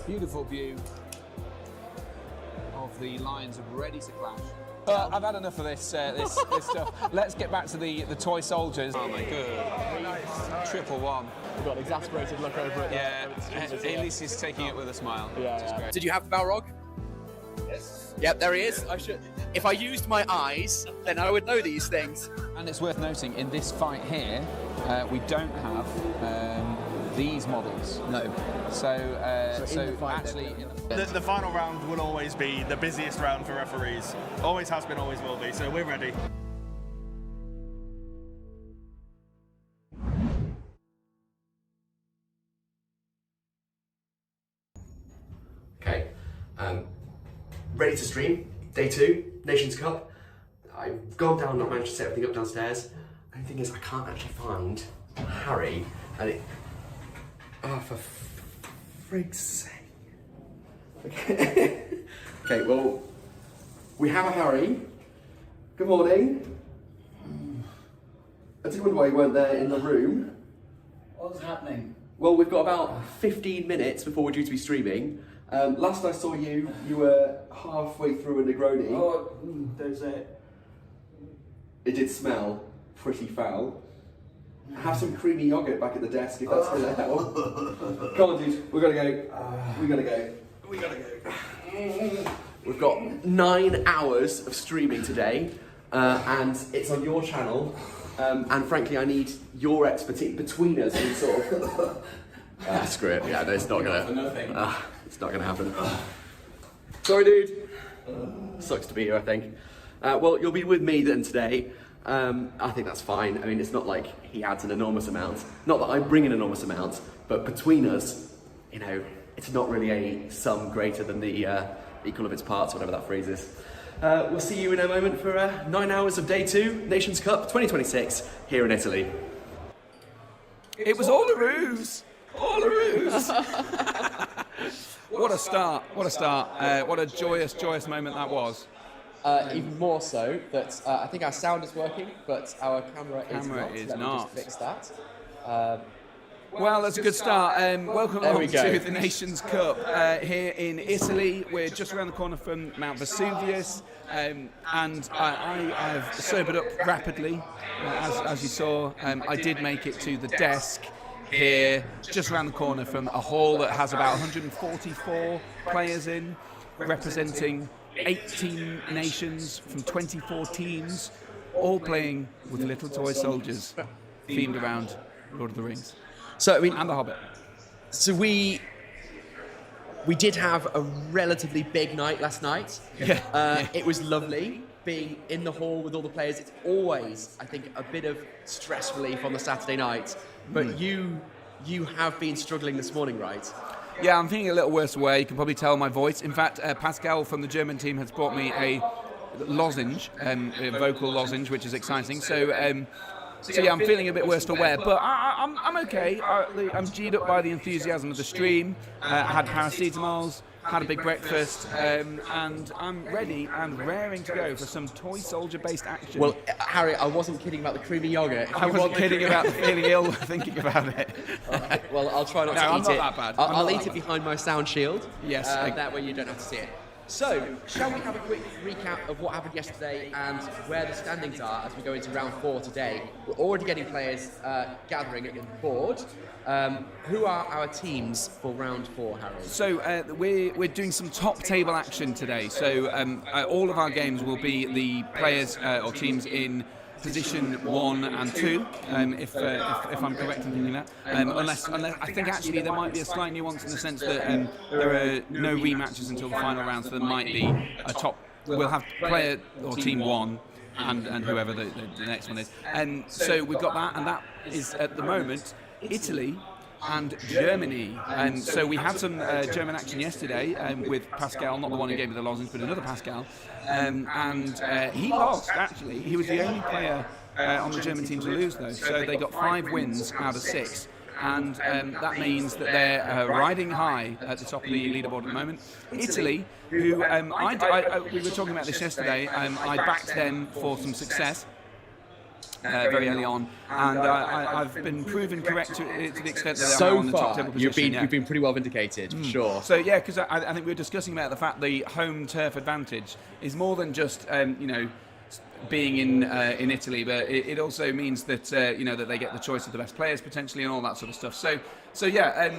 Beautiful view of the Lions ready to clash. I've had enough of this this stuff. Let's get back to the toy soldiers. Oh my god. Triple one. We've got an exasperated look over it. Yeah, Elise is taking it with a smile. Yeah. Did you have the Balrog? Yes. Yep, there he is. If I used my eyes, then I would know these things. And it's worth noting, in this fight here, we don't have these models. No. So actually, The final round will always be the busiest round for referees. Always has been, always will be. So we're ready. Okay, ready to stream. Day 2, Nations Cup. I've gone down, not managed to set everything up downstairs. And the thing is, I can't actually find Harry, and it. Oh, for frig's sake. Okay. Okay, well, we have a Harry. Good morning. I did wonder why you weren't there in the room. What's happening? Well, we've got about 15 minutes before we're due to be streaming. Last I saw you, you were halfway through a Negroni. Oh, there's it. It did smell pretty foul. Have some creamy yogurt back at the desk if that's going to help. Come on, dude, we're going to go. We gotta go. We gotta go. We've got 9 hours of streaming today, and it's on your channel. And frankly, I need your expertise between us in sort of. Screw it. Yeah, no, it's not gonna. It's not gonna happen. Sorry, dude. Sucks to be here, I think. Well, you'll be with me then today. I think that's fine. I mean, it's not like he adds an enormous amount. Not that I bring an enormous amount, but between us, you know, it's not really a sum greater than the equal of its parts, whatever that phrase is. We'll see you in a moment for 9 hours of Day 2, Nations Cup 2026, here in Italy. it was all a ruse. All a ruse. What a start! What a start! What a joyous moment that was. Even more so that I think our sound is working, but our camera is not. Let me just fix that. Well, that's a good start. Welcome There along we go. to the Nations Cup here in Italy. We're just around the corner from Mount Vesuvius, and I have sobered up rapidly, as you saw. I did make it to the desk here, just around the corner from a hall that has about 144 players in, representing 18 nations from 24 teams, all playing with little toy soldiers themed around Lord of the Rings. So I mean, And The Hobbit. so we did have a relatively big night last night. Yeah. It was lovely being in the hall with all the players. It's always, I think, a bit of stress relief on the Saturday night. But you have been struggling this morning, right? Yeah, I'm feeling a little worse away. You can probably tell my voice. In fact, Pascal from the German team has brought me a lozenge, a vocal lozenge, which is exciting. So yeah, I'm feeling a bit worse for wear, but I'm okay. I'm G'd up by the enthusiasm of the stream. I had paracetamols, had a big breakfast, and I'm ready and raring to go for some toy soldier-based action. Well, Harry, I wasn't kidding about the creamy yogurt. I wasn't kidding about feeling ill thinking about it. Right, well, I'll try not No, to I'm eat not it. that bad. I'll eat it behind my sound shield. Yes. That way you don't have to see it. So, shall we have a quick recap of what happened yesterday and where the standings are as we go into round 4 today? We're already getting players gathering at the board. Who are our teams for round 4, Harry? So we're doing some top table action today. So all of our games will be the players or teams in position 1 and 2, if I'm correct in thinking that. Unless I think actually there might be a slight nuance in the sense that there are no rematches until the final round, so there might be a top. We'll have player or team 1 and whoever the next one is. So we've got that, and that is at the moment Italy and Germany. So we had some German action yesterday with Pascal, not the one who gave me the lozenge, but another Pascal. And he lost, actually. He was the only player on the German team to lose, though. So they got 5 wins out of 6. And that means that they're riding high at the top of the leaderboard at the moment. Italy, who we were talking about this yesterday, I backed them for some success. very early on, and I've been proven correct to the extent that I'm So on the top far, table you've position. been pretty well vindicated, for sure. So yeah, because I think we were discussing about the fact the home turf advantage is more than just being in Italy, but it also means that that they get the choice of the best players potentially and all that sort of stuff. So yeah,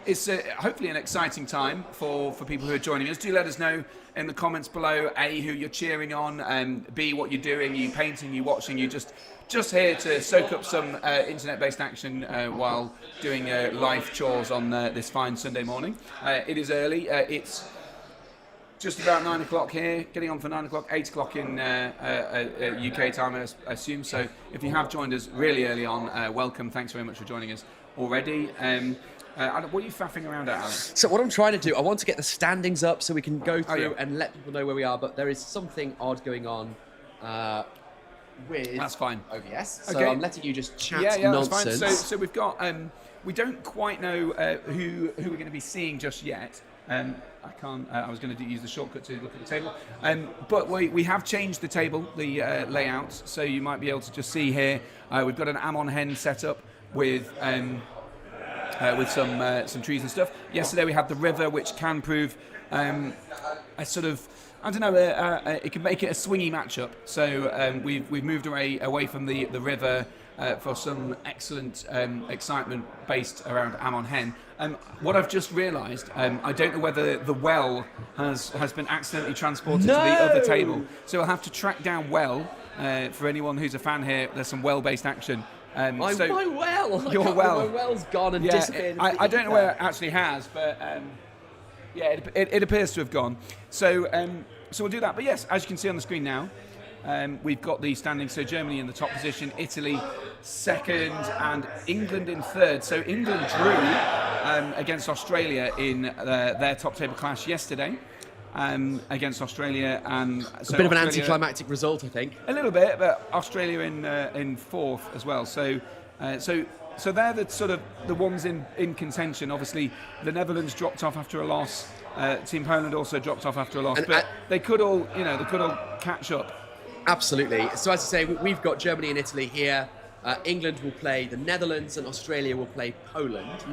it's hopefully an exciting time for people who are joining us. Do let us know in the comments below, A, who you're cheering on, B, what you're doing, you painting, you watching, you just here to soak up some internet-based action while doing life chores on this fine Sunday morning. It is early. It's just about 9 o'clock here, getting on for 9 o'clock, 8 o'clock in UK time, I assume. So if you have joined us really early on, welcome. Thanks very much for joining us already. What are you faffing around at, Alex? So what I'm trying to do, I want to get the standings up so we can go through and let people know where we are, but there is something odd going on with That's fine. OBS. So Okay. I'm letting you just chat That's nonsense. fine. So we've got, we don't quite know who we're going to be seeing just yet. I can't. I was going to use the shortcut to look at the table, but we have changed the table, the layout, so you might be able to just see here. We've got an Amon hen set up with some trees and stuff. Yesterday we had the river, which can prove a sort of, I don't know, it can make it a swingy matchup. So we've moved away from the river for some excellent excitement based around Amon hen. What I've just realised, I don't know whether the well has been accidentally transported to the other table. So we'll have to track down well. For anyone who's a fan here, there's some well-based action. My well! Your well. My well's gone and disappeared. I don't know where it actually has, but it appears to have gone. So we'll do that. But yes, as you can see on the screen now, we've got the standings. So Germany in the top position, Italy second, and England in third. So England drew against Australia in their top table clash yesterday. Against Australia, and so a bit of an Australia, anticlimactic result, I think. a little bit, but Australia in fourth as well. So they're the sort of the ones in contention. Obviously, the Netherlands dropped off after a loss. Team Poland also dropped off after a loss, but they could all catch up. Absolutely. So as I say, we've got Germany and Italy here. England will play the Netherlands and Australia will play Poland,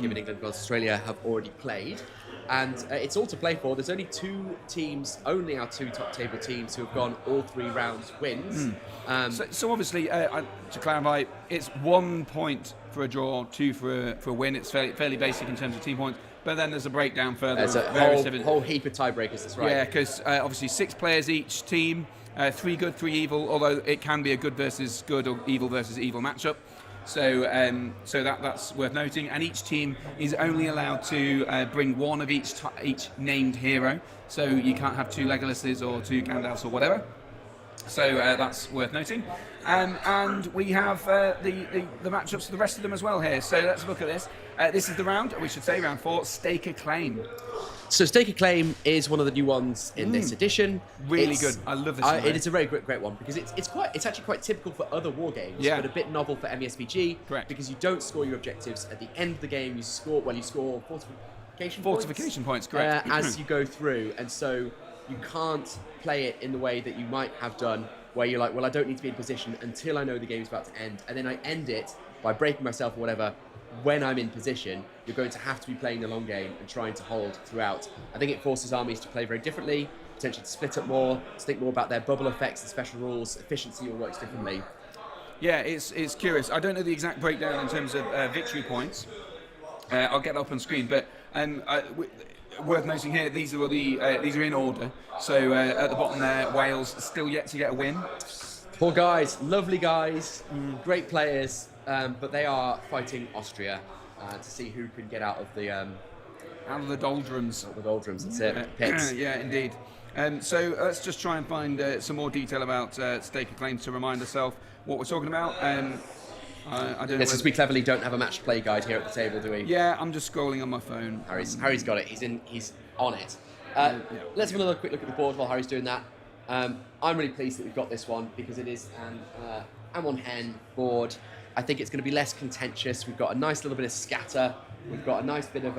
given England and Australia have already played. And it's all to play for. There's only only our two top table teams who have gone all 3 rounds wins. So obviously, to clarify, it's 1 point for a draw, 2 for a win. It's fairly basic in terms of team points. But then there's a breakdown further. There's a whole heap of tiebreakers, that's right. Yeah, because obviously 6 players each team, 3 good, 3 evil, although it can be a good versus good or evil versus evil matchup. So that's worth noting. And each team is only allowed to bring one of each named hero. So you can't have 2 Legolases or 2 Gandalfs or whatever. So that's worth noting. And we have the matchups for the rest of them as well here. So let's look at this. This is the round, we should say, round 4, Stake a Claim. So Stake a Claim is one of the new ones in this edition. Really good. I love this one. It is a very great one because it's actually quite typical for other war games, but a bit novel for MESBG. Correct. Because you don't score your objectives at the end of the game. You score fortification points. Correct. As you go through, and so you can't play it in the way that you might have done, where you're like, well, I don't need to be in position until I know the game's about to end, and then I end it by breaking myself or whatever. When I'm in position, you're going to have to be playing the long game and trying to hold throughout. I think it forces armies to play very differently, potentially to split up more, to think more about their bubble effects and special rules. Efficiency all works differently. Yeah, it's curious. I don't know the exact breakdown in terms of victory points. I'll get that up on screen, but worth noting here, these are in order. So at the bottom there, Wales still yet to get a win. Poor guys, lovely guys, great players, but they are fighting Austria to see who can get out of the doldrums. The doldrums, that's it. Pits. Yeah, indeed. So let's just try and find some more detail about Stake a Claim to remind ourselves what we're talking about. I don't know. Since we cleverly don't have a match play guide here at the table, do we? Yeah, I'm just scrolling on my phone. Harry's got it. He's on it. Let's have another quick look at the board while Harry's doing that. I'm really pleased that we've got this one because it is an Amon hen board. I think it's going to be less contentious. We've got a nice little bit of scatter. We've got a nice bit of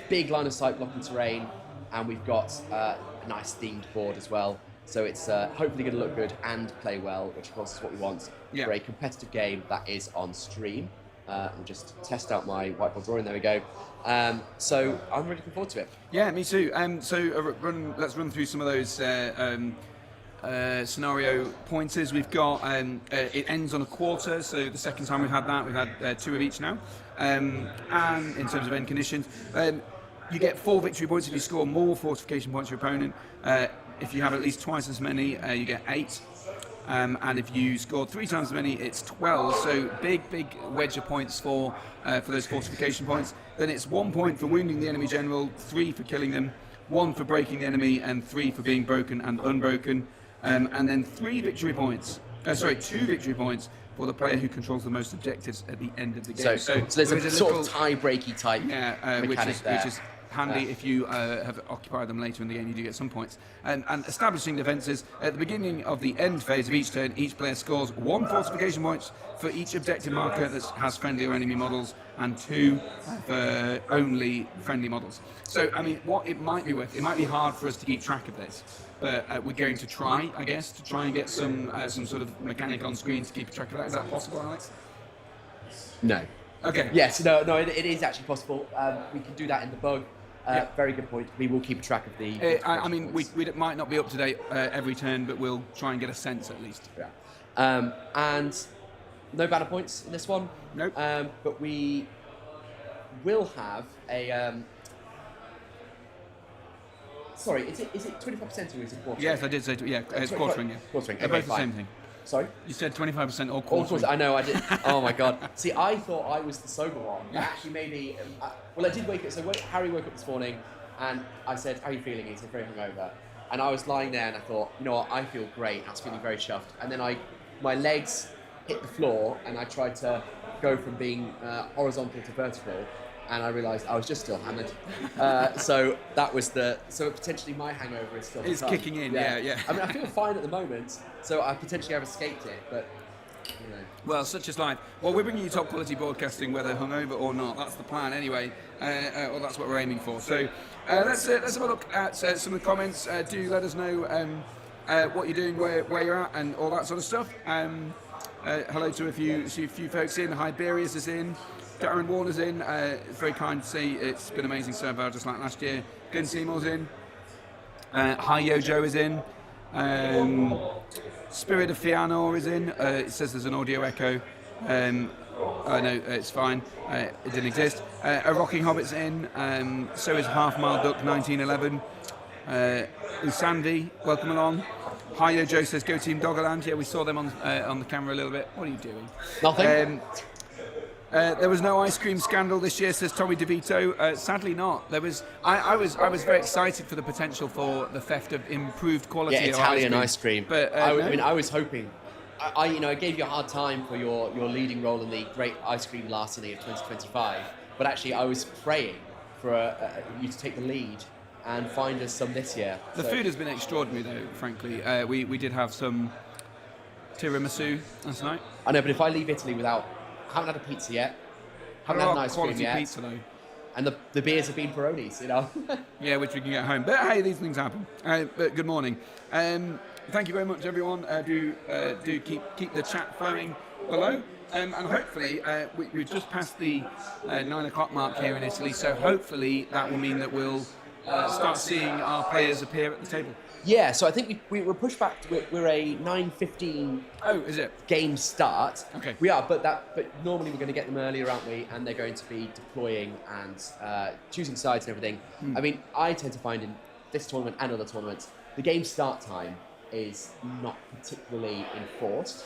big line of sight blocking terrain, and we've got a nice themed board as well. So it's hopefully going to look good and play well, which of course is what we want for a competitive game that is on stream. We'll just test out my whiteboard drawing. There we go. So I'm really looking forward to it. Yeah, me too. Let's run through some of those scenario pointers. We've got it ends on a quarter, so the second time we've had 2 of each now. And in terms of end conditions, you get 4 victory points if you score more fortification points for your opponent. If you have at least twice as many, you get 8. And if you scored 3 times as many, it's 12. So big wedge of points for those fortification points. Then it's 1 point for wounding the enemy general, 3 for killing them, 1 for breaking the enemy, and 3 for being broken and unbroken. And then 2 victory points for the player who controls the most objectives at the end of the game. So there's a sort of tie-breaky type mechanic which is handy if you have occupied them later in the game. You do get some points. And establishing defences at the beginning of the end phase of each turn, each player scores 1 fortification points for each objective marker that has friendly or enemy models, and 2 for only friendly models. So I mean, what it might be worth, it might be hard for us to keep track of this, but we're going to try, I guess, to try and get some sort of mechanic on screen to keep track of that. Is that possible, Alex? No. Okay. Yes, no, it is actually possible. We can do that in the bug. Very good point. We will keep track of the... I mean, we might not be up to date every turn, but we'll try and get a sense at least. Yeah. And no banner points in this one. Nope. But we will have a... Sorry, is it 25% or is it quartering? Yes, I did say, it's quartering, yeah. Quartering, They're okay, both the same thing. Sorry? You said 25% or All quartering. I know, I did. Oh my god. See, I thought I was the sober one. Actually, maybe... I did wake up. So Harry woke up this morning and I said, how are you feeling? He said, very hungover. And I was lying there and I thought, you know what, I feel great. I was feeling very chuffed. And then my legs hit the floor and I tried to go from being horizontal to vertical. And I realised I was just still hammered. So that was so potentially my hangover is still... It's kicking in, yeah. I mean, I feel fine at the moment, so I potentially have escaped it, but... You know. Well, such is life. Well, we're bringing you top quality broadcasting, whether hungover or not. That's the plan, anyway, or that's what we're aiming for. So let's have a look at some of the comments. Do let us know what you're doing, where you're at, and all that sort of stuff. Hello to a few folks in. Hiberius is in. Darren Warner's in. It's very kind to see. It's been amazing so far, just like last year. Glenn Seymour's in. Hi Yojo is in. Spirit of Fianor is in. It says there's an audio echo. No, it's fine. It didn't exist. A Rocking Hobbit's in. So is Half Mile Duck 1911. Usandi, welcome along. Hi Yojo says Go Team Doggerland. Yeah, we saw them on the camera a little bit. What are you doing? Nothing. There was no ice cream scandal this year, says Tommy DeVito. Sadly not. There was. I was very excited for the potential for the theft of improved quality. Yeah, Italian of ice cream. But I no. mean, I was hoping. I gave you a hard time for your leading role in the great ice cream larceny of 2025. But actually, I was praying for you to take the lead and find us some this year. The food has been extraordinary, though. Frankly, we did have some tiramisu last night. I know, but if I leave Italy without, haven't had a pizza yet, haven't had an ice cream yet, pizza though. and the beers have been Peronis, you know. Yeah, which we can get home. But hey, these things happen. But good morning. Thank you very much, everyone. Do keep the chat flowing below. And hopefully, we've just passed the 9 o'clock mark here in Italy, so hopefully that will mean that we'll start seeing our players appear at the table. Yeah, so I think we're pushed back. We're a 9:15. Oh, is it? Game start. Okay. We are, but normally we're going to get them earlier, aren't we? And they're going to be deploying and choosing sides and everything. I mean, I tend to find in this tournament and other tournaments, the game start time is not particularly enforced.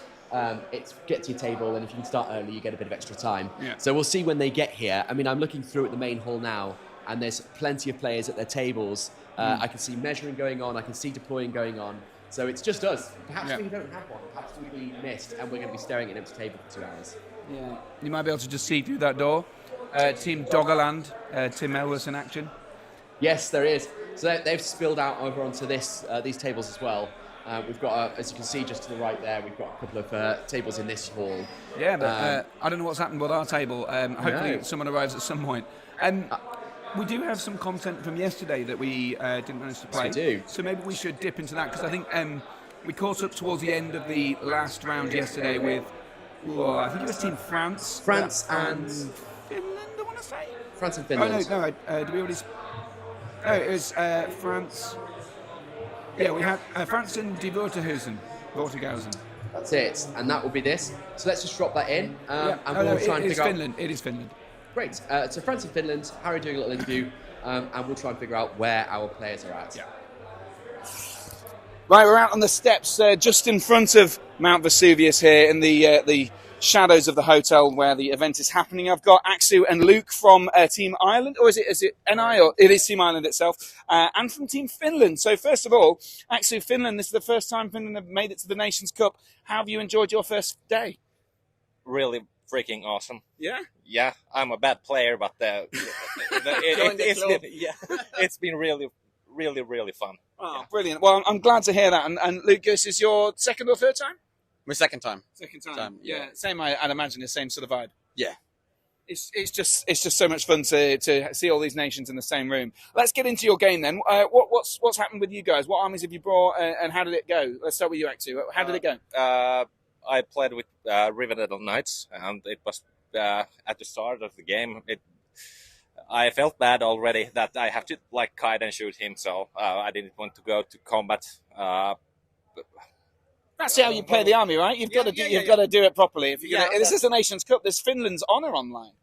It's get to your table, and if you can start early, you get a bit of extra time. Yeah. So we'll see when they get here. I mean, I'm looking through at the main hall now, and there's plenty of players at their tables. I can see measuring going on. I can see deploying going on. So it's just us. Perhaps we don't have one. Perhaps we missed, and we're going to be staring at an empty table for 2 hours. Yeah. You might be able to just see through that door. Team Doggerland, Tim Ellis in action. Yes, there is. So they've spilled out over onto these tables as well. We've got, as you can see just to the right there, we've got a couple of tables in this hall. Yeah, but I don't know what's happened with our table. Hopefully someone arrives at some point. we do have some content from yesterday that we didn't manage to play. we do. So maybe we should dip into that because I think we caught up towards the end of the last round yesterday with, I think it was Team France. France and Finland, I want to say. France and Oh, Finland. no, did we already... Oh, it was France... Yeah, we had France and Die Vortigausen. That's it, and that will be this. So let's just drop that in, and Oh, we'll no, try and it is figure out. Finland. It is Finland. Great. So France and Finland. Harry doing a little interview, and we'll try and figure out where our players are at. Yeah. Right, we're out on the steps just in front of Mount Vesuvius here in the shadows of the hotel where the event is happening. I've got Aksu and Luke from Team Ireland, or is it NI, or it is Team Ireland itself, and from Team Finland. So first of all, Aksu, Finland, this is the first time Finland have made it to the Nations Cup. How have you enjoyed your first day? Really freaking awesome. Yeah? Yeah, I'm a bad player, but it's been really fun. Oh, brilliant. Well, I'm glad to hear that. And Luke, this is your second or third time? My second time. Second time. Yeah. Same, I'd imagine, the same sort of vibe. Yeah. It's just so much fun to see all these nations in the same room. Let's get into your game then. What's happened with you guys? What armies have you brought, and how did it go? Let's start with you, Aksu. How did it go? I played with Rivendell Knights, and it was at the start of the game. I felt bad already that I have to kite and shoot him, so I didn't want to go to combat. That's how you play the army, right? You've got to do it properly. If you're this is the Nations Cup. There's Finland's honour online.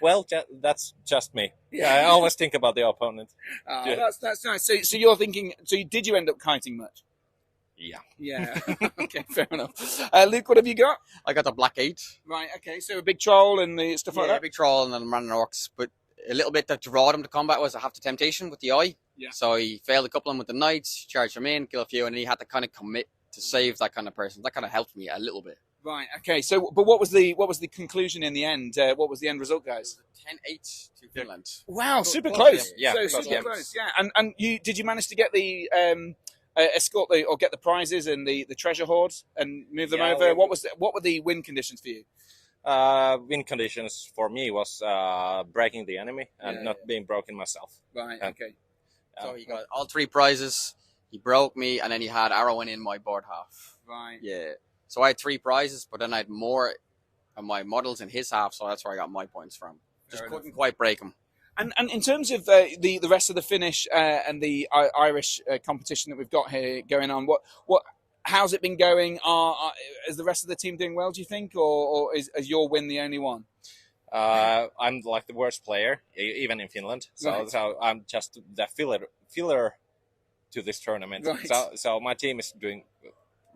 Well, that's just me. Yeah, I always think about the opponent. That's nice. So you're thinking. So did you end up kiting much? Yeah. Yeah. Okay, fair enough. Luke, what have you got? I got the Black 8. Right. Okay. So a big troll and the stuff like that. Big troll and then running orcs. But a little bit that drawed him to combat was I have the temptation with the eye. Yeah. So he failed a couple of them with the knights, charged him in, kill a few, and he had to kind of commit to save that kind of person. That kind of helped me a little bit. Right. Okay. So, but what was the conclusion in the end? What was the end result, guys? 10-8 to Finland. Wow, super close. Yeah. So Close, super yeah. close. Yeah. And did you manage to get the escort or get the prizes and the treasure hoards and move them Yeah, over? What were the win conditions for you? Win conditions for me was breaking the enemy and not being broken myself. Right. Okay. So he got all 3 prizes. He broke me, and then he had arrowing in my board half. Right. Yeah. So I had 3 prizes, but then I had more of my models in his half, so that's where I got my points from. Just couldn't quite break him. And in terms of the rest of the Finnish and the Irish competition that we've got here going on, how's it been going? Is the rest of the team doing well, do you think, or is your win the only one? I'm like the worst player, even in Finland. So I'm just the filler to this tournament. Right. So my team is doing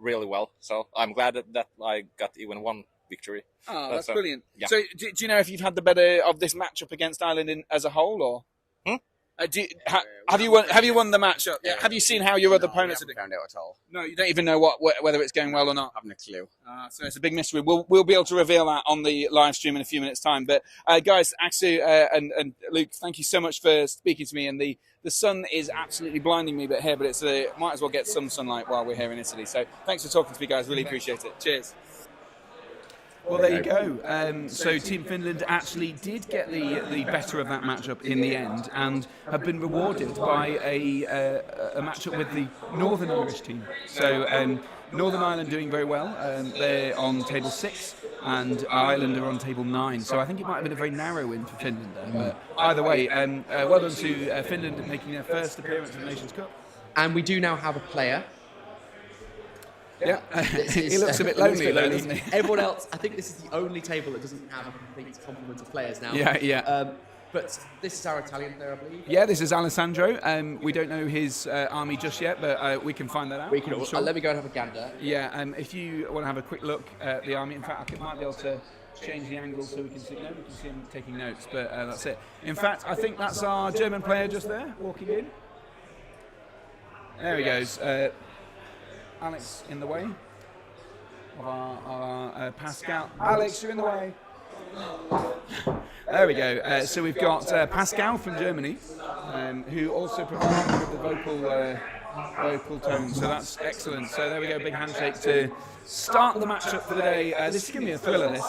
really well. So I'm glad that I got even one victory. Oh, that's brilliant. Yeah. So do you know if you've had the better of this matchup against Ireland as a whole, or? Have you won the matchup? Yeah. Have you seen how your other opponents are doing? Found out at all. No, you don't even know whether it's going well or not. I haven't a clue. So it's a big mystery. We'll be able to reveal that on the live stream in a few minutes' time. But guys, Aksu and Luke, thank you so much for speaking to me. And the sun is absolutely blinding me, but it's might as well get some sunlight while we're here in Italy. So thanks for talking to me, guys. Really appreciate it. Cheers. Well, there you go. So Team Finland actually did get the better of that matchup in the end and have been rewarded by a matchup with the Northern Irish team. So Northern Ireland doing very well. They're on table 6 and Ireland are on table 9. So I think it might have been a very narrow win for Finland there. But either way, well done to Finland making their first appearance in the Nations Cup. And we do now have a player. Yeah, he looks a bit lonely though, doesn't he? Everyone else, I think this is the only table that doesn't have a complete complement of players now. Yeah. But this is our Italian player, I believe. Yeah, this is Alessandro. We don't know his army just yet, but we can find that out. We can. Let me go and have a gander. Yeah, if you want to have a quick look at the army, in fact, I might be able to change the angle so we can see. No, we can see him taking notes, but that's it. In fact, I think that's our German player just there walking in. There he goes. Alex in the way of our Pascal. Alex, you're in the way. There we go. So we've got Pascal from Germany, who also provided with the vocal tone. So that's excellent. So there we go, big handshake to start the matchup for the day. This is going to be a thriller, this.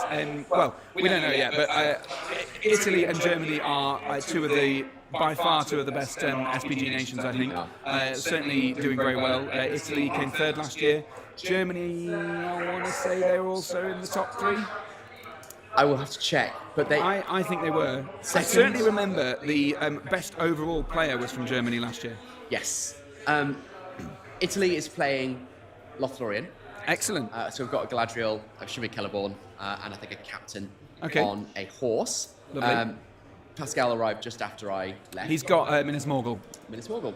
Well, we don't know yet, but Italy and Germany are by far two of the best SPG nations, I think. Certainly doing very well. Italy came third last year. Germany, I want to say they were also in the top 3. I will have to check, but I think they were. I certainly remember the best overall player was from Germany last year. Yes. Italy is playing Lothlorien. Excellent. So we've got a Galadriel, a Shimmy Celeborn, and I think a captain on a horse. Lovely. Pascal arrived just after I left. He's got Minas Morgul. Minas Morgul.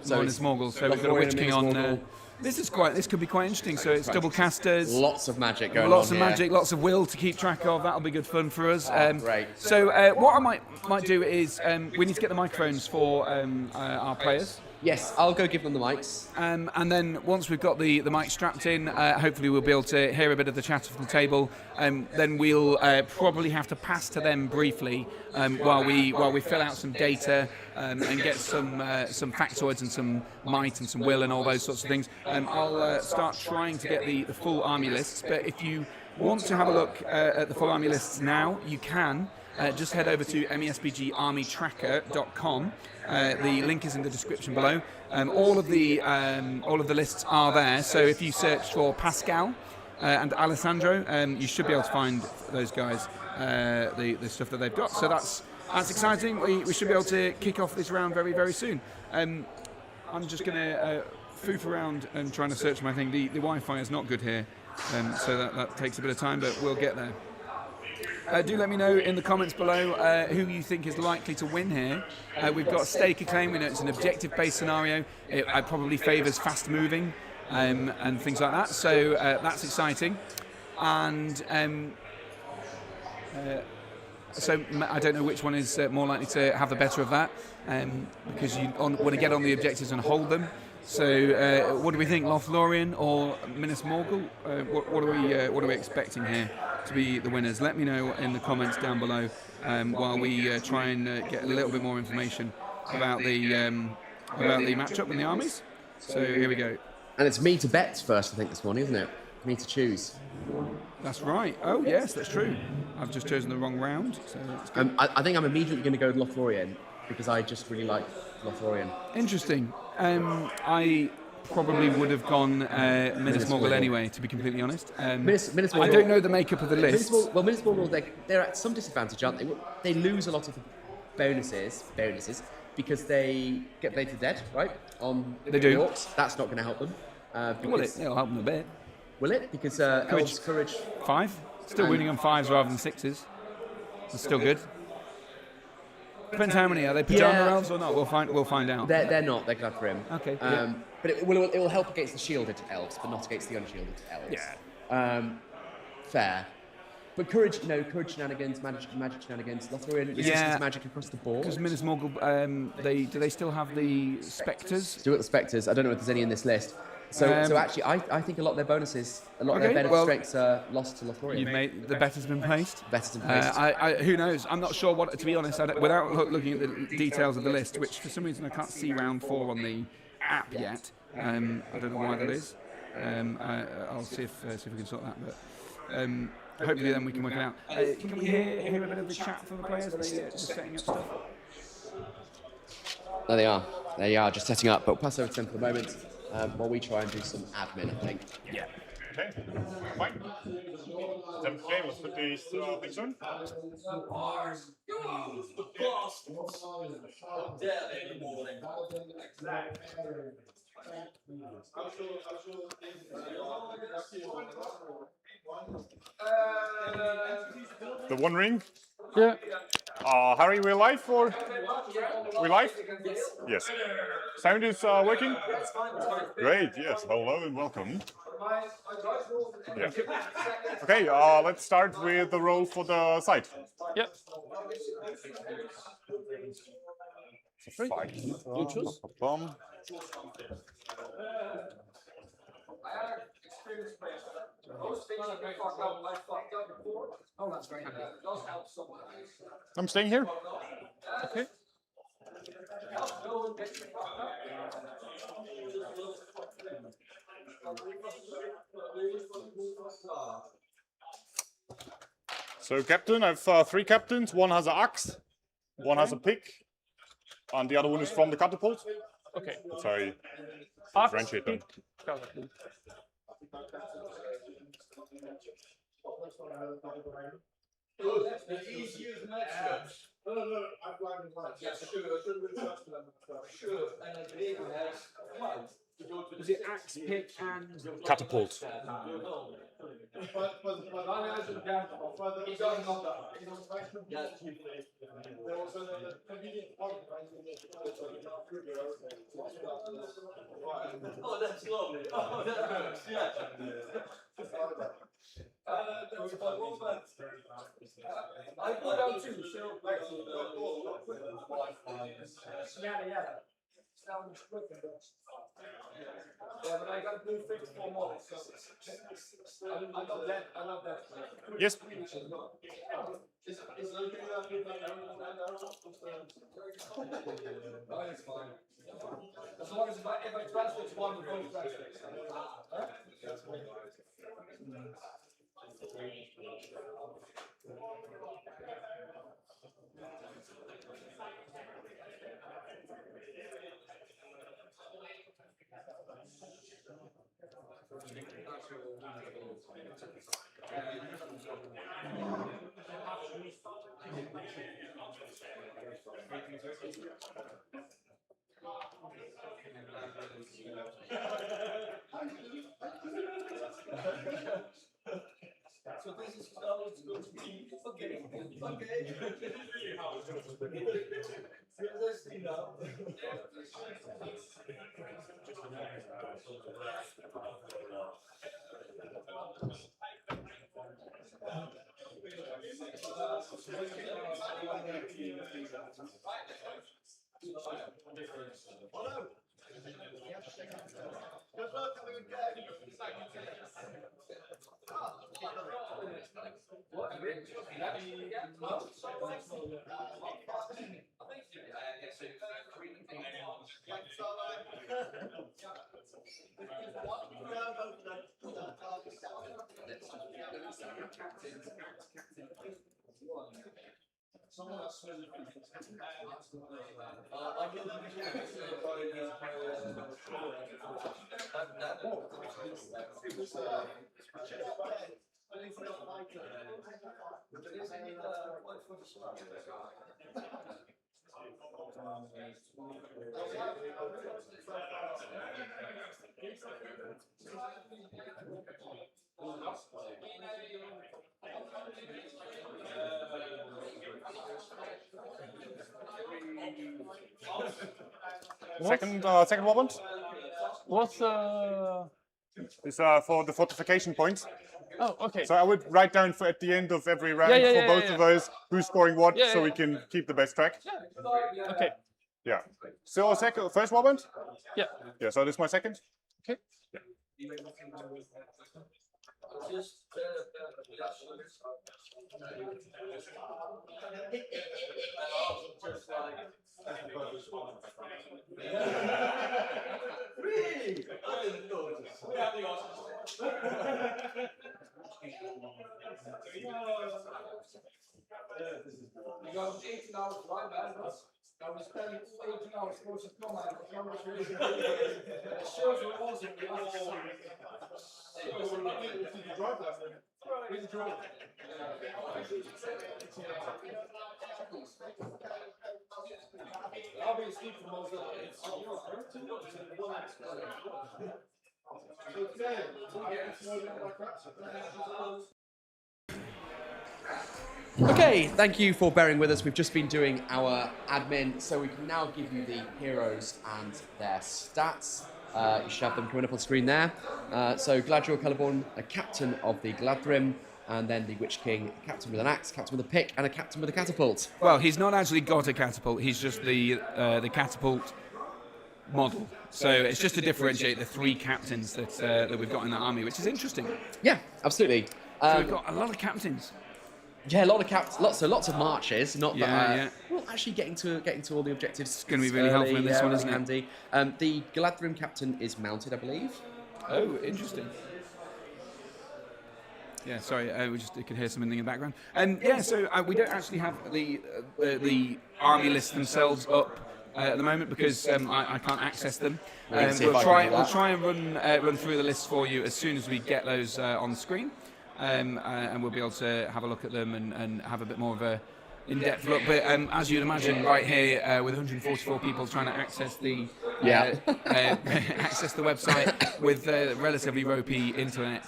So we've got a Witch King on. This could be quite interesting. So it's double casters. Lots of magic going on. Lots of magic, lots of will to keep track of. That'll be good fun for us. Great. So what I might do is we need to get the microphones for our players. Yes, I'll go give them the mics. And then once we've got the mic strapped in, hopefully we'll be able to hear a bit of the chatter from the table. Then we'll probably have to pass to them briefly while we fill out some data and get some factoids and some might and some will and all those sorts of things. I'll start trying to get the full army lists. But if you want to have a look at the full army lists now, you can. Just head over to MESBGArmyTracker.com. The link is in the description below. All of the lists are there. So if you search for Pascal and Alessandro, you should be able to find those guys, the stuff that they've got. So that's exciting. We should be able to kick off this round very, very soon. I'm just going to foof around and trying to search my thing. The Wi-Fi is not good here, so that takes a bit of time, but we'll get there. Do let me know in the comments below who you think is likely to win here. We've got Staker Claim. We know it's an objective-based scenario. It probably favours fast moving and things like that. So that's exciting. And so I don't know which one is more likely to have the better of that because you want to get on the objectives and hold them. So what do we think, Lothlorien or Minas Morgul? What are we expecting here to be the winners? Let me know in the comments down below while we try and get a little bit more information about the matchup and the armies. So here we go. And it's me to bet first, I think, this morning, isn't it? Me to choose. That's right. Oh yes, that's true. I've just chosen the wrong round. So that's good. I think I'm immediately going to go with Lothlorien because I just really like Lothlorien. Interesting. I probably would have gone Minas Morgul anyway, to be completely honest. Minas Morgul, I don't know the makeup of the list. Minas Morgul, they're at some disadvantage, aren't they? They lose a lot of bonuses because they get Blade to Dead, right? They do. Orcs. That's not going to help them. Will it? It'll help them a bit. Will it? Because Elves Courage 5. Still winning on 5s rather than 6s. That's still good. Depends how many. Are they pajama elves or not? We'll find out. They're not. They're glad for him. Okay. But it will help against the shielded elves, but not against the unshielded elves. Yeah. Fair. But courage shenanigans, magic shenanigans. Lothlorien resistance magic across the board. Because Minas Morgul, do they still have the spectres? Do it the spectres. I don't know if there's any in this list. So actually, I think a lot of their bonuses, a lot of their benefit strengths are lost to Lothlorien. The bet has been placed. Better's been placed. Who knows? I'm not sure what. To be honest, without looking at the details of the list, which for some reason I can't see round 4 on the app yet. I don't know why that is. I'll see if we can sort that. But hopefully then we can work it out. Can we hear a bit of the chat from the players? Are they just setting up stuff? There they are. There you are, just setting up. But we'll pass over to them for the moment while we try and do some admin, I think. Yeah. Okay, fine. Okay, let's put these things on. The One Ring? Yeah. Harry, we live or? We live? Yes. Sound is working? Great, yes. Hello and welcome. Yeah. Okay, let's start with the roll for the site. Yep. You choose. I'm staying here. Okay. So, captain, I have 3 captains. One has an axe, one has a pick, and the other one is from the catapult. Okay. That's how I Axe, differentiate them. pick, catapult. Was it axe, pick, and Catapult. Oh, that's lovely. Oh, that works. Yeah. I put out two, so yeah. Yeah, but I got blue fixed for more. So I love that. I love that. Yes. No, it's fine. As long as if I translate one, we both translate. Huh? So this is how it's going to be. Okay. Let's see now. Second weapon. What's Is for the fortification points. Oh, okay. So I would write down for at the end of every round for both of those who's scoring what, so we can keep the best track. Yeah. Okay. Yeah. So first weapon. Yeah. Yeah. So this is my second. Okay. Really? I didn't notice. You got 18 hours to run, man. I was spending 18 hours supposed to come out. The shows were awesome. I'll be asleep for most of it. Okay, thank you for bearing with us. We've just been doing our admin, so we can now give you the heroes and their stats. You should have them coming up on screen there. So Gladriel Celeborn, a captain of the Gladrim, and then the Witch King, a captain with an axe, captain with a pick, and a captain with a catapult. Well, he's not actually got a catapult. He's just the catapult model. So it's just to differentiate the 3 captains that we've got in the army, which is interesting. Yeah, absolutely. So we've got a lot of captains. Yeah, a lot of lots of marches. Not Yeah, that, yeah. Well, actually getting to all the objectives. It's gonna be really helpful in this one, isn't it? handy. The Galadrim captain is mounted, I believe. Oh, interesting. Yeah, sorry, you could hear something in the background. Yeah, so we don't actually have the army list themselves up at the moment because I can't access them. We'll try and run through the list for you as soon as we get those on the screen, and we'll be able to have a look at them and have a bit more of a in-depth look. But as you'd imagine, right here with 144 people trying to access the access the website with relatively ropey internet.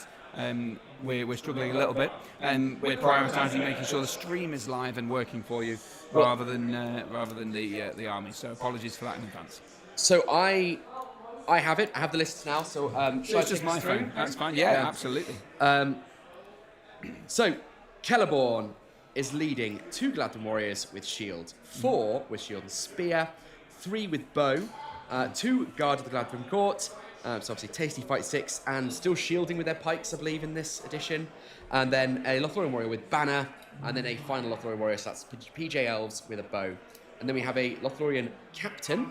We're struggling a little bit, and we're prioritising making sure the stream is live and working for you rather than the army. So apologies for that in advance. So I have it. I have the lists now. So it's just my phone. That's fine. Yeah, absolutely. So Celeborn is leading 2 Galadrim warriors with shield, 4 with shield and spear, 3 with bow, 2 guard of the Galadrim court. So obviously Tasty Fight 6 and still shielding with their pikes, I believe, in this edition. And then a Lothlorien warrior with banner, and then a final Lothlorien warrior, so that's PJ Elves with a bow. And then we have a Lothlorien captain,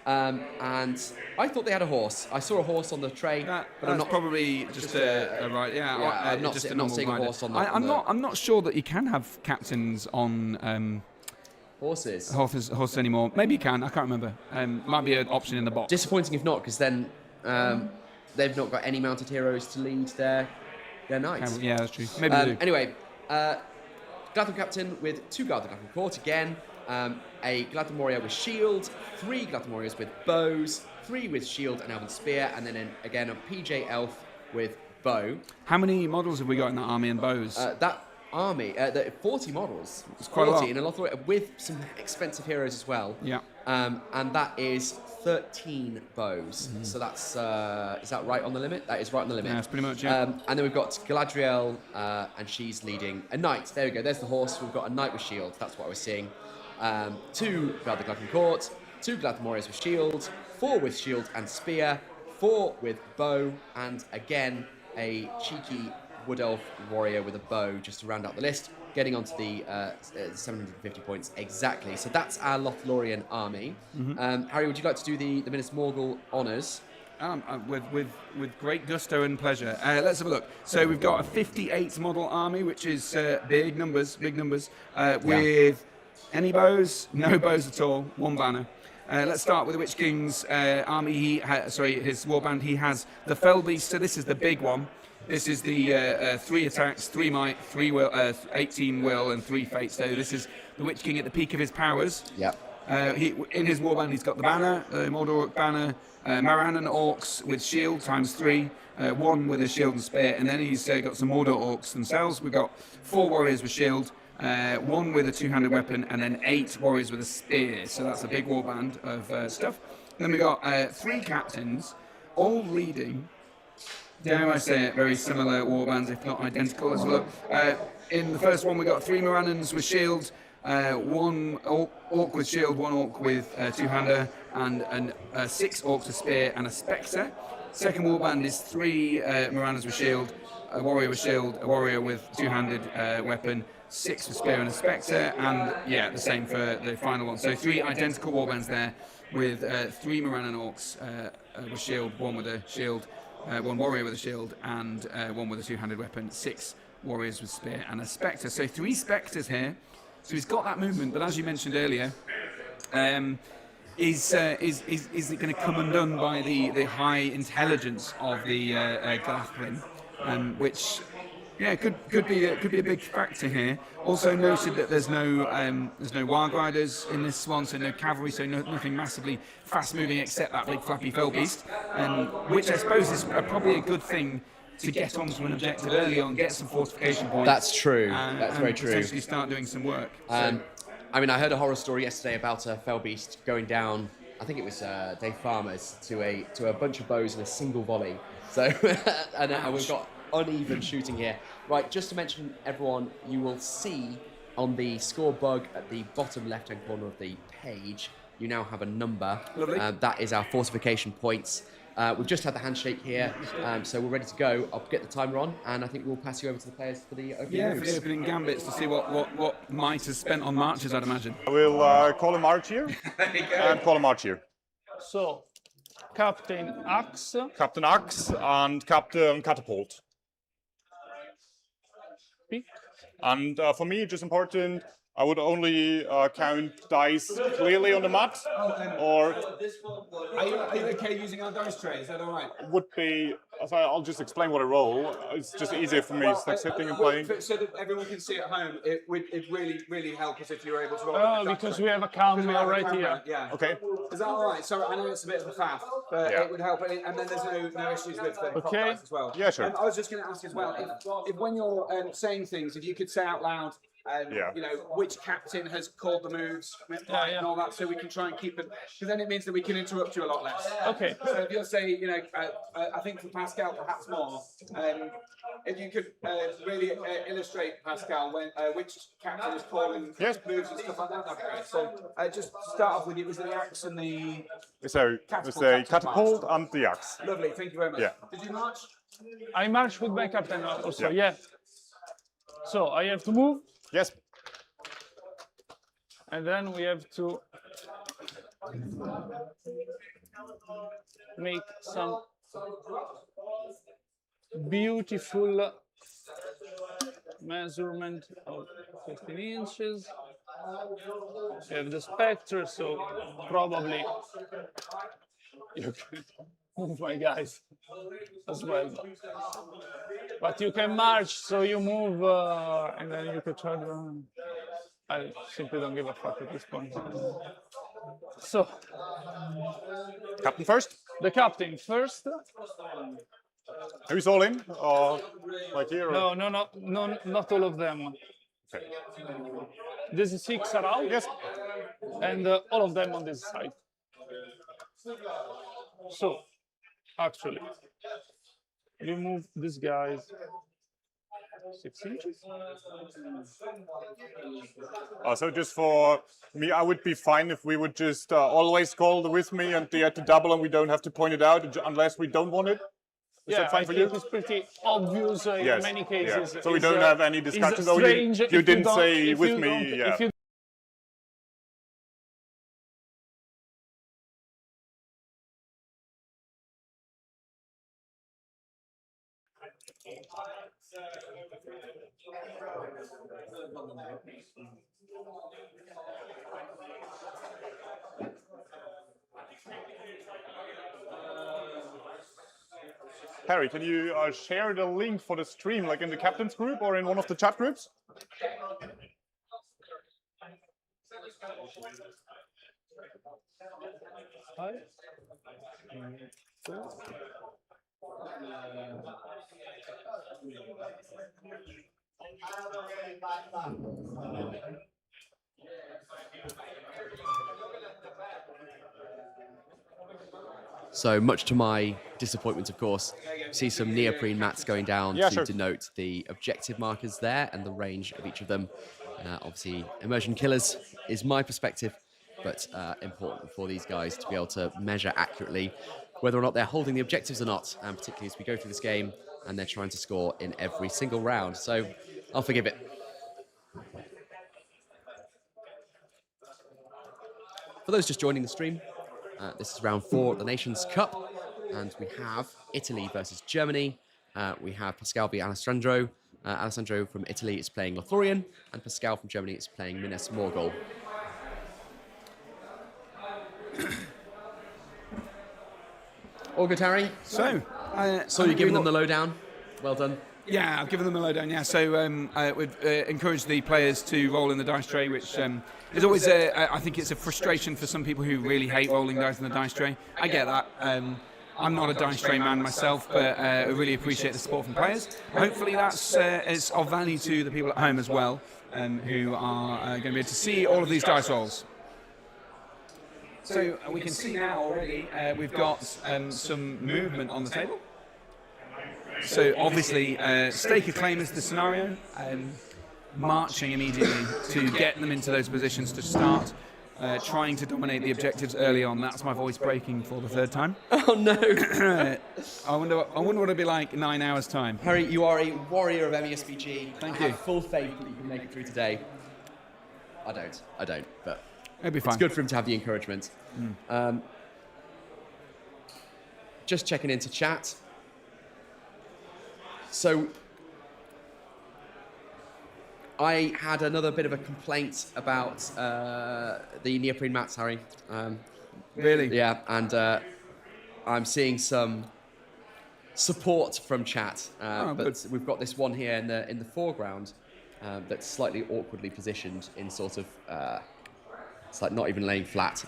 and I thought they had a horse. I saw a horse on the tray, but I'm not probably just a right. Yeah, I'm not, just a not seeing a horse on the. I'm not sure that you can have captains on. Horses anymore. Maybe you can. I can't remember. Might be an option in the box. Disappointing if not, because then they've not got any mounted heroes to lead their knights. Yeah, that's true. Maybe they do. Anyway, Galadrim captain with 2 guard of the Galadrim court again. A Galadrim warrior with shield, 3 Galadrim warriors with bows, 3 with shield and elven spear, and then again a PJ elf with bow. How many models have we got in that army and bows? That army, 40 models. It's quite a lot. And a lot with some expensive heroes as well. Yeah. And that is 13 bows. So that's is that right on the limit? That is right on the limit. Yeah, that's pretty much. Yeah. And then we've got Galadriel, and she's leading a knight. There we go. There's the horse. We've got a knight with shield. That's what I was seeing. 2 guard the Galadrim court, 2 Galadrim warriors with shield, 4 with shield and spear, 4 with bow, and again a cheeky wood elf warrior with a bow just to round out the list, getting onto the 750 points exactly. So that's our Lothlorien army. Harry, would you like to do the Minas Morgul honours? With great gusto and pleasure. Let's have a look. So we've got a 58 model army, which is big numbers, with any bows? No bows at all. 1 banner. Let's start with the Witch King's army. His warband. He has the Fell Beast. So this is the big one. This is the 3 attacks, 3 might, 3 will, 18 will, and 3 fate. So this is the Witch King at the peak of his powers. Yeah. In his warband, he's got the banner, the Mordor Orc banner, Maranan Orcs with shield ×3, 1 with a shield and spear, and then he's got some Mordor Orcs themselves. We've got 4 warriors with shield, 1 with a 2-handed weapon, and then 8 warriors with a spear. So that's a big warband of stuff. Then we've got 3 captains, all leading, dare I say it, very similar warbands, if not identical as well. In the first one, we got 3 Moranans with shield, 1 orc with shield, 1 orc with 2-hander, and 6 orcs with spear and a spectre. Second warband is 3 Moranans with shield, a warrior with shield, a warrior with 2-handed weapon, 6 with spear and a spectre, and the same for the final one. So 3 identical warbands there, with 3 Moranan orcs with shield, 1 with a shield, 1 warrior with a shield, and 1 with a 2-handed weapon, 6 warriors with spear and a spectre. So 3 spectres here. So he's got that movement, but as you mentioned earlier, is it going to come undone by the high intelligence of the Galadrim, which could be a big factor here. Also noted that there's no wild riders in this one, so no cavalry, so nothing massively fast moving except that big flappy fell beast, which I suppose is probably a good thing to get onto an objective early on, get some fortification points. That's true. That's very true. Potentially start doing some work. I heard a horror story yesterday about a fell beast going down. I think it was Dave Farmer's to a bunch of bows in a single volley. So and we've got uneven shooting here. Right, just to mention everyone, you will see on the score bug at the bottom left-hand corner of the page, you now have a number. Lovely. That is our fortification points. We've just had the handshake here, so we're ready to go. I'll get the timer on, and I think we'll pass you over to the players for the opening Yeah, for moves. the opening gambits to see what Might has spent on marches, I'd imagine. I will call a march here and call a march here. So, Captain Axe. Captain Axe and Captain Catapult. Pick. And for me, just important, I would only count dice clearly on the mat, or Are you okay using our dice tray? Is that all right? would be. So I'll just explain what I roll. It's just easier for me, like sitting and playing. So that everyone can see at home, it really help us if you're able to roll. Oh, because we have a camera right here. Yeah. Okay. Is that all right? So I know it's a bit of a faff, but Yeah. it would help. And then there's no issues with the prop Okay. dice as well. Yeah, sure. I was just going to ask as well, if when you're saying things, if you could say out loud, Yeah. you know, which captain has called the moves Yeah. and all that, so we can try and keep it, because then it means that we can interrupt you a lot less. Okay. So if you'll say, you know, I think for Pascal perhaps more, if you could really illustrate, Pascal, when which captain is calling moves and stuff like that, that'd be great. So just start off with it was the axe and the So it's the catapult and the axe. Lovely, thank you very much. Yeah. Did you march? I march with my captain also, yeah. So, I have to move, Yes. and then we have to make some beautiful measurement of 15 inches. We have the spectre, so probably you can move my guys as well. But you can march, so you move, and then you can turn around. I simply don't give a fuck at this point. So, Captain first. the captain first. Who's all in? Or like here? Or? No, not all of them. Okay. These 6 are out. Yes. And all of them on this side. So, actually, you move these guys 6 inches. So just for me, I would be fine if we would just always call the with me and they had to double and we don't have to point it out unless we don't want it. Is that fine for you? It's pretty obvious in many cases. So we don't have any discussions. Oh, you didn't say with me. Yeah. Harry, can you share the link for the stream, like in the captain's group or in one of the chat groups? So much to my disappointment, of course, see some neoprene mats going down to denote the objective markers there and the range of each of them. Obviously, immersion killers is my perspective, but important for these guys to be able to measure accurately whether or not they're holding the objectives or not, and particularly as we go through this game and they're trying to score in every single round. So I'll forgive it. For those just joining the stream, this is round 4 at the Nations Cup, and we have Italy versus Germany. We have Pascal v Alessandro. Alessandro from Italy is playing Lothorian, and Pascal from Germany is playing Minas Morgul. All good, Harry? So you're giving them the lowdown. Well done. Yeah, I've given them the lowdown, yeah. So we've encouraged the players to roll in the dice tray, which is always, I think it's a frustration for some people who really hate rolling dice in the dice tray. I get that. I'm not a dice tray man myself, but I really appreciate the support from players. Hopefully that's is of value to the people at home as well, who are going to be able to see all of these dice rolls. So we can see now already we've got some movement on the table. So obviously, stake a claim is the scenario, marching immediately to get them into those positions to start trying to dominate the objectives early on. That's my voice breaking for the third time. Oh no! I wonder what it'd be like in 9 hours' time. Harry, you are a warrior of MESBG. Thank I you. have full faith that you can make it through today. I don't, but It'll be fine. it's good for him to have the encouragement. Just checking into chat. So, I had another bit of a complaint about the neoprene mats, Harry. Really? Yeah, and I'm seeing some support from chat, but good. we've got this one here in the foreground that's slightly awkwardly positioned in sort of it's like not even laying flat.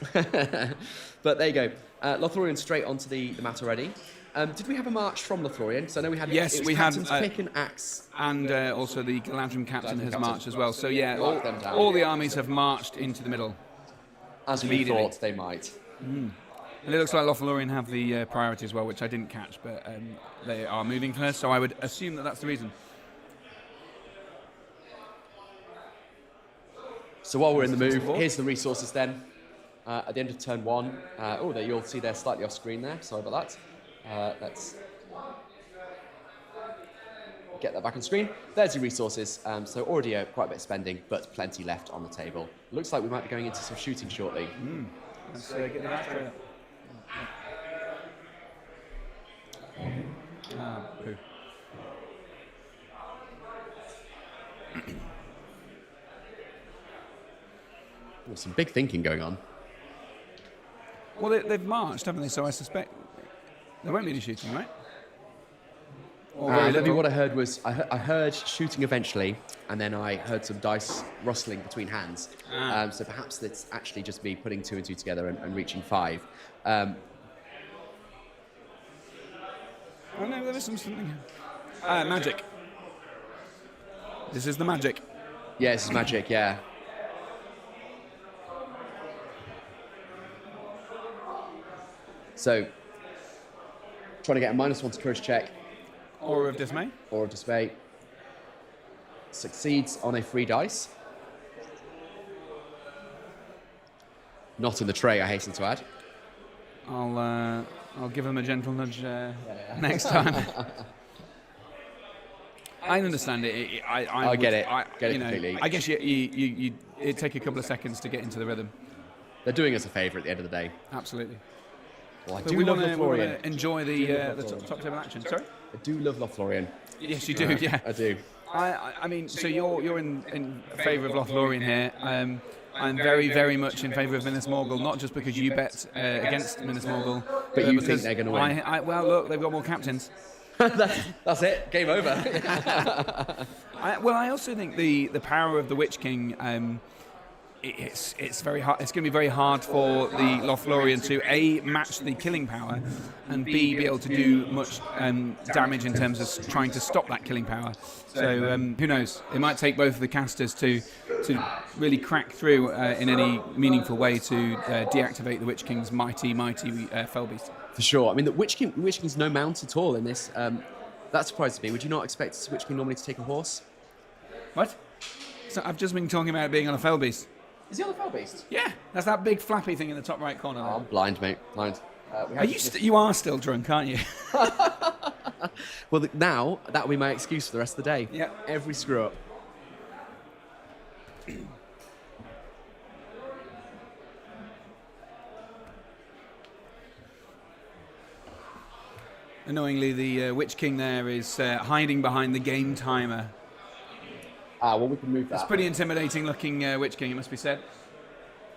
But there you go. Lothlorien straight onto the mat already. Did we have a march from Lothlorien? Because I know we had. Yes, we had pick and axe, and also the Galadrim captain has captain. marched as well. So yeah, Mark them down. all the armies have marched into the middle. as we immediately. thought they might. And it looks like Lothlorien have the priority as well, which I didn't catch, but they are moving first, so I would assume that that's the reason. So while we're in the move, here's the resources then. At the end of turn 1, there you'll see they're slightly off screen there. Sorry about that. Let's get that back on screen. There's your resources. So already quite a bit of spending, but plenty left on the table. Looks like we might be going into some shooting shortly. Let's get the back straight up. Poo. There's some big thinking going on. Well, they've marched, haven't they? So I suspect there won't be any shooting, right? Or very little. What I heard was I heard shooting eventually, and then I heard some dice rustling between hands. So perhaps that's actually just me putting 2 and 2 together and reaching 5. Oh no, there is something. Magic. This is the magic. Yeah, this is magic. Yeah. So, trying to get a -1 to courage check. Aura of dismay. Aura of dismay. Succeeds on a free dice. Not in the tray, I hasten to add. I'll give them a gentle nudge next time. I understand it. I get it. Get it you know, completely. I guess it'd take a couple of seconds to get into the rhythm. They're doing us a favour at the end of the day. Absolutely. Well, I But do we love want Lothlorien. to enjoy the top table action. Sorry. I do love Lothlorien. Yes, you do. Yeah, I do. I mean, so you're in favour of Lothlorien here. I'm very, very much in favour of Minas Morgul, not just because you bet against Minas Morgul, But you think because they're going to win. Well, look, they've got more captains. That's it. Game over. I also think the power of the Witch King. It's very hard. It's going to be very hard for the Lothlorien to A, match the killing power, and B, be able to do much damage in terms of trying to stop that killing power. So who knows? It might take both of the casters to really crack through in any meaningful way to deactivate the Witch King's mighty fell beast. For sure. I mean, the Witch King's no mount at all in this. That surprises me. Would you not expect Witch King normally to take a horse? What? So I've just been talking about being on a fell beast. Is he on the fell beast? Yeah, that's that big flappy thing in the top right corner. Oh, I'm blind, mate. Blind. You are still drunk, aren't you? Well, now that will be my excuse for the rest of the day. Yeah. Every screw up. Annoyingly, the Witch King there is hiding behind the game timer. Well, we can move that. It's pretty intimidating looking Witch King, it must be said.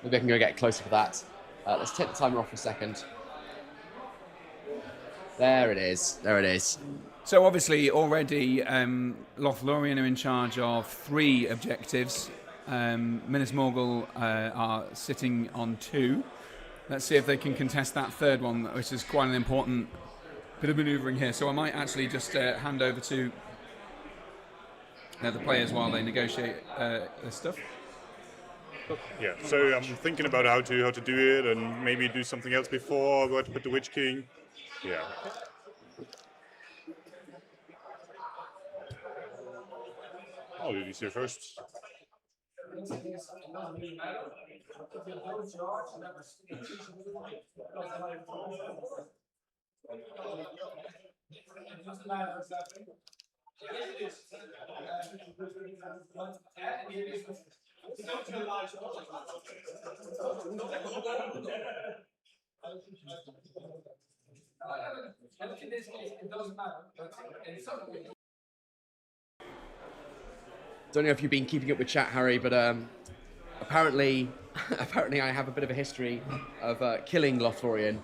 Maybe I can go get closer for that. Let's take the timer off for a second. There it is. There it is. So obviously already Lothlorien are in charge of 3 objectives. Minas Morgul are sitting on 2. Let's see if they can contest that third one, which is quite an important bit of manoeuvring here. So I might actually just hand over to the players while they negotiate this stuff. Yeah, so I'm thinking about how to do it and maybe do something else before what with the Witch King. Yeah. Oh, did you see first? Don't know if you've been keeping up with chat, Harry, but apparently I have a bit of a history of killing Lothlorien.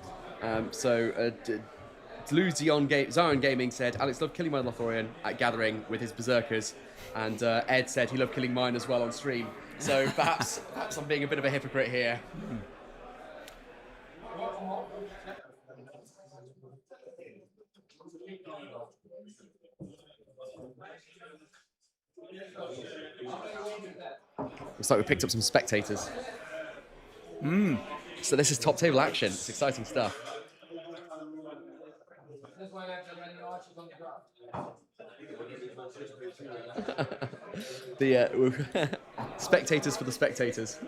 Zion Gaming said, Alex loved killing my Lothlorien at Gathering with his Berserkers, and Ed said he loved killing mine as well on stream. So perhaps I'm being a bit of a hypocrite here. Looks like we picked up some spectators. So this is top table action. It's exciting stuff. The spectators for the spectators.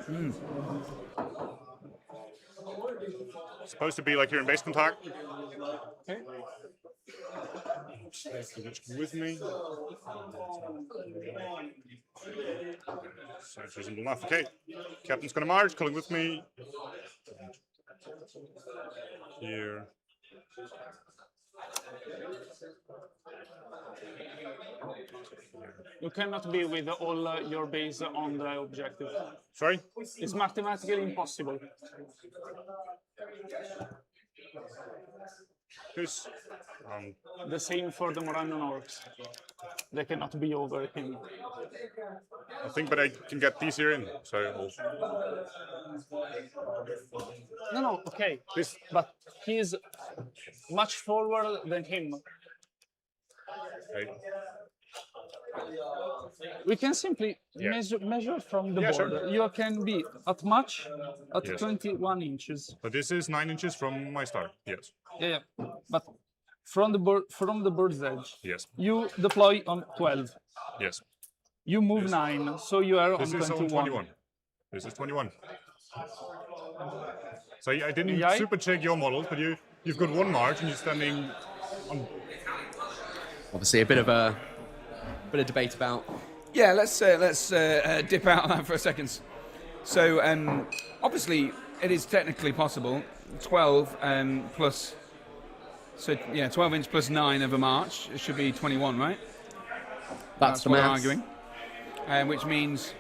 Supposed to be like you're in base contact. Okay. With me. Sounds reasonable enough. Okay. Captain's gonna march, calling with me. Here. You cannot be with all your base on the objective. Sorry? It's mathematically impossible. Who's the same for the Morannon orcs. They cannot be over him. I think, but I can get these here in. So No, okay. But he's much forward than him. Okay. We can simply measure from the board. Sure. You can be at 21 inches. But this is 9 inches from my start. Yes. Yeah. But from the bird's edge. Yes. You deploy on 12. Yes. You move 9, so you are this on is 21. On 21. This is 21. So I didn't super check your models, but you've got one march and you're standing on. Obviously, a bit of debate about. Yeah, let's dip out of that for a second. So obviously, it is technically possible. 12 plus. So yeah, 12 inch plus 9 of a march. It should be 21, right? That's what we're arguing. Which means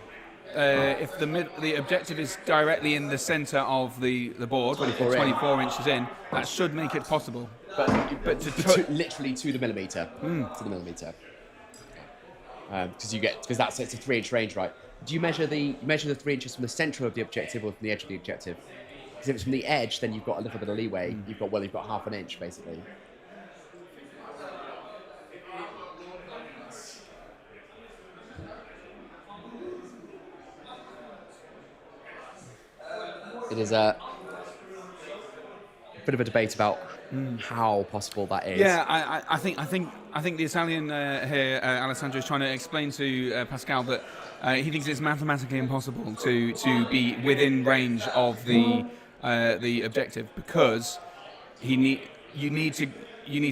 if the objective is directly in the centre of the board, 24 inches in, that should make it possible. But literally to the millimetre. To the millimetre. Because it's a 3-inch range, right? Do you measure the 3 inches from the centre of the objective or from the edge of the objective? Because if it's from the edge, then you've got a little bit of leeway. You've got half an inch basically. It is a bit of a debate about how possible that is. Yeah, I think the Italian here, Alessandro, is trying to explain to Pascal that he thinks it's mathematically impossible to be within range of the objective because you need to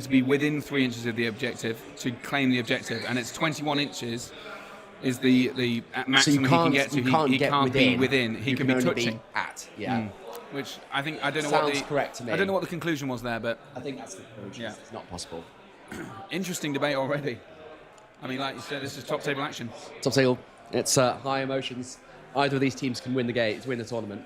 be within 3 inches of the objective to claim the objective, and it's 21 inches. Is the maximum he can get to? He can't be within. He can be touching. Which I don't know Sounds correct to me. I don't know what the conclusion was there, but I think that's the conclusion. Yeah. It's not possible. Interesting debate already. I mean, like you said, this is top table action. Top table. It's high emotions. Either of these teams can win the tournament.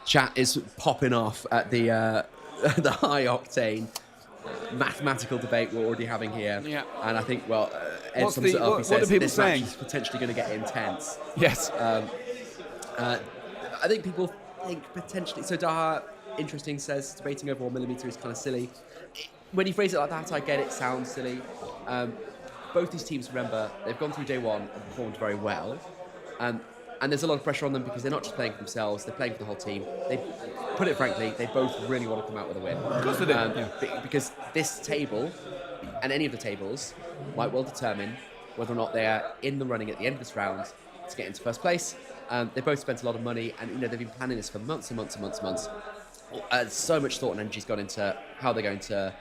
Chat is popping off at the the high octane mathematical debate we're already having here. Yeah. And I think, Ed sums it up. He says what are people this saying? match is potentially going to get intense. Yes. I think people think potentially. So Daha, interesting, says debating over 1 millimeter is kind of silly. When you phrase it like that, I get it sounds silly. Both these teams, remember, they've gone through day one and performed very well. And there's a lot of pressure on them because they're not just playing for themselves, they're playing for the whole team. They, put it frankly, they both really want to come out with a win. Of course they do. Because this table, and any of the tables, might well determine whether or not they are in the running at the end of this round to get into first place. They both spent a lot of money, and they've been planning this for months and months and months and months. So much thought and energy's gone into how they're going to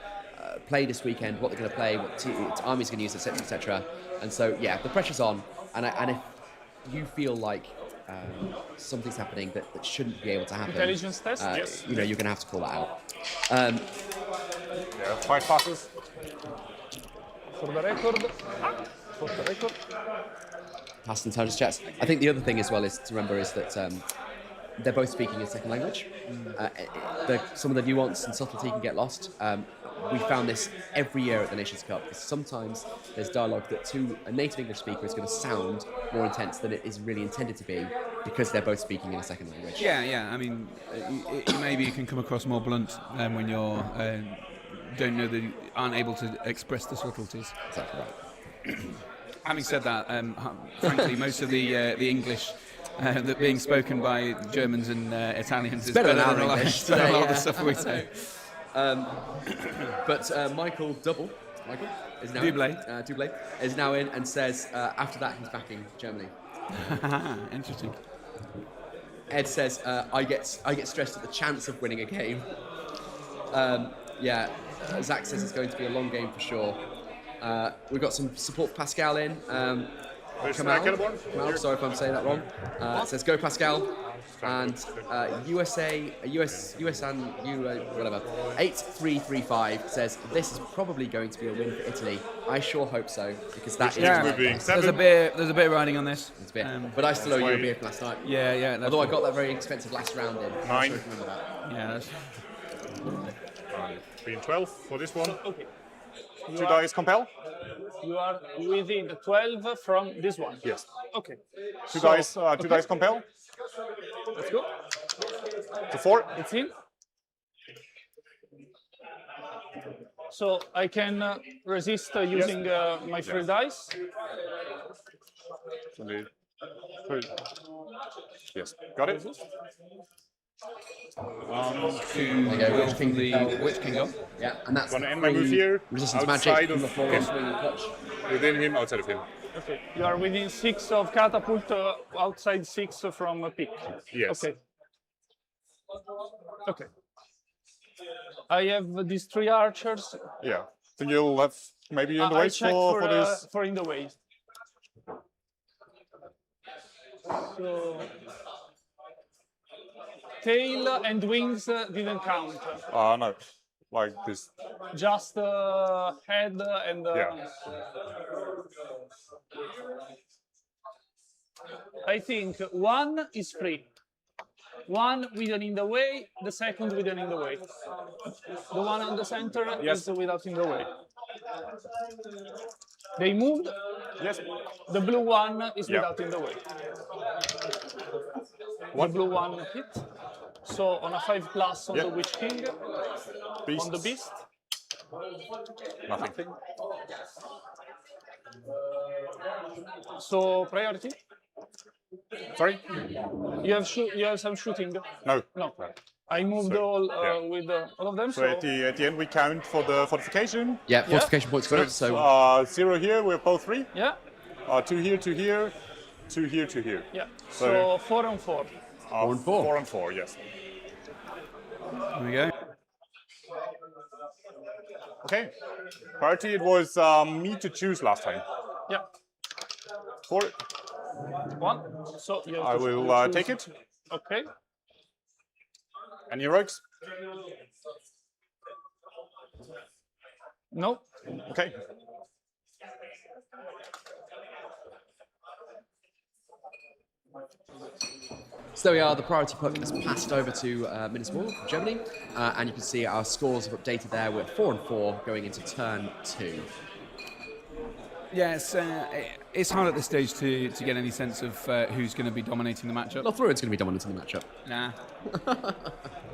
play this weekend, what they're going to play, what army's going to use, etc., etc. And so, yeah, the pressure's on, and if you feel like something's happening that shouldn't be able to happen, Intelligence test? Yes. You're going to have to call that out. Yeah, 5 passes. For the record. For the record. Pass intelligence checks. I think the other thing as well is to remember is that they're both speaking a second language. Some of the nuance and subtlety can get lost. We found this every year at the Nations Cup, because sometimes there's dialogue that to a native English speaker is going to sound more intense than it is really intended to be, because they're both speaking in a second language. Yeah. I mean, maybe you can come across more blunt when you're don't know that aren't able to express the subtleties. Exactly right. Having said that, frankly, most of the English that being spoken by Germans and Italians is better than our a lot English of today, the stuff we say. But Michael is now Dublé is now in and says after that he's backing Germany. Interesting. Ed says I get stressed at the chance of winning a game. Zach says it's going to be a long game for sure. We've got some support for Pascal in. Kamal, sorry if I'm saying that wrong. It says go Pascal. And US and whatever 8335 says this is probably going to be a win for Italy. I sure hope so, because that is there's a bit riding on this. But I still owe you a beer from last night. Yeah. Although I got that very expensive last round in. 9. I'm sure you remember that. Yeah. That's... 3 and 12 for this one. Okay. 2 dice compel. You are within 12 from this one. Yes. Okay. 2 dice compel. Let's go. To 4. It's in. So I can resist using my free dice. Yes, got it. 1, 2, which can go? Yeah, and that's gonna end my move here. Resistance Outside magic of from the floor, him. swing and clutch. Within him, outside of him. Okay. You are within 6 of catapult, outside 6 from a pick. Yes. Okay. I have these 3 archers. Yeah. Then you'll have maybe in the I way check for this. for in the way. So tail and wings didn't count. No, like this. Just head and. I think 1 is free. 1 with an in the way, the second with an in the way. The one on the center is without in the way. They moved. Yes. The blue one is without in the way. What? The blue one hit. So on a 5+ on the Witch King. Beast. On the beast. Nothing. So priority. Sorry? You have some shooting. No. I moved all with all of them. So at the end we count for the fortification. Yeah, fortification points got So up. it's 0 here. We're both 3. Yeah. 2 here, 2 here, 2 here, 2 here. Yeah. So 4 on 4. 4 and 4. 4 and 4. Yes. There we go. Okay. Priority. It was me to choose last time. Yeah. 4. 1. So you have I to will choose. take it. Okay. Any heroics? No. Okay. So there we are, the priority puck has passed over to Minismore from Germany, and you can see our scores have updated there. We're 4 and 4 going into turn 2. Yes, it's hard at this stage to get any sense of who's going to be dominating the matchup. Lothlorien's going to be dominating the matchup. Nah.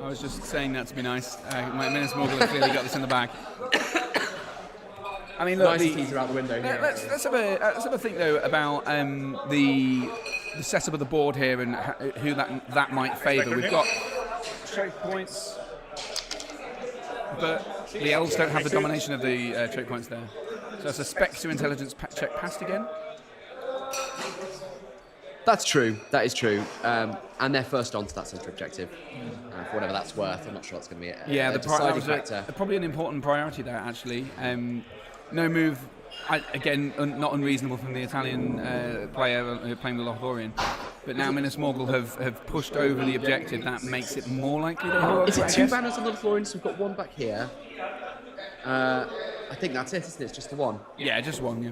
I was just saying that to be nice. My Minismoggle has clearly got this in the bag. I mean, look, Niceties are out the window here. let's have a think though about the setup of the board here and who that might favour. We've got choke points, but the elves don't have the domination of the choke points there. So it's a Spectre intelligence check passed again. That's true. That is true. And they're first on to that centre objective. For whatever that's worth, I'm not sure that's going to be a deciding factor. Probably an important priority there, actually. No move, again, not unreasonable from the Italian player playing the Lothlorien. But now Minismoggle have pushed over the objective. That makes it more likely they will. Is it 2 banners on the Lothlorien? So we've got 1 back here. I think that's it, isn't it? It's just the 1. Yeah, just 1, yeah.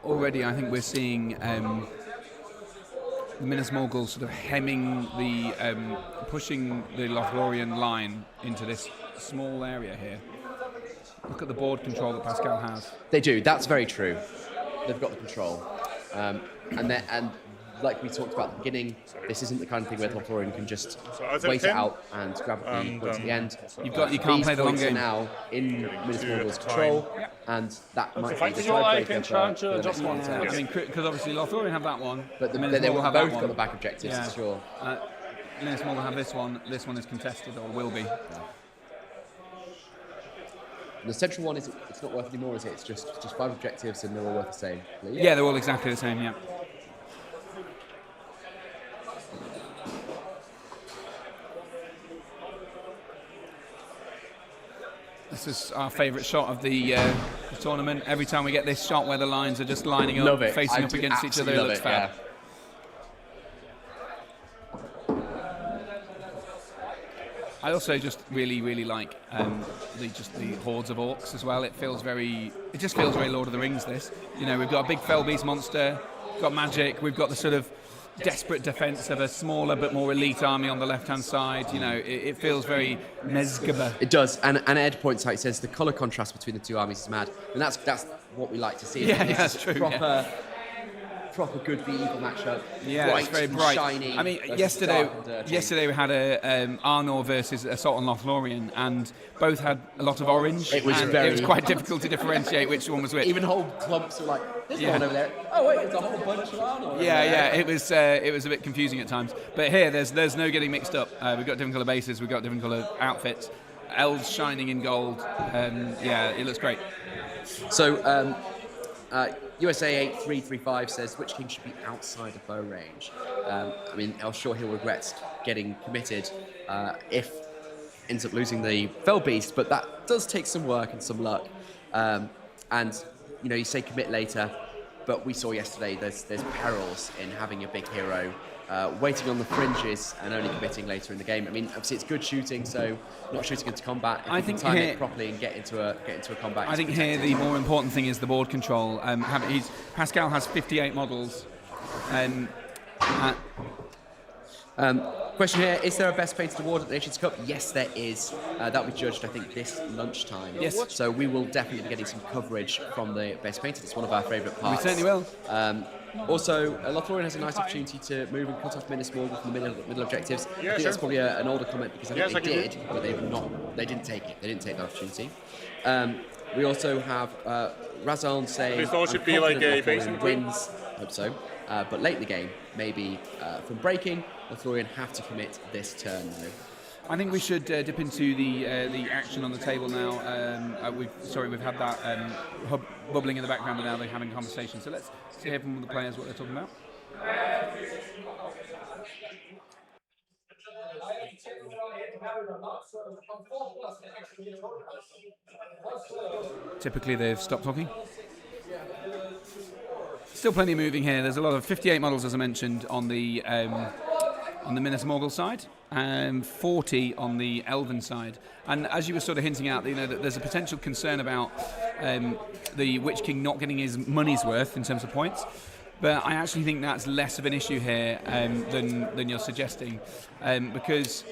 Already, I think we're seeing the Minismoggle sort of hemming the, pushing the Lothlorien line into this small area here. Look at the board control that Pascal has. They do. That's very true. They've got the control, and like we talked about at the beginning, this isn't the kind of thing where Lothlorien can just wait it out and grab the points at the end. You can't play the long game now in Minismoggle's control, and that might be the can tiebreaker charge for the just next one contest. I mean, because obviously Lothlorien have that one, But they Minismoggle will have both that one. got the back objectives, Yeah. for sure. Minismoggle have this one. This one is contested, or will be. And the central one it's not worth any more, is it? It's just 5 objectives and they're all worth the same. Yeah, they're all exactly the same. Yeah. This is our favourite shot of the tournament. Every time we get this shot where the lines are just lining up, facing up against each other, it looks fab. I also just really like the hordes of orcs as well. It just feels very Lord of the Rings. This, we've got a big fell beast monster, we've got magic, we've got the sort of desperate defence of a smaller but more elite army on the left-hand side. It feels very MESBG. It does, and Ed points out, he says the colour contrast between the 2 armies is mad, and that's what we like to see. Yeah, that's true. Proper good v evil matchup. Yeah, bright, it's very bright. Shiny. I mean, yesterday we had a Arnor versus Assault on Lothlorien, and both had a lot of orange. It was quite difficult to differentiate which one was which. Even whole clumps were like, there's one over there. Oh wait, it's a whole bunch of Arnor. Yeah. It was a bit confusing at times. But here, there's no getting mixed up. We've got different colour bases. We've got different colour outfits. Elves shining in gold. It looks great. So. USA 8335 says Witch King should be outside of bow range. I mean, I'm sure he'll regret getting committed if ends up losing the Fell Beast, but that does take some work and some luck. And you say commit later, but we saw yesterday there's perils in having a big hero waiting on the fringes and only committing later in the game. I mean, obviously it's good shooting, so not shooting into combat. If I you think can time here, it properly and get into a combat. I think here the more important thing is the board control. Pascal has 58 models. Question here, is there a best painted award at the Nations Cup? Yes, there is. That will be judged, I think, this lunchtime. Yes. So we will definitely be getting some coverage from the best painted. It's one of our favourite parts. We certainly will. Also, Lothlorien has a nice opportunity to move and cut off Minismoggle from the middle objectives. I think that's probably an older comment because I think they did, but they didn't take it. They didn't take that opportunity. We also have Razan saying, This all should be like a basing wins. Hope so. But late in the game, maybe from breaking, Lothlorien have to commit this turn though. I think we should dip into the action on the table now. We've had that bubbling in the background, but now they're having a conversation. So let's hear from the players what they're talking about. Typically, they've stopped talking. Still plenty moving here. There's a lot of 58 models, as I mentioned, on the Minismoggle side, 40 on the Elven side. And as you were sort of hinting out, that there's a potential concern about the Witch King not getting his money's worth in terms of points. But I actually think that's less of an issue here than you're suggesting, because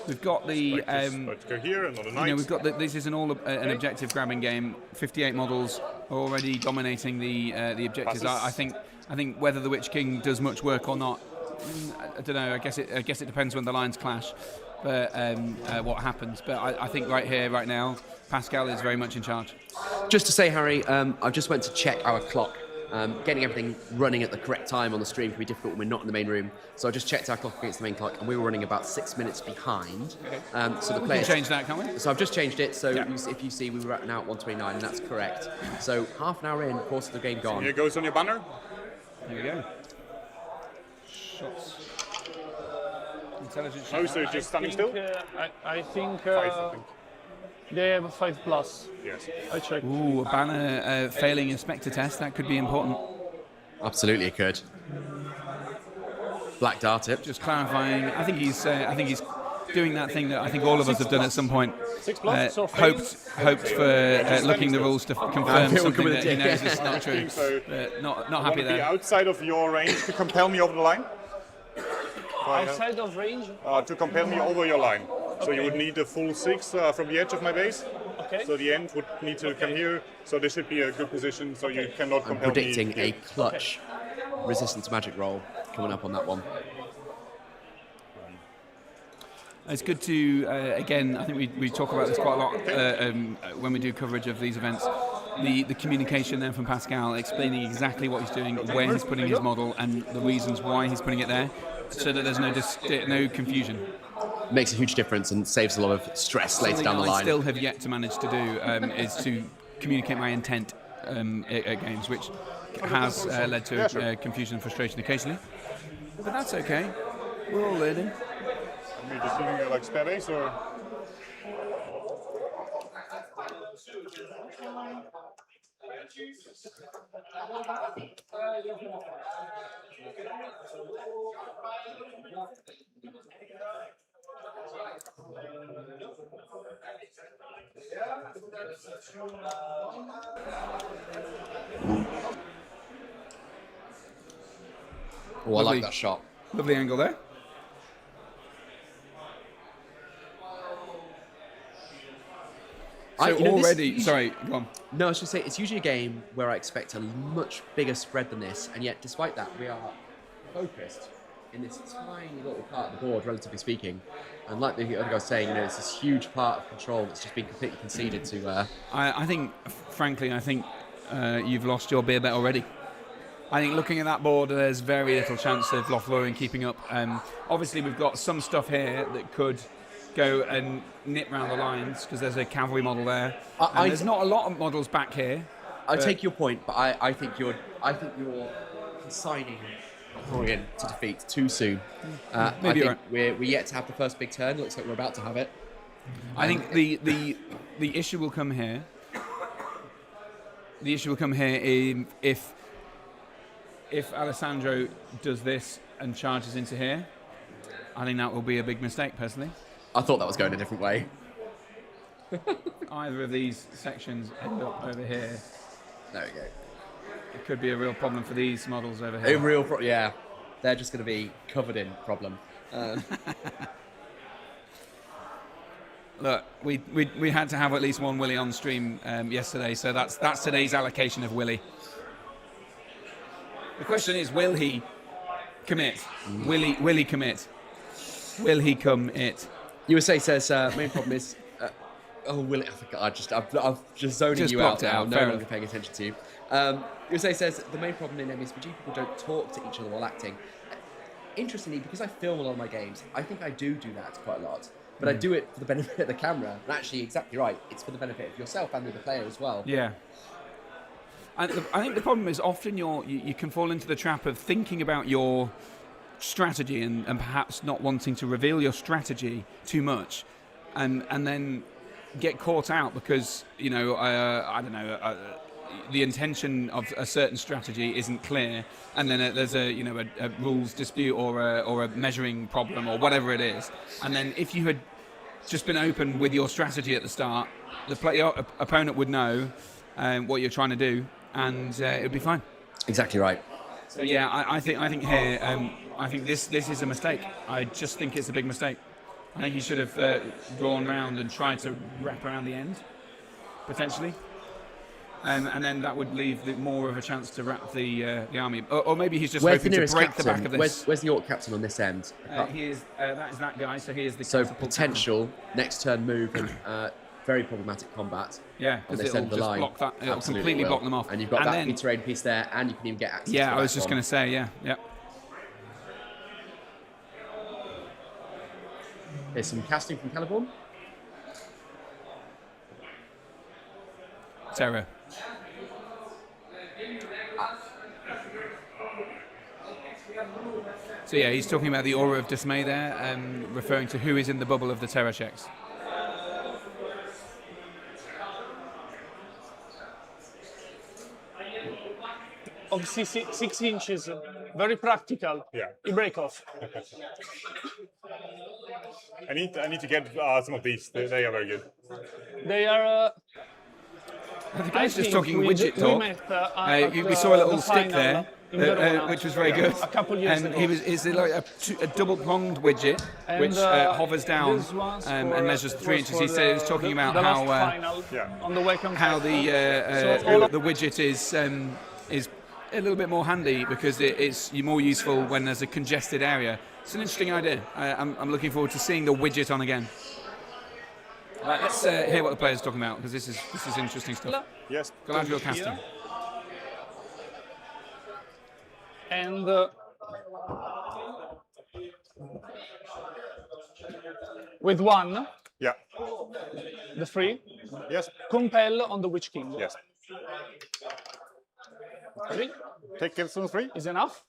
We've got the. Let's go here, another knight. We've got this is an objective grabbing game. 58 models are already dominating the objectives. I think whether the Witch King does much work or not, I don't know. I guess it depends when the lines clash, but what happens. But I think right here, right now, Pascal is very much in charge. Just to say, Harry, I just went to check our clock. Getting everything running at the correct time on the stream can be difficult when we're not in the main room. So I just checked our clock against the main clock, and we were running about 6 minutes behind. So the players can change that, can't we? So I've just changed it. So if you see, we were now at 129, and that's correct. So half an hour in, course of the game gone. Here goes on your banner. Here we go. Shots. Intelligent Oh, so just standing still? I think. 5, I think. They have a 5+. Yes. I checked. Ooh, a banner failing inspector test. That could be important. Absolutely, it could. Black dart it. Just clarifying. I think he's doing that thing that I think all of us have done at some point. 6+. So hoped for looking the rules to confirm something that he knows is not true. So not happy there. Be outside of your range to compel me over the line. Outside of range? To compel me over your line. So you would need a full 6 from the edge of my base. Okay. So the end would need to come here. So this should be a good position. So you cannot compel me. Predicting a clutch resistance magic roll coming up on that one. It's good to, again, I think we talk about this quite a lot when we do coverage of these events. The communication there from Pascal, explaining exactly what he's doing, where he's putting his model, and the reasons why he's putting it there, so that there's no confusion. Makes a huge difference and saves a lot of stress later down the line. I still have yet to manage to do is to communicate my intent at games, which has led to confusion and frustration occasionally. But that's okay. We're all learning. Are you just doing like spare base or? Oh, I like that shot. Lovely angle there. So already, sorry, go on. No, I was just say it's usually a game where I expect a much bigger spread than this, and yet despite that, we are focused in this tiny little part of the board, relatively speaking. And like the other guy was saying, it's this huge part of control that's just been completely conceded to. I think, frankly, you've lost your beer bet already. I think looking at that board, there's very little chance of Lothlorien keeping up. Obviously, we've got some stuff here that could go and nip round the lines because there's a cavalry model there. There's not a lot of models back here. I take your point, but I think you're consigning Lothlorien to defeat too soon. Maybe I think we're yet to have the first big turn. It looks like we're about to have it. I think the issue will come here. The issue will come here if Alessandro does this and charges into here. I think that will be a big mistake, personally. I thought that was going a different way. Either of these sections end up over here. There we go. It could be a real problem for these models over here. Yeah. They're just going to be covered in problem. Look, we had to have at least one Willy on stream yesterday, so that's today's allocation of Willy. The question is, will he commit? Will he commit? Will he commit? USA says main problem is. Will it? I'm just zoning you out now. No longer paying attention to you. USA says the main problem in MESBG, people don't talk to each other while acting. Interestingly, because I film a lot of my games, I think I do that quite a lot. But I do it for the benefit of the camera. And actually, exactly right. It's for the benefit of yourself and of the player as well. Yeah. And I think the problem is often you can fall into the trap of thinking about your strategy and perhaps not wanting to reveal your strategy too much, and then get caught out because I don't know the intention of a certain strategy isn't clear, and then there's a rules dispute or a measuring problem or whatever it is, and then if you had just been open with your strategy at the start, your opponent would know what you're trying to do, and it would be fine. Exactly right. So yeah, I think here, I think this is a mistake. I just think it's a big mistake. I think he should have drawn round and tried to wrap around the end, potentially. And then that would leave more of a chance to wrap the army. Or maybe he's just hoping to break the back of this. Where's the Orc captain on this end? He is, that is that guy, so he is the So potential next turn move and very problematic combat. Yeah, on because this it'll end of the just line. block that. It'll Absolutely completely will. block them off. And you've got that then, free terrain piece there, and you can even get access yeah, to I was that just one. going to say, yeah. Here's some casting from Caliborn. Terror. So yeah, he's talking about the aura of dismay there, referring to who is in the bubble of the terror checks. Obviously, 6 inches, very practical. Yeah. You break off. I need to get some of these. They are very good. They are. The guy's just talking we widget we talk. met, We saw a little the stick final there, in Verona, which was very good. A couple years And ago. it's like a double-pronged widget, And, which hovers down this one's and for, measures 3 inches. He for said he was talking about the how last final on the Wacom how test. the widget is a little bit more handy because it's more useful when there's a congested area. It's an interesting idea. I'm looking forward to seeing the widget on again. Right, let's hear what the players are talking about because this is interesting stuff. Yes. Galadriel casting. Here. And with 1, Yeah. the 3, Yes. compel on the Witch King. Yes. 3 Take it on 3. is enough.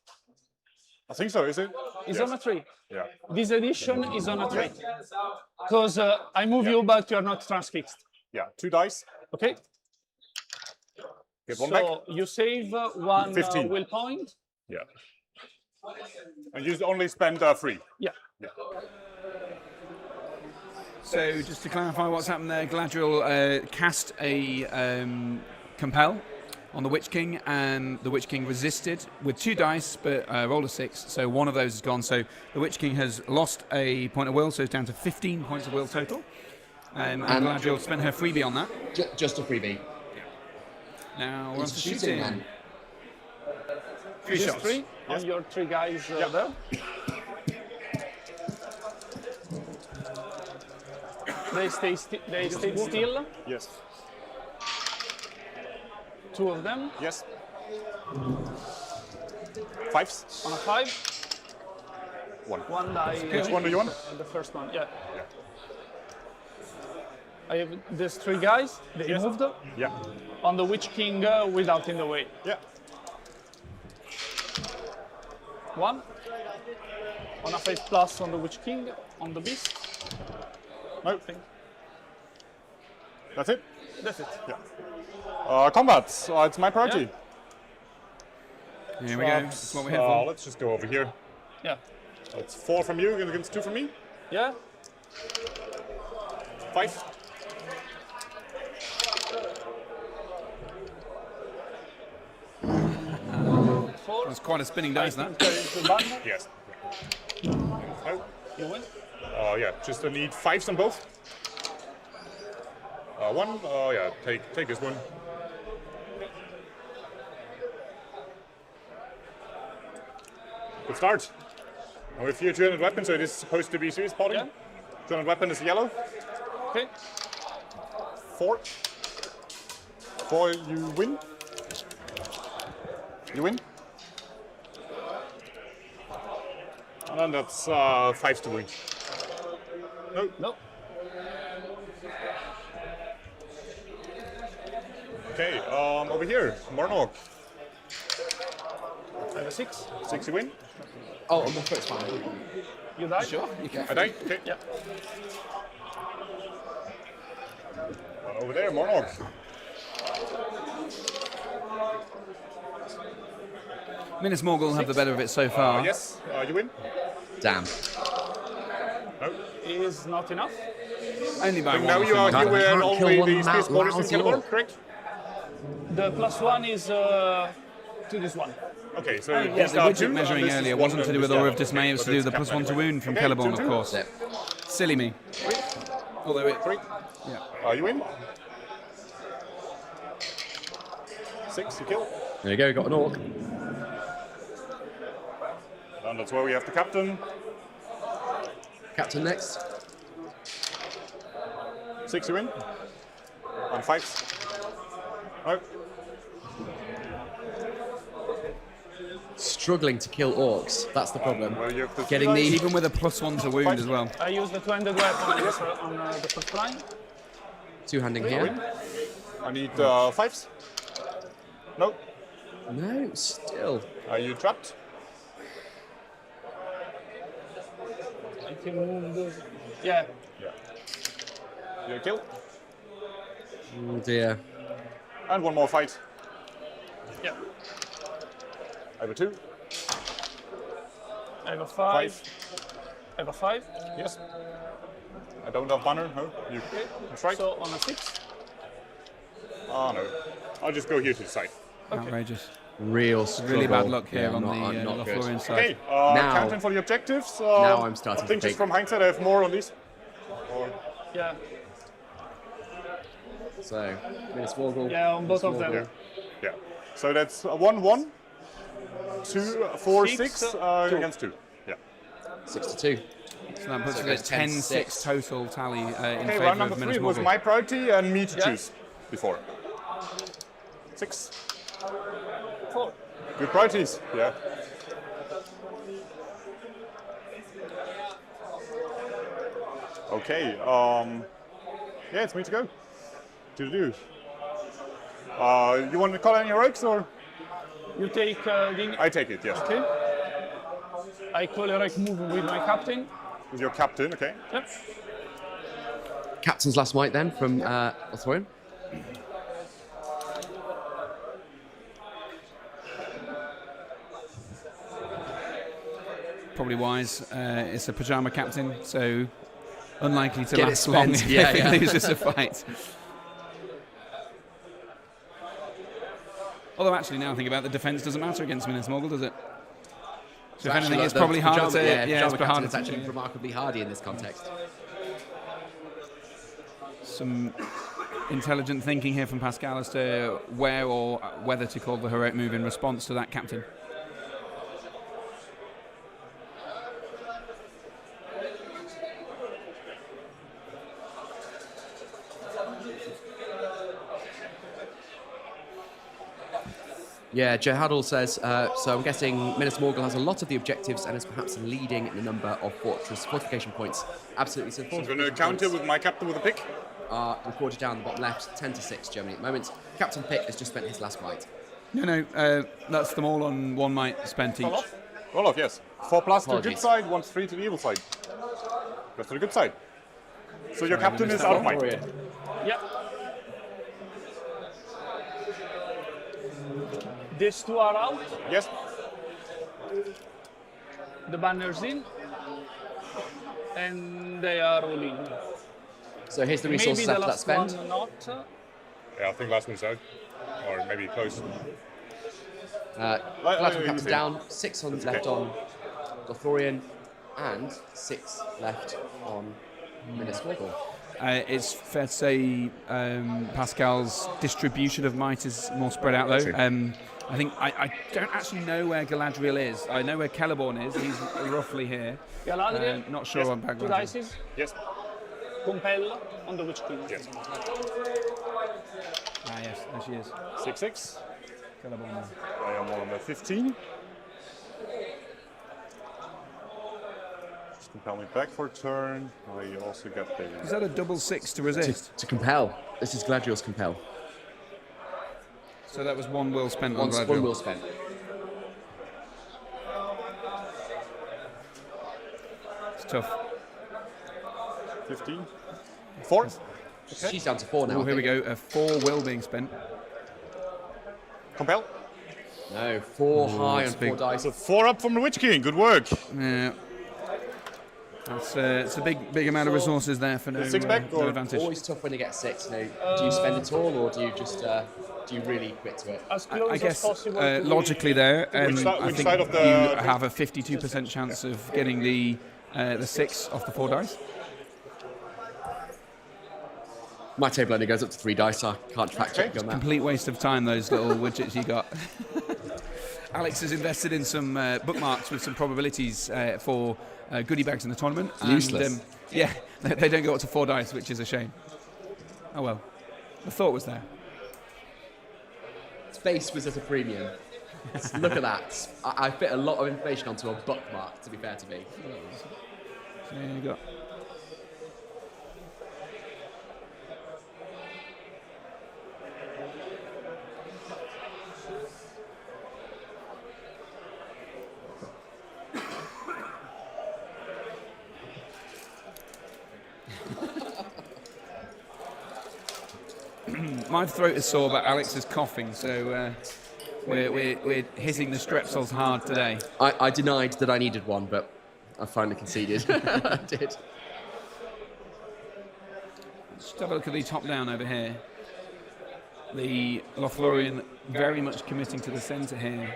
I think so. Is it? Is Yes. on a 3. Yeah. This edition is on a 3. Because I move you, but you are not transfixed. Yeah. 2 dice. Okay? Get 1 So back. you save 1 15. will point. Yeah. And you only spend 3. Yeah. So just to clarify what's happened there, Galadriel cast a compel on the Witch King, and the Witch King resisted with 2 dice, but rolled a 6, so one of those is gone. So the Witch King has lost a point of will, so it's down to 15 points of will total. And Galadriel spent her freebie on that. Just a freebie. Now we're on to Shooting shooting. then. 3 Just shots. 3 on your 3 guys there. They stay still. Yes. 2 of them. Yes. 5s. On a 5. 1. 1 die. Which one do you want? The first one, yeah. I have these 3 guys. They moved Yeah. on the Witch King without in the way. Yeah. 1. On a 5 plus on the Witch King, on the Beast. No. That's it? That's it. Yeah. Combat. It's my priority. Here we go. That's what we're here for. Let's just go over here. Yeah. It's 4 from you against 2 from me. Yeah. 5. That's quite a spinning dice, that. There is the button. Yes. No. You win. Yeah. Just need 5s on both. 1. Oh yeah. Take this one. Good start. And with your 200 weapon, so it is supposed to be series spotting. Yeah. 200 weapon is yellow. Okay. 4. 4, you win. You win. And then that's 5 to win. No. No. Okay, over here, Mornog. I have a 6. 6 you win. Oh, on the first one. You die. Sure. You can. I die? Okay. Yeah. Over there, Mornog. Minas Morgul will have the better of it so far. Yes, you win. Damn. No. Is not enough. Only by And 1. now you are God, here I with can't only kill one the space bonus in lousy Caliborn, orc. correct? The +1 is to this one. Okay, so Yes, the widget measuring earlier wasn't to do with Aura of Dismay, it was to do with the +1 to wound from Celeborn, of course. Yep. silly me. Although it... 3. Yeah. Are you in? 6, you kill. There you go, got an orc. And that's where we have the captain. Captain next. 6, you win. On 5s. No. Struggling to kill orcs. That's the problem. Well, you have to Getting the Even with a +1 to wound as well. I use the two-handed weapon on the first line. two-handing here. I need 5s. No. No, still. Are you trapped? I can move those. Yeah. You kill. Oh dear. And one more fight. Yeah. I have a 2. I have a 5. I have a 5. Yes. I don't have banner. No. You strike. So on a 6. Oh no. I'll just go here to the side. Outrageous. Real struggle. Really bad luck here Yeah, on not the good. Florian side. Okay. Now- Counting for the objectives. Now I'm starting I think to just think. from hindsight I have more on these. Or Yeah. So, Minismorgul. Yeah, on both of them. yeah. So that's 1-1. 2, 4, 6 2. against 2. Yeah. 6-2. So that puts So us it goes at 10-6 10-6 total tally in Okay, favour round of number 3 was MESBG. my priority and me to Yeah. choose before. 6. 4. Good priorities. Yeah. Okay. Yeah, it's me to go. To do. You want to call any heroics or? You take the. I take it. Yes. Okay. I call a heroic move with my captain. With your captain. Okay. Yep. Captain's last might then from Othorian. Probably wise. It's a pyjama captain, so unlikely to Get it last long spent. if Yeah, he yeah. loses a fight. Although actually now I think about it, the defence doesn't matter against MESBG, does it? So if anything, it's probably harder to... Yeah, it's pyjama harder captain is to... actually remarkably hardy in this context. Some intelligent thinking here from Pascal as to where or whether to call the heroic move in response to that captain. Yeah, Jehadal says, so I'm guessing MESBG has a lot of the objectives and is perhaps leading in the number of fortification points. Absolutely. So So I'm going to counter with my captain with a pick. are recorded down the bottom left, 10-6 Germany at the moment. Captain Pick has just spent his last might. No, that's them all on 1 might spent each. Roll off, yes. 4 plus to the good Apologies. side, 1 3 to the evil side. That's to the good side. So your captain is out of might. Othorian. Yeah. These 2 are out. Yes. The banner's in. And they are all in. So here's the Maybe resources the after that last spend. one not. Yeah, I think last one's out. Or maybe close. Gladwin Cap's see. down, 6 on left on Gothorian, and 6 left on MESBG. It's fair to say Pascal's distribution of might is more spread out though. I think I don't actually know where Galadriel is. I know where Celeborn is. He's roughly here. Galadriel, Not sure on 2 Galadriel. dices. Yes. Compel on the Witch King. Yes. Ah yes, there she is. 6-6. Celeborn. I am on the 15. Just compel me back for a turn. I also get the... Is that a double 6 to resist? To compel. This is Galadriel's compel. So that was 1 will spent on One Galadriel. will spent. It's tough. 15. 4. She's down to 4 now. Oh, I here we think. go. A 4 will being spent. Compel. No, 4 high on 4 big. dice. So 4 up from the Witch King. Good work. Yeah. That's it's a big amount of resources there for no, 6 back no or advantage. Always tough when you get 6. You know, do you spend it all, or do you just do you really quit to it? As close I as guess possible to logically there, I Which think side of you the- have a 52% chance of getting the 6 off the 4 dice. My table only goes up to 3 dice, so I can't fact check on that. Complete waste of time, those little widgets you got. Alex has invested in some bookmarks with some probabilities for goodie bags in the tournament. Useless. And, yeah, they don't go up to 4 dice, which is a shame. Oh well, the thought was there. Space was at a premium. Look at that. I fit a lot of information onto a bookmark, to be fair to me. So there you go. My throat is sore, but Alex is coughing, so we're hitting the strepsils hard today. I denied that I needed one, but I finally conceded. I did. Let's have a look at the top down over here. The Lothlorien very much committing to the centre here,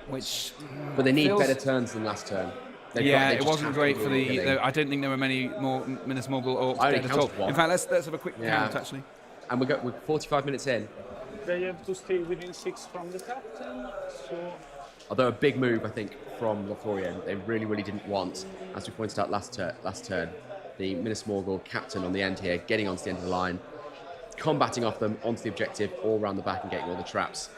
which. But they need better turns than last turn. It wasn't great for the. I don't think there were many more Minas Morgul orcs dead at all. In fact, let's have a quick count actually. And we're 45 minutes in. They have to stay within 6 from the captain. So. Although a big move, I think, from Lothlorien, they really, really didn't want, as we pointed out last turn, the Minas Morgul captain on the end here, getting onto the end of the line, combating off them onto the objective, all around the back and getting all the traps.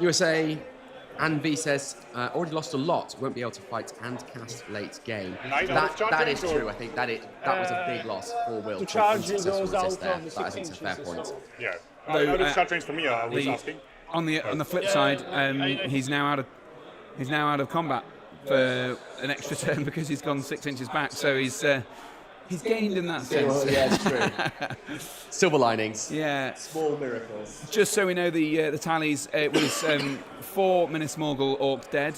USA, and V says, already lost a lot, won't be able to fight and cast late game. That is true, I think that was a big loss for Will. To charge goes out there. of the That isn't a fair point. Yeah, out of charge range for me, I was asking. On the flip side, he's now out of combat for an extra turn because he's gone 6 inches back, so he's gained in that sense. Well, yeah, it's true. Silver linings. Yeah. Small miracles. Just so we know the tallies, it was 4 Minas Morgul orcs dead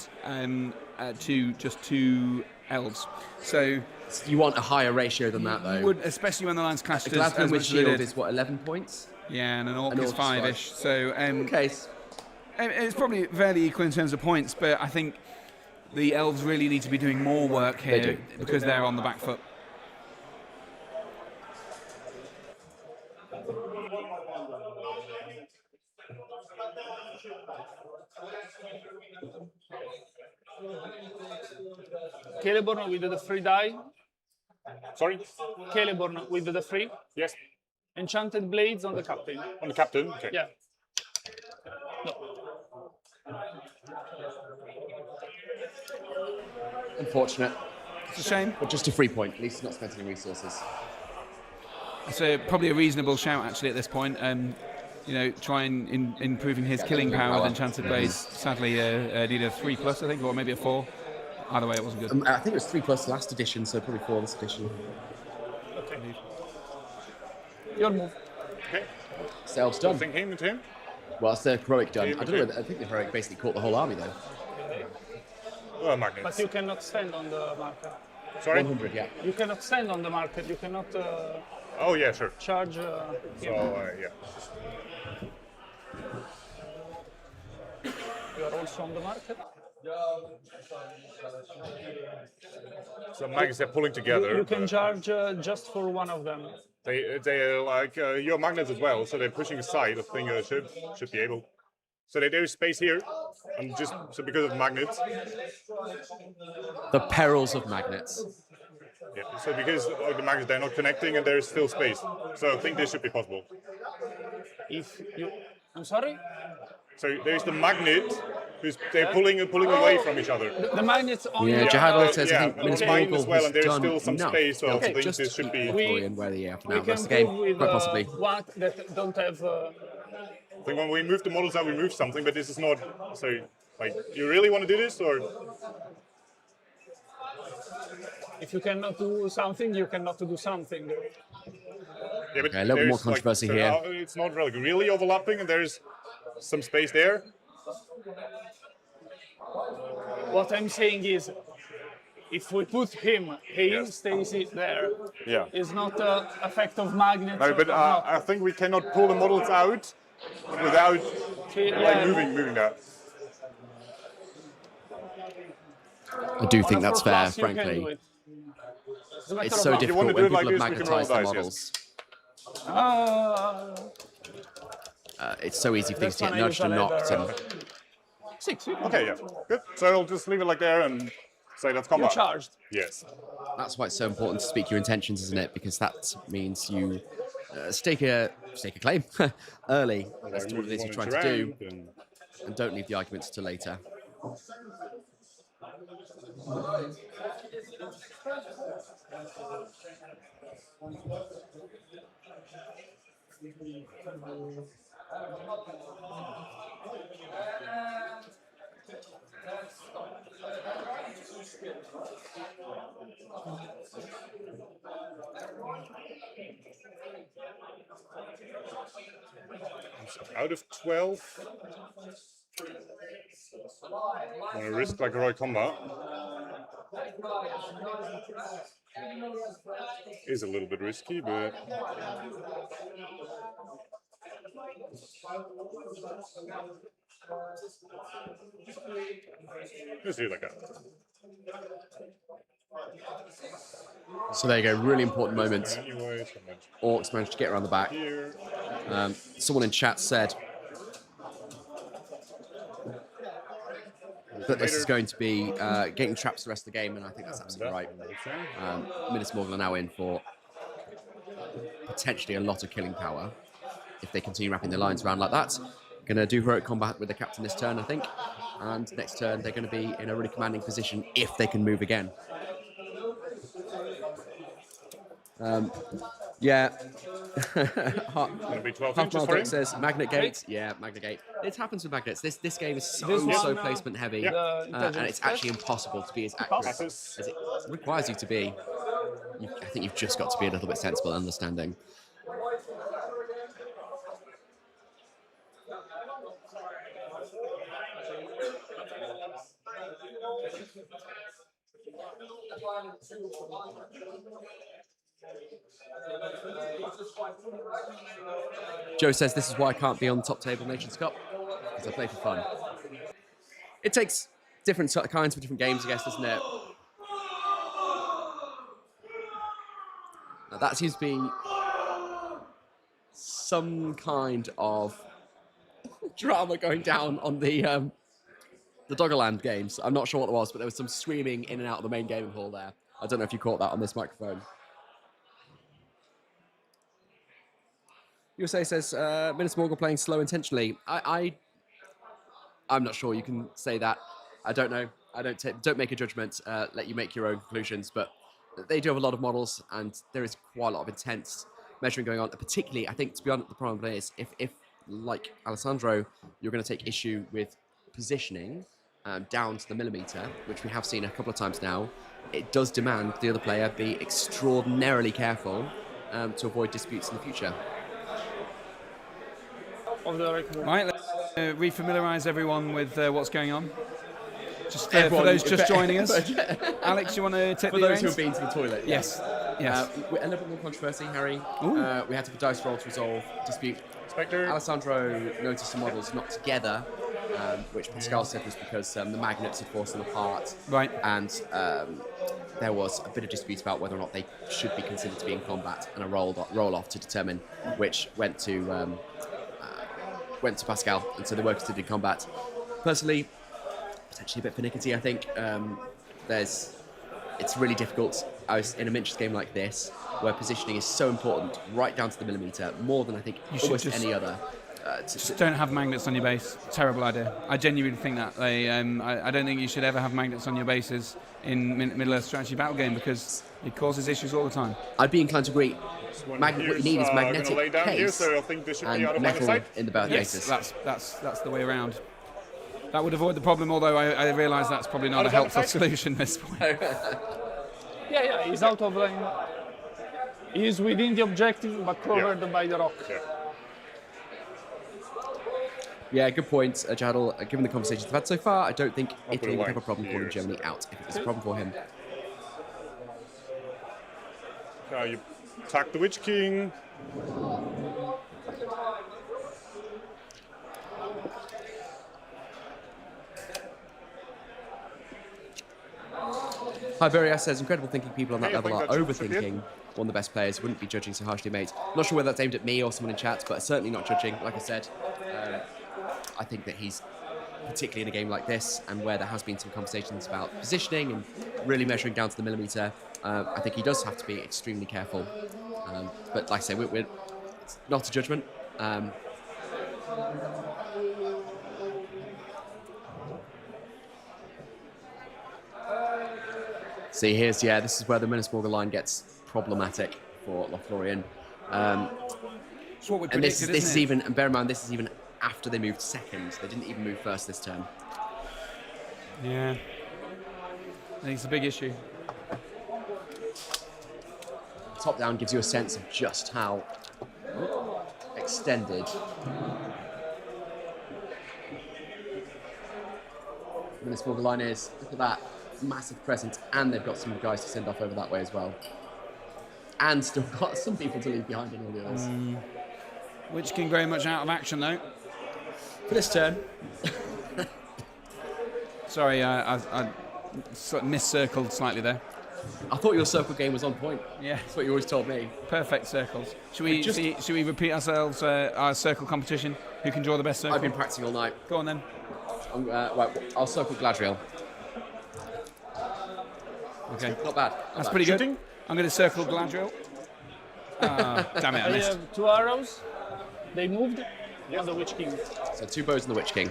to just 2 elves. So you want a higher ratio than that, though. You would, especially when the line's clashed as Gladstone with much shield as is what, 11 points? Yeah, and an orc is 5-ish. So okay. It's probably fairly equal in terms of points, but I think the elves really need to be doing more work here because they're on the back foot. Celeborn with the free die. Sorry? Celeborn with the free. Yes. Enchanted blades on the captain. On the captain? Okay. Yeah. No. Unfortunate. It's a shame. But just a free point. At least he's not spent any resources. It's probably a reasonable shout actually at this point. Try and improving his killing power with Enchanted Blades. Sadly, need a 3+, I think, or maybe a 4. Either way, it wasn't good. I think it was 3+ last edition, so probably 4 this edition. Okay. Your move. Okay. Sales done. Thinking to him? Well, it's the heroic done. I don't know. I think the heroic basically caught the whole army though. Well, magnets. But you cannot stand on the market. Sorry? 100, yeah. You cannot stand on the market. You cannot. Oh yeah, sure. Charge. Yeah. You are also on the market. So magnets are pulling together. You can charge just for one of them. They're like your magnets as well, so they're pushing aside. I think should be able. So there's space here, and just so because of magnets. The perils of magnets. Yeah. So because of the magnets, they're not connecting, and there's still space. So I think this should be possible. I'm sorry. So there's the magnet. They're pulling away from each other. The magnets on yeah, Jahad says I think Minas Morgul as well, and there's done still some enough. space, so I think just this should be. Where they have We now. can That's the game, with, quite possibly. What that don't have. I think when we move the models out, we move something, but this is not. So, like, you really want to do this, or? If you cannot do something, you cannot do something. Yeah, but a little bit more controversy here. It's not really overlapping, and there's some space there. What I'm saying is, if we put him, he stays there. Yeah. It's not an effect of magnets. No, but I think we cannot pull the models out without moving that. I do think that's fair, frankly. It's so difficult when people have magnetized their models. It's so easy for things to get nudged and knocked. And 6. Okay, yeah, good. So I'll just leave it like there and say that's combat. You're charged. Yes. That's why it's so important to speak your intentions, isn't it? Because that means you stake a claim early as to what it is you're trying to do, and don't leave the arguments to later. Out of 12. Want to risk like a Roy combat? Is a little bit risky, but just do it like that. So there you go, really important moment. Orcs managed to get around the back. Someone in chat said that this is going to be getting traps the rest of the game, and I think that's absolutely right. MESBG are now in for potentially a lot of killing power if they continue wrapping their lines around like that. Going to do heroic combat with the captain this turn, I think, and next turn they're going to be in a really commanding position if they can move again. Yeah. Half says Magnet Gate. Yeah, Magnet Gate. It happens with magnets. This game is so placement heavy, and it's actually impossible to be as accurate as it requires you to be. I think you've just got to be a little bit sensible and understanding. Joe says this is why I can't be on the top table Nations Cup, because I play for fun. It takes different kinds of different games, I guess, doesn't it? Now, that seems to be some kind of drama going down on the Doggerland games. I'm not sure what it was, but there was some screaming in and out of the main gaming hall there. I don't know if you caught that on this microphone. USA says MESBG playing slow intentionally. I'm not sure you can say that. I don't know. I don't make a judgment. Let you make your own conclusions. But they do have a lot of models, and there is quite a lot of intense measuring going on. Particularly, I think, to be honest, the problem is if like Alessandro, you're going to take issue with positioning down to the millimeter, which we have seen a couple of times now. It does demand the other player be extraordinarily careful to avoid disputes in the future. Right, let's refamiliarise everyone with what's going on. Just for those just joining us. Alex, you want to take the reins? For those who have been to the toilet. Yes. Yes. A little bit more controversy, Harry. We had to have a dice roll to resolve dispute. Alessandro noticed the models not together, which Pascal said was because the magnets had forced them apart. Right. And there was a bit of dispute about whether or not they should be considered to be in combat, and a roll off to determine which went to Pascal, and so they were considered in combat. Personally, potentially a bit finicky, I think. It's really difficult. I was in a miniatures game like this, where positioning is so important, right down to the millimeter, more than I think almost any other. Just don't have magnets on your base. Terrible idea. I genuinely think that. I don't think you should ever have magnets on your bases in Middle-earth strategy battle game, because it causes issues all the time. I'd be inclined to agree. What you need is magnetic case and metal in the bases. That's the way around. That would avoid the problem, although I realise that's probably not a helpful solution at this point. Yeah, he's out of line. He's within the objective, but covered by the rock. Yeah, good point, Jadal. Given the conversations we've had so far, I don't think Italy would have a problem calling Yes. Germany out if it was a problem for him. You attack the Witch King. Hiberia says, incredible thinking people on that Okay, I level are think that's overthinking. One of the best players wouldn't be judging so harshly, mate. Not sure whether that's aimed at me or someone in chat, but certainly not judging. Like I said, I think that he's, particularly in a game like this, and where there has been some conversations about positioning and really measuring down to the millimetre, I think he does have to be extremely careful. But like I say, we're it's not a judgment. See, this is where the MESBG line gets problematic for Lothlorien. It's what we And this predicted, is isn't it? even, and bear in mind, this is even after they moved second. They didn't even move first this turn. Yeah. I think it's a big issue. Top down gives you a sense of just how extended the MESBG line is. Look at that. Massive presence, and they've got some guys to send off over that way as well. And still got some people to leave behind in all the others. Witch King very much out of action though. For this turn. Sorry, I sort of miscircled slightly there. I thought your circle game was on point. Yeah. That's what you always told me. Perfect circles. Should we repeat ourselves our circle competition? Who can draw the best circle? I've been practicing all night. Go on then. Right, I'll circle Gladriel. Okay. Not bad. That's pretty good. I'm going to circle Gladriel. Damn it, I I missed. have 2 arrows. They moved on the Witch King. So 2 bows and the Witch King.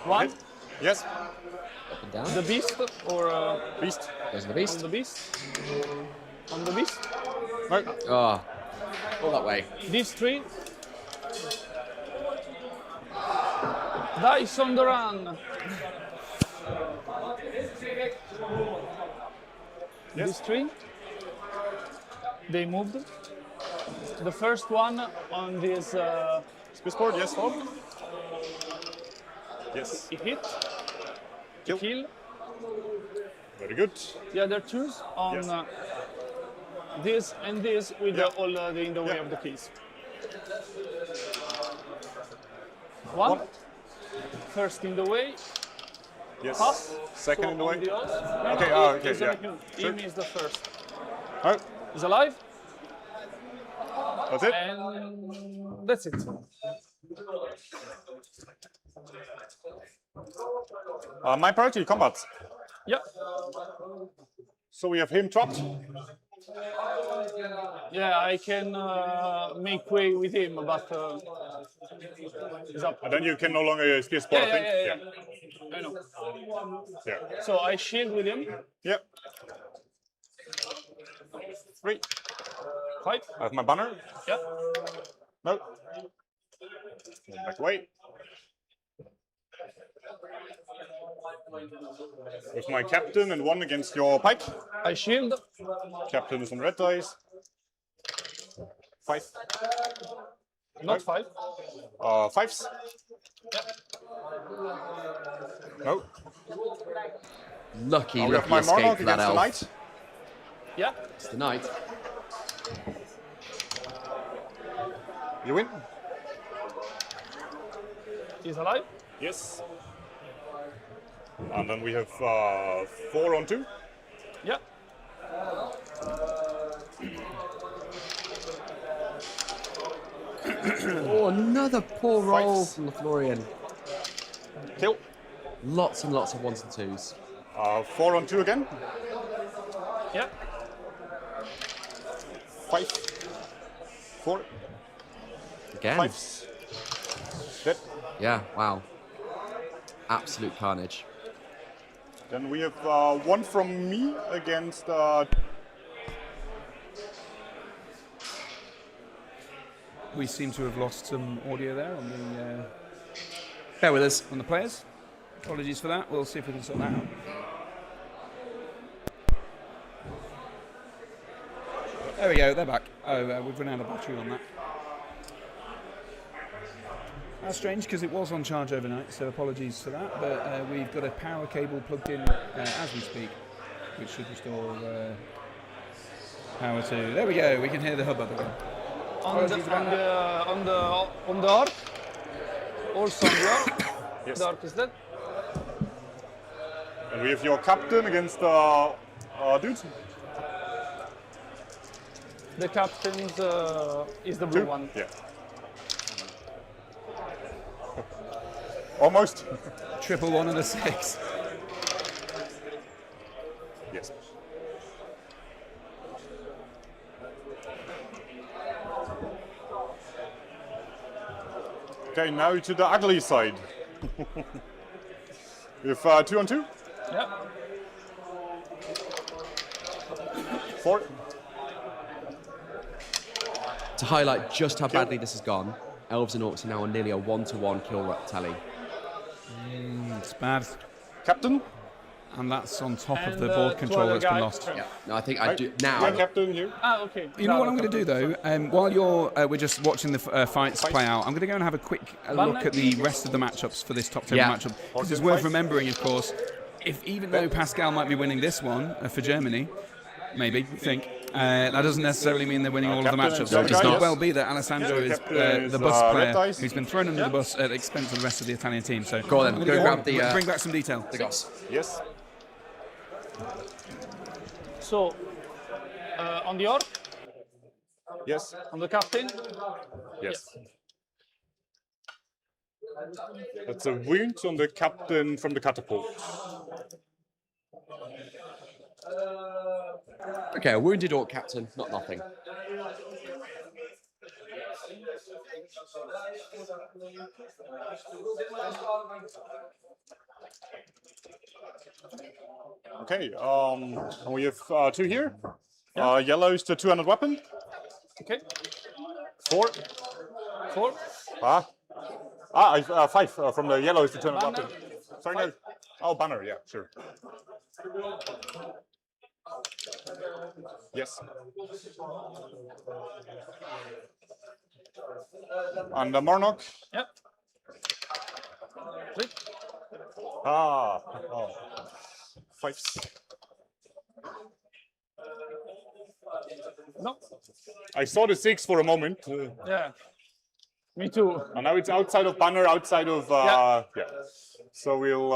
1. Yes. Up and down. The beast or Beast. Goes to the beast. on the beast. On the beast. No. Oh, all that way. These 3. Dice on the run. Yes. These 3. They moved. The first one on this Spaceport, yes, Hawk. Yes. he hit. Kill. Kill. Very good. The other 2s on Yes. this and this with Yeah. all in the way Yeah. of the keys. 1. First in the way. Yes. Pass. Second So in the way. on the odds. No, Okay, no, okay, he's yeah. him is the first. Oh, He's alive, that's it. and that's it. My priority combat. Yeah. So we have him trapped. Yeah, I can make way with him, but he's up. And then you can no longer spaceport, I think. I know. Yeah. So I shield with him. Yep. 3. 5. I have my banner. Yeah. No. Back away. With my captain and 1 against your pike. I shield. Captain is on red dice. 5. Not 5. 5s. No. Lucky We have my escape monarch for that against the elf. knight. Yeah. It's the knight. You win. He's alive. Yes. And then we have 4 on 2. Yeah. Oh, another poor roll Fights. from the Florian. Kill. Lots and lots of 1s and 2s. 4 on 2 again. Yeah. 5. 4. Again. 5s. Dead. Yeah, wow. Absolute carnage. Then we have 1 from me against. We seem to have lost some audio there on the Bear with us. on the players. Apologies for that. We'll see if we can sort that out. There we go. They're back. Oh, we've run out of battery on that. That's strange because it was on charge overnight, so apologies for that. But we've got a power cable plugged in as we speak, which should restore power to. There we go. We can hear the hubbub again. On the arc. Also on the arc. Yes. The arc is dead. And we have your captain against dude. The captain is the blue one. Yeah. Almost. Triple 1 and a 6. Yes. Okay, now to the ugly side. We have 2 on 2. Yeah. 4. To highlight just how badly this has gone, Elves and Orcs are now on nearly a 1-to-1 kill tally. It's bad. Captain. And that's on top of And, the board control that's been lost. Yeah. No, I think I do now. Yeah, captain here. Ah, okay. You know what I'm going to do though? While we're just watching the fights play out, I'm going to go and have a quick look at the rest of the matchups for this top table matchup. Because it's worth remembering, of course, even though Pascal might be winning this one for Germany, maybe, that doesn't necessarily mean they're winning all of the matchups. It could well be that Alessandro is the bus player who's been thrown under the bus at the expense of the rest of the Italian team. So go on then, go grab the bring back some detail. The goss. Yes. So, on the orc, Yes. on the captain. Yes. That's a wound on the captain from the catapult. Okay, a wounded Orc captain, not nothing. Okay, and we have 2 here. Yellow's the 200 weapon. Okay. 4. 4. 5 from the yellow is the 200 weapon. Sorry, no. Oh, banner, yeah, sure. Yes. And the Marnock. Yep. Oh. 5s. No. I saw the 6 for a moment. Yeah. Me too. And now it's outside of banner, outside of yeah. So we'll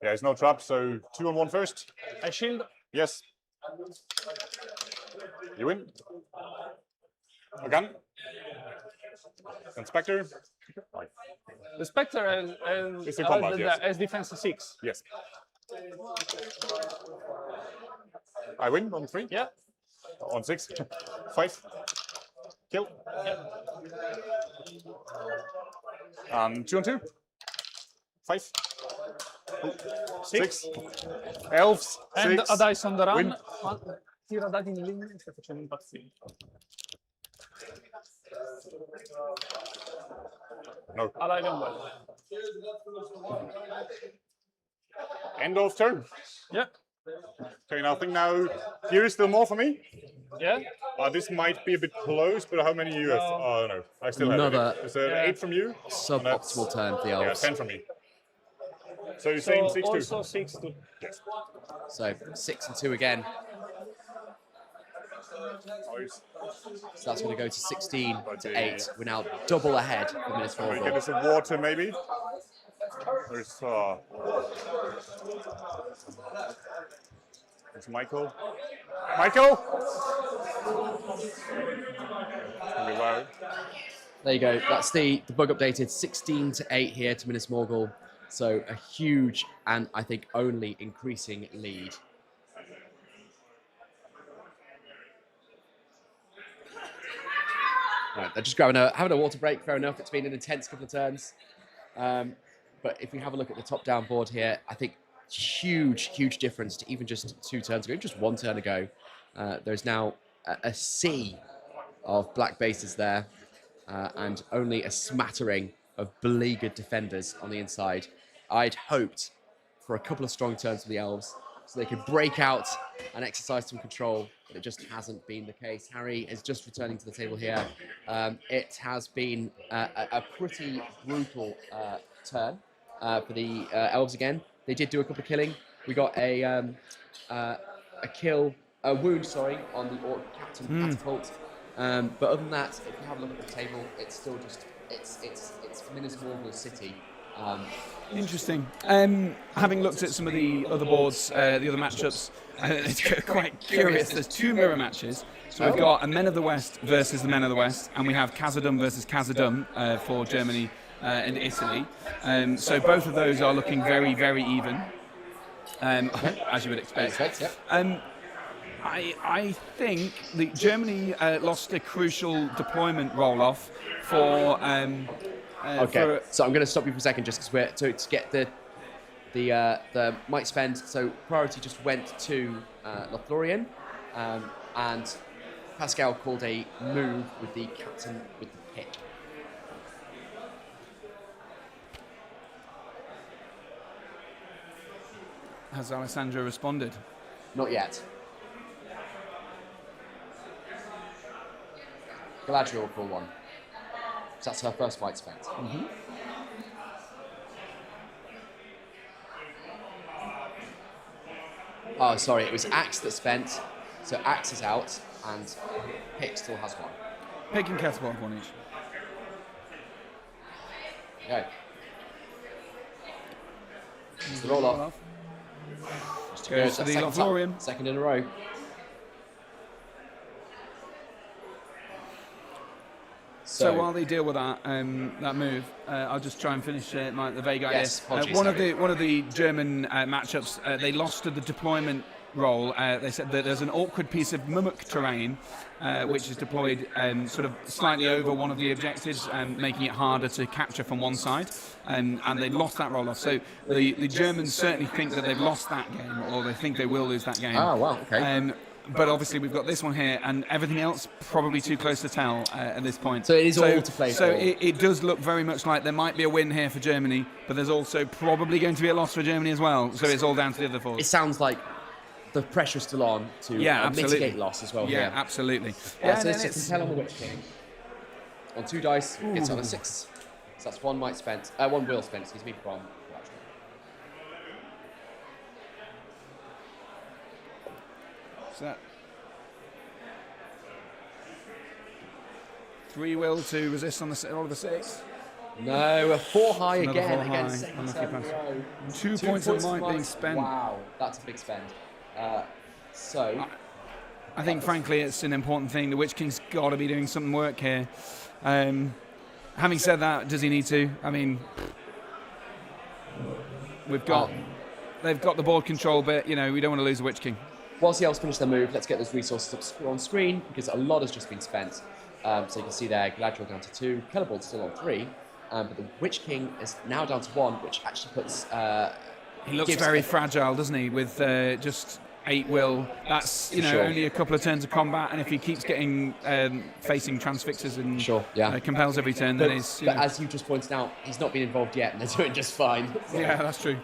it's no trap. So 2 on 1 first. I shield. Yes. You win. Again. Inspector. The Spectre It's in combat, yes. as defense 6. Yes. I win on 3. Yeah. On 6. 5. Kill. Yeah. And 2 on 2. 5. 6. Elves. And 6. a dice on the run. Win. Tira dati in linea, mi stai facendo impazzire. No. Alive and well. End of turn. Yeah. Okay, nothing now. Here is still more for me. Yeah. This might be a bit close, but how many you have? Oh, no. I still have Another it. Is there 8 from you? Suboptimal turn for the Elves. Yeah, 10 from me. So same 6 2. Also 6 2. Yes. So 6 and 2 again. Nice. So that's going to go to 16 to 8. We're now double ahead of minutes Can we 4. get us some water, maybe? There's Michael. Michael! Wow. There you go. That's the bug updated 16 to 8 here to Minas Morgul. So a huge and I think only increasing lead. Right, they're just having a water break. Fair enough. It's been an intense couple of turns. But if we have a look at the top-down board here, I think huge difference to even just 2 turns ago, just 1 turn ago. There's now a sea of black bases there, and only a smattering of beleaguered defenders on the inside. I'd hoped for a couple of strong turns from the Elves, so they could break out and exercise some control, but it just hasn't been the case. Harry is just returning to the table here. It has been a pretty brutal turn for the elves again. They did do a couple of killing. We got a wound, sorry, on the orc captain catapult. But other than that, if you have a look at the table, it's still just it's Minas Morgul's city. Interesting. Having looked at some of the other boards, the other matchups, it's quite curious. There's 2 mirror matches. So we've got a Men of the West versus the Men of the West, and we have Khazad-dûm versus Khazad-dûm for Germany and Italy. So both of those are looking very, very even, as you would expect. I think that Germany lost a crucial deployment roll-off for. Okay, so I'm going to stop you for a second just because to get the might spend. So priority just went to Lothlorien, and Pascal called a move with the captain with the pick. Has Alessandra responded? Not yet. Galadriel will call one. So that's her first might spent. Oh, sorry, it was Axe that spent. So Axe is out, and Pick still has one. Pick and Catapult have one each. Okay. It's the roll off. Goes to the Lothlorien. Second in a row. So while they deal with that that move, I'll just try and finish the Vega yes, idea. One of the German matchups, they lost to the deployment role. They said that there's an awkward piece of mimic terrain which is deployed sort of slightly over one of the objectives, making it harder to capture from one side, and they lost that roll off. So the Germans certainly think that they've lost that game, or they think they will lose that game. Oh wow, okay. But obviously we've got this one here, and everything else probably too close to tell at this point. So it is all to play for. So it does look very much like there might be a win here for Germany, but there's also probably going to be a loss for Germany as well. So it's all down to the other 4. It sounds like the pressure's still on to mitigate loss as well. Yeah, absolutely. So it's a tell on the Witch King. On 2 dice, it's on a 6. So that's 1 might spent, 1 will spent, excuse me, from So that 3 will to resist on the roll of a 6. No, a 4 high Another again 4 against high. second Unlucky turn in a pass. row. 2 points of might being spent. Wow, that's a big spend. So I think, frankly, it's an important thing. The Witch King's got to be doing some work here. Having said that, does he need to? I mean, they've got the board control, but we don't want to lose the Witch King. Whilst the elves finish their move, let's get those resources up on screen because a lot has just been spent. So you can see there, Galadriel down to 2, Celebord's still on 3, but the Witch King is now down to 1, which actually puts. He looks very fragile, doesn't he? With just 8 will. That's only a couple of turns of combat, and if he keeps getting facing transfixes and compels every turn, then he's. But as you just pointed out, he's not been involved yet, and they're doing just fine. So. Yeah, that's true.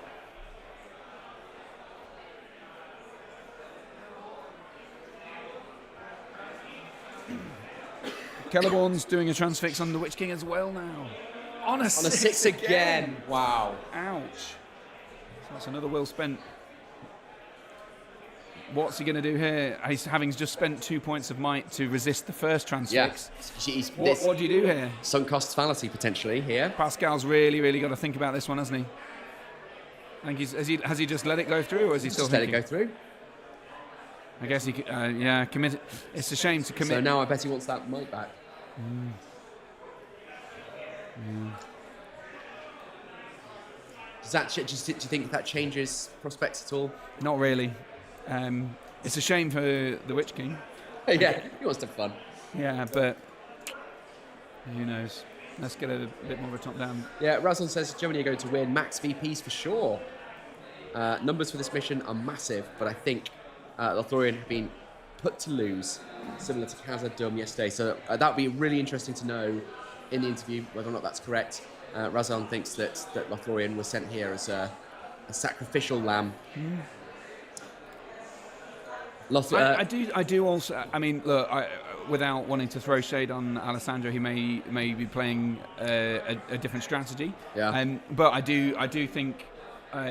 Celeborn's doing a transfix on the Witch King as well now. On a 6 again. Wow. Ouch. So that's another will spent. What's he going to do here? He's having just spent 2 points of might to resist the first transfix. Yeah. What do you do here? Sunk cost fallacy potentially here. Pascal's really got to think about this one, hasn't he? I think has he just let it go through, or is he still thinking? Let it go through. I guess he commit. It's a shame to commit. So now I bet he wants that might back. Do you think that changes prospects at all? Not really. It's a shame for the Witch King. Yeah, he wants to have fun. Yeah, but who knows? Let's get a bit more of a top down. Yeah, Razon says Germany are going to win. Max VPs for sure. Numbers for this mission are massive, but I think Lothlorien have been put to lose, similar to Khazad-dûm yesterday. So that would be really interesting to know in the interview whether or not that's correct. Razon thinks that Lothlorien was sent here as a sacrificial lamb. I do also. I mean, look, without wanting to throw shade on Alessandro, he may be playing a different strategy. Yeah. But I do think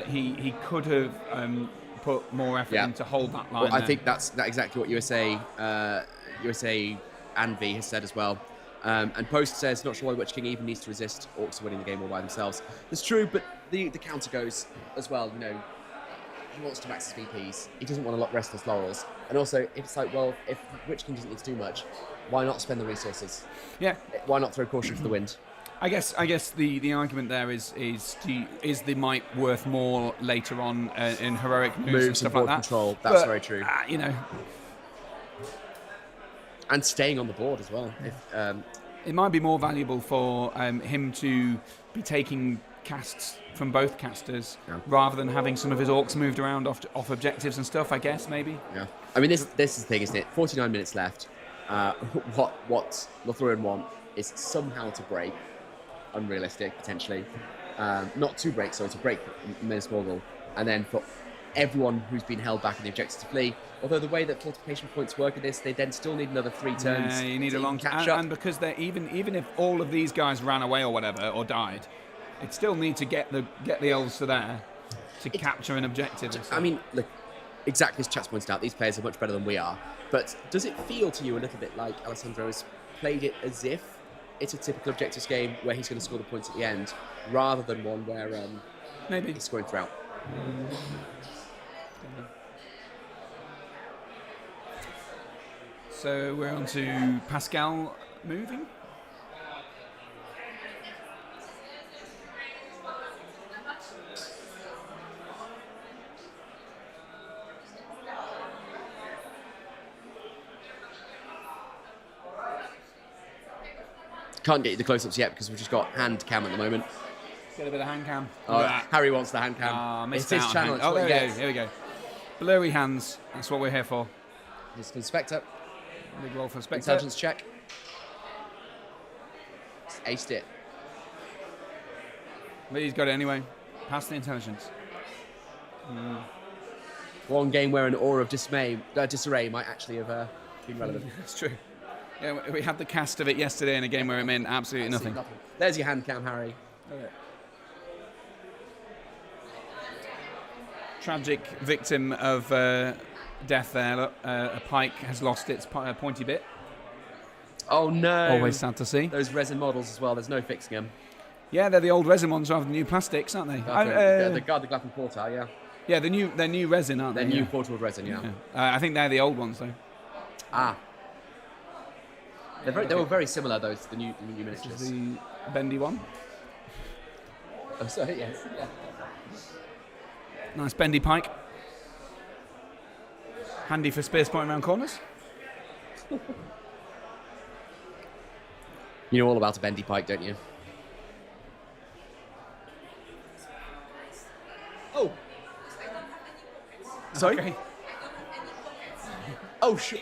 he could have put more effort in to hold that line. Well, I think that's exactly what USA Anvi has said as well. And Post says, not sure why Witch King even needs to resist Orcs winning the game all by themselves. It's true, but the counter goes as well, you know, he wants to max his VPs. He doesn't want to rest his laurels. And also, it's like, well, if Witch King doesn't need to do much, why not spend the resources? Yeah. Why not throw caution to the wind? I guess the argument there is the might worth more later on in heroic moves and stuff like that. Control. That's very true. You know. And staying on the board as well. It might be more valuable for him to be taking casts from both casters rather than having some of his orcs moved around off objectives and stuff, I guess, maybe. Yeah. I mean, this is the thing, isn't it? 49 minutes left. What Lotharian want is somehow to break. Unrealistic, potentially. Not to break, sorry, to break MESBG. And then for everyone who's been held back in the objectives to flee. Although the way that fortification points work in this, they then still need another 3 turns. Yeah, you need a long catch up. And because they're even if all of these guys ran away or whatever or died, it still need to get the elves to there to capture an objective. I mean, look, exactly as Chat's pointed out, these players are much better than we are. But does it feel to you a little bit like Alessandro has played it as if it's a typical objectives game where he's going to score the points at the end, rather than one where maybe he's scoring throughout? So we're on to Pascal moving. Can't get you the close-ups yet because we've just got hand cam at the moment. Get a bit of hand cam. Harry wants the hand cam. Missed it's out his channel. Oh, there we go. Here we go. Blurry hands. That's what we're here for. Here's Inspector. Big roll for Spectre. Intelligence check. Aced it. But he's got it anyway. Past the intelligence. One game where an aura of disarray might actually have been relevant. That's true. Yeah, we had the cast of it yesterday in a game where it meant absolutely nothing. There's your hand cam, Harry. Okay. Tragic victim of death there. Look, a pike has lost its pointy bit. Oh no! Always sad to see. Those resin models as well. There's no fixing them. Yeah, they're the old resin ones rather than new plastics, aren't they? The Glatham Portal, yeah. Yeah, they're new resin, aren't they? They're new portable resin, yeah. I think they're the old ones though. They were very similar, those the new miniatures. This is the bendy one. Oh, sorry, yes. Yeah. Nice bendy pike. Handy for spear spotting around corners. You know all about a bendy pike, don't you? Oh! Sorry? Okay. Oh, sure.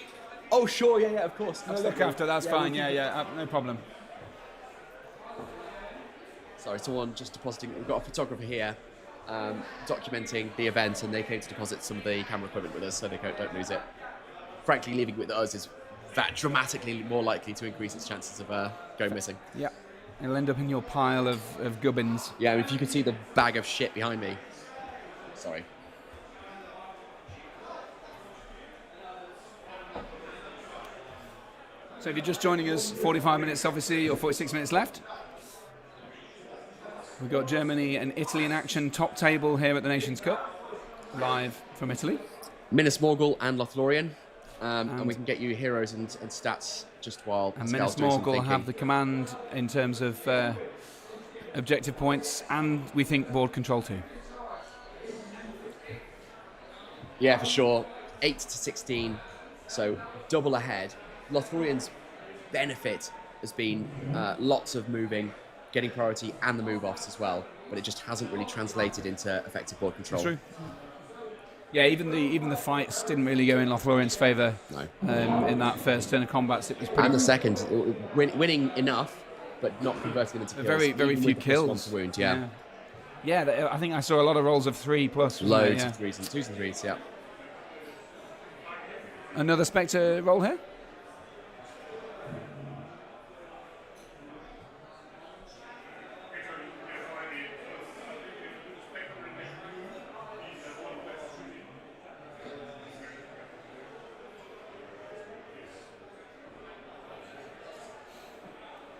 Oh, sure, yeah, of course. No, look after, that's fine, no problem. Sorry, someone just depositing. We've got a photographer here documenting the event, and they came to deposit some of the camera equipment with us so they don't lose it. Frankly, leaving it with us is that dramatically more likely to increase its chances of going missing. Yeah, it'll end up in your pile of gubbins. Yeah, if you could see the bag of shit behind me. Sorry. So if you're just joining us, 45 minutes obviously, or 46 minutes left. We've got Germany and Italy in action, top table here at the Nations Cup, live from Italy. MESBG and Lothlorien, and we can get you heroes and stats just while Pascal's doing some thinking. MESBG have the command in terms of objective points, and we think board control too. Yeah, for sure. 8 to 16, so double ahead. Lothlorien's benefit has been lots of moving, getting priority and the move-offs as well, but it just hasn't really translated into effective board control. True. Yeah, even the fights didn't really go in Lothlorien's favour. No. In that first turn of combats, it was pretty. And the second, winning enough, but not converting them into kills. Very few kills. Wound, yeah, I think I saw a lot of rolls of 3+. Loads of 3s and 2s and 3s, yeah. Another Spectre roll here.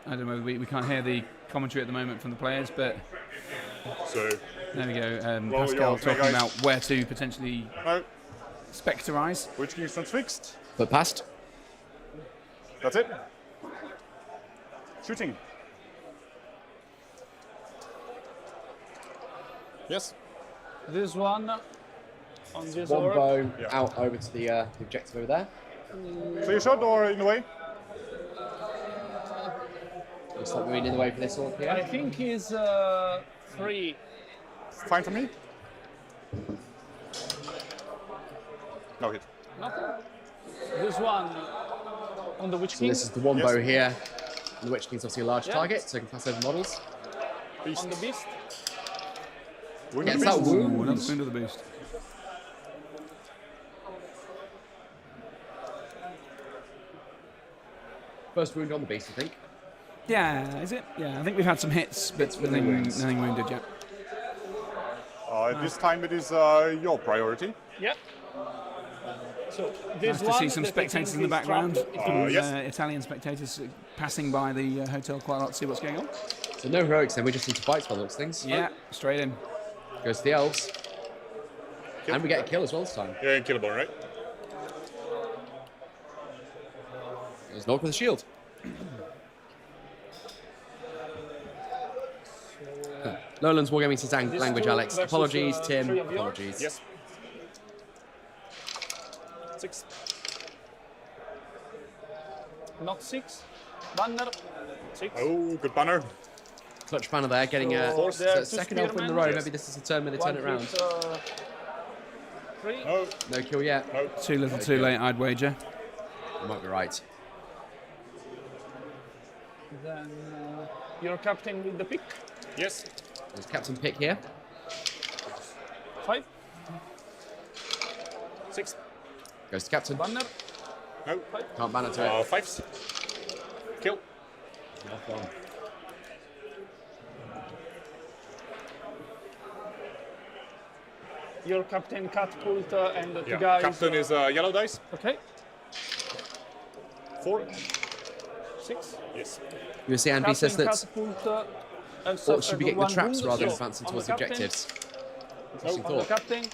I don't know, we can't hear the commentary at the moment from the players, but So there we go. Roll Pascal your talking guys. about where to potentially no, Specterize. which Kingston's fixed. But past. That's it. Shooting. Yes. This one on this One orb. bow Yeah. out over to the objective over there. Clear shot or in the way? Looks like we're in the way for this orb I here. think he's 3. Fine for me. No hit. Nothing. This one on the Witch So King. this is the one Yes. bow here. The Witch King's obviously a large Yeah. target, so it can pass over models. Beast. On the Beast. Wound Gets the that beast. Ooh, wound. another spoon to the boost. First wound on the beast, I think. Yeah, is it? Yeah, I think we've had some hits, but with the nothing, wounds. nothing wounded yet. This time it is your priority. Yeah. So Nice this to one. see some that I spectators think in the is background. trapped. From, yes. Italian spectators passing by the hotel quite a lot to see what's going on. So no heroics then, we just need to fight by the looks of things. Yeah, straight in. Goes to the elves. And we get a kill as well this time. Yeah, killable, right? There's knock with the shield. Lowlands Wargaming says This language, two Alex. versus, Apologies, 3 Tim. of yours? Apologies. Yes. 6. Not 6. Banner. 6. Oh, good banner. Clutch banner there, getting a So there are two second elf in the spearmen. row. Yes. Maybe this is the turn when they turn it around. 3. No, No kill yet. no. Too little, too late, I'd wager. You might be right. Then your captain with the pick. Yes. There's Captain Pick here. 5. 6. Goes to Captain. Banner. No. Can't banner to it. 5s. Kill. Your captain catapult and the two Yeah. guys. Captain is yellow dice. Okay. 4. 6. Yes. USC Andy says that catapult. or should be getting the one traps wound, rather than so advancing on towards the the captain, objectives. Interesting On the thought. captain.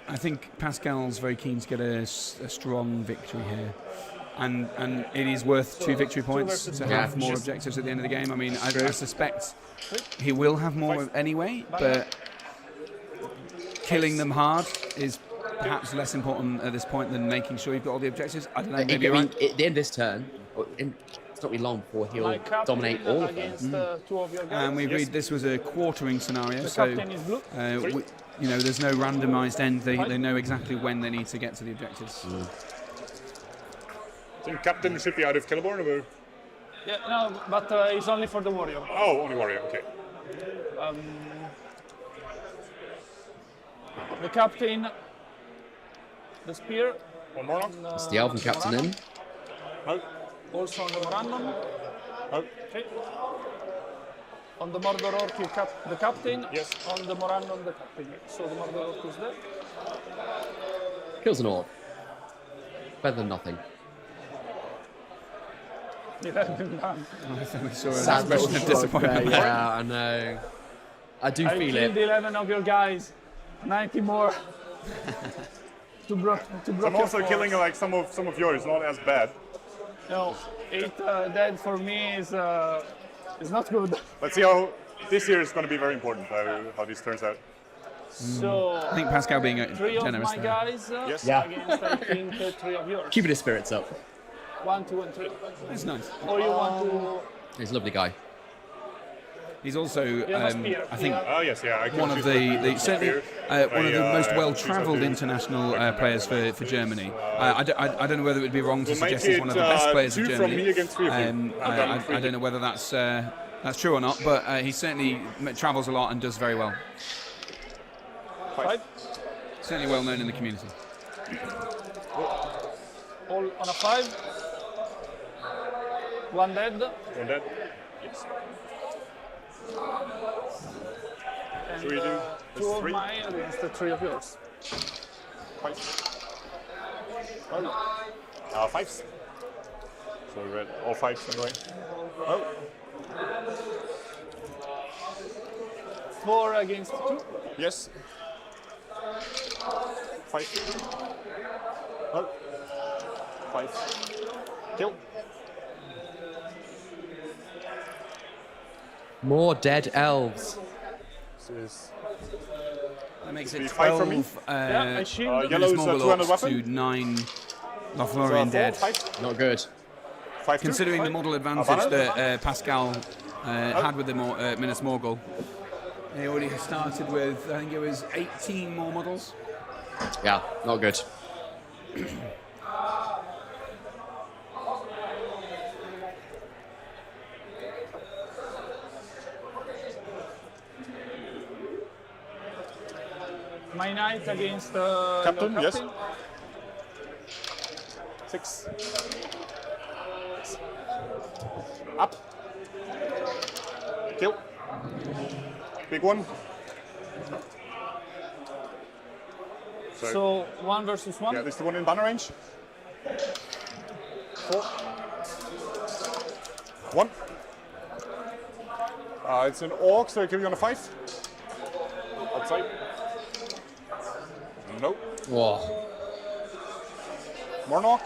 I think Pascal's very keen to get a strong victory here. And it is worth 2 victory points versus to two. have Yeah. more objectives at the end of the game. I mean, I suspect he will have more anyway, but killing them hard is perhaps less important at this point than making sure you've got all the objectives. I don't know, maybe I you're mean, right. at the end of this turn, it's not really long before My he'll captain dominate all of them. against 2 of your guys. And we agreed this was a quartering scenario, The so captain is blue. there's no randomised end. They know exactly when they need to get to the objectives. I think Captain should be out of Killborn. Or... Yeah, no, but it's only for the warrior. Oh, only warrior. Okay. The captain, the spear. One more. It's the Elven Captain in. No. Also on the Morandon. No. Okay. On the Mordor Orc, the captain. Yes. On the Morandon, the captain. So the Mordor Orc is there. Kills an orc. Better than nothing. I think we saw an Sad little expression of shrug disappointment there, there. yeah, I know. I do I feel killed it. 11 of your guys. 90 more. to broke I'm also killing like some of yours. Not as bad. No, 8 dead for me is not good. Let's see how this year is going to be very important. How this turns out. So I think Pascal being 3 of generous my there. guys Yes. Yeah. against I think 3 of yours. Keeping his spirits up. 1, 2, and 3. It's nice. Or you want to? He's a lovely guy. He's also, have a spear. I think, Oh yes, yeah. I can one of choose the certainly one of the most I well-travelled choose international players for Germany. I don't know whether it would be wrong to We'll make suggest he's one of the best it, players of 2 Germany. from me against 3 of you. I don't know whether that's true or not, but he certainly travels a lot and does very well. 5. Certainly well known in the community. All on a 5. 1 dead. One dead. Yes. And, So we do 2 of 3. mine against the 3 of yours. 5. Oh. 5s. So we read all 5s anyway. Oh. 4 against 2. Yes. 5. Oh. 5. Kill. More dead elves. This is That makes Be it 5 from me. 12 I shield. yellow is Morgul 200 orcs weapon. to 9 So, Lothlorien 4, dead. 5. Not good. 5 Considering the model advantage banner? that Pascal had with the Minas Morgul, he already started with, I think it was 18 more models. Yeah, not good. My knight against Captain, your yes. captain. 6. Up. Kill. Big one. So 1 versus 1. Yeah, this is the one in banner range. 4. 1. It's an orc, so I kill you on a 5. Outside. No. Whoa. Mornock.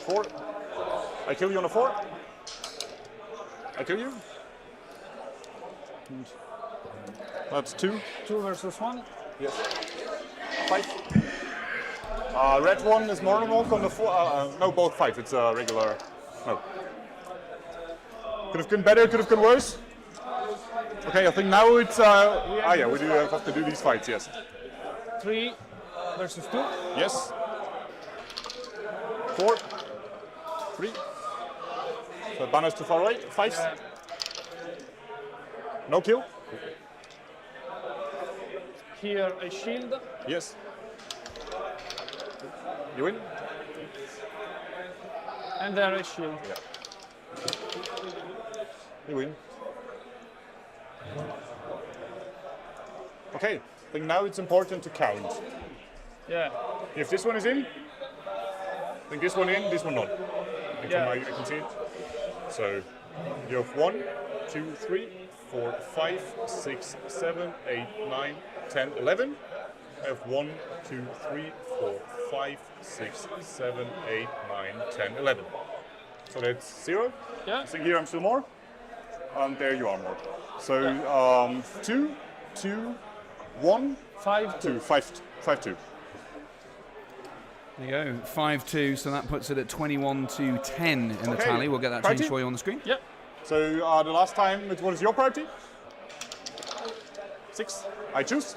4. I kill you on a 4. I kill you. And that's 2. 2 versus 1. Yes. 5. Red one is Mornock on the 4. No, both 5. It's a regular. No. Could have gone better, could have gone worse. Okay, I think now it's. Yeah, we do have to do these fights, yes. 3 versus 2. Yes. 4. 3. So banners too far away. 5s. No kill. Here I shield. Yes. You win. And there I shield. You win. Okay, I think now it's important to count. Yeah. If this one is in, then this one in, this one not. I can see it. So you have 1, 2, 3, 4, 5, 6, 7, 8, 9, 10, 11. I have 1, 2, 3, 4, 5, 6, 7, 8, 9, 10, 11. So that's 0. Yeah. I think here I'm still more. And there you are more. So 2, 2, 1, 5, 2, 5, 5, 2. There you go, 5-2, so that puts it at 21-10 in the Okay. tally. We'll get that Priority? changed for you on the screen. Yep. So the last time, what is your priority? 6. I choose.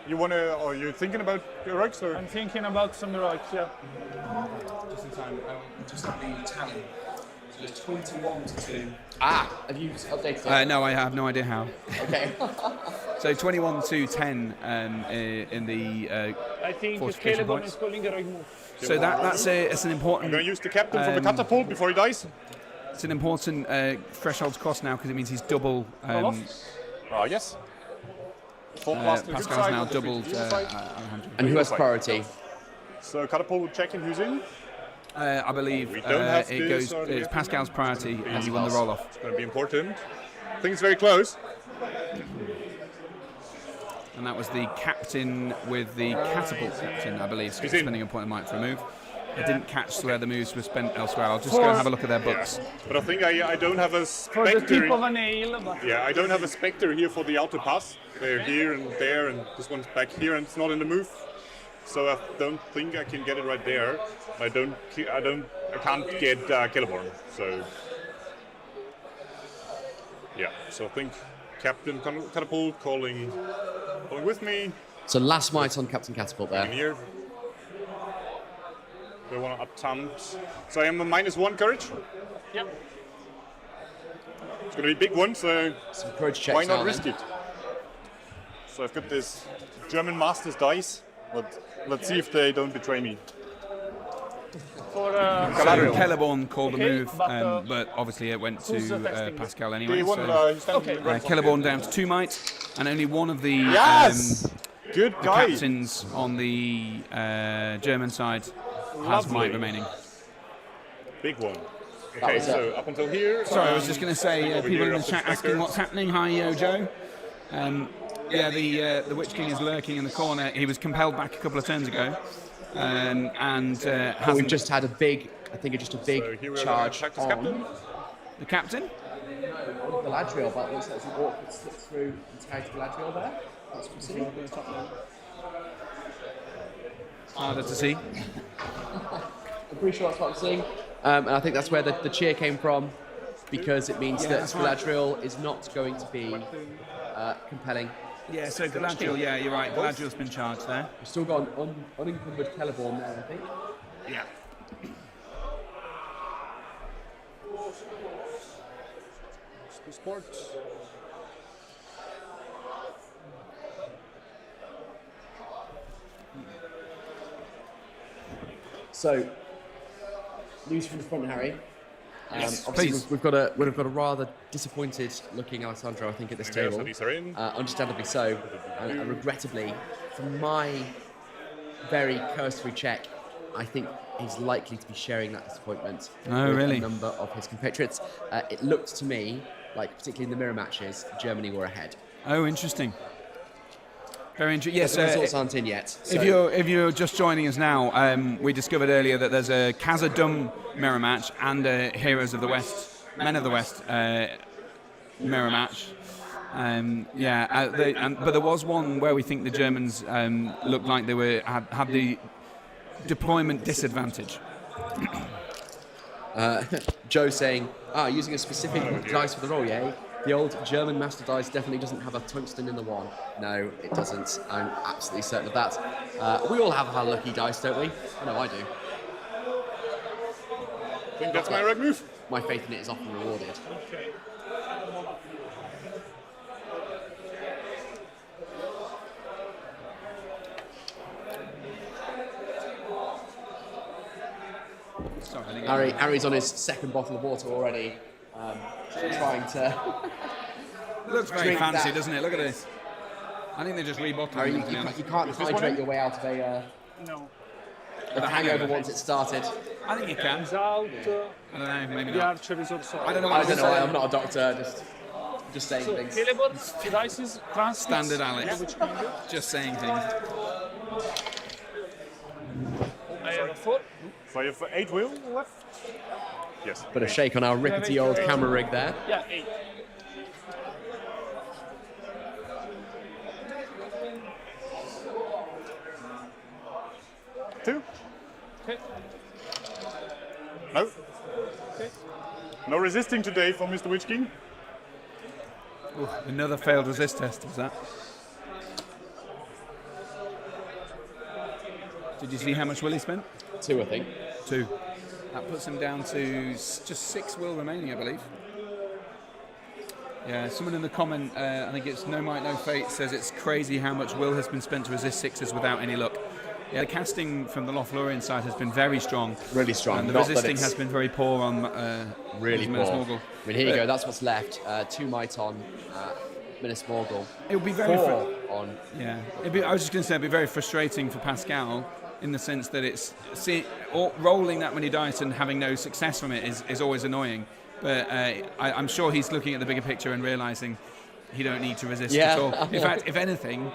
You wanna, or you're thinking about heroics, or? I'm thinking about some heroics, yeah. Just in time, just at the tally. So it's 21-2. Ah, have you updated it? No, I have no idea how. Okay. So 21-10 in the I think fortification Celeborn points. is calling heroic move. So it's an I'm important. gonna use the captain from the catapult before he dies. It's an important threshold cost now because it means he's double. Yes. Full plus to the good Pascal's side, now the doubled. good side. And who has priority? So catapult will check in who's in. I believe We don't have it this goes. or It's the- Pascal's priority, and he won the roll off. It's gonna be important. I think it's very close. And that was the captain with the catapult captain, I believe, He's in. spending a point of might for a move. I didn't catch where the moves were spent elsewhere. I'll just go and have a look at their books. But I think I don't have a For the tip spectre. of a nail, but Yeah, I don't have a spectre here for the auto pass. They're here and there, and this one's back here, and it's not in the move. So I don't think I can get it right there. I can't get Celeborn. So yeah, so I think Captain Catapult calling with me. So last might on Captain Catapult there. Here. They want to attempt. So I am a -1 courage. Yep. It's going to be a big one, so Some courage checks why not now, risk then. it? So I've got this German Masters dice. Let's see if they don't betray me. For So Kelleborn called Okay, the move, but, but obviously it went who's to testing Pascal Do anyway. you want So, Kelleborn down to 2 might, and only one of the, Yes! Good the guy. captains on the German side has Lovely. might remaining. Big one. Okay, was so up until here. Sorry, I was just going to say, over people here in the after chat asking Spectre. what's happening. Hi, Joe. Yeah, the Witch King is lurking in the corner. He was compelled back a couple of turns ago, and We've hasn't. just had a big, I think it's just a big So here we are, charge practice on captain. The captain? Galadriel, but it looks like some awkward slip through and tag Galadriel there. That's what we see. Harder to see. I'm pretty sure that's what I'm seeing. And I think that's where the cheer came from, because it means that that's right. Galadriel is not going to be compelling. Yeah, so Galadriel, yeah, you're right. Galadriel's been charged there. We've still got an unencumbered Celeborn there, I think. Yeah. sports. So, news from the front, Harry. Yes, obviously, please. we've got a rather disappointed-looking Alessandro, I think, at this And the table. Saudis are in. Understandably so, and regrettably, from my very cursory check, I think he's likely to be sharing that disappointment Oh, with really? a number of his compatriots. It looked to me like, particularly in the mirror matches, Germany were ahead. Oh, interesting. Very interesting. Yes, The results aren't in yet. So. if you're just joining us now, we discovered earlier that there's a Khazad-dûm mirror match and a Heroes of the West, Men of the West mirror match. But there was one where we think the Germans looked like they had the deployment disadvantage. Joe saying, using a specific dice for the roll, yeah? The old German master dice definitely doesn't have a tungsten in the one. No, it doesn't. I'm absolutely certain of that. We all have our lucky dice, don't we? I know I do. I think that's my right move. My faith in it is often rewarded. Okay. Harry's on his second bottle of water already, trying to. Looks very drink fancy, that. doesn't it? Look at this. I think they just rebottled Harry, it. you can't hydrate your way out of a hangover once it's started. I think you can. Is out. I don't know, maybe The not. archer is also. I don't know. I don't know. I'm not a doctor. Just saying So, things. Celeborn, dices, transfers. Standard Alex. Which finger? Just saying things. I have a 4. So I have 8 wheel left. Yes. Bit of shake on our rickety old camera rig there. Yeah, 8. Two. Okay. No. Okay. No resisting today from Mr. Witch King. Ooh, another failed resist test, is that? Did you see how much Willie spent? 2, I think. 2. That puts him down to just 6 will remaining, I believe. Yeah, someone in the comment, I think it's No Might No Fate, says it's crazy how much will has been spent to resist 6s without any luck. Yeah, the casting from the Lothlorien side has been very strong. Really strong. And the Not that resisting it's has been very poor on really Minas poor. Morgul. I mean, here you go. That's what's left. 2 might on Minas Morgul. It would be very 4 on. Yeah, I was just going to say it'd be very frustrating for Pascal in the sense that rolling that many dice and having no success from it is always annoying. But I'm sure he's looking at the bigger picture and realising he don't need to resist at all. In fact, if anything,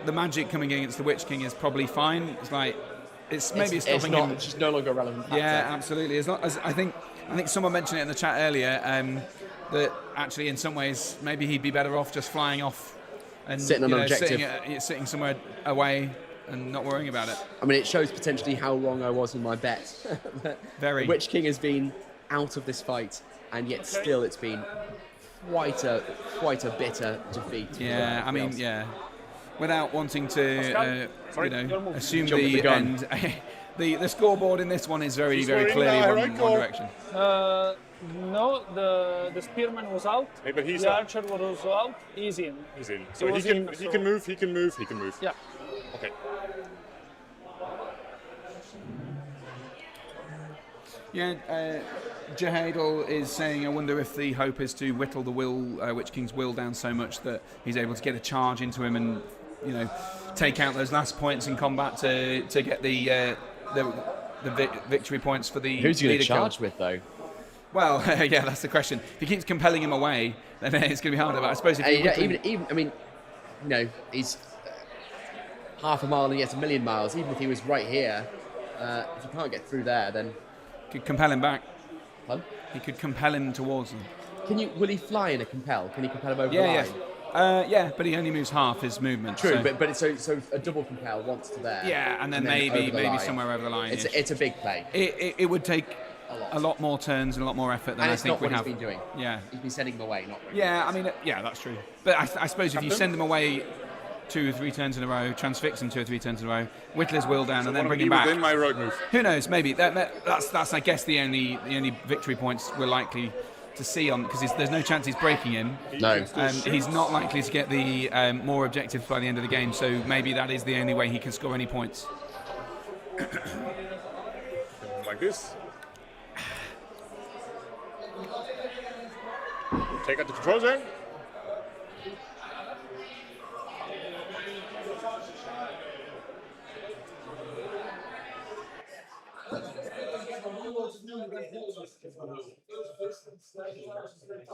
the magic coming against the Witch King is probably fine. It's like it's stopping him. It's just no longer a relevant factor. Yeah, absolutely. As long as I think someone mentioned it in the chat earlier that actually in some ways maybe he'd be better off just flying off and sitting on an objective, sitting somewhere away and not worrying about it. I mean, it shows potentially how wrong I was in my bet. Very. The Witch King has been out of this fight, and yet still it's been quite a bitter defeat. Yeah, I mean, yeah. without wanting to, assume Jump the the gun. end, the scoreboard in this one is very, He's very wearing clearly the one right direction. No, the spearman was out. Hey, but he's the out. archer was also out. He's in. He's in. So he was can in, he so- can move. He can move. He can move. Yeah. Okay. Yeah, Jahadal is saying, I wonder if the hope is to whittle the Witch King's will down so much that he's able to get a charge into him and, take out those last points in combat to get the victory points for the Who's he going leader to kill. charge with, though? Well, yeah, that's the question. If he keeps compelling him away, then it's going to be harder. But I suppose if he's half a mile and yet a million miles. Even if he was right here, if you can't get through there, then could compel him back. Huh? He could compel him towards them. Will he fly in a compel? Can he compel him over the Yeah, line? yeah, but he only moves half his movement. True, so. but so a double compel once to there. Yeah, and then over maybe the line. somewhere over the line. It's a big play. It would take a lot more turns and a lot more effort than And I it's think not we what have. he's been doing. Yeah, he's been sending him away, not. Yeah, I mean, yeah, that's true. But I suppose if you send him away 2 or 3 turns in a row, transfix him 2 or 3 turns in a row, whittle his will down, and then bring him back. Within my road move. Who knows? Maybe that's I guess the only victory points we're likely to see on, because there's no chance he's breaking him. No. He's not likely to get the more objectives by the end of the game. So maybe that is the only way he can score any points. Like this. Take out the control zone.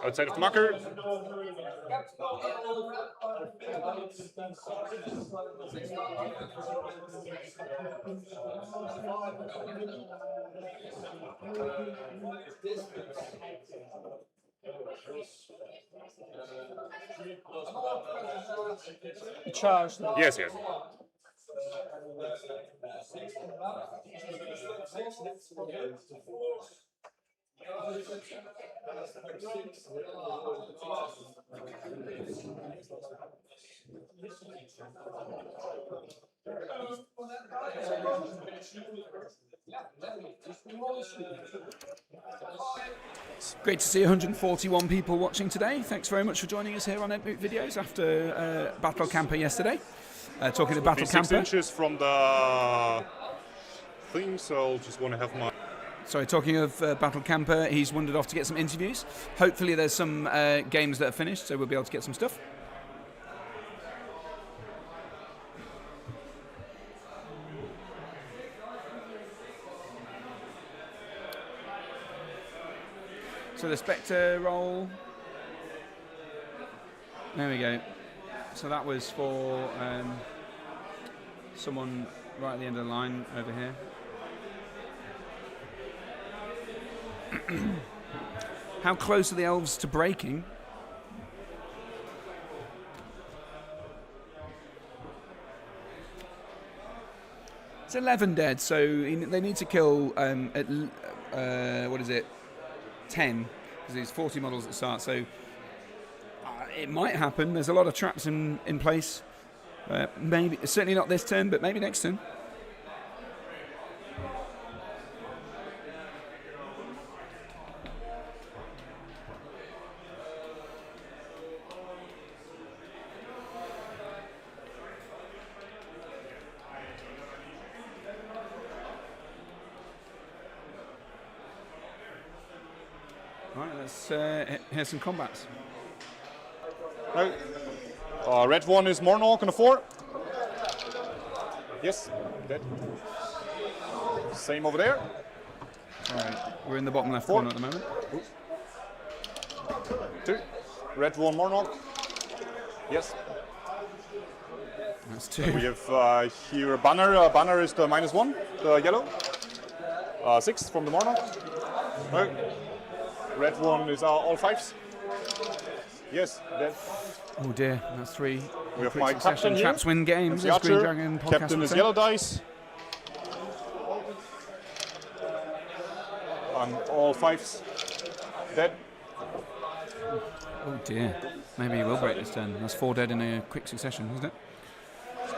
Outside of the marker. Charge. Yes, yes. It's great to see 141 people watching today. Thanks very much for joining us here on Endgame Videos after Battle Camper yesterday. Talking to Battle 6 Camper. inches from the thing, so just want to have my. Sorry, talking of Battle Camper, he's wandered off to get some interviews. Hopefully there's some games that are finished, so we'll be able to get some stuff. So the Spectre roll. There we go. So that was for someone right at the end of the line over here. How close are the elves to breaking? It's 11 dead, so they need to kill what is it? 10, because there's 40 models at the start, so it might happen. There's a lot of traps in place. Maybe certainly not this turn, but maybe next turn. Right, let's hear some combats. No. Red one is Mornog on the 4. Yes, dead. Same over there. Right, we're in the bottom left 4. corner at the moment. 2. Red one Mornog. Yes. That's 2. We have here a banner. Banner is the -1, the yellow. 6 from the Mornog. No. Red one is all 5s. Yes, dead. Oh dear, that's 3. We have Quick my succession. captain here. Traps win games. That's As Green the Dragon podcast Captain would is say. yellow dice. And all 5s. Dead. Oh dear, maybe he will break this turn. That's 4 dead in a quick succession, isn't it?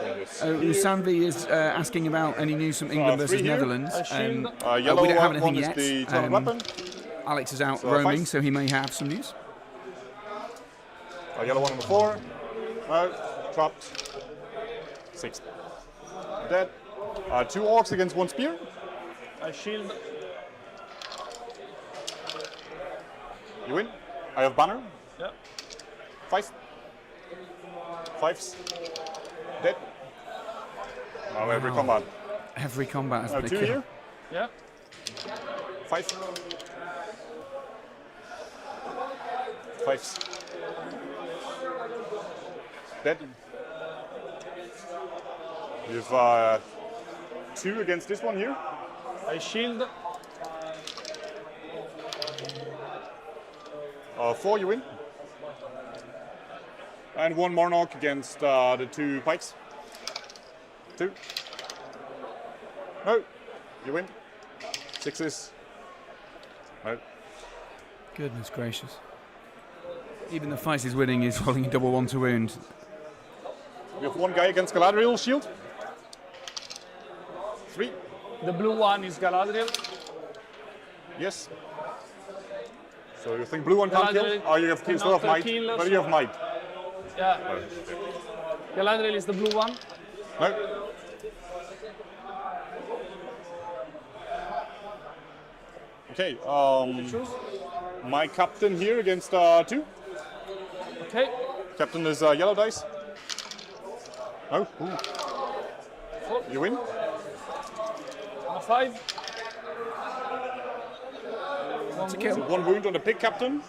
Sanvi is asking about any news from England versus here. Netherlands. Yellow We don't have anything one yet. is the tournament weapon. Alex is out So, roaming, five. so he may have some news. Yellow one number 4. No, dropped. 6. Dead. 2 orcs against 1 spear. I shield. You win. I have banner. Yeah. 5. 5s. Dead. Now every combat. Every combat has been a 2 kill. here. Yeah. 5. 5s. Dead. You have 2 against this one here. I shield. 4, you win. And 1 Monarch against the 2 pikes. 2. No, you win. 6s. No. Goodness gracious. Even the fight is winning is rolling a double 1 to wound. We have 1 guy against Galadriel shield. 3. The blue one is Galadriel. Yes. So you think blue one can't kill? Galadriel Oh, you have still have might. kill, But you have might. Yeah. Galadriel is the blue one. No. Okay. My captain here against 2. Okay. Captain is yellow dice. No. You win. 5. It's a kill. 1 wound on the pig captain.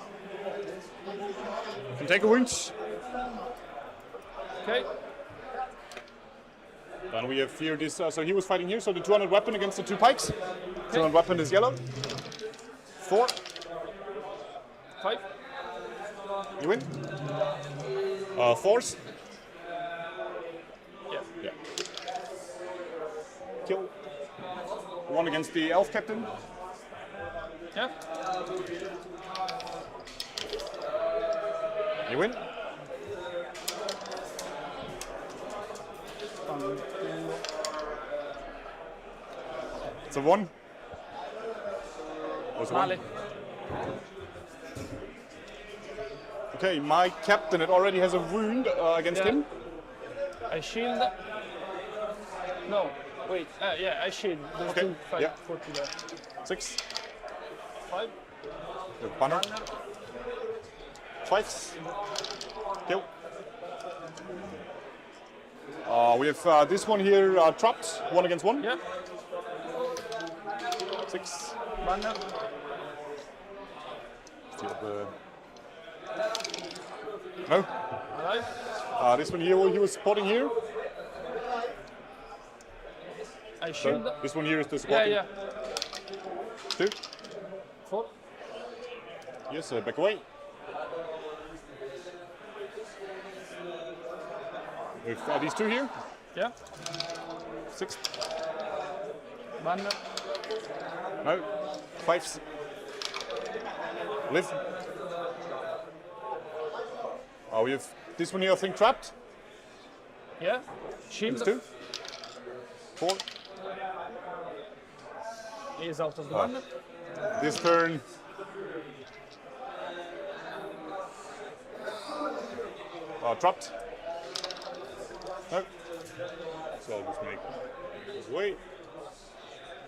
You can take a wound. Okay. Then we have here this. So he was fighting here. So the 200 weapon against the 2 pikes. 200 weapon is yellow. 4. 5. You win. 4s. Yeah. Kill. 1 against the elf captain. Yeah. You win. It's a 1. Was 1. Male. Okay, my captain, it already has a wound against Yeah. him. I shield. No, wait. Yeah, I shield. There's Okay, 2 5 yeah. 40 there. 6. 5. The banner. 5s. Kill. We have this one here trapped. 1 against 1. Yeah. 6. Banner. Steal the... No. Alive. This one here, he was spotting here. I shield. So this one here is the Yeah, spotting. yeah. 2. 4. Yes, back away. With these 2 here. Yeah. 6. Banner. No. 5s. Live. We have this one here, I think, trapped. Yeah. Shield. That's 2. 4. He is out of the banner. This turn. Trapped. No. So I'll just make this way.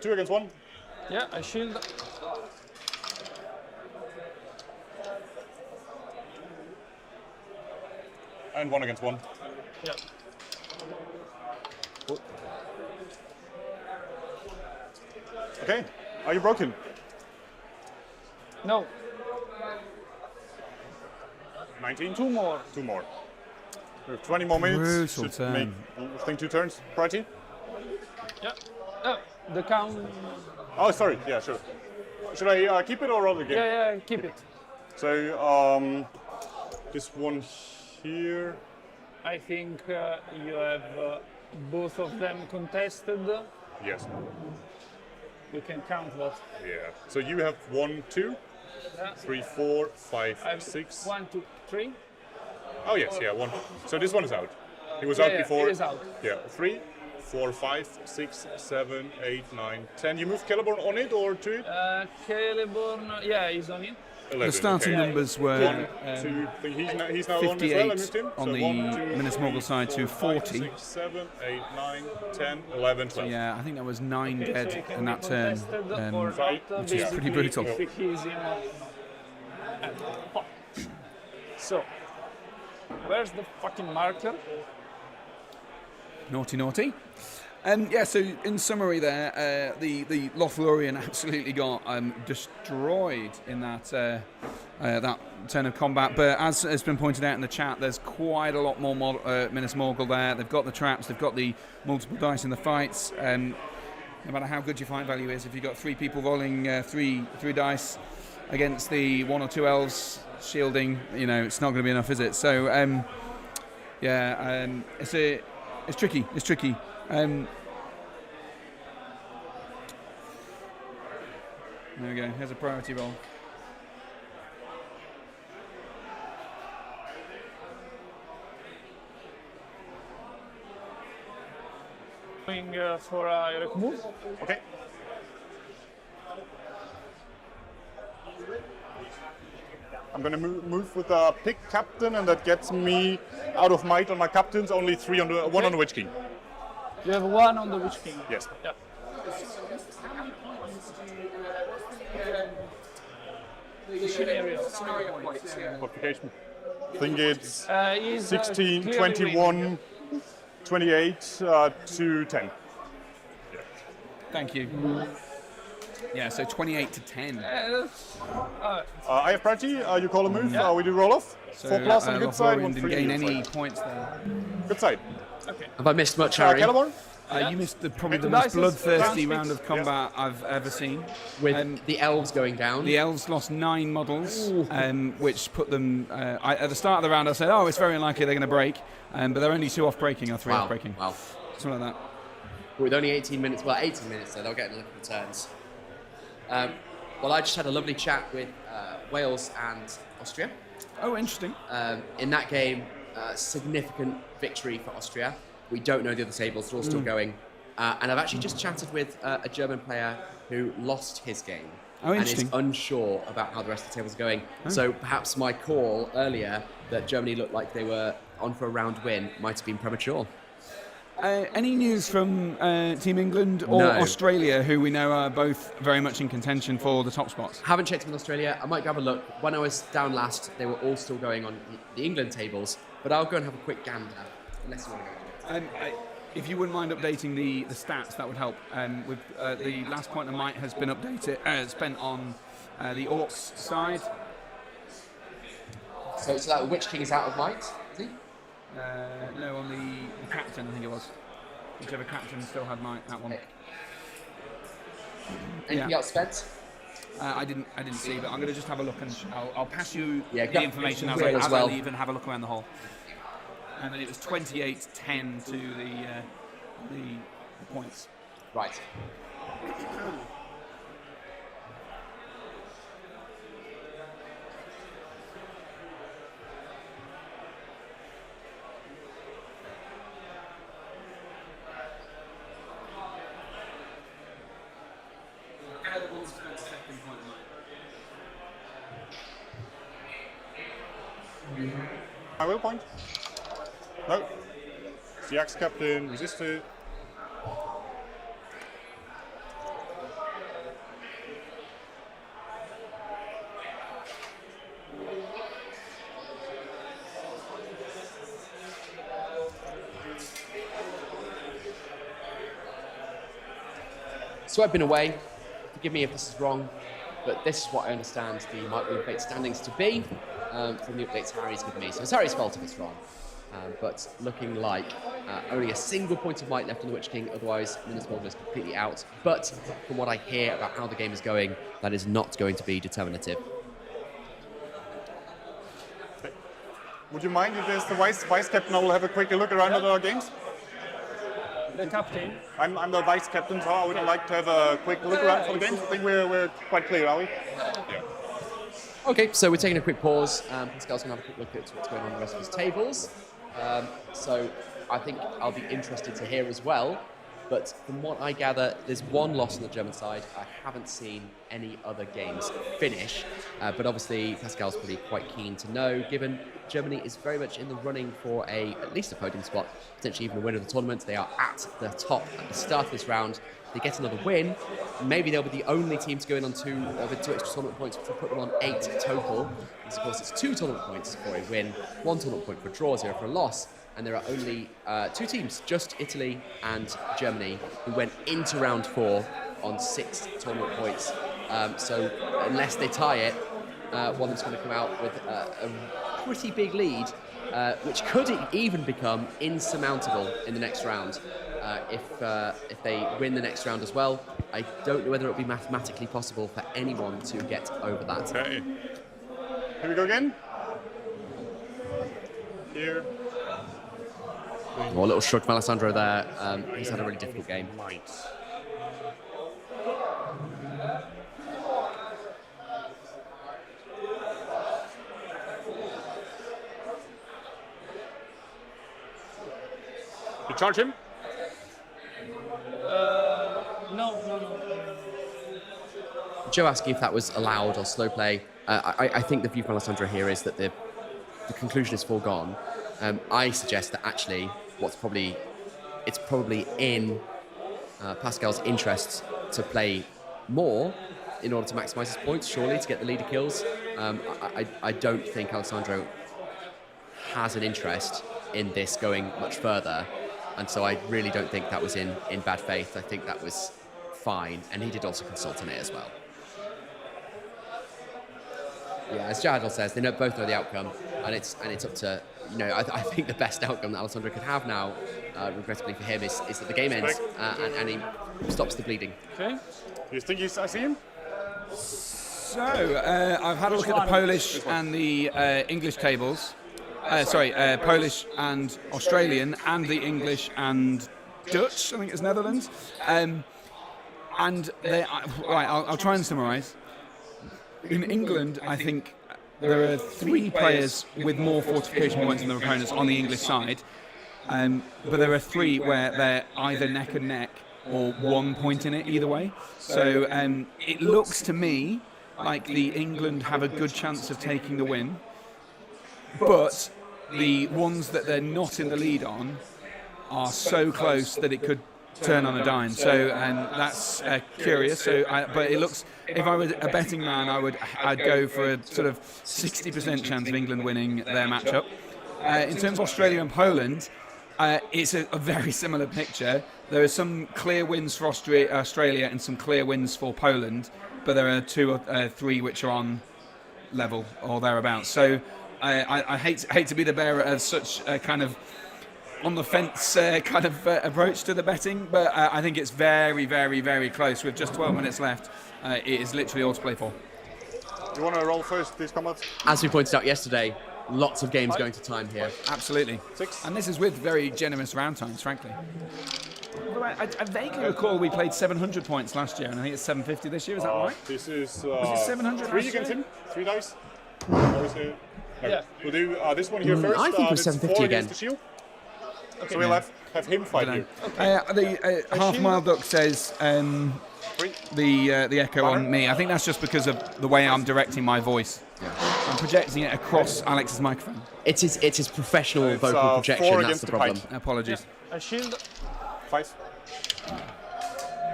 2 against 1. Yeah, I shield. And 1 against 1. Yeah. Cool. Okay. Are you broken? No. 19? 2 more. 2 more. We have 20 more minutes. Brutal Should turn. make, I think, 2 turns. Priority? Yeah. The count. Oh, sorry. Yeah, sure. Should I keep it or roll the game? Yeah, yeah, keep it. So, this one here. I think you have both of them contested. Yes. We can count that. Yeah. So you have 1, 2, Yeah. 3, 4, 5, I have 6. 1, 2, 3. Oh yes, yeah, 1. So this one is out. He was out Yeah, before. he is out. Yeah, 3, 4, 5, 6, 7, 8, 9, 10. You move Celeborn on it or to it? Celeborn, yeah, he's on it. 11, The starting okay. numbers were 1, 2, 3. He's now on as well. I 58 moved him. on So the 1, 2, Minas Morgul 3, side to 4, 5, 40. 6, 7, 8, 9, 10, 11, 12. Yeah, I think that was 9 dead in that turn, which is pretty basically, brutal. if he's in So, where's the fucking marker? Naughty, naughty. Yeah, so in summary there, the Lothlorien absolutely got destroyed in that that turn of combat. But as has been pointed out in the chat, there's quite a lot more Minas Morgul there. They've got the traps, they've got the multiple dice in the fights. No matter how good your fight value is, if you've got 3 people rolling three dice against the 1 or 2 elves shielding, it's not going to be enough, is it? So, it's tricky. It's tricky. There we go. Here's a priority roll. Going for a heroic move. Okay. I'm going to move with a pick captain, and that gets me out of might on my captains. Only 3 on the 1 on the Witch King. You have 1 on the Witch King. Yes. Yeah. The scenario points. Modification. I think it's He's, 16, clearly 21, winning. 28 to 10. Thank you. Yeah, so 28 to 10. I have priority. You call a move. Yeah. We do roll off. So 4+ on the good side. Lothlorien 1 didn't 3 gain on the any side. points there. Good side. Okay. Have I missed much, Harry? Celeborn? You missed probably the Dice most is bloodthirsty round round six. of combat I've ever seen. With the elves going down. The elves lost 9 models, which put them. At the start of the round, I said, "Oh, it's very unlikely they're going to break," but they're only 2 off breaking or 3 off breaking. Wow. Something like that. With only 18 minutes, well, 18 minutes, so they'll get a look at the turns. Well, I just had a lovely chat with Wales and Austria. Oh, interesting. In that game, significant victory for Austria. We don't know the other tables, they're all still going. And I've actually just chatted with a German player who lost his game. Oh, and is interesting. unsure about how the rest of the tables are going. So perhaps my call earlier that Germany looked like they were on for a round win might have been premature. Any news from Team England or No. Australia, who we know are both very much in contention for the top spots? Haven't checked with Australia. I might go have a look. When I was down last, they were all still going on the England tables, but I'll go and have a quick gander, unless you want to go. If you wouldn't mind updating the stats, that would help. With the last point of might has been updated, spent on the Orcs side. So that Witch King is out of might, is he? No, on the captain, I think it was. Whichever captain still had might, that one. Anything else spent? I didn't see, but I'm going to just have a look and I'll pass you Yeah, the grab- information as as well. I leave and have a look around the hall. And then it was 28-10 to the points. Right. My will point? No. It's the axe captain, resisted. So I've been away. Forgive me if this is wrong, but this is what I understand the Might Win Fate standings to be from the updates Harry's given me. So it's Harry's fault if it's wrong. But looking like only a single point of might left on the Witch King, otherwise Minas Morgul is completely out. But from what I hear about how the game is going, that is not going to be determinative. Would you mind if there's the vice captain? I will have a quick look around at our games. The captain. I'm the vice captain, so I would like to have a quick look around for the games. I think we're quite clear, are we? Yeah. Okay, so we're taking a quick pause. Pascal's going to have a quick look at what's going on in the rest of his tables. So I think I'll be interested to hear as well. But from what I gather, there's one loss on the German side. I haven't seen any other games finish. But obviously, Pascal's probably quite keen to know, given Germany is very much in the running for at least a podium spot, potentially even a win of the tournament. They are at the top at the start of this round. If they get another win, maybe they'll be the only team to go in on two extra tournament points, which will put them on 8 total. Because of course, it's 2 tournament points for a win, 1 tournament point for a draw, 0 for a loss. And there are only 2 teams, just Italy and Germany, who went into round 4 on 6 tournament points. So unless they tie it, one that's going to come out with a pretty big lead, which could even become insurmountable in the next round. If they win the next round as well, I don't know whether it'll be mathematically possible for anyone to get over that. Okay. Here we go again. Here. Oh, a little shrug from Alessandro there. He's had a really difficult game. You charge him? No. Joe asking if that was allowed or slow play. I think the view from Alessandro here is that the conclusion is foregone. I suggest that actually it's probably in Pascal's interests to play more in order to maximise his points, surely, to get the leader kills. I don't think Alessandro has an interest in this going much further, and so I really don't think that was in bad faith. I think that was fine, and he did also consult on it as well. Yeah, as Jadal says, they both know the outcome, and it's up to, I think the best outcome that Alessandro could have now, regrettably for him, is that the game ends and he stops the bleeding. Okay. You think I see him? So, I've had a look at the Polish and the English tables. Polish and Australian, and the English and Dutch, I think it's Netherlands. And I'll try and summarise. In England, I think there are 3 players with more fortification points than their opponents on the English side, but there are 3 where they're either neck and neck or 1 point in it either way. So it looks to me like the England have a good chance of taking the win, but the ones that they're not in the lead on are so close that it could turn on a dime. So that's curious. So, but it looks, if I was a betting man, I'd go for a sort of 60% chance of England winning their matchup. In terms of Australia and Poland, it's a very similar picture. There are some clear wins for Australia and some clear wins for Poland, but there are 2 or 3 which are on level or thereabouts. So I hate to be the bearer of such a kind of on the fence approach to the betting, but I think it's very, very, very close. With just 12 minutes left, it is literally all to play for. You want to roll first, these combats? As we pointed out yesterday, lots of games going to time here. Absolutely. 6. And this is with very generous round times, frankly. I vaguely recall we played 700 points last year, and I think it's 750 this year. Is that right? This is Was it 700 3 last against year? him. 3 dice. No. Yeah. We'll do this one here first. I think it was this 750 4 again. against the shield. Okay. So we'll have him fight you. The Half Mile Duck says the echo on me. I think that's just because of the way I'm directing my voice. Yeah. I'm projecting it across Alex's microphone. It is professional vocal projection. That's the problem. Apologies. A shield. 5.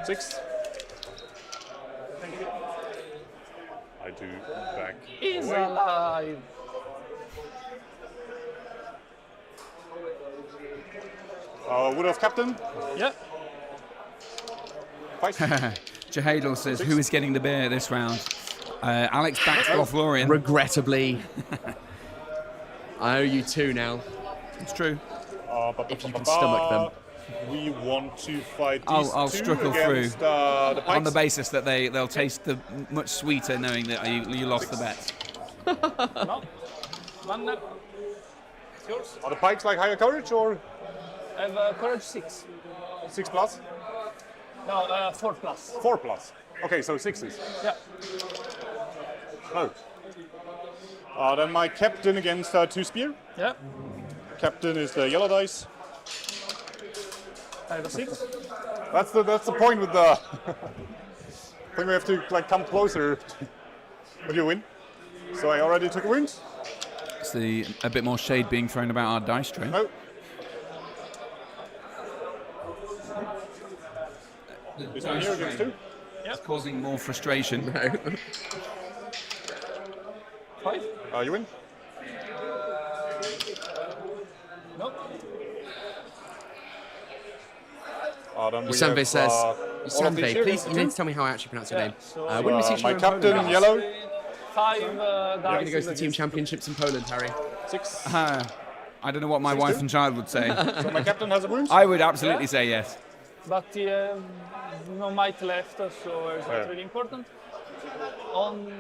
6. Thank you. I do back. He's away. alive. Would have captain. Yeah. 5. Jahadal says, who is getting the beer this round? Alex backs Lothlorien. Regrettably. I owe you 2 now. It's true. If you can stomach them. We want to fight these I'll 2 struggle against, through the pikes. on the basis that they'll taste much sweeter knowing that you lost the bet. No. 1 nap. It's yours. Are the pikes like higher courage or I have courage 6. 6 plus? No, 4 plus. 4 plus. Okay, so 6s. Yeah. Oh. Then my captain against 2 spear. Yeah. Captain is the yellow dice. 5 or 6. That's the point with the. I think we have to like come closer. But you win. So I already took a wound. It's a bit more shade being thrown about our dice tray. No. This one here against 2. It's causing more frustration. No. 5. You win. Nope. Usanve says, Usanve, please, you need to tell me how I actually pronounce your name. When we teach my you in captain, Poland, yellow. 5 You're going to go dice. to the team championships in Poland, Harry. 6. I don't know what my wife and child would say. So my captain has a wound. I would absolutely say yes. But no might left, so it's not really important. On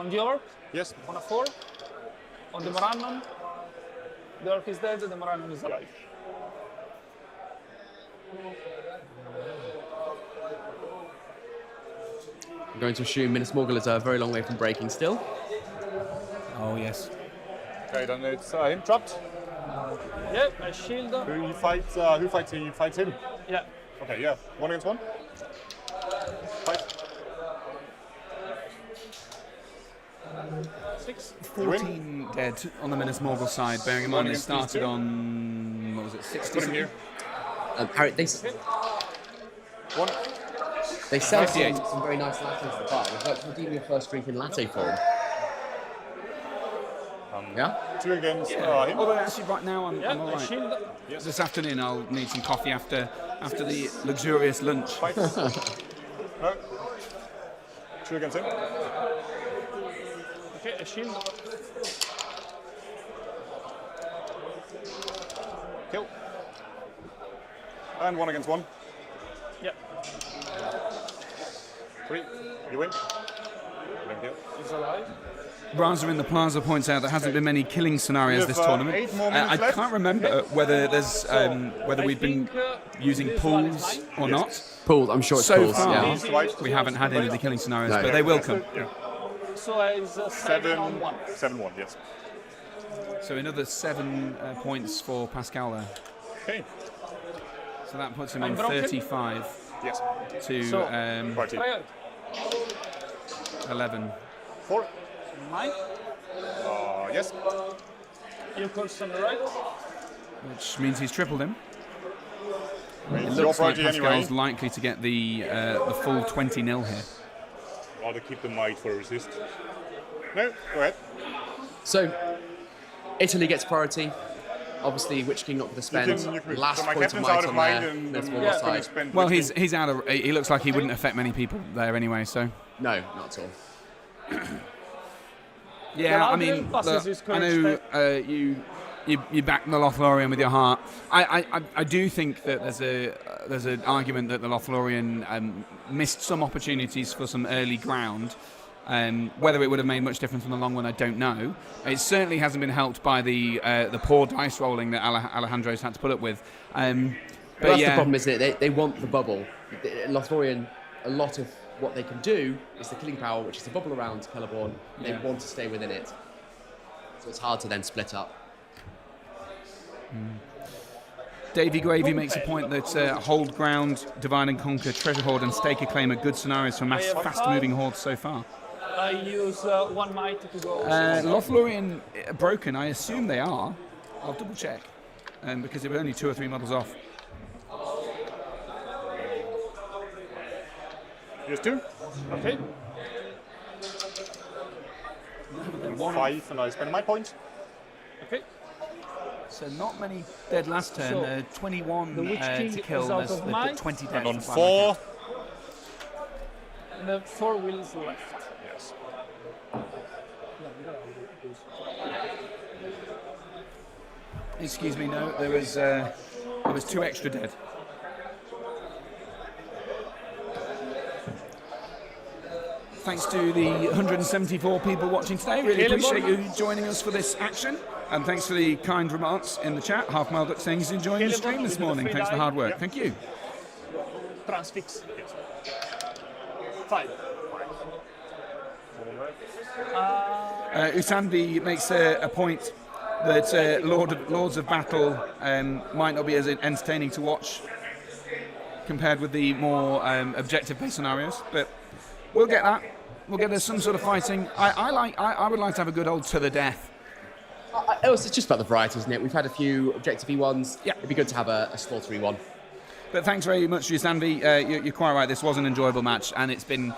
the orc, Yes. on a 4. On the Morannon, the orc is dead, the Morannon is alive. I'm going to assume Minas-Morgul is a very long way from breaking still. Oh, yes. Okay, then it's him trapped. Yeah, I shield. Who fights he fights him. Yeah. Okay, yeah. 1 against 1. Fight. 6. 14 dead on the Minas-Morgul side, bearing in mind they started on, what was it, 60 Put him here. Harry, they 1. sell some very nice lattes at the bar. Would you like to redeem your first drink in latte form? Yeah? 2 against him. Although actually right now I'm all I right. shield. This afternoon I'll need some coffee after the luxurious lunch. Fight. No. 2 against him. Okay, I shield. Kill. And 1 against 1. Yeah. 3. You win. Thank you. He's alive. Raza in the Plaza points out there hasn't been many killing scenarios this tournament. 8 more minutes I left. can't remember whether there's whether we've been using pools or not. Pooled, I'm sure it's So pools, far, yeah. we haven't had any of the killing scenarios, No. but they will come. Yeah. So it's 7 on 1. 7-1, yes. So another 7 points for Pascal there. Okay. So that puts him on Unbroken? 35 Yes. to So, 40. 11. 4. Mine. Yes. Your course on the right. Which means he's tripled him. It It's your looks like priority Pascal's anyway. likely to get the full 20-0 here. Rather keep the might for a resist. No, go ahead. So, Italy gets priority. Obviously, Witch King not going to spend last so my point of captain's might out of on mind their and Minas-Morgul yeah, side. spend Well, Witch he's out of. He looks like he wouldn't affect many people there anyway. So No, not at all. yeah, I mean, passes look, his I current know spec. you back the Lothlorien with your heart. I do think that there's an argument that the Lothlorien missed some opportunities for some early ground. Whether it would have made much difference in the long run, I don't know. It certainly hasn't been helped by the poor dice rolling that Alejandro's had to put up with. But That's yeah, the problem, isn't it? They want the bubble. Lothlorien, a lot of what they can do is the killing power, which is to bubble around Celeborn. They Yeah. want to stay within it. So it's hard to then split up. Davy Gravy makes a point that hold ground, divide and conquer, treasure hoard, and stake a claim are good scenarios for fast-moving hordes so far. I use 1 might to go. Lothlorien broken, I assume they are. I'll double check, because they were only 2 or 3 models off. Here's 2. Okay. 5, and I spend my point. Okay. So not many dead last turn. So, 21 the Witch King to kill. is out They've of got might. 20 dead. And on for 4. And the 4 wheels left. Yes. Excuse me, no, there was 2 extra dead. Thanks to the 174 people watching today. Really appreciate you joining us for this action. And thanks for the kind remarks in the chat. Half Mile Duck saying he's enjoying the stream this morning. Thanks for the hard work. Thank you. Transfix. 5. Usanvi makes a point that Lords of Battle might not be as entertaining to watch compared with the more objective-based scenarios, but we'll get that. We'll get some sort of fighting. I would like to have a good old to the death. It's just about the variety, isn't it? We've had a few objective-y ones. Yeah. It'd be good to have a slaughtery one. But thanks very much to you, Stanley. You're quite right. This was an enjoyable match, and it's been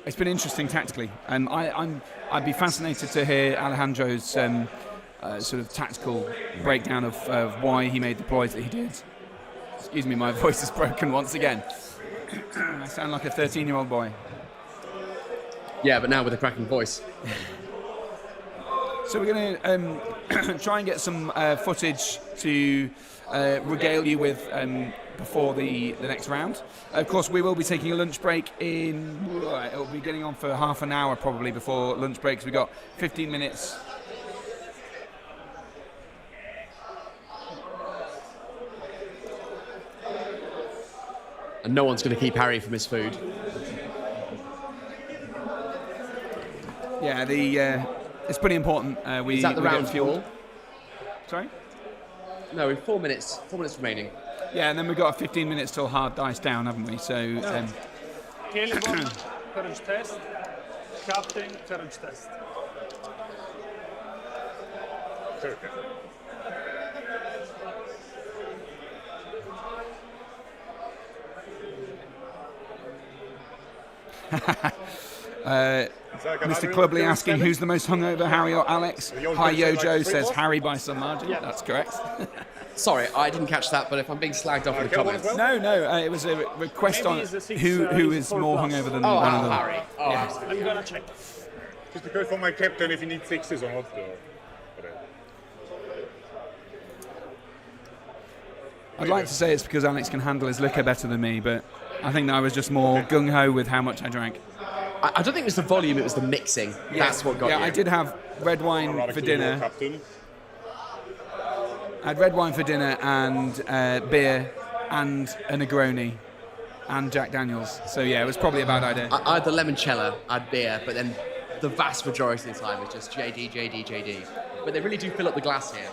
interesting tactically. And I'd be fascinated to hear Alejandro's sort of tactical breakdown of why he made the ploys that he did. Excuse me, my voice is broken once again. I sound like a 13-year-old boy. Yeah, but now with a cracking voice. So we're going to try and get some footage to regale you with before the next round. Of course, we will be taking a lunch break it'll be getting on for half an hour probably before lunch breaks. We've got 15 minutes. And no one's going to keep Harry from his food. Yeah, it's pretty important. Is that the round fuel? Sorry? No, we've 4 minutes. 4 minutes remaining. Yeah, and then we've got 15 minutes till hard dice down, haven't we? So. Caliban, courage test. Captain, courage test. Mr. Clubley asking who's the most hungover, Harry or Alex? Hi Yojo says Harry by some margin. Yeah. That's correct. Sorry, I didn't catch that, but if I'm being slagged off in the comments. No, it was a request on who is more hungover than one of them. Harry. Oh, yeah. I'm gonna check. Just because for my captain, if you need sixes or not. I'd like to say it's because Alex can handle his liquor better than me, but I think I was just more gung-ho with how much I drank. I don't think it was the volume, it was the mixing. Yeah. That's what got you. Yeah, I did have red wine for dinner. I had red wine for dinner and beer and a Negroni and Jack Daniels. So yeah, it was probably a bad idea. I had the limoncello, I had beer, but then the vast majority of the time was just JD. But they really do fill up the glass here.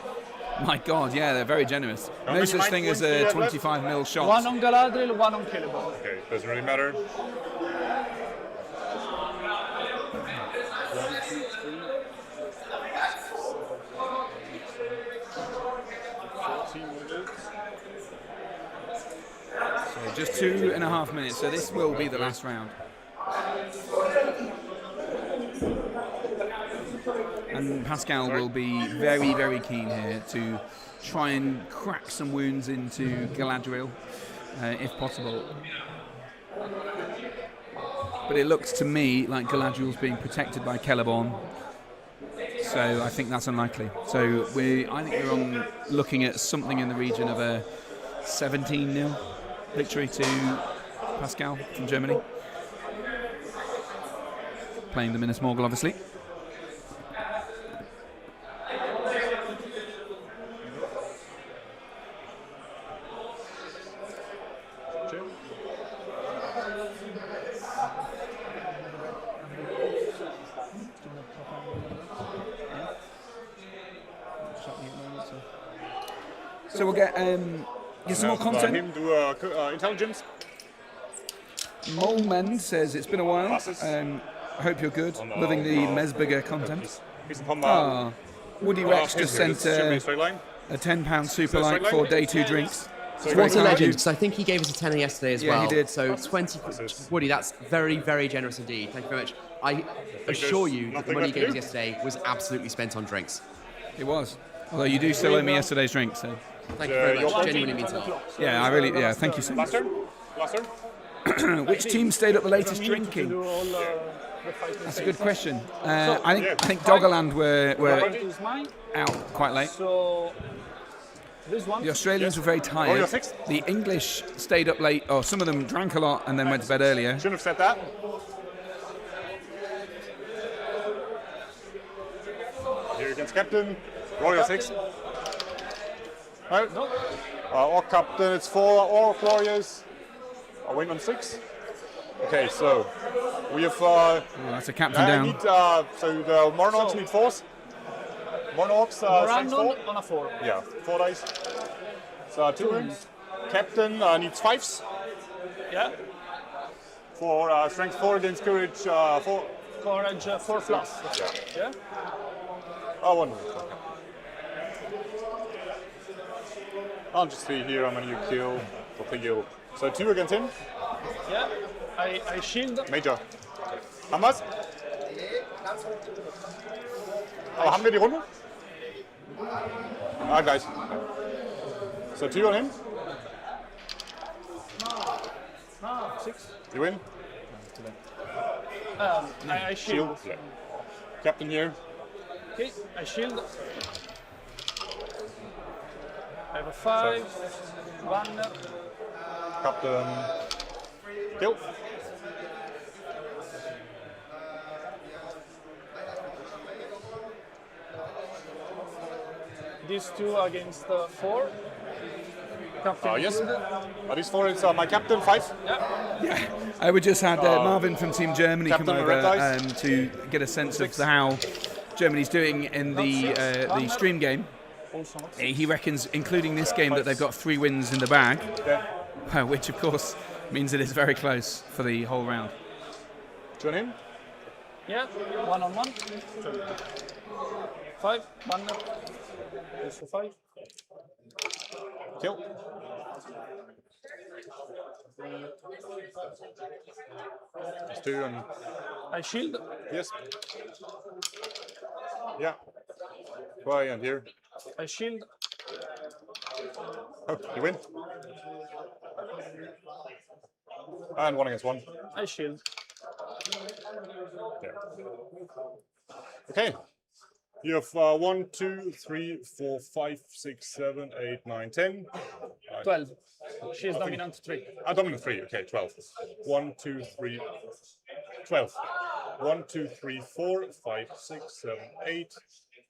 My God, yeah, they're very generous. No such thing as a 25ml shot. One on Galadriel, one on Caliban. Okay, doesn't really matter. So just 2.5 minutes, so this will be the last round. And Pascal will be very, very keen here to try and crack some wounds into Galadriel, if possible. But it looks to me like Galadriel's being protected by Celeborn, so I think that's unlikely. So I think we're looking at something in the region of a 17-0 victory to Pascal from Germany. Playing the Minas Morgul, obviously. So we'll get some more content. Him do intelligence. Molmen says it's been a while. I hope you're good. Loving the MESBG content. Woody Rex just sent a £10 super like for day 2 drinks. What a legend, because I think he gave us a tenner yesterday as well. Yeah, he did. So 20, Woody, that's very, very generous indeed. Thank you very much. I assure you that the money you gave us yesterday was absolutely spent on drinks. It was. Although you do still owe me yesterday's drink, so. Thank you very much. Genuinely means a lot. Yeah, thank you so much. Which team stayed up the latest drinking? That's a good question. I think Doggerland were out quite late. The Australians were very tired. The English stayed up late, or some of them drank a lot and then went to bed earlier. Shouldn't have said that. Here against captain. Roll your 6. No. Or captain, it's 4 or warriors. I win on 6. Okay, so we have. That's a captain down. So the Mornons need 4s. One orcs, strength Random 4. on a 4. Yeah, 4 dice. So 2 wins. Captain needs 5s. Yeah. For strength 4 against courage 4. Courage 4 plus. Yeah. Oh, 1 win. I'll just see here how many you kill. So 2 against him. Yeah. I shield. Major. Haben wir's? Aber haben wir die Runde? Ah, gleich. So 2 on him. 6. You win. I shield. Yeah. Captain here. Okay, I shield. I have a 5. 1. Captain. Kill. These 2 against 4. Captain Yes. included. These 4 is my captain, 5. Yeah, we just had Marvin from Team Germany come Captain over Red Dice. to get a sense of how Germany's doing in the stream game. He reckons, including this game, that they've got 3 wins in the bag, which of course means it is very close for the whole round. Join him. Yeah, 1-on-1. 5. 1. Also 5. Kill. There's 2 and I shield. yes. Yeah. Why and here? I shield. Oh, you win. And 1 against 1. I shield. There. Okay. You have 1, 2, 3, 4, 5, 6, 7, 8, 9, 10. 12. She is dominant 3. Dominant 3, okay, 12. 1, 2, 3, 12. 1, 2, 3, 4, 5, 6, 7, 8,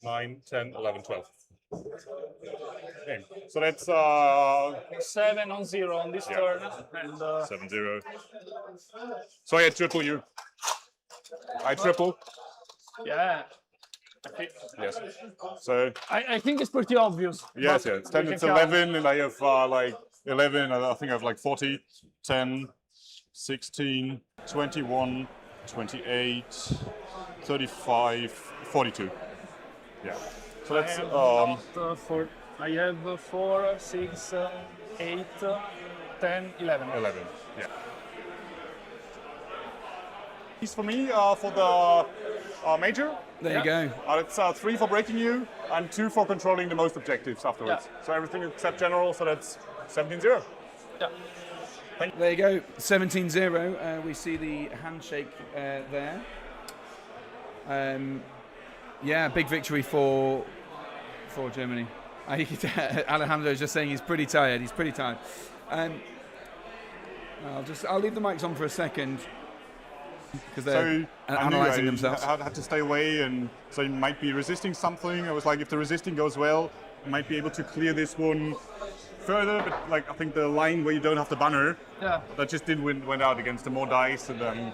9, 10, 11, 12. Okay. So that's 7-on-0 on this turn. And 7-0. So I triple you. I triple. yeah. Yes. So I think it's pretty obvious. yes, yeah. It's 10, it's 11, and I have like 11. I think I have like 40, 10, 16, 21, 28, 35, 42. Yeah. So that's I have 4, 6, 8, 10, 11. 11. Yeah. These for me for the major. There you go. It's 3 for breaking you and 2 for controlling the most objectives afterwards. So everything except general. So that's 17-0. Yeah. There you go, 17-0. We see the handshake there. Yeah, big victory for Germany. Alejandro is just saying he's pretty tired. He's pretty tired. I'll leave the mics on for a second because they're analysing themselves. I had to stay away, and so you might be resisting something. I was like, if the resisting goes well, you might be able to clear this one further. But like, I think the line where you don't have the banner, that just went out against the more dice, and then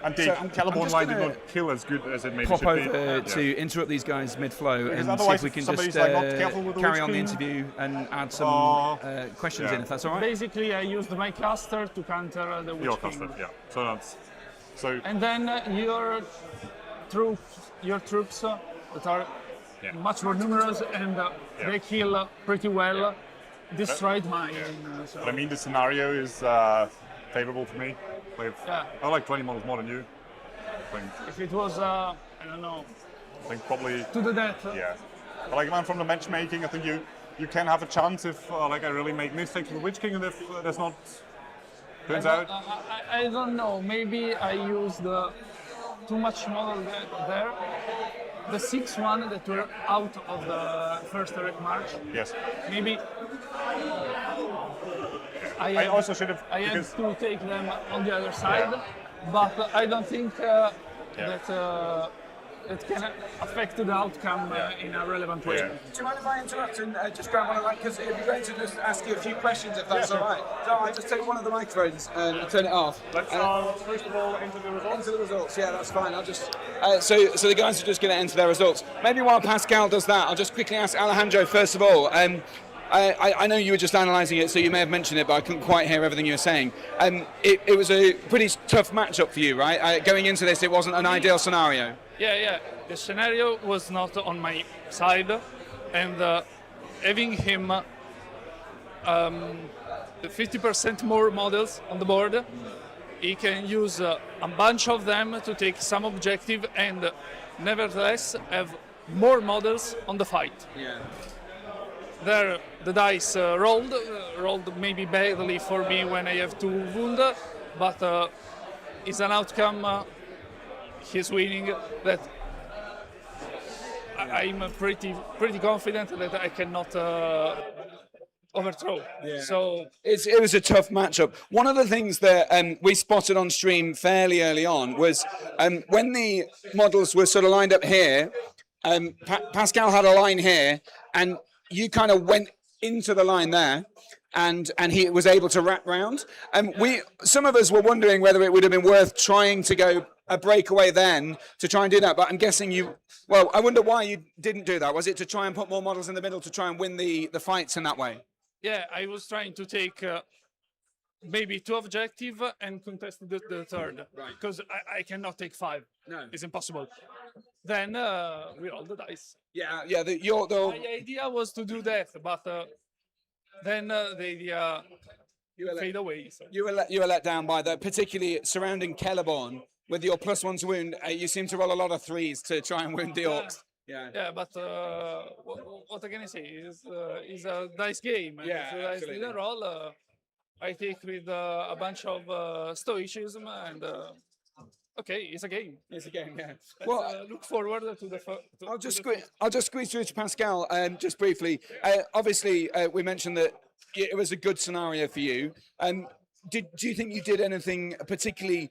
And the Caliborn line did not kill as good as it maybe pop should be. over to interrupt these guys mid-flow Because and see if we can just carry on the interview and add some questions in, if that's all right. Basically, I used my caster to counter the Witch Your King. caster, yeah. So that's And then your troops that are much more numerous and they kill pretty well destroyed mine. But I mean, the scenario is favorable for me. I like 20 models more than you. If it was, I don't know. I think probably to the death. Yeah. But like, man, from the matchmaking, I think you can have a chance if like I really make mistakes with the Witch King, and if that's not turns out. I don't know. Maybe I used too much model there. The 6-1 that were out of the first direct march. Yes. Maybe. I also should have. I had to take them on the other side, but I don't think that that can affect the outcome in a relevant way. Yeah. Do you mind if I interrupt and just grab one of because it'd be great to just ask you a few questions if that's all right. So I'll just take one of the microphones and turn it off. Let's first of all enter the results. Into the results, yeah, that's fine. I'll just so the guys are just going to enter their results. Maybe while Pascal does that, I'll just quickly ask Alejandro first of all. I know you were just analysing it, so you may have mentioned it, but I couldn't quite hear everything you were saying. It was a pretty tough matchup for you, right? Going into this, it wasn't an ideal scenario. Yeah. The scenario was not on my side, and having him 50% more models on the board, he can use a bunch of them to take some objective and nevertheless have more models on the fight. Yeah. There, the dice rolled maybe badly for me when I have 2 wound, but it's an outcome. He's winning that. I'm pretty confident that I cannot overthrow. Yeah. So it was a tough matchup. One of the things that we spotted on stream fairly early on was when the models were sort of lined up here, Pascal had a line here, and you kind of went into the line there, and he was able to wrap round. Some of us were wondering whether it would have been worth trying to go a breakaway then to try and do that, but I'm guessing you. Well, I wonder why you didn't do that. Was it to try and put more models in the middle to try and win the fights in that way? yeah, I was trying to take maybe 2 objective and contest the third, Right. because I cannot take 5. No. It's impossible. Then we roll the dice. Yeah. My idea was to do that, but then the idea fade away. So. You were let down by that, particularly surrounding Kelleborn with your +1 to wound. You seem to roll a lot of 3s to try and wound the orcs. Yeah, but what can I say? It's a dice game. And Yeah, if the dice absolutely. didn't roll, I take with a bunch of stoicism and okay, it's a game. It's a game, yeah. Let's, look forward to the. I'll just squeeze through to Pascal just briefly. Obviously, we mentioned that it was a good scenario for you. Do you think you did anything particularly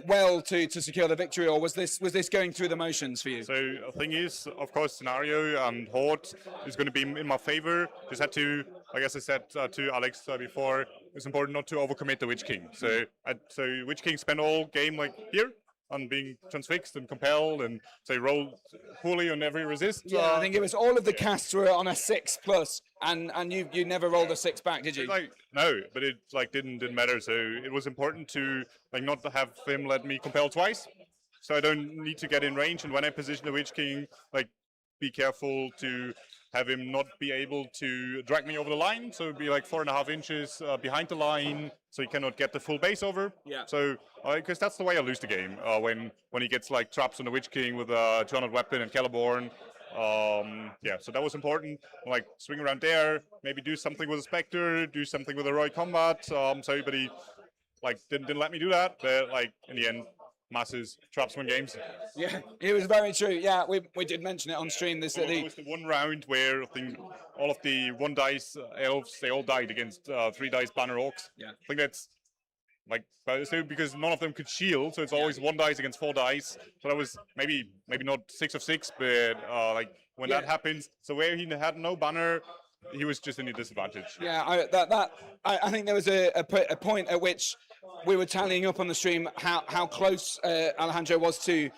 well to secure the victory, or was this going through the motions for you? So the thing is, of course, scenario and Horde is going to be in my favor. Just had to, I guess I said to Alex before, it's important not to overcommit the Witch King. So Witch King spent all game like here on being transfixed and compelled, and so rolled poorly on every resist. Yeah, I think it was all of the casts were on a 6+, and you never rolled a 6 back, did you? No, but it didn't matter. So it was important to not to have him let me compel twice, so I don't need to get in range. And when I position the Witch King, be careful to have him not be able to drag me over the line. So it'd be 4.5 inches behind the line, so he cannot get the full base over. Yeah. So because that's the way I lose the game when he gets traps on the Witch King with a 200 weapon and Kelleborn. So that was important. Swing around there, maybe do something with a Spectre, do something with Heroic Combat. So everybody didn't let me do that. But in the end, masses traps win games. Yeah, it was very true. Yeah, we did mention it on stream. This It was the one round where I think all of the 1 dice elves, they all died against 3 dice banner orcs. Yeah. I think that's because none of them could shield, so it's always 1 dice against 4 dice. So that was maybe not 6 of 6, but when that happens, so where he had no banner, he was just in a disadvantage. Yeah, I think there was a point at which we were tallying up on the stream how close Alejandro was to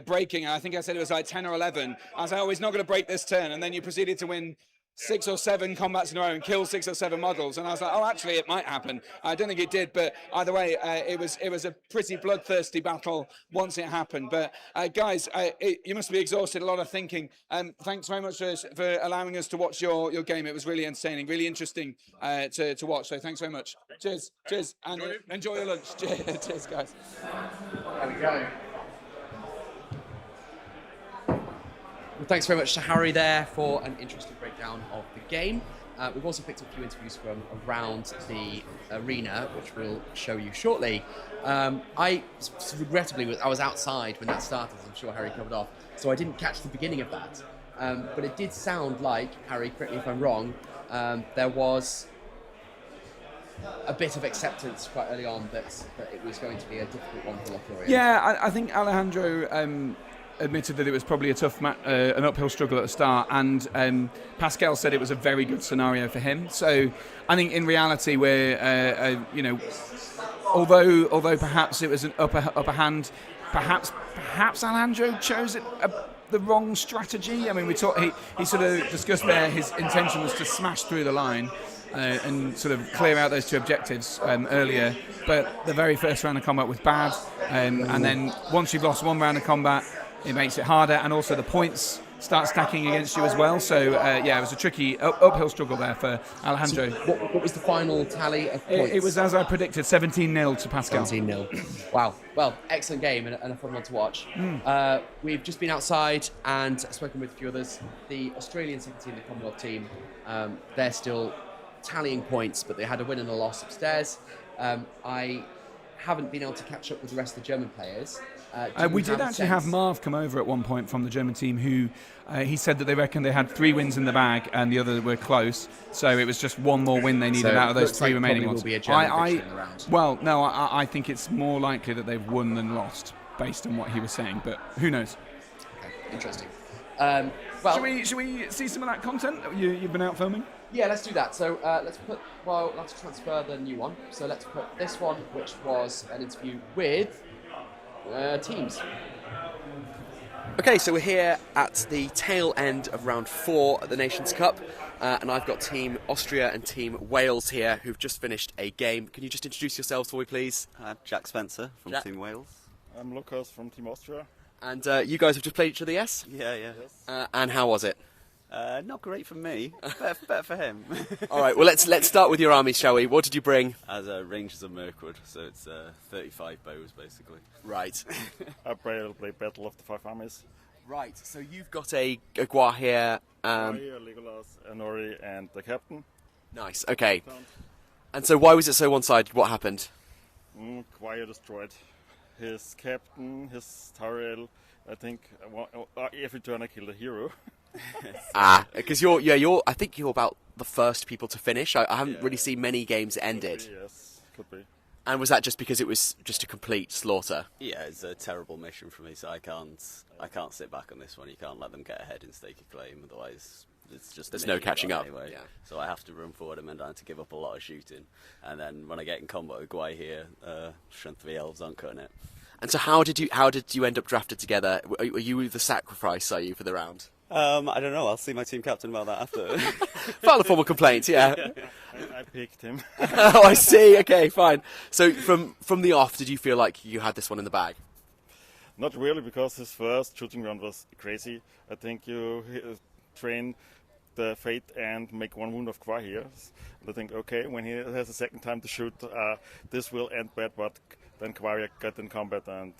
breaking. I think I said it was 10 or 11. I was like, oh, he's not going to break this turn, and then you proceeded to win 6 or 7 combats in a row and kill 6 or 7 models, and I was like, oh, actually, it might happen. I don't think it did, but either way, it was a pretty bloodthirsty battle once it happened. But guys, you must be exhausted. A lot of thinking. Thanks very much for allowing us to watch your game. It was really entertaining, really interesting to watch. So thanks very much. Cheers, and enjoy your lunch. Cheers, guys. There we go. Well, thanks very much to Harry there for an interesting breakdown of the game. We've also picked up a few interviews from around the arena, which we'll show you shortly. Regrettably, I was outside when that started, as I'm sure Harry covered off, so I didn't catch the beginning of that. But it did sound like, Harry, correct me if I'm wrong, there was a bit of acceptance quite early on that it was going to be a difficult one for Lothlorien. Yeah, I think Alejandro admitted that it was probably a tough an uphill struggle at the start, and Pascal said it was a very good scenario for him. So I think in reality, we're although perhaps it was an upper hand, perhaps Alejandro chose the wrong strategy. I mean, he sort of discussed there his intention was to smash through the line and sort of clear out those two objectives earlier, but the very first round of combat was bad, and then once you've lost one round of combat, it makes it harder, and also the points start stacking against you as well. So it was a tricky uphill struggle there for Alejandro. So what was the final tally of points? It was, as I predicted, 17-0 to Pascal. 17-0. Wow. Well, excellent game and a fun one to watch. We've just been outside and spoken with a few others. The Australian second team, the Commonwealth team, they're still tallying points, but they had a win and a loss upstairs. I haven't been able to catch up with the rest of the German players. We did actually have Marv come over at one point from the German team, who he said that they reckon they had 3 wins in the bag and the other were close, so it was just one more win they needed out of those 3 remaining ones. Will be a German victory in the round. Well, no, I think it's more likely that they've won than lost based on what he was saying, but who knows? Okay, interesting. Should we see some of that content that you've been out filming? Yeah, let's do that. So let's transfer the new one. So let's put this one, which was an interview with teams. Okay, so we're here at the tail end of round 4 at the Nations Cup, and I've got Team Austria and Team Wales here who've just finished a game. Can you just introduce yourselves for me, please? Jack Spencer from Team Wales. I'm Lucas from Team Austria. And you guys have just played each other, yes? Yeah. Yes. And how was it? Not great for me, better for him. All right, well, let's start with your armies, shall we? What did you bring? As Rangers of Mirkwood, so it's 35 bows, basically. Right. I play Battle of the Five Armies. Right, so you've got a Gua here. Legolas, Anori, and the captain. Nice, okay. And so why was it so one-sided? What happened? Gwyer destroyed his captain, his Tyrell. I think every turn I killed a hero. Because I think you're about the first people to finish. I haven't really seen many games that ended. Could be, yes, could be. And was that just because it was just a complete slaughter? Yeah, it's a terrible mission for me, so I can't sit back on this one. You can't let them get ahead and stake a claim, otherwise there's no catching up. Anyway. Yeah. So I have to run forward and then I have to give up a lot of shooting. And then when I get in combat with Gwai here, strength 3 elves aren't cutting it. And so how did you end up drafted together? Are you the sacrifice, are you, for the round? I don't know. I'll see my team captain about that after. File a formal complaint, yeah. I picked him. Oh, I see. Okay, fine. So from the off, did you feel like you had this one in the bag? Not really, because his first shooting round was crazy. I think you train the fate and make 1 wound of Kwa here. And I think, okay, when he has a second time to shoot, this will end bad, but then Kwa got in combat and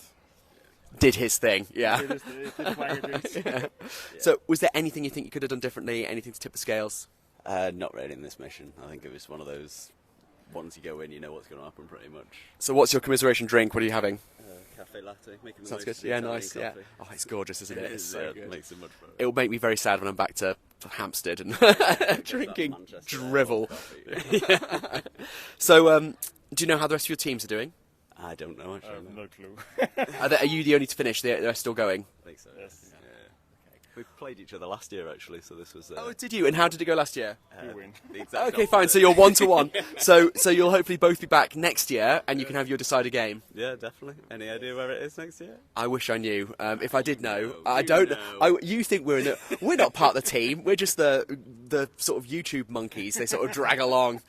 did his thing, yeah. Yeah. So was there anything you think you could have done differently, anything to tip the scales? Not really in this mission. I think it was one of those, once you go in, you know what's going to happen pretty much. So what's your commiseration drink? What are you having? Cafe latte. Sounds good. Yeah, nice. Yeah. Oh, it's gorgeous, isn't it? It's so good. Makes it much better. It'll make me very sad when I'm back to Hampstead and drinking drivel. Yeah. So, do you know how the rest of your teams are doing? I don't know. Actually, I have no clue. Are you the only to finish? They're still going? I think so. Yes. Yeah. We played each other last year, actually, so this was... Oh, did you? And how did it go last year? You win. Okay, fine. So you're 1-1. So you'll hopefully both be back next year, and you can have your decider game. Yeah, definitely. Any idea where it is next year? I wish I knew. If I did know, I don't know. You think we're not part of the team. We're just the sort of YouTube monkeys. They sort of drag along.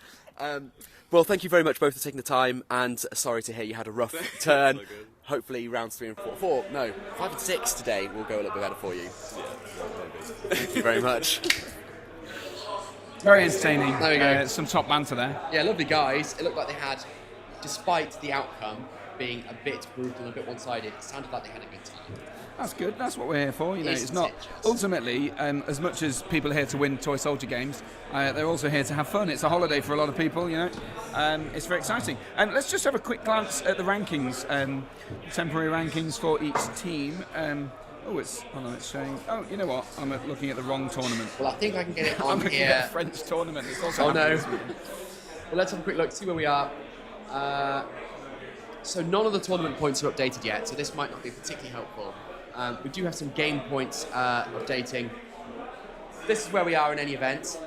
Well, thank you very much both for taking the time, and sorry to hear you had a rough turn. Hopefully rounds 3 and 4, 5 and 6 today will go a little bit better for you. Thank you very much. Very entertaining. There we go. Some top banter there. Yeah, lovely guys. It looked like they had, despite the outcome being a bit brutal, a bit one-sided, it sounded like they had a good time. That's good. That's what we're here for. It's not ultimately as much as people are here to win toy soldier games. They're also here to have fun. It's a holiday for a lot of people. It's very exciting. And let's just have a quick glance at the rankings, temporary rankings for each team. It's showing. Oh, you know what? I'm looking at the wrong tournament. Well, I think I can get it on I'm looking here. at a French tournament. It's also no. Well, let's have a quick look, see where we are. So none of the tournament points are updated yet, so this might not be particularly helpful. We do have some game points updating. This is where we are in any event.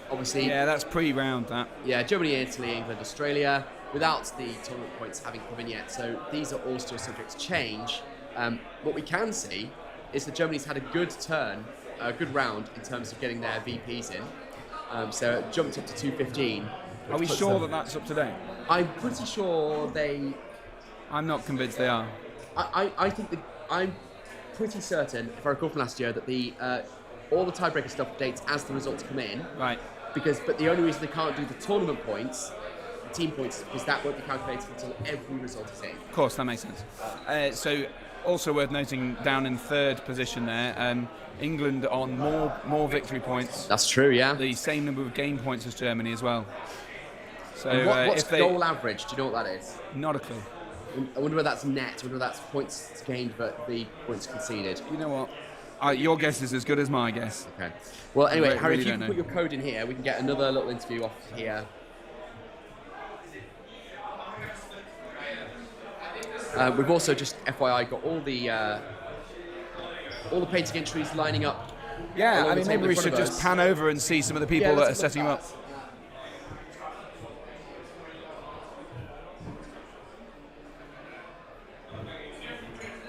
Obviously, yeah, that's pre-round. That. Yeah, Germany, Italy, England, Australia, without the tournament points having come in yet. So these are all still subject to change. What we can see is that Germany's had a good turn, a good round in terms of getting their VPs in. So it jumped up to 215. Are we sure that that's up to date? I'm pretty sure they. I'm not convinced they are. I think that I'm pretty certain, if I recall from last year, that the all the tiebreaker stuff dates as the results come in. Right. But the only reason they can't do the tournament points, the team points, is because that won't be calculated until every result is in. Of course, that makes sense. So, also worth noting, down in third position there, England on more victory points. That's true, yeah. The same number of game points as Germany as well. So, what's goal average? Do you know what that is? Not a clue. I wonder whether that's net, I wonder whether that's points gained but the points conceded. You know what? Your guess is as good as my guess. Okay. Well, anyway, I Harry, really if you don't can know. put your code in here, we can get another little interview off here. We've also just, FYI, got all the painting entries lining up. Yeah, I mean, maybe we should just pan over and see some of the people that are setting them up.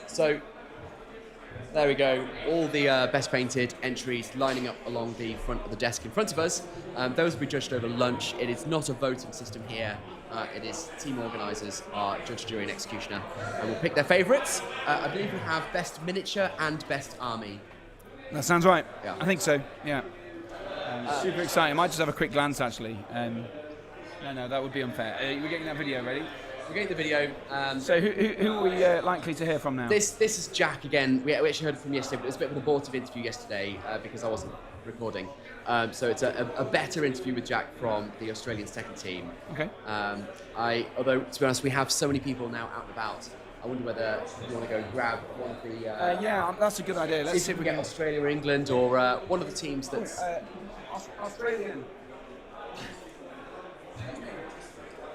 So, there we go. All the best painted entries lining up along the front of the desk in front of us. Those will be judged over lunch. It is not a voting system here. It is team organisers are judge, jury and executioner. And we'll pick their favourites. I believe we have best miniature and best army. That sounds right. Yeah. I think so, yeah. Super exciting. I might just have a quick glance, actually. No, that would be unfair. We're getting that video ready? We're getting the video. So who are we likely to hear from now? This is Jack again. We actually heard from yesterday, but it was a bit of an abortive interview yesterday because I wasn't recording. So it's a better interview with Jack from the Australian second team. Okay. Although, to be honest, we have so many people now out and about. I wonder whether you want to go grab one of the... yeah, that's a good idea. Let's see if we get Australia or England or one of the teams that's... Australian.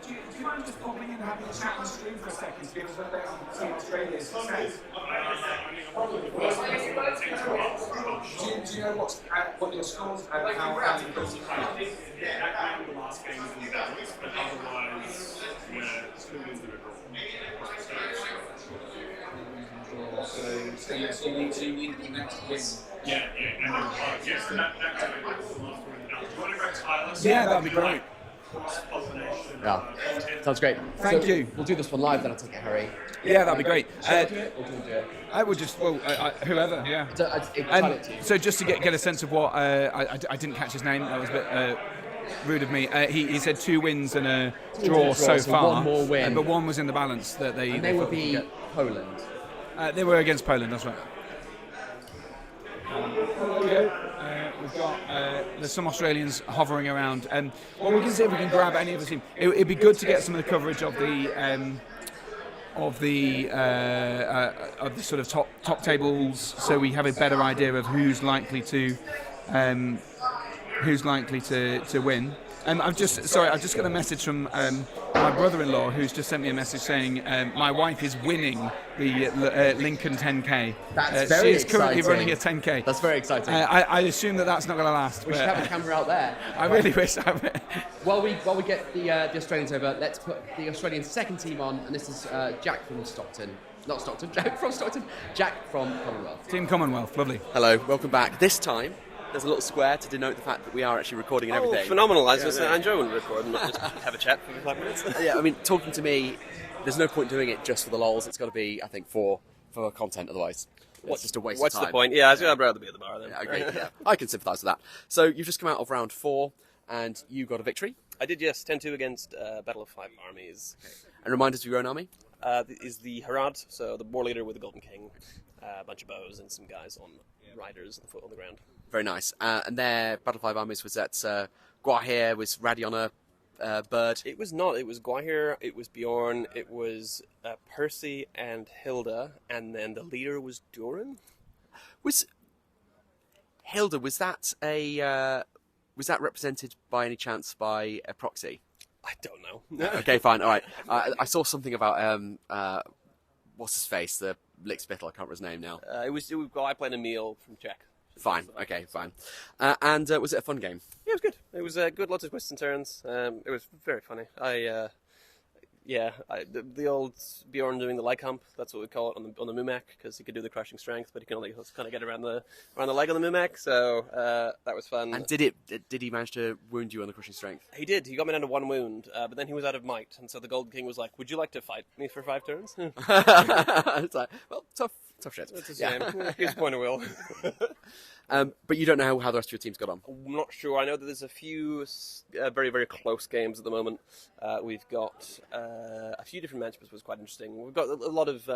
Do you mind just popping in and having a chat on stream for a second to give us an update on Team Australia's success? Do you know what your scores and how you built it? The last game was in the Dallas, but otherwise, we're 2 wins and a draw. So you need to win the next win. Yeah, yes, Yeah, that'd be great. Yeah, sounds great. Thank you. We'll do this one live then, I'll take it, Harry. Yeah, that'd be great. Shall I do it, or do you do it? I would just, whoever, yeah. So just to get a sense of what, I didn't catch his name, that was a bit rude of me. He said 2 wins and a draw so far. One more win. But one was in the balance that they... And they would be Poland. They were against Poland, that's right. We've got there's some Australians hovering around, and we can see if we can grab any of the team. It'd be good to get some of the coverage of the sort of top tables, so we have a better idea of who's likely to win. I've just got a message from my brother-in-law who's just sent me a message saying my wife is winning the Lincoln 10K. That's very She is currently exciting. running a 10K. That's very exciting. I assume that's not going to last. We should have a camera out there. I really wish. While we get the Australians over, let's put the Australian second team on, and this is Jack from Stockton. Not Stockton, Jack from Stockton. Jack from Commonwealth. Team Commonwealth, lovely. Hello, welcome back. This time, there's a little square to denote the fact that we are actually recording and everything. Phenomenal. I enjoy when we record and not just have a chat for 5 minutes. Yeah, I mean, talking to me, there's no point doing it just for the lols. It's got to be, I think, for content. Otherwise, it's just a waste of time. What's the point? Yeah, I'd rather be at the bar then. Yeah, I agree. Yeah, I can sympathise with that. So you've just come out of round 4, and you got a victory. I did, yes. 10-2 against Battle of 5 Armies. Okay. And remind us of your own army. Is the Harad, so the war leader with the Golden King, a bunch of bows and some guys on riders and foot on the ground. Very nice. And their Battle 5 Armies was that Guahir was Radiona bird. It was not. It was Guahir, it was Bjorn, it was Percy and Hilda, and then the leader was Durin. Was Hilda, was that represented by any chance by a proxy? I don't know. Okay, fine. All right. I saw something about what's his face, the Lickspittle. I can't remember his name now. I played Emil from Czech. Fine. Okay, fine. And was it a fun game? Yeah, it was good. It was good. Lots of twists and turns. It was very funny. The old Bjorn doing the leg hump. That's what we call it on the Mumek, because he could do the crushing strength, but he can only kind of get around the leg on the Mumek. So that was fun. And did he manage to wound you on the crushing strength? He did. He got me down to 1 wound, but then he was out of might, and so the Golden King was like, "Would you like to fight me for 5 turns?" It's like, well, tough shit. It's a shame. Here's a point of will. But you don't know how the rest of your team's got on? I'm not sure. I know that there's a few very, very close games at the moment. We've got a few different matchups, which was quite interesting. We've got a lot of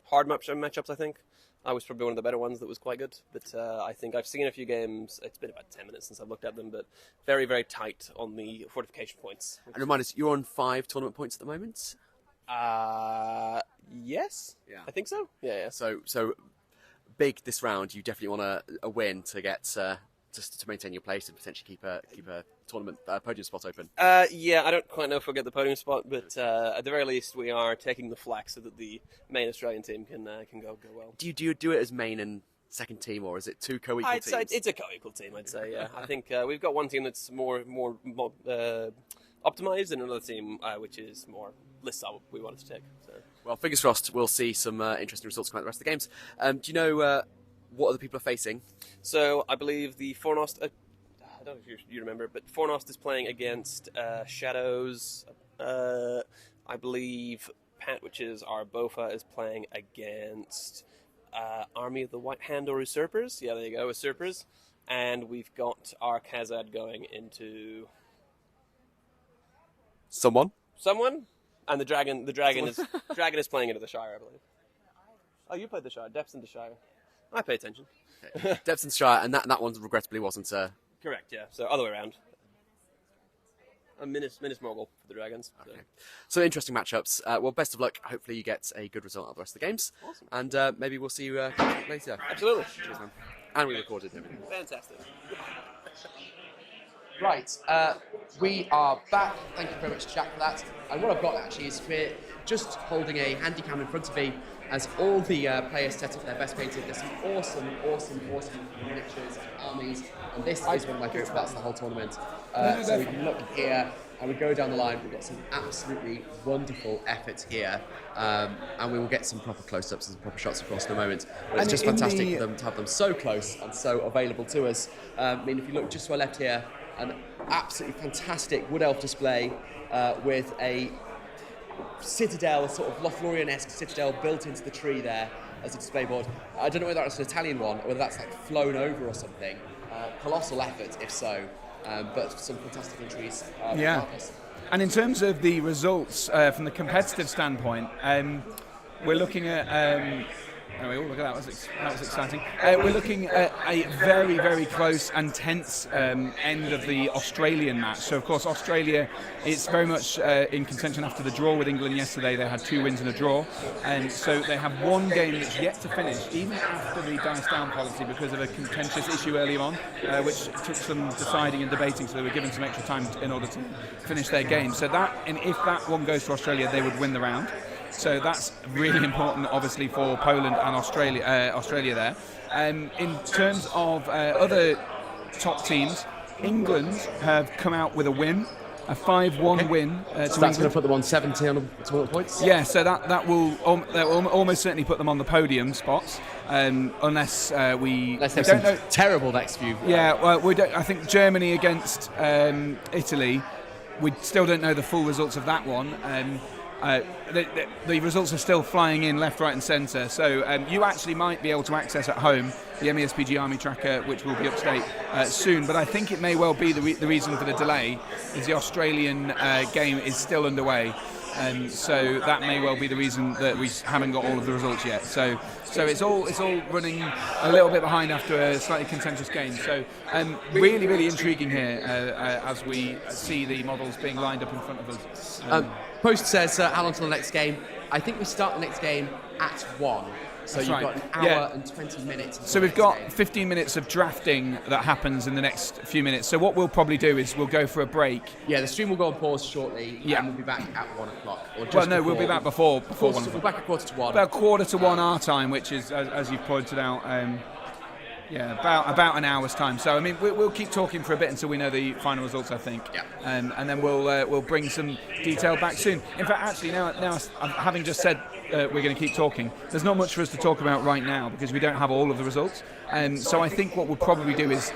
hard matchups, I think. I was probably one of the better ones that was quite good. But I think I've seen a few games. It's been about 10 minutes since I've looked at them, but very, very tight on the fortification points. And remind us, you're on 5 tournament points at the moment? Yes. Yeah. I think so. Yeah. So big this round. You definitely want a win to get just to maintain your place and potentially keep a tournament podium spot open. Yeah, I don't quite know if we'll get the podium spot, but at the very least we are taking the flak so that the main Australian team can go well. Do you do it as main and second team, or is it 2 co-equal teams? It's a co-equal team, I'd say. Yeah, I think we've got one team that's more optimized, and another team which is more list style we wanted to take. So. Well, fingers crossed. We'll see some interesting results come out the rest of the games. Do you know what other people are facing? So I believe the Fornost. I don't know if you remember, but Fornost is playing against Shadows. I believe Pat, which is our Bofa, is playing against Army of the White Hand or Usurpers. Yeah, there you go, Usurpers. And we've got our Khazad going into someone. And the dragon is playing into the Shire, I believe. Oh, you played the Shire. Depths into Shire. I pay attention. Okay. Depths into Shire, and that one regrettably wasn't. Correct. Yeah. So other way around. A Minas Morgul for the dragons. So. Okay. So interesting matchups. Well, best of luck. Hopefully you get a good result out of the rest of the games. Awesome. And maybe we'll see you later. Absolutely. Cheers, man. And we recorded everything. Fantastic. Right, we are back. Thank you very much, Jack, for that. And what I've got actually is we're just holding a handy cam in front of me as all the players set up their best painted. There's some awesome miniatures and armies, and this is one of my favourite parts of the whole tournament. So we can look here and we go down the line. We've got some absolutely wonderful efforts here, and we will get some proper close-ups and some proper shots across in a moment. But it's just fantastic for them to have them so close and so available to us. I mean, if you look just to our left here, an absolutely fantastic Wood Elf display with a citadel, sort of Lothlorien-esque citadel built into the tree there as a display board. I don't know whether that's an Italian one or whether that's like flown over or something. Colossal effort, if so, but some fantastic entries. Yeah. And in terms of the results from the competitive standpoint, we're looking at. Oh, look at that! That was exciting. We're looking at a very, very close and tense end of the Australian match. So, of course, Australia is very much in contention after the draw with England yesterday. They had 2 wins and a draw, and so they have one game that's yet to finish, even after the dice down policy, because of a contentious issue earlier on, which took some deciding and debating. So they were given some extra time in order to finish their game. So that, and if that one goes to Australia, they would win the round. So that's really important, obviously, for Poland and Australia there. In terms of other top teams, England have come out with a win, a 5-1 win. So that's going to put them on 70 on the tournament points? Yeah, so that will almost certainly put them on the podium spots, unless we don't know. Terrible next few. Yeah, well, we don't. I think Germany against Italy, we still don't know the full results of that one. The results are still flying in left, right and centre, so you actually might be able to access at home the MESBG Army Tracker, which will be upstate soon, but I think it may well be the reason for the delay is the Australian game is still underway, so that may well be the reason that we haven't got all of the results yet. So it's all running a little bit behind after a slightly contentious game. So really intriguing here as we see the models being lined up in front of us. Post says, how long till the next game? I think we start the next game at 1. So That's you've right. got an hour Yeah. and 20 minutes. So we've got 15 minutes of drafting that happens in the next few minutes. So what we'll probably do is we'll go for a break. Yeah, the stream will go on pause shortly, Yeah. and we'll be back at 1 o'clock. Or just Well, no, before. we'll be back before We're 1 o'clock. back at 1:45. About 1:45 our time, which is, as you've pointed out, about an hour's time. So I mean, we'll keep talking for a bit until we know the final results, I think. Yeah. And then we'll bring some detail back soon. In fact, actually, now having just said we're going to keep talking, there's not much for us to talk about right now because we don't have all of the results. So I think what we'll probably do is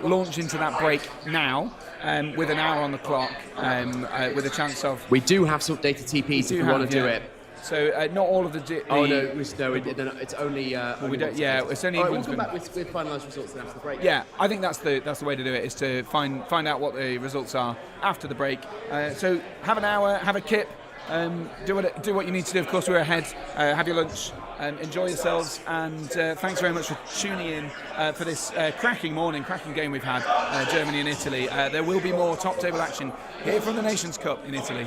launch into that break now with an hour on the clock, with a chance of. We do have some updated TPs if we want to do it. So not all of the. It's only. We don't. Yeah, it's only. All right, we'll come back with finalised results then after the break. Yeah, I think that's the way to do it, is to find out what the results are after the break. So have an hour, have a kip, do what you need to do. Of course, we're ahead. Have your lunch, enjoy yourselves, and thanks very much for tuning in for this cracking game we've had, Germany and Italy. There will be more top table action here from the Nations Cup in Italy.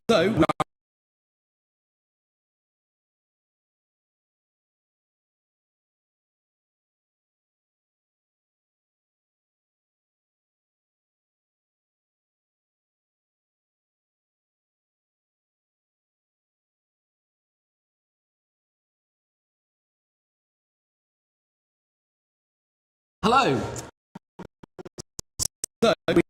So hello. So we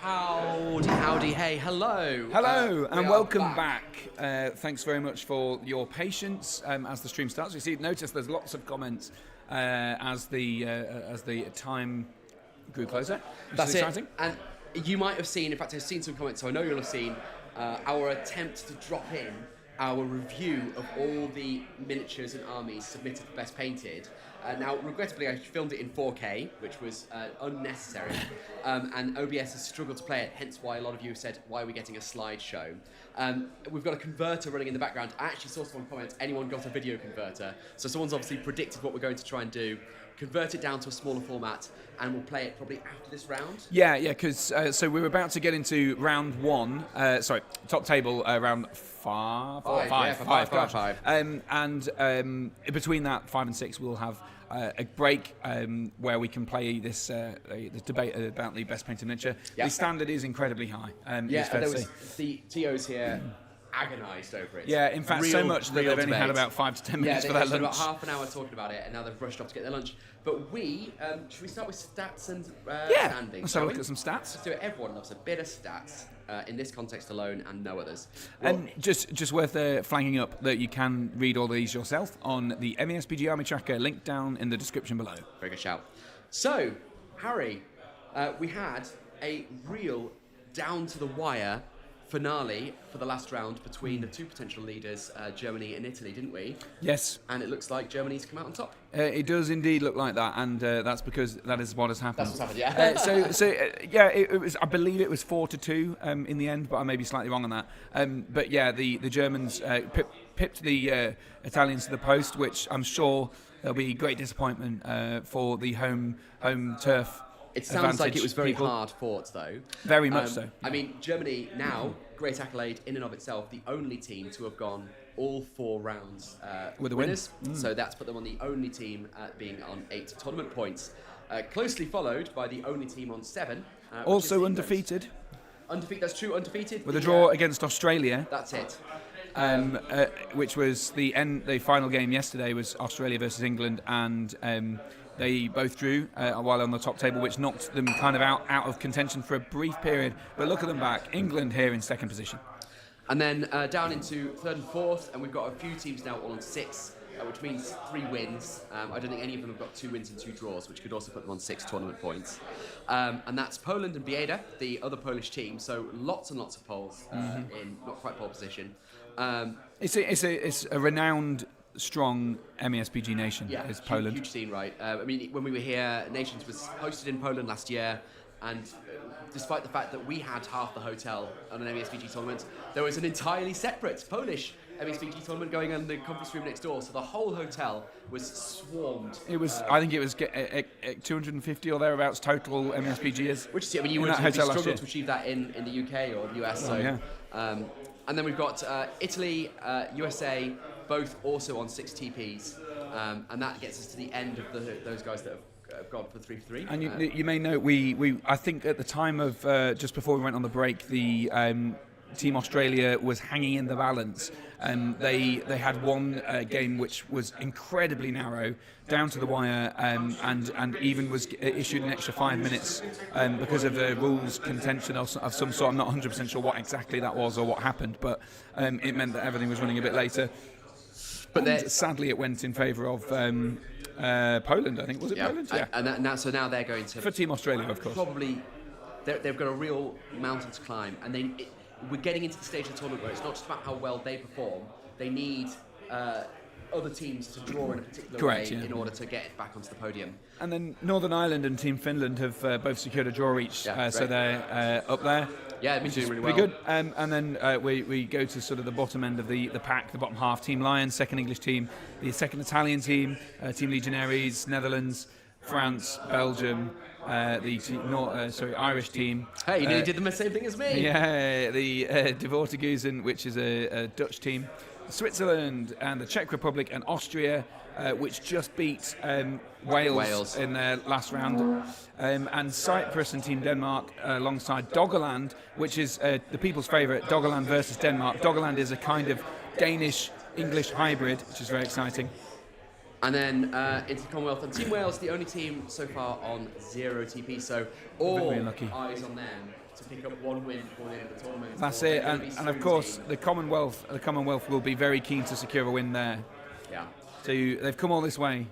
Howdy, hey, hello. Hello, We and are welcome back. Thanks very much for your patience as the stream starts. Notice there's lots of comments as the time grew closer, which That's is it. exciting. And you might have seen, in fact, I've seen some comments, so I know you'll have seen our attempt to drop in our review of all the miniatures and armies submitted for Best Painted. Now, regrettably, I filmed it in 4K, which was unnecessary, and OBS has struggled to play it, hence why a lot of you have said, why are we getting a slideshow? We've got a converter running in the background. I actually saw someone comment, anyone got a video converter? So someone's obviously predicted what we're going to try and do, convert it down to a smaller format, and we'll play it probably after this round. Yeah, because so we're about to get into round one. Top table round five. And between that 5 and 6, we'll have a break where we can play this debate about the best painted miniature. Yeah. The standard is incredibly high. There was the TOs here agonised over it. Yeah, in fact, so much that they've only had about 5 to 10 minutes for their lunch. About half an hour talking about it, and now they've rushed off to get their lunch. But should we start with stats and standings? Let's have a look at some stats. Let's do it. Everyone loves a bit of stats in this context alone, and no others. And just worth flagging up that you can read all these yourself on the MESBG Army Tracker, link down in the description below. Very good shout. So, Harry, we had a real down-to-the-wire finale for the last round between the two potential leaders, Germany and Italy, didn't we? Yes. And it looks like Germany's come out on top. It does indeed look like that, and that's because that is what has happened. That's what's happened, yeah. It was. I believe it was 4-2 in the end, but I may be slightly wrong on that. But yeah, the Germans pipped the Italians to the post, which I'm sure there'll be great disappointment for the home turf. It sounds like it was very hard fought, though. Very much so. I mean, Germany now, great accolade in and of itself, the only team to have gone all 4 rounds with the winners. So that's put them on the only team being on 8 tournament points. Closely followed by the only team on 7. Also undefeated. That's true, undefeated. With a draw against Australia. That's it. Which was the final game yesterday was Australia versus England, and they both drew while on the top table, which knocked them kind of out of contention for a brief period. But look at them back. England here in second position. And then down into 3rd and 4th, and we've got a few teams now all on 6, which means 3 wins. I don't think any of them have got 2 wins and 2 draws, which could also put them on 6 tournament points. And that's Poland and Bieda, the other Polish team. So lots and lots of Poles in not quite pole position. It's a renowned, strong MESBG nation. Yeah, is Poland. Huge scene, right? I mean, when we were here, Nations was hosted in Poland last year, and despite the fact that we had half the hotel on an MESBG tournament, there was an entirely separate Polish MESBG tournament going on in the conference room next door, so the whole hotel was swarmed. It was, I think it was 250 or thereabouts total MESBGers. Which is, I mean, you would struggle to achieve that in the UK or the US. And then we've got Italy, USA, both also on 6 TPs, and that gets us to the end of those guys that have gone for 3 for 3. And you may note, I think at the time of just before we went on the break, the Team Australia was hanging in the balance. They had one game which was incredibly narrow, down to the wire, and even was issued an extra 5 minutes because of the rules contention of some sort. I'm not 100% sure what exactly that was or what happened, but it meant that everything was running a bit later. But sadly, it went in favour of Poland. I think, was it Poland? Yeah. And now they're going to for Team Australia, of course. Probably, they've got a real mountain to climb, and we're getting into the stage of the tournament where it's not just about how well they perform. They need other teams to draw in a particular way in order to get back onto the podium. And then Northern Ireland and Team Finland have both secured a draw each, so they're up there. Yeah, which is really well. good. And then we go to sort of the bottom end of the pack, the bottom half. Team Lions, second English team, the second Italian team, Team Legionaries, Netherlands, France, Belgium, the Irish team. Hey, you nearly did the same thing as me. Yeah, the Devortegusen, which is a Dutch team, Switzerland and the Czech Republic and Austria, which just beat Wales in their last round, and Cyprus and Team Denmark alongside Doggerland, which is the people's favourite, Doggerland versus Denmark. Doggerland is a kind of Danish-English hybrid, which is very exciting. And then into the Commonwealth, and Team Wales, the only team so far on 0 TP, so all eyes on them to pick up one win before the end of the tournament. That's or it, they're gonna be and of so course team. the Commonwealth will be very keen to secure a win there. Yeah. So they've come all this way.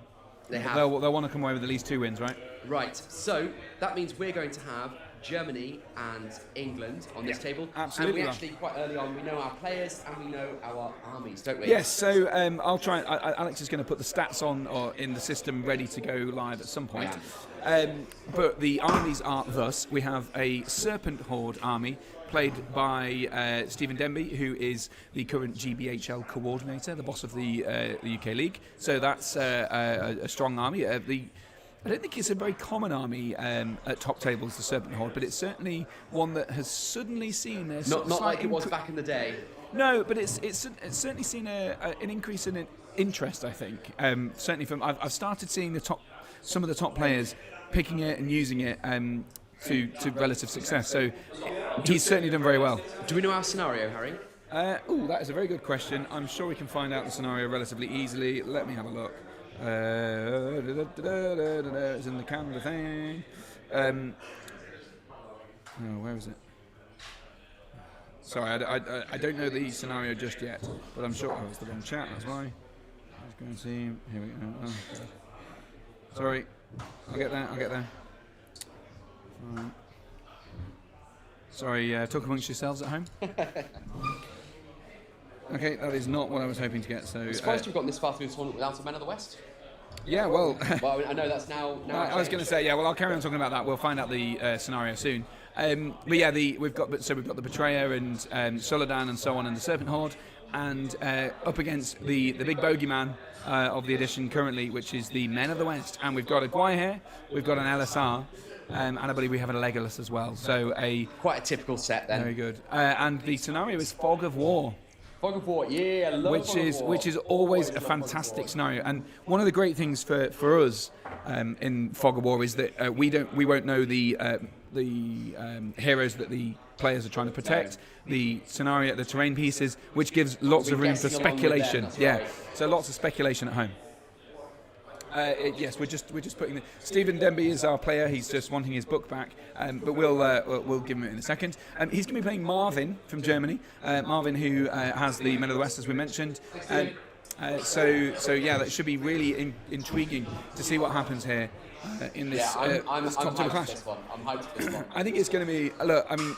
They have. They'll want to come away with at least 2 wins, right? Right, so that means we're going to have Germany and England on this table. absolutely. And we actually, quite early on, we know our players and we know our armies, don't we? Yes, so I'll try. Alex is going to put the stats on or in the system ready to go live at some point. But the armies are thus: we have a Serpent Horde army played by Stephen Denby, who is the current GBHL coordinator, the boss of the UK League. So that's a strong army. I don't think it's a very common army at top tables, the Serpent Horde, but it's certainly one that has suddenly seen a Not like it was back in the day. No, but it's certainly seen an increase in interest, I think. Certainly I've started seeing some of the top players picking it and using it to relative success. So he's certainly done very well. Do we know our scenario, Harry? That is a very good question. I'm sure we can find out the scenario relatively easily. Let me have a look. It's in the calendar thing. Where is it? Sorry, I don't know the scenario just yet, but I'm sure. Oh, it's the wrong chat. That's why. Let's go and see. Here we go. Oh, God. Sorry, I'll get there. Sorry, talk amongst yourselves at home. Okay, that is not what I was hoping to get. So I'm surprised you've gotten this far through the tournament without a Men of the West. Yeah, well. Well, I know that's now. I was going to say, yeah. Well, I'll carry on talking about that. We'll find out the scenario soon. But yeah, we've got the Betrayer and Solodan and so on, and the Serpent Horde, and up against the big bogeyman of the edition currently, which is the Men of the West, and we've got a Gwaiher, we've got an LSR. And I believe we have a Legolas as well. So quite a typical set then. Very good. And the scenario is Fog of War. Fog of War, yeah, I love which is always a fantastic scenario. And one of the great things for us in Fog of War is that we won't know the heroes that the players are trying to protect, the scenario, the terrain pieces, which gives lots of room for speculation. Right. So lots of speculation at home. Yes, we're just putting. Stephen Denby is our player. He's just wanting his book back, but we'll give him it in a second. He's going to be playing Marvin from Germany. Marvin, who has the Men of the West, as we mentioned. So yeah, that should be really intriguing to see what happens here in this, this top table clash. I'm hyped for this one. I think it's going to be. Look, I mean,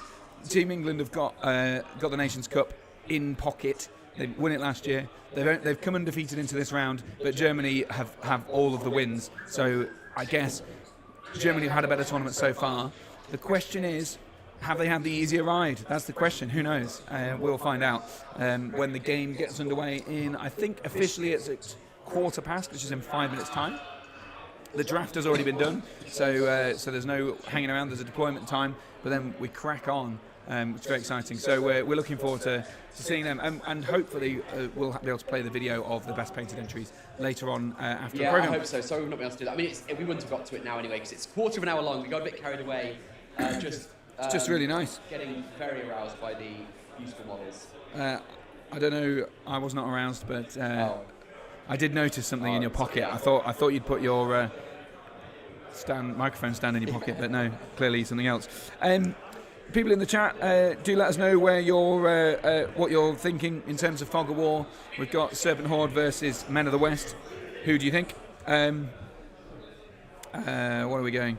Team England have got the Nations Cup in pocket. They won it last year. They've come undefeated into this round, but Germany have all of the wins. So I guess Germany have had a better tournament so far. The question is, have they had the easier ride? That's the question. Who knows? We'll find out when the game gets underway I think officially it's at 15:15, which is in 5 minutes' time. The draft has already been done, so there's no hanging around. There's a deployment time, but then we crack on. It's very exciting. So we're looking forward to seeing them, and hopefully we'll be able to play the video of the best painted entries later on after the program. I hope so. Sorry we've not been able to do that. I mean, we wouldn't have got to it now anyway, because it's a quarter of an hour long. We got a bit carried away. It's just really nice. Getting very aroused by the useful models. I don't know. I was not aroused, but I did notice something in your pocket. I thought you'd put your microphone stand in your pocket, but no, clearly something else. People in the chat, do let us know where what you're thinking in terms of Fog of War. We've got Serpent Horde versus Men of the West. Who do you think? What are we going?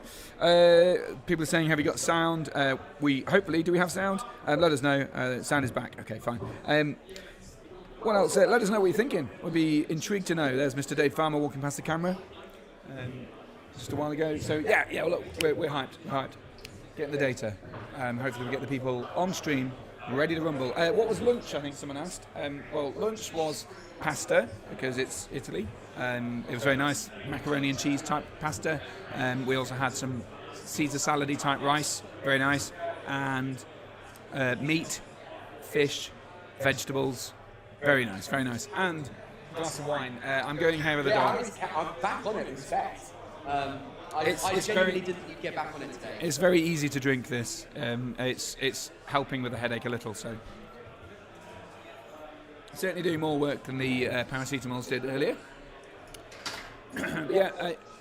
People are saying, have you got sound? Hopefully, do we have sound? Let us know. Sound is back. Okay, fine. What else? Let us know what you're thinking. We'll be intrigued to know. There's Mr. Dave Farmer walking past the camera just a while ago. So yeah. Well, look, we're hyped. We're hyped. Getting the data. Hopefully we get the people on stream ready to rumble. What was lunch, I think someone asked? Well, lunch was pasta, because it's Italy. It was very nice, macaroni and cheese type pasta. We also had some Caesar salad-y type rice, very nice. And meat, fish, vegetables, very nice, very nice. And a glass of wine. I'm going hair of the dog. I'm back on it, respect. I genuinely didn't get back on it today. It's very easy to drink this. It's helping with the headache a little, so certainly doing more work than the paracetamols did earlier.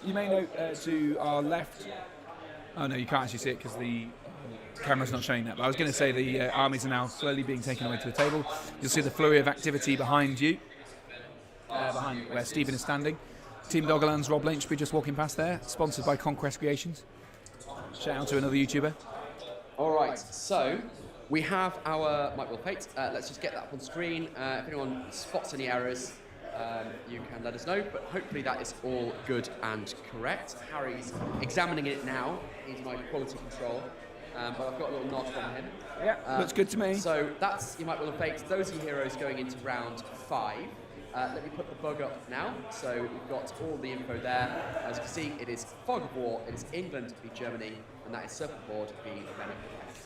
You may note to our left. Oh no, you can't actually see it because the camera's not showing that, but I was going to say the armies are now slowly being taken away to the table. You'll see the flurry of activity behind you, behind where Stephen is standing. Team Doggerland's Rob Lynchby just walking past there, sponsored by Conquest Creations. Shout out to another YouTuber. All right, so we have our Might Will Fate. Let's just get that up on screen. If anyone spots any errors, you can let us know, but hopefully that is all good and correct. Harry's examining it now. He's my quality control, but I've got a little nod from him. Yeah, looks good to me. So that's your Might Will Fate. Those are your heroes going into round 5. Let me put the bug up now. So we've got all the info there. As you can see, it is Fog of War, it is England v Germany, and that is Serpent Horde v Venom.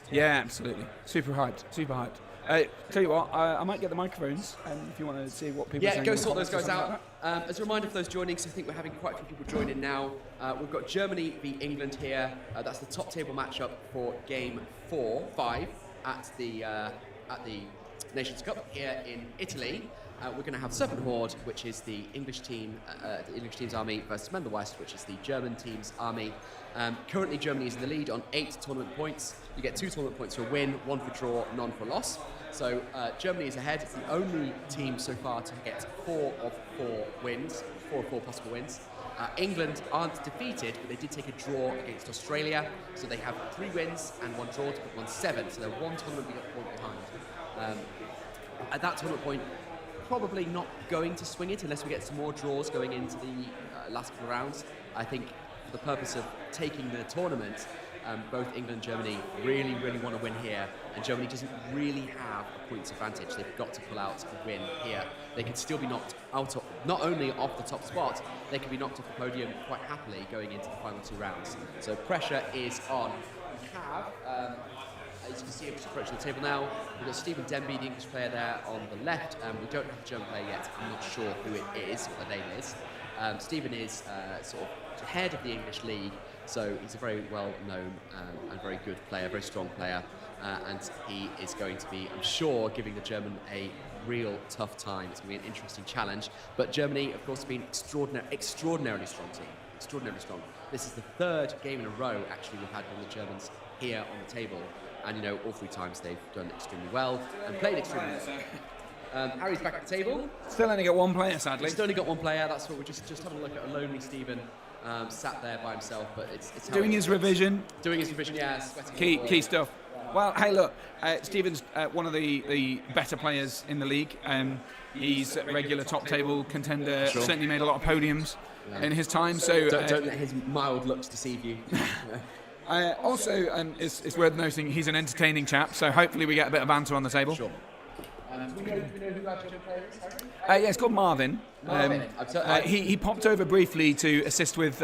Yeah, absolutely. Super hyped, super hyped. Tell you what, I might get the microphones if you want to see what people are saying. Yeah, go sort those guys out. As a reminder for those joining, because I think we're having quite a few people join in now, we've got Germany v England here. That's the top table matchup for game 5 at the Nations Cup here in Italy. We're going to have Serpent Horde, which is the English team's army, versus Men of the West, which is the German team's army. Currently, Germany is in the lead on 8 tournament points. You get 2 tournament points for a win, 1 for draw, none for loss. So Germany is ahead. It's the only team so far to get 4 of 4 wins, 4 of 4 possible wins. England aren't defeated, but they did take a draw against Australia. So they have 3 wins and 1 draw to put 1 7. So they're 1 tournament point behind. At that tournament point, probably not going to swing it unless we get some more draws going into the last couple of rounds. I think for the purpose of taking the tournament, both England and Germany really want to win here, and Germany doesn't really have a points advantage. They've got to pull out a win here. They can still be knocked out of, not only off the top spot, they can be knocked off the podium quite happily going into the final 2 rounds. So pressure is on. We have, as you can see, I'm just approaching the table now. We've got Stephen Denby, the English player, there on the left. We don't have a German player yet. I'm not sure who it is, what the name is. Stephen is sort of head of the English league, so he's a very well-known and very good player, very strong player. And he is going to be, I'm sure, giving the German a real tough time. It's going to be an interesting challenge. But Germany, of course, has been extraordinarily strong team. Extraordinarily strong. This is the 3rd game in a row, actually, we've had with the Germans here on the table. And, you know, all 3 times they've done extremely well and played extremely well. Harry's back at the table. Still only got 1 player, sadly. Still only got 1 player. That's what we're just having a look at. A lonely Stephen sat there by himself, but it's doing his revision. Doing his revision, yeah. Key stuff. Well, hey, look, Stephen's one of the better players in the league. He's a regular top table contender. Sure. Certainly made a lot of podiums in his time. So don't let his mild looks deceive you. Also, it's worth noting he's an entertaining chap, so hopefully we get a bit of banter on the table. Sure. Do we know who our German player is, Harry? Yeah, it's called Marvin. He popped over briefly to assist with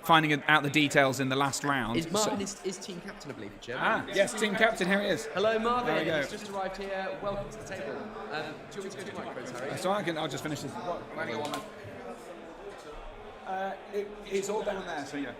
finding out the details in the last round. Is Marvin is team captain, I believe, for Germany? Yes, team captain, here he is. Hello, Marvin. He's just arrived here. Welcome to the table. Do you want me to go to the microphones, Harry? So I'll just finish this. It's all down there, so yeah.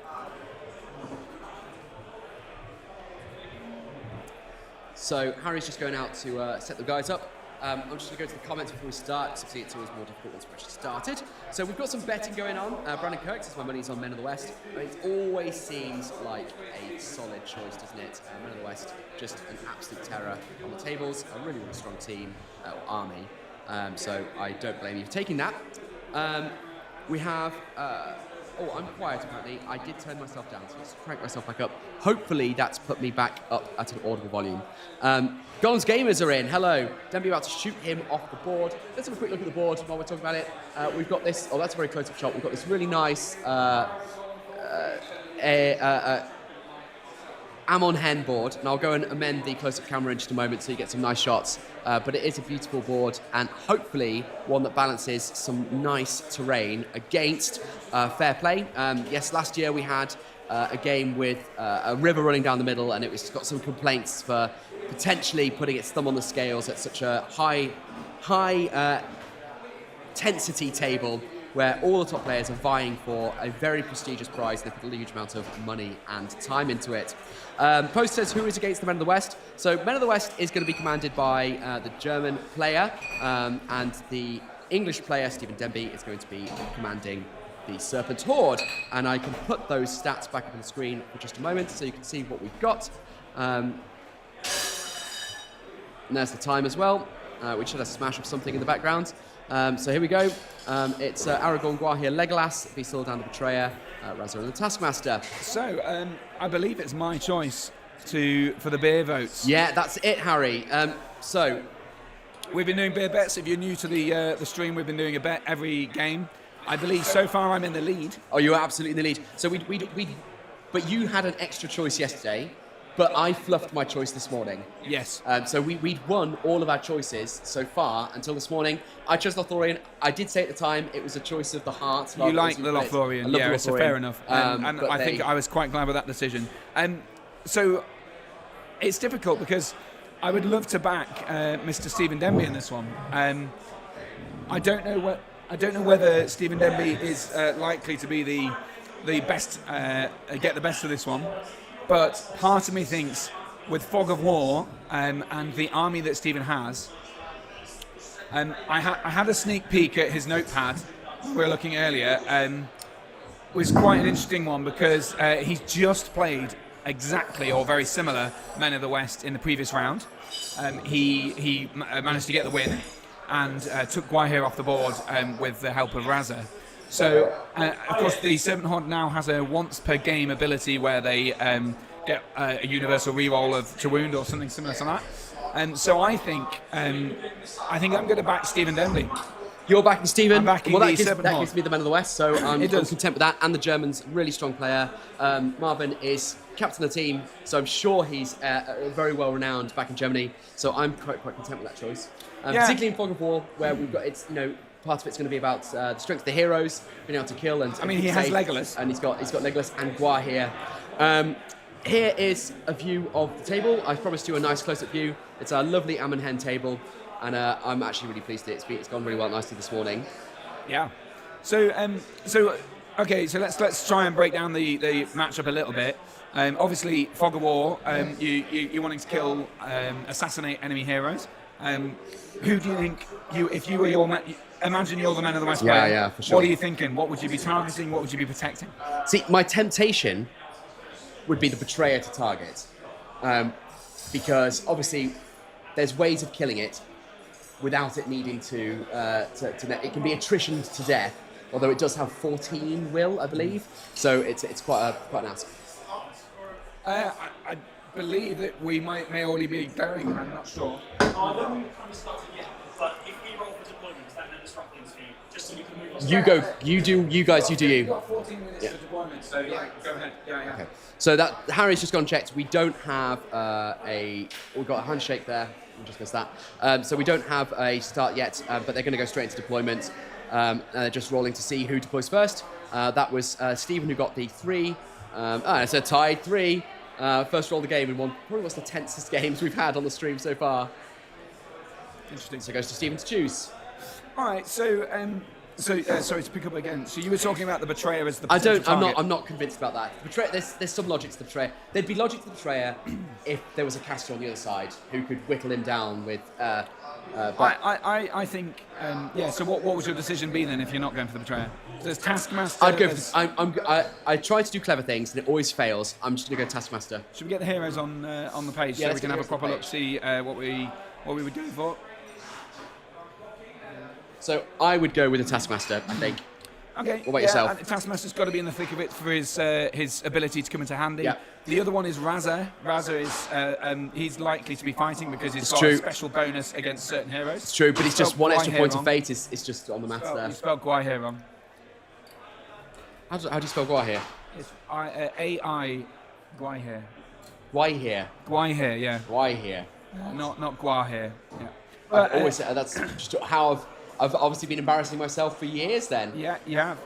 So Harry's just going out to set the guys up. I'm just going to go to the comments before we start, because obviously it's always more difficult once we've actually started. So we've got some betting going on. Brandon Kirk says my money's on Men of the West. It always seems like a solid choice, doesn't it? Men of the West, just an absolute terror on the tables. A really strong team, or army. So I don't blame you for taking that. We have... Oh, I'm quiet apparently. I did turn myself down, so let's crank myself back up. Hopefully that's put me back up at an audible volume. Gollum's Gamers are in. Hello. Don't be about to shoot him off the board. Let's have a quick look at the board while we're talking about it. We've got this. Oh, that's a very close-up shot. We've got this really nice Amon Hen board, and I'll go and amend the close-up camera in just a moment so you get some nice shots. But it is a beautiful board, and hopefully one that balances some nice terrain against fair play. Yes, last year we had a game with a river running down the middle, and it was got some complaints for potentially putting its thumb on the scales at such a high intensity table, where all the top players are vying for a very prestigious prize. They put a huge amount of money and time into it. Post says, who is against the Men of the West? So Men of the West is going to be commanded by the German player, and the English player, Stephen Denby, is going to be commanding the Serpent Horde. And I can put those stats back up on the screen for just a moment so you can see what we've got. And there's the time as well. We should have smash of something in the background. So here we go. It's Aragorn, Guahir, Legolas, Beastle down the Betrayer, Razor and the Taskmaster. So I believe it's my choice for the beer votes. Yeah, that's it, Harry. So we've been doing beer bets. If you're new to the stream, we've been doing a bet every game. I believe so far I'm in the lead. Oh, you're absolutely in the lead. So but you had an extra choice yesterday, but I fluffed my choice this morning. Yes. So we'd won all of our choices so far until this morning. I chose Lothlorien. I did say at the time it was a choice of the heart. You like the Lothlorien, yeah, it's fair enough. And I think I was quite glad with that decision. So it's difficult because I would love to back Mr. Stephen Denby in this one. I don't know whether Stephen Denby is likely to be the best, get the best of this one. But part of me thinks, with Fog of War and the army that Stephen has, I had a sneak peek at his notepad we were looking earlier. Was quite an interesting one because he's just played exactly or very similar Men of the West in the previous round. He managed to get the win and took Guahir off the board with the help of Raza. So, of course, the Servant Horde now has a once per game ability where they get a universal reroll to wound or something similar to that. And so I think I'm going to back Stephen Denby. You're backing Stephen. I'm backing well, that Servant Horde. gives me the Man of the West, so I'm content with that. And the German's really strong player. Marvin is captain of the team, so I'm sure he's very well renowned back in Germany. So I'm quite content with that choice. Particularly in Fog of War, where we've got part of it's going to be about the strength of the heroes, being able to kill and. He has Legolas, and he's got Legolas and Guahir. Here is a view of the table. I promised you a nice close-up view. It's a lovely Ammon Hen table, and I'm actually really pleased with it. It's gone really well nicely this morning. Yeah. So let's try and break down the matchup a little bit. Obviously, Fog of War. You're wanting to kill, assassinate enemy heroes. Who do you think if you were imagine you're the Man of the West player? Yeah, for sure. What are you thinking? What would you be targeting? What would you be protecting? See, my temptation would be the Betrayer to target, because obviously there's ways of killing it without it needing to it can be attrition to death, although it does have 14 will, I believe, so it's quite an ask. I believe that we may already be going. I'm not sure. I don't think we've started yet, but if we roll for deployment, is that then disrupt things for you? Just so we can move on. You go. You do. You guys. You do. You. We've got 14 minutes for deployment, so yeah, go ahead. Yeah. Okay. So that Harry's just gone and checked. We don't have we've got a handshake there. We'll just miss that. So we don't have a start yet, but they're going to go straight into deployment. They're just rolling to see who deploys first. That was Stephen who got the 3. It's a tied 3. First roll of the game in one. Probably what's the tensest games we've had on the stream so far. Interesting. So it goes to Stephen to choose. All right. So sorry to pick up again. So you were talking about the Betrayer as the potential target. I'm not convinced about that. Betrayer, there's some logic to the Betrayer. There'd be logic to the Betrayer if there was a caster on the other side who could whittle him down with. I think So what would your decision be then if you're not going for the Betrayer? There's Taskmaster. I'd go for. I try to do clever things and it always fails. I'm just gonna go Taskmaster. Should we get the heroes on the page so we can have a proper look, see what we would go for? So I would go with the Taskmaster, I think. Okay. What about yourself? Taskmaster's got to be in the thick of it for his ability to come into handy. Yeah. The other one is Raza. Raza is he's likely to be fighting because he's got true. a special bonus against certain heroes. It's true, but it's just one extra point of fate is just on the maths there. You spelled Guahir wrong. How do you spell Guahir? It's A-I Guahir. Guahir. Guahir, yeah. Guahir. Not Guahir. Yeah. I've always said that's just how I've obviously been embarrassing myself for years then. Yeah, you have.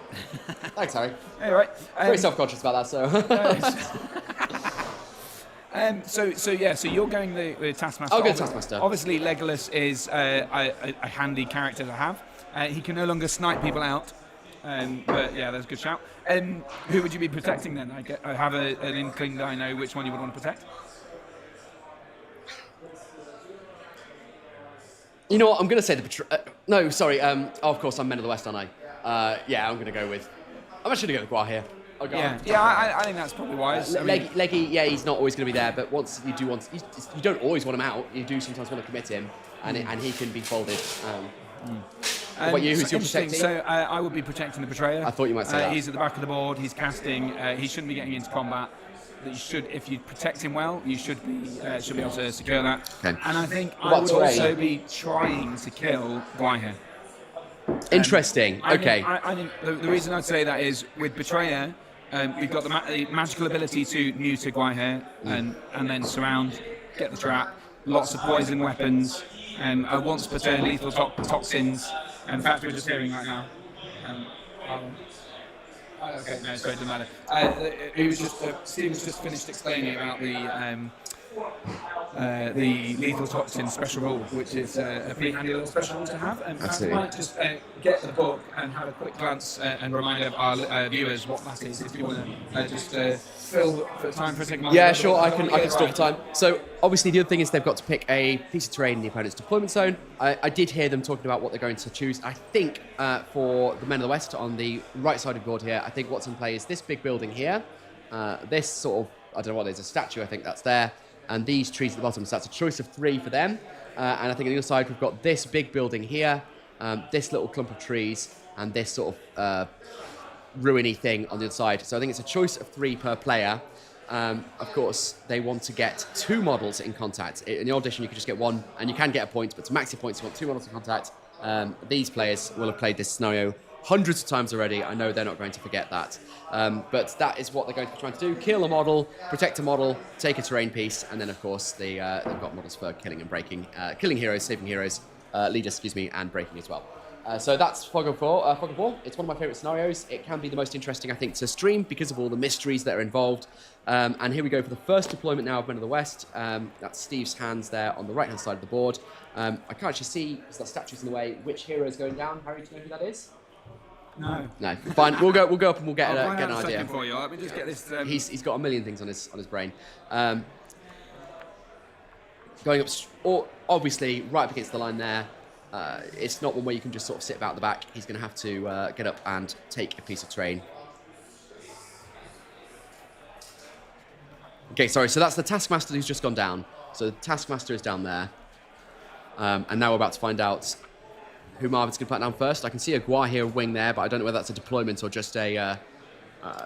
Thanks, Harry. All right. Very self-conscious about that, so. So you're going the Taskmaster. I'll go Taskmaster. Obviously, Legolas is a handy character to have. He can no longer snipe people out. But yeah, that's a good shout. Who would you be protecting then? I have an inkling that I know which one you would want to protect. You know what? I'm going to say the no, sorry. Of course, I'm Men of the West, aren't I? Yeah, I'm going to go with. I'm actually going to go with Guahir. I think that's probably wise. Leggy, yeah, he's not always going to be there, but once you do want, you don't always want him out. You do sometimes want to commit him, and he can be folded. What about you? Who's your protecting? So I would be protecting the Betrayer. I thought you might say that. He's at the back of the board. He's casting. He shouldn't be getting into combat. That you should, if you protect him well, you should be able to secure that. Okay. And I think I would also be trying to kill Guaihe. Interesting. Okay. I think the reason I'd say that is with Betrayer, we've got the magical ability to neuter Guaihe and then surround, get the trap, lots of poison weapons, and once per turn lethal toxins. And in fact, we're just hearing right now. Okay, no, sorry, it doesn't matter. Steve was just finished explaining about the lethal toxin special rule, which is a pretty handy little special rule to have. And I might just get the book and have a quick glance and remind our viewers what that is, if you want to just fill for time for a second. Yeah, sure, I can stop for time. So obviously the other thing is they've got to pick a piece of terrain in the opponent's deployment zone. I did hear them talking about what they're going to choose. I think for the Men of the West on the right side of the board here, I think what's in play is this big building here. This sort of, I don't know what it is, a statue I think that's there. And these trees at the bottom, so that's a choice of 3 for them. And I think on the other side we've got this big building here, this little clump of trees, and this sort of ruiny thing on the other side. So I think it's a choice of 3 per player. Of course, they want to get 2 models in contact. In the old edition, you could just get 1, and you can get a point, but to max your points, you want 2 models in contact. These players will have played this scenario hundreds of times already. I know they're not going to forget that. But that is what they're going to be trying to do. Kill a model, protect a model, take a terrain piece, and then, of course, they've got models for killing and breaking, killing heroes, saving heroes, leaders, and breaking as well. So that's Fog of War. It's one of my favourite scenarios. It can be the most interesting, I think, to stream because of all the mysteries that are involved. And here we go for the first deployment now of Men of the West. That's Steve's hands there on the right-hand side of the board. I can't actually see, because that statue's in the way, which hero is going down. Harry, do you know who that is? No. No. Fine. We'll go up and we'll get an idea. For you. Let me just get this. He's got a million things on his brain. Going up, obviously, right up against the line there. It's not one where you can just sort of sit about the back. He's going to have to get up and take a piece of terrain. Okay, sorry. So that's the Taskmaster who's just gone down. So the Taskmaster is down there. And now we're about to find out who Marvin's going to put down first. I can see a Guaihe wing there, but I don't know whether that's a deployment or just a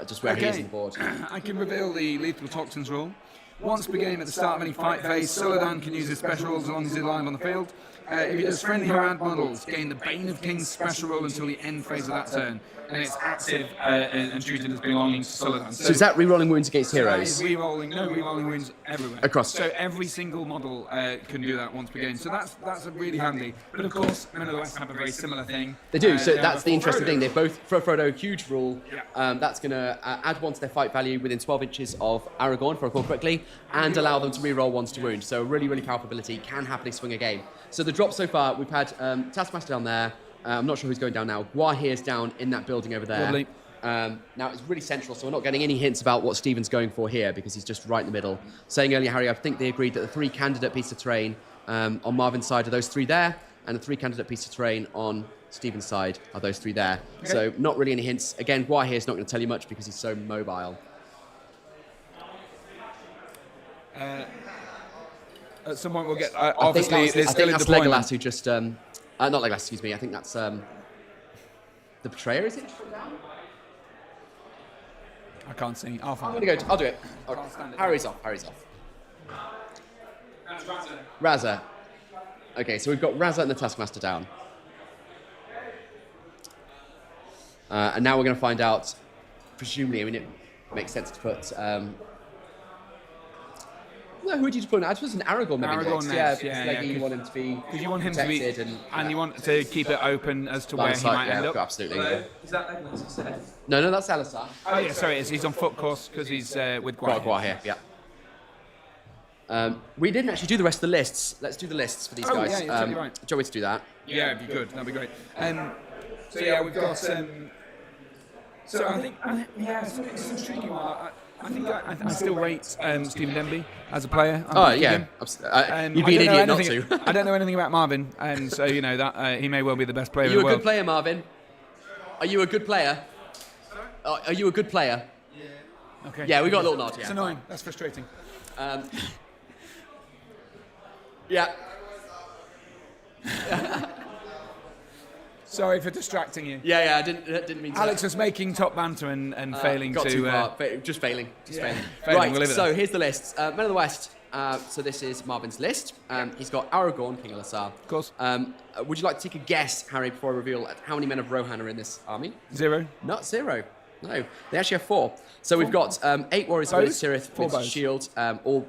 just where he is on the board. I can reveal the lethal toxins rule. Once per game at the start of any fight phase, Solodan can use his special rules as long as he's alive on the field. If he does friendly around models, gain the Bane of King's special rule until the end phase of that turn. And it's active and treated as belonging to Solodan. So is that re-rolling wounds against heroes? Re-rolling wounds everywhere. Across. So every single model can do that once per game. So that's really handy. But of course, Men of the West have a very similar thing. They do. So that's the interesting thing. They both, for Frodo, huge rule. That's going to add 1 to their fight value within 12 inches of Aragorn, if I recall correctly, and allow them to re-roll 1s to wound. So a really, really powerful ability, can happily swing a game. So the drop so far, we've had Taskmaster down there. I'm not sure who's going down now. Guaihe is down in that building over there. Lovely. Now, it's really central, so we're not getting any hints about what Stephen's going for here because he's just right in the middle. Saying earlier, Harry, I think they agreed that the 3 candidate pieces of terrain on Marvin's side are those 3 there, and the 3 candidate pieces of terrain on Stephen's side are those 3 there. Okay. So not really any hints. Again, Guaihe is not going to tell you much because he's so mobile. At some point we'll get... obviously, I think that's Legolas who just... not Legolas, excuse me. I think that's... the Betrayer, is it? I can't see. I'll do it. Harry's off. Raza. Okay, so we've got Raza and the Taskmaster down. And now we're going to find out, presumably, I mean, it makes sense to put... no, who would you deploy? I suppose an Aragorn maybe next. Yeah, you want him to be because you want him to be, and you want to keep it open as to where he might end up. Absolutely. Is that Legolas? No, that's Alistar. Oh yeah, sorry, he's on foot course because he's with Guaihe. Yeah. We didn't actually do the rest of the lists. Let's do the lists for these guys. Yeah, you're totally right. Do you want me to do that? Yeah, if you could, that'd be great. So yeah, we've got. So I think, it's an intriguing one. I think I still rate Stephen Denby as a player. You'd be an idiot not to. I don't know anything about Marvin, and so you know that he may well be the best player in the world. Are you a good player, Marvin? Are you a good player? Are you a good player? Okay. Yeah, we got a little nod. Yeah. It's annoying. That's frustrating. Yeah. Sorry for distracting you. Yeah, I didn't mean to. Alex was making top banter and failing got to. too far. Just failing. Failing. Right, We'll leave it so there. here's the list. Men of the West. So this is Marvin's list. He's got Aragorn, King Elisar. Of course. Would you like to take a guess, Harry, before I reveal how many men of Rohan are in this army? 0. Not 0. No, they actually have 4. So we've got 8 warriors of Minas Tirith with bows. shield, all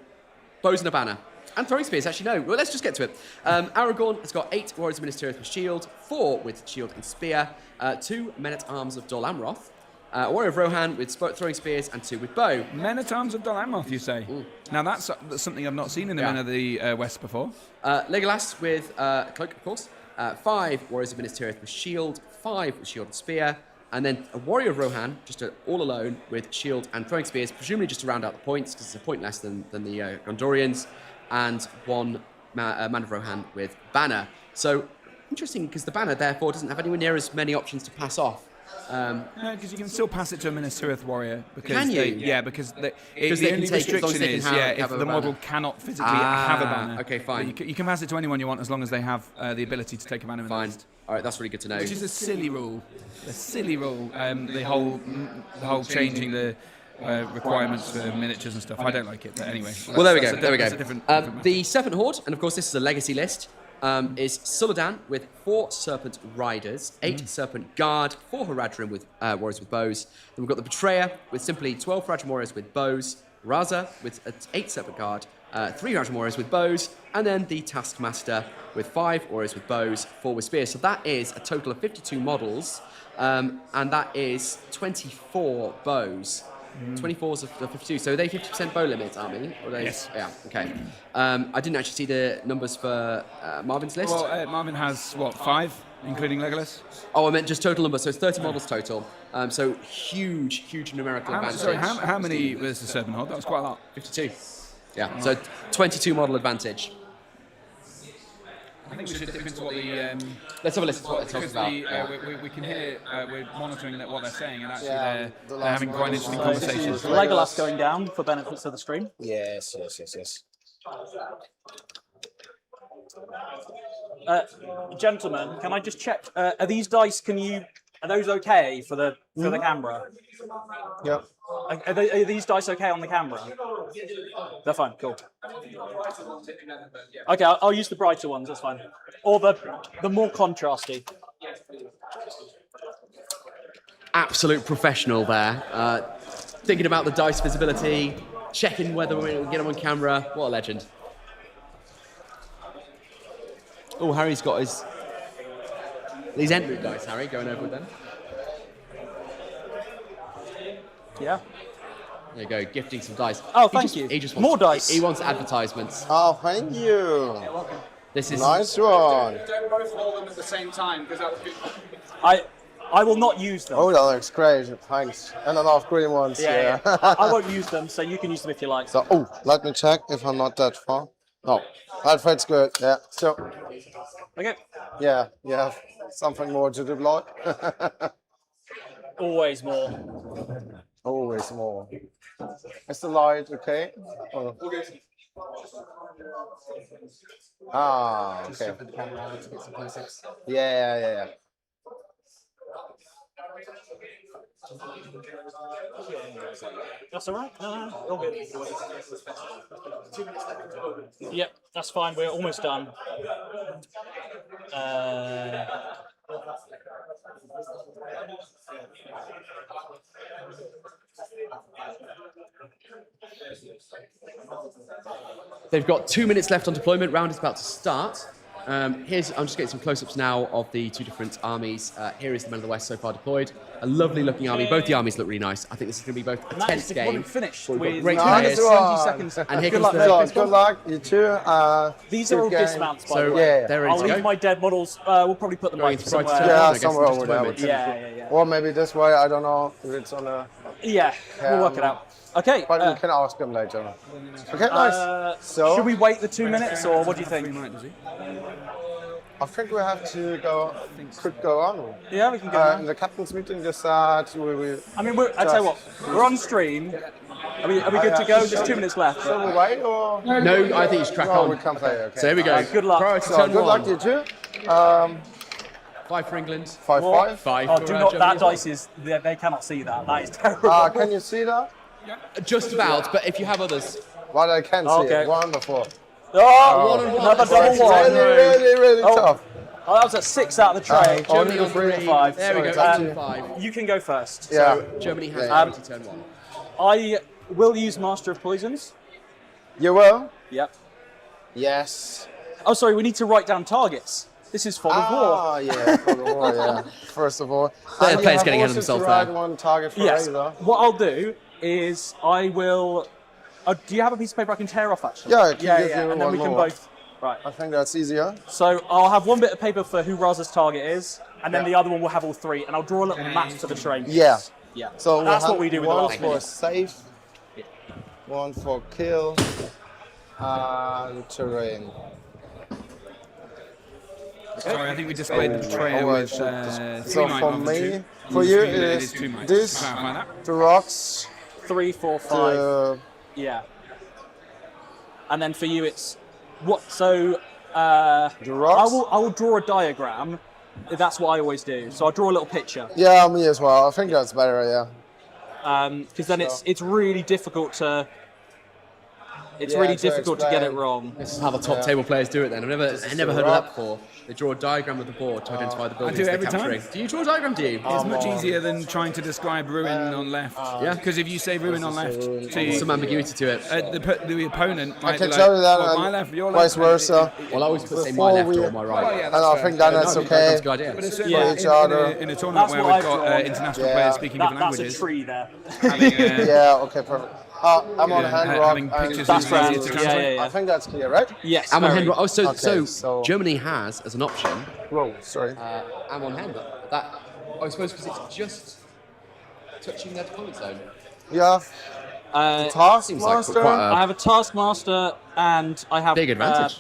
bows and a banner. And throwing spears, actually, no. Well, let's just get to it. Aragorn has got 8 warriors of Minas Tirith with shield, 4 with shield and spear, 2 men-at-arms of Dol Amroth, a warrior of Rohan with throwing spears, and 2 with bow. Men-at-arms of Dol Amroth, you say? Now that's something I've not seen in the Men of the West before. Legolas with cloak, of course. 5 warriors of Minas Tirith with shield, 5 with shield and spear, and then a warrior of Rohan, just all alone with shield and throwing spears, presumably just to round out the points, because it's a point less than the Gondorians, and 1 man of Rohan with banner. So interesting, because the banner therefore doesn't have anywhere near as many options to pass off. Because you can still pass it to a Minas Tirith warrior. Because Can you? because the they only can take it as long as restriction they can is have if a the model banner. cannot physically have a banner. Okay, fine. But you can pass it to anyone you want as long as they have the ability to take a banner. Fine. All right, that's really good to know. Which is a silly rule. A silly rule. The whole changing the requirements for miniatures and stuff. I don't like it, but anyway. Well, there we go. That's a different matter. The Serpent Horde, and of course this is a legacy list, is Suladan with 4 Serpent Riders, 8 Serpent Guard, 4 Haradrim with warriors with bows. Then we've got the Betrayer with simply 12 Haradrim warriors with bows, Raza with 8 Serpent Guard, 3 Haradrim warriors with bows, and then the Taskmaster with 5 warriors with bows, 4 with spears. So that is a total of 52 models, and that is 24 bows. 24s of 52, so are they 50% bow limit, army? Or they, Yes. Yeah, okay. I didn't actually see the numbers for Marvin's list. Well, Marvin has, 5, including Legolas? Oh, I meant just total number, so it's 30 models total. So huge numerical advantage. Sorry, how many was the Serpent Horde? That was quite a lot. 52. Yeah, so 22 model advantage. I think we should dip into what the... Let's have a listen to what they're talking because about. we can hear, we're monitoring what they're saying, and actually Yeah, they're having quite an interesting conversation. Legolas going down for benefits of the stream. Yes. Gentlemen, can I just check? Are these dice? Are those okay for the camera? Yep. Are these dice okay on the camera? They're fine. Cool. Okay, I'll use the brighter ones. That's fine. Or the more contrasty. Absolute professional there. Thinking about the dice visibility, checking whether we get them on camera. What a legend. Oh, Harry's got these entry dice, Harry, going over with them. Yeah. There you go, gifting some dice. Oh, thank you. He just wants, More dice. He wants advertisements. Oh, thank you. This is Nice one. Don't both hold them at the same time, because that would be... I will not use them. Oh, that looks great. Thanks. And enough green ones. Yeah. I won't use them, so you can use them if you like. So, let me check if I'm not that far. No, Alfred's good. Yeah. So. Okay. Yeah, you have something more to deploy. Always more. Always more. Is the light okay? Or... Ah, okay. Yeah. That's all right. No, all good. Yep, that's fine. We're almost done. They've got 2 minutes left on deployment. Round is about to start. I'm just getting some close-ups now of the 2 different armies. Here is the Men of the West so far deployed. A lovely looking army. Both the armies look really nice. I think this is going to be both a tense game. Finished We've got with great 2 players. minutes, 20 seconds. And here Good comes luck, the... Good luck, you too. These are all dismounts, by the way. they're ready I'll to leave go. my dead models. We'll probably put them right somewhere. Yeah, somewhere over there. Yeah. Or maybe this way. I don't know if it's on a. Yeah, we'll work it out. Okay. But we can ask them later. Okay, nice. So should we wait the 2 minutes, or what do you think? I think we have to could go on. Yeah, we can go on. In the captain's meeting, just we I mean, I tell you what, we're on stream. Are we good to go? There's 2 minutes left. Shall we wait or? No, I think you should crack on. We can play. Okay. So here we go. Good luck. Priority So turn good luck 1. to you too. 5 for England. 5-5. 5. Oh, do not. That dice is. They cannot see that. That is terrible. Can you see that? Just about, but if you have others. Well, I can see Okay. it. Wonderful. Oh, 1 and 1. another double one. Really tough. Oh, that was a 6 out of the tray. Germany on 3 3. 5. There we go. Sorry, 2 5. You can go first. Yeah. So Germany has priority turn 1. I will use Master of Poisons. You will? Yep. Yes. Oh, sorry, we need to write down targets. This is Fog of War. Ah, yeah, Fog of War, yeah. First of all. The And player's you getting ahead of have also himself to write there. one target for Yes. either. What I'll do is I will. Do you have a piece of paper I can tear off actually? Yeah, I can give you and then one we can more. both. Right. I think that's easier. So I'll have one bit of paper for who Raza's target is, and then the other one will have all 3, and I'll draw a little map to the terrain. Yeah. Yeah. So That's we'll what we do with the one last for one. safe, one for kill, and terrain. Sorry, I think we displayed the betrayer with So 3 might for rather than me, 2. for you It it is is 2 might. this, To clarify that. the rocks, 3, 4, 5. the Yeah. And then for you, it's what? So the rocks. I will draw a diagram. That's what I always do. So I'll draw a little picture. Yeah, me as well. I think that's better. Yeah. Because then it's really difficult to. It's really difficult to get it wrong. This is how the top table players do it then. I've never heard of that before. They draw a diagram of the board to identify the I buildings do it they're every capturing. time. Do you draw a diagram, do you? It's much easier than trying to describe ruin on left. Yeah. Because if you say ruin on left to Some ambiguity to it. the opponent, might can be tell like, you that, well, and my left, your vice left. versa. Well, I always put say my Before left we- or my right. Oh, yeah, And I think that that's okay. That's a good idea. But it's For certainly each other. in a tournament That's where what we've I've got drawn. international Yeah. players speaking different That's a languages. tree there. Having, Yeah. Okay. Perfect. I'm on hand rock. having and pictures That's is right. easier to Yeah, translate. yeah. I think that's clear, right? Yes. Amon very. Henry. Oh, so, Okay, so Germany has as an option Whoa, sorry. Amon Henry. That I suppose because it's just touching their deployment zone. Yeah. Seems like Taskmaster. quite I have a Taskmaster and I have Big advantage.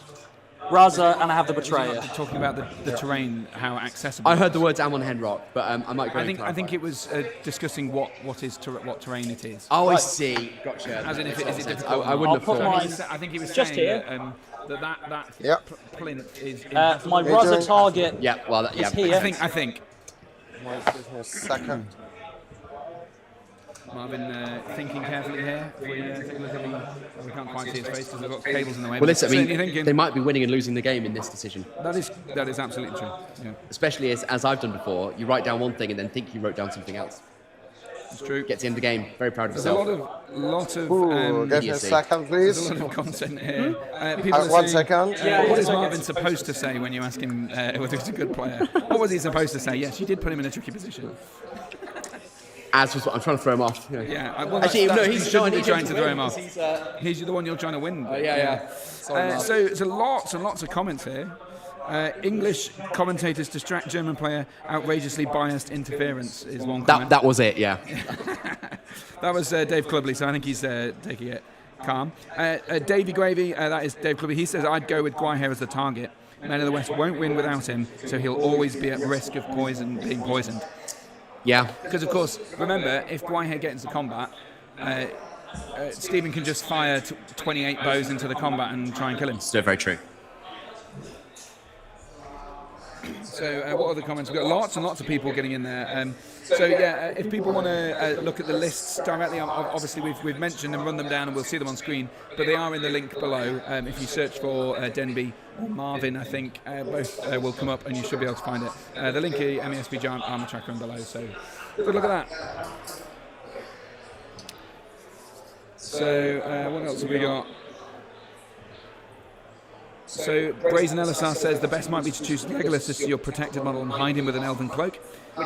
Raza and I have the Betrayer. Talking about the terrain, how accessible. I heard the words Amon Henrock, but I might go. I think it was discussing what terrain it is. Oh, I see. Gotcha. As in, if it is it difficult? I wouldn't I'll have put thought. mine I think he was just saying here. that Yep. plinth is. My Raza target Yeah, well, that, yeah. is here. I think Wait a second. Marvin thinking carefully here. If we take a look at we can't quite see his face because we've got cables in the way. Well, but listen, I certainly mean, thinking, they might be winning and losing the game in this decision. that is absolutely true. Yeah, Especially as I've done before, you write down one thing and then think you wrote down something else. it's true. Gets in the game, very proud of There's a himself. lot of Ooh, give me a idiocy. second, there's please. a lot of content here. People are 1 saying, second. what is Marvin supposed to say when you ask him whether he's a good player? What was he supposed to say? Yes, you did put him in a tricky position. As was what I'm trying to throw him off. Yeah, well, Actually, no, you he's shouldn't be trying trying to throw him off. He's the one you're trying to win. yeah. So there's lots and lots of comments here. English commentators distract German player, outrageously biased interference is one comment. That was it, yeah. That was Dave Clubley, so I think he's taking it calm. Davey Gravy, that is Dave Clubley, he says, I'd go with Guaiher as the target. Men of the West won't win without him, so he'll always be at risk of being poisoned. Yeah. Because, of course, remember, if Guaiher gets into combat, Stephen can just fire 28 bows into the combat and try and kill him. Still very true. So what other comments? We've got lots and lots of people getting in there. If people want to look at the lists directly, obviously we've mentioned and run them down and we'll see them on screen, but they are in the link below. If you search for Denby or Marvin, I think both will come up and you should be able to find it. The link is MESBG Armour Tracker and below, so good look at that. So what else have we got? So Brazen LSR says the best might be to choose Legolas as your protected model and hide him with an elven cloak,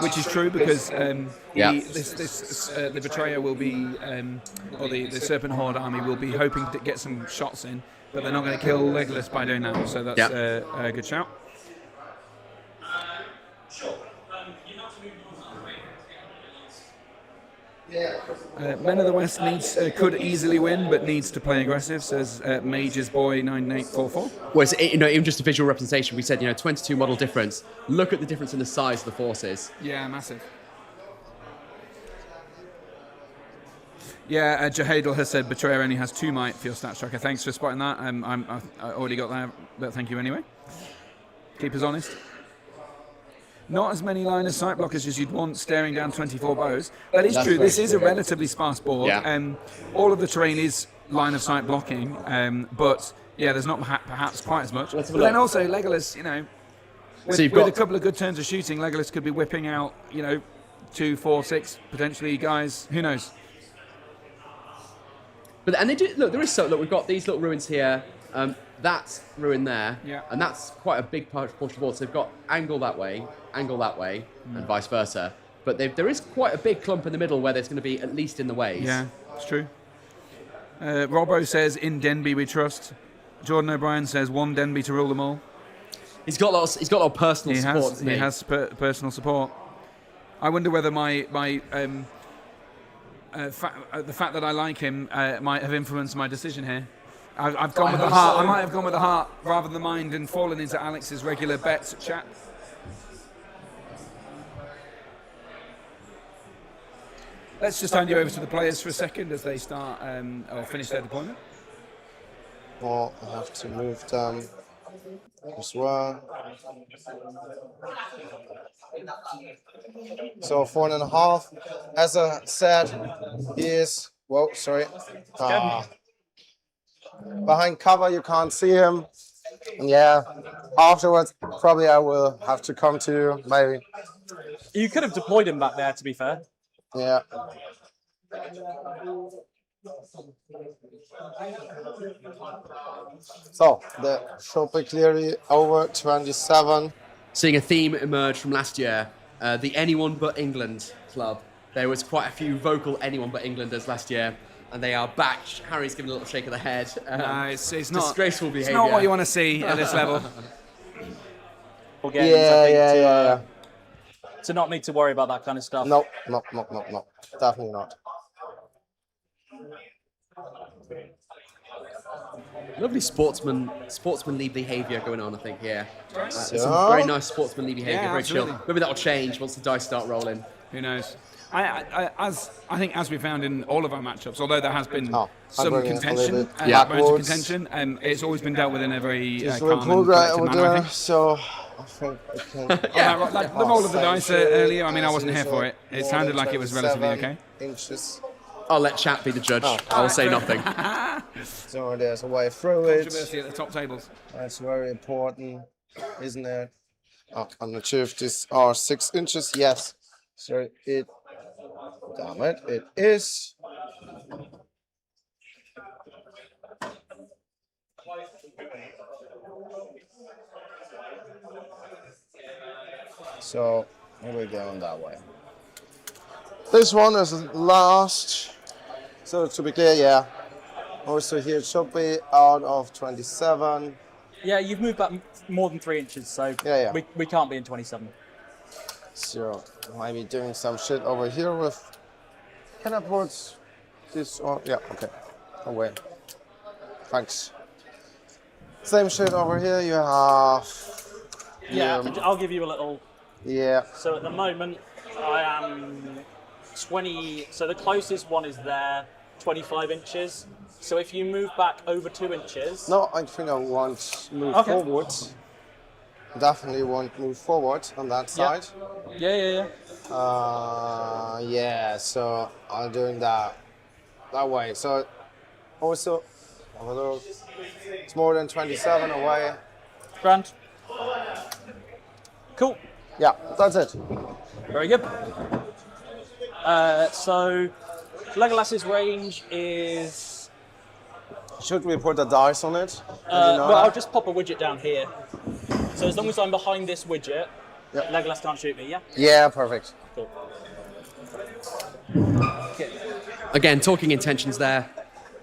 which is true because the Betrayer will be, or the Serpent Horde army will be hoping to get some shots in, but they're not going to kill Legolas by doing that. So that's a good shout. Men of the West could easily win, but needs to play aggressive, says Majors Boy 9844. Well, it's, even just a visual representation, we said 22 model difference. Look at the difference in the size of the forces. Yeah, massive. Yeah, Jahadal has said Betrayer only has 2 might for your stats tracker. Thanks for spotting that. I already got that, but thank you anyway. Keep us honest. Not as many line of sight blockers as you'd want staring down 24 bows. That is true. This is a relatively sparse board. Yeah. All of the terrain is line of sight blocking, but yeah, there's not perhaps quite as much. But then also Legolas, with a couple of good turns of shooting, Legolas could be whipping out, 2, 4, 6 potentially guys. Who knows? But they do look. We've got these little ruins here. That's ruin there, and that's quite a big portion of the board. So they've got angle that way, and vice versa. But there is quite a big clump in the middle where there's going to be at least in the ways. Yeah, it's true. Robbo says, in Denby we trust. Jordan O'Brien says, 1 Denby to rule them all. He's got a lot of personal support. He has personal support. I wonder whether the fact that I like him might have influenced my decision here. I've gone with the heart. I might have gone with the heart rather than the mind and fallen into Alex's regular bets chat. Let's just hand you over to the players for a second as they start or finish their deployment. Well, I have to move them as well. So 4.5. As I said, he is. Whoa, sorry. Behind cover, you can't see him. And yeah, afterwards, probably I will have to come to you, maybe. You could have deployed him back there, to be fair. Yeah. So, the should be clearly over 27. Seeing a theme emerge from last year, the Anyone But England club. There was quite a few vocal Anyone But Englanders last year, and they are back. Harry's giving a little shake of the head. No, it's not disgraceful behaviour. It's not what you want to see at this level. Yeah. To not need to worry about that kind of stuff. No. Definitely not. Lovely sportsmanly behaviour going on, I think, here. Some very nice sportsmanly behaviour, very chill. Maybe that'll change once the dice start rolling. Who knows? I think as we found in all of our matchups, although there has been some contention, it's always been dealt with in a very calm and collected manner, I think. So I think we can... the roll of the dice earlier, I wasn't here for it. It sounded like it was relatively okay. Inches. I'll let chat be the judge. I'll say nothing. So there's a way through it. Controversy at the top tables. That's very important, isn't it? Oh, I'm not sure if these are 6 inches. Yes. So damn it, it is. So here we go that way. This one is last. So to be clear, yeah. Also here it should be out of 27. Yeah, you've moved back more than 3 inches, so we can't be in 27. So maybe doing some shit over here with. Can I put this on? Yeah, okay. Away. Thanks. Same shit over here. You have. Yeah, I'll give you a little. Yeah. So at the moment, I am 20. So the closest one is there, 25 inches. So if you move back over 2 inches. No, I think I want to move forward. Definitely want to move forward on that side. Yeah. Yeah, so I'm doing that way. So also, have a look. It's more than 27 away. Grand. Cool. Yeah, that's it. Very good. So Legolas's range is. Should we put a dice on it? I'll just pop a widget down here. So as long as I'm behind this widget, Legolas can't shoot me, yeah? Yeah, perfect. Cool. Again, talking intentions there.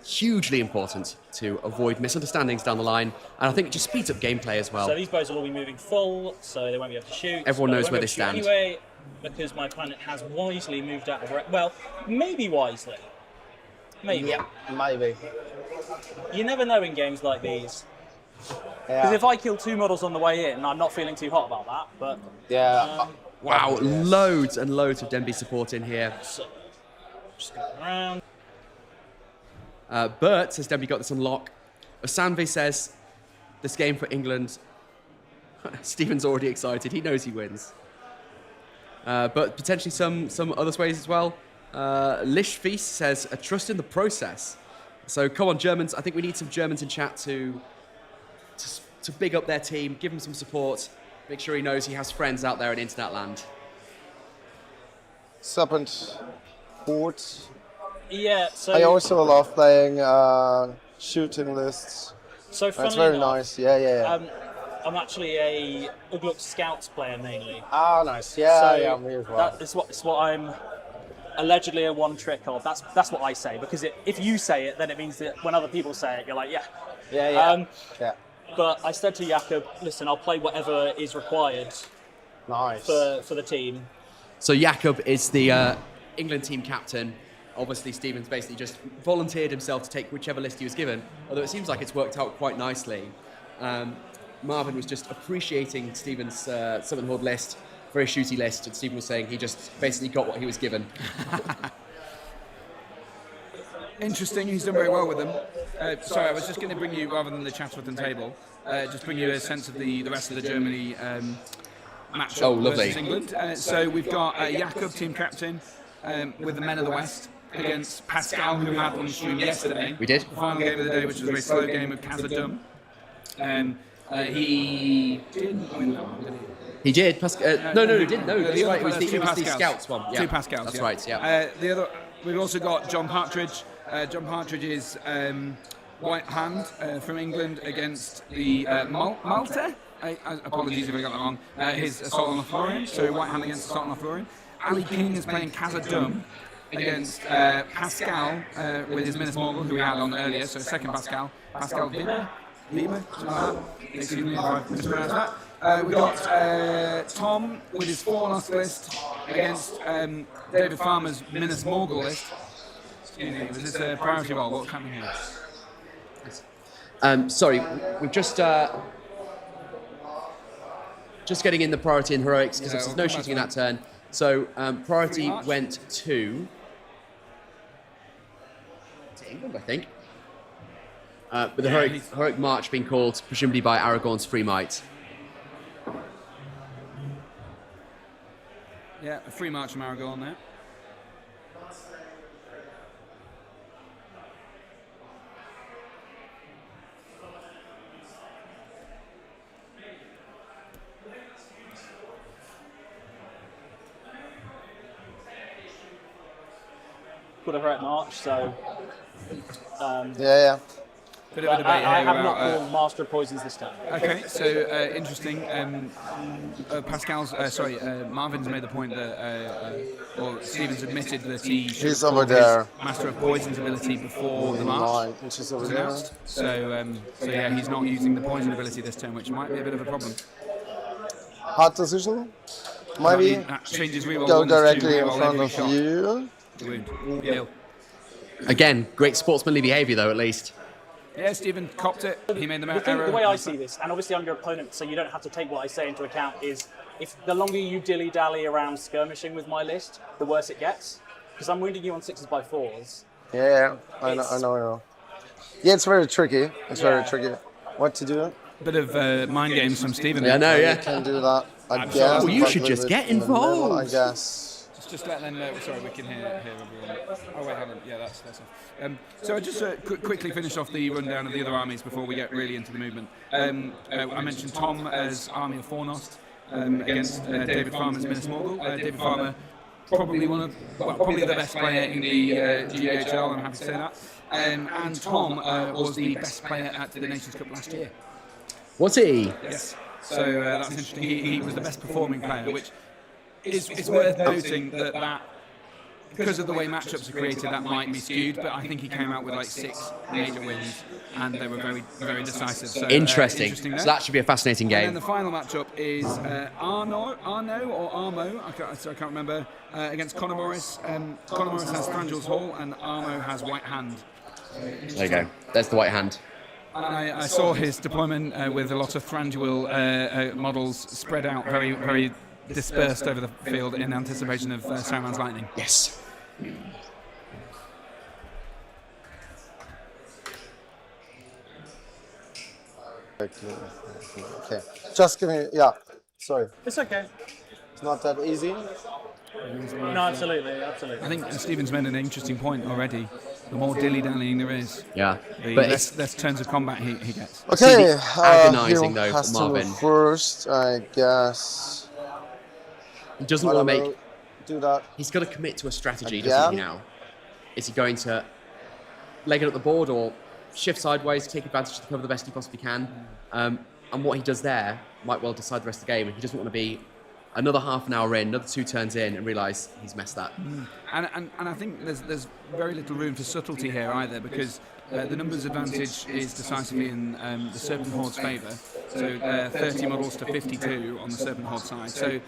hugely important to avoid misunderstandings down the line, and I think it just speeds up gameplay as well. So these bows will all be moving full, so they won't be able to shoot. Everyone But knows won't where be they able to shoot stand. Anyway, because my opponent has wisely moved out of well, maybe wisely. Maybe. Yeah, maybe. You never know in games like these. Yeah. Because if I kill 2 models on the way in, I'm not feeling too hot about that. But Yeah. Wow, loads and loads of Denby support in here. So, just going around. Bert says Denby got this on lock. Osanve says this game for England. Stephen's already excited. He knows he wins. But potentially some other ways as well. Lish Feast says a trust in the process. So come on, Germans. I think we need some Germans in chat to big up their team, give him some support, make sure he knows he has friends out there in internet land. Serpent Board. Yeah, so I also love playing shooting lists. So That's funnily very enough, nice. Yeah. I'm actually a Ugluk Scouts player mainly. Ah, nice. Yeah, So yeah, me as well. It's what I'm allegedly a one trick of. That's what I say, because if you say it, then it means that when other people say it, you're like, yeah. Yeah. Yeah. But I said to Jakob, listen, I'll play whatever is required. Nice. For the team. So Jakob is the England team captain. Obviously, Stephen's basically just volunteered himself to take whichever list he was given, although it seems like it's worked out quite nicely. Marvin was just appreciating Stephen's Summon Horde list, very shooty list, and Stephen was saying he just basically got what he was given. Interesting, he's done very well with them. Sorry, I was just going to bring you, rather than the Chatterton table, just bring you a sense of the rest of the Germany matchup lovely. versus England. So we've got Jakob, team captain, with the Men of the West, against Pascal, who we had on the stream yesterday. We did. The final game of the day, which was a very slow game of Khazad-dûm. He didn't win that one, did he? He did. No, he didn't. No, that's right. It was the Scouts one. Yeah. 2 Pascals. That's yeah. right. Yeah. The other, we've also got John Partridge. John Partridge is White Hand from England against the Malta. Apologies if I got that wrong. His Assault on the Florian. So White Hand against Assault on the Florian. Ali King is playing Khazad-dûm against Pascal with his Minas Morgul, who we had on earlier. So second Pascal. Pascal Weber, something like that. Excuse me if I mispronounced that. We've got Tom with his Fornost list against David Farmer's Minas Morgul list. Excuse me, was this a priority roll? What's happening here? Sorry, we're just getting in the priority and heroics because there's no shooting in that turn. So priority went to England, I think. With the heroic march being called presumably by Aragorn's free might. Yeah, a free march from Aragorn there. Called a heroic march, so. Yeah. Bit of a debate I here have not about, called Master of Poisons this time. Okay, so interesting. Pascal's, Marvin's made the point that, or Stephen's admitted that he should He's have over called his there. Master of Poisons ability before the march Which is over was there. announced. So yeah, he's not using the poison ability this turn, which might be a bit of a problem. Hard decision. Maybe That changes reroll go 1 to directly in reroll front every of shot. you. Wound. Heal. Again, great sportsmanly behaviour though, at least. Yeah, Stephen copped it. He made the The error. way I see this, and obviously I'm your opponent, so you don't have to take what I say into account, is if the longer you dilly-dally around skirmishing with my list, the worse it gets. Because I'm wounding you on 6s by 4s. Yeah, I know. Yeah, it's very tricky. It's very tricky. What to do? Bit of mind games from Stephen. Yeah, I know, yeah. You can do that. I guess. Oh, you should but just leave get it in the middle, involved. I guess. Just let them know. Sorry, we can hear everyone. Oh wait, hold on. Yeah, that's off. So I just quickly finish off the rundown of the other armies before we get really into the movement. I mentioned Tom as Army of Fornost against David Farmer's Minas Morgul. David Farmer, probably probably the best player in the GHL. I'm happy to say that. And Tom was the best player at the Nations Cup last year. Was he? Yes. So that's interesting. He was the best performing player, which it's worth noting that because of the way matchups are created, that might be skewed. But I think he came out with like 6 major wins, and they were very, very decisive. So Interesting. interesting So there. that should be a fascinating And game. then the final matchup is Arno or Armo, I can't remember, against Conor Morris. Conor Morris has Thranduil's Hall, and Armo has White Hand. There you go. There's the white hand. And I saw his deployment with a lot of Thranduil models spread out, very, very dispersed over the field in anticipation of Sauron's Lightning. Yes. Okay. Just give me. Yeah. Sorry. It's okay. It's not that easy. No, absolutely. I think Stephen's made an interesting point already. The more dilly-dallying there is, Yeah. the But less turns of combat he gets. Okay. agonising, he though, has for to Marvin. move first, I guess. He doesn't want to make. Do that. He's got to commit to a strategy, Again? doesn't he? Now, is he going to leg it up the board or shift sideways, take advantage to cover the best he possibly can? And what he does there might well decide the rest of the game. And he doesn't want to be another half an hour in, another 2 turns in, and realise he's messed that. And I think there's very little room for subtlety here either, because the numbers advantage is decisively in the Serpent Horde's favour. So 30 models to 52 on the Serpent Horde side. So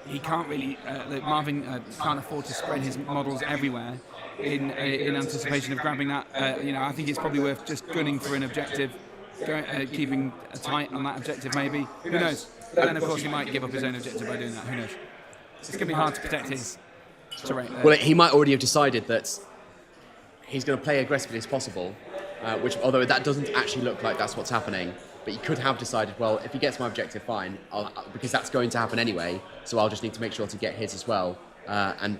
he can't really, Marvin can't afford to spread his models everywhere in anticipation of grabbing that. I think it's probably worth just gunning for an objective, keeping tight on that objective maybe. Who knows? And then of course he might give up his own objective by doing that. Who knows? It's going to be hard to protect his terrain. Well, he might already have decided that he's going to play aggressively as possible, which, although that doesn't actually look like that's what's happening, but he could have decided, well, if he gets my objective, fine, because that's going to happen anyway, so I'll just need to make sure to get his as well, and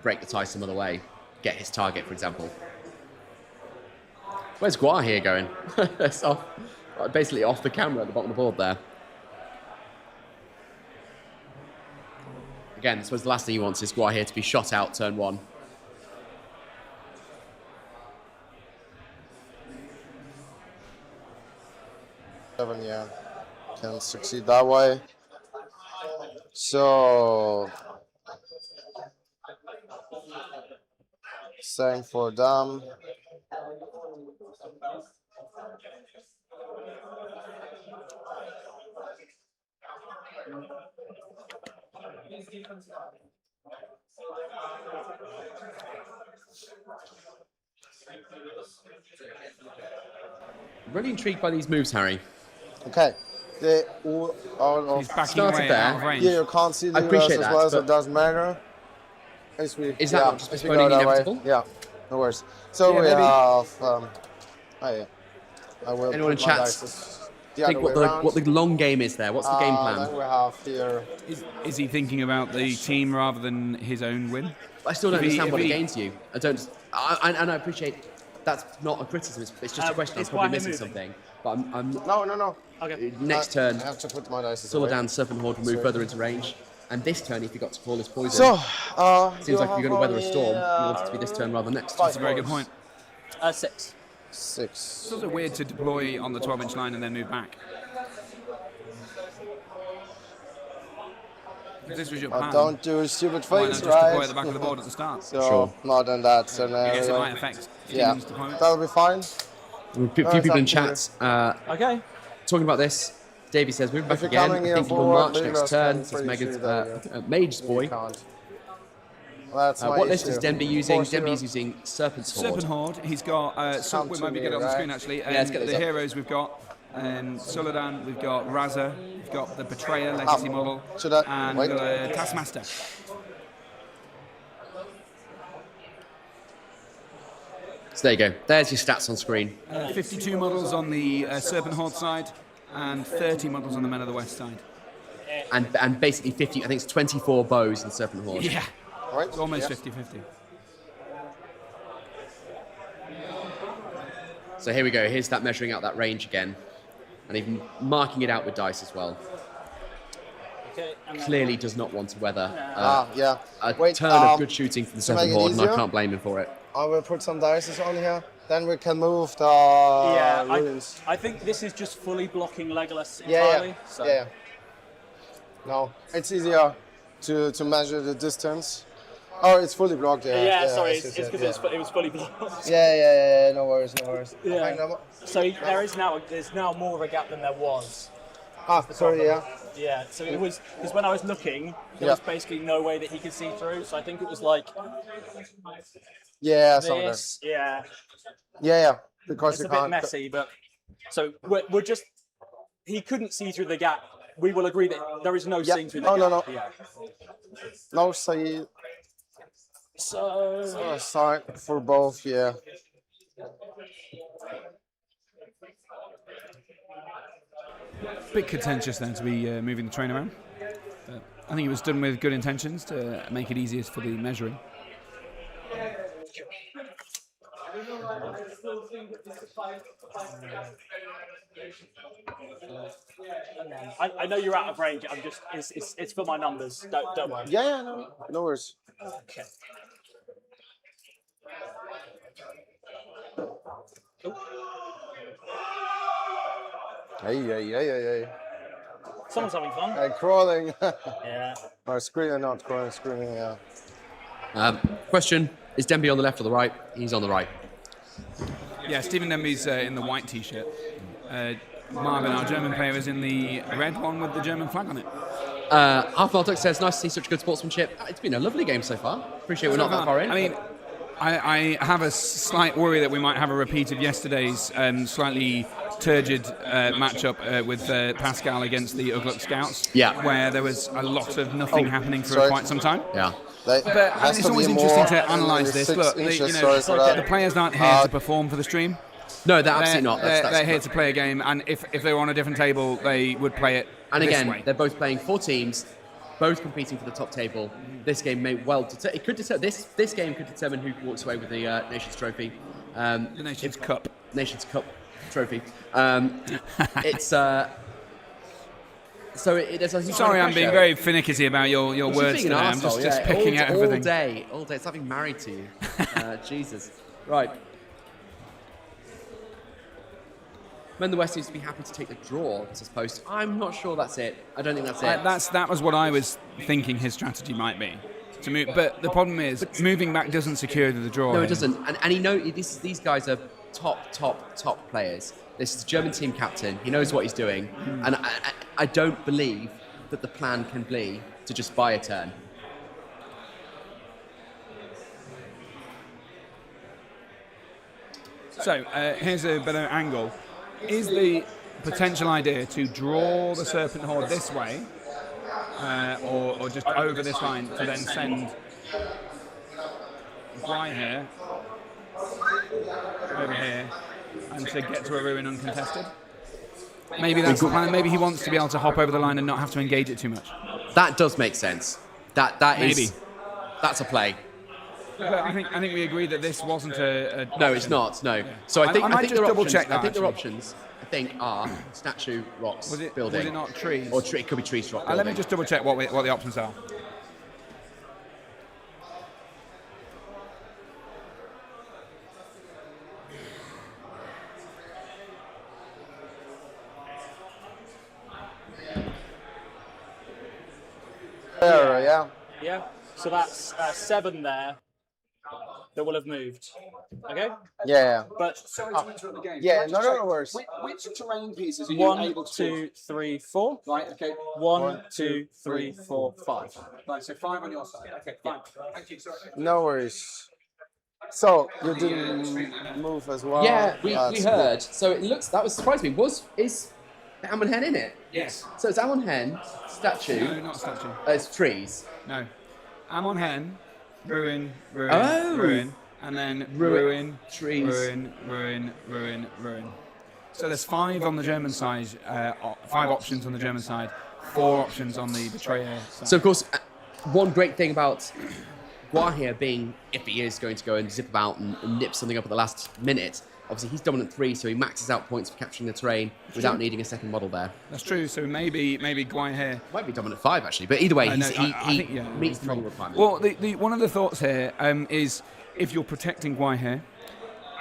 break the tie some other way, get his target, for example. Where's Guar here going? It's off, basically off the camera at the bottom of the board there. Again, I suppose the last thing he wants is Guar here to be shot out turn 1. Yeah, can succeed that way. So same for them. Really intrigued by these moves, Harry. Okay, they all are started there. Yeah, you can't see the I appreciate as that, well, so but it doesn't matter. Is that not just if we postponing go the that inevitable? way, yeah, no worries. So Yeah, we maybe. have. I will Anyone in put my chat dice the think other way what the long game is there? What's the game plan? Then we have here. Is he thinking about the team rather than his own win? I still don't If he- understand if what it he- gains you. I don't. And I appreciate that's not a criticism. It's just a question. I'm is probably Guar missing moving? something. But I'm No. Okay. next I turn. have to put my dice away. Solodan Serpent Horde will move Sorry. further into range. And this turn, if you got to call his poison, So, seems like if you're going to weather a storm, you want it to be this turn rather than next. That's a very good point. 6. 6. It's also weird to deploy on the 12-inch line and then move back. If this was your plan, Don't do a stupid why not face, just right? deploy at the back of the board at the start? So, Sure. not in that I scenario. guess it might affect Yeah, Stephen's deployment. that'll be fine. A few people in chat Okay. talking about this. Davey says, moving back If you're again. coming I here think he will forward, march leave next us, turn. I'm Says pretty Megan's sure that Mage's you boy. can't. Well, that's my What list issue. is Denby using? 4-0. Denby's using Serpent's Horde. Serpent Horde, he's got, Come we to might be me, getting it on the right? screen actually. let's get those The up. heroes we've got Solodan, we've got Raza, we've got the Betrayer Legacy model, Should I and wait? Taskmaster. So there you go. There's your stats on screen. 52 models on the Serpent Horde side, and 30 models on the Men of the West side. And basically 50, I think it's 24 bows in Serpent Horde. Yeah, Right? it's almost Yes. 50-50. So here we go. Here's that measuring out that range again. And even marking it out with dice as well. Okay. And then Clearly does not want to weather Yeah. a Wait, turn of good shooting from the to make Serpent it Horde, and I easier? can't blame him for it. I will put some dice on here. Then we can move the yeah, ruins. I think this is just fully blocking Legolas Yeah, entirely. yeah. So. Yeah. No, it's easier to measure the distance. Oh, it's fully blocked. Yeah. Sorry, as you it's said, because it was fully blocked. Yeah. No worries. Yeah. So there's now more of a gap than there was. Sorry. Yeah. Yeah. So it was because when I was looking, there was basically no way that he could see through. So I think it was like. Yeah. Some of This. Yeah. Yeah. Because it's you a can't. bit messy, but so we're just. He couldn't see through the gap. We will agree that there is no seeing through the gap. No. Yeah. No say. So. Sorry for both. Yeah. Bit contentious then to be moving the train around. But I think it was done with good intentions to make it easiest for the measuring. I know you're out of range. I'm just it's for my numbers. Don't worry. Yeah. No worries. Okay. Hey. Someone's having fun. Crawling. Yeah. Or screaming, not crawling, screaming, yeah. Question, is Denby on the left or the right? He's on the right. Yeah, Stephen Denby's in the white t-shirt. Marvin, our German player, is in the red one with the German flag on it. Half Malduk says, nice to see such good sportsmanship. It's been a lovely game so far. Appreciate we're not that far in. I mean, I have a slight worry that we might have a repeat of yesterday's slightly turgid matchup with Pascal against the Ugluk Scouts, where there was a lot of nothing happening for quite some time. Yeah. But it's always interesting to analyse this. Look, the players aren't here to perform for the stream. No, they're absolutely not. They're here to play a game, and if they were on a different table, they would play it. And this again, way. they're both playing 4 teams, both competing for the top table. This game may well this game could determine who walks away with the Nations Trophy. The Nations Cup. Nations Cup trophy. It's so there's a huge Sorry, amount I'm of being pressure. very finicky about your words today. I'm just picking out everything. All day. It's like being married to you. Jesus. Right. Men the West seems to be happy to take the draw, says Post. I'm not sure that's it. I don't think that's it. That was what I was thinking his strategy might be. To move, but the problem is, moving back doesn't secure the draw. No, it doesn't. And these guys are top players. This is the German team captain. He knows what he's doing. And I don't believe that the plan can be to just buy a turn. So here's a better angle. Is the potential idea to draw the Serpent Horde this way, or just over this line to then send Guy here over here and to get to a ruin uncontested? Maybe that's the plan. Maybe he wants to be able to hop over the line and not have to engage it too much. That does make sense. That's a play. But I think we agreed that this wasn't a no, it's not. No. So I think just double check that. I think their options are statue, rocks, building. Was it not trees? Or it could be trees, rock. Let me just double check what the options are. Yeah. So that's 7 there that will have moved. Okay? Yeah. But Sorry to interrupt the game. Yeah, no worries. Which terrain pieces are you 1, able to 2, 3, 4. Right, okay. 1, 2, 3, 4, 5. Right, so 5 on your side. Okay, fine. Thank you. Sorry. No worries. So you didn't move as well. Yeah, we heard. So it looks that was surprised me. Is Amon Hen in it? Yes. So it's Amon Hen, statue. No, not statue. It's trees. No. Amon Hen, ruin, and then ruin, trees, ruin. So there's 5 on the German side, 5 options on the German side, 4 options on the betrayer side. So of course, one great thing about Guahir being, if he is going to go and zip about and nip something up at the last minute, obviously he's dominant 3, so he maxes out points for capturing the terrain without needing a second model there. That's true. So maybe Guahir might be dominant 5 actually, but either way, he meets the model requirement. Well, the one of the thoughts here is if you're protecting Guahir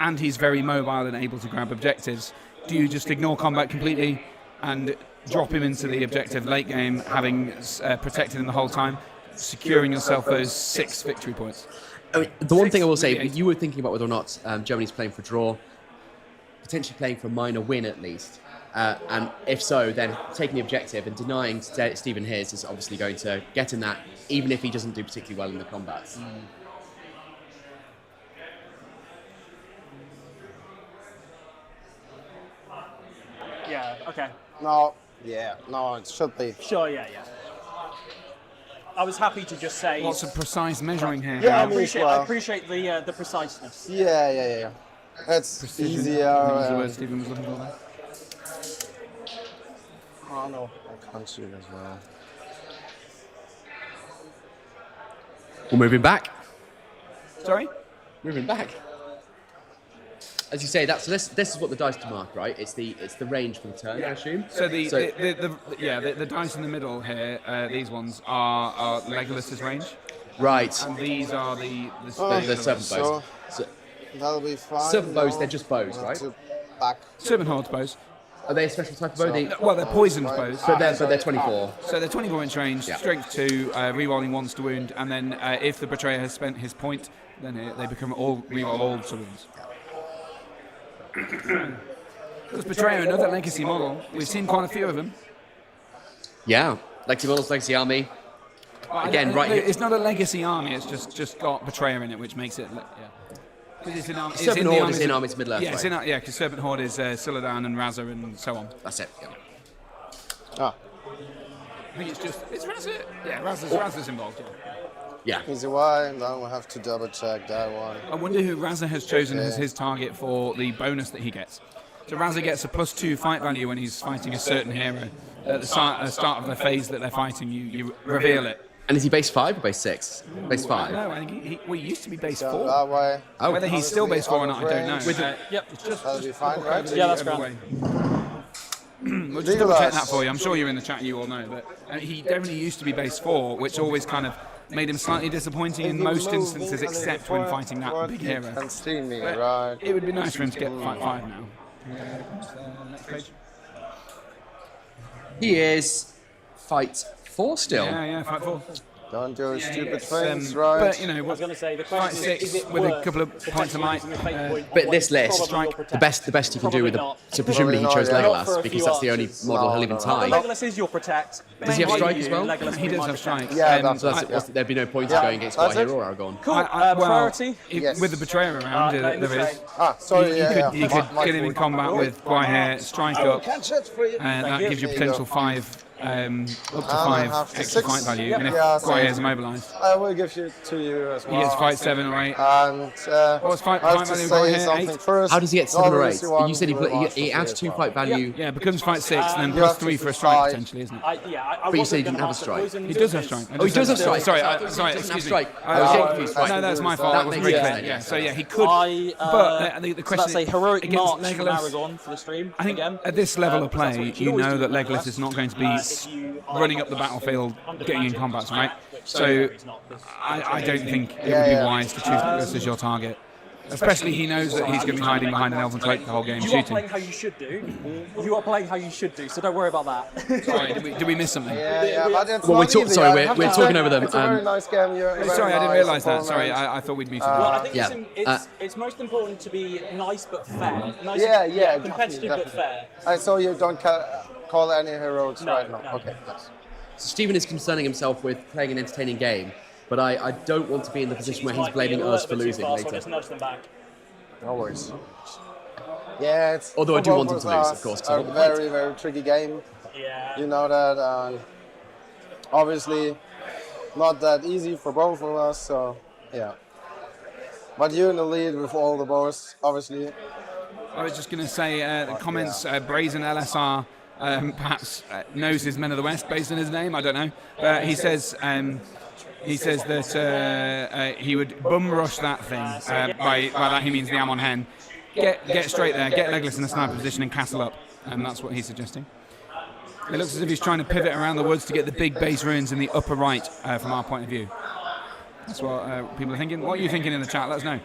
and he's very mobile and able to grab objectives, do you just ignore combat completely and drop him into the objective late game, having protected him the whole time? securing yourself those 6 victory points. I mean, the one thing I will say, you were thinking about whether or not Germany's playing for draw, potentially playing for a minor win at least. And if so, then taking the objective and denying Stephen his is obviously going to get him that, even if he doesn't do particularly well in the combats. Yeah, okay. No, yeah, no, it should be. Sure, yeah. I was happy to just say... Lots of precise measuring here. Yeah, I appreciate the preciseness. Yeah. It's Precision. easier. Was the word Stephen was looking for there. Oh no, I can't shoot as well. We're moving back. Sorry? Moving back. As you say, this is what the dice to mark, right? It's the range for the turn, I assume. So the dice in the middle here, these ones are Legolas's range. Right. And these are the serpent bows. So that'll be fine. Serpent bows, they're just bows, right? Back. Serpent Horde's bows. Are they a special type of bow? Well, they're poisoned bows. But they're 24. So they're 24 inch range, strength 2, rerolling once to wound, and then if the betrayer has spent his point, then they become reroll all to wounds. Because Betrayer, another legacy model, we've seen quite a few of them. Yeah, legacy models, legacy army. Again, right here. It's not a legacy army, it's just got Betrayer in it, which makes it. Because it's in Serpent Horde is in Armies Middle Earth. Yeah, because Serpent Horde is Siladan and Raza and so on. That's it. Yeah. Ah. I think it's Raza. Yeah, Raza's involved. Yeah. Easy Y, now we'll have to double check that one. I wonder who Raza has chosen as his target for the bonus that he gets. So Raza gets a +2 fight value when he's fighting a certain hero. At the start of the phase that they're fighting, you reveal it. And is he base 5 or base 6? Base 5? No, I think he used to be base 4. That way. Oh. Whether he's still base 4 or not, I don't know. Yep. That'll be fine, right? Yeah, that's great. We'll just double check that for you. I'm sure you're in the chat, you all know. But he definitely used to be base 4, which always kind of made him slightly disappointing in most instances, except when fighting that big hero. Right. It would be nice for him to get fight 5 now. Next page. He is fight 4 still. Yeah, fight 4. Don't do stupid things, right? But you know, I was going to say the fight question 6 is it with a worth couple of points of light. But this list, the best he can do with so presumably he chose Legolas because that's the only model he'll even tie. Legolas is your protect. Does he have strike as well? He does have strike. Yeah, so there'd be no point in going against White Hero or Aragorn. Cool. Priority? With the Betrayer around, there is. Sorry, You could get him in combat with Guaher, strike up, and that gives you potential 5. Up to 5 extra fight value, and if Guaher is immobilised, I will give you to you as well. He gets fight 7 or 8. And what's fight I have value to Guaher? say something 8? first. How does he get 7 or 8? Obviously You said he adds 2 fight value. Yeah, it becomes fight 6, and then plus 3 for a strike potentially, isn't it? But you said he didn't have a strike. He does have strike. Oh, he does have strike. Sorry, He doesn't have strike. I was getting confused. No, that's my fault. That That wasn't makes very sense. clear. Yeah, so yeah, he could. But the question That's a heroic against march from Legolas. Aragorn for the stream. I think again. at this level of That's play, what you you always know do that with Legolas is not going to be running up the battlefield, getting in combats, right? So So I don't think it would be wise to choose Legolas as your target. Especially he knows that he's going to be hiding behind an elven cloak the whole game You are shooting. playing how you should do. You are playing how you should do, so don't worry about that. Sorry, did we miss something? Yeah, but it's Well, not easy. sorry, I have we're to talking say, over them. It's a very nice game. You're very Sorry, I didn't nice realise that. opponent. Sorry, I thought we'd muted Well, I that. think it's most important to be nice but fair. Nice Yeah, competitive definitely. but fair. I saw you don't call any heroes right now. No. Okay, nice. So Stephen is concerning himself with playing an entertaining game, but I don't want to be in the position where he's blaming us for losing So later. just nudge them back. No worries. Yeah, it's. Although I do for want him both to lose, us, of course, 'cause I A want the point. very, very tricky game. Yeah. You know that. Obviously, not that easy for both of us. So, yeah. But you're in the lead with all the bows, obviously. I was just going to say the comments, Brazen LSR perhaps knows his Men of the West based on his name, I don't know. But he says that he would bum rush that thing. By that he means the Ammon Hen. Get straight there, get Legolas in a sniper position and castle up. And that's what he's suggesting. It looks as if he's trying to pivot around the woods to get the big base ruins in the upper right from our point of view. That's what people are thinking. What are you thinking in the chat? Let us know.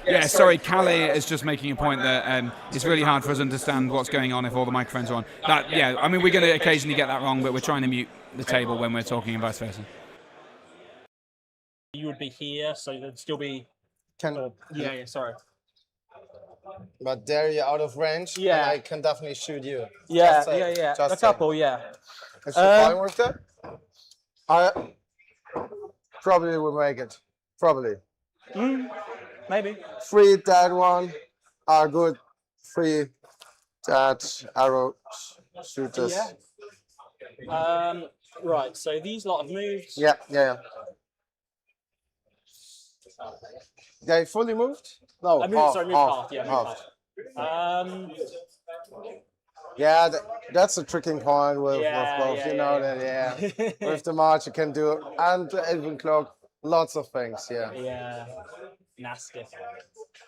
Yeah, sorry, Calais is just making a point that it's really hard for us to understand what's going on if all the microphones are on. Yeah, I mean, we're going to occasionally get that wrong, but we're trying to mute the table when we're talking and vice versa. You would be here, so there'd still be. Yeah, sorry. But there you're out of range, Yeah. and I can definitely shoot you. Yeah, Just saying, yeah. just A couple, yeah. Is she fine with that? I probably will make it. Probably. Maybe. 3 dead one are good. 3 dead arrow shooters. Yeah. Right, so these lot have moved. Yeah. They fully moved? No, I moved, half, sorry, moved half. Yeah, moved half. Yeah, that's a tricking point with both. You know that, with the march you can do, and the Elven Cloak, lots of things, Yeah, nasty.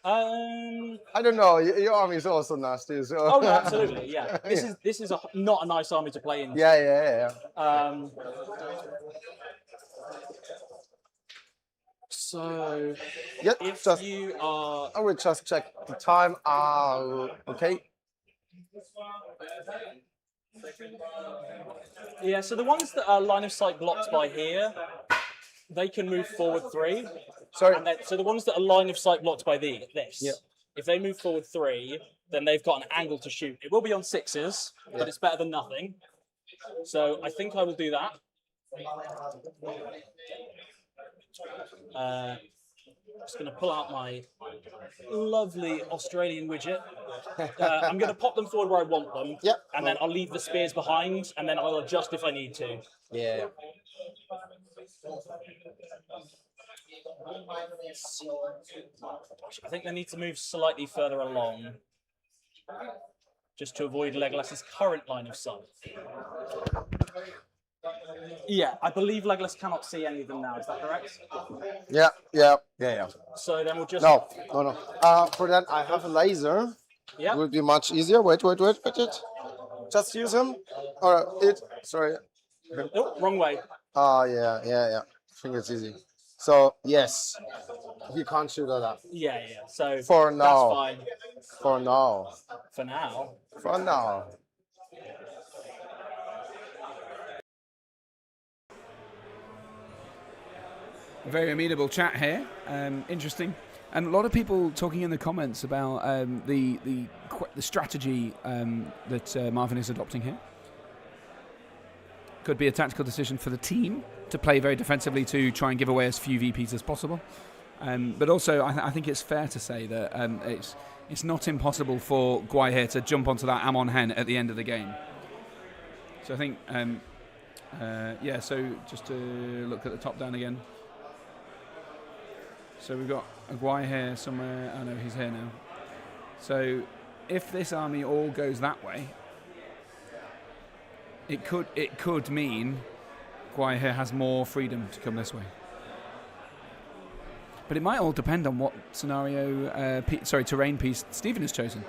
I don't know, your army is also nasty, so. Oh, no, absolutely, yeah. This is not a nice army to play in. Yeah. So, if you are... I will just check the time. Okay. Yeah, so the ones that are line of sight blocked by here, they can move forward 3. Sorry. And then, so the ones that are line of sight blocked by this, if they move forward 3, then they've got an angle to shoot. It will be on 6s, but it's better than nothing. So I think I will do that. Just going to pull out my lovely Australian widget. I'm going to pop them forward where I want them, and then I'll leave the spears behind, and then I'll adjust if I need to. Yeah. I think they need to move slightly further along, just to avoid Legolas's current line of sight. Yeah, I believe Legolas cannot see any of them now. Is that correct? Yeah. So then we'll just... No. For that, I have a laser. Yeah. It would be much easier. Wait. Just use him. Or it. Sorry. Oh, wrong way. Yeah. I think it's easy. So, yes. He can't shoot at that. Yeah. So for now. That's fine. For now. For now. Very amenable chat here. Interesting. And a lot of people talking in the comments about the strategy that Marvin is adopting here. Could be a tactical decision for the team to play very defensively to try and give away as few VPs as possible. But also, I think it's fair to say that it's not impossible for Gwai here to jump onto that Amon Hen at the end of the game. So I think, so just to look at the top down again. So we've got a Gwai here somewhere. Oh no, he's here now. So if this army all goes that way, it could mean Gwai here has more freedom to come this way. But it might all depend on what scenario, terrain piece Stephen has chosen.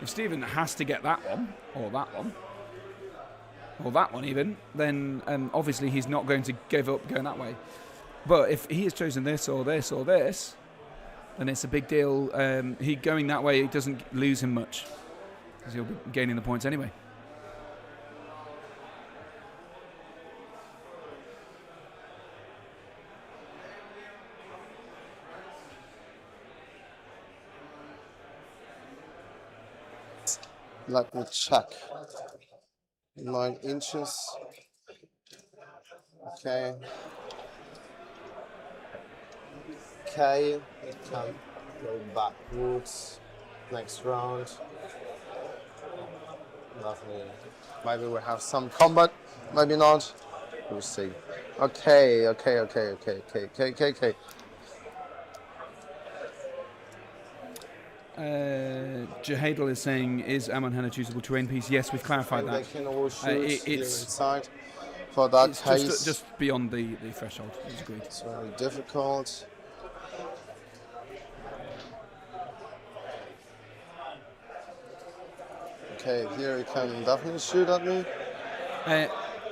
If Stephen has to get that one, or that one, or that one even, then obviously he's not going to give up going that way. But if he has chosen this or this or this, then it's a big deal. He going that way, it doesn't lose him much, because he'll be gaining the points anyway. Let me check. 9 inches. Okay. Okay, it can go backwards. Next round. Lovely. Maybe we have some combat, maybe not. We'll see. Okay. Jahadal is saying, is Amon Hen a choosable terrain piece? Yes, we've clarified that. They can all shoot inside. For that it's case, just beyond the threshold. It's agreed. It's very difficult. Okay, here he can definitely shoot at me.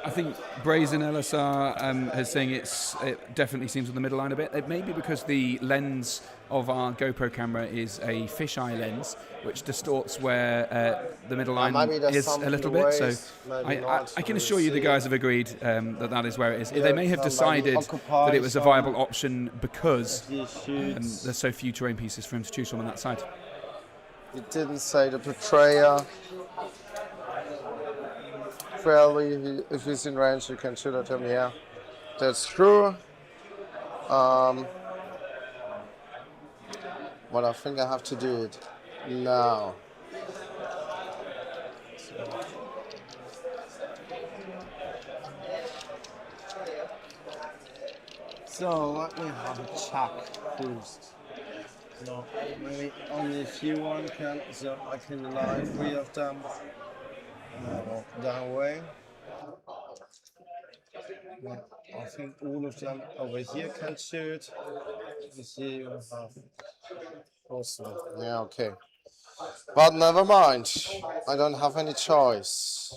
I think Brazen LSR is saying it definitely seems on the middle line a bit. It may be because the lens of our GoPro camera is a fisheye lens, which distorts where the middle line is a little bit. So I can assure you the guys have agreed that is where it is. They may have decided that it was a viable option because there's so few terrain pieces for him to choose from on that side. It didn't say the betrayer. Fairly, if he's in range, you can shoot at him. Yeah, that's true. But I think I have to do it now. So let me have a check first. So maybe only a few one can, so I can align 3 of them. That way. Yeah, I think all of them over here can shoot. Here you have also. Yeah, okay. But never mind. I don't have any choice.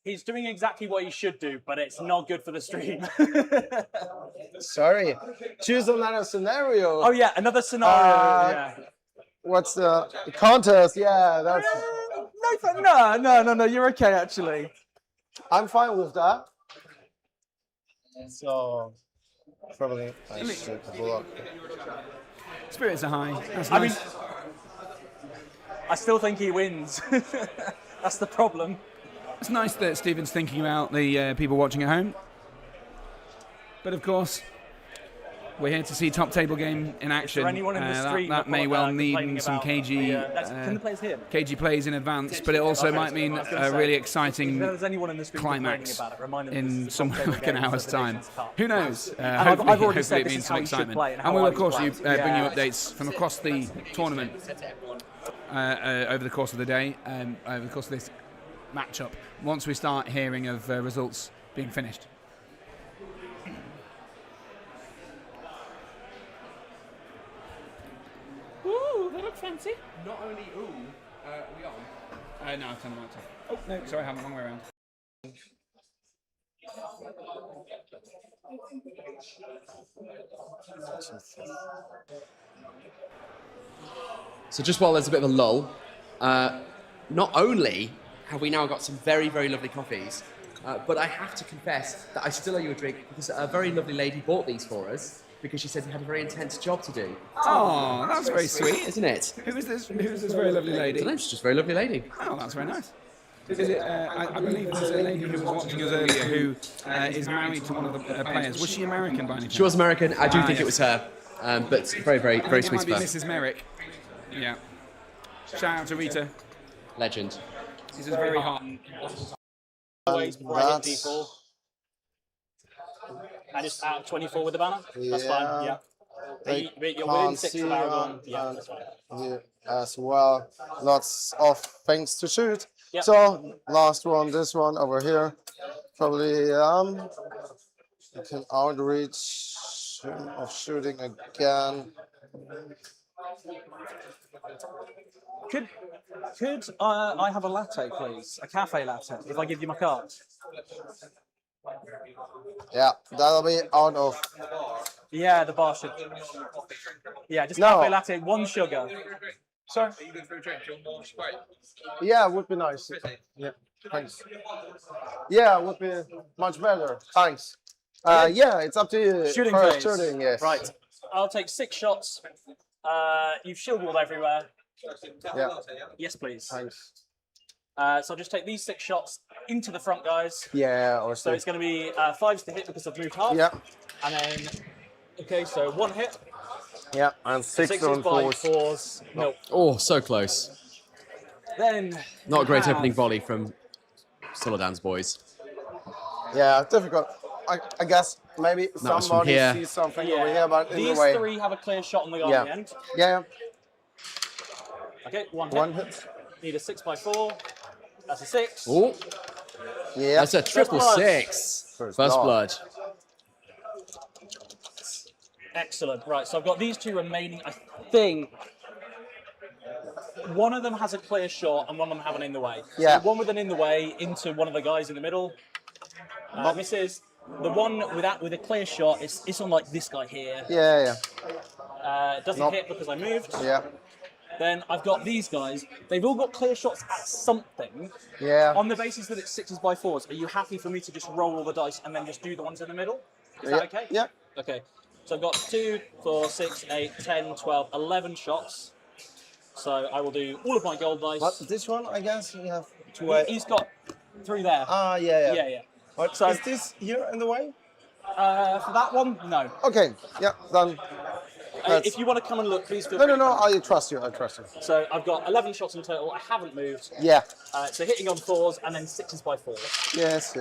He's doing exactly what he should do, but it's not good for the stream. Sorry. Choose another scenario. Oh yeah, another scenario. Yeah. What's the contest? Yeah, that's. No. You're okay actually. I'm fine with that. So probably I should block. Spirits are high. That's I nice. mean, I still think he wins. That's the problem. It's nice that Stephen's thinking about the people watching at home. But of course, we're here to see top table game in action. Is there anyone in the stream that may well mean some can the players hear? KG plays in advance, but it also might mean a really exciting If there's anyone in the stream climax about it, remind them in this is somewhere top like an table hour's games, time. Who knows? I've already Hopefully said it this means is some how you should excitement. play and And how we'll I of course play. bring you updates from across the tournament over the course of the day, over the course of this matchup, once we start hearing of results being finished. Ooh, they look fancy. Not only we on? No, I've turned them out. Oh, no, sorry, I haven't. Wrong way around. So just while there's a bit of a lull, not only have we now got some very, very lovely coffees, but I have to confess that I still owe you a drink because a very lovely lady bought these for us because she said we had a very intense job to do. Oh, that's very sweet, isn't it? Who is this very lovely lady? I don't know, she's just a very lovely lady. Oh, that's very nice. Is it? I believe this is a lady who was watching us earlier who is married to one of the players. Was she American by any chance? She was American. I do think it was her, but very, very, very sweet of her. of her. Mrs. Merrick. Yeah. Shout out to Rita. Legend. This is very hot. Always before I hit D4. And it's out of 24 with the banner. That's fine. Yeah. But you're within 6 of Aragon. Yeah, that's fine. Yeah, as well. Lots of things to shoot. Yep. So last one, this one over here. Probably you can outreach of shooting again. Could I have a latte, please? A cafe latte, if I give you my card? Yeah, that'll be out of. Yeah, the bar should. Yeah, just No. cafe latte, 1 sugar. Sorry? Yeah, would be nice. Yeah, thanks. Yeah, would be much better. Thanks. Yeah, it's up to you. Shooting First phase. shooting, yes. Right. I'll take 6 shots. You've shield walled everywhere. Yeah. Yes, please. Thanks. So I'll just take these 6 shots into the front, guys. Yeah, or So it's going to be 5s to hit because I've moved half. Yeah. And then, okay, so 1 hit. Yeah, and 6 on 4s. 4s. No. Oh, so close. Then. Not a great have- opening volley from Solodan's boys. Yeah, difficult. I guess maybe was from somebody here. sees something Yeah. over here, but These either way. 3 have a clear shot on the guy Yeah. at the end. Yeah. Okay, 1 hit. 1 hit. Need a 6x4. That's a 6. Oh, yeah. that's a triple blood. 6. First blood. blood. Excellent. Right, so I've got these two remaining. I think one of them has a clear shot and one of them have an in the way. Yeah. So one with an in the way into one of the guys in the middle. Misses. The one with a clear shot, it's on like this guy here. Yeah. Doesn't hit because I moved. Yeah. Then I've got these guys. They've all got clear shots at something. Yeah. On the basis that it's 6s by 4s, are you happy for me to just roll all the dice and then just do the ones in the middle? Is that okay? Yeah. Okay. So I've got 2, 4, 6, 8, 10, 12, 11 shots. So I will do all of my gold dice. What, this one, I guess, you have to wait. He's got 3 there. Ah, yeah. Yeah. What, So- is this here in the way? For that one, no. Okay, yeah, then. If you want to come and look, please feel No, free. I trust you. So I've got 11 shots in total. I haven't moved. Yeah. So hitting on 4s and then 6s by 4. Yes.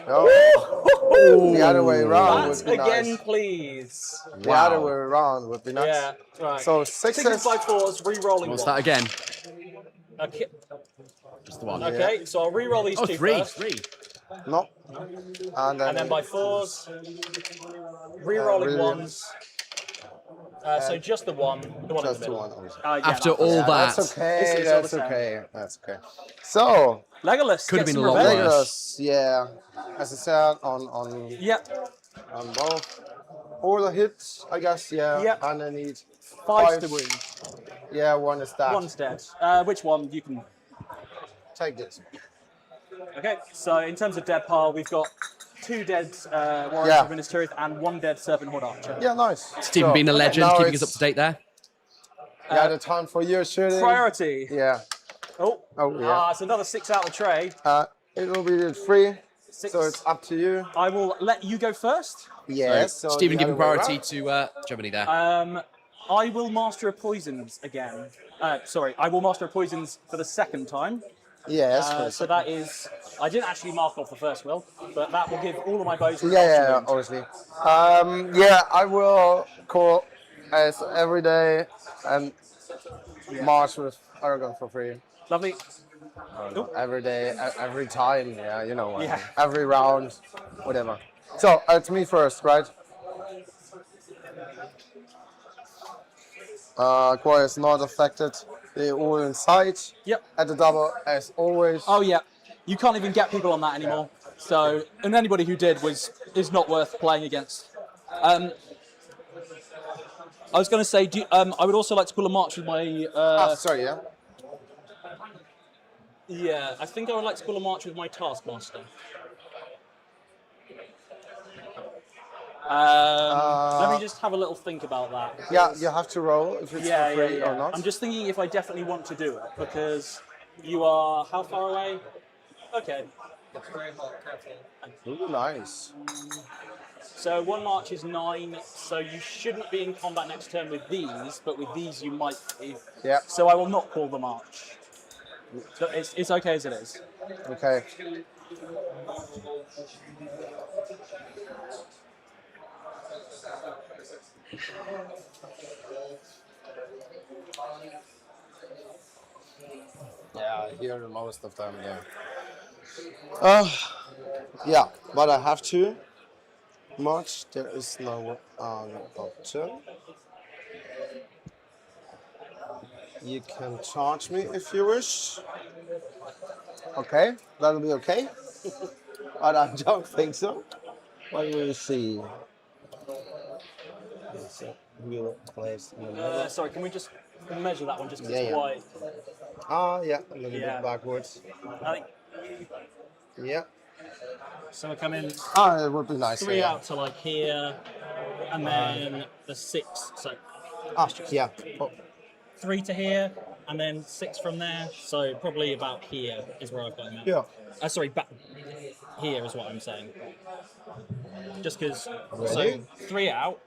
Oh, the other way around That would be again, nice. please. The other way around would be nice. Yeah, right. So 6s by 4s, re-rolling What's one. that again? Okay. Just the one. Okay, so I'll re-roll these two three. first. No. And And then by 4s, re-rolling brilliant. ones. So just the one in the Just the middle. one, obviously. After all that. That's okay. It's That's all the okay. That's okay. So Legolas Could have gets been some a lot revenge. worse. Legolas, yeah. As I said, on Yep. both. All the hits, I guess, yeah. Yep. And I need 5 to wound. Yeah, one is that. One's dead. Which one? You can take this. Okay, so in terms of dead pile, we've got 2 dead Warriors Yeah. of Minas Tirith and 1 dead Serpent Horde Archer. Yeah, nice. Stephen So, being a legend, now keeping us it's- up to date there. Yeah, the time for your shooting. Priority. Yeah. Oh, yeah. it's another 6 out of the tray. It will be the 3, 6. so it's up to you. I will let you go first. Yes. So, so Stephen the giving other way priority around. to Germany there. I will master a poisons again. Sorry, I will master a poisons for the second time. Yes. for the So second. that is, I didn't actually mark off the first will, but that will give all of my bows. Yeah, obviously. Yeah, I will call as every day and march with Aragon for free. Lovely. Every day, every time, yeah, you know what. Yeah. Every round, whatever. So, it's me first, right? Koi is not affected. They're all inside. Yep. At the double, as always. Oh yeah, you can't even get people on that anymore. So, and anybody who did is not worth playing against. I was going to say, I would also like to pull a march with my. Sorry, yeah. Yeah, I think I would like to pull a march with my Taskmaster. Let me just have a little think about that. Yeah, you have to roll if it's for free or not. I'm just thinking if I definitely want to do it because you are how far away? Okay. Ooh, nice. So one march is 9, so you shouldn't be in combat next turn with these, but with these you might be. Yeah. So I will not call the march. So it's okay as it is. Okay. Yeah, I hear most of them there. Yeah, but I have to march. There is no option. You can charge me if you wish. Okay, that'll be okay. But I don't think so. But we'll see. Wheel placed in the middle. Sorry, can we just measure that one just because Yeah, it's yeah. wide? Yeah, a little bit backwards. I think. Yeah. So we come in. It would be nice. 3 yeah. out to like here, and then the 6. So. Yeah. Oh. 3 to here, and then 6 from there. So probably about here is where I've got him at. Yeah. Sorry, back here is what I'm saying. Just because. Really? So 3 out,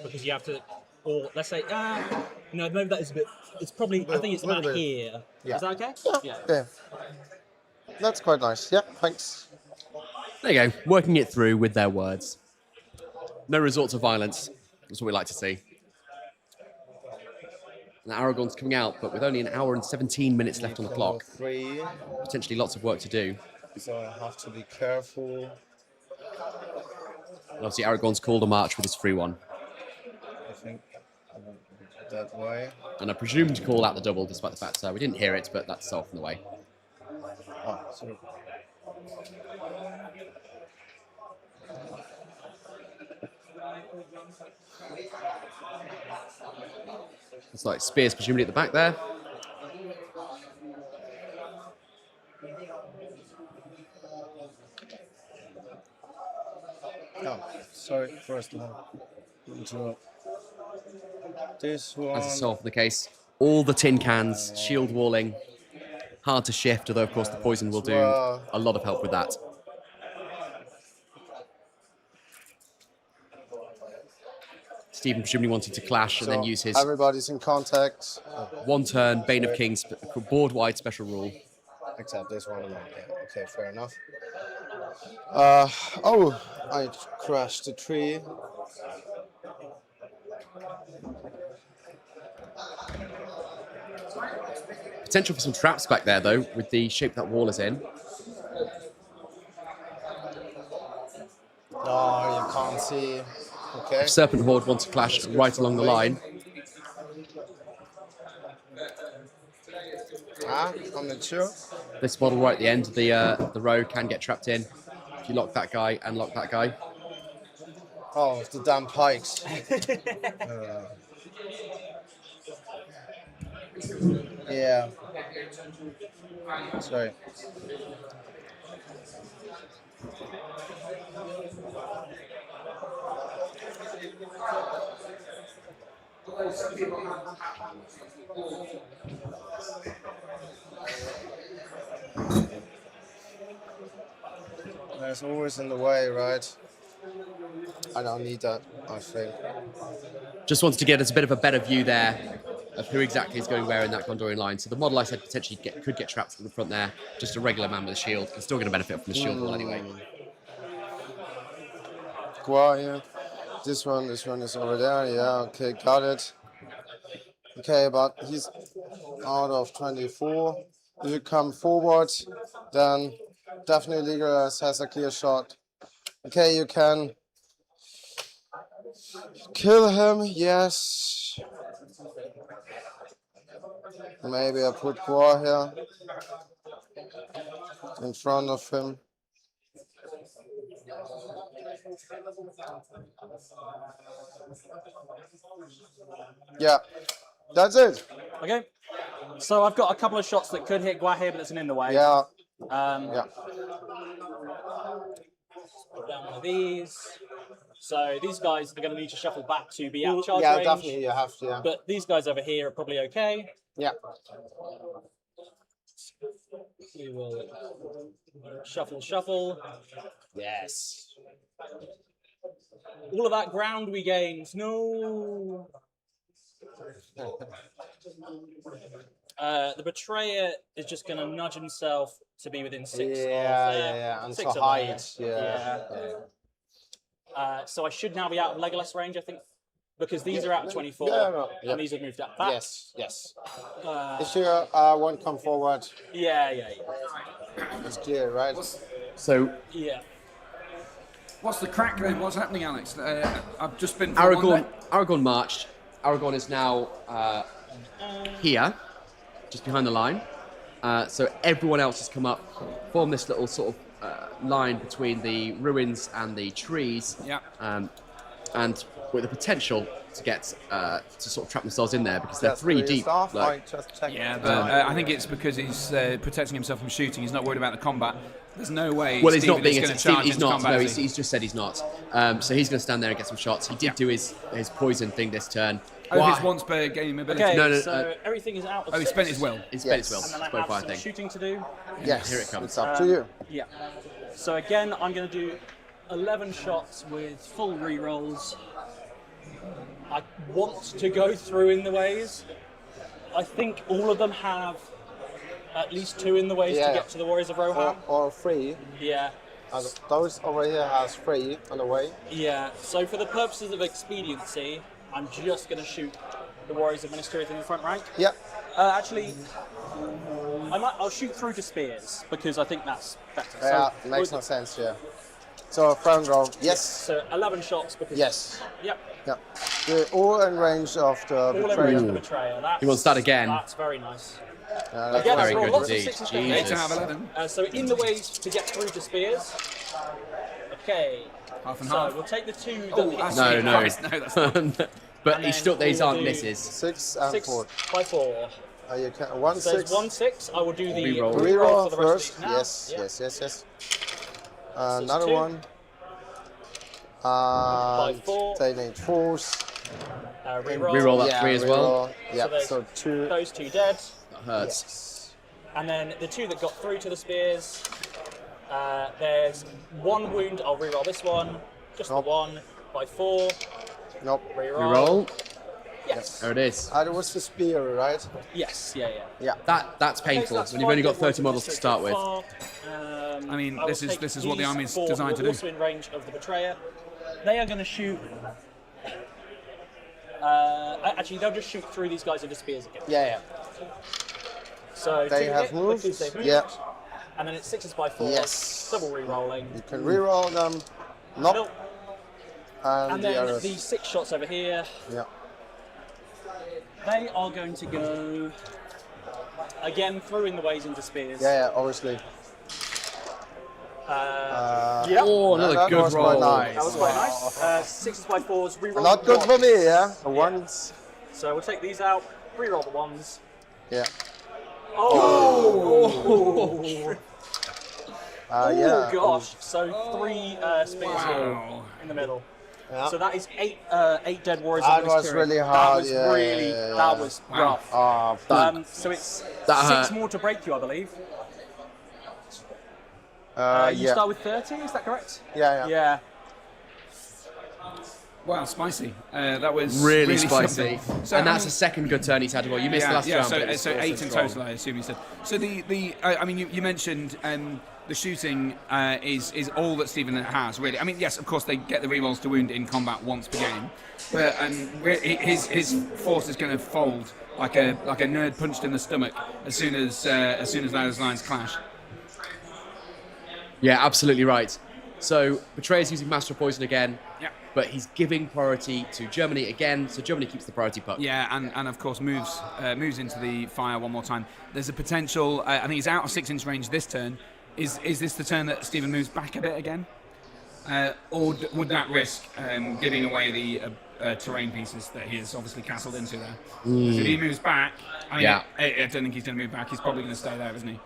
because you have to, or let's say, no, maybe that is a bit. It's probably. I think it's Little about bit. here. Yeah. Is that okay? Yeah. That's quite nice. Yeah, thanks. There you go, working it through with their words. No resort to violence. That's what we like to see. And Aragon's coming out, but with only an hour and 17 minutes left on the clock. 3. Potentially lots of work to do. So I have to be careful. And obviously Aragon's called a march with his free one. think that way. And I presumed to call out the double, despite the fact we didn't hear it, but that's off in the way. Oh, sorry. It's like Spears presumably at the back there. Oh, sorry, first one. This one. As is so often the case, all the tin cans, shield walling, hard to shift, although of course the poison will do a lot of help with that. Stephen presumably wanted to clash and then use his everybody's in contact. one turn Bane of Kings board wide special rule. Except this one. Yeah, okay, fair enough. Oh, I crashed the tree. Potential for some traps back there though, with the shape that wall is in. Oh, you can't see. Okay. If Serpent Horde wants to clash right along the line. I'm not sure. This model right at the end of the row can get trapped in. If you lock that guy and lock that guy. Oh, the damn pikes. Yeah. Sorry. There's always in the way, right? I don't need that, I think. Just wanted to get us a bit of a better view there of who exactly is going where in that Gondorian line. So the model I said potentially could get trapped in the front there. Just a regular man with a shield. He's still going to benefit from the shield wall anyway. Gua here. This one is over there. Yeah, okay, got it. Okay, but he's out of 24. If you come forward, then definitely Legolas has a clear shot. Okay, you can kill him, yes. Maybe I put Gua here in front of him. Yeah, that's it. Okay. So I've got a couple of shots that could hit Gua here, but it's an in the way. Yeah. Yeah. Put down one of these. So these guys are going to need to shuffle back to be out of charge range. Yeah, definitely you have to. Yeah. But these guys over here are probably okay. Yeah. We will shuffle. Yes. All of that ground we gained. No. The Betrayer is just going to nudge himself to be within 6 and six to of hide. there. So I should now be out of Legolas range, I think, because these are out of 24 and these have moved up back. Yes. If you won't come forward. Yeah. It's clear, right? So. Yeah. What's the crack then? What's happening, Alex? I've just been. Aragorn marched. Aragorn is now here, just behind the line. So everyone else has come up, formed this little sort of line between the ruins and the trees. Yeah. And with the potential to get to sort of trap themselves in there because they're 3 deep. Like, I think it's because he's protecting himself from shooting. He's not worried about the combat. There's no way. Well, he's Stephen not being. is going to charge He's into not. combat. No, he's just said he's not. So he's going to stand there and get some shots. He did do his poison thing this turn. His once per game ability. Okay, no, so everything is out of 6. He spent his will. He spent his will. And then I have some shooting to do. Yes. Here it comes. It's up to you. Yeah. So again, I'm going to do 11 shots with full rerolls. I want to go through in the ways. I think all of them have at least 2 in the ways to get to the Warriors of Rohan. Or 3. Yeah. Those over here has 3 on the way. Yeah. So for the purposes of expediency, I'm just going to shoot the Warriors of Minas Tirith in the front rank. Yeah. Actually, I'll shoot through to Spears because I think that's better. Yeah, makes no sense. Yeah. So front row. Yes. So 11 shots because. Yes. Yep. Yeah. The all in range of the All in betrayer. range of the betrayer. That's, He wants that again. That's very nice. That's Again, very I rolled good lots of indeed. sixes down. Jesus. 8 out of 11. So in the ways to get through to spears. Okay. Half and so half. we'll take the 2 that Oh, hit actually, No. Christ, no, that's not. But And he's then still, these we'll aren't do misses. 6 and 6 4. by 4. You can 1 So 6. there's 1 6. I will do the Reroll. reroll for the rest first. of these now. Yes, Yeah. yes. So it's Another 2. one. And 4. they need 4s. Reroll. Reroll that 3 as well. Yeah, there's so 2. Those 2 dead. That hurts. Yes. And then the 2 that got through to the spears. There's 1 wound. I'll reroll this one. Just the 1 by 4. Nope. Reroll. Yes. There it is. There was the spear, right? Yes. Yeah. Yeah. That's painful when you've only got 30 models to start with. I mean, will this take is what the these army's 4 designed to do. Also in range of the betrayer. They are going to shoot. Actually, they'll just shoot through these guys into spears again. Yeah. So They 2 have hit moved. because they've moved. Yeah. And then it's 6s by 4. Yes. Double re-rolling. You can reroll them. Nope. And, And the then others. the 6 shots over here. Yeah. They are going to go again through in the ways into spears. Yeah, obviously. Yeah. Oh, another that good was roll. quite nice. That was quite nice. 6s by 4s, reroll. Not good for me, yeah. The ones. So we'll take these out, reroll the 1s. Yeah. Oh! Yeah. Gosh. So 3 spears Wow. in the middle. Yeah. So that is 8 dead warriors. That over this was period. really hard, That was yeah, really. yeah, yeah. That was rough. So it's that 6 hurt. more to break you, I believe. You Yeah. start with 30, is that correct? Yeah. Yeah. Wow, spicy. That was Really spicy. something. So, And I that's mean- the second good turn he's had. Well, you missed the last round. So, but it was so also 8 in strong. total, I assume you said. So I mean, you mentioned the shooting is all that Stephen has, really. I mean, yes, of course, they get the rerolls to wound in combat once per game, but his force is going to fold like a nerd punched in the stomach as soon as those lines clash. Yeah, absolutely right. So Betrayer's using Master of Poison again. Yeah. But he's giving priority to Germany again, so Germany keeps the priority puck. Yeah, and of course moves into the fire one more time. There's a potential. I think he's out of 6-inch range this turn. Is this the turn that Stephen moves back a bit again, or would that risk giving away the terrain pieces that he has obviously castled into there? If he moves back, I mean, I don't think he's going to move back. He's probably going to stay there, isn't he?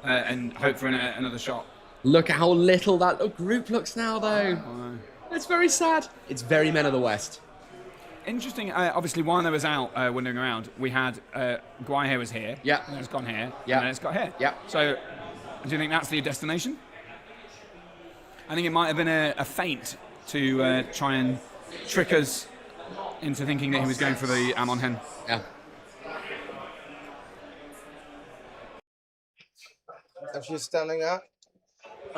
And hope for another shot. Look at how little that group looks now, though. It's very sad. It's very Men of the West. Interesting. Obviously, while I was out wandering around, we had Guai was here. Yeah. And it's gone here. Yeah. And then it's got here. Yeah. So, do you think that's the destination? I think it might have been a feint to try and trick us into thinking that he was going for the Amon Hen. Yeah. If you're standing up,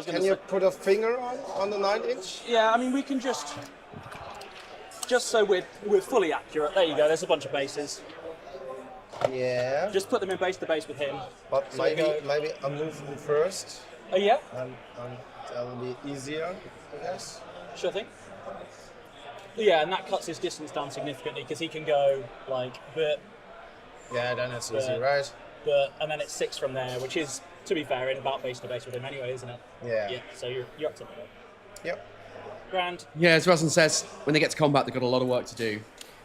can you put a finger on the 9-inch? Yeah, I mean, we can just so we're fully accurate. There you go. There's a bunch of bases. Yeah. Just put them in base to base with him. But So maybe I move him first. Oh yeah. And that will be easier, I guess. Sure thing. Yeah, and that cuts his distance down significantly because he can go like, but. Yeah, then it's easy, right? But and then it's 6 from there, which is, to be fair, in about base to base with him anyway, isn't it? Yeah. Yeah. So you're up to there. Yep. Grand. Yeah, as Russell says, when they get to combat, they've got a lot of work to do.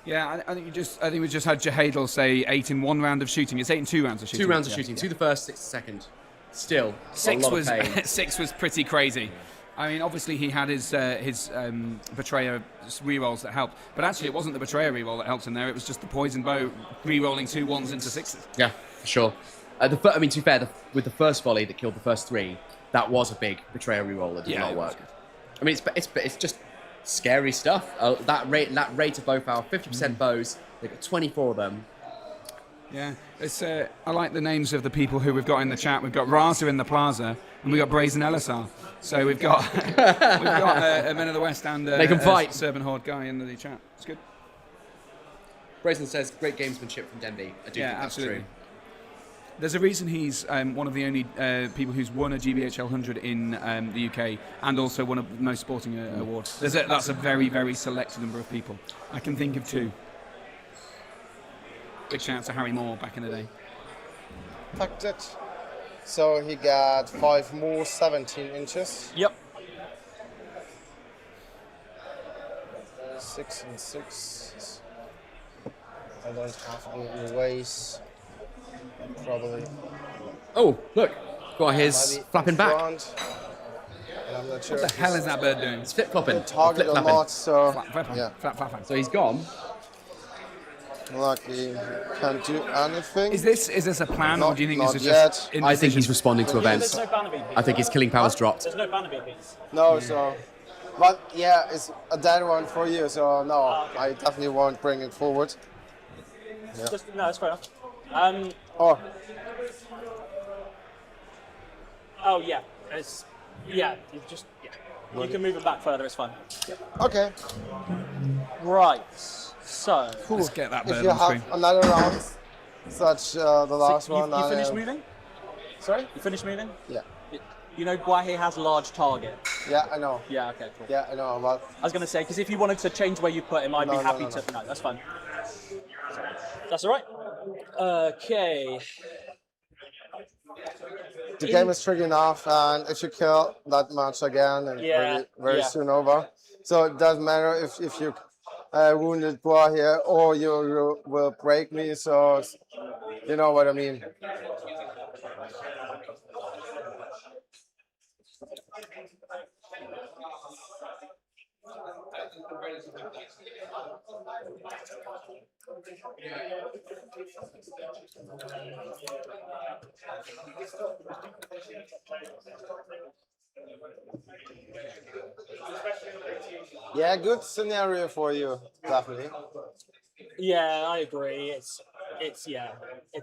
Yeah, I think we just had Jahadal say 8 in 1 round of shooting. It's 8 in 2 rounds of shooting. 2 rounds of shooting. 2 the first, 6 the second. Still, 6 a lot was of pain. 6 was pretty crazy. I mean, obviously he had his Betrayer rerolls that helped, but actually it wasn't the Betrayer reroll that helped him there. It was just the Poison Bow rerolling 2 1s into 6s. Yeah, for sure. I mean, to be fair, with the first volley that killed the first 3, that was a big Betrayer reroll that did not work. I mean, it's just scary stuff. That rate of bow power, 50% bows. They've got 24 of them. Yeah, it's. I like the names of the people who we've got in the chat. We've got Raza in the Plaza, and we've got Brazen Elisar. So we've got a Men of the West and They can fight. Servant Horde guy in the chat. It's good. Brazen says great gamesmanship from Denby. I do think that's absolutely. true. There's a reason he's one of the only people who's won a GBHL 100 in the UK and also won a Most Sporting Award. That's a very, very select number of people. I can think of 2. Big shout out to Harry Moore back in the day. Packed it. So he got 5 more 17 inches. Yep. 6 and 6. I don't have any ways. Probably. Oh, look. Got his Maybe flapping back. front. And I'm not sure What the hell is that bird doing? It's flip flopping. They target a lot, so yeah. So he's gone. Lucky, can't do anything. Is this a plan, or do you think this is yet. just? I think he's responding to events. There's no banner BPs. I think his killing power's dropped. There's no banner BPs. No, so. But yeah, it's a dead one for you, so no, I definitely won't bring it forward. Yeah. No, that's fair enough. Oh. Oh yeah, you just you can move it back further. It's fine. Okay. Right. So let's get that If bird you on have screen. another round, such the last one. You finished moving? Sorry? You finished moving? Yeah. You know, Guahe has large target. Yeah, I know. Yeah. Okay. Cool. Yeah, I know. But I was going to say because if you wanted to change where you put him, I'd be No, happy no. to. No, that's fine. That's all right. Okay. the game is tricky enough, and if you kill that much again, it's very soon over. So it doesn't matter if you wounded Bois here or you will break me. So you know what I mean. Yeah, good scenario for you, definitely. Yeah, I agree. It's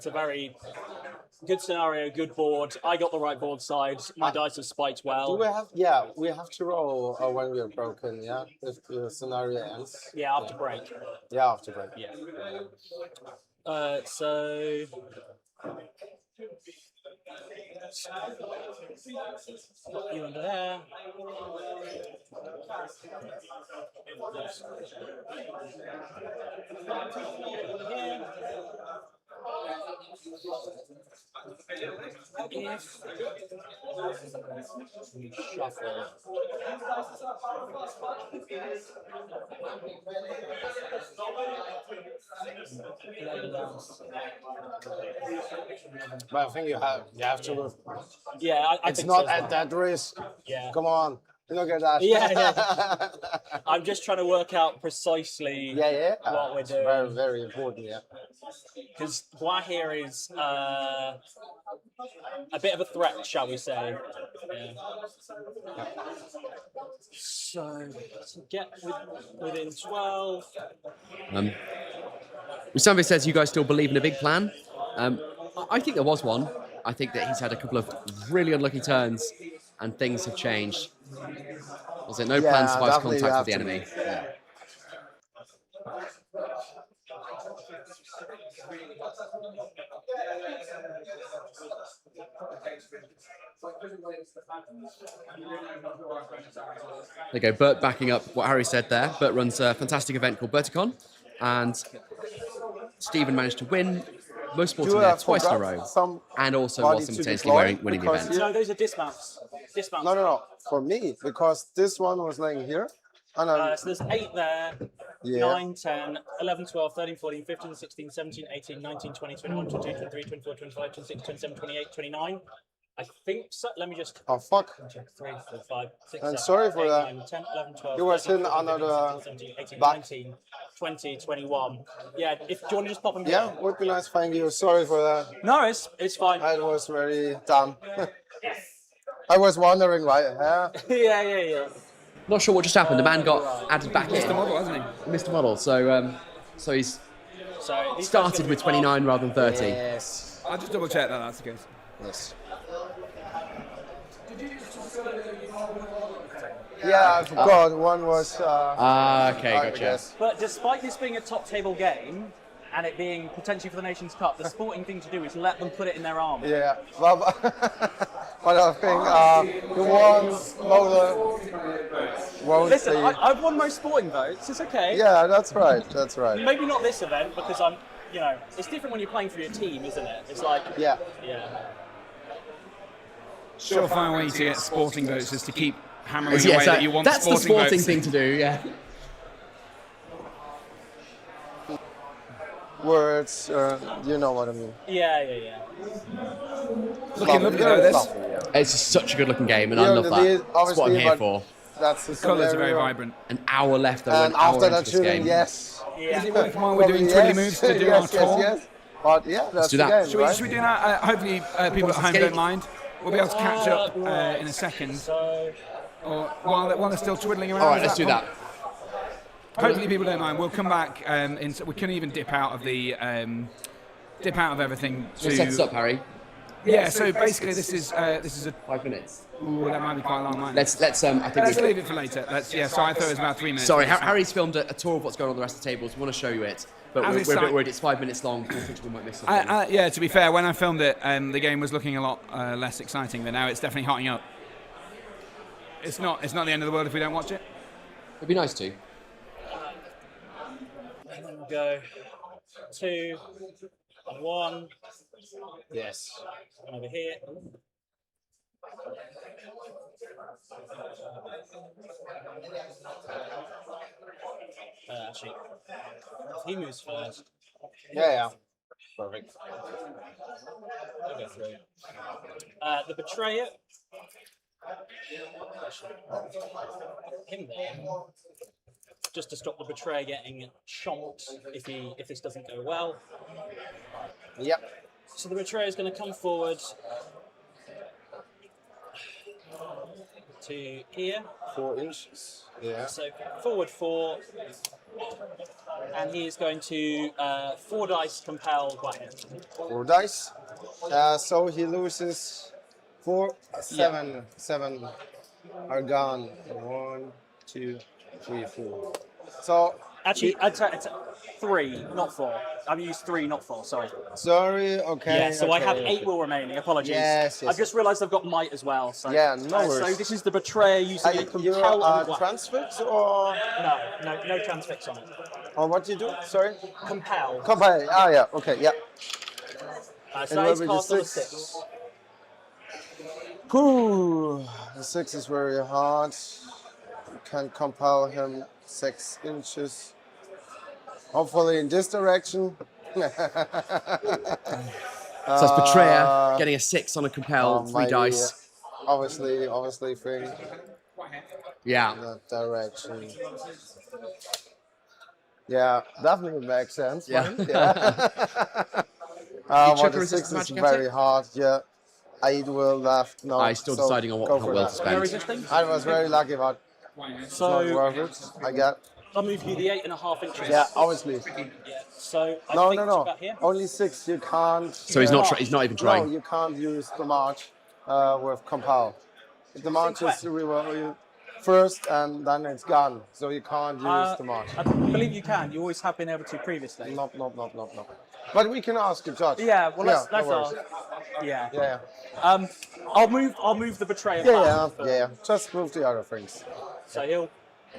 a very good scenario, good board. I got the right board side. My dice have spiked well. Do we have? Yeah, we have to roll when we are broken. Yeah, if the scenario ends. Yeah, after break. Yeah, after break. Yeah. So. Put you under there. Shuffle. But I think you have to. Yeah, I it's think not so. at that risk. Yeah. Come on, look at that. Yeah. I'm just trying to work out precisely what we're It's doing. very, very important. Yeah. Because Bois here is a bit of a threat, shall we say. Yeah. So, to get within 12. Musambe says you guys still believe in a big plan. I think there was one. I think that he's had a couple of really unlucky turns and things have changed. Was it no plan survives definitely contact you with the have enemy? to- yeah. There you go, Bert backing up what Harry said there. Bert runs a fantastic event called Berticon, and Stephen managed to win most sports in there twice in a row, and also body while to simultaneously deploy, winning the because event. No, those are dismounts. Dismounts. No. For me, because this one was laying here, and I'm, So there's 8 there, Yeah. 9, 10, 11, 12, 13, 14, 15, 16, 17, 18, 19, 20, 21, 22, 23, 24, 25, 26, 27, 28, 29. I think so. Let me just. oh fuck. 3, 4, 5, 6, I'm 7, sorry for 8, that. 9, 10, 11, 12. You were 13, sitting 14, under 15, the 16, 17, 18, back. 19, 20, 21. Yeah, if do you want to just pop them Yeah, would be nice. Thank you. Sorry for that. No, it's fine. It was very dumb. I was wondering why. Yeah. Not sure what just happened. The man got added back Missed in. the model, hasn't he? Missed the model. So he's So these guys started gonna with be 29 rather than 30. Yes. I'll just double check that that's the case. Yes. Yeah, I forgot. One was. Okay, I gotcha. guess. But despite this being a top table game, and it being potentially for the Nations Cup, the sporting thing to do is let them put it in their arm. Yeah, well, but I think the ones won't Listen, be. I've won most sporting votes. It's okay. Yeah, that's right. That's right. Maybe not this event because I'm, you know, it's different when you're playing for your team, isn't it? It's like, yeah. Surefire way to get sporting votes is to keep hammering Yeah, away so that you want that's the sporting votes. thing to do, yeah. Words, you know what I mean. Yeah. Looking lovely though, this. It's just such a good looking game, and I love that. That's what I'm here for. That's the colours are very vibrant. An hour left, though. And an hour after into that this shooting, game. yes. Is it worthwhile we're doing twiddly moves to do our tour? Yes. But yeah, that's do the that. game, Should we, right? should we do that? Hopefully people at home don't mind. We'll be able to catch up in a second. Or while they're still twiddling around. All right, let's do that. Hopefully people don't mind. We'll come back. We can even dip out of everything. So set this up, Harry. Yeah. So basically, this is a 5 minutes. Ooh, that might be quite a long line. Let's I think Let's leave it for later. So I thought it was about 3 minutes. Sorry, Harry's filmed a tour of what's going on the rest of the tables. We want to show you it, but we're a bit worried it's 5 minutes long. We might miss something. Yeah, to be fair, when I filmed it, the game was looking a lot less exciting than now. It's definitely hotting up. It's not the end of the world if we don't watch it. It'd be nice to. And then we'll go 2 and 1. Yes. And over here. Actually, he moves first. Yeah. Perfect. I'll go through. The Betrayer. Him there. Just to stop the Betrayer getting chomped if this doesn't go well. Yep. So the Betrayer is going to come forward to here. 4 inches. Yeah. So forward 4, and he is going to 4 dice compel Guahin. 4 dice. So he loses 4, 7. Yeah. 7 are gone. 1, 2, 3, 4. So actually, it's 3, not 4. I've used 3, not 4. Sorry. Sorry. Okay. Yeah. So okay, I have okay. 8 will remaining. Apologies. Yes. I've just realised I've got might as well. So. Yeah. No worries. So this is the Betrayer using a compel You're on Guahin. transfix or No transfix on it. or what you do? Sorry. Compel. Compel. Ah, yeah. Okay. Yeah. So that is cast on a 6. Ooh, the 6 is very hard. You can compel him 6 inches. Hopefully in this direction. So it's Betrayer getting a 6 on a compel, 3 dice. Obviously thing. Yeah. In that direction. Yeah, definitely makes sense. Yeah. But the 6 is very hard. Yeah. 8 will left. No. I'm still deciding on what will to spend. I was very lucky, but it's not worth it. I get. I'll move you the 8.5 inches. Yeah, obviously. Yeah. So I No. think it's about here. Only 6. You can't. So he's not even trying. No, you can't use the march with compel. The march is first and then it's gone. So you can't use the march. I believe you can. You always have been able to previously. No. But we can ask the judge. Yeah. Well, let's no worries. ask. Yeah. Yeah. I'll move the Betrayer back. Yeah. Just move the other things. So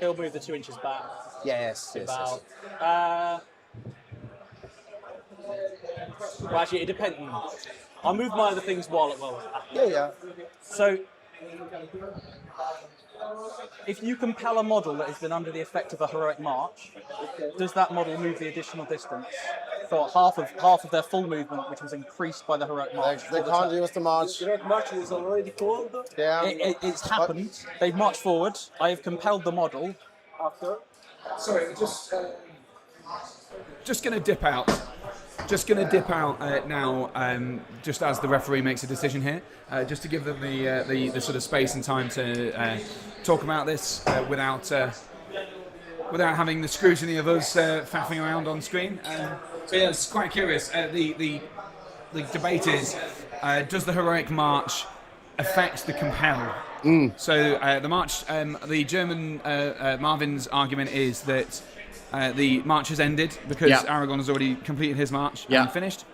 he'll move the 2 inches back. Yes. About. Well, actually, it depends. I'll move my other things while. Yeah. So, if you compel a model that has been under the effect of a heroic march, does that model move the additional distance for half of their full movement, which was increased by the heroic march? They can't use the march. The heroic march is already called. Yeah. It's happened. They've marched forward. I have compelled the model. After. Sorry, just going to dip out. Just going to dip out now, just as the referee makes a decision here, just to give them the sort of space and time to talk about this without having the scrutiny of us faffing around on screen. So yeah, it's quite curious. The debate is, does the heroic march affect the compel? So the march, the German Marvin's argument is that the march has ended because Yeah. Aragon has already completed his march Yeah. and finished.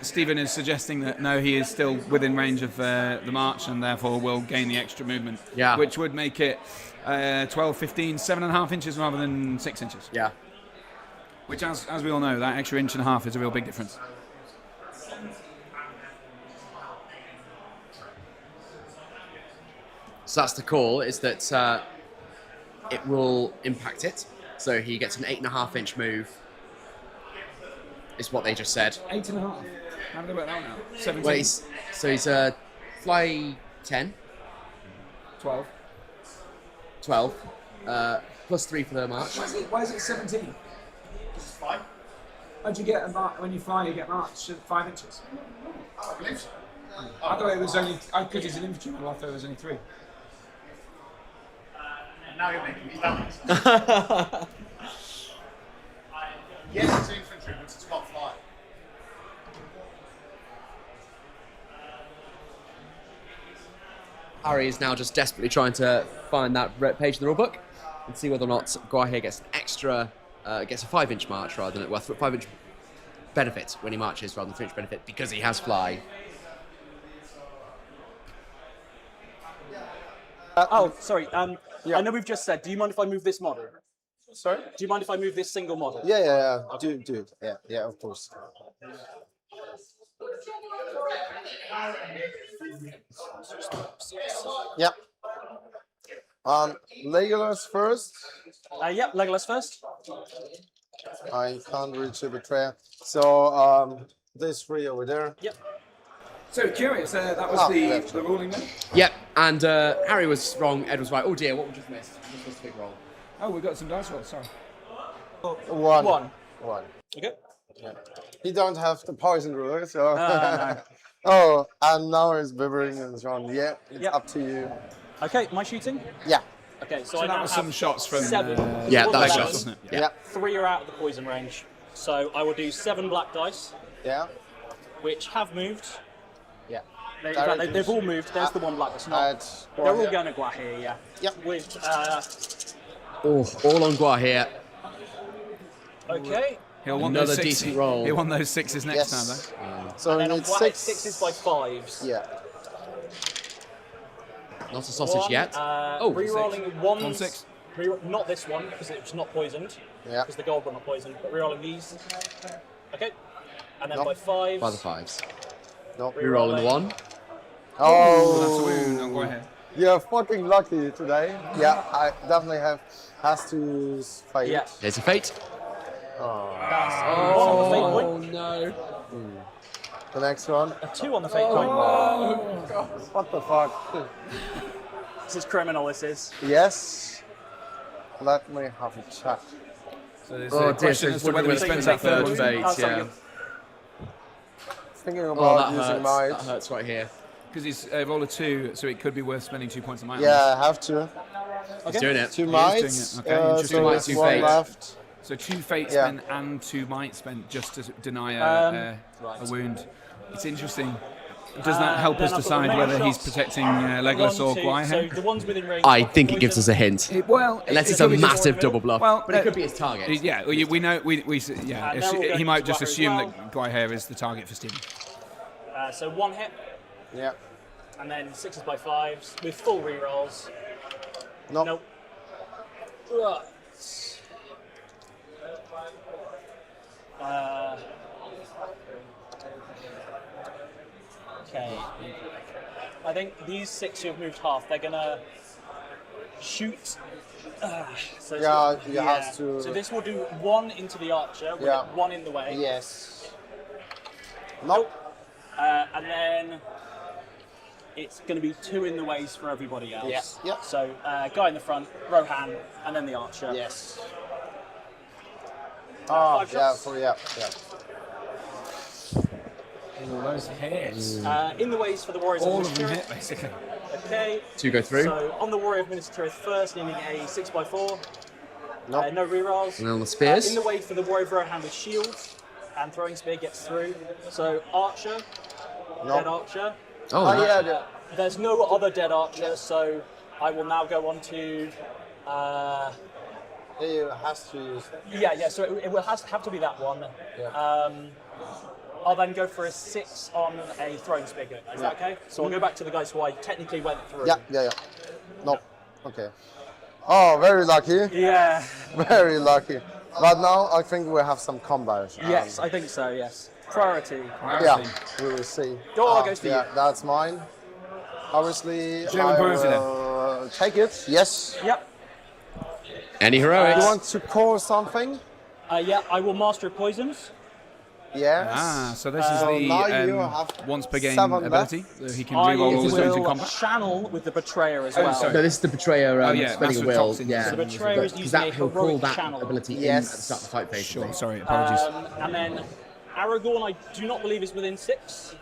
Stephen is suggesting that no, he is still within range of the march and therefore will gain the extra movement, Yeah. which would make it 12, 15, 7.5 inches rather than 6 inches. Yeah. Which, as we all know, that extra inch and a half is a real big difference. So that's the call, is that it will impact it. So he gets an 8.5 inch move, is what they just said. 8.5. How do I work that one out? 17. Well, he's fly 10. 12. 12. Plus 3 for the march. Why is it 17? It's fine. How'd you get a march? When you fly, you get march 5 inches. I believe so. I thought it was only, because he's an infantryman, I thought it was only 3. Now you're making me dummies. Yes, it's infantry, but it's not flying. Harry is now just desperately trying to find that page in the rulebook and see whether or not Guahir gets an extra, gets a 5 inch march rather than, well, 5 inch benefit when he marches rather than 3 inch benefit because he has fly. Oh, sorry. I know we've just said, do you mind if I move this model? Sorry? Do you mind if I move this single model? Yeah. Do it. Yeah, of course. Yeah. Legolas first. Yep, Legolas first. I can't reach a betrayer. So there's 3 over there. Yep. So curious, that was the ruling then? Yep, and Harry was wrong, Ed was right. Oh dear, what we just missed? Just missed a big roll. Oh, we got some dice rolls, sorry. 1. Okay. Yeah. He don't have the poison rule, so. No. Oh, and now it's Bibbering and John. Yeah, it's up to you. Okay, my shooting? Yeah. Okay, so So I that now was have some shots from 7. Yeah, One that was black shots, dice. wasn't it? Yeah. 3 are out of the poison range. So I will do 7 black dice. Yeah. Which have moved. Yeah. In fact, they've all moved. There's the one black that's not. They're all going to Guahir, yeah. Yep. With, Oh, all on Guahir. okay. He'll want Another those 6s. decent roll. He'll want those 6s next time, though. So and then on it's Guahir, 6. 6s by 5s. Yeah. Not a sausage One, yet. Rerolling 1. 1 6. Not this one, because it's not poisoned. Yeah. Because the gold one are poisoned. But rerolling these. Okay. And then by 5s. By the 5s. Nope. Rerolling the 1. Oh. That's a wound on Guahir. You're fucking lucky today. Yeah, I definitely has to fight. Yeah. There's a fate. That's 1 on the fate point. No. The next one. A 2 on the fate point. What the fuck? This is criminal, this is. Yes. Let me have a check. So there's Oh, a question dear, as to whether he spends that third one. fate, Oh, sorry, yeah. Thinking Oh, about that using hurts. might. That hurts right here. Because he's rolled a 2, so it could be worth spending 2 points on might. Yeah, I have to. He's doing it. 2 He is mights. doing it. Okay, interesting. So Might, there's 2 1 fate. left. So 2 fate Yeah. spent and 2 might spent just to deny Right. a wound. It's interesting. Does that help then us I've got decide the whether main he's shots. protecting Legolas 1, or 2, Guahir? So the ones within range. I think it gives us a hint. Well, Unless it it's a could be just- massive double bluff. Well, but it could be his target. Yeah, we know. We yeah. And now we'll go He might into just Guahir as assume well. that Guahir is the target for Stephen. So 1 hit, Yeah. and then 6s by 5s with full rerolls. Nope. Nope. Ugh. Okay. I think these 6 who have moved half, they're gonna shoot. So Yeah, you have to- So this will do 1 into the archer, with Yeah. 1 in the way. Yes. Nope. And then it's going to be 2 in the ways for everybody else. Yeah. Yep. So guy in the front, Rohan, and then the archer. Yes. Oh, 5 yeah, shots. yeah. All those hits. In the ways for the Warriors All of of them Minas hit, Tirith. basically. Okay. 2 go through. So on the Warrior of Minas Tirith first, needing a 6 by 4. Nope. No rerolls. And on the spears. In the way for the Warrior of Rohan with shields, and throwing spear gets through. So archer, dead archer. Oh, yeah. There's no other dead archer, so I will now go on to You has to use. Yeah. So it will have to be that one. I'll then go for a 6 on a throwing spigot. Is that okay? So I'll go back to the guys who I technically went through. Yeah. No. Okay. Oh, very lucky. Yeah. Very lucky. But now I think we have some combos. Yes, I think so. Yes. Priority. Yeah, we will see. Goes to you. That's mine. Obviously, German I priority will take it. Yes. Yep. Any heroics? You want to call something? Yeah, I will master poisons. Yes. So this is now you the have once per game 7 ability. left. So he can I reroll all his wounds in will combat. channel with the betrayer as Oh, well. sorry. No, this is the betrayer yeah, spending Master a of will. Toxins. Yeah, So the betrayer is because using that a he'll call heroic that channel. ability in Yes. at the start of the fight phase. Sure, sorry, apologies. And then Aragorn, I do not believe is within 6.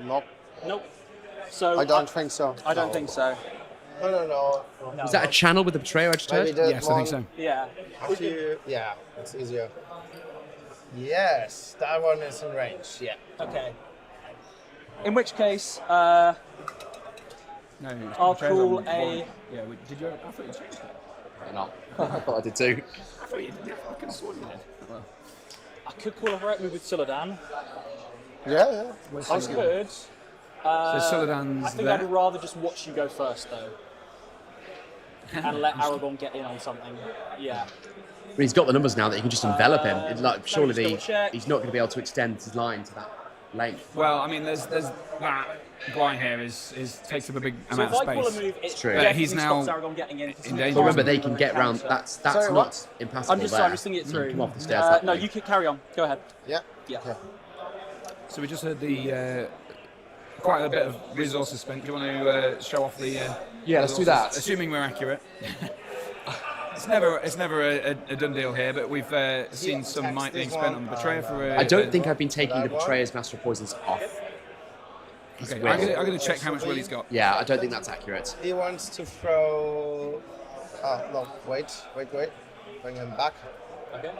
Nope. Nope. So I don't think so. I don't think so. No. Is that a channel with the betrayer I just heard? Maybe that Yes, I think so. one. Yeah. Yeah, it's easier. Yes, that one is in range. Yeah. Okay. In which case, No, I'll betrayer's call on a. one. Yeah, did you? I thought you changed it. No. I thought I did too. I thought you did. I could have sworn you did. Well, I could call a heroic move with Suladan. Yeah. I could. Suladan's I think there. I'd rather just watch you go first, though, and let Aragorn get in on something. Yeah. But he's got the numbers now that he can just envelop him. It's like, surely just double-check. he's not going to be able to extend his line to that length. Well, I mean, there's that guy here is takes up a big So amount if of I call a space. move, it true. But definitely he's now stops Aragorn getting in. in danger. But remember, they can get round. That's Sorry, not impassable. I'm just thinking it You through. can come off the stairs. that No, way. you can carry on. Go ahead. Yeah. Yeah. Okay. So we just heard the quite a bit of resources spent. Do you want to show off the? Yeah, let's do resources? that. Assuming we're accurate. It's never a done deal here, but we've seen some might being spent on the betrayer for. I don't think I've been taking the betrayer's master of poisons off. Okay, I'm going to check how much will he's got. Yeah, I don't think that's accurate. He wants to throw. No, wait. Bring him back. Okay.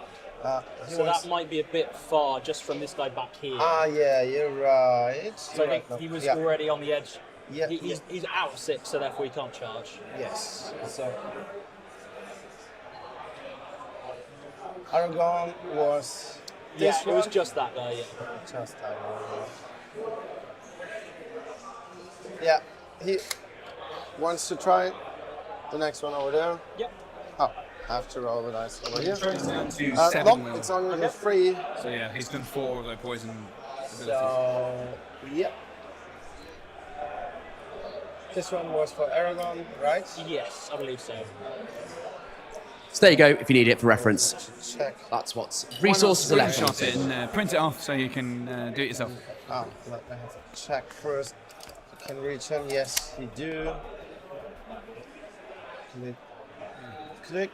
He So wants- that might be a bit far just from this guy back here. Yeah, you're right. So I think he was already on the edge. Yeah. He's out of 6, so therefore he can't charge. Yes. So Aragorn was. Yeah, This it was one? just that guy. Yeah. Just that one. Yeah, he wants to try the next one over there. Yep. Oh, I have to roll the dice over here. It's down to No, 7 will. it's only the 3. So yeah, he's done 4 of the poison abilities. So, yeah. This one was for Aragorn, right? Yes, I believe so. So there you go, if you need it for reference. Check. That's what's resources are left. Screenshot it and print it off so you can do it yourself. Oh, let me have to check first. You can reach him. Yes, you do. Click.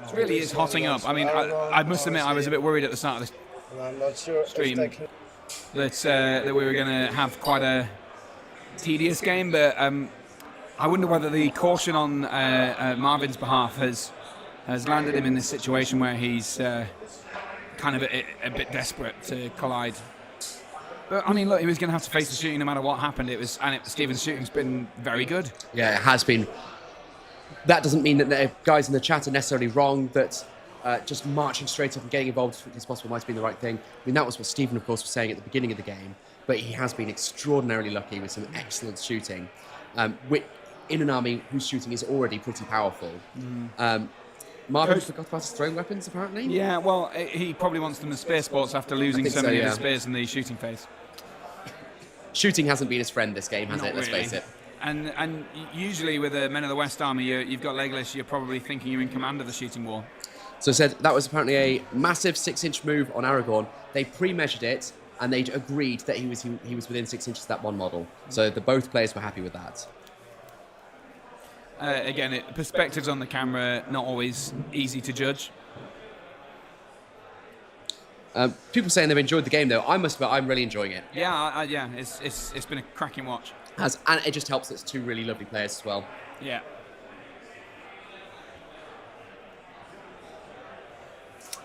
It really is hotting up. I mean, I must admit, I was a bit worried at the start of this And I'm not sure stream if they can. that we were going to have quite a tedious game, but I wonder whether the caution on Marvin's behalf has landed him in this situation where he's kind of a bit desperate to collide. But I mean, look, he was going to have to face the shooting no matter what happened. Stephen's shooting's been very good. Yeah, it has been. That doesn't mean that the guys in the chat are necessarily wrong, that just marching straight up and getting involved as quickly as possible might have been the right thing. I mean, that was what Stephen, of course, was saying at the beginning of the game, but he has been extraordinarily lucky with some excellent shooting. In an army whose shooting is already pretty powerful. Marvin forgot about his throwing weapons, apparently? Yeah, well, he probably wants them as spear sports after losing so many of the spears in the shooting phase. Shooting hasn't been his friend this game, has Not it? Let's really. face it. And usually with the Men of the West army, you've got Legolas, you're probably thinking you're in command of the shooting war. So said that was apparently a massive 6-inch move on Aragorn. They pre-measured it, and they'd agreed that he was within 6 inches of that one model. So both players were happy with that. Again, perspectives on the camera, not always easy to judge. People saying they've enjoyed the game, though. I must admit, I'm really enjoying it. Yeah, yeah, it's been a cracking watch. And it just helps that it's two really lovely players as well. Yeah.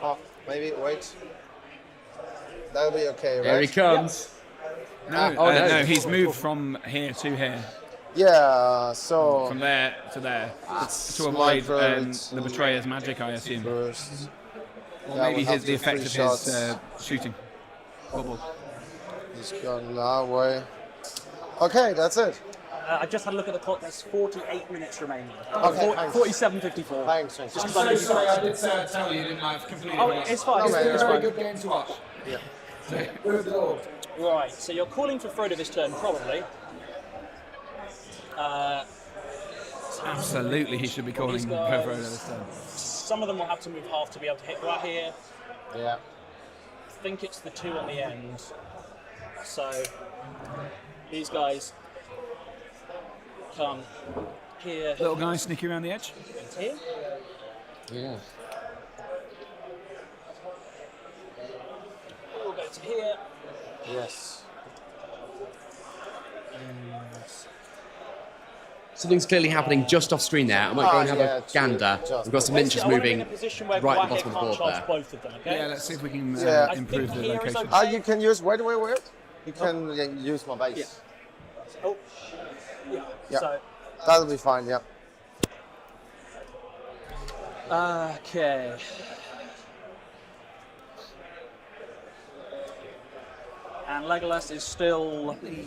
Oh, maybe wait. That'll be okay, right? Here he comes. No, no. no, he's moved from here to here. Yeah, so from there to there it's to avoid sniper, the betrayer's magic, I assume. Burst. Or Yeah, maybe we'll have the the effect three of his shots. shooting. Bubble. He's gone that way. Okay, that's it. I just had a look at the clock. There's 48 minutes remaining. Okay, thanks. 47:54. Thanks. Just I'm 'cause so I did sorry, that. I did tell you, didn't I? I've completely Oh, forgot. it's fine. It's been a very fine. good game to watch. Yeah. So, good lord. Right, so you're calling for Frodo this turn, probably. Absolutely, he should be calling These for guys- Frodo this turn. Some of them will have to move half to be able to hit right here. Yeah. I think it's the 2 on the end. So these guys come here. Little guy sneaking around the edge. And here. Yeah. We'll go to here. Yes. Something's clearly happening just off screen there. I might go and have a gander. We've got some Basically, miniatures I wanna be in moving a position where right at the Gwaihir bottom of the can't board charge there. both of them, okay? Yeah, let's see if we can Yeah. improve the location. You can use. Wait. You can use my base. Oh. Yeah. Yeah. So. That'll be fine. Yeah. Okay. And Legolas is still. I think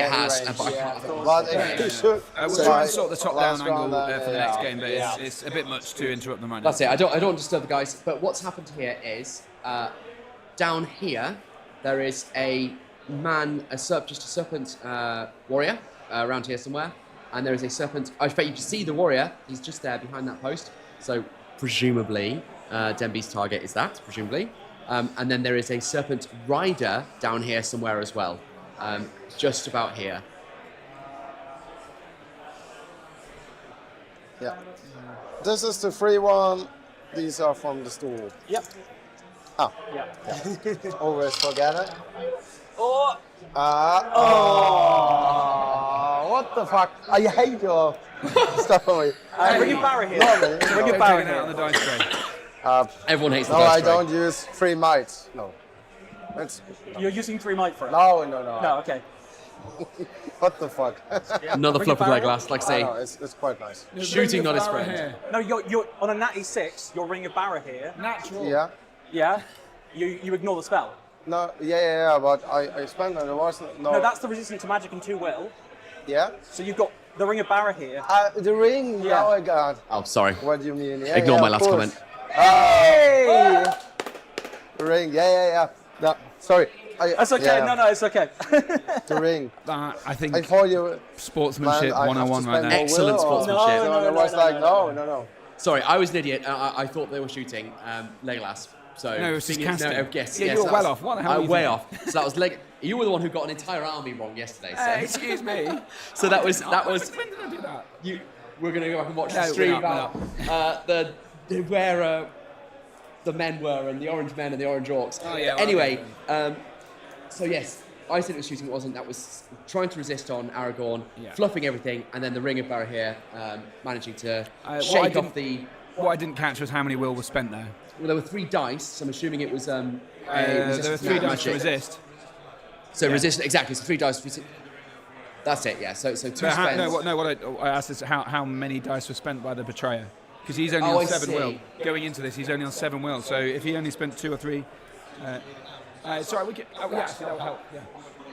it has. range, but I yeah. can't- But if you should. We'll try and sort the top down last angle round, for the next game, but yeah. it's a bit much to interrupt them right now. That's it. I don't want to disturb the guys. But what's happened here is down here there is a serpent warrior around here somewhere, and there is a serpent. I bet you can see the warrior. He's just there behind that post. So presumably, Denby's target is that. Presumably, and then there is a serpent rider down here somewhere as well, just about here. Yeah. This is the free one. These are from the store. Yep. Oh. Yeah. Always forget it. Oh. Oh. What the fuck? I hate your stuff on me. Bring your barra here. No, man. Bring your Go barra take it out on the here. dice tray. Everyone hates the No, dice I tray. don't use free might. No. It's, You're using 3 might for it? no. No, okay. What the fuck? Another Bring fluff of your barra. Legolas, like I I say. know, it's quite nice. Shooting, not his Barra friend. here. No, you're on a natty 6. You're ring of barra here. Natural. Yeah. Yeah. You ignore the spell. No, yeah, but I spent and there wasn't, no. No, that's the resistant to magic and 2 will. Yeah? So you've got the ring of barra here. The ring? Yeah. Oh my god. Oh, sorry. What do you mean? Yeah, Ignore yeah, my of last course. comment. Hey! The ring, yeah. No, sorry. That's okay. Yeah. No, it's okay. The ring. I think I thought you. sportsmanship Man, I have to 101 right spend now. more Excellent will, or- sportsmanship. So No, I was like, no. Sorry, I was an idiot. I thought they were shooting Legolas. So No, it's just being- casting. yes, Yeah, yes, you were that well was- off. What the hell were you way thinking? off. So that was you were the one who got an entire army wrong yesterday. So, Excuse me. so that was When did I do that? We're going to go back and watch No, the we're stream not, about where the men were and the orange men and the orange orcs. Oh, yeah, well, Anyway, so yes, I said it was shooting. It wasn't. That was trying to resist on Aragorn, Yeah. fluffing everything, and then the Ring of Barahir managing to What I shake off the. What I didn't catch was how many will were spent there. Well, there were 3 dice, so I'm assuming it was there were 3 dice to resist. So Yeah. resist, exactly. So 3 dice. That's it. Yeah. So 2 But spends. what I asked is how many dice were spent by the betrayer, because he's only Oh, on I 7 see. will. Going into this, he's only on 7 will. So if he only spent 2 or 3, sorry, we could. Oh, yeah, actually, that would help. Yeah.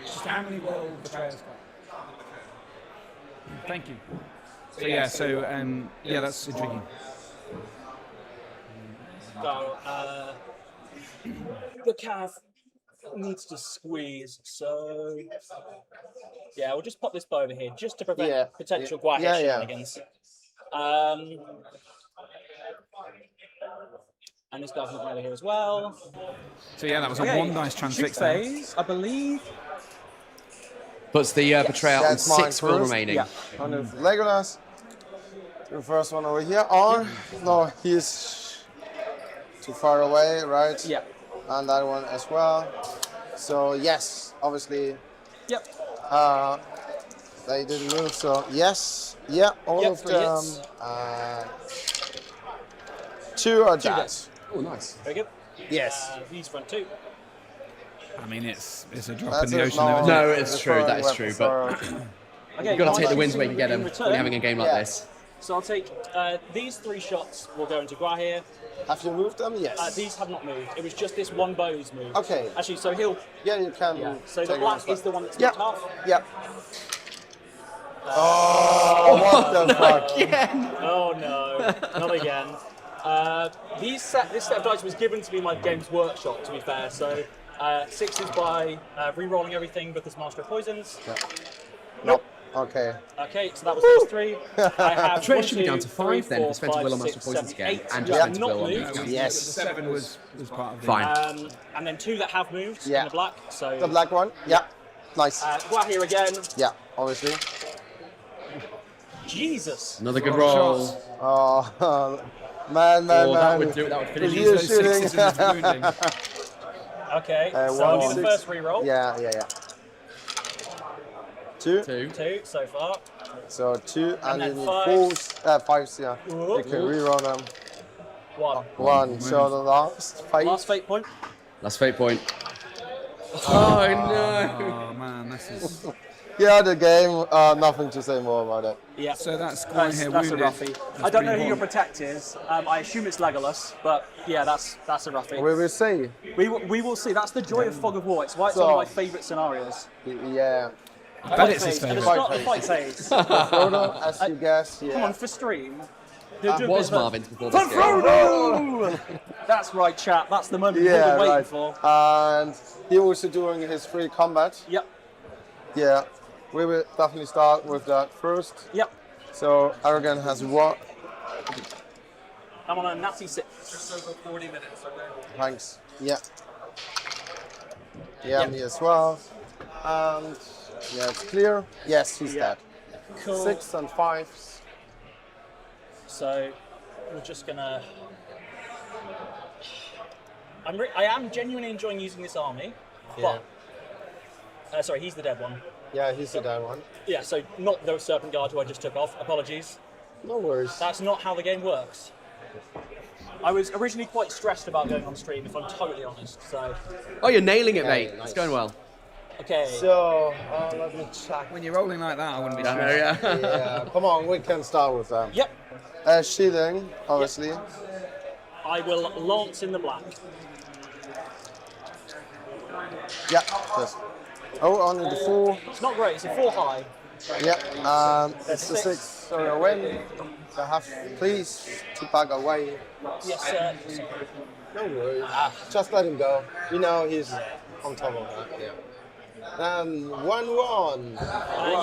Just how many will the betrayers got? Thank you. So yeah, that's intriguing. So, the calf needs to squeeze, so yeah, we'll just pop this bow over here just to prevent potential Gwaihir shenanigans. And this guy's moving over here as well. So yeah, that was a 1 dice transfix Shoot there. phase, I believe. Puts the betrayer on That's mine 6 will first. remaining. Yeah. On the Legolas. The first one over here. Or no, he's too far away, right? Yeah. And that one as well. So yes, obviously. Yep. They didn't move, so yes. Yeah, all of 3 them. hits. 2 are 2 dead. deaths. Oh, nice. Very good. Yes. These front 2. I mean, it's a drop That's in the it, ocean. no. though, isn't No, it? it's true. That is true. But Okay, you've got to now take the I'm wins where you can get in them return. when you're having a game like Yeah. this. So I'll take these 3 shots. Will go into Guahir. Have you moved them? Yes. These have not moved. It was just this one bow's moved. Okay. Actually, so he'll. Yeah, you can. Yeah. So the take black it is the one that's Yeah. moved half. Yeah. Oh, what the fuck? Again. Oh no, not again. This set of dice was given to me by Games Workshop, to be fair. So 6 is by re-rolling everything because Master of Poisons. Yeah. Nope. Okay. Okay, so that was those 3. I have Trade 1, should be down 2, to 5 3, then, 4, if Spencer 5, Will on 6, Master of Poisons 7, again, 8 and that just have Spencer not Will on moved. Master. Yes. The 7 was part of the. Fine. And then 2 that have moved Yeah. in the black. So The black one? Yeah. Nice. Guahir again. Yeah, obviously. Jesus. Another good roll. Oh, man. That would do it. That would finish You those shooting. sixes in the wounding. Okay, so 1, I'll do the 6. first re-roll. Yeah. 2. 2 so far. So 2, and then you need 5s. 5s, yeah. Ooh. You can reroll them. 1. 1. So the last 5. Last fate point. Last fate point. Oh no. Oh man, this is. Yeah, the game. Nothing to say more about it. Yeah. So that's That's Guahir a wounded. roughie. That's I don't know pretty who your hard. protect is. I assume it's Legolas, but yeah, that's a roughie. We will see. We will see. That's the joy of Fog of War. It's why it's So- one of my favourite scenarios. Yeah. I bet it's his At the favourite. start of the fight phase. Frodo, as you guess, yeah. Come on, for stream. That was Marvin's before this game. Frodo! That's right, chap. That's the moment we've Yeah, been waiting right. for. And he also doing his free combat. Yep. Yeah. We will definitely start with that first. Yep. So Aragon has what? I'm on a natty 6. Just over 40 minutes, okay? Thanks. Yeah. Yeah, me as well. And yeah, it's clear. Yes, he's Yeah. dead. Cool. 6 and 5s. So we're just gonna. I am genuinely enjoying using this army, Yeah. but sorry, he's the dead one. Yeah, he's the dead one. Yeah, so not the Serpent Guard who I just took off. Apologies. No worries. That's not how the game works. I was originally quite stressed about going on stream, if I'm totally honest. So Oh, you're nailing it, mate. nice. It's going well. okay. So let me check. When you're rolling like that, I wouldn't be sure. Yeah. Yeah, come on, we can start with that. Yep. Shielding, obviously. I will lance in the black. Yeah, just. Oh, only the 4. It's not great. It's a 4 high. Yeah, it's the 6. 6. So I win. I have, please, to back away. Yes, sir. No worries. Just let him go. You know he's on top of that. Yeah. And 1-1.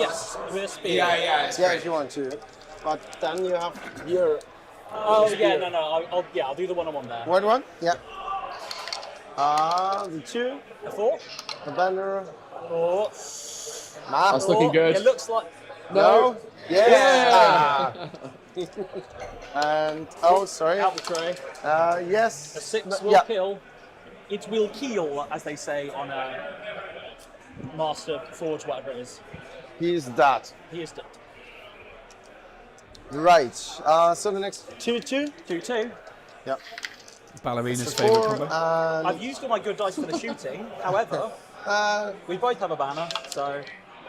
Yes, with a spear. Yeah, if you want to. But then you have your. Oh yeah, no. I'll do the 1-on-1 there. 1-1? Yeah. The 2. A 4. The banner. 4. That's looking good. It looks like. No. Yes. And sorry. Out the tray. Yes. A 6 No, will yeah. kill. It will keel, as they say on a Master Forge, whatever it is. He's that. He is dead. Right. So the next 2-2. 2-2. Yeah. Ballerina's So favourite 4 combo. and I've used all my good dice for the shooting. However, we both have a banner, so.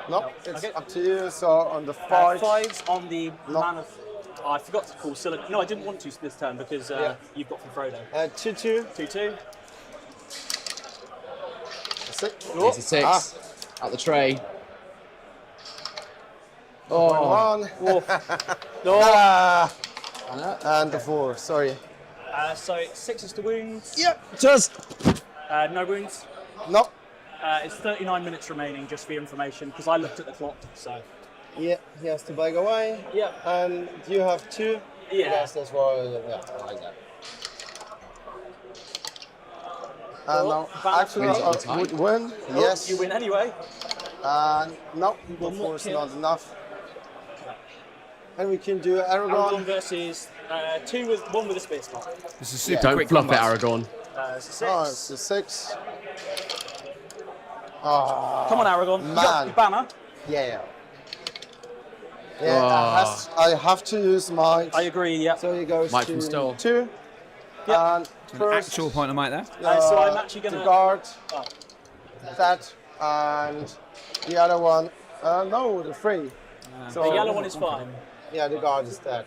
no, it's Okay. up to you. So on the 5. 5s on the No. man of. I forgot to call Silicon. No, I didn't want to this turn because you've got from Frodo. 2-2. 2-2. 6. It's a 6. Ah. Out the tray. Oh. 1. No. And the 4. Sorry. So 6 is to wounds. Yep. Just. No wounds. No. It's 39 minutes remaining, just for your information, because I looked at the clock. So. Yeah, he has to back away. Yeah. And you have 2. Yeah. Yes, that's why. Yeah, I like that. And now, actually, I would win. Yes. You win anyway. No, Will of not course kill. not enough. And we can do Aragorn Aragorn. versus 1 with a spear spot. This is super Don't quick fluff it, combat. Aragorn. It's a 6. Oh, it's a 6. Oh, Come on, Aragorn. You got man. your banner. Yeah. Yeah, I have to use my. I agree, yeah. So he goes Mike to from Stoll. 2. Yep. And An first, actual point of might there. So I'm actually going the to. guard. Oh. that, and the other one, no, the 3. The yellow one is fine. Yeah, the guard is dead.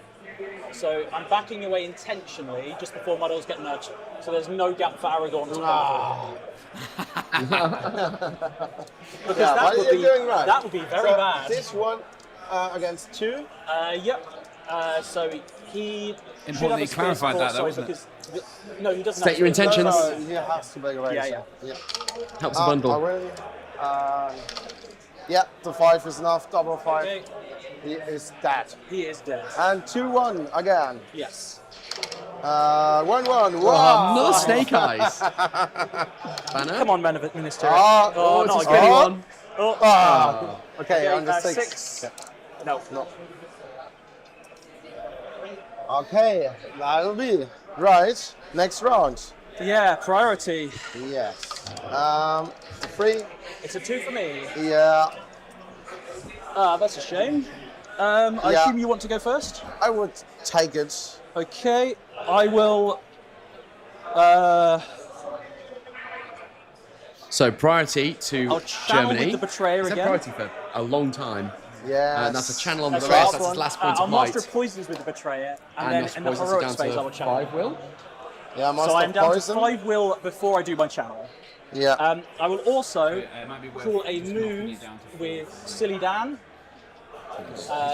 So I'm backing away intentionally just before models get nudged. So there's no gap for Aragorn to cover. Because Yeah, that what would are you be doing right? that would be very So bad. This one against 2. Yep. So he Importantly, should have a clarified spear that, force, though, wasn't because no, he doesn't. State have your a spear intentions. force. No, he has to make a raise. Yeah. Helps a bundle. I will. Yeah, the 5 is enough. Double 5. Okay. He is dead. He is dead. And 2-1 again. Yes. 1-1. Oh, Wow. another snake eyes. Banner. Come on, man of Minister. Oh, not it's a again. good one. Oh. Okay, on the 6. 6. No. Okay, that'll be right. Next round. Yeah, priority. Yes. 3. It's a 2 for me. Yeah. That's a shame. I Yeah. assume you want to go first? I would take it. Okay, I will. So priority to I'll channel Germany. with the Betrayer Is that again. priority for a long time? Yeah. And that's a channel on the That's rest. the That's last his last one. point I'll of master might. of poisons with the Betrayer, and then Master in the poisons are heroics down phase to I will channel. 5 will. Yeah, So I'm Master down Poison. to 5 will before I do my channel. Yeah. I will also It might be worth call a just knocking move it down to with Silly Dan,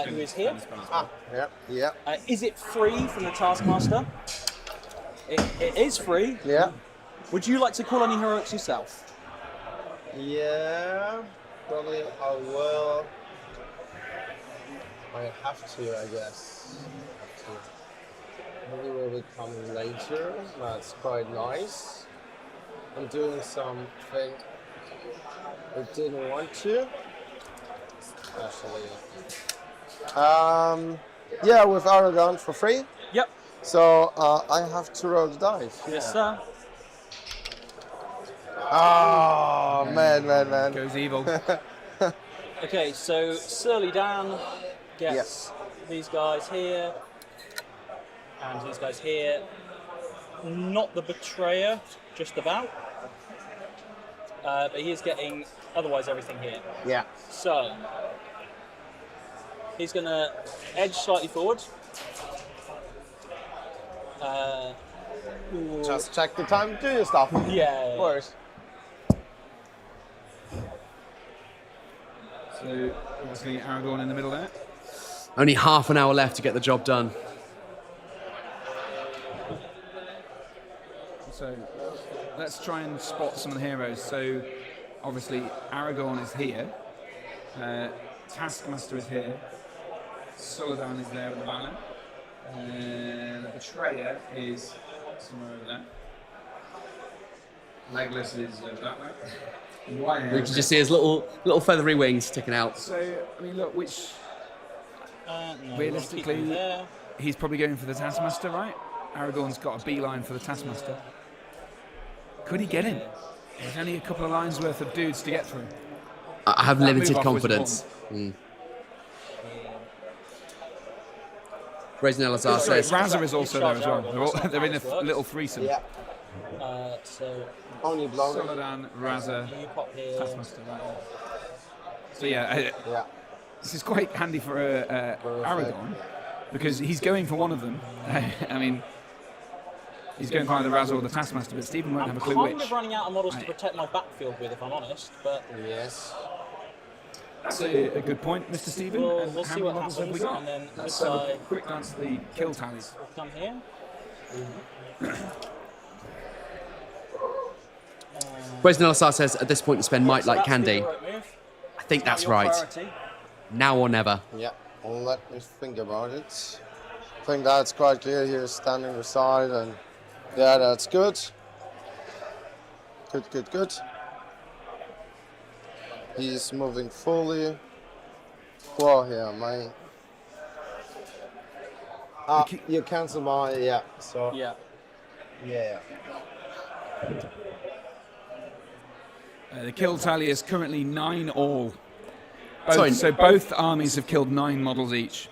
who is here. Yeah. Is it free from the Taskmaster? It is free. Yeah. Would you like to call any heroics yourself? Yeah. Probably I will. I have to, I guess. Maybe will be coming later. That's quite nice. I'm doing something I didn't want to. Especially. Yeah, with Aragon for free. Yep. So I have to roll the dice. Yes, sir. Oh, man. Goes evil. Okay, so Surly Dan gets these guys here, and these guys here. Not the Betrayer, just about. But he is getting otherwise everything here. Yeah. So he's going to edge slightly forward. Just check the time. Do your stuff. Yeah. Of course. So obviously Aragorn in the middle there. Only half an hour left to get the job done. So let's try and spot some of the heroes. So obviously Aragorn is here. Taskmaster is here. Solodan is there with the banner. The Betrayer is somewhere over there. Legolas is that way. We can just see his little feathery wings sticking out. So, I mean, look, which No, realistically, there. he's probably going for the Taskmaster, right? Aragorn's got a beeline for the Taskmaster. Could he get him? There's only a couple of lines worth of dudes to get through. I have That limited move off was confidence. Brazen Elazar Sorry, says. Raza is also there as well. They're in a little threesome. Yeah. So Only blowing. Solodan, Raza, you pop here. Taskmaster, right there. So yeah, Yeah. this is quite handy for Aragorn because he's going for one of them. I mean, he's going for either Raza or the Taskmaster, but Stephen won't have a clue kind which. of running out of models to protect my backfield with, if I'm honest. But Yes. That's a good point, Mr. Stephen. We'll And how see many what models have we happens, got? and then Let's this have a side- quick glance at the kill tallies. we'll come here. Brazen Elazar says at this point you spend might So like that's the candy. heroic move. I think Now that's your right. priority. Now or never. Yeah. Let me think about it. I think that's quite clear here, standing beside, and yeah, that's good. Good. He's moving fully. Well, here, my. You cancel my, yeah, so. Yeah. Yeah. The kill tally is currently 9 all. Sorry. So both armies have killed 9 models each.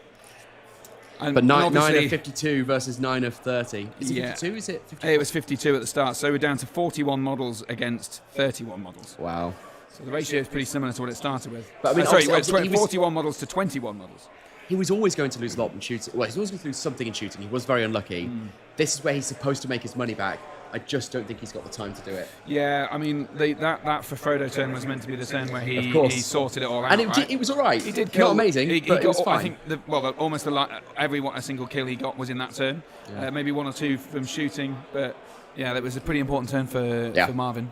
But 9 obviously- of 52 versus 9 of 30. Is it Yeah. 52? Is it 54? It was 52 at the start, so we're down to 41 models against 31 models. Wow. So the ratio is pretty similar to what it started with. But I mean, sorry, obviously he was- 41 models to 21 models. He was always going to lose a lot in shooting. Well, he's always going to lose something in shooting. He was very unlucky. This is where he's supposed to make his money back. I just don't think he's got the time to do it. Yeah, I mean, that for Frodo turn was meant to be the turn where Of course. he sorted it all out. And it, right? it was all right. He did Not kill. amazing, he but it got, was fine. I think almost a single kill he got was in that turn. Yeah. Maybe 1 or 2 from shooting, but yeah, that was a pretty important turn for Marvin.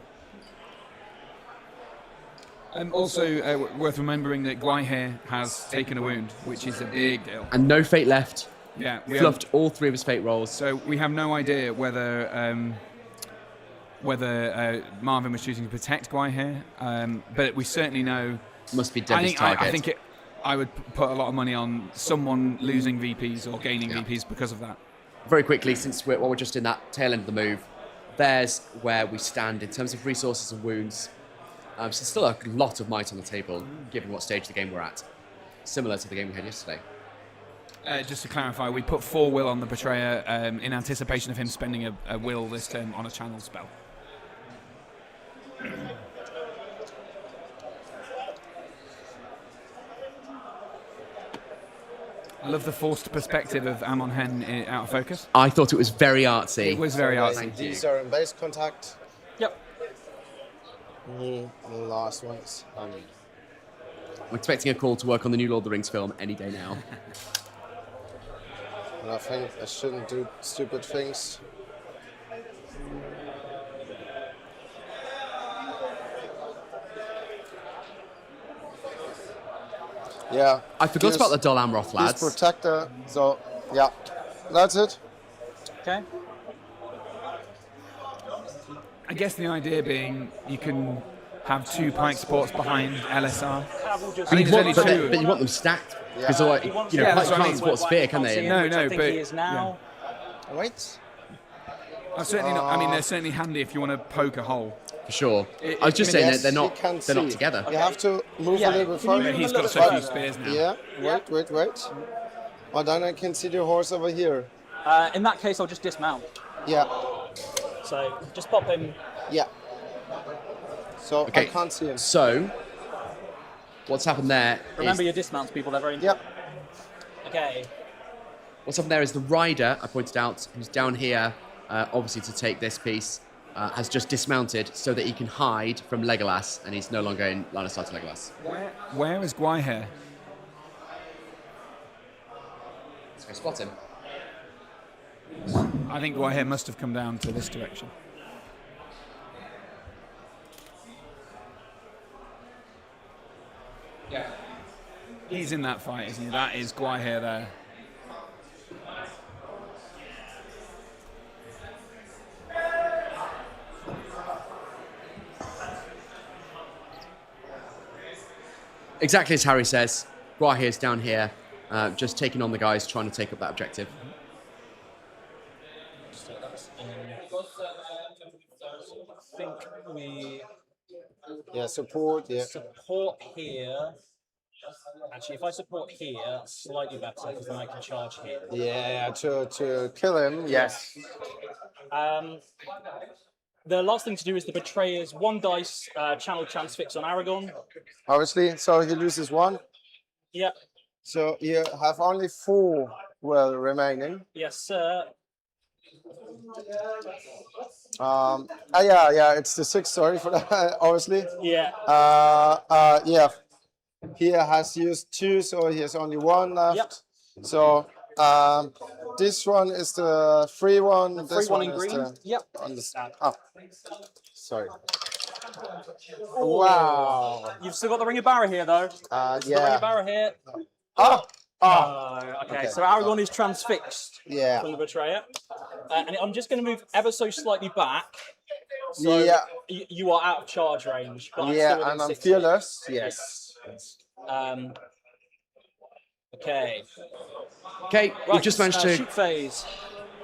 Also, worth remembering that Gwaihair has taken a wound, which is a big deal. And no fate left. Yeah, Fluffed all 3 of his fate rolls. So we have no idea whether Marvin was choosing to protect Gwaihair, but we certainly know. Must be Debbie's target. I think I would put a lot of money on someone losing VPs or gaining VPs because of that. Very quickly, since we're just in that tail end of the move, there's where we stand in terms of resources and wounds. So still a lot of might on the table, given what stage of the game we're at. Similar to the game we had yesterday. Just to clarify, we put 4 will on the Betrayer in anticipation of him spending a will this turn on a channel spell. I love the forced perspective of Amon Hen out of focus. I thought it was very artsy. It was very artsy. Thank you. These are in base contact. Yep. The last ones. I'm expecting a call to work on the new Lord of the Rings film any day now. And I think I shouldn't do stupid things. Yeah. I forgot about the Dol Amroth lads. He's protector, so yeah. That's it. Okay. I guess the idea being you can have 2 pike supports behind LSR. I think there's only 2. But you want them stacked. Because Yeah. pike can't support spear, can they? No, I think but he is now. Wait. Certainly not. I mean, they're certainly handy if you want to poke a hole. For sure. I was just saying Yes, that they're you can not see. together. You have to move Yeah. a little bit Can you further. move He's a got little so bit few further? spears now. Yeah, wait. Well, then I can see the horse over here. In that case, I'll just dismount. Yeah, So just pop him. yeah. So Okay. I can't see him. So, what's happened there Remember is, your dismounts, people. They're very. Yep. Okay. what's happened there is the rider, I pointed out, who's down here, obviously to take this piece, has just dismounted so that he can hide from Legolas, and he's no longer in line of sight to Legolas. Where is Gwaihair? Let's go spot him. I think Gwaihair must have come down to this direction. Yeah. He's in that fight, isn't he? That is Gwaihair there. Exactly as Harry says, Gwaihair's down here, just taking on the guys trying to take up that objective. I think we Yeah, support. Yeah. support here. Actually, if I support here, slightly better because then I can charge here. Yeah, to kill him. Yes. The last thing to do is the Betrayer's 1 dice channel transfix on Aragon. Obviously, so he loses 1. Yep. So you have only 4 well remaining. Yes, sir. Yeah, it's the 6. Sorry for that. Obviously. Yeah. Yeah. He has used 2, so he has only 1 left. Yep. So this one is the free one. The This free one one in is green. the Yep. sorry. Wow. You've still got the Ring of Barra here, though. The Ring Yeah. of Barra here. Okay, so Aragon is transfixed Yeah. from the Betrayer. And I'm just going to move ever so slightly back. So Yeah. you are out of charge range. But I'm Yeah, still within and I'm 6 fearless. feet. Yes. Okay. Okay, we've just managed to... Shoot phase.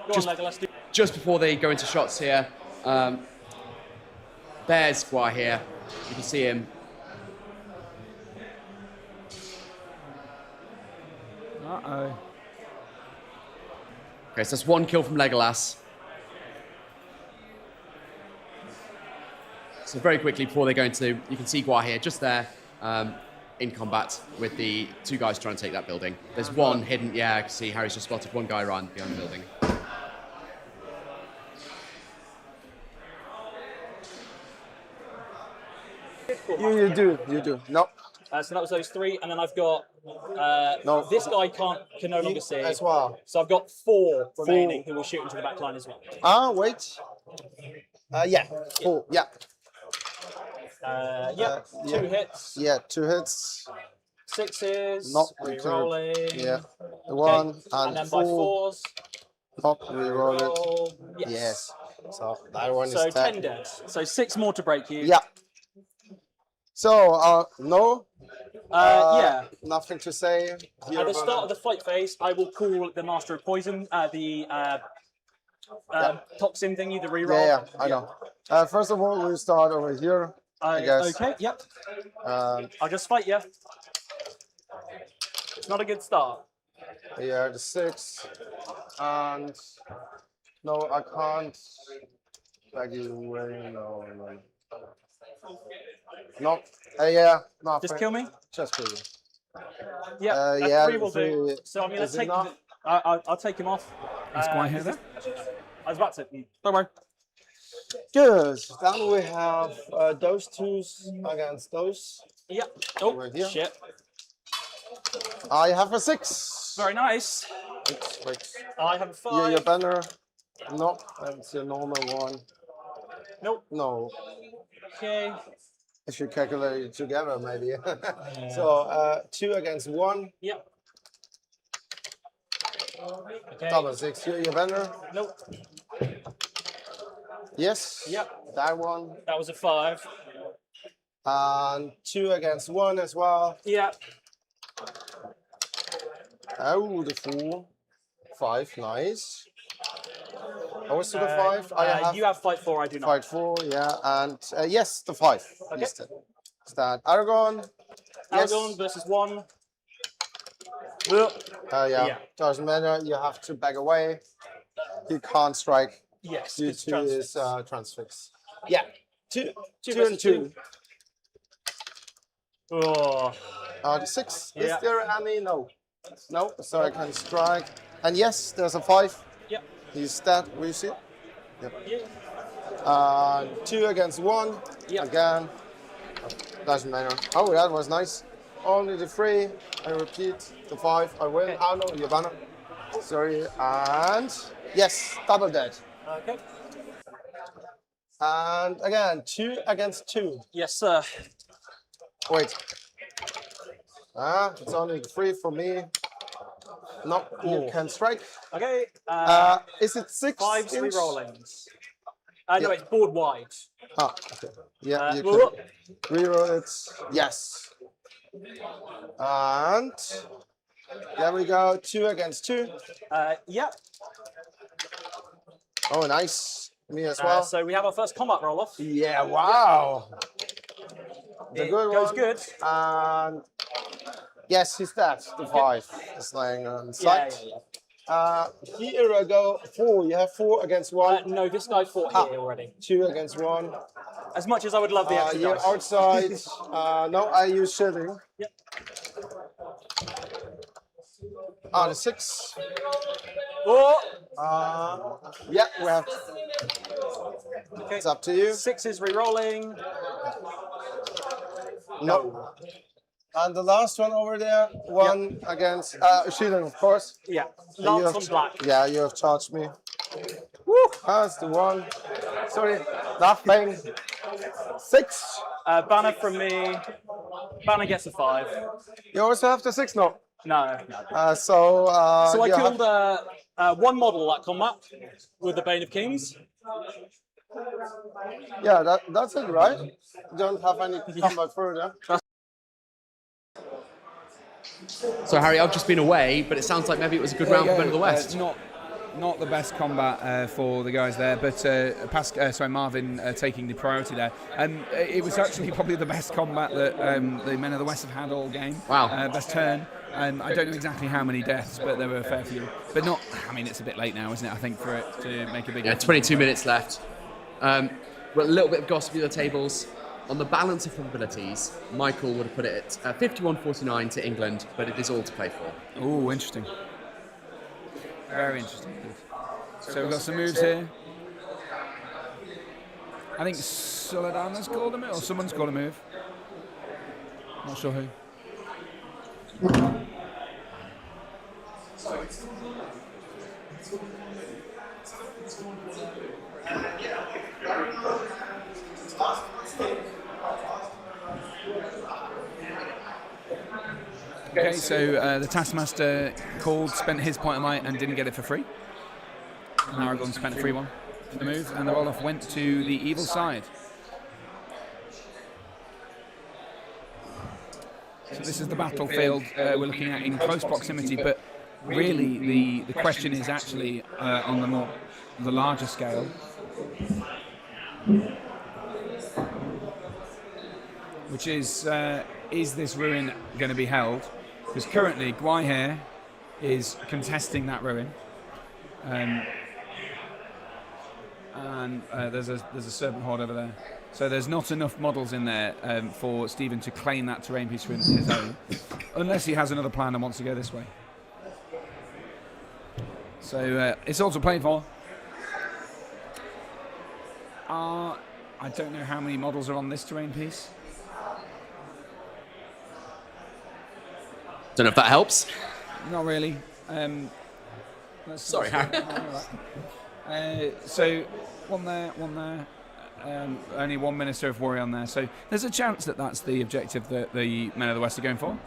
Go Just- on, Legolas. Do Just before they go into shots here, there's Gwaihair. You can see him. Uh-oh. Okay, so that's 1 kill from Legolas. So very quickly before they go into, you can see Gua here, just there, in combat with the 2 guys trying to take that building. There's one hidden, yeah, I can see Harry's just spotted 1 guy around behind the building. You do. No. So that was those 3, and then I've got No. this guy can no longer see as well. So I've got 4 remaining who will shoot into the back line as well. Ah, wait. Yeah. 4. Yeah. Yeah, 2 hits. Yeah, 2 hits. 6s. Not re-rolling. Yeah. 1 and and then by 4. 4s. Not re-roll it. Yes. So that one So is 10 dead. So 6 more to break you. Yeah. So, no. Yeah. Nothing to say. At the start of the fight phase, I will call the Master of Poison, the toxin thingy, the reroll. Yeah, I know. First of all, we'll start over here, I guess. Okay, yep. I'll just fight you. It's not a good start. Yeah, the 6. And no, I can't bag you away. No. No. Yeah, no. Just kill me? Just kill you. Yeah, yeah, 3 will do. 3 So I'm going is to take. enough. I'll take him off. Is Gua here there? I was about to. Don't worry. Good. Then we have those 2s against those. Yep. Oh, over here. shit. I have a 6. Very nice. Wait. I have a 5. Yeah, your banner. No, that's your normal one. Nope. No. Okay. If you calculate it together, maybe. So 2 against 1. Yep. Okay. Double 6. Your banner. Nope. Yes. Yep. That one. That was a 5. And 2 against 1 as well. Yeah. Oh, the 4. 5. Nice. Also the 5. You have fight 4. I do not. Fight 4. Yeah. And yes, the 5. Okay. Listed. Is that Aragon? Aragon versus 1. Yeah. Doesn't matter. You have to back away. He can't strike. Yes. Due it's to his transfix. Yeah. 2 versus and 2. Oh. The 6. Yeah. Is there any? No. No. So I can strike. And yes, there's a 5. Yep. He's dead. Will you see it? Yep. Yeah. 2 against 1. Yep. Again. Doesn't matter. Oh, that was nice. Only the 3. I repeat. The 5. I win. Okay. Oh no, your banner. Sorry. And yes, double dead. Okay. And again, 2 against 2. Yes, sir. Wait. It's only 3 for me. No, you can strike. Okay. Is it 6? 5 inch? re-rollings. No, Yeah. it's board wide. Okay. Yeah, you whoop. can reroll it. Yes. And there we go. 2 against 2. Yep. Oh, nice. Me as well. So we have our first combat roll-off. Yeah, wow. The It good goes one. good. And yes, he's dead. The 5 is laying on Yeah, sight. yeah. Here I go. 4. You have 4 against 1. No, this guy fought here already. 2 against 1. As much as I would love the extra You're dice. outside. No, I use shitting. Yep. The 6. Oh! Yeah, we have. Okay. It's up to you. 6 is re-rolling. No. And the last one over there, 1 against shielding, of course. Yeah. So you Lance have on black. Yeah, you have charged me. That's the 1. Sorry, nothing. 6. Banner from me. Banner gets a 5. You also have the 6 now. No. So I you killed 1 model at combat with the Bane of Kings. Yeah, that's it, right? You don't have any combat further. So Harry, I've just been away, but it sounds like maybe it was a good round for Men of the West. not the best combat for the guys there, but Marvin taking the priority there. It was actually probably the best combat that the Men of the West have had all game. Wow. Best turn. I don't know exactly how many deaths, but there were a fair few. But not, I mean, it's a bit late now, isn't it, I think, for it to make a big difference. 22 minutes left. We're a little bit of gossip of the tables. On the balance of probabilities, Michael would have put it at 51-49 to England, but it is all to play for. Oh, interesting. Very interesting. So we've got some moves here. I think Soledana's called a move, or someone's called a move. Not sure who. Okay, so the Taskmaster called, spent his point of might and didn't get it for free. And Aragon spent a free one for the move, and the roll-off went to the evil side. So this is the battlefield we're looking at in close proximity, but really the question is actually on the larger scale. Which is this ruin going to be held? Because currently Guaiher is contesting that ruin, and there's a serpent horde over there. So there's not enough models in there for Stephen to claim that terrain piece for his own, unless he has another plan and wants to go this way. So it's also played for. I don't know how many models are on this terrain piece. Don't know if that helps. Not really. Sorry, Harry. So one there. Only one Minister of Worry on there. So there's a chance that that's the objective that the Men of the West are going for.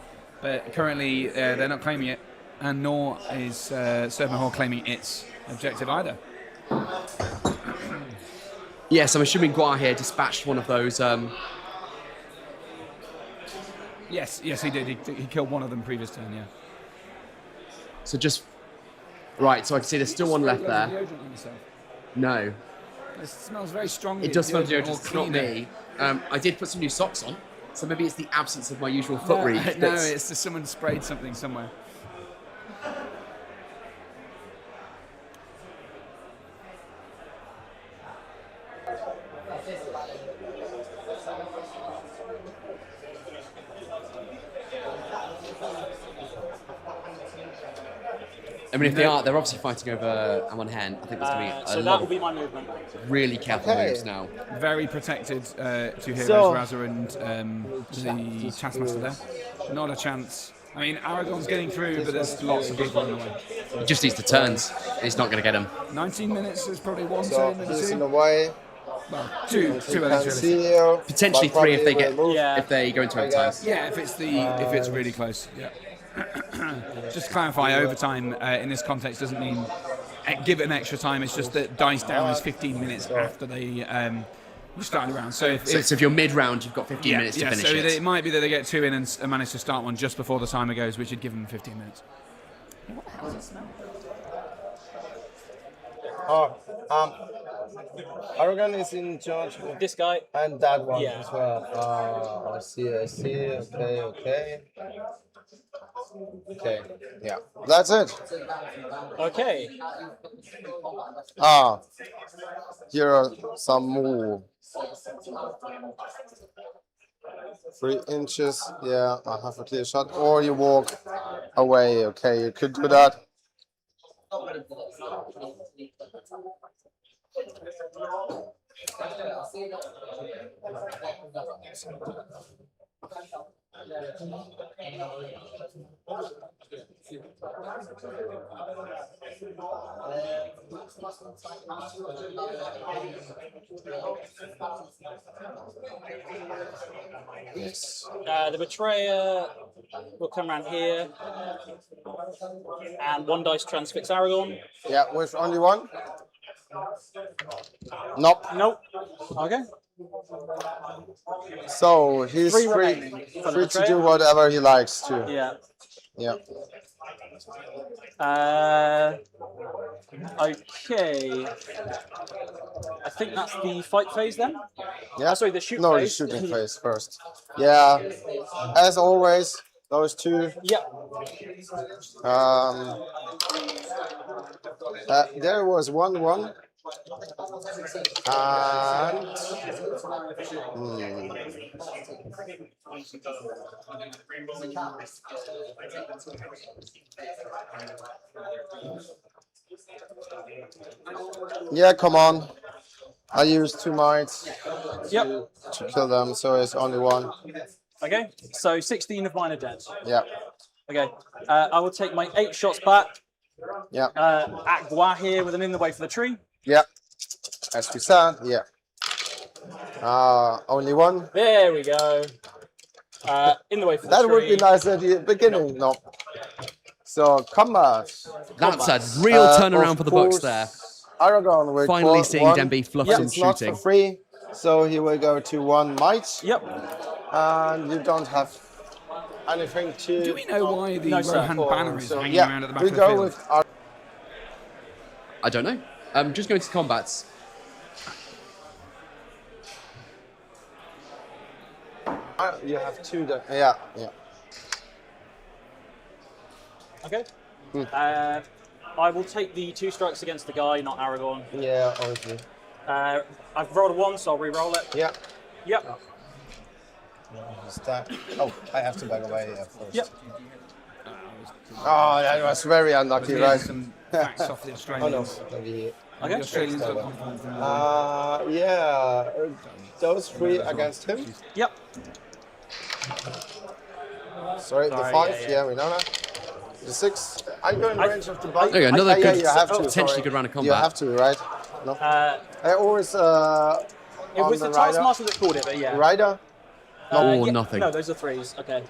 But currently they're not claiming it, and nor is Serpent Hall claiming its objective either. Yes, I'm assuming Guaiher dispatched one of those. Yes, he did. He killed one of them previous turn, yeah. So just... Right, so I can see there's still one left there. No. It smells very strong. It does smell deodorant, it's not me. I did put some new socks on, so maybe it's the absence of my usual foot reek. No, it's just someone sprayed something somewhere. I mean, if they are, they're obviously fighting over Amon Hen. I think there's going to be a so lot that will be my movement. Really careful moves now. Very protected two heroes, Razor and the Taskmaster there. Not a chance. I mean, Aragon's getting through, but there's lots of people in the way. He just needs the turns. He's not going to get him. 19 minutes is probably one So turn and he's in two. the way. Well, two Potentially three if they get if they go into overtime. Yeah, if it's really close. Yeah. Just to clarify, overtime in this context doesn't mean give it an extra time. It's just that dice down is 15 minutes after they start around. So if you're mid-round, you've got 15 minutes to finish so it. It might be that they get two in and manage to start one just before the timer goes, which would give them 15 minutes. What the hell does it smell? Aragon is in charge. This guy. And that one as well. I see. Okay, yeah. That's it. Okay. Here are some more. 3 inches, yeah, I have a clear shot. Or you walk away, okay, you could do that. Yes. The Betrayer will come around here, and one dice transfix Aragon. Yeah, with only one? Nope. Okay. So he's free to do whatever he likes to. Yeah. Yeah. Okay. I think that's the fight phase then. Yeah. Sorry, the shoot no, phase. the shooting phase first. Yeah. As always, those two. Yep. There was 1-1. And yeah, come on. I used 2 mites to kill them, so it's only 1. Okay, so 16 of mine are dead. Yeah. Okay, I will take my 8 shots back. Yeah. Agua here with an in the way for the tree. Yeah. As we said, yeah. Only 1. There we go. In the way for the That tree. would be nice at the beginning. No. So, combat. That's a real turnaround for the Bucks there. Aragon will Finally seeing Demby fluff some It's not shooting. for free, so he will go to 1 might. Yep. And you don't have anything to... Do we know why the No, Rohan sir. banner is So, hanging yeah, around at the back we of the go field? with our... I don't know. Just going to combats. You have 2 there. Yeah, yeah. Okay. I will take the 2 strikes against the guy, not Aragorn. Yeah, obviously. I've rolled a 1, so I'll re-roll it. Yeah. Yep. Oh, I have to back away first. Yep. Oh, that was very unlucky, right? Some facts off the Australians. Oh, no. The Australians got confidence in Yeah, those 3 against him. Yep. Sorry, the 5, yeah, we know that. The 6, I go in range of the button. There you go, another good, you have to, potentially sorry. good round of You combat. have to, right? No. I always It was the Taskmaster that called it, but yeah. Rider? No, yeah, nothing. No, those are 3s. Okay.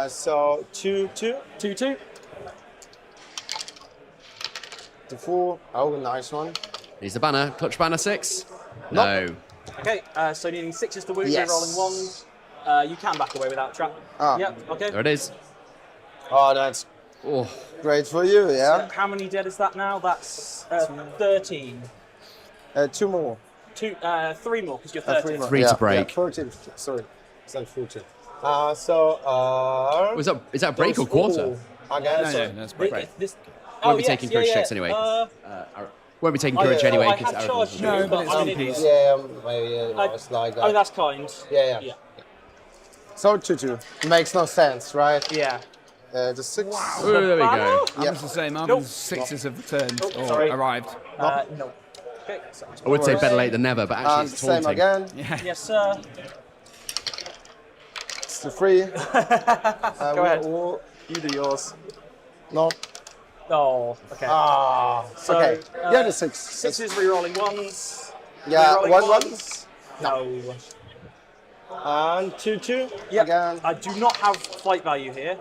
So 2-2. 2-2. The 4. Oh, nice one. Here's the banner. Clutch banner 6. No. Okay, so needing 6s to wound, Yes. rolling 1s. You can back away without trap. Yep, okay. There it is. Oh, that's great for you, yeah? So how many dead is that now? That's 13. 2 more. 3 more, because you're 13. 3 more. 3 to break. Yeah, 14. Sorry, it's not 14. Is that a break or quarter? Again, that's break. Won't be taking courage checks anyway. Won't be taking courage anyway I because have charged you, No, but but I it's mean, one Yeah, maybe it's like that. Oh, that's kind. Yeah. So 2-2. Makes no sense, right? Yeah. The 6. Oh, there we go. I was the same. Marvin's 6s have returned or sorry. arrived. No. Okay, so I would say better late than never, but actually it's same taunting. again. yes, sir. It's the 3. Go ahead. You do yours. No. Oh, okay. So, okay. Yeah, the 6. 6s re-rolling 1s. Yeah, re-rolling 1-1. No. And 2-2. Yep. Again. I do not have flight value here.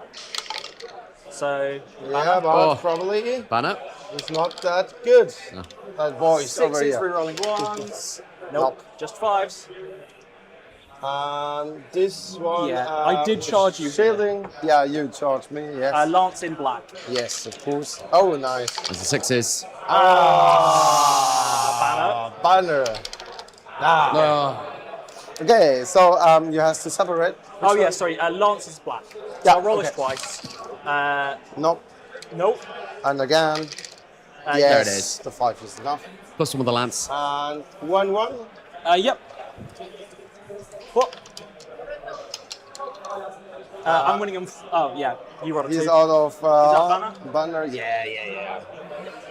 So. Yeah, but probably Banner. it's not that good. No. That voice over 6s here. re-rolling 1s. Nope. Just 5s. And this one. Yeah, I did charge you. Shielding. Yeah, you charged me. Yes. Lance in black. Yes, of course. Oh, nice. There's the 6s. Banner. Okay, so you have to separate. Oh yeah, sorry. Lance is black. So Yeah, I'll roll okay. this twice. Nope. Nope. And again. Yes, There it is. the 5 is enough. Plus 1 with the lance. And 1-1. Yep. What? I'm winning him. Oh yeah, you rolled a 2. He's out of Is that banner. Yeah.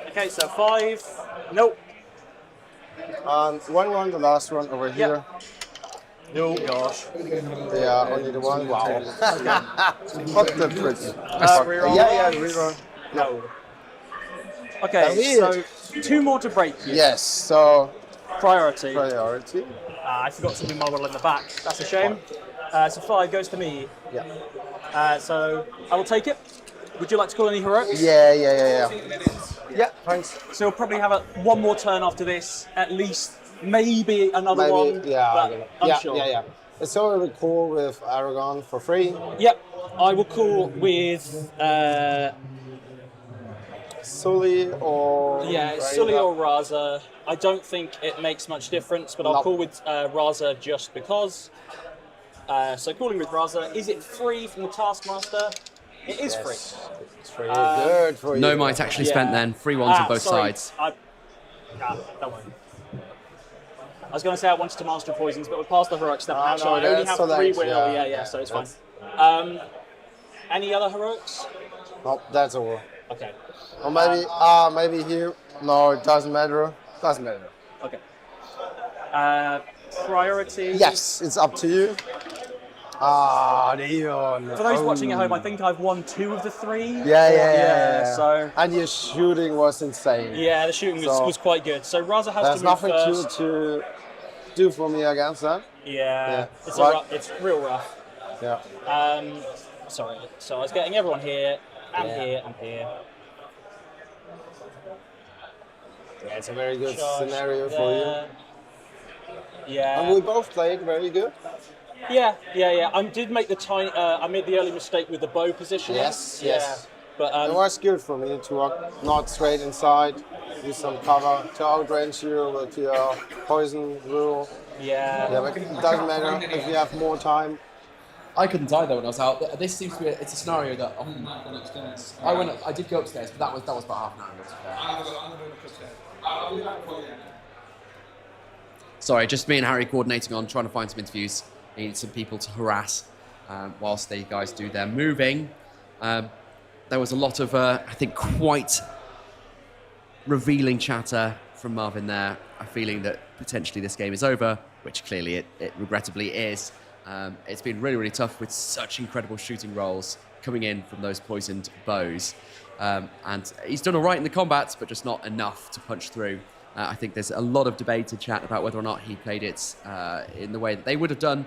Okay, so 5. Nope. And 1-1, the last one over here. Oh gosh. Yeah, only the 1. Wow. What the frick? Reroll. Yeah, reroll. No. Okay, so 2 more to break you. Yes, so Priority. I forgot to do my roll in the back. That's a shame. So 5 goes to me. Yeah. So I will take it. Would you like to call any heroics? Yeah. Yeah, thanks. So you'll probably have 1 more turn after this, at least. Maybe another one. Yeah, but unsure. yeah. So we call with Aragon for free. Yep. I will call with Sully or Sully or Raza. I don't think it makes much difference, but I'll call with Raza just because. So calling with Raza. Is it free from the Taskmaster? It is free. It's pretty good for you. No might actually spent then. Free ones on both sides. Don't worry. I was going to say I wanted to master poisons, but we're past the heroic step now, so I no, only have so 3 that's- will. yeah, So it's fine. that's- Any other heroics? No, that's all. Okay. Or maybe, maybe here. No, it doesn't matter. Doesn't matter. Okay. Priority. Yes, it's up to you. Leon. For those watching at home, I think I've won 2 of the 3. Yeah. So. And your shooting was insane. Yeah, the shooting was quite good. So Raza has there's to move nothing first. to do for me against that. Yeah. It's But- it's real rough. Yeah. Sorry. So I was getting everyone here, and here, and here. Yeah, it's a very good Charge scenario for you. there. Yeah. And we both played very good. Yeah. I did make I made the early mistake with the bow position. Yes. But it was good for me to walk not straight inside, do some cover to outrange you with your poison rule. Yeah. But it doesn't matter if you have more time. I couldn't die though when I was out. This seems to be it's a scenario that often I did go upstairs, but that was about half an hour ago. Sorry, just me and Harry coordinating on trying to find some interviews. I need some people to harass whilst the guys do their moving. There was a lot of, I think, quite revealing chatter from Marvin there, a feeling that potentially this game is over, which clearly it regrettably is. It's been really, really tough with such incredible shooting rolls coming in from those poisoned bows. And he's done all right in the combats, but just not enough to punch through. I think there's a lot of debate and chat about whether or not he played it in the way that they would have done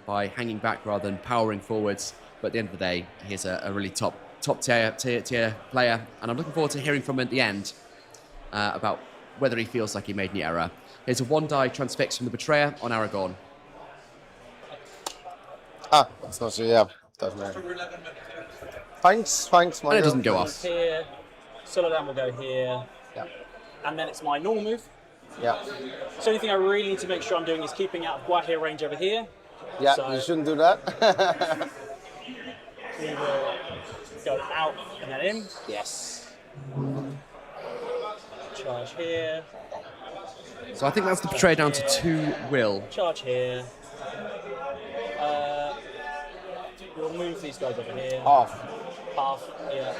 by hanging back rather than powering forwards. But at the end of the day, he's a really top tier player, and I'm looking forward to hearing from him at the end about whether he feels like he made any error. Here's a 1-die transfix from the Betrayer on Aragorn. That's not so, yeah, doesn't matter. Thanks, And it doesn't go off. Here, Solodan will go here. Yeah. And then it's my normal move. Yeah. So the only thing I really need to make sure I'm doing is keeping out of Guahir range over here. Yeah, So you shouldn't do that. we will go out and then in. Yes. Charge here. So I think that's the Betrayer down to 2 will. Charge here. We'll move these guys over here. Half, yeah.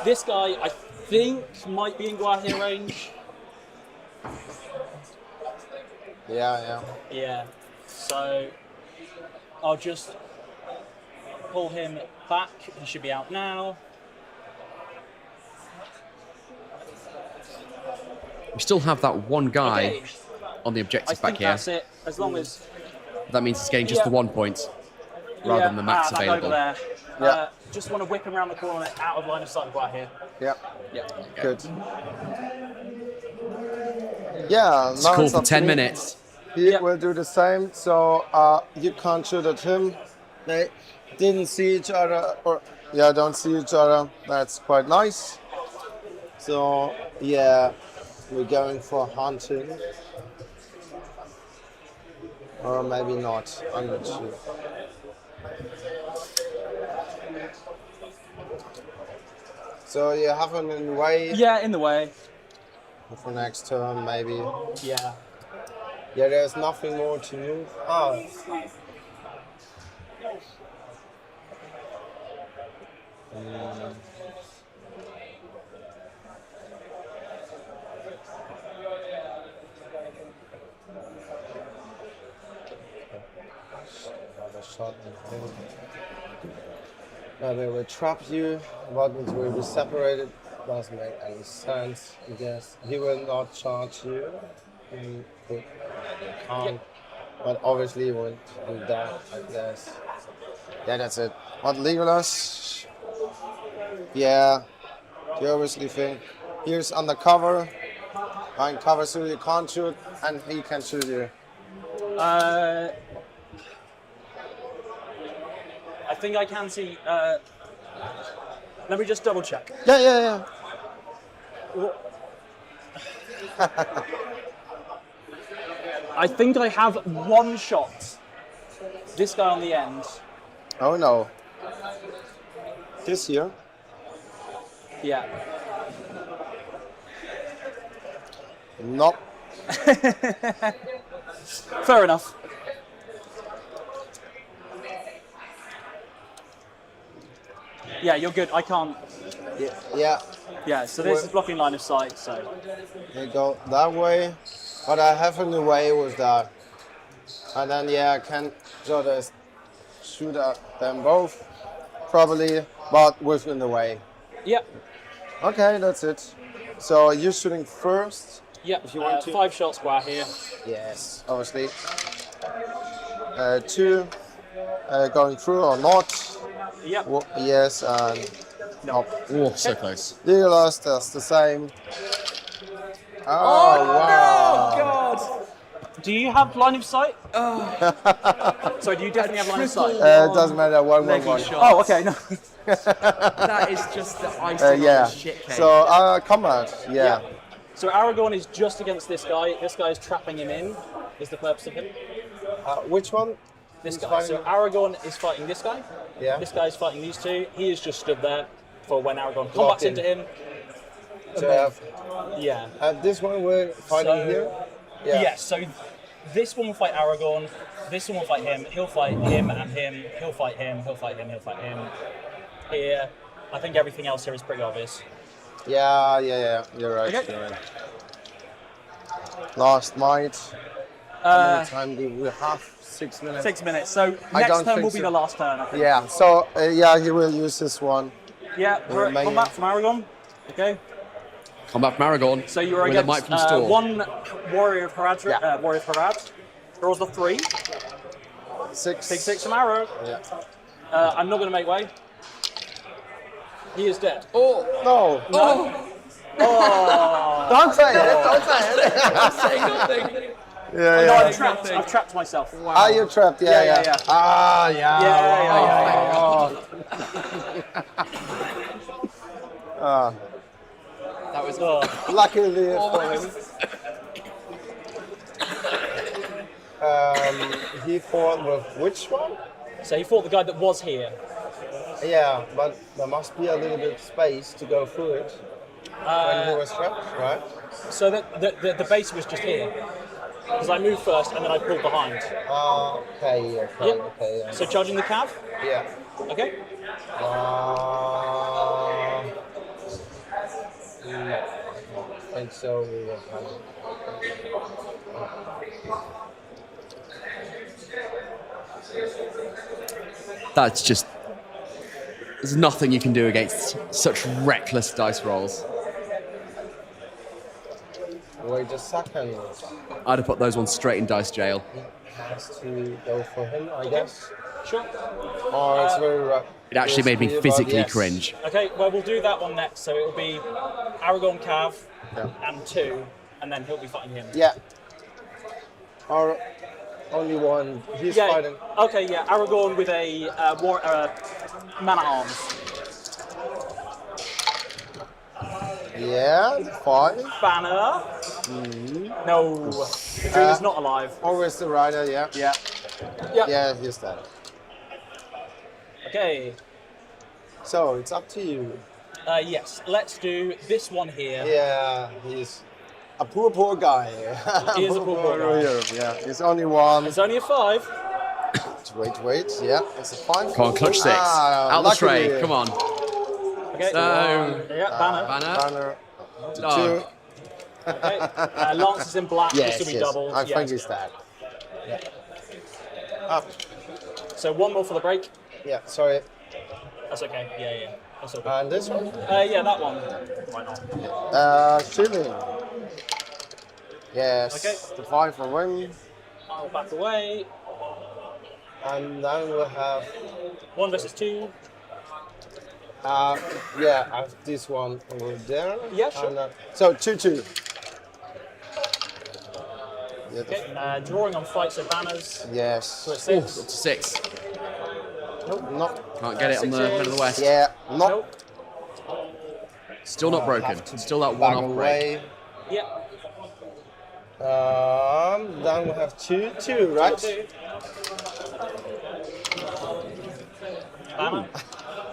This guy, I think, might be in Guahir range. Yeah. Yeah. So I'll just pull him back. He should be out now. We still have that one guy Okay. on the I objective think back here. that's it. As long as That means he's getting just the 1 point rather than the max that available. over there. Yeah. Just want to whip him around the corner, out of line of sight, right here. Yeah. Yeah. Good. Yeah, It's now cool it's for up to 10 me. minutes. He will do the same, so you can't shoot at him. They didn't see each other, or don't see each other. That's quite nice. So yeah, we're going for hunting, or maybe not. I'm not sure. So you have him in the way. Yeah, in the way. For next turn, maybe. Yeah. Yeah, there's nothing more to move. They will trap you, buttons will be separated, doesn't make any sense, I guess. He will not charge you. He can't, but obviously he will do that, I guess. Yeah, that's it. What Legolas? Yeah, you obviously think here's undercover. Behind cover so you can't shoot, and he can shoot you. I think I can see. Let me just double check. Yeah. I think I have one shot. This guy on the end. Oh no. This here? Yeah. Nope. Fair enough. Yeah, you're good. I can't. Yeah. Yeah, so this is blocking line of sight, so. You go that way, but I have in the way with that. And then, yeah, I can sort of shoot at them both, probably, but within the way. Yeah. Okay, that's it. So you're shooting first? Yeah, if you want to. 5 shots square here. Yes, obviously. 2, going through or not? Yep. Yes, and no. Oh, so close. Legolas, that's the same. Oh, wow. no, God. Do you have line of sight? Oh. Sorry, do you definitely have line of sight? It doesn't matter, 1-1-1. Oh, okay, no. That is just the icing yeah. on the shit cake. So, combat, yeah. So Aragorn is just against this guy. This guy is trapping him in, is the purpose of him. Which one? This guy. So Aragorn is fighting this guy. Yeah. This guy is fighting these two. He is just stood there for when Aragorn combats into him. So I have, yeah. This one we're fighting here? Yeah. Yes, so this one will fight Aragorn, this one will fight him, he'll fight him and him, he'll fight him, he'll fight him, he'll fight him. Here, I think everything else here is pretty obvious. Yeah, you're right. Okay. You're right. Last might. How many time do we have? 6 minutes. 6 minutes. So I next don't turn think will be so. the last turn, I think. Yeah. So yeah, he will use this one. Yeah. Maybe. Combat from Aragorn. Okay. Combat from Aragorn. So you're with a might against from store. one warrior of Harad. Warrior of Harad. Draws the 3. 6. Take 6 from Arrow. Yeah. I'm not going to make way. He is dead. Oh no! No. Oh. Don't say it! Don't say it! I'm saying nothing. Yeah, No, yeah. I've trapped myself. Wow. Ah, you're trapped. Yeah. Ah, yeah. Ah. That was luckily for him. He fought with which one? So he fought the guy that was here. Yeah, but there must be a little bit of space to go through it when he was trapped, right? So the base was just here. Because I moved first and then I pulled behind. Okay. Yeah. So charging the cav? Yeah. Okay. I think so. That's just... There's nothing you can do against such reckless dice rolls. Wait a second. I'd have put those ones straight in dice jail. He has to go for him, I guess. Sure. Or it's very rough. It actually made me physically cringe. Okay, well we'll do that one next. So it'll be Aragorn cav and 2, and then he'll be fighting him. Yeah. Or only one. He's fighting. Okay, yeah. Aragorn with a man at arms. Yeah, 5. Banner. No. The dude is not alive. Always the rider, yeah. Yeah. Yeah, he's dead. Okay. So it's up to you. Yes, let's do this one here. Yeah, he's a poor guy. He is a poor guy. Yeah, he's only one. It's only a 5. Wait. Yeah, it's a 5. Come on, clutch 6. Out the tray, come on. Okay. So, Banner. Dog. 2. Okay. Lance is in black. Yes, this will be doubles. I think he's dead. Yeah. Up. So one more for the break. Yeah, sorry. That's okay. Yeah. That's okay. And this one? Yeah, that one. Why not? Shooting. Yes. Okay. The 5 for win. I'll back away. And then we'll have 1 versus 2. Yeah, I have this one over there. Yeah, sure. And, so 2-2. Okay. Drawing on fights and banners. Yes. So it's 6. Up to 6. Nope. Can't get it on the Men of the West. Yeah, nope. Still not broken. Still that one off break. Yep. Then we have 2-2, right?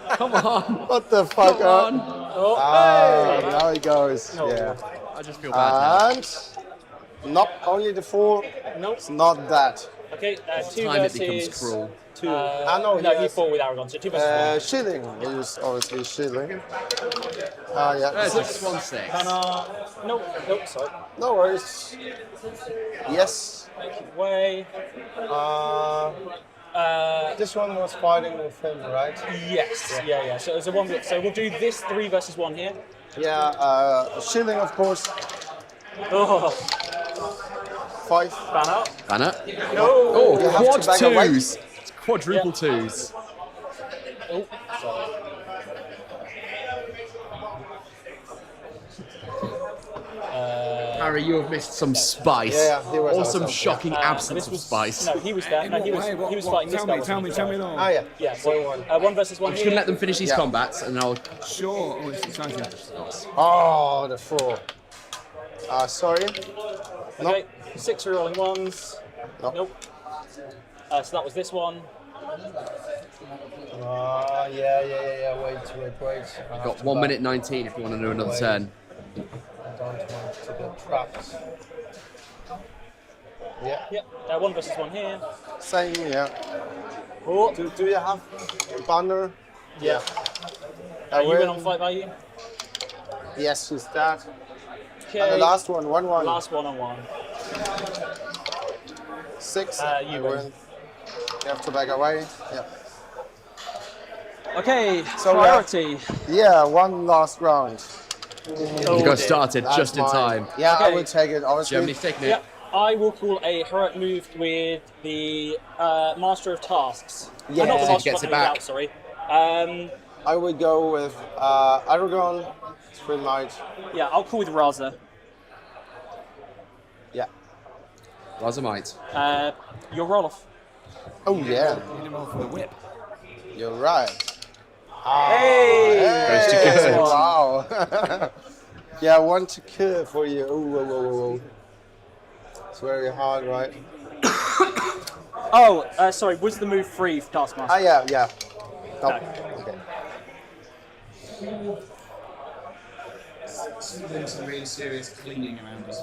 Come on. What the fuck? Come on. Now he goes. Yeah. I just feel bad And not only the 4. Nope. It's not that. Okay, 2 Time it versus... becomes cruel. 2. no, he fought with Aragon, so 2 versus 1. Shilling. He was obviously shilling. Yeah. There's just 1-6. Nope, sorry. No worries. Yes. Make it way. This one was fighting with him, right? Yes. Yeah. So it's a 1. So we'll do this 3 versus 1 here. Yeah. Shilling, of course. Oh. 5. Banner. No. Oh, You have quad to back away. 2s. It's quadruple 2s. Oh, sorry. Harry, you have missed some spice. Yeah, he was or some awesome. shocking absence of spice. No, he was there. No, he was fighting this guy. Tell me more. Yeah. Yeah, so 1 versus 1 I'm just here. going to let them finish these combats and I'll... Sure. Oh, it's exciting. Oh, the 4. Sorry. Okay, 6 rerolling 1s. Nope. So that was this one. Yeah. Wait. You've got 1 minute 19 if you want to do another turn. I don't want to get trapped. Yeah. Yep. 1 versus 1 here. Same, yeah. Oh. Do you have banner? Yeah. You win on fight value. Yes, she's that. Okay. And the last one, 1-1. Last 1-on-1. 6. You win. You have to back away. Yeah. Okay. So priority. Yeah, one last round. You got started just in time. Yeah, Okay. I will take it. Obviously. Germany's taking it. Yep. I will call a heroic move with the Master of Tasks. Yeah. Not the See if Master he gets of it back. Out, sorry. I would go with Aragon, Spring Knight. Yeah, I'll call with Raza. Yeah. Razamite. Your roll off. Oh yeah. Need him off for the whip. You're right. Hey! Goes to good. Wow. Yeah, 1 to kill for you. Oh. It's very hard, right? Oh, sorry. Was the move free for Taskmaster? Yeah. No. Okay. Doing some really serious cleaning around us.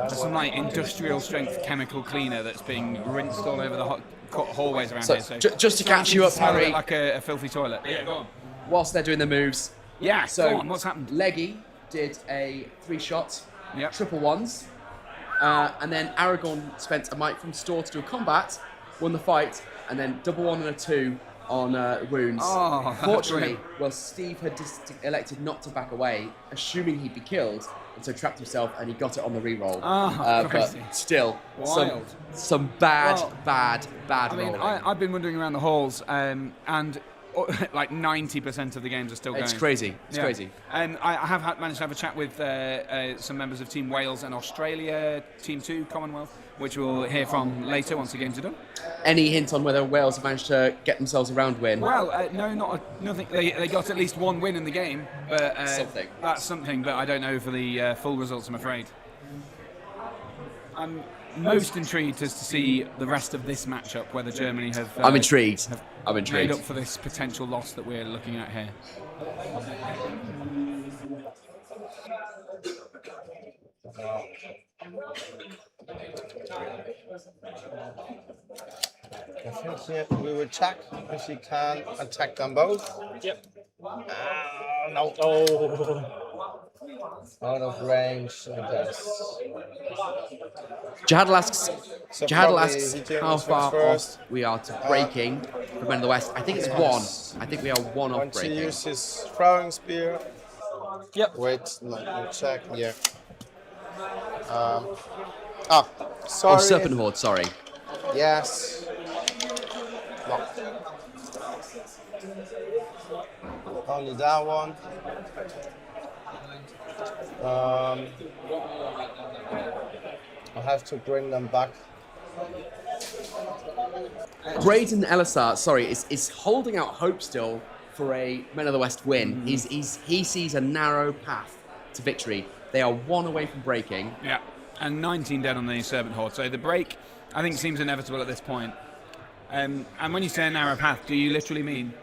There's some like industrial strength chemical cleaner that's being rinsed all over the hallways around So, here. So just to catch you up, smell a bit Harry. like a filthy toilet. Yeah, go on. Whilst they're doing the moves. Yeah, So, go on. What's happened? Leggy did a 3-shot, Yep. triple 1s. And then Aragon spent a mic from store to do a combat, won the fight, and then double 1 and a 2 on wounds. Oh, Fortunately, Steve had elected not to back away, assuming he'd be killed, and so trapped himself, and he got it on the reroll. Oh, but crazy. still, Wild. some bad I mean, rolling. I've been wandering around the halls, and like 90% of the games are still going. It's crazy. It's crazy. I have managed to have a chat with some members of Team Wales and Australia, Team 2, Commonwealth, which we'll hear from later once the games are done. Any hint on whether Wales have managed to get themselves a round win? Well, no, nothing. They got at least 1 win in the game, but Something. That's something, but I don't know for the full results, I'm afraid. I'm most intrigued as to see the rest of this matchup, whether Germany have. I'm intrigued. I'm Made intrigued. up for this potential loss that we're looking at here. I think here we will check if we can attack them both. Yep. No. Oh. Out of range, I guess. Jihadal asks, So Jihadal probably asks he did how this far first. off we are to breaking for Men of the West. I think it's 1. I think we are 1 off Want to breaking. use his throwing spear. Yep. Wait, let me check. Yeah. Oh, Sorry. Serpent Horde, sorry. Yes. No. Only that one. I have to bring them back. Braden Ellisar, sorry, is holding out hope still for a Men of the West win. He sees a narrow path to victory. They are one away from breaking. Yeah, and 19 dead on the Serpent Horde. So the break, I think, seems inevitable at this point. And when you say a narrow path, do you literally mean?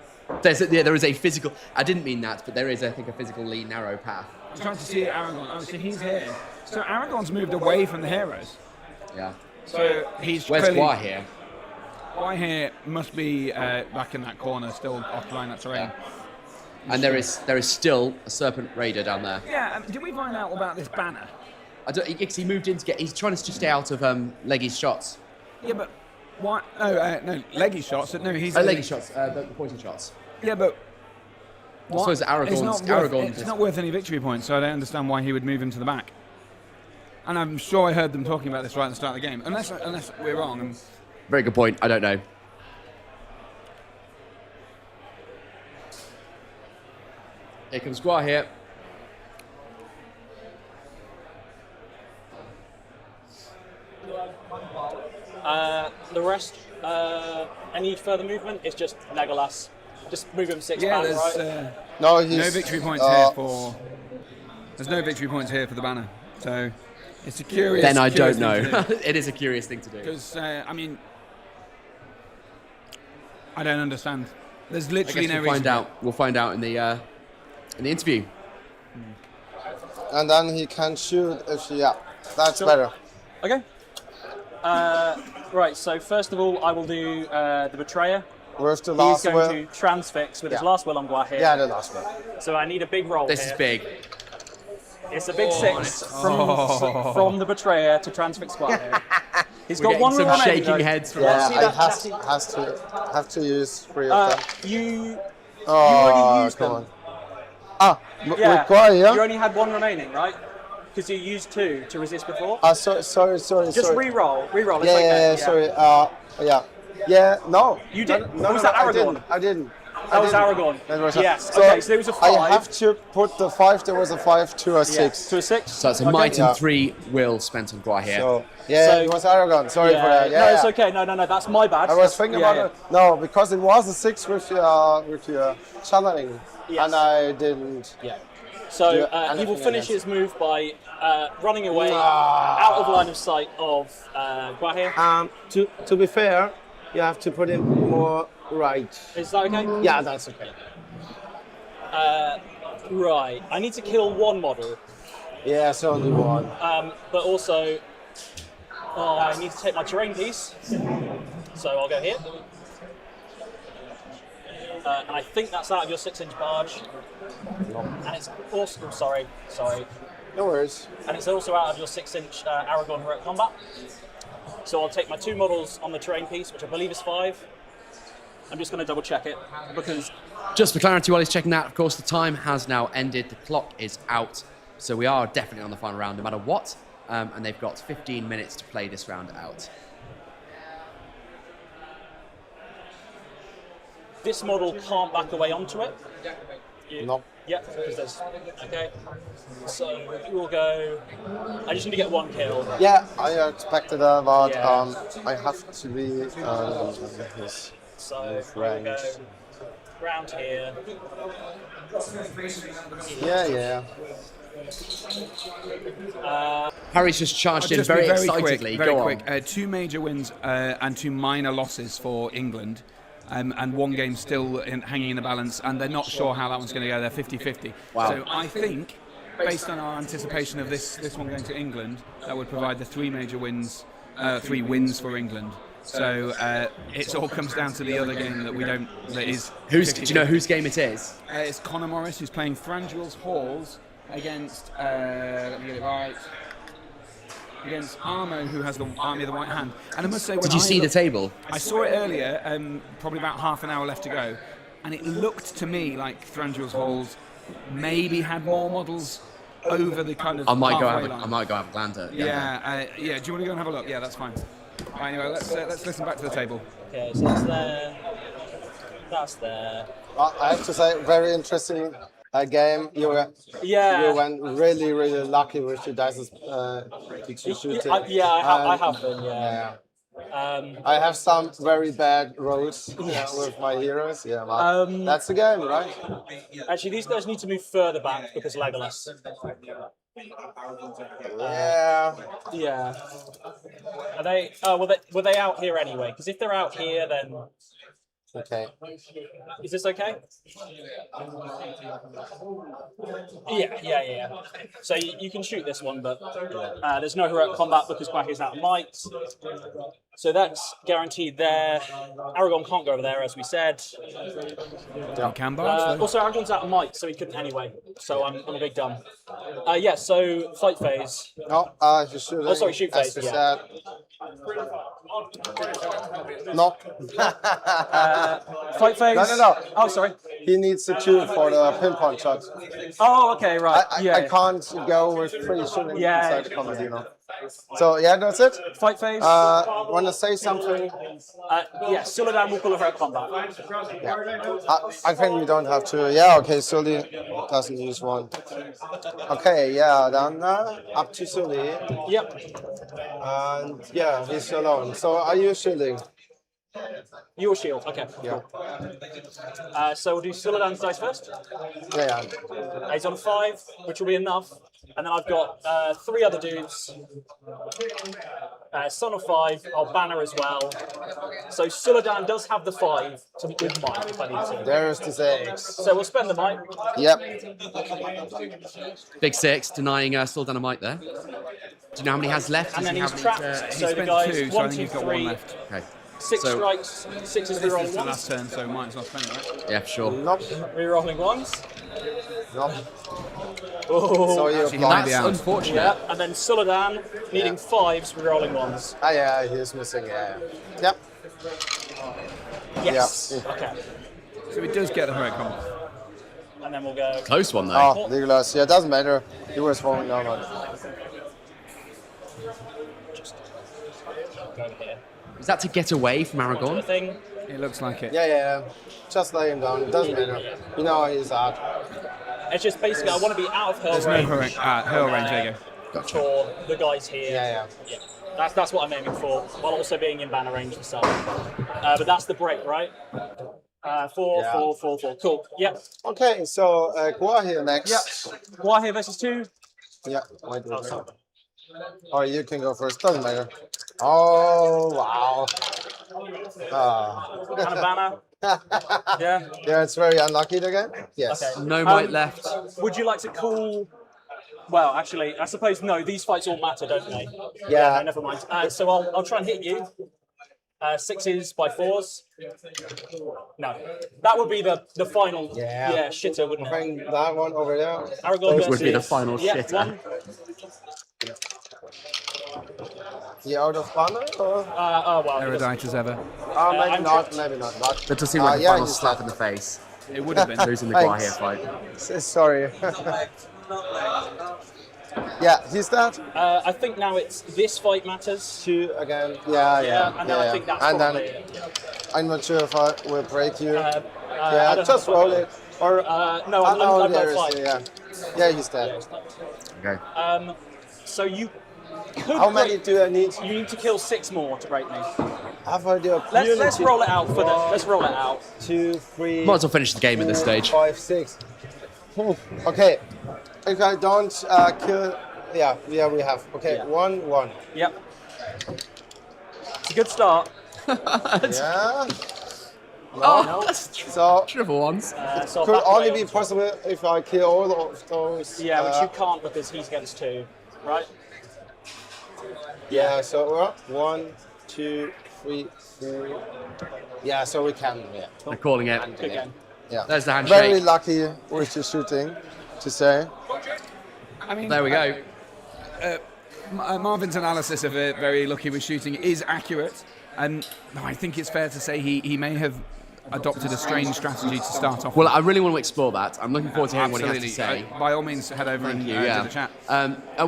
There is a physical. I didn't mean that, but there is, I think, a physically narrow path. I was trying to see Aragon. Oh, so he's here. So Aragon's moved away from the heroes. Yeah. So he's. Where's Gua here? Gua here must be back in that corner, still occupying that terrain. Yeah. And there is still a Serpent Raider down there. Yeah. Did we find out about this banner? He moved in to get. He's trying to stay out of Leggy's shots. Yeah, but. Why? No, leggy shots. No, he's leggy shots. The poison shots. Yeah, but I suppose it's not worth any victory points, so I don't understand why he would move him to the back. And I'm sure I heard them talking about this right at the start of the game, unless we're wrong. Very good point. I don't know. Here comes Gua here. The rest, any further movement? It's just Legolas. Just move him 6 Yeah, pounds, there's right? no victory points here for. There's no victory points here for the banner, so it's a curious. Then I don't thing know. to do. It is a curious thing to do. Because I mean, I don't understand. There's literally no reason. We'll find out in the interview. And then he can shoot if that's better. Okay. Right, so first of all, I will do the Betrayer. Where's the last He's will? going to transfix with his last will on Gua here. Yeah, the last will. So I need a big roll This here. is big. It's a big 6 from the Betrayer to transfix Gua here. He's got one some remaining, shaking though. heads from Yeah, See I that? have to use 3 of them. You Oh, already used come them. on. With Gua, yeah? You only had 1 remaining, right? Because you used 2 to resist before. Sorry. Just re-roll. It's Yeah, okay. sorry. Yeah, no. You did. No, was that Aragorn? I didn't. That was Aragorn. That was Yes. So Okay, so there was a 5. I have to put the 5. There was a 5 to a 6. To a 6. So it's a might and 3 will spent on Gua here. So, it was Aragon. Sorry for that. Yeah, no, it's okay. No, that's my bad. I was thinking about it. No, because it was a 6 with your channeling, and I didn't. Yeah. So he will finish his move by running away out of line of sight of Gua here. To be fair, you have to put him more right. Is that okay? Yeah, that's okay. Right. I need to kill 1 model. Yeah, it's only 1. But also, I need to take my terrain piece. So I'll go here. And I think that's out of your 6-inch barge. And it's also, sorry. No worries. And it's also out of your 6-inch Aragorn heroic combat. So I'll take my 2 models on the terrain piece, which I believe is 5. I'm just going to double check it because. Just for clarity, while he's checking that, of course, the time has now ended. The clock is out, so we are definitely on the final round, no matter what. And they've got 15 minutes to play this round out. This model can't back away onto it. No. Yeah, because there's. Okay. So we'll go. I just need to get 1 kill. Yeah, I expected that, but Yeah. I have to be his So we'll range. go round here. Yeah. Harry's just charged in Just very be excitedly. Very Go quick. on. 2 major wins and 2 minor losses for England. And 1 game still hanging in the balance, and they're not sure how that one's going to go. They're 50-50. Wow. So I think, based on our anticipation of this one going to England, that would provide the 3 major wins, 3 wins for England. So it all comes down to the other game that we don't. That is. Do you know whose game it is? It's Conor Morris who's playing Thranduil's Halls against. Let me get it right. Against Armo, who has the Army of the White Hand. And I must say, Did you see the table? I saw it earlier, probably about half an hour left to go, and it looked to me like Thranduil's Halls maybe had more models over the kind of I might go halfway have line. a glance at it. Yeah. Do you want to go and have a look? Yeah, that's fine. Right, anyway, let's listen back to the table. Okay, so that's there. That's there. I have to say, very interesting game. You went really, really lucky with your dice shooting. I have been. Yeah. I have some very bad rolls with my heroes. Yeah, but that's the game, right? Actually, these guys need to move further back because Legolas. Yeah. Are they? Oh, were they out here anyway? Because if they're out here, then. Okay. Is this okay? Yeah. So you can shoot this one, but there's no heroic combat because Quack is out of might. So that's guaranteed there. Aragon can't go over there, as we said. You can barge, though. Also, Aragon's out of might, so he couldn't anyway. So I'm a big dumb. So fight phase. No, you should. Oh, sorry, shoot phase. Yeah. No. Fight phase. No. Oh, sorry. He needs to tune for the pinpoint shot. Oh, okay, right. I can't go with 3 shooting inside the combat, you know. So yeah, that's it. Fight phase. Want to say something? Suladan will call it for combat. Yeah. I think we don't have to. Yeah, okay. Sully doesn't use one. Okay, yeah. Then up to Sully. Yep. And yeah, he's alone. So are you shielding? Your shield. Okay. Yeah. Cool. So we'll do Suladan's dice first. Yeah. He's on 5, which will be enough. And then I've got 3 other dudes. Son of 5, I'll banner as well. So Suladan does have the 5 with might if I need to. There's the 6. So we'll spend the might. Yep. Big 6, denying Suladan a might there. Do you know how many he has left? And then he's trapped. He So the spent guys, 2, so 1, I think 2, he's got 1 3. left. Okay. 6 So- strikes. 6 is This rerolling is the ones. last turn, so might as well spend it, right? Yeah, for sure. Nope. Rerolling ones. Nope. Oh, So you're Actually, he might be out. Unfortunate. Yeah, and then Suladan needing 5s, rerolling ones. Ah, yeah, he's missing. Yeah. Yep. Yes. Yeah. Okay. So he does get the heroic combat. And then we'll go. Close one, though. Oh, Legolas. Yeah, it doesn't matter. He was falling down. Go over here. Is that to get away from Aragon? Thing. It looks like it. Yeah. Just lay him down. It doesn't matter. You know he's out. It's just basically I want to be out of hurl There's range. no hurl range, there you go. For the guys here. Yeah. That's what I'm aiming for, while also being in banner range and stuff. But that's the break, right? 4. Cool. Yep. Okay, so Gua here next. Yep. Gua here versus 2. Yeah. Wait, Oh, sorry. Or you can go first. Doesn't matter. Oh wow. Kind of banner. Yeah. Yeah, it's very unlucky again. Yes. Okay. No might left. Would you like to call? Well, actually, I suppose no. These fights all matter, don't they? Yeah. No, never mind. So I'll try and hit you. 6s by 4s. No, that would be the final. Yeah. Shitter, wouldn't it? Bring that one over there. Aragon Those would be the versus- final shitter. One. You out of banner or? Well. Erudite as ever. Maybe I'm not. trapped. Maybe not. But That does seem like a yeah, final he's slap dead. in the face. It would have been. Losing the Gua here Thanks. fight. Sorry. Yeah, he's dead. I think now it's this fight matters. 2 again. Yeah. And then I think that's And probably then it. I'm not sure if I will break you. I Yeah, don't just have roll it. Or no, I'm oh, not there is. fight. Yeah, he's dead. Okay. So you could How many do I need? You need to kill 6 more to break me. Have I the Let's roll it out for the. Let's roll it out. 2, 3. Might as well finish the game at this stage. 5, 6. Okay. If I don't kill, yeah, we have. Okay, 1, 1. Yep. It's a good start. Yeah. Oh, that's So triple ones. So could back only away be onto- possible if I kill all of those. Yeah, which you can't because he's against 2, right? Yeah. So 1, 2, 3, 4. Yeah. So we can. Yeah. They're calling it. Good game. Yeah. There's the handshake. Very lucky with the shooting, to say. I mean, There we go. Marvin's analysis of it, very lucky with shooting, is accurate. And I think it's fair to say he may have adopted a strange strategy to start off Well, with. I really want to explore that. I'm looking forward to hearing what he has to say. By all means, head over and Thank you, to the chat.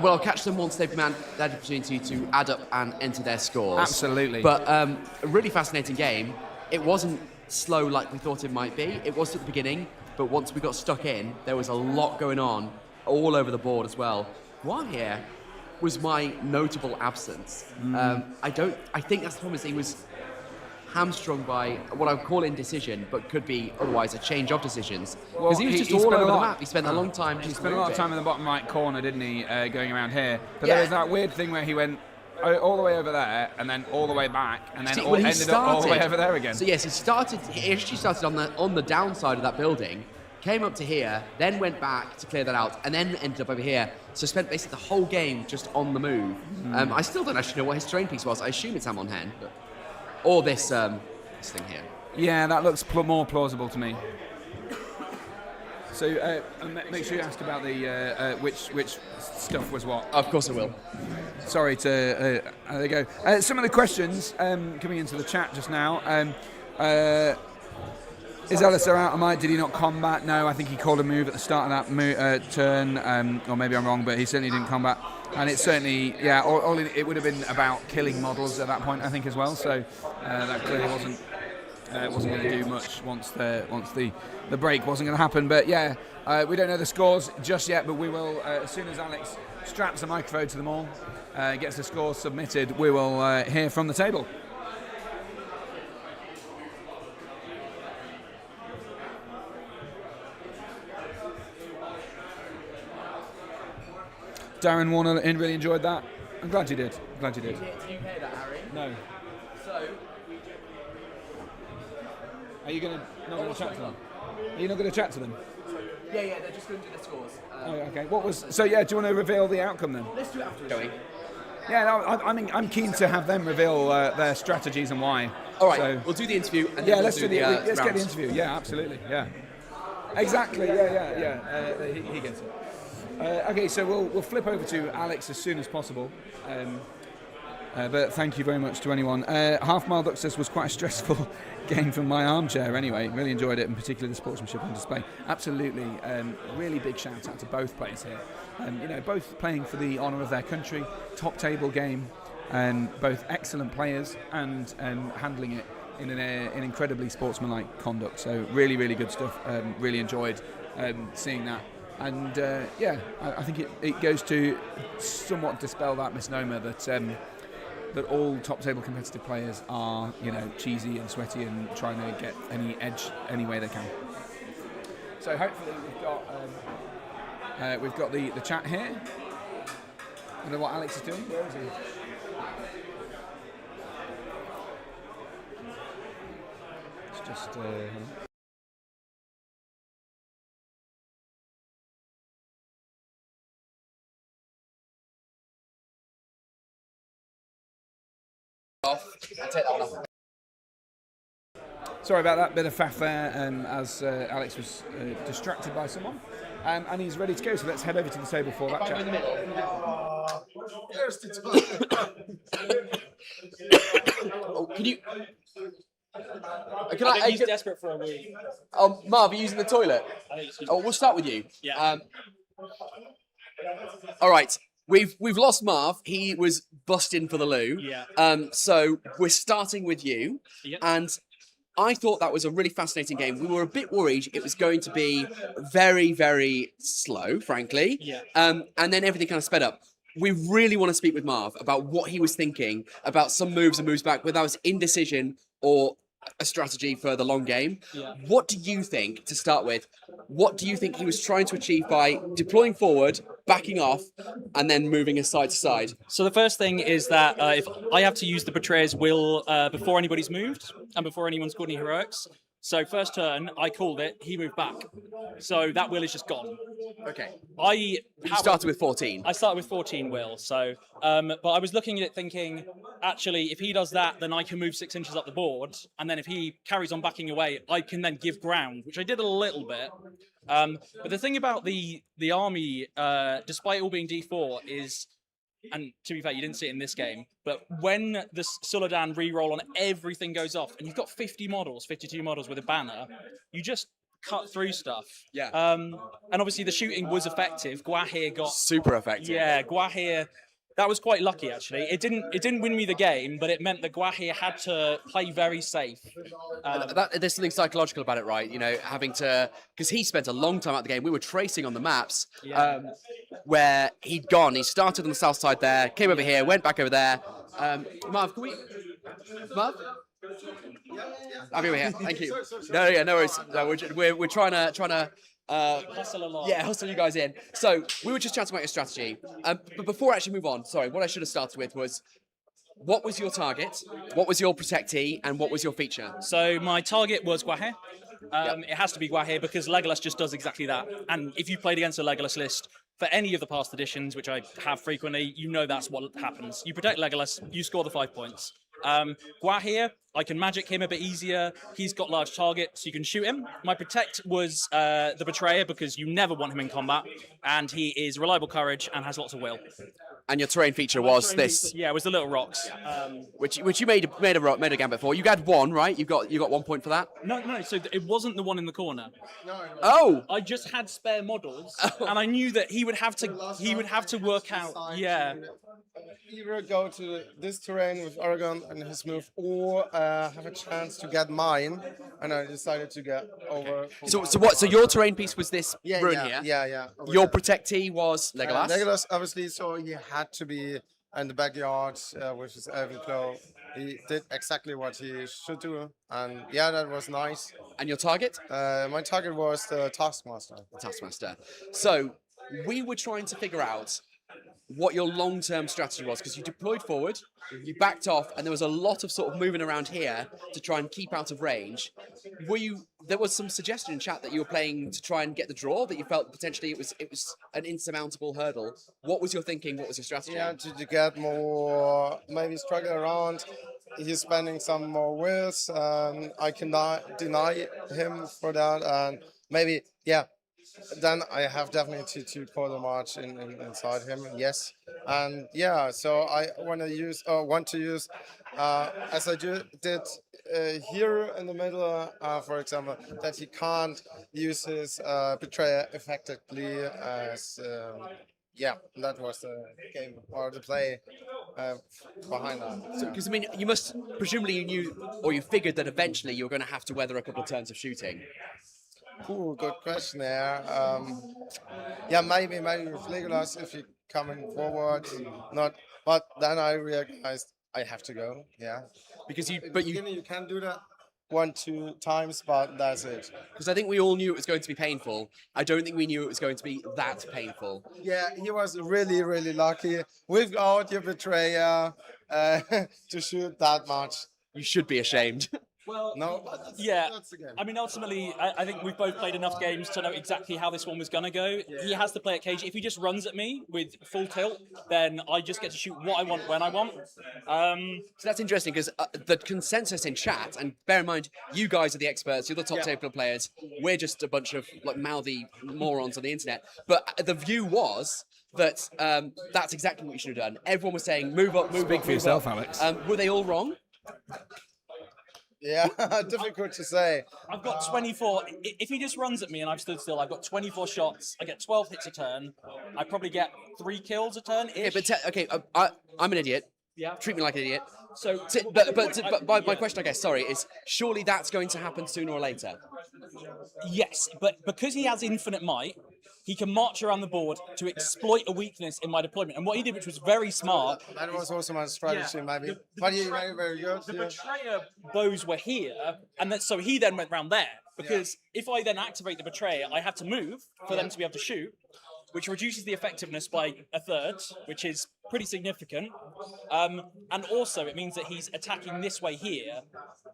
Well, I'll catch them once they've had the opportunity to add up and enter their scores. Absolutely. But a really fascinating game. It wasn't slow like we thought it might be. It was at the beginning, but once we got stuck in, there was a lot going on all over the board as well. Why here? was my notable absence. I think that's the problem, is he was hamstrung by what I would call indecision, but could be otherwise a change of decisions. Because he was just all over the map. He spent a long time He just spent a lot of moving. time in the bottom right corner, didn't he, going around here? But Yeah. there was that weird thing where he went all the way over there, and then all the way back, and then Well, he ended up all the way over there again. So yes, he actually started on the downside of that building, came up to here, then went back to clear that out, and then ended up over here. So spent basically the whole game just on the move. I still don't actually know what his terrain piece was. I assume it's Amon Hen, or this thing here. Yeah, that looks more plausible to me. So make sure you ask about the which stuff was what. Of course I will. Sorry to. There you go. Some of the questions coming into the chat just now. Is Alistair out of mind? Did he not combat? No, I think he called a move at the start of that turn, or maybe I'm wrong, but he certainly didn't combat. And it's certainly, yeah, it would have been about killing models at that point, I think, as well. So that clearly wasn't going to do much once the break wasn't going to happen. But yeah, we don't know the scores just yet, but we will, as soon as Alex straps a microphone to them all, gets the scores submitted, we will hear from the table. Darren Warner really enjoyed that. I'm glad you did. Did you hear that, Harry? No. So, Are you not going to chat to them? Are you not going to chat to them? yeah, they're just going to do the scores. Oh, okay. So yeah, do you want to reveal the outcome then? Let's do it after, shall we? Yeah, no, I'm keen to have them reveal their strategies and why. All right, So, we'll do the interview. And then yeah, we'll let's do let's get the rounds. interview. Yeah, absolutely. Yeah. Exactly. Yeah. He gets it. Okay, so we'll flip over to Alex as soon as possible. But thank you very much to anyone. Half Mile Duck says was quite a stressful game from my armchair anyway. Really enjoyed it, and particularly the sportsmanship on display. Absolutely. Really big shout out to both players here. Both playing for the honour of their country, top table game, both excellent players and handling it in an incredibly sportsmanlike conduct. So really, really good stuff. Really enjoyed seeing that. And I think it goes to somewhat dispel that misnomer that all top table competitive players are, cheesy and sweaty and trying to get any edge any way they can. So hopefully we've got the chat here. I don't know what Alex is doing. Where is he? It's just. Off and take that one off. Sorry about that bit of faff there, as Alex was distracted by someone. And he's ready to go, so let's head over to the table for that chat. Can you... He's desperate for a wee. Oh, Marv, are you using the toilet? We'll start with you. Yeah. All right. We've lost Marv. He was busting for the loo. Yeah. So we're starting with you. Yep. And I thought that was a really fascinating game. We were a bit worried it was going to be very, very slow, frankly. Yeah. And then everything kind of sped up. We really want to speak with Marv about what he was thinking about some moves and moves back, whether that was indecision or a strategy for the long game. Yeah. What do you think, to start with, what do you think he was trying to achieve by deploying forward, backing off, and then moving us side to side? So the first thing is that if I have to use the Betrayer's Will before anybody's moved and before anyone's got any heroics. So first turn, I called it, he moved back. So that will is just gone. Okay. You started with 14. I started with 14 will. So, but I was looking at it thinking, actually, if he does that, then I can move 6 inches up the board. And then if he carries on backing away, I can then give ground, which I did a little bit. But the thing about the army, despite all being D4, is, and to be fair, you didn't see it in this game, but when the Suladan reroll on everything goes off, and you've got 52 models with a banner, you just cut through stuff. Yeah. And obviously the shooting was effective. Guahir got super effective. Yeah, Guahir. That was quite lucky, actually. It didn't win me the game, but it meant that Guahir had to play very safe. There's something psychological about it, right? Having to, because he spent a long time out the game. We were tracing on the maps. Yeah. where he'd gone. He started on the south side there, came over here, went back over there. Marv, can we... Marv? I'll be over here. Thank you. No worries. No, we're trying to hustle along. Yeah, hustle you guys in. So we were just chatting about your strategy. But before I actually move on, sorry, what I should have started with was, what was your target? What was your protectee? And what was your feature? So my target was Guahe. It has to be Guahe because Legolas just does exactly that. And if you played against a Legolas list for any of the past editions, which I have frequently, you know that's what happens. You protect Legolas, you score the 5 points. Guahe, I can magic him a bit easier. He's got large targets, you can shoot him. My protect was the Betrayer because you never want him in combat, and he is reliable courage and has lots of will. And your terrain feature was this. Yeah, it was the little rocks. Which you made a gambit for. You had one, right? You got 1 point for that. No. So it wasn't the one in the corner. Oh. I just had spare models, and I knew that he would have to work out. Yeah. Either go to this terrain with Aragon and his move, or have a chance to get mine, and I decided to get over. So your terrain piece was this rune here? Yeah. Your protectee was Legolas? Legolas, obviously, so he had to be in the backyard with his elven claw. He did exactly what he should do, and yeah, that was nice. And your target? My target was the Taskmaster. So we were trying to figure out what your long-term strategy was, because you deployed forward, you backed off, and there was a lot of sort of moving around here to try and keep out of range. There was some suggestion in chat that you were playing to try and get the draw, that you felt potentially it was an insurmountable hurdle. What was your thinking? What was your strategy? Yeah, to get more, maybe struggle around. He's spending some more wills. I cannot deny him for that, and maybe, yeah. Then I have definitely to pull the march inside him, yes, and yeah. So I want to use, as I did here in the middle, for example, that he can't use his Betrayer effectively. As yeah, that was the game or the play behind that. Because I mean, you must presumably you knew or you figured that eventually you were going to have to weather a couple of turns of shooting. Ooh, good question there. Yeah, maybe with Legolas if he coming forward, not. But then I realized I have to go. Yeah, because you can do that 1-2 times, but that's it. Because I think we all knew it was going to be painful. I don't think we knew it was going to be that painful. Yeah, he was really, really lucky without your Betrayer to shoot that much. You should be ashamed. Well, no, that's the game. I mean, ultimately, I think we've both played enough games to know exactly how this one was going to go. Yeah. He has to play it cagey. If he just runs at me with full tilt, then I just get to shoot what I want when I want. So that's interesting because the consensus in chat, and bear in mind, you guys are the experts, you're the top table players, we're just a bunch of like mouthy morons on the internet. But the view was that that's exactly what you should have done. Everyone was saying, move up, move up. Speak for yourself, Alex. Were they all wrong? Yeah, difficult to say. I've got 24. If he just runs at me and I've stood still, I've got 24 shots. I get 12 hits a turn. I probably get 3 kills a turn. Okay, I'm an idiot. Yeah. Treat me like an idiot. So, but my question, I guess, sorry, is surely that's going to happen sooner or later. Yes, but because he has infinite might, he can march around the board to exploit a weakness in my deployment. And what he did, which was very smart. That was also my strategy, maybe. But he made it very good. The Betrayer bows were here, and then, so he then went round there. Because if I then activate the Betrayer, I have to move for them to be able to shoot, which reduces the effectiveness by a third, which is pretty significant. And also, it means that he's attacking this way here,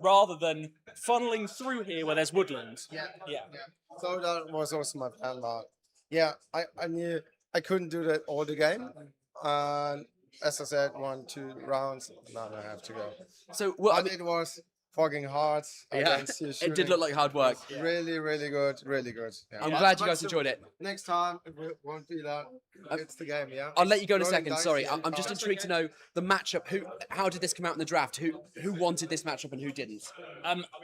rather than funneling through here where there's woodland. Yeah. So that was also my plan, but yeah, I knew I couldn't do that all the game. And as I said, 1-2 rounds, now I have to go. So it was fucking hard. Yeah, it did look like hard work. Really, really good, really good. Yeah. I'm glad you guys enjoyed it. Next time it won't be that. It's the game, yeah. I'll let you go in a second. Sorry, I'm just intrigued to know the matchup. How did this come out in the draft? Who wanted this matchup and who didn't?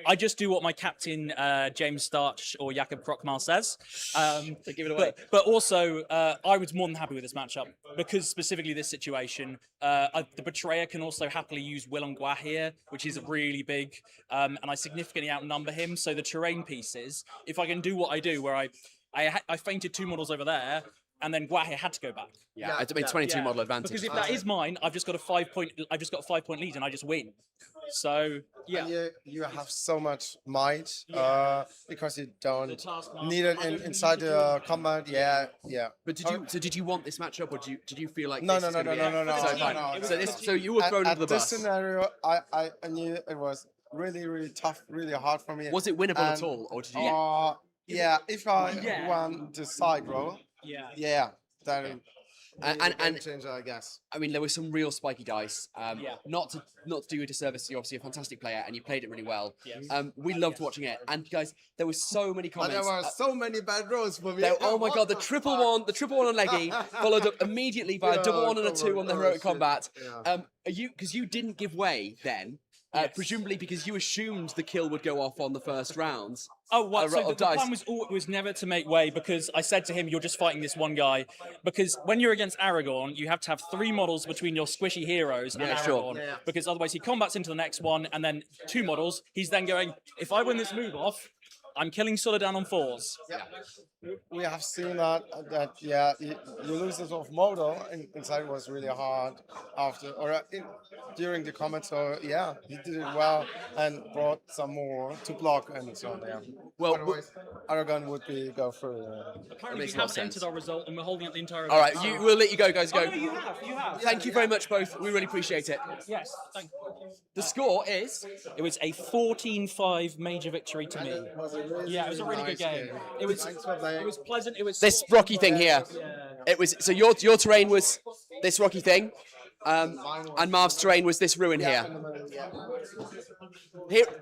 I just do what my captain James Starch or Jakob Krokmal says. So give it away. But also, I was more than happy with this matchup because specifically this situation, the Betrayer can also happily use Will and Gua here, which is really big. And I significantly outnumber him. So the terrain pieces, if I can do what I do, where I fainted 2 models over there, and then Guahe had to go back. Yeah, I mean 22 model advantage. Because if that is mine, I've just got a 5 point. I've just got a 5 point lead, and I just win. So yeah, And you have so much might because you don't need it inside the combat. Yeah. But did you want this matchup, or did you feel like No. So fine. So you were thrown under the bus. This scenario, I knew it was really tough, really hard for me. Was it winnable at all, or did you? Yeah, if I won the side roll. Then and changer, I guess. I mean, there were some real spiky dice. Not to do you a disservice. You're obviously a fantastic player, and you played it really well. We loved watching it. And guys, there were so many comments. But there were so many bad rolls for me. Oh my god, the triple one on Leggy, followed up immediately by a double one and a 2 on the heroic combat. Because you didn't give way then. Presumably because you assumed the kill would go off on the first round. Oh, what? So the plan was never to make way, because I said to him, "You're just fighting this one guy." Because when you're against Aragorn, you have to have 3 models between your squishy heroes and Aragorn, because otherwise he combats into the next one, and then 2 models. He's then going, "If I win this move off, I'm killing Suladan on 4s." We have seen that you lose this off model, and inside was really hard during the combat. So yeah, he did it well and brought some more to block, and so Well, otherwise, Aragorn would go through. Apparently we haven't entered our result, and we're holding up the entire. All right, we'll let you go, guys. Go. Oh, no, you have. Thank you very much, both. We really appreciate it. Yes. Thank you. The score is. It was a 14-5 major victory to me. Yeah, it was a really good game. It was pleasant. It was this rocky thing here. It was so your terrain was this rocky thing, and Marv's terrain was this ruin here.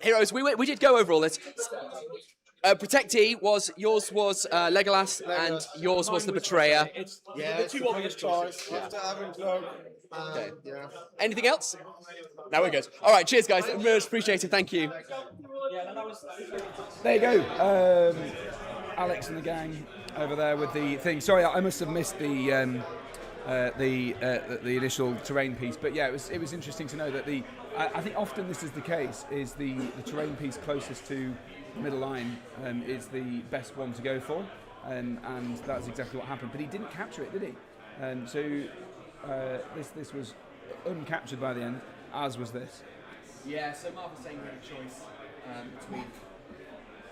Heroes, we did go over all this. Protectee was yours was Legolas, and yours was the Betrayer. Yeah, the 2 obvious choice. Okay. Anything else? No, we're good. All right, cheers, guys. Really appreciate it. Thank you. There you go. Alex and the gang over there with the thing. Sorry, I must have missed the initial terrain piece, but yeah, it was interesting to know that I think often this is the case. Is the terrain piece closest to middle line is the best one to go for, and that's exactly what happened. But he didn't capture it, did he? So this was uncaptured by the end, as was this. Yeah. So Marv was saying we had a choice between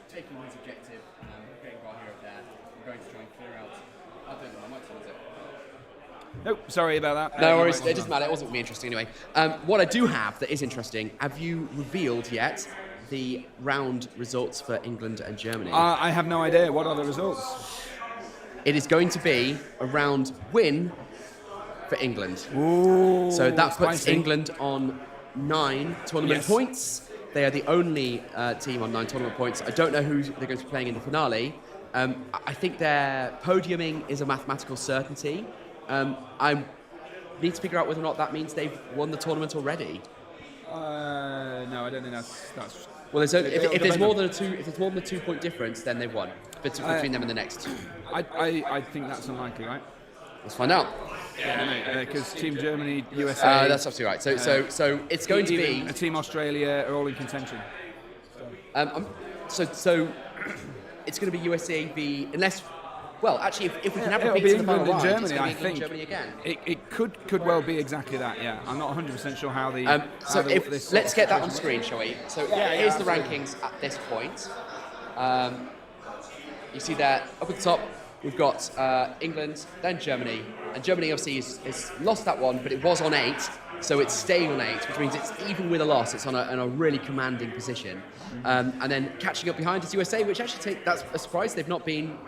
taking his objective, getting our hero there, we're going to try and clear out. I don't know, my mic's on, is it? Nope, sorry about that. No worries, it doesn't matter, it wasn't really interesting anyway. What I do have that is interesting, have you revealed yet the round results for England and Germany? I have no idea. What are the results? It is going to be a round win for England. Ooh, so that puts spicy. England on 9 tournament points. They are the only team on 9 tournament points. I don't know who they're going to be playing in the finale. I think their podiuming is a mathematical certainty. I need to figure out whether or not that means they've won the tournament already. No, I don't think that's. Well, if there's more than a 2-point difference, then they've won between them and the next two. I think that's unlikely, right? Let's find out. Yeah, because Team Germany, USA. That's absolutely right. So it's going to be a Team Australia are all in contention. So it's going to be USA v unless. Well, actually, if we can have it'll repeats be in the final England and round, Germany, it's I going to be think. Germany again. It could well be exactly that. Yeah, I'm not 100% sure how the. Let's get that on screen, shall we? So here's the rankings at this point. You see there up at the top, we've got England, then Germany, and Germany obviously is lost that one, but it was on 8, so it's staying on 8, which means it's even with a loss, it's on a really commanding position. And then catching up behind is USA, which actually that's a surprise. They've not been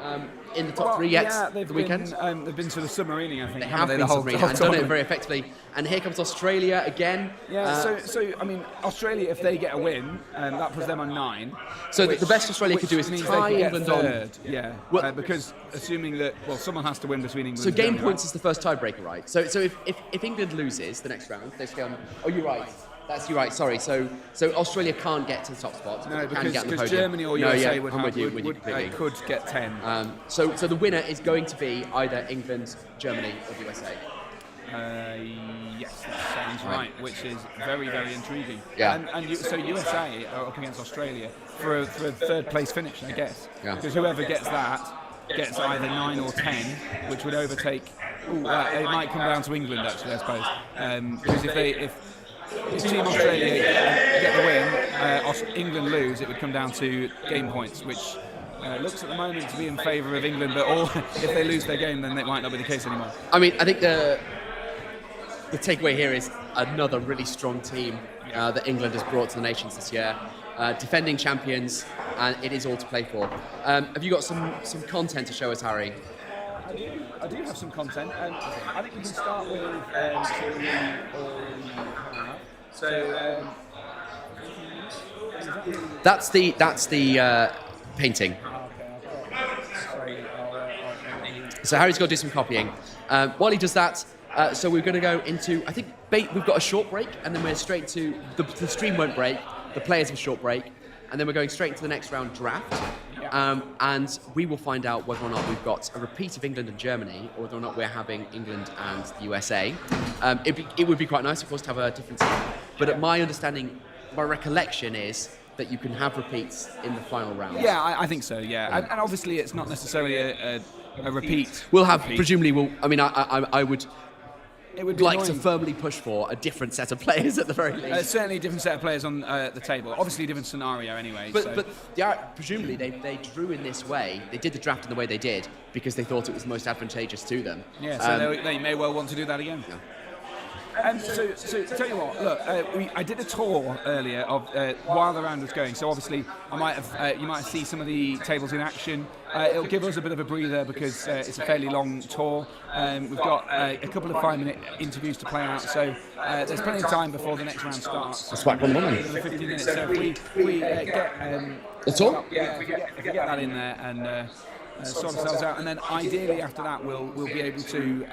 in the top 3 yet. Yeah, they've the weekend. They've been to the submarining, I think. They have been submarining and done it very effectively. And here comes Australia again. Yeah. So I mean, Australia, if they get a win, that puts them on 9. So the best Australia could do is tie England on. Yeah. Because assuming that someone has to win between England. So and game Germany, points is the first tiebreaker, right? So if England loses the next round, they stay on. Oh, you're right. You're right. Sorry. So Australia can't get to the top spot. No, can get on the because podium. Germany or USA could get 10. So the winner is going to be either England, Germany, or USA. Yes, that sounds right. Which is very, very intriguing. Yeah. So USA are up against Australia for a third place finish, I guess. Yeah. Because whoever gets that gets either 9 or 10, which would overtake. It might come down to England actually, I suppose, because if Team Australia get the win, England lose, it would come down to game points, which looks at the moment to be in favour of England. But if they lose their game, then it might not be the case anymore. I mean, I think the takeaway here is another really strong team that England has brought to the nations this year. Defending champions, and it is all to play for. Have you got some content to show us, Harry? I do have some content. I think we can start with That's the painting. So Harry's got to do some copying. While he does that, so we're going to go into, I think we've got a short break, and then we're straight to, the stream won't break, the players have a short break, and then we're going straight into the next round draft. And we will find out whether or not we've got a repeat of England and Germany, or whether or not we're having England and the USA. It would be quite nice, of course, to have a different team. But my understanding, my recollection is that you can have repeats in the final round. Yeah, I think so. Yeah, and obviously it's not necessarily a repeat. We'll have presumably. I mean, I would. It would be like annoying to firmly push for a different set of players at the very least. Certainly a different set of players on the table. Obviously a different scenario anyway. But yeah, presumably they drew in this way. They did the draft in the way they did because they thought it was most advantageous to them. Yeah, so they may well want to do that again. Yeah. So tell you what, look, I did a tour earlier of while the round was going. So obviously, you might have seen some of the tables in action. It'll give us a bit of a breather because it's a fairly long tour. We've got a couple of 5-minute interviews to play out, so there's plenty of time before the next round starts. That's whack on the money. 15 minutes. So if we get the tour, if we get that in there and sort ourselves out, and then ideally after that we'll be able to.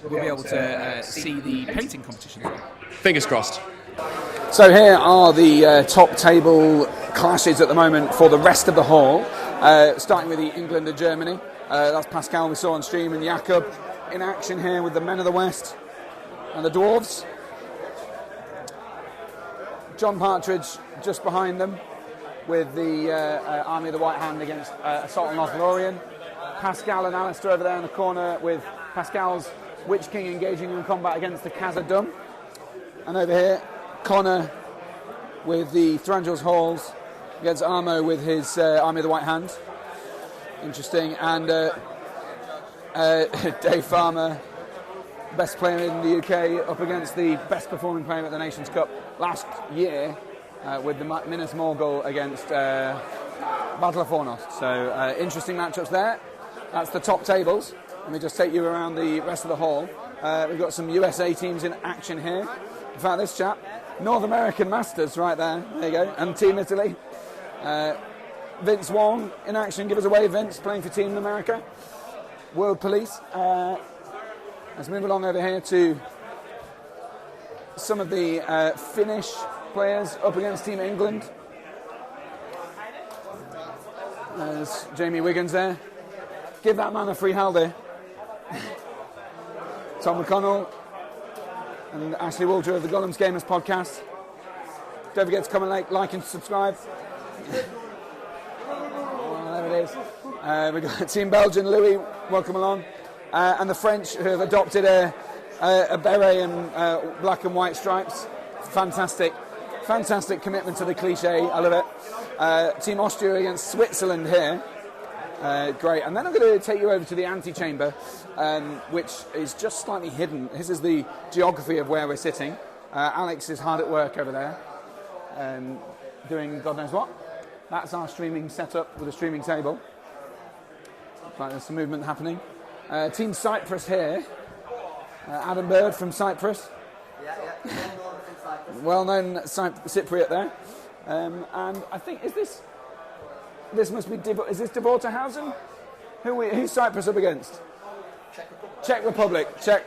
We'll be able to see the painting competition. Fingers crossed. So here are the top table clashes at the moment for the rest of the hall. Starting with the England and Germany. That's Pascal we saw on stream, and Jakob in action here with the men of the West and the Dwarves. John Partridge just behind them with the Army of the White Hand against Assault on Lothlorien. Pascal and Alistair over there in the corner with Pascal's Witch King engaging in combat against the Khazad-dûm. And over here, Connor with the Thranduil's Halls against Armo with his Army of the White Hand. Interesting. And Dave Farmer, best player in the UK, up against the best performing player at the Nations Cup last year with the Minas Morgul against Battle of Fornost. So interesting matchups there. That's the top tables. Let me just take you around the rest of the hall. We've got some USA teams in action here. In fact, this chap, North American Masters right there. There you go. And Team Italy. Vince Wong in action. Give us a wave, Vince, playing for Team America. World Police. Let's move along over here to some of the Finnish players up against Team England. There's Jamie Wiggins there. Give that man a free Halder. Tom McConnell and Ashley Walter of the Gollum's Gamers podcast. Don't forget to comment, like and subscribe. There it is. We've got Team Belgian, Louis, welcome along. And the French, who have adopted a beret and black and white stripes. Fantastic commitment to the cliche, I love it. Team Austria against Switzerland here. Great, and then I'm going to take you over to the antechamber, which is just slightly hidden. This is the geography of where we're sitting. Alex is hard at work over there, doing God knows what. That's our streaming setup with a streaming table. Looks like there's some movement happening. Team Cyprus here. Adam Bird from Cyprus. Yeah. Well-known Cypriot there. And I think, this must be, is this Devorterhausen? Who's Cyprus up against? Czech Republic. Czech.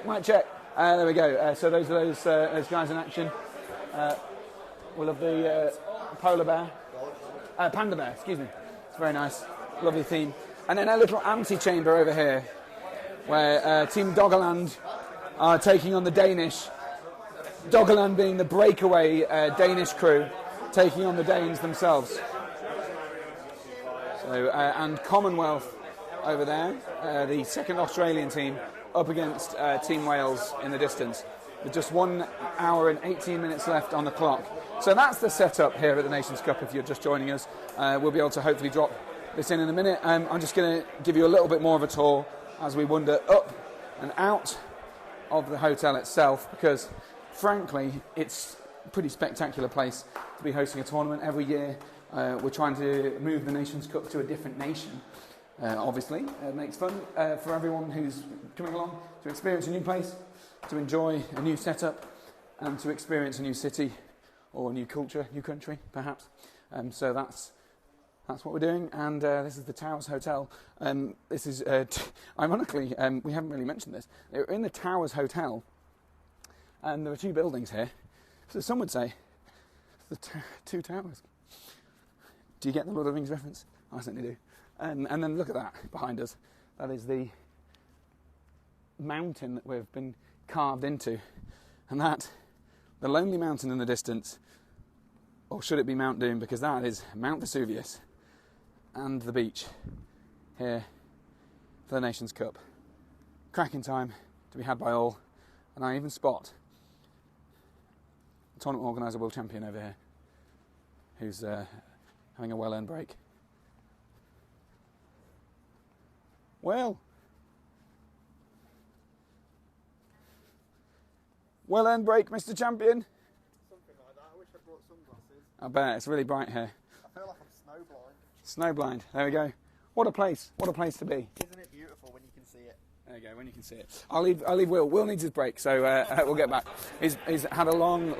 Mike Czech. There we go. So those are those guys in action. We'll have the polar bear. Panda bear, excuse me. It's very nice. Lovely theme. And then a little antechamber over here, where Team Doggerland are taking on the Danish. Doggerland being the breakaway Danish crew, taking on the Danes themselves. So, and Commonwealth over there, the second Australian team, up against Team Wales in the distance, with just 1 hour and 18 minutes left on the clock. So that's the setup here at the Nations Cup. If you're just joining us, we'll be able to hopefully drop this in a minute. I'm just going to give you a little bit more of a tour as we wander up and out of the hotel itself, because frankly it's a pretty spectacular place to be hosting a tournament. Every year we're trying to move the Nations Cup to a different nation. Obviously, it makes fun for everyone who's coming along to experience a new place, to enjoy a new setup, and to experience a new city or a new culture, new country, perhaps. So that's what we're doing, and this is the Towers Hotel. This is, ironically, we haven't really mentioned this. We're in the Towers Hotel, and there are 2 buildings here. So some would say, the 2 towers. Do you get the Lord of the Rings reference? I certainly do. And then look at that behind us. That is the mountain that we've been carved into. And that, the lonely mountain in the distance, or should it be Mount Doom, because that is Mount Vesuvius, and the beach here for the Nations Cup. Cracking time to be had by all, and I even spot the tournament organiser, world champion over here, who's having a well-earned break. Well earned break, Mr. Champion. Something like that. I wish I brought sunglasses. I bet it's really bright here. I feel like I'm snowblind. Snowblind. There we go. What a place. What a place to be. Isn't it beautiful when you can see it? There you go. When you can see it. I'll leave Will. Will needs his break, so we'll get back. He's had a long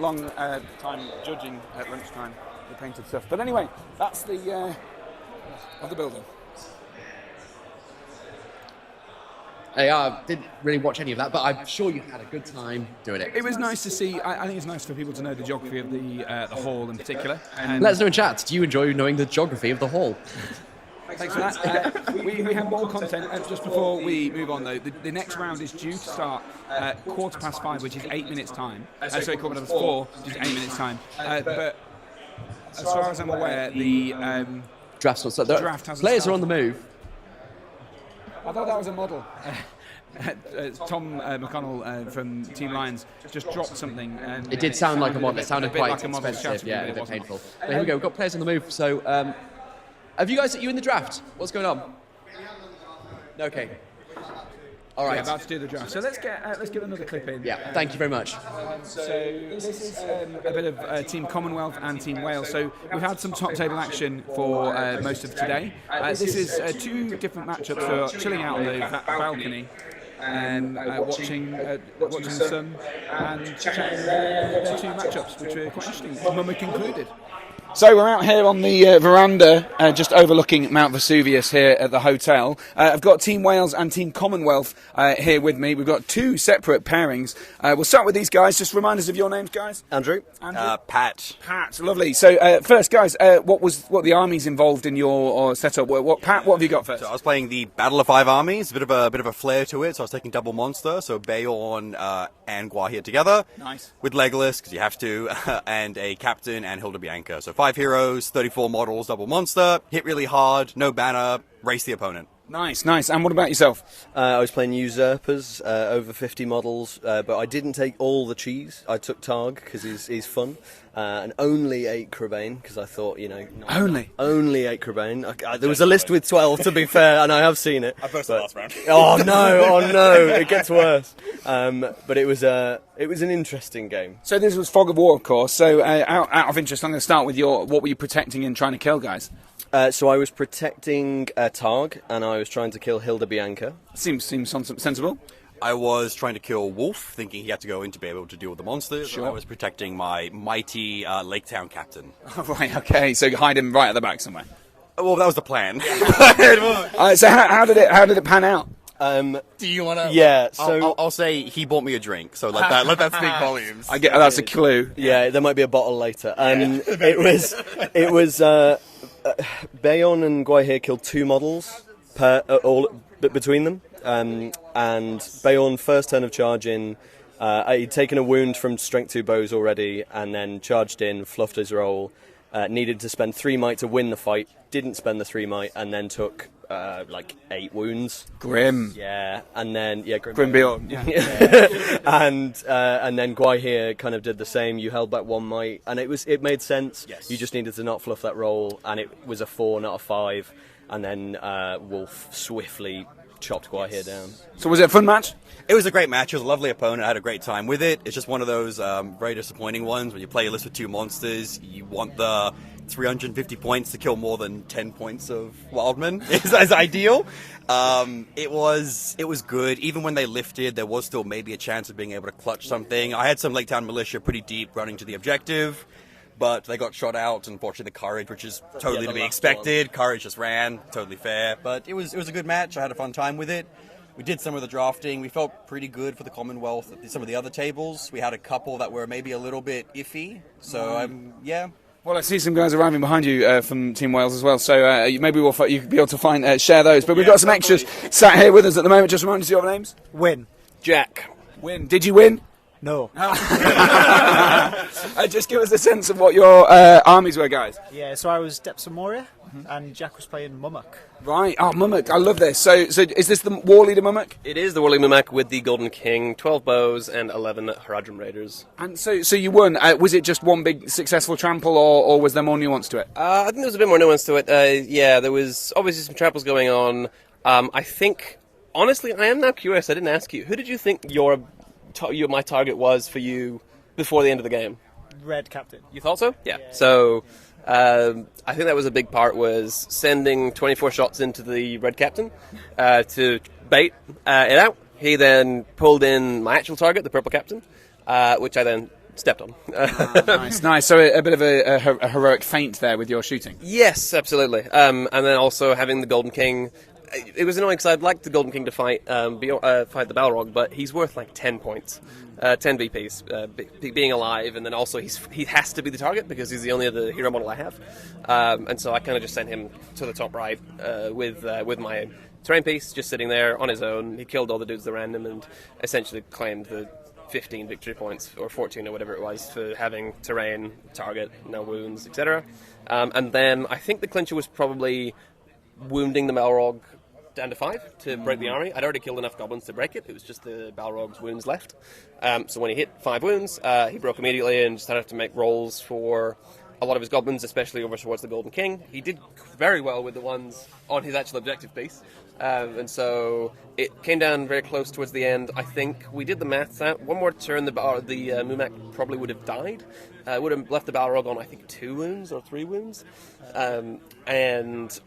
time judging at lunchtime the painted stuff. But anyway, that's the of the building. I didn't really watch any of that, but I'm sure you had a good time doing it. It was nice to see. I think it's nice for people to know the geography of the hall in particular. And let us know in chat. Do you enjoy knowing the geography of the hall? Thanks for that. We have more content. Just before we move on, though, the next round is due to start 5:15, which is 8 minutes time. Sorry, 4, which is 8 minutes time. But as far as I'm aware, the draft hasn't players started. are on the move. I thought that was a model. Tom McConnell from Team Lions just dropped something. And It did sound like a model. It sounded quite like a model expensive, shouting, and a but bit it wasn't. painful. But here we go. We've got players on the move. So, have you guys? Are you in the draft? What's going on? Okay. All right. Yeah, about to do the draft. So let's get another clip in. Yeah. Thank you very much. So this is a bit of Team Commonwealth and Team Wales. So we've had some top table action for most of today. This is 2 different matchups for chilling out on the balcony. Watching the sun and chatting their 2 matchups, which were quite interesting. Mummick included. So we're out here on the veranda, just overlooking Mount Vesuvius here at the hotel. I've got Team Wales and Team Commonwealth here with me. We've got 2 separate pairings. We'll start with these guys. Just remind us of your names, guys. Andrew. Pat. Pat, lovely. So first, guys, what the armies involved in your setup? Pat, what have you got first? So I was playing the Battle of 5 Armies, a bit of a flair to it. So I was taking double monster, so Bayorn and Gwahir together. Nice. With Legolas, because you have to, and a captain and Hilda Bianca. So 5 heroes, 34 models, double monster, hit really hard, no banner, race the opponent. Nice. And what about yourself? I was playing usurpers, over 50 models, but I didn't take all the cheese. I took Targ because he's fun, and only 8 Crabane because I thought, only 8 Crabane. There was a list with 12, to be fair, and I have seen it. I posted last round. Oh no, it gets worse. But it was an interesting game. So this was Fog of War, of course. So out of interest, I'm going to start with what were you protecting and trying to kill, guys? So I was protecting Targ, and I was trying to kill Hilda Bianca. Seems sensible. I was trying to kill Wolf, thinking he had to go in to be able to deal with the monsters. Sure. And I was protecting my mighty Lake Town captain. Oh, right, okay. So you hide him right at the back somewhere. Well, that was the plan. So how did it pan out? Do you want to? Yeah, so I'll say he bought me a drink. So let that speak volumes. I get that's a clue. Yeah, there might be a bottle later. It was Bayon and Gwahir killed 2 models between them, and Bayon first turn of charge in. He'd taken a wound from strength 2 bows already, and then charged in, fluffed his roll, needed to spend 3 might to win the fight, didn't spend the 3 might, and then took like 8 wounds. Grim. Yeah, and then Grim Beyond. Yeah. and then Guai here kind of did the same. You held back 1 might, and it made sense. Yes. You just needed to not fluff that roll, and it was a 4, not a 5. And then Wolf swiftly chopped Guai here down. So was it a fun match? It was a great match. It was a lovely opponent. I had a great time with it. It's just one of those very disappointing ones when you play a list with 2 monsters. You want the 350 points to kill more than 10 points of Wildman is ideal. It was good. Even when they lifted, there was still maybe a chance of being able to clutch something. I had some Lake Town Militia pretty deep running to the objective, but they got shot out. Unfortunately, the Courage, which is totally to be expected. Courage just ran, totally fair. But it was a good match. I had a fun time with it. We did some of the drafting. We felt pretty good for the Commonwealth at some of the other tables. We had a couple that were maybe a little bit iffy. So, yeah. Well, I see some guys arriving behind you from Team Wales as well, so maybe you could be able to share those. But we've got some extras sat here with us at the moment. Just remind us of your names. Win. Jack. Win. Did you win? No. Just give us a sense of what your armies were, guys. Yeah, so I was Depths of Moria, and Jack was playing Mummock. Right. Oh, Mummock. I love this. So is this the War Leader Mummock? It is the War Leader Mummock with the Golden King, 12 bows, and 11 Haradrim Raiders. And so you won. Was it just one big successful trample, or was there more nuance to it? I think there was a bit more nuance to it. Yeah, there was obviously some tramples going on. I think, honestly, I am now curious. I didn't ask you. Who did you think my target was for you before the end of the game? Red Captain. You thought so? Yeah. So I think that was a big part, was sending 24 shots into the Red Captain to bait it out. He then pulled in my actual target, the Purple Captain, which I then stepped on. Nice. So a bit of a heroic feint there with your shooting. Yes, absolutely. And then also having the Golden King. It was annoying because I'd like the Golden King to fight the Balrog, but he's worth like 10 points, 10 VPs, being alive, and then also he has to be the target because he's the only other hero model I have, and so I kind of just sent him to the top right with my terrain piece, just sitting there on his own. He killed all the dudes at random and essentially claimed the 15 victory points, or 14 or whatever it was, for having terrain, target, no wounds, etc. And then I think the clincher was probably wounding the Balrog down to 5 to break the army. I'd already killed enough goblins to break it. It was just the Balrog's wounds left. So when he hit 5 wounds, he broke immediately and started to make rolls for a lot of his goblins, especially over towards the Golden King. He did very well with the ones on his actual objective piece. And so it came down very close towards the end. I think we did the maths out. One more turn, the Mumak probably would have died. Would have left the Balrog on, I think, 2 wounds or 3 wounds. And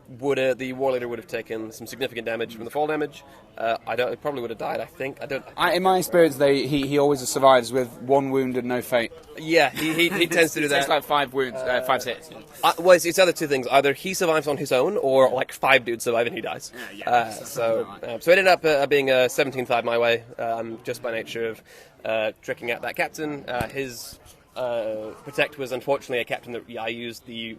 the War Leader would have taken some significant damage from the fall damage. He probably would have died, I think. In my experience, he always survives with 1 wound and no fate. Yeah, he tends to do that. It's like 5 wounds, 5 hits. Well, it's either 2 things. Either he survives on his own, or like 5 dudes survive and he dies. So it ended up being a 17-5 my way, just by nature of tricking out that captain. His Protect was unfortunately a captain that I used the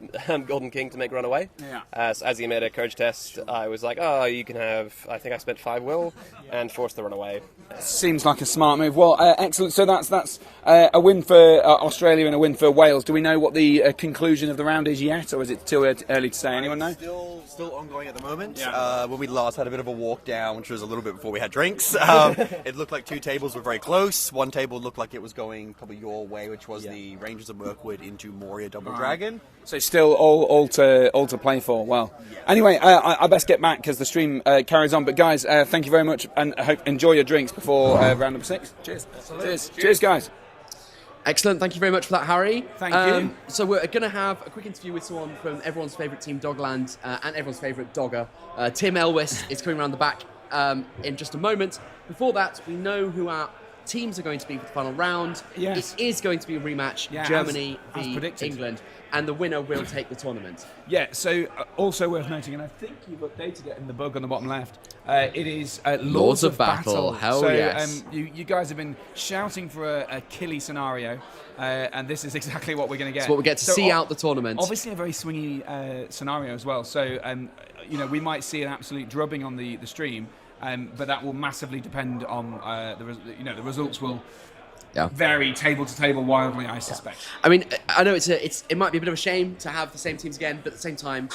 Golden King to make run away. Yeah. So as he made a courage test, I was like, you can have, I think I spent 5 will and forced the run away. Seems like a smart move. Well, excellent. So that's a win for Australia and a win for Wales. Do we know what the conclusion of the round is yet, or is it too early to say? Anyone know? Still ongoing at the moment. When we last had a bit of a walk down, which was a little bit before we had drinks, it looked like 2 tables were very close. One table looked like it was going probably your way, which was the Rangers of Mirkwood into Moria Double Dragon. So still all to play for. Well, anyway, I best get back because the stream carries on. But guys, thank you very much, and I hope enjoy your drinks before round number 6. Cheers. Cheers, guys. Excellent. Thank you very much for that, Harry. Thank you. So we're going to have a quick interview with someone from everyone's favourite team, Dogland, and everyone's favourite dogger. Tim Elwis is coming around the back in just a moment. Before that, we know who our teams are going to be for the final round. Yes. It is going to be a rematch, Germany v England, and the winner will take the tournament. Yeah, so also worth noting, and I think you've updated it in the bug on the bottom left, it is Lords of Battle. Hell so, yes. You guys have been shouting for a killy scenario, and this is exactly what we're going to get. It's what we get to see out the tournament. Obviously a very swingy scenario as well, so we might see an absolute drubbing on the stream, but that will massively depend on the results will vary table to table wildly, I suspect. I mean, I know it might be a bit of a shame to have the same teams again, but at the same time,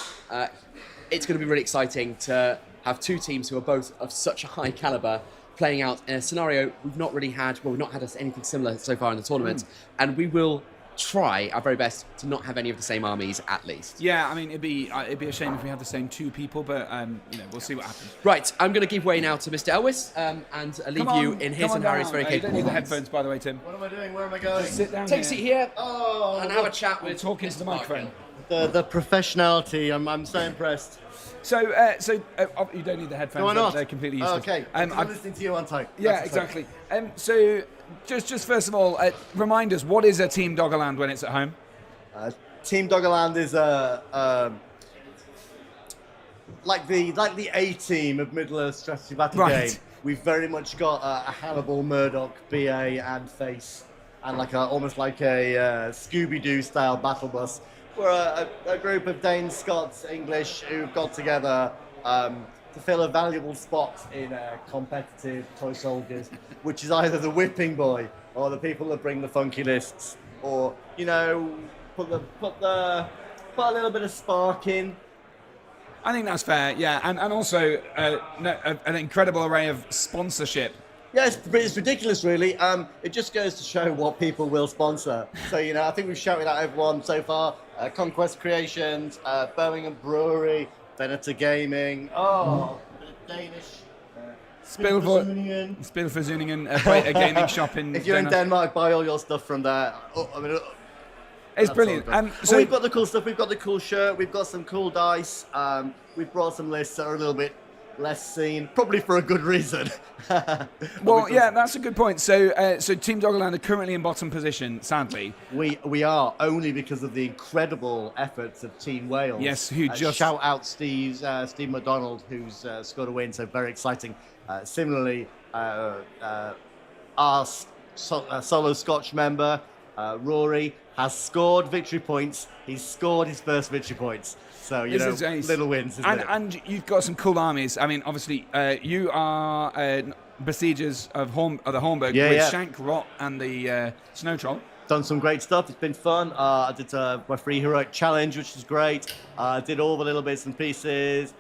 it's going to be really exciting to have two teams who are both of such a high caliber playing out in a scenario we've not had anything similar so far in the tournament, and we will try our very best to not have any of the same armies at least. Yeah, I mean, it'd be a shame if we had the same two people, but we'll see what happens. Right, I'm going to give way now to Mr. Elwes and leave you in his and Harry's very capable You don't need the hands. headphones, by the way, Tim. What am I doing? Where am I going? Just sit down Take a seat here and have a chat with. Talk into the microphone. The professionality. I'm so impressed. So you don't need the headphones. No, why not? They're completely useless. Okay. I'm listening to you, aren't I? Yeah, exactly. So just first of all, remind us, what is a Team Doggerland when it's at home? Team Doggerland is like the A team of Middle Earth strategy battle game. We've very much got a Hannibal, Murdoch, BA, and Face, and almost like a Scooby-Doo style battle bus. We're a group of Danes, Scots, English who've got together to fill a valuable spot in competitive toy soldiers, which is either the whipping boy or the people that bring the funky lists, or put a little bit of spark in. I think that's fair, yeah, and also an incredible array of sponsorship. Yeah, it's ridiculous, really. It just goes to show what people will sponsor. So, I think we've shouted out everyone so far. Conquest Creations, Birmingham Brewery, Venator Gaming, Danish. Spilforzuningen, a gaming shop in If you're in Denmark, buy all your stuff from there. It's brilliant. So we've got the cool stuff. We've got the cool shirt. We've got some cool dice. We've brought some lists that are a little bit less seen, probably for a good reason. Well, yeah, that's a good point. So Team Doggerland are currently in bottom position, sadly. We are, only because of the incredible efforts of Team Wales. Yes, who just shout out Steve McDonald, who's scored a win. So very exciting. Similarly, our solo Scotch member Rory has scored victory points. He's scored his first victory points. So, little wins, isn't it? And you've got some cool armies. I mean, obviously, you are besiegers of the Hornburg with Shank, Rot, and the Snow Troll. Done some great stuff. It's been fun. I did my free heroic challenge, which is great. I did all the little bits and pieces.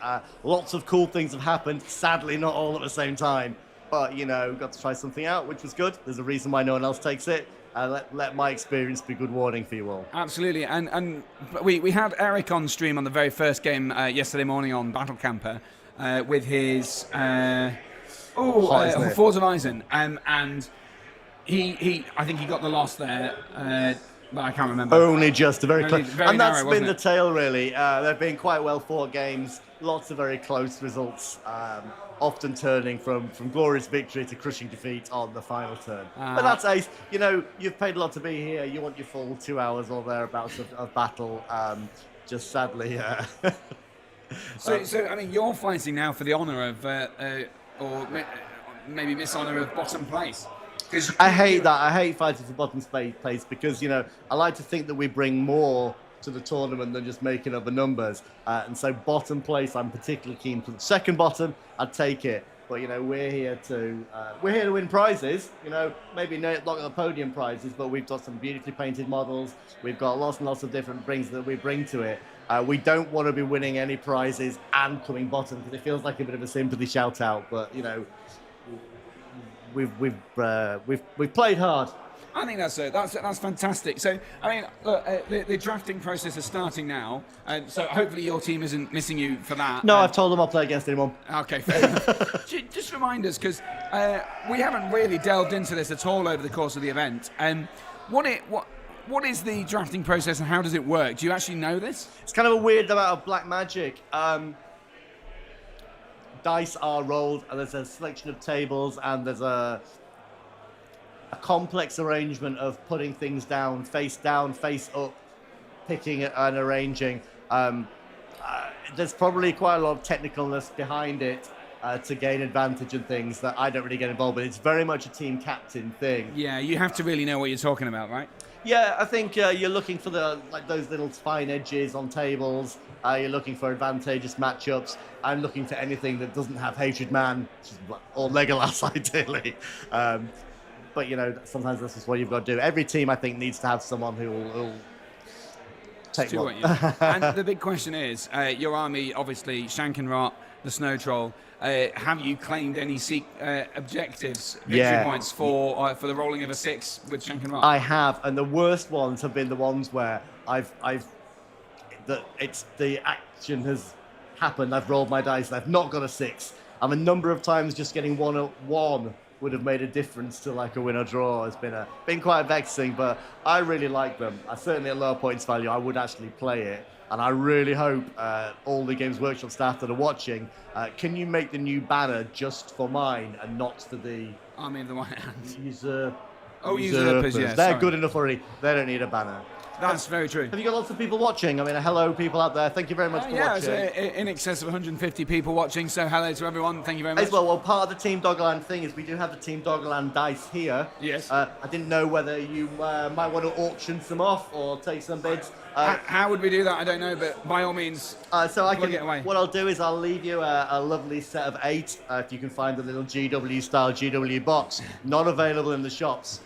Lots of cool things have happened. Sadly, not all at the same time. But, got to try something out, which was good. There's a reason why no one else takes it. Let my experience be good warning for you all. Absolutely, and we had Eric on stream on the very first game yesterday morning on Battle Camper with his Forza Horizon, and he I think he got the loss there, but I can't remember. Only just very close, and that's narrow, been the tale really. They've been quite well fought games, lots of very close results. Often turning from glorious victory to crushing defeat on the final turn. But that's ace. You've paid a lot to be here. You want your full 2 hours or thereabouts of battle. Just sadly. So I mean, you're fighting now for the honour of, or maybe mishonour of bottom place. I hate that. I hate fighting for bottom place because I like to think that we bring more to the tournament than just making up the numbers, and so bottom place I'm particularly keen for. Second bottom, I'd take it, but we're here to win prizes. Maybe not the podium prizes, but we've got some beautifully painted models. We've got lots and lots of different things that we bring to it. We don't want to be winning any prizes and coming bottom because it feels like a bit of a sympathy shout out. But we've played hard. I think that's fantastic. So, I mean, look, the drafting process is starting now, and so hopefully your team isn't missing you for that. No, I've told them I'll play against anyone. Okay, fair enough. Just remind us, because we haven't really delved into this at all over the course of the event. What is the drafting process and how does it work? Do you actually know this? It's kind of a weird amount of black magic. Dice are rolled, and there's a selection of tables, and there's a complex arrangement of putting things down, face up, picking and arranging. There's probably quite a lot of technicalness behind it to gain advantage and things that I don't really get involved with. It's very much a team captain thing. Yeah, you have to really know what you're talking about, right? Yeah, I think you're looking for those little fine edges on tables. You're looking for advantageous matchups. I'm looking for anything that doesn't have Hatred Man or Legolas, ideally. But sometimes this is what you've got to do. Every team, I think, needs to have someone who will take Do one. it, yeah. And the big question is, your army, obviously, Shankenrot, the Snow Troll. Have you claimed any objectives, victory points for the rolling of a 6 with Shankenrot? I have, and the worst ones have been the ones where the action has happened. I've rolled my dice and I've not got a 6. And a number of times just getting 1 would have made a difference to like a win or draw. Has been quite vexing, but I really like them. Certainly at lower points value, I would actually play it. And I really hope all the Games Workshop staff that are watching, can you make the new banner just for mine and not for the Army of the White Hand? Usurpers, yeah. They're good enough already. They don't need a banner. That's very true. Have you got lots of people watching? I mean, hello, people out there. Thank you very much for watching. It's in excess of 150 people watching, so hello to everyone. Thank you very much. As well, part of the Team Doggerland thing is we do have the Team Doggerland dice here. Yes. I didn't know whether you might want to auction some off or take some bids. How would we do that? I don't know, but by all means, so I plug it away. What I'll do is I'll leave you a lovely set of 8, if you can find the little GW-style GW box, not available in the shops.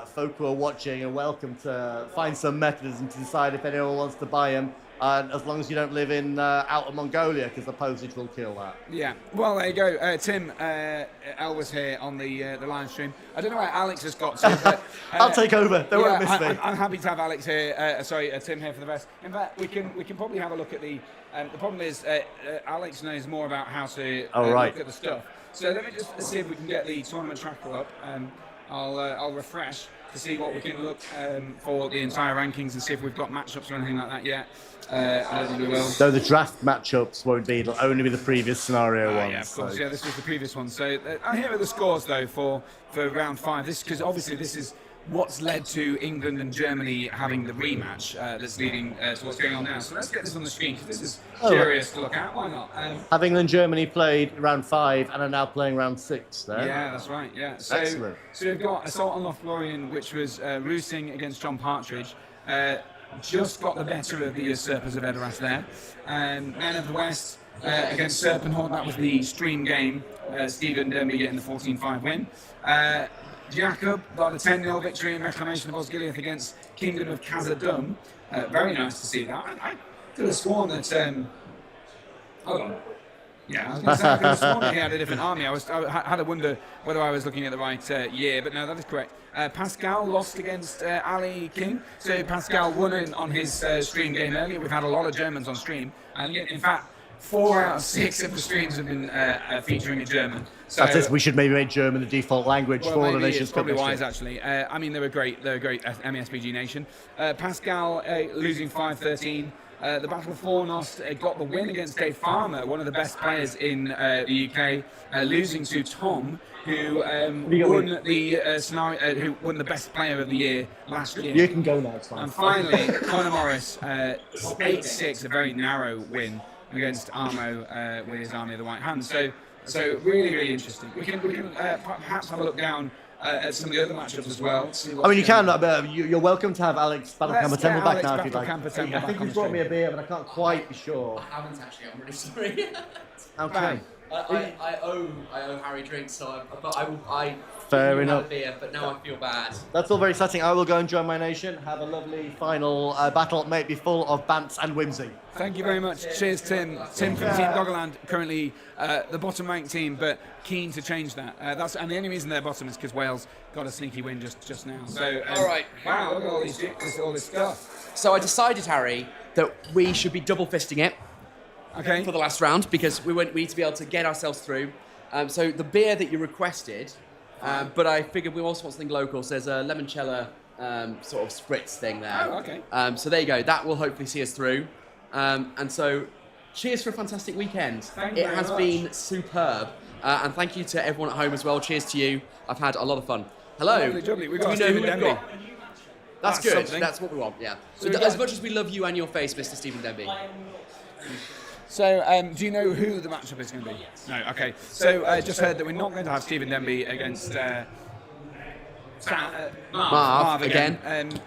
Folk who are watching are welcome to find some mechanism to decide if anyone wants to buy them, as long as you don't live in outer Mongolia, because the postage will kill that. Yeah, well, there you go. Tim Elvis here on the live stream. I don't know where Alex has got to, but... I'll take over. They won't miss me. I'm happy to have Alex here, Tim here for the rest. In fact, we can probably have a look at the problem is Alex knows more about how to look at the stuff. So let me just see if we can get the tournament tracker up. I'll refresh to see what we can look for the entire rankings and see if we've got matchups or anything like that yet. I don't think we will. No, the draft matchups won't be. It'll only be the previous scenario ones. Yeah, of course. So. Yeah, this was the previous one. So here are the scores though for round 5. This because obviously this is what's led to England and Germany having the rematch that's leading to what's going on now. So let's get this on the screen because this is curious to look at. Why not? Have England and Germany played round 5 and are now playing round 6 there? Yeah, that's right. Yeah. So, excellent. So we've got Assault on Lothlorien, which was Roosing against John Partridge. Just got the better of the Usurpers of Edoras there. Men of the West against Serpenhorn, that was the stream game. Stephen Denby getting the 14-5 win. Jacob got the 10-0 victory in Reclamation of Osgiliath against Kingdom of Khazad-dûm. Very nice to see that. I could have sworn that... hold on. Yeah, I was going to say, I could have sworn that he had a different army. I had to wonder whether I was looking at the right year, but no, that is correct. Pascal lost against Ali King, so Pascal won on his stream game earlier. We've had a lot of Germans on stream, and in fact, 4 out of 6 of the streams have been featuring a German. So that's it. We should maybe make German the default language for the Nations Cup. Probably wise, actually. I mean, they're a great MESBG nation. Pascal losing 5-13. The Battle of Fornost got the win against Dave Farmer, one of the best players in the UK, losing to Tom, who won the scenario, who won the best player of the year last year. You can go now. It's fine. And finally, Conor Morris 8-6, a very narrow win against Armo with his Army of the White Hand. So really, really interesting. We can perhaps have a look down at some of the other matchups as well. I mean, you can. You're welcome to have Alex Battlecamper Temple back now if you'd like. I think he's brought me a beer, but I can't quite be sure. I haven't actually. I'm really sorry. Okay. I owe Harry drinks, so I Fair enough. a beer, but now I feel bad. That's all very exciting. I will go and join my nation. Have a lovely final battle. May it be full of bants and whimsy. Thank you very much. Cheers, Tim. Tim from Team Doggerland, currently the bottom ranked team, but keen to change that. And the only reason they're bottom is because Wales got a sneaky win just now. So all right. Wow, look at all this stuff. So I decided, Harry, that we should be double fisting it. Okay. For the last round, because we need to be able to get ourselves through. So the beer that you requested, but I figured we also want something local. So there's a limoncello sort of spritz thing there. Oh, okay. So there you go. That will hopefully see us through. And so, cheers for a fantastic weekend. It has been superb. And thank you to everyone at home as well. Cheers to you. I've had a lot of fun. Hello. Lovely. We've got Stephen Denby. That's good. Something. That's what we want. Yeah. So as much as we love you and your face, Mr. Stephen Denby. So, do you know who the matchup is going to be? No, okay. So, just heard that we're not going to have Stephen Denby against Marv again.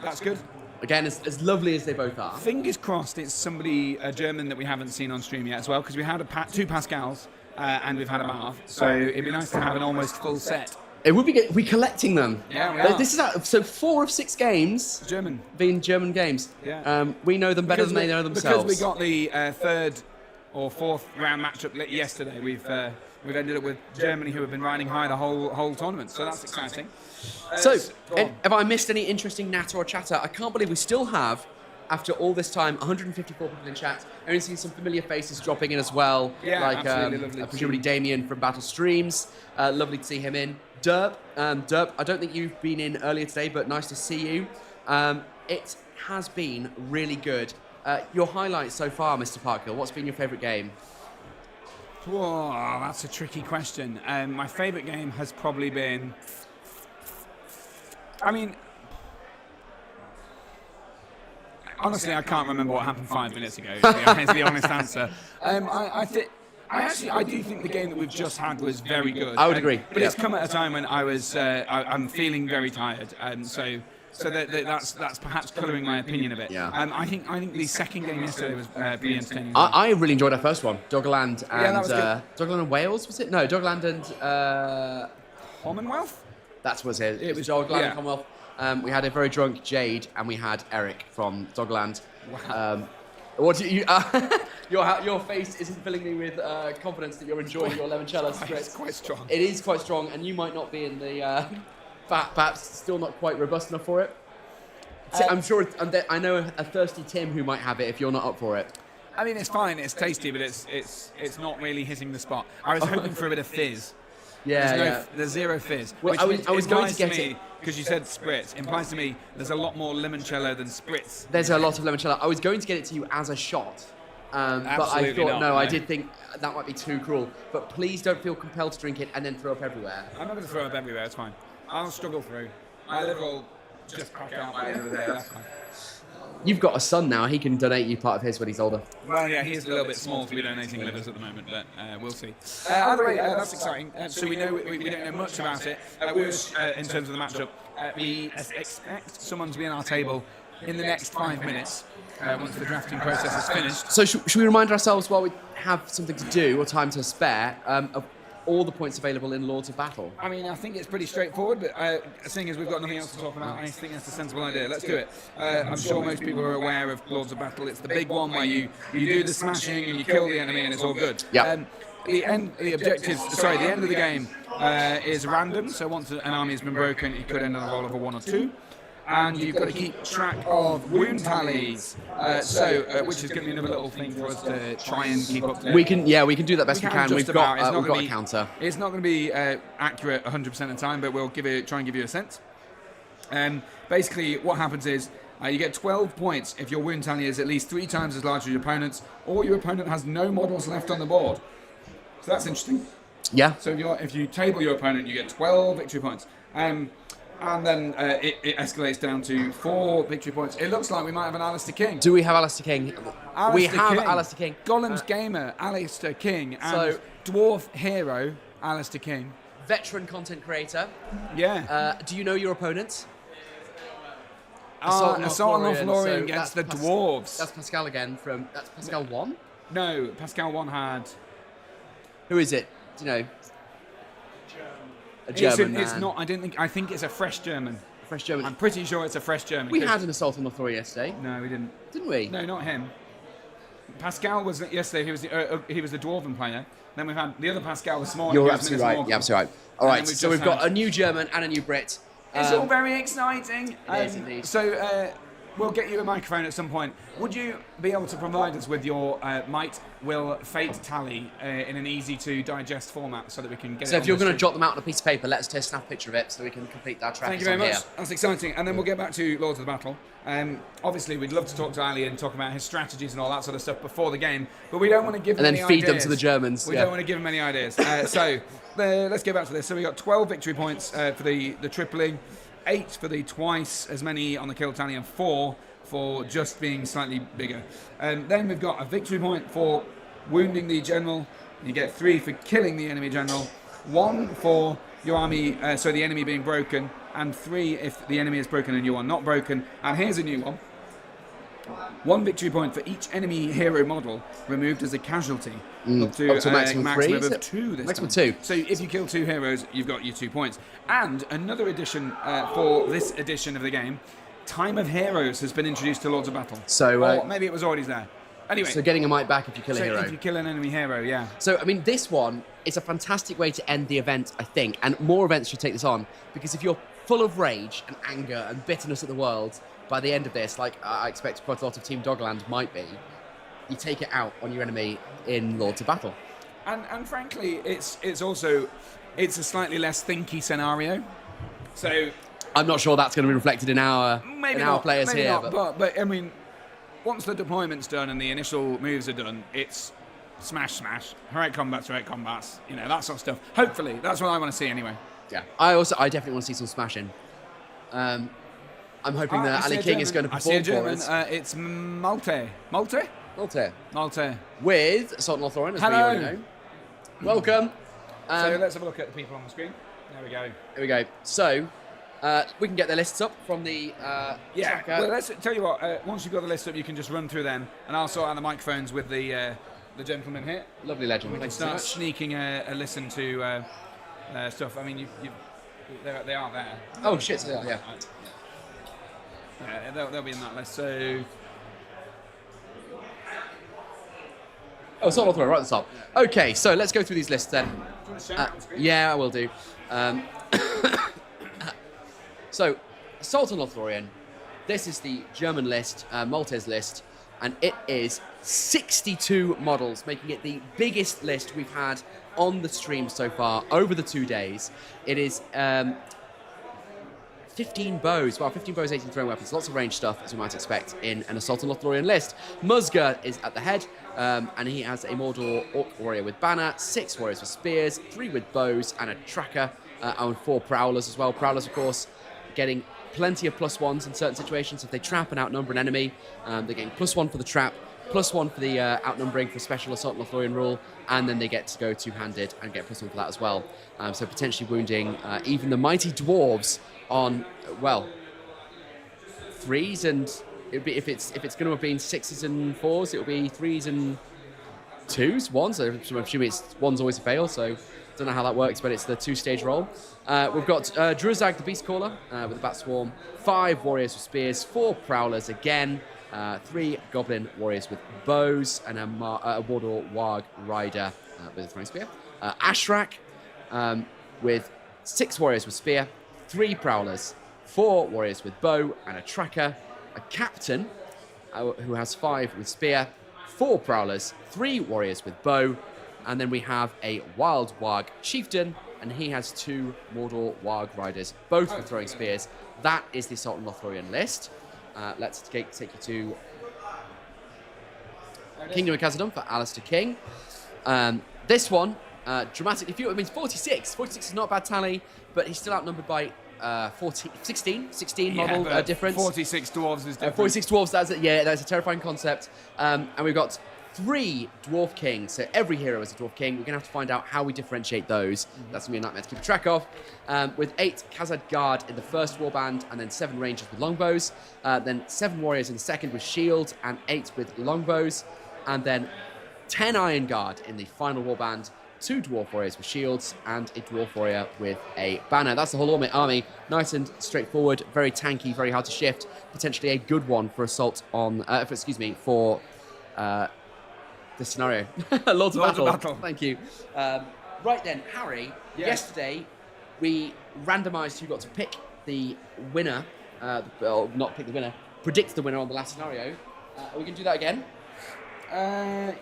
That's good. Again, as lovely as they both are. Fingers crossed it's a German that we haven't seen on stream yet as well, because we had 2 Pascals and we've had a Marv. So, it'd be nice to have an almost full set It would be good. We're collecting them. Yeah, we are. This is so 4 of 6 games. German. Being German games. Yeah. We know them better than they know themselves. Because we got the third or fourth round matchup yesterday. We've ended up with Germany, who have been riding high the whole tournament. So that's exciting. So, have I missed any interesting natter or chatter? I can't believe we still have, after all this time, 154 people in chat. Only seen some familiar faces dropping in as well. Yeah, like absolutely lovely. presumably Damien from Battle Streams. Lovely to see him in. Derp, I don't think you've been in earlier today, but nice to see you. It has been really good. Your highlights so far, Mr. Parkhill, what's been your favourite game? Whoa, that's a tricky question. My favourite game has probably been... I mean... Honestly, I can't remember what happened 5 minutes ago, is the honest answer. I do think the game that we've just had was very good. I would agree. But it's come at a time when I'm feeling very tired, and so that's perhaps colouring my opinion a bit. Yeah. I think the second game yesterday was pretty entertaining. I really enjoyed our first one, Doggerland and that was good. Doggerland and Wales, was it? No, Doggerland and Commonwealth. That's what it was. Doggerland and Commonwealth. We had a very drunk Jade, and we had Eric from Doggerland. Wow. What do you? Your face isn't filling me with confidence that you're enjoying your limoncello spritz. It's quite strong. It is quite strong, and you might not be in the perhaps still not quite robust enough for it. I'm sure. I know a thirsty Tim who might have it if you're not up for it. I mean, it's fine. It's tasty, but it's not really hitting the spot. I was hoping for a bit of fizz. Yeah, there's zero fizz. Well, I was going to get it because you said spritz. Implies to me there's a lot more limoncello than spritz. There's a lot of limoncello. I was going to get it to you as a shot, but I thought no. I did think that might be too cruel. But please don't feel compelled to drink it and then throw up everywhere. I'm not going to throw up everywhere. It's fine. I'll struggle through. My liver will just crack out by the end of the day. That's fine. You've got a son now. He can donate you part of his when he's older. Well, yeah, he is a little bit small to be donating livers at the moment, but we'll see. Either way, that's exciting. So we know we don't know much about it. In terms of the matchup, we expect someone to be in our table in the next 5 minutes once the drafting process is finished. So should we remind ourselves while we have something to do or time to spare of all the points available in Lords of Battle? I mean, I think it's pretty straightforward, but seeing as we've got nothing else to talk about, I think that's a sensible idea. Let's do it. I'm sure most people are aware of Lords of Battle. It's the big one where you do the smashing and you kill the enemy and it's all good. Yeah. The end of the game is random. So once an army has been broken, it could end on a roll of a 1 or 2. And you've got to keep track of wound tallies, which is going to be another little thing for us to try and keep up to date. We can do that best we can. We've got a counter. It's not going to be accurate 100% of the time, but we'll try and give you a sense. Basically, what happens is you get 12 points if your wound tally is at least 3 times as large as your opponent's, or your opponent has no models left on the board. So that's interesting. Yeah. So if you table your opponent, you get 12 victory points. And then it escalates down to 4 victory points. It looks like we might have an Alistair King. Do we have Alistair King? We have Alistair King. Golem's Gamer, Alistair King. And Dwarf Hero, Alistair King. Veteran content creator. Yeah. Do you know your opponent? Assault on Lothlorien against the Dwarves. That's Pascal again from... That's Pascal 1? No, Pascal 1 had... Who is it? Do you know? A German man. It's not. I think it's a fresh German. Fresh German. I'm pretty sure it's a fresh German. We had an Assault on Lothlorien yesterday. No, we didn't. Didn't we? No, not him. Pascal was yesterday. He was the Dwarven player. Then we've had the other Pascal was small. You're absolutely right. You're absolutely right. All right. So we've got a new German and a new Brit. It's all very exciting. It is indeed. So we'll get you a microphone at some point. Would you be able to provide us with your might, will, fate tally in an easy to digest format so that we can get it? So if you're going to jot them out on a piece of paper, let us take a snap picture of it so we can complete that track. Thank you very much. That's exciting. And then we'll get back to Lords of the Battle. Obviously, we'd love to talk to Ali and talk about his strategies and all that sort of stuff before the game, but we don't want to give him any ideas. And then feed them to the Germans. We don't want to give them any ideas. So let's get back to this. So we got 12 victory points for the tripling, 8 for the twice as many on the kill tally, and 4 for just being slightly bigger. Then we've got a victory point for wounding the general. You get 3 for killing the enemy general, 1 for your army, so the enemy being broken, and 3 if the enemy is broken and you are not broken. And here's a new one. 1 victory point for each enemy hero model removed as a casualty. Up to a maximum of 3, of 2 this maximum time. 2. So if you kill 2 heroes, you've got your 2 points. And another addition for this edition of the game, Time of Heroes has been introduced to Lords of Battle. So, or maybe it was already there. Anyway. So getting a might back if you kill a hero. If you kill an enemy hero, yeah. So, I mean, this one is a fantastic way to end the event, I think, and more events should take this on, because if you're full of rage and anger and bitterness at the world, by the end of this, like I expect quite a lot of Team Dogland might be, you take it out on your enemy in Lords of Battle. And frankly, it's a slightly less thinky scenario. So I'm not sure that's going to be reflected in our players maybe here. Not, but I mean, once the deployment's done and the initial moves are done, it's smash, heroic combats, you know, that sort of stuff. Hopefully, that's what I want to see anyway. Yeah, I definitely want to see some smashing. I'm hoping that Ali King is going to perform for us. It's Malte. With Assault and Lothlorien, as Hello. we already know. Welcome. So let's have a look at the people on the screen. There we go. Here we go. So, we can get the lists up from the tracker. Well, let's tell you what. Once you've got the list up, you can just run through them, and I'll sort out the microphones with the gentleman here. Lovely legend. We can Thanks so start much. sneaking a listen to stuff. I mean, they are there. Oh shit! They are, yeah. Yeah, they'll be in that list. So. Oh, Assault and Lothlorien, right at the top. Okay, so let's go through these lists then. Do you want to shout out the screen? Yeah, I will do. So, Assault and Lothlorien, this is the German list, Maltese list, and it is 62 models, making it the biggest list we've had on the stream so far over the 2 days. It is 15 bows. Well, 15 bows, 18 throwing weapons. Lots of range stuff, as you might expect, in an Assault and Lothlorien list. Musga is at the head, and he has a Mordor Orc Warrior with banner, 6 warriors with spears, 3 with bows, and a tracker, and 4 prowlers as well. Prowlers, of course, getting plenty of +1s in certain situations. If they trap and outnumber an enemy, they're getting +1 for the trap, +1 for the outnumbering for special Assault and Lothlorien rule, and then they get to go two-handed and get +1 for that as well. So potentially wounding even the mighty dwarves on, well, 3s, and it'd be, if it's going to have been 6s and 4s, it'll be 3s and 2s, 1s. So I'm assuming it's 1's always a fail, so don't know how that works, but it's the 2-stage roll. We've got Druzag the Beast Caller with a Bat Swarm, 5 warriors with spears, 4 prowlers again, 3 goblin warriors with bows, and a Mordor Warg Rider with a throwing spear. Ashrak with 6 warriors with spear, 3 prowlers, 4 warriors with bow, and a tracker. A captain who has 5 with spear, 4 prowlers, 3 warriors with bow, and then we have a Wild Warg Chieftain, and he has 2 Mordor Warg Riders, both with throwing spears. That is the Assault and Lothlorien list. Let's take you to Kingdom of Khazad-dûm for Alistair King. This one, dramatically fewer. It means 46. 46 is not a bad tally, but he's still outnumbered by 16 model difference. 46 dwarves is different. 46 dwarves, that's a terrifying concept. And we've got 3 Dwarf Kings, so every hero is a Dwarf King. We're going to have to find out how we differentiate those. That's going to be a nightmare to keep track of. With 8 Khazad Guard in the first warband, and then 7 Rangers with longbows. Then 7 Warriors in the second with shield, and 8 with longbows. And then 10 Iron Guard in the final warband, 2 Dwarf Warriors with shields, and a Dwarf Warrior with a banner. That's the whole army. Nice and straightforward, very tanky, very hard to shift. Potentially a good one for assault on, for this scenario. Lords of Battle. Thank you. Right then, Harry, yesterday we randomised who got to pick the winner, not pick the winner, predict the winner on the last scenario. Are we going to do that again?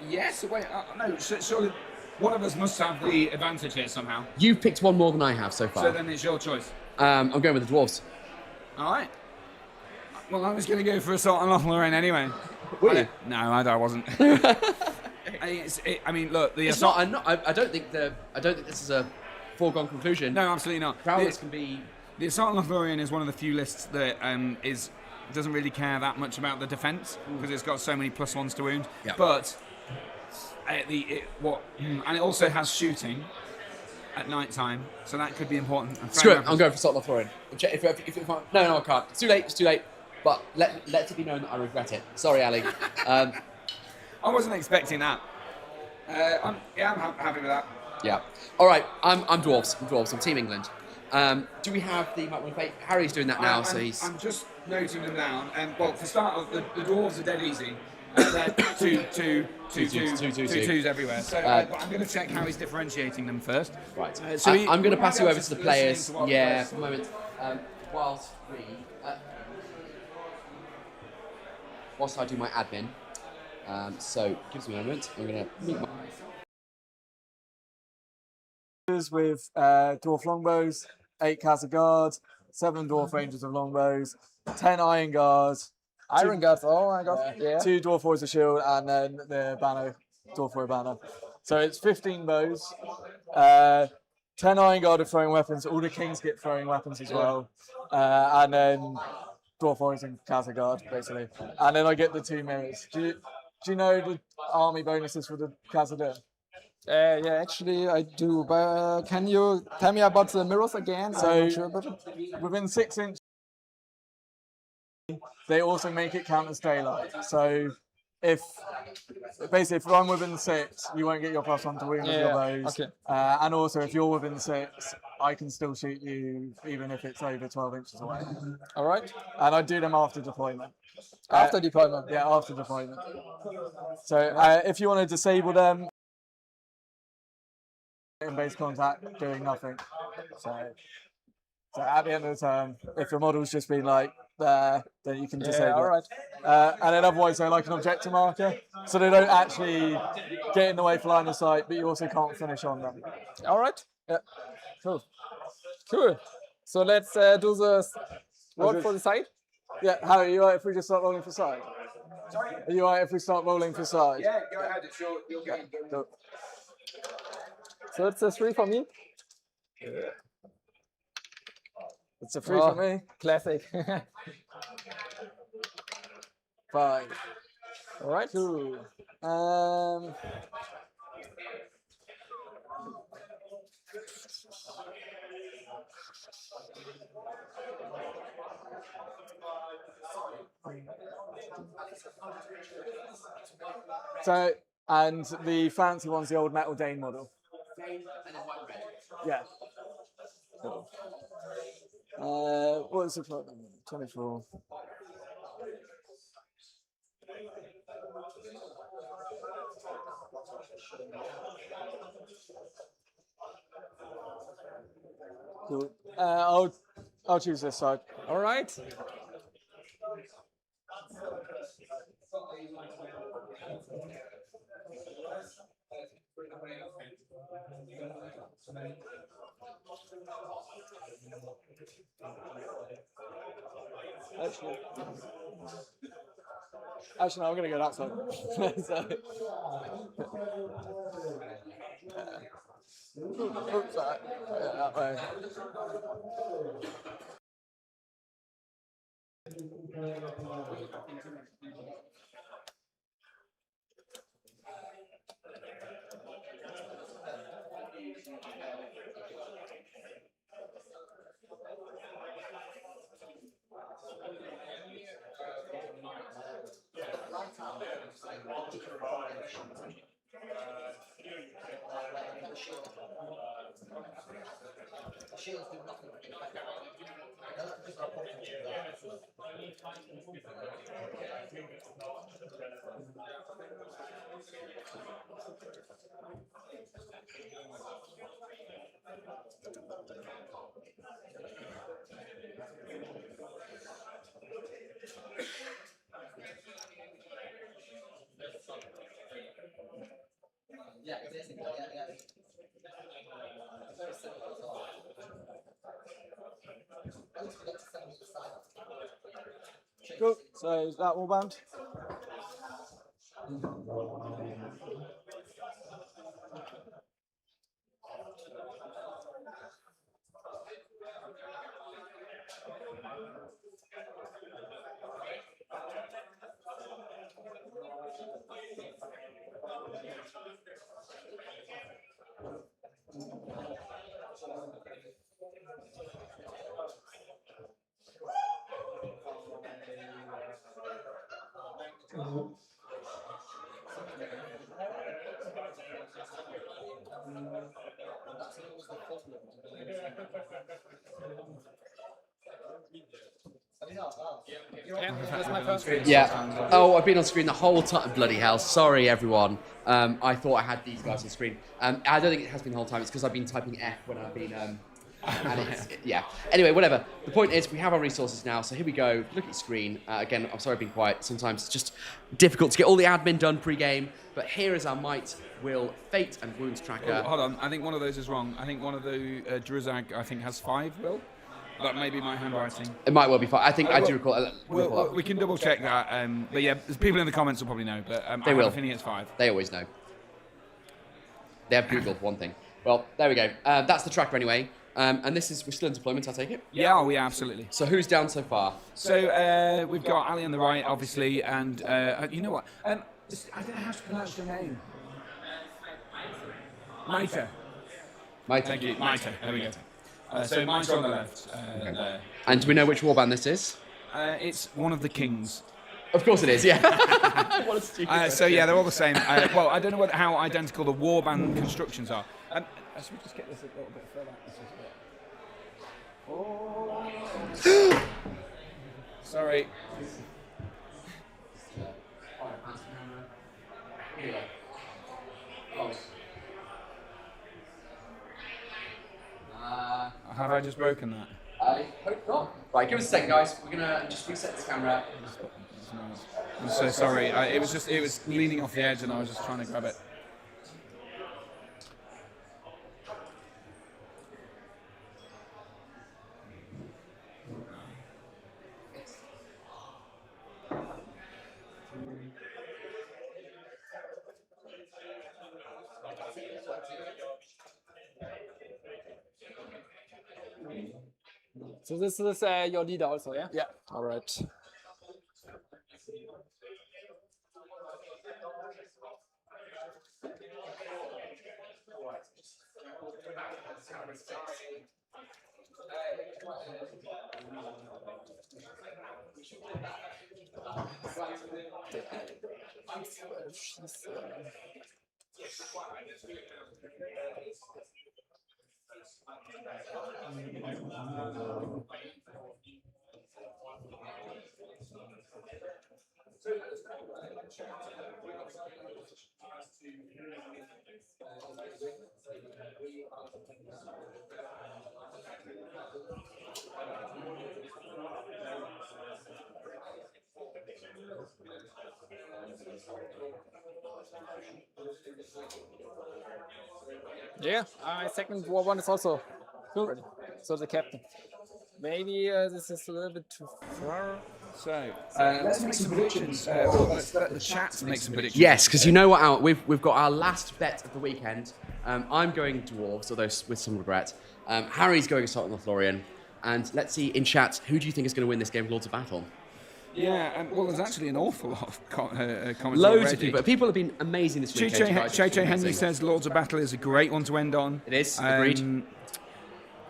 Yes. Wait, no, surely one of us must have the advantage here somehow. You've picked one more than I have so far. So then it's your choice. I'm going with the dwarves. All right. Well, I was going to go for Assault and Lothlorien anyway. Were you? No, I wasn't. I mean, look, the it's Assault... not. I don't think this is a foregone conclusion. No, absolutely not. Prowlers can be. The Assault and Lothlorien is one of the few lists that doesn't really care that much about the defence because it's got so many +1s to wound. Yeah. But and it also has shooting at night time, so that could be important. Screw it, I'm going for Assault and Lothlorien. No, I can't. It's too late. but let it be known that I regret it. Sorry, Ali. I wasn't expecting that. I'm happy with that. Yeah. All right. I'm dwarves. I'm Team England. Do we have the map one fate? Harry's doing that now, so he's. I'm just noting them down. Well, for start, the dwarves are dead easy. They're two twos everywhere. So but I'm going to check how he's differentiating them first. Right. I'm going to pass you over to the players. Yeah, for a moment. Whilst I do my admin. So gives me a moment. I'm going to mute my. With dwarf longbows, 8 Casa Guards, 7 dwarf rangers of longbows, 10 iron guards. Iron guards, oh my god, yeah. 2 dwarf warriors of shield, and then the banner, dwarf warrior banner. So it's 15 bows, 10 iron guard of throwing weapons. All the kings get throwing weapons as well, and then dwarf warriors and Casa Guard basically. And then I get the 2 mirrors. Do you know the army bonuses for the Casa Guard? Yeah, actually I do, but can you tell me about the mirrors again? So, I'm not sure about it. within 6 inches, they also make it count as daylight. So, if I'm within 6, you won't get your +1 to wound with your bows. Okay. And also, if you're within 6, I can still shoot you even if it's over 12 inches away. All right. And I do them after deployment. After deployment? Yeah, after deployment. So, if you want to disable them, in base contact, doing nothing. So at the end of the turn, if your model's just been like there, then you can disable all right. it. And then otherwise they're like an objective marker, so they don't actually get in the way for line of sight, but you also can't finish on them. All right. Yeah. Cool. So let's do the roll for the side. Yeah, Harry, are you alright if we just start rolling for side? Sorry? Are you alright if we start rolling for side? Yeah, go ahead. It's your game. Cool. So it's a 3 for me. It's a 3 for me. Classic. 5. All right. Cool. So, and the fancy one's the old Metal Dane model. Yeah. Cool. What is the problem? 24. Cool. I'll choose this side. All right. Actually, no, I'm going to go that side. Oops, sorry. That way. Cool. So is that all bound? That's my first screen. Yeah. Oh, I've been on screen the whole time. Bloody hell. Sorry, everyone. I thought I had these guys on screen. I don't think it has been the whole time. It's because I've been typing F when I've been... yeah. Anyway, whatever. The point is, we have our resources now, so here we go. Look at your screen. Again, I'm sorry I've been quiet. Sometimes it's just difficult to get all the admin done pre-game. But here is our might, will, fate, and wounds tracker. Oh, hold on. I think one of those is wrong. I think one of the Drizag, I think, has 5, Will. That may be my handwriting. It might well be 5. I think I do recall. We can double check that. But yeah, there's people in the comments will probably know. But They I will. have a feeling it's 5. They always know. They have Googled for one thing. Well, there we go. That's the tracker anyway. And this is, we're still in deployment, I take it? Yeah, we absolutely. So who's down so far? So we've got Ali on the right, obviously, and you know what? I don't know how to pronounce your name. Maita. Maita. Thank you. Maita. There we go. So Maita on the left. And do we know which warband this is? It's one of the kings. Of course it is, yeah. What a stupid So yeah, they're all the same. Well, I don't know how identical the warband constructions are. Should we just get this a little bit further? Oh. Sorry. Have I just broken that? I hope not. Right, give us a second, guys. We're gonna just reset this camera. I'm so sorry. It was leaning off the edge, and I was just trying to grab it. So this is your leader also, yeah? Yeah. All right. Yeah, second war one is also ready. So the captain. Maybe this is a little bit too far. So let's make some predictions. Let's let the chat make some predictions. Yes, because you know what? We've got our last bet of the weekend. I'm going dwarves, although with some regret. Harry's going assault on the Florian. And let's see in chat, who do you think is going to win this game of Lords of Battle? Yeah, well, there's actually an awful lot of comments Loads already. of people. People have been amazing this weekend. Che Henry says Lords of Battle is a great one to end on. It is, agreed.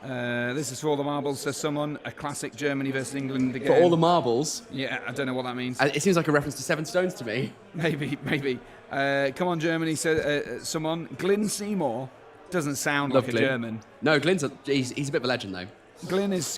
This is for all the marbles, says someone. A classic Germany versus England again. For all the marbles? Yeah, I don't know what that means. It seems like a reference to Seven Stones to me. Maybe. Come on, Germany, says someone. Glyn Seymour doesn't sound Love like Glyn. a German. No, he's a bit of a legend, though. Glyn is.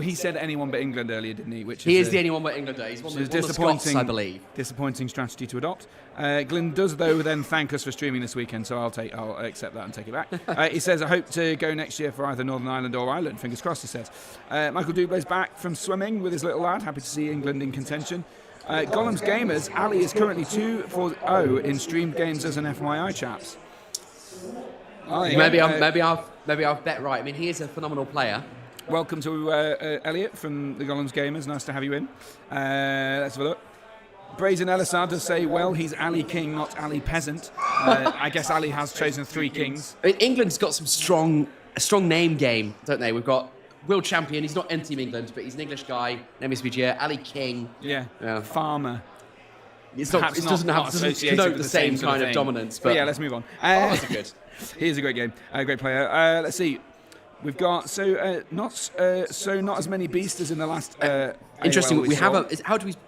He said anyone but England earlier, didn't he? He is the anyone but Englander. He's one of the Scots, I believe. Disappointing strategy to adopt. Glyn does, though, then thank us for streaming this weekend, so I'll accept that and take it back. He says, I hope to go next year for either Northern Ireland or Ireland. Fingers crossed, he says. Michael Dublay's back from swimming with his little lad. Happy to see England in contention. Gollum's Gamers, Ali is currently 2-0 in streamed games as an FYI, chaps. Maybe I've bet right. I mean, he is a phenomenal player. Welcome to Elliot from the Gollum's Gamers. Nice to have you in. Let's have a look. Brazen Elisar does say, well, he's Ali King, not Ali Peasant. I guess Ali has chosen 3 kings. England's got some a strong name game, don't they? We've got world champion. He's not Team England, but he's an English guy. MESBG, Ali King. Yeah. Farmer. It doesn't connote the same kind of dominance. But yeah, let's move on. That's good. He is a great game, a great player. Let's see. We've got not as many beasters in the last. Interesting. We have a.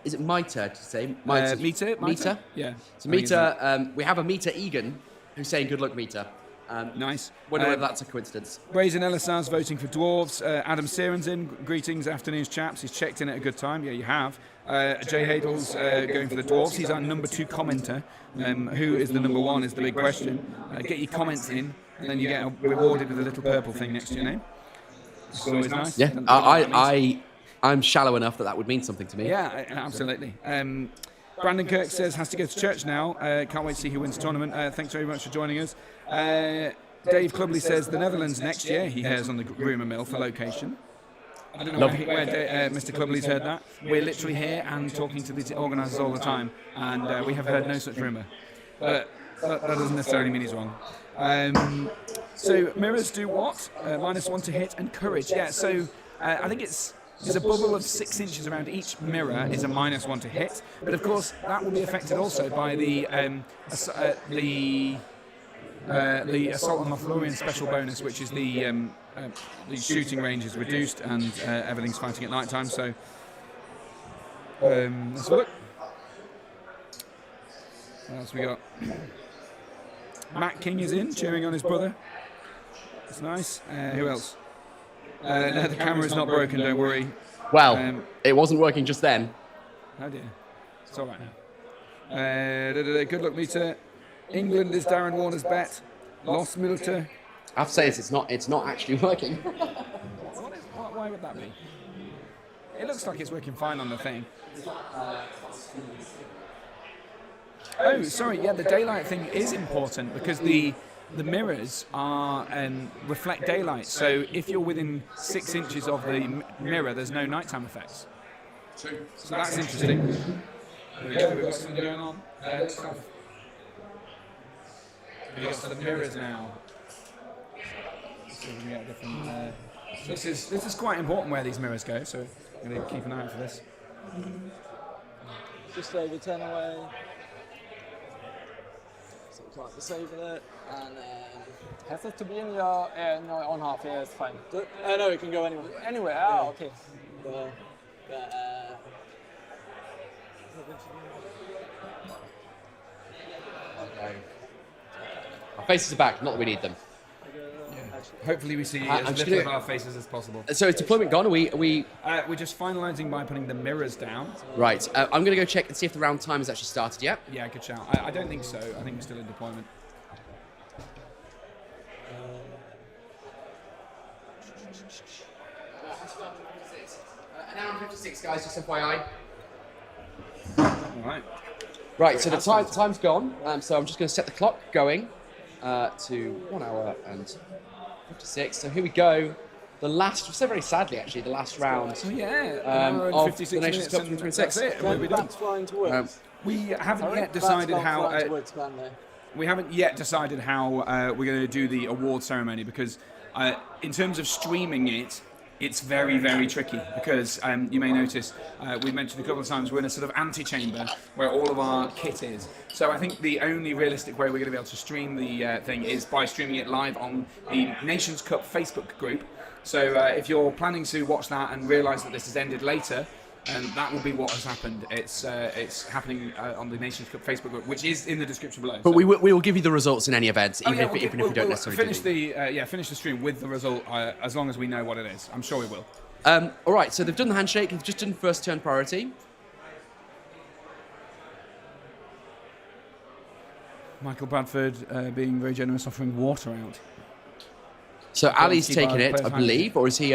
Is it Miter to say? Meter. Meter. Yeah. So Meter. We have a Meter Egan who's saying good luck, Meter. Nice. Wonder whether that's a coincidence. Brazen Elisar's voting for dwarves. Adam Searon's in. Greetings, afternoons, chaps. He's checked in at a good time. Yeah, you have. Jay Hadel's going for the dwarves. He's our number 2 commenter. Who is the number 1 is the big question. Get your comments in, and then you get rewarded with a little purple thing next to your name. It's always nice. Yeah, I'm shallow enough that would mean something to me. Yeah, absolutely. Brandon Kirk says, has to go to church now. Can't wait to see who wins the tournament. Thanks very much for joining us. Dave Clubley says, the Netherlands next year, he hears on the rumour mill for location. I don't know where Mr. Clubley's heard that. We're literally here and talking to the organisers all the time, and we have heard no such rumour. But that doesn't necessarily mean he's wrong. So mirrors do what? -1 to hit and courage. Yeah, so I think there's a bubble of 6 inches around each mirror is a -1 to hit, but of course that will be affected also by the assault on Lothlorien special bonus, which is the shooting range is reduced and everything's fighting at night time. So let's have a look. What else we got? Matt King is in, cheering on his brother. That's nice. Who else? No, the camera's not broken, don't worry. Well, it wasn't working just then. Oh dear. It's all right now. Good luck meter. England is Darren Warner's bet. Lost Milter. I have to say it's not actually working. Why would that be? It looks like it's working fine on the thing. Oh, sorry. Yeah, the daylight thing is important because the mirrors are reflect daylight. So if you're within 6 inches of the mirror, there's no nighttime effects. True. So that's interesting. There we go. We've got something going on. We've got the mirrors now. So we get different. This is quite important where these mirrors go. So I'm going to keep an eye out for this. Just over 10 away. So try to save it, and has it to be in your no, on half? Yeah, it's fine. No, it can go anywhere. Anywhere. Ah, okay. Our faces are back. Not that we need them. Hopefully we see as little of our faces as possible. So is deployment gone? Are we? We're just finalising by putting the mirrors down. Right. I'm going to go check and see if the round time has actually started yet. Yeah, good shout. I don't think so. I think we're still in deployment. An hour and 56, guys. Just FYI. All right. Right. So the time's gone. So I'm just going to set the clock going to 1 hour and 56. So here we go. The last, so very sadly actually, the last round. So yeah, of the Nations Cup 2026. That's it. We haven't yet decided how. We haven't yet decided how we're going to do the award ceremony because, in terms of streaming it, it's very, very tricky because you may notice we've mentioned a couple of times we're in a sort of antechamber where all of our kit is. So I think the only realistic way we're going to be able to stream the thing is by streaming it live on the Nations Cup Facebook group. So if you're planning to watch that and realise that this has ended later, that will be what has happened. It's happening on the Nations Cup Facebook group, which is in the description below. But we will give you the results in any event, even if we don't necessarily finish finish the stream with the result as long as we know what it is. I'm sure we will. All right, so they've done the handshake. They've just done first turn priority. Michael Bradford being very generous, offering water out. So Ali's taking it, I believe, or is he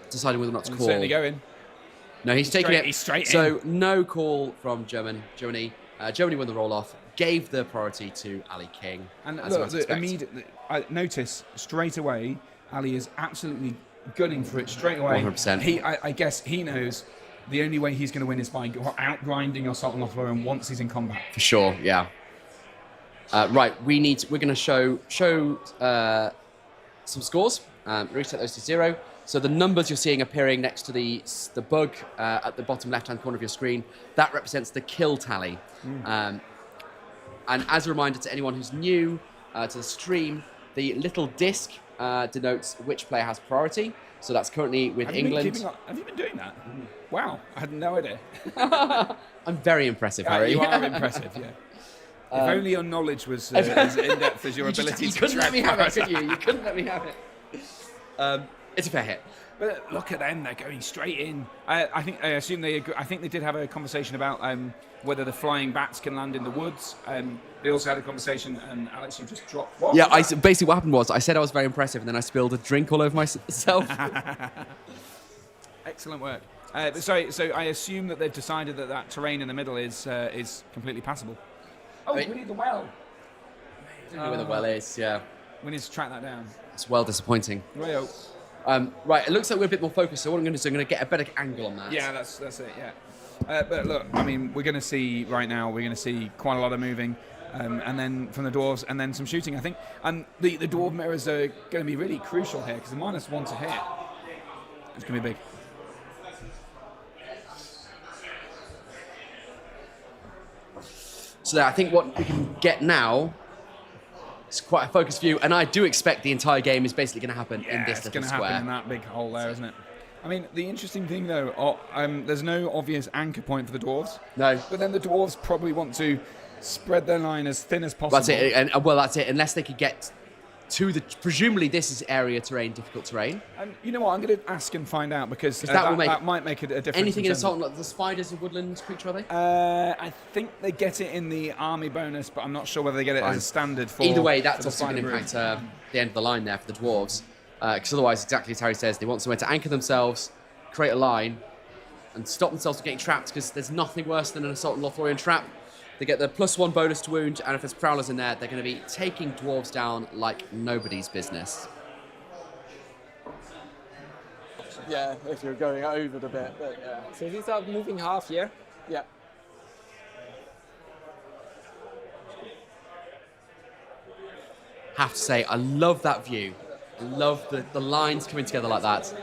deciding whether or not to call? Certainly going. No, he's taking it. He's straight so no call from Germany. Germany won the roll-off, gave the priority to Ali King. And look, immediately, I notice straight away, Ali is absolutely gunning for it straight away. 100%. I guess he knows the only way he's going to win is by out-grinding Assault on Lothlorien once he's in combat. For sure, yeah. Right, we're going to show some scores. Reset those to 0. So the numbers you're seeing appearing next to the bug at the bottom left-hand corner of your screen, that represents the kill tally. And as a reminder to anyone who's new to the stream, the little disc denotes which player has priority. So that's currently with England. Have you been doing that? Wow, I had no idea. I'm very impressive, Harry. You are impressive, yeah. If only your knowledge was as in-depth as your ability to You couldn't let me have it, could you? track You couldn't let me have it. It's a fair hit. But look at them; they're going straight in. I assume they agree. I think they did have a conversation about whether the flying bats can land in the woods. They also had a conversation, and Alex, you just dropped. What? Yeah, basically what happened was I said I was very impressive, and then I spilled a drink all over myself. Excellent work. So I assume that they've decided that terrain in the middle is completely passable. Oh, we need the well. I don't know where the well is. Yeah, we need to track that down. It's well disappointing. Righto. Right, it looks like we're a bit more focused, so what I'm going to do is I'm going to get a better angle on that. Yeah, that's it, yeah. But look, I mean, we're going to see right now, we're going to see quite a lot of moving, and then from the dwarves, and then some shooting, I think. And the dwarf mirrors are going to be really crucial here, because the -1 to hit, it's going to be big. So I think what we can get now is quite a focused view, and I do expect the entire game is basically going to happen in this little it's square. going to happen in that big hole there, isn't it? I mean, the interesting thing though, there's no obvious anchor point for the dwarves. No. But then the dwarves probably want to spread their line as thin as possible. That's it, and well, that's it. Unless they could get to the, presumably this is area terrain, difficult terrain. And you know what? I'm going to ask and find out because that might make a difference. Anything in Assault, like the spiders a woodland creature, are they? I think they get it in the army bonus, but I'm not sure whether they get it as a standard for. Either way, that's also going to impact the end of the line there for the dwarves. Because otherwise, exactly as Harry says, they want somewhere to anchor themselves, create a line, and stop themselves from getting trapped, because there's nothing worse than an Assault and Lothlorien trap. They get the +1 bonus to wound, and if there's prowlers in there, they're going to be taking dwarves down like nobody's business. Yeah, if you're going over the bit, but yeah. So these are moving half, yeah? Yeah. Have to say, I love that view. I love the lines coming together like that.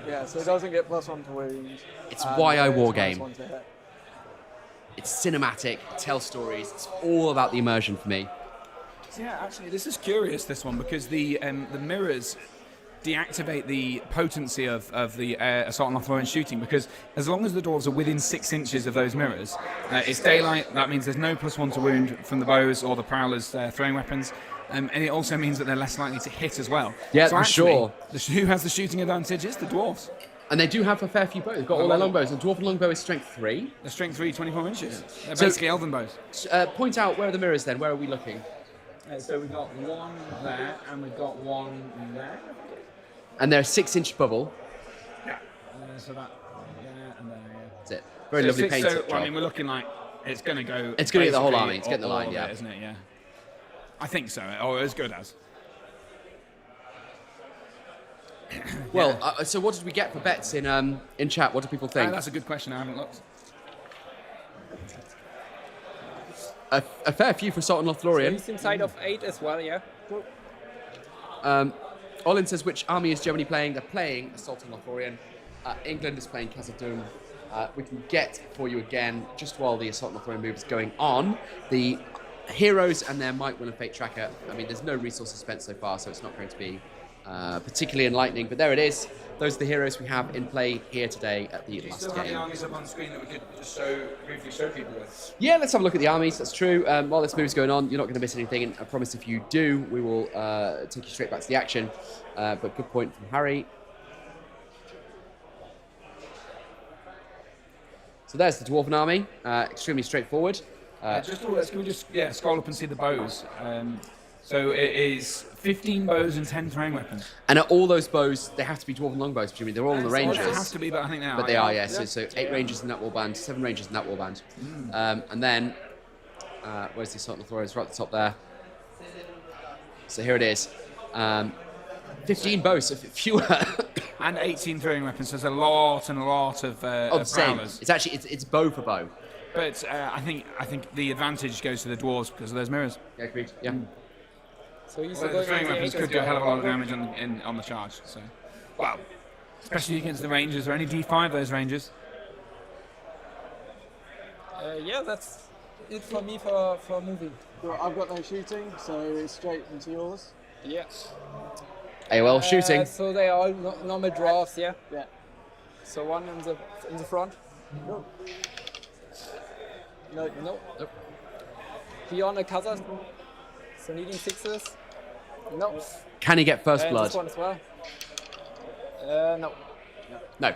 Yeah, so it doesn't get +1 to wound. It's why I it's wargame. -1 to hit. It's cinematic, tells stories. It's all about the immersion for me. Yeah, actually, this is curious, this one, because the mirrors deactivate the potency of the Assault and Lothlorien shooting, because as long as the dwarves are within 6 inches of those mirrors, it's daylight. That means there's no +1 to wound from the bows or the prowlers throwing weapons. And it also means that they're less likely to hit as well. Yeah, so for actually, sure. Who has the shooting advantage is the dwarves. And they do have a fair few bows. They've got all their longbows. The dwarf longbow is strength 3. The strength 3, 24 inches. They're So- basically elven bows. Point out, where are the mirrors then? Where are we looking? So we've got one there, and we've got one there. And they're a 6-inch bubble. Yeah. So that, and there, That's it. Very lovely painted So, job. I mean, we're looking like it's going to go. It's going to get the whole basically army. It's getting the all line, of yeah. it, isn't it? Yeah. I think so. Or as good as. Well, so what did we get for bets in chat? What do people think? That's a good question. I haven't looked. A fair few for Assault and So Lothlorien. he's inside of 8 as well, yeah? Olin says, which army is Germany playing? They're playing Assault and Lothlorien. England is playing Khazad-dûm. We can get for you again, just while the Assault and Lothlorien move is going on, the heroes and their Might, Will and Fate tracker. I mean, there's no resources spent so far, so it's not going to be particularly enlightening, but there it is. Those are the heroes we have in play here today at the last Still have the game. armies up on screen that we could just briefly show people with. Yeah, let's have a look at the armies. That's true. While this move's going on, you're not going to miss anything, and I promise if you do, we will take you straight back to the action. But good point from Harry. So there's the Dwarven army. Extremely straightforward. Can we just scroll up and see the bows? So it is 15 bows and 10 throwing weapons. And all those bows, they have to be Dwarven longbows, presumably. They're all in the ranges. It has to be, but I think they are. But they are, yeah. So 8 rangers in that warband, 7 rangers in that warband. And then, where's the Assault and Lothlorien? It's right at the top there. So here it is. 15 bows, so fewer. And 18 throwing weapons. So there's a lot and a lot of same. prowlers. It's actually it's bow for bow. But I think the advantage goes to the dwarves because of those mirrors. Yeah, agreed. Yeah. So he's The throwing weapons could do a hell of a lot of damage on the charge. So, wow. Especially against the rangers. Are only D5 those rangers? Yeah, that's it for me for moving. Well, I've got no shooting, so it's straight into yours. Yes. AOL shooting. So they are all normal draws, yeah? Yeah. So one in the front? No. No. Nope. Here on a Kazakh. So needing 6s. No. Can he get first And blood? this one as well. No. No.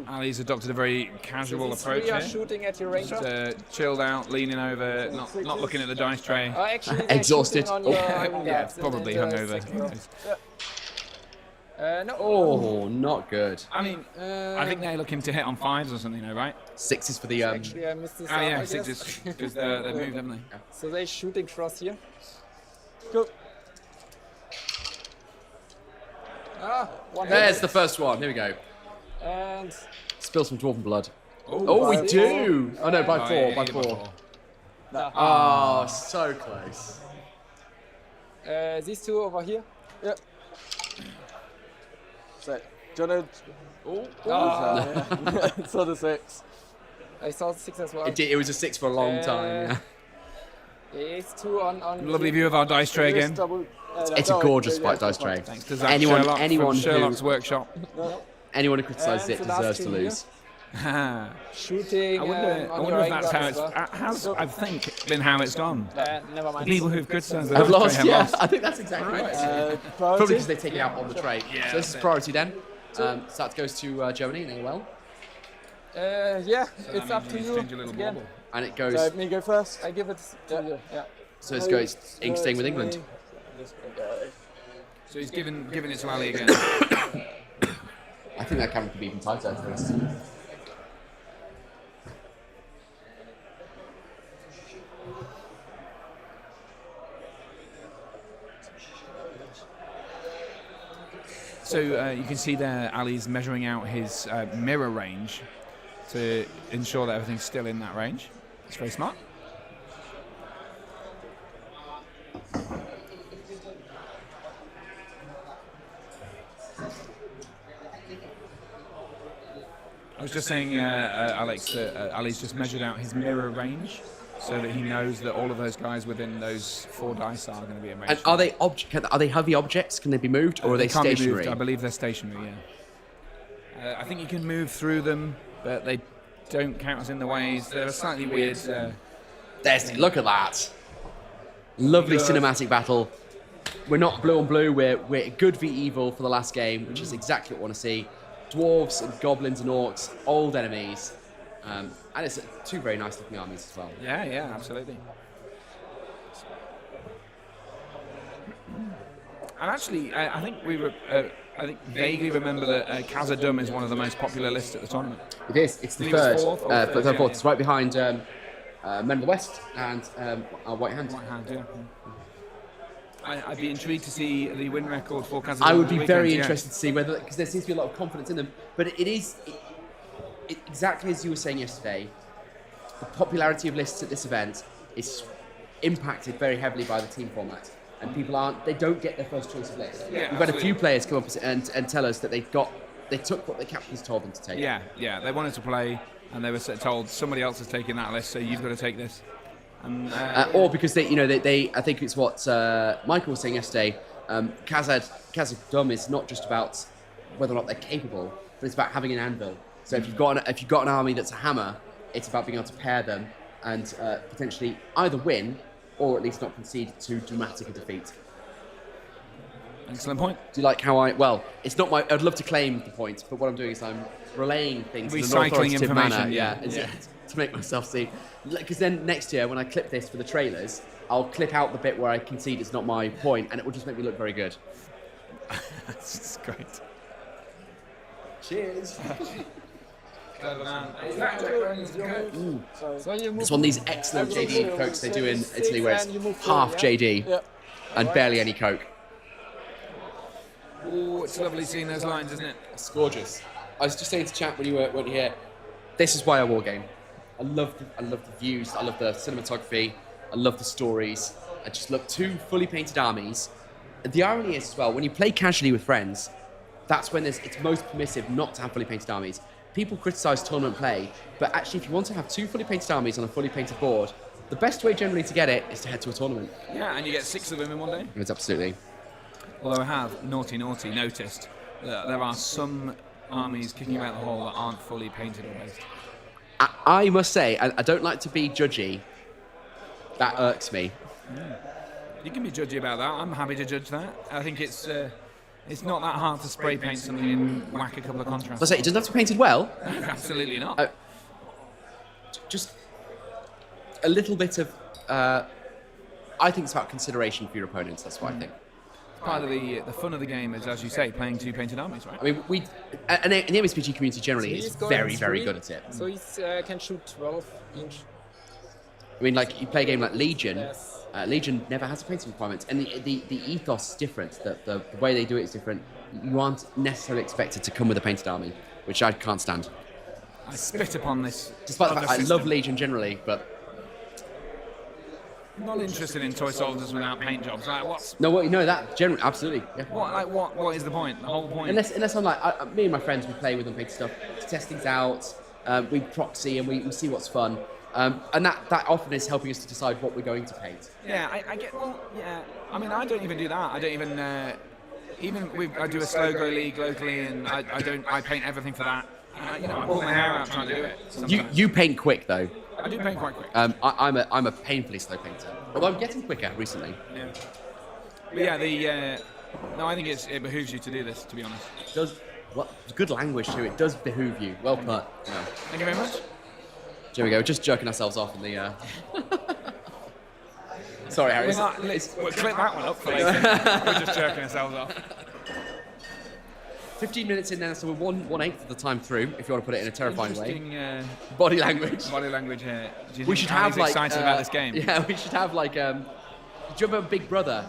Ali's adopted a very casual these approach three are here. shooting at your ranger. Just, chilled out, leaning over, not looking at the dice tray. Actually, they're Exhausted. shooting on your Yeah, guards probably in the hungover. second row. No. Oh, not good. I mean, I think they're looking to hit on 5s or something, though, right? 6s for the Actually, I missed this Oh out, yeah, I guess. 6s because they moved, haven't they? So they're shooting cross here. Go. One There's hit. the first one. Here we go. And Spill some dwarven blood. Oh, Oh, we by do. four. Oh no, by Oh, four. yeah, By yeah, four. by four. No. Oh, so close. These two over here. Yeah. So, do you want to... Oh. So the 6. I saw 6 as well. It was a 6 for a long time. Yeah. It's 2 on. Lovely view of our dice tray again. It's a gorgeous white dice tray. Thanks to Zach Anyone from Sherlock's who, workshop. anyone who criticises it And the last deserves to two lose. Shooting. I wonder if that's how it's. Has I think been how it's gone. Never mind. The people who've criticised the I've dice lost. tray have Yeah, lost. I think that's exactly right. Probably because they take it out on the tray. Yeah, so this is that's it. priority then. So that goes to Germany. They well. Yeah, So it's that up means to you you exchange a little again. bauble. And it goes. So me go first. I give it to you. Yeah. So it goes staying with England. So he's giving it to Ali again. I think that camera could be even tighter. To be honest. So you can see there Ali's measuring out his mirror range to ensure that everything's still in that range. It's very smart. I was just saying, Alex, that Ali's just measured out his mirror range so that he knows that all of those guys within those 4 dice are going to be in range. And are they are they heavy objects? Can they be moved, or are they can't be stationary? moved. I believe they're stationary. Yeah. I think you can move through them, but they don't count as in the ways. They're a slightly weird. Look at that. Lovely cinematic battle. We're not blue on blue. We're good v evil for the last game, which is exactly what I want to see. Dwarves and goblins and orcs, old enemies, and it's 2 very nice looking armies as well. Yeah, yeah, absolutely. And actually, I think I think vaguely remember that Khazad-dûm is one of the most popular lists at the tournament. It is. It's the third. Fourth. It's right behind Men of the West and White Hand. White Hand, yeah. I'd be intrigued to see the win record for Khazad-dûm. I would be on the very weekend, interested to see whether, because there seems to be a lot of confidence in them. But it is exactly as you were saying yesterday. The popularity of lists at this event is impacted very heavily by the team format, and people they don't get their first choice of list. Yeah, We've had a few players come up and tell us that they took what the captains told them to take. Yeah, yeah, they wanted to play, and they were told somebody else is taking that list, so you've got to take this. And, or because they I think it's what Michael was saying yesterday. Khazad-dûm is not just about whether or not they're capable, but it's about having an anvil. So if you've got an army that's a hammer, it's about being able to pair them and potentially either win or at least not concede too dramatic a defeat. Excellent point. Do you like how it's not my. I'd love to claim the point, but what I'm doing is I'm relaying things in an Recycling authoritative information, manner. yeah. To make myself see. Because then next year when I clip this for the trailers, I'll clip out the bit where I concede it's not my point, and it will just make me look very good. That's great. Cheers. So It's one of these excellent JD cokes they do in Italy where it's half JD and barely any coke. Oh, it's lovely seeing those lines, isn't it? It's gorgeous. I was just saying to chat when you weren't here, this is why I wargame. I love the views, I love the cinematography, I love the stories. I just love 2 fully painted armies. And the irony is as well, when you play casually with friends, that's when it's most permissive not to have fully painted armies. People criticise tournament play, but actually if you want to have 2 fully painted armies on a fully painted board, the best way generally to get it is to head to a tournament. Yeah, and you get 6 of them in one day. It's absolutely. Although I have, naughty, noticed that there are some armies kicking about the hole that aren't fully painted or based. I must say, I don't like to be judgy, That irks me. You can be judgy about that. I'm happy to judge that. I think it's not that hard to spray paint something and whack a couple of contrasts. I say it doesn't have to be painted well. Absolutely not. Just a little bit of. I think it's about consideration for your opponents. That's what I think. Part of the fun of the game is, as you say, playing two painted armies, right? I mean, and the MESBG community generally is very, very good at it. So he can shoot 12 inch. I mean, like you play a game like Legion. Legion never has a painting requirement, and the ethos is different. The way they do it is different. You aren't necessarily expected to come with a painted army, which I can't stand. I spit upon this. Despite the fact I love Legion generally, but I'm not interested in toy soldiers without paint jobs. Like what's no, that generally absolutely. Yeah. What is the point? The whole point. Unless I'm like me and my friends, we play with unpainted stuff, test things out, we proxy and we see what's fun. And that often is helping us to decide what we're going to paint. Yeah, I get. Well, yeah. I mean, I don't even do that. I don't even. I do a slow grow league locally, and I paint everything for that. And I pull my hair out trying to do it. Sometimes. You paint quick though. I do paint quite quick. I'm a painfully slow painter, although I'm getting quicker recently. Yeah. But yeah, no, I think it behooves you to do this. To be honest. It does. Good language too. It does behoove you. Well put. Yeah. Thank you very much. There we go, just jerking ourselves off in the... Sorry, Harry. We'll clip that one up for later. We're just jerking ourselves off. 15 minutes in now, so we're 1/8 of the time through, if you want to put it in a terrifying way. Body language. Body language here. We should have like... excited about this game? Yeah, we should have like... do you remember Big Brother?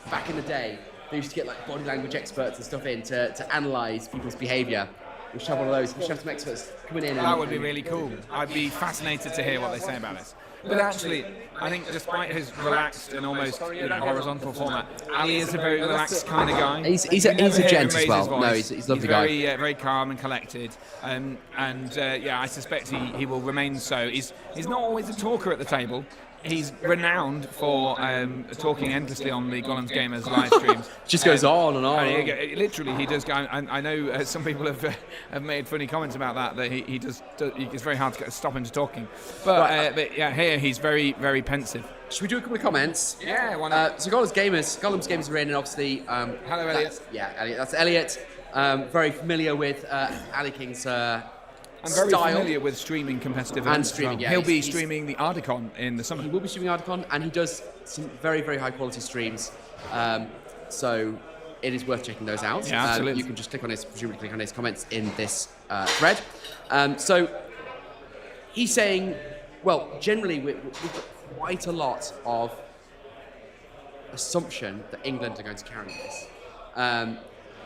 Back in the day, they used to get like body language experts and stuff in to analyse people's behaviour. We should have one of those. We should have some experts coming in. That would be really cool. I'd be fascinated to hear what they say about this. But actually, I think despite his relaxed and almost horizontal format, Ali is a very relaxed kind of guy. He's a gent as well. No, he's a lovely guy. He's very calm and collected. I suspect he will remain so. He's not always a talker at the table. He's renowned for talking endlessly on the Golems Gamers live streams. Just goes on and on. Literally, he does go. I know some people have made funny comments about that he does. It's very hard to stop him to talking. But yeah, here he's very, very pensive. Should we do a couple of comments? Yeah, why not? So Golems Gamers are in, and obviously. Hello, Elliot. Elliot. That's Elliot. Very familiar with Ali King's. I'm very style. familiar with streaming competitive and events streaming. as well. Yeah, He'll be streaming the Ardicon in the summer. He will be streaming Ardicon, and he does some very, very high quality streams. So it is worth checking those out. Yeah, absolutely. You can just presumably click on his comments in this thread. So he's saying, well, generally we've got quite a lot of assumption that England are going to carry this.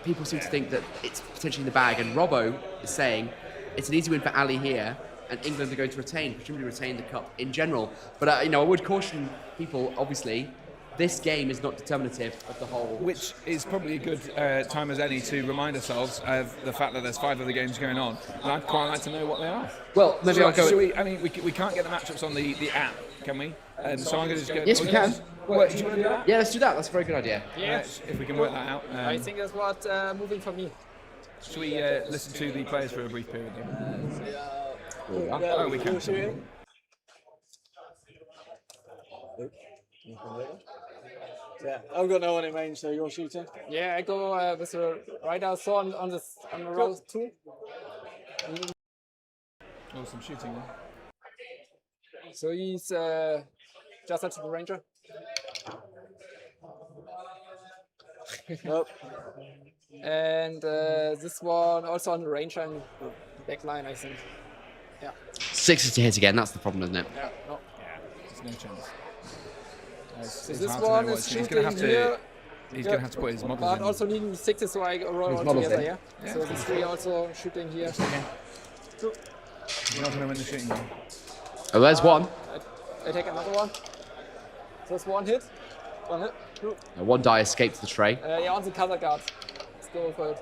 People seem to think that it's potentially in the bag, and Robbo is saying it's an easy win for Ali here, and England are going to presumably retain the cup in general. But I would caution people. Obviously, this game is not determinative of the whole. Which is probably a good time as any to remind ourselves of the fact that there's 5 other games going on, and I'd quite like to know what they are. Well, maybe I'll go. We can't get the matchups on the app, can we? So I'm going to just go. Yes, we can. Well, do you want to do that? Yeah, let's do that. That's a very good idea. Yeah. If we can work that out. I think that's what moving for me. Should we listen to the players for a brief period? We can. Yeah, I've got no one in range, so you're shooting. Yeah, I go with the right out on the row 2. Oh, some shooting there. So he's just at the ranger. Nope. And this one also on the ranger and back line, I think. Yeah. 6 to hit again. That's the problem, isn't it? Yeah. No. Yeah. There's no chance. So this one is shooting here. He's going to have to put his models but in. also needing 6 so I roll all together, yeah? So these 3 also shooting here. You're not going to win the shooting game. Oh, there's one. I take another one. So it's 1 hit. 1 hit. 2. One die escaped the tray. Yeah, on the color guard. Let's go for it.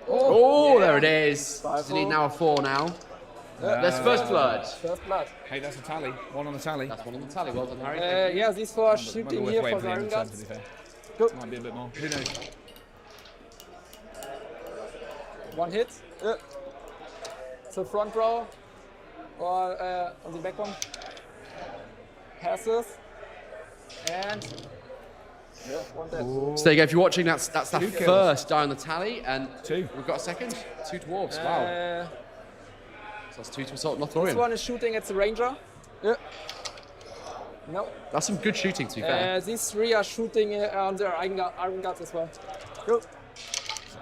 Oh, yeah. There it is. Does he need now a 4 now? That's first blood. First blood. Hey, that's a tally. 1 on the tally. That's 1 on the tally. Well done, Harry. Yeah, these 4 are shooting here for the iron guards. Good. Might be a bit more. Who knows? 1 hit. So front row or on the back one. passes. And yeah, one dead. So there you go. If you're watching, that's that Two kills. first die on the tally, and we've got a second. 2 dwarves. Wow. So that's 2 to assault This Lothlorien. one is shooting at the ranger. Yeah. No. That's some good shooting, to be fair. These 3 are shooting on their iron guards as well. Go.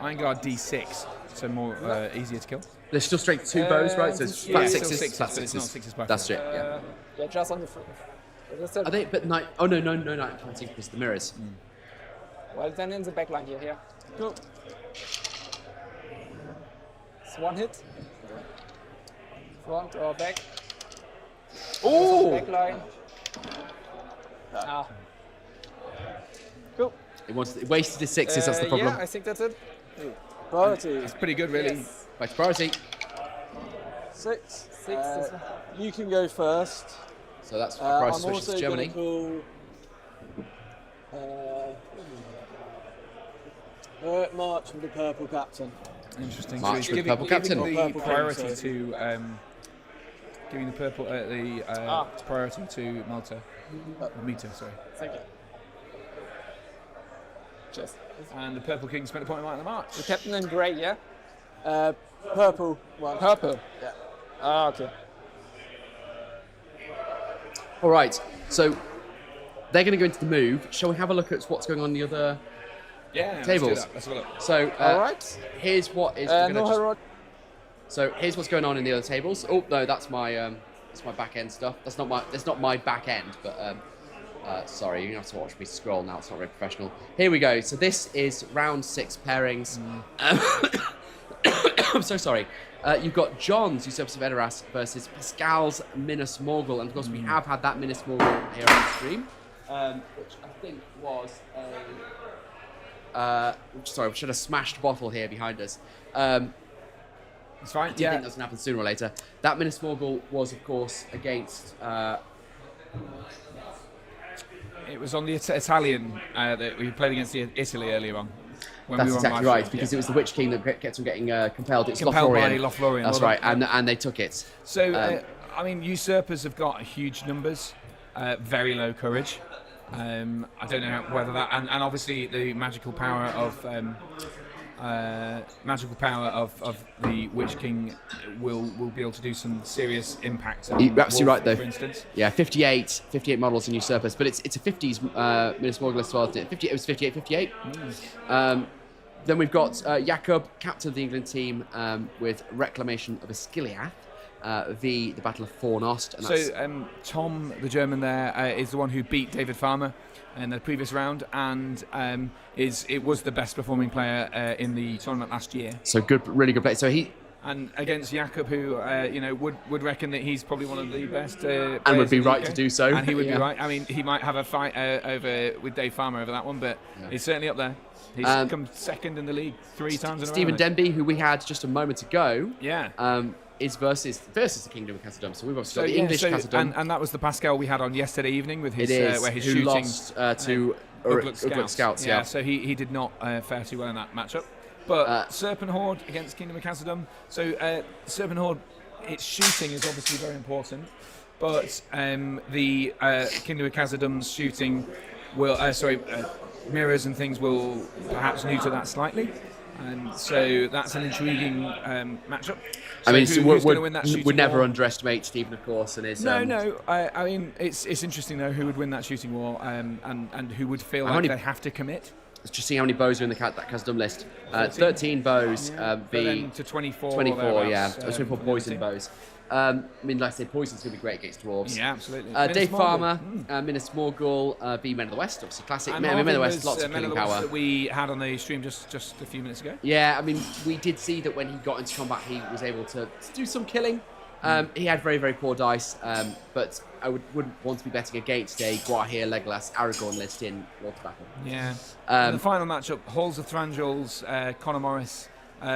Iron Guard D6, so more easier to kill. There's still straight 2 bows, right? So it's flat still 6s. sixes, Flat but it's not 6s by That's it. far. Yeah. Yeah, just on the front. As I said, Are they? But night. Oh no, night planting because the mirrors. well, then in the back line here. Yeah. Go. It's 1 hit. Front or back. Oh! Back line. Ah. Go. It wasted his 6s. That's the problem. Yeah, I think that's it. Priority. It's pretty good, really. Yes. Right, priority. 6. You can go first. So that's I'm priority switch also to Germany. Gonna call, March with the purple captain. Interesting. March So with purple captain. Giving the Purple priority king, to giving the purple priority to Malta. Mita, sorry. Thank you. Just. And the purple king spent a point in light on the march. The captain in grey, yeah? Purple one. Purple? Yeah. Ah, okay. All right. So they're going to go into the move. Shall we have a look at what's going on in the other tables? Let's have a look. So all right. Here's what is. So here's what's going on in the other tables. Oh no, that's my back end stuff. That's not my back end, but sorry, you're gonna have to watch me scroll now. It's not very professional. Here we go. So this is round 6 pairings. I'm so sorry. You've got John's Usurpers of Edoras versus Pascal's Minas Morgul, and of course we have had that Minas Morgul here on the stream, which I think was a. Sorry, we should have smashed bottle here behind us. It's fine. I do think that's going to happen sooner or later. That Minas Morgul was, of course, against. It was on the Italian that we played against Italy earlier on. When That's we were on exactly live right, stream. because it was the Witch King that kept on getting compelled. It's Compelled by Lothlorien. Lothlorien. That's right, and they took it. So, I mean, usurpers have got huge numbers, very low courage. I don't know whether that, and obviously the magical power of the Witch King will be able to do some serious impact. You're absolutely right, though. For instance. Yeah, 58 models in usurpers, but it's a 50s Minas Morgul as well. It was 58. Then we've got Jakob, captain of the England team, with Reclamation of Asciliath, the Battle of Fornost. And so Tom, the German there, is the one who beat David Farmer in the previous round, and it was the best performing player in the tournament last year. So good, really good play. So he. And against Jakob, who would reckon that he's probably one of the best, and would be right to do so. And he would be right. I mean, he might have a fight with Dave Farmer over that one, but he's certainly up there. He's come second in the league 3 times in a row. Stephen Denby, who we had just a moment ago, yeah, is versus the Kingdom of Khazad-dûm. So we've obviously got the English Khazad-dûm. And that was the Pascal we had on yesterday evening with his where his who shooting lost to Ugluk Scouts. Yeah, so he did not fare too well in that matchup. But Serpent Horde against Kingdom of Khazad-dûm. So Serpent Horde, its shooting is obviously very important, but the Kingdom of Khazad-dûm's shooting will mirrors and things will perhaps neuter that slightly. And so that's an intriguing matchup. So I mean, who's going to win that shooting we'd never war? underestimate Stephen, of course, and his. No. I mean, it's interesting though who would win that shooting war, and who would feel like they have to commit. Let's just see how many bows are in that Khazad-dûm list. 13 bows. To 24. 24, yeah. 24 poison bows. I mean, like I say, poison's going to be great against dwarves. Yeah, absolutely. Dave Farmer, Minas Morgul, v Men of the West, obviously classic. Men of the West, lots of killing power. That we had on the stream just a few minutes ago. Yeah, I mean, we did see that when he got into combat, he was able to do some killing. He had very, very poor dice, but I wouldn't want to be betting against a Guahir, Legolas, Aragorn list in Water Battle. Yeah. The final matchup, Halls of Thranduil's Conor Morris,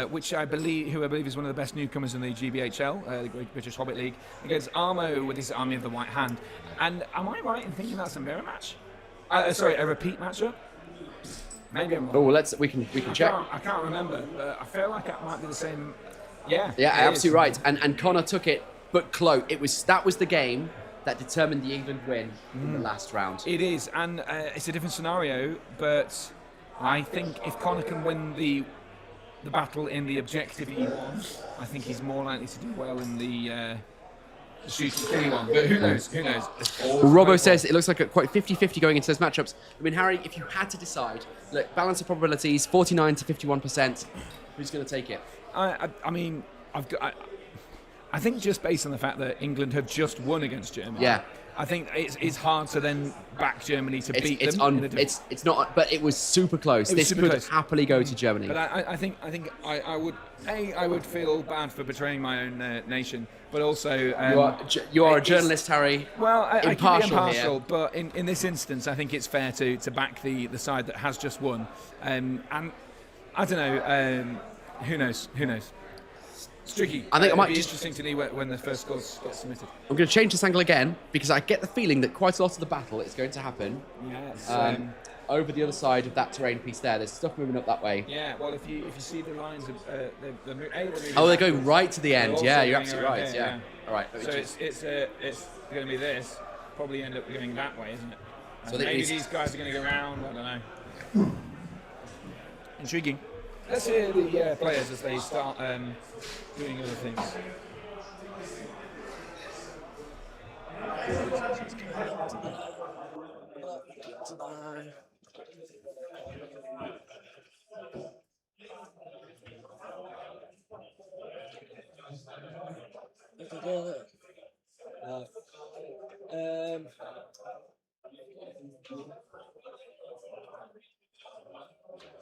which I believe is one of the best newcomers in the GBHL, the Great British Hobbit League, against Armo with his Army of the White Hand. And am I right in thinking that's a mirror match? A repeat matchup? Maybe I'm wrong. Oh, we can check. I can't remember, but I feel like it might be the same. Yeah. Yeah, absolutely right. And Connor took it, but close. That was the game that determined the England win in the last round. It is, and it's a different scenario, but I think if Connor can win the battle in the objective E1, I think he's more likely to do well in the shooting killing one. But who knows? Who knows? Well, Robbo says it looks like quite 50-50 going into those matchups. I mean, Harry, if you had to decide, look, balance of probabilities, 49 to 51%, who's going to take it? I mean, I think just based on the fact that England have just won against Germany, Yeah. I think it's hard to then back Germany to beat them. It's not, but it was super close. This could happily go to Germany. But I think I would feel bad for betraying my own nation, but also you are a journalist, Harry. Well, I can be impartial, here. but in this instance, I think it's fair to back the side that has just won. And I don't know. Who knows? Who knows? It's tricky. I think I might be just interesting to see when the first scores get submitted. I'm going to change this angle again because I get the feeling that quite a lot of the battle is going to happen over the other side of that terrain piece there. There's stuff moving up that way. Yeah, well, if you see the lines of they're going right to the end. Yeah, you're absolutely right. Yeah. All right. So it's going to be this. Probably end up going that way, isn't it? So maybe these guys are going to go round. I don't know. Intriguing. Let's hear the players as they start doing other things.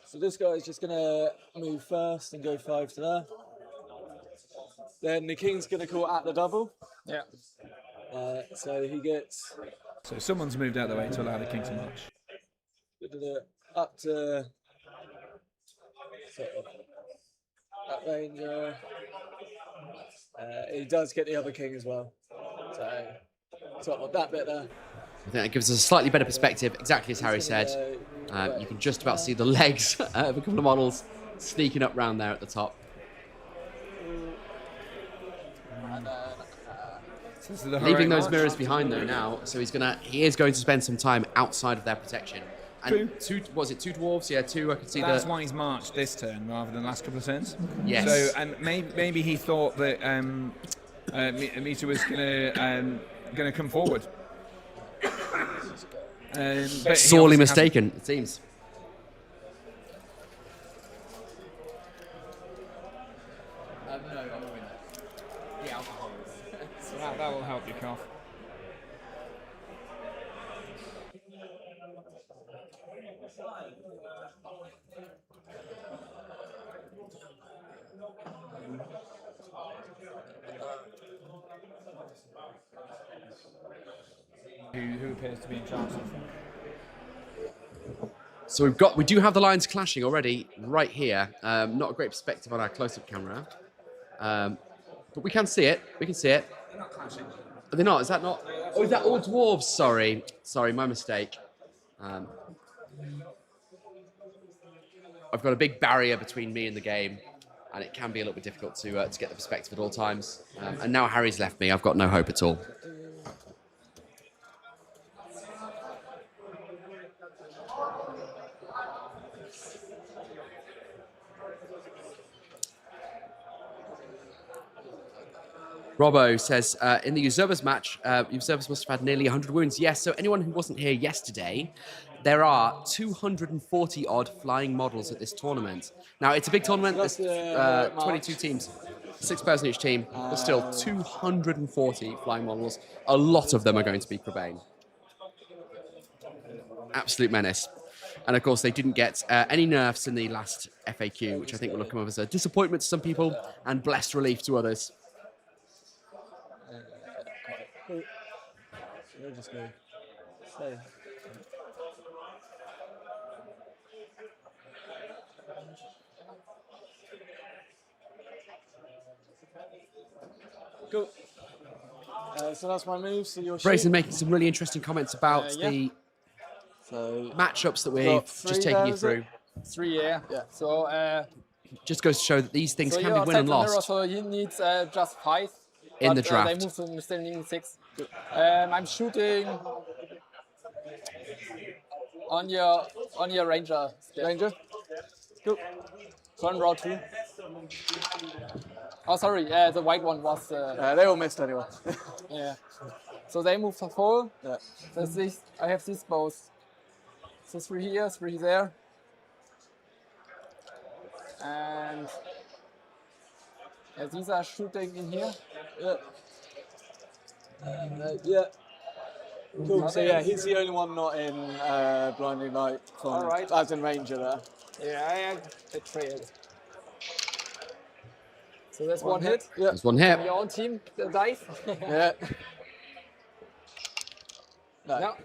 So this guy's just going to move first and go 5 to there. Then the king's going to call at the double. Yeah. So he gets... So someone's moved out of the way to allow the king to march. Up to... That ranger. He does get the other king as well. So that bit there. I think that gives us a slightly better perspective, exactly as Harry said. You can just about see the legs of a couple of models sneaking up round there at the top. Leaving those mirrors behind though now, so he is going to spend some time outside of their protection. And two dwarves? Yeah, two. I could see That's why he's marched this turn rather than the last couple of turns. Yes. So and maybe he thought that Mita was gonna come forward. But sorely mistaken, it seems. No, I'm not the alcohol. So that will help your cough. Who appears to be in charge of things. So we do have the lines clashing already right here. Not a great perspective on our close-up camera, but we can see it. We can see it. They're not clashing. Are they not? Is that not? Oh, is that all dwarves? Sorry, my mistake. I've got a big barrier between me and the game, and it can be a little bit difficult to get the perspective at all times. And now Harry's left me. I've got no hope at all. Robbo says, in the Usurpers match, Usurpers must have had nearly 100 wounds. Yes, so anyone who wasn't here yesterday, there are 240 odd flying models at this tournament. Now, it's a big tournament. There's 22 teams, 6 players in each team, but still 240 flying models. A lot of them are going to be Crebain. Absolute menace. And of course, they didn't get any nerfs in the last FAQ, which I think will have come up as a disappointment to some people and blessed relief to others. Just go. Stay. Cool. So that's my move. So you're Brayson making some really interesting comments about the matchups that we've just taken you through. 3, yeah. So just goes to show that these things can be won and lost. So you need just 5. in the They draft. move to standing 6. I'm shooting on your ranger. Ranger. Cool. So on row 2. Oh, sorry. The white one was. They all missed anyway. Yeah. So they move to 4. Yeah. So this, I have these both. So 3 here, 3 there. And these are shooting in here. Yeah. Yeah. Cool. So yeah, he's the only one not in blinding light from All right. as in ranger there. Yeah, I betrayed. So that's one hit. Yeah. There's one hit. Your own team dice. Yeah. No.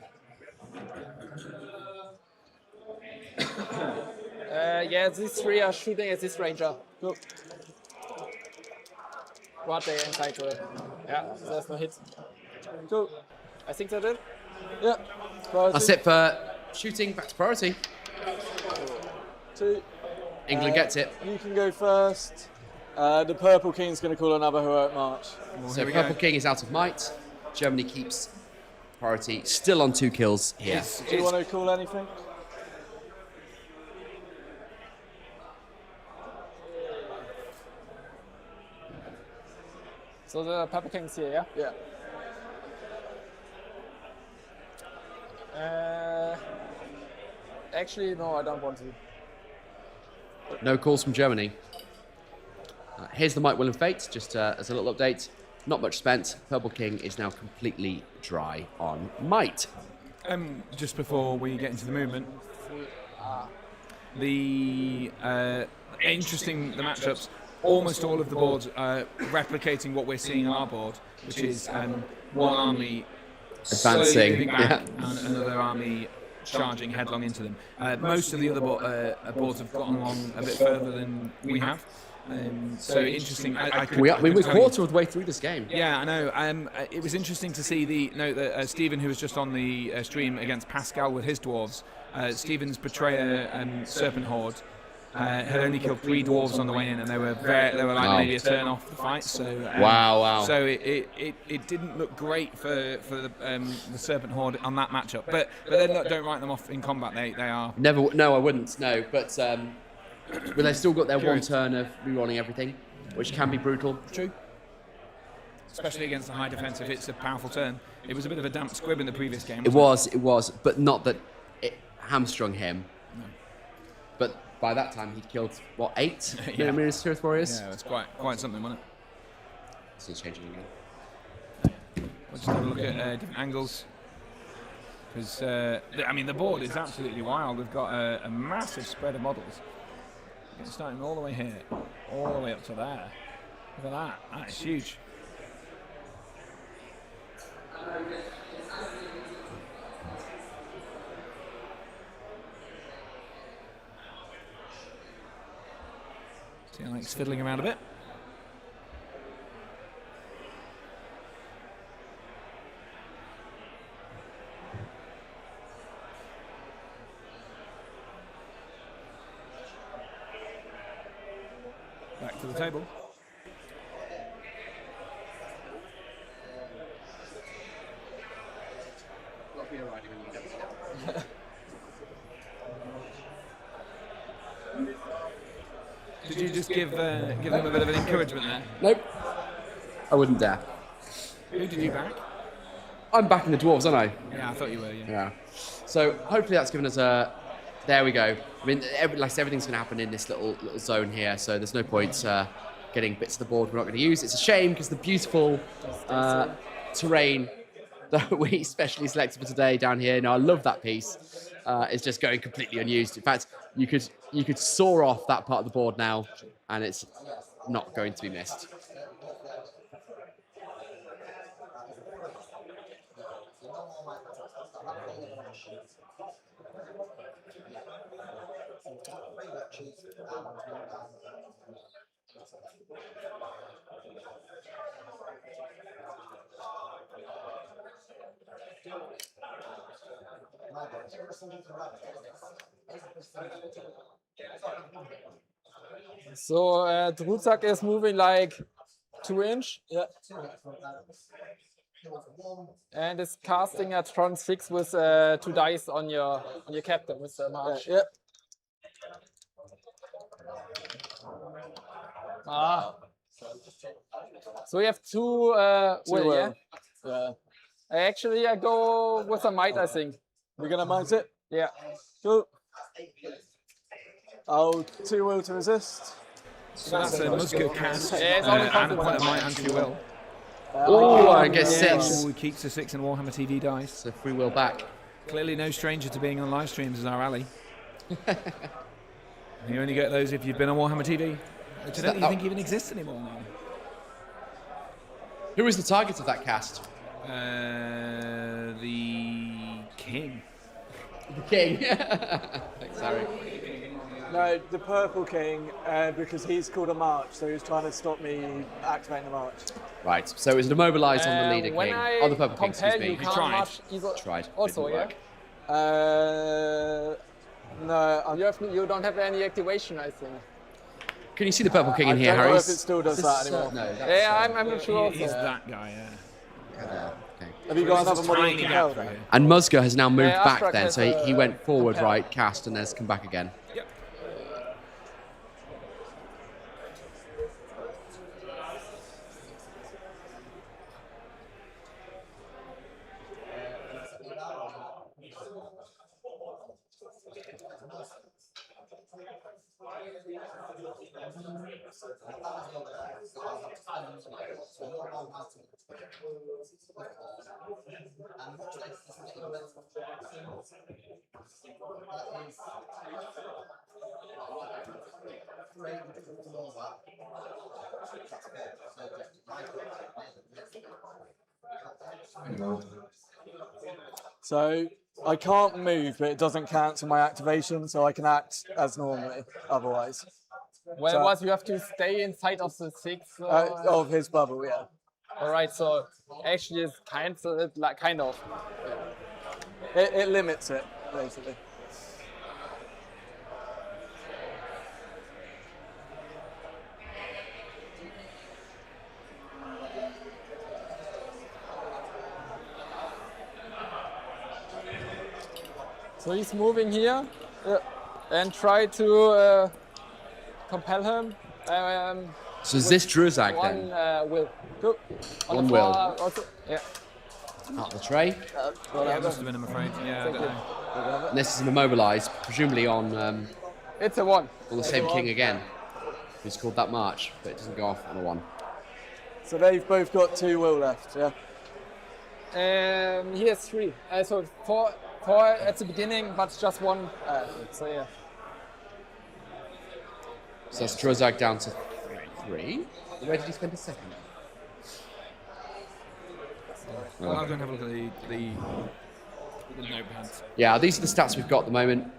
Yeah, these 3 are shooting at this ranger. Cool. What they inside to it. Yeah, there's no hit. Cool. I think that's it. Yeah. That's it for shooting. Back to priority. 2. England gets it. You can go first. The Purple King's going to call another heroic march. So Purple King is out of might. Germany keeps priority. Still on 2 kills here. Do you want to call anything? So the Purple King's here, yeah? Yeah. Actually, no, I don't want to. No calls from Germany. Here's the Might, Will and Fate, just as a little update. Not much spent. Purple King is now completely dry on Might. Just before we get into the movement, the interesting the matchups. Almost all of the boards are replicating what we're seeing on our board, which is one army advancing, slowly moving back and another army charging headlong into them. Most of the other boards have gotten along a bit further than we have. So interesting. We're quarter of the way through this game. Yeah, I know. It was interesting to see the note that Stephen, who was just on the stream against Pascal with his dwarves, Stephen's Betrayer and Serpent Horde had only killed 3 dwarves on the way in, and they were like maybe a turn off the fight. So wow. So it didn't look great for the Serpent Horde on that matchup. But then don't write them off in combat. They are never. No, I wouldn't. No, but they've still got their one turn of rerolling everything, which can be brutal. True. Especially against a high defense, if it's a powerful turn. It was a bit of a damp squib in the previous game. It was, but not that it hamstrung him. No. But by that time, he'd killed, 8 Yeah. Mirror Warriors? Yeah, it was quite something, wasn't it? It's changing again. We'll just have a look at different angles. Because, the board is absolutely wild. We've got a massive spread of models. Starting all the way here, all the way up to there. Look at that. That is huge. See Alex fiddling around a bit. Back to the table. Did you just give them a bit of an encouragement there? Nope. I wouldn't dare. Who did you back? I'm backing the dwarves, aren't I? Yeah, I thought you were, yeah. Yeah. So hopefully that's given us a... There we go. I mean, everything's going to happen in this little zone here, so there's no point getting bits of the board we're not going to use. It's a shame because the beautiful terrain that we specially selected for today down here, I love that piece, is just going completely unused. In fact, you could saw off that part of the board now, and it's not going to be missed. So Druzak is moving like 2-inch. Yeah. And it's casting at turn 6 with 2 dice on your captain with the march. Yeah. Ah. So we have 2 will, yeah? Yeah. Actually, I go with a might, I think. You're gonna might it? Yeah. Cool. Oh, 2 will to resist. So that's a Musgo cast, Yeah, it's only and quite a might and 2 will. Oh, I get 6. Oh, he keeps the 6 in Warhammer TV dice. So 3 will back. Clearly no stranger to being on live streams as our ally. You only get those if you've been on Warhammer TV. Which I don't even think even exists anymore now. Who is the target of that cast? The king. The king. Thanks, Harry. No, the Purple King, because he's called a march, so he's trying to stop me activating the march. Right, so it's immobilized on the leader king. I Oh, the Purple King, excuse me. you can't march either. Tried. Also, Didn't yeah. work. No, you don't have any activation, I think. Can you see the Purple King in here, I don't Harry? know if it still does that anymore. No, I'm not sure. He's that guy, yeah. Have you got another model you can help? And Musgo has now moved Yeah, back Abstract then, has so he went forward, compel. right, cast, and has come back again. Yep. So I can't move, but it doesn't cancel my activation, so I can act as normally otherwise. Well, So- what you have to stay inside of the 6 of his bubble, yeah. All right, so actually it's kind of. Yeah. It limits it, basically. So he's moving here and try to compel him. So is this Druzag one, then? will. Go. On One the will. floor also, yeah. Out the tray. Yeah, it must have been him, afraid. Yeah, I don't know. And this is an immobilized, presumably on It's a 1. the It's same a king 1. again. Who's called that march, but it doesn't go off on a 1. So they've both got 2 will left, yeah. He has 3. So 4 at the beginning, but just 1. So yeah. So that's Druzag down to 3. Where did he spend his second? Well, I'll go and have a look at the notepads. Yeah, these are the stats we've got at the moment.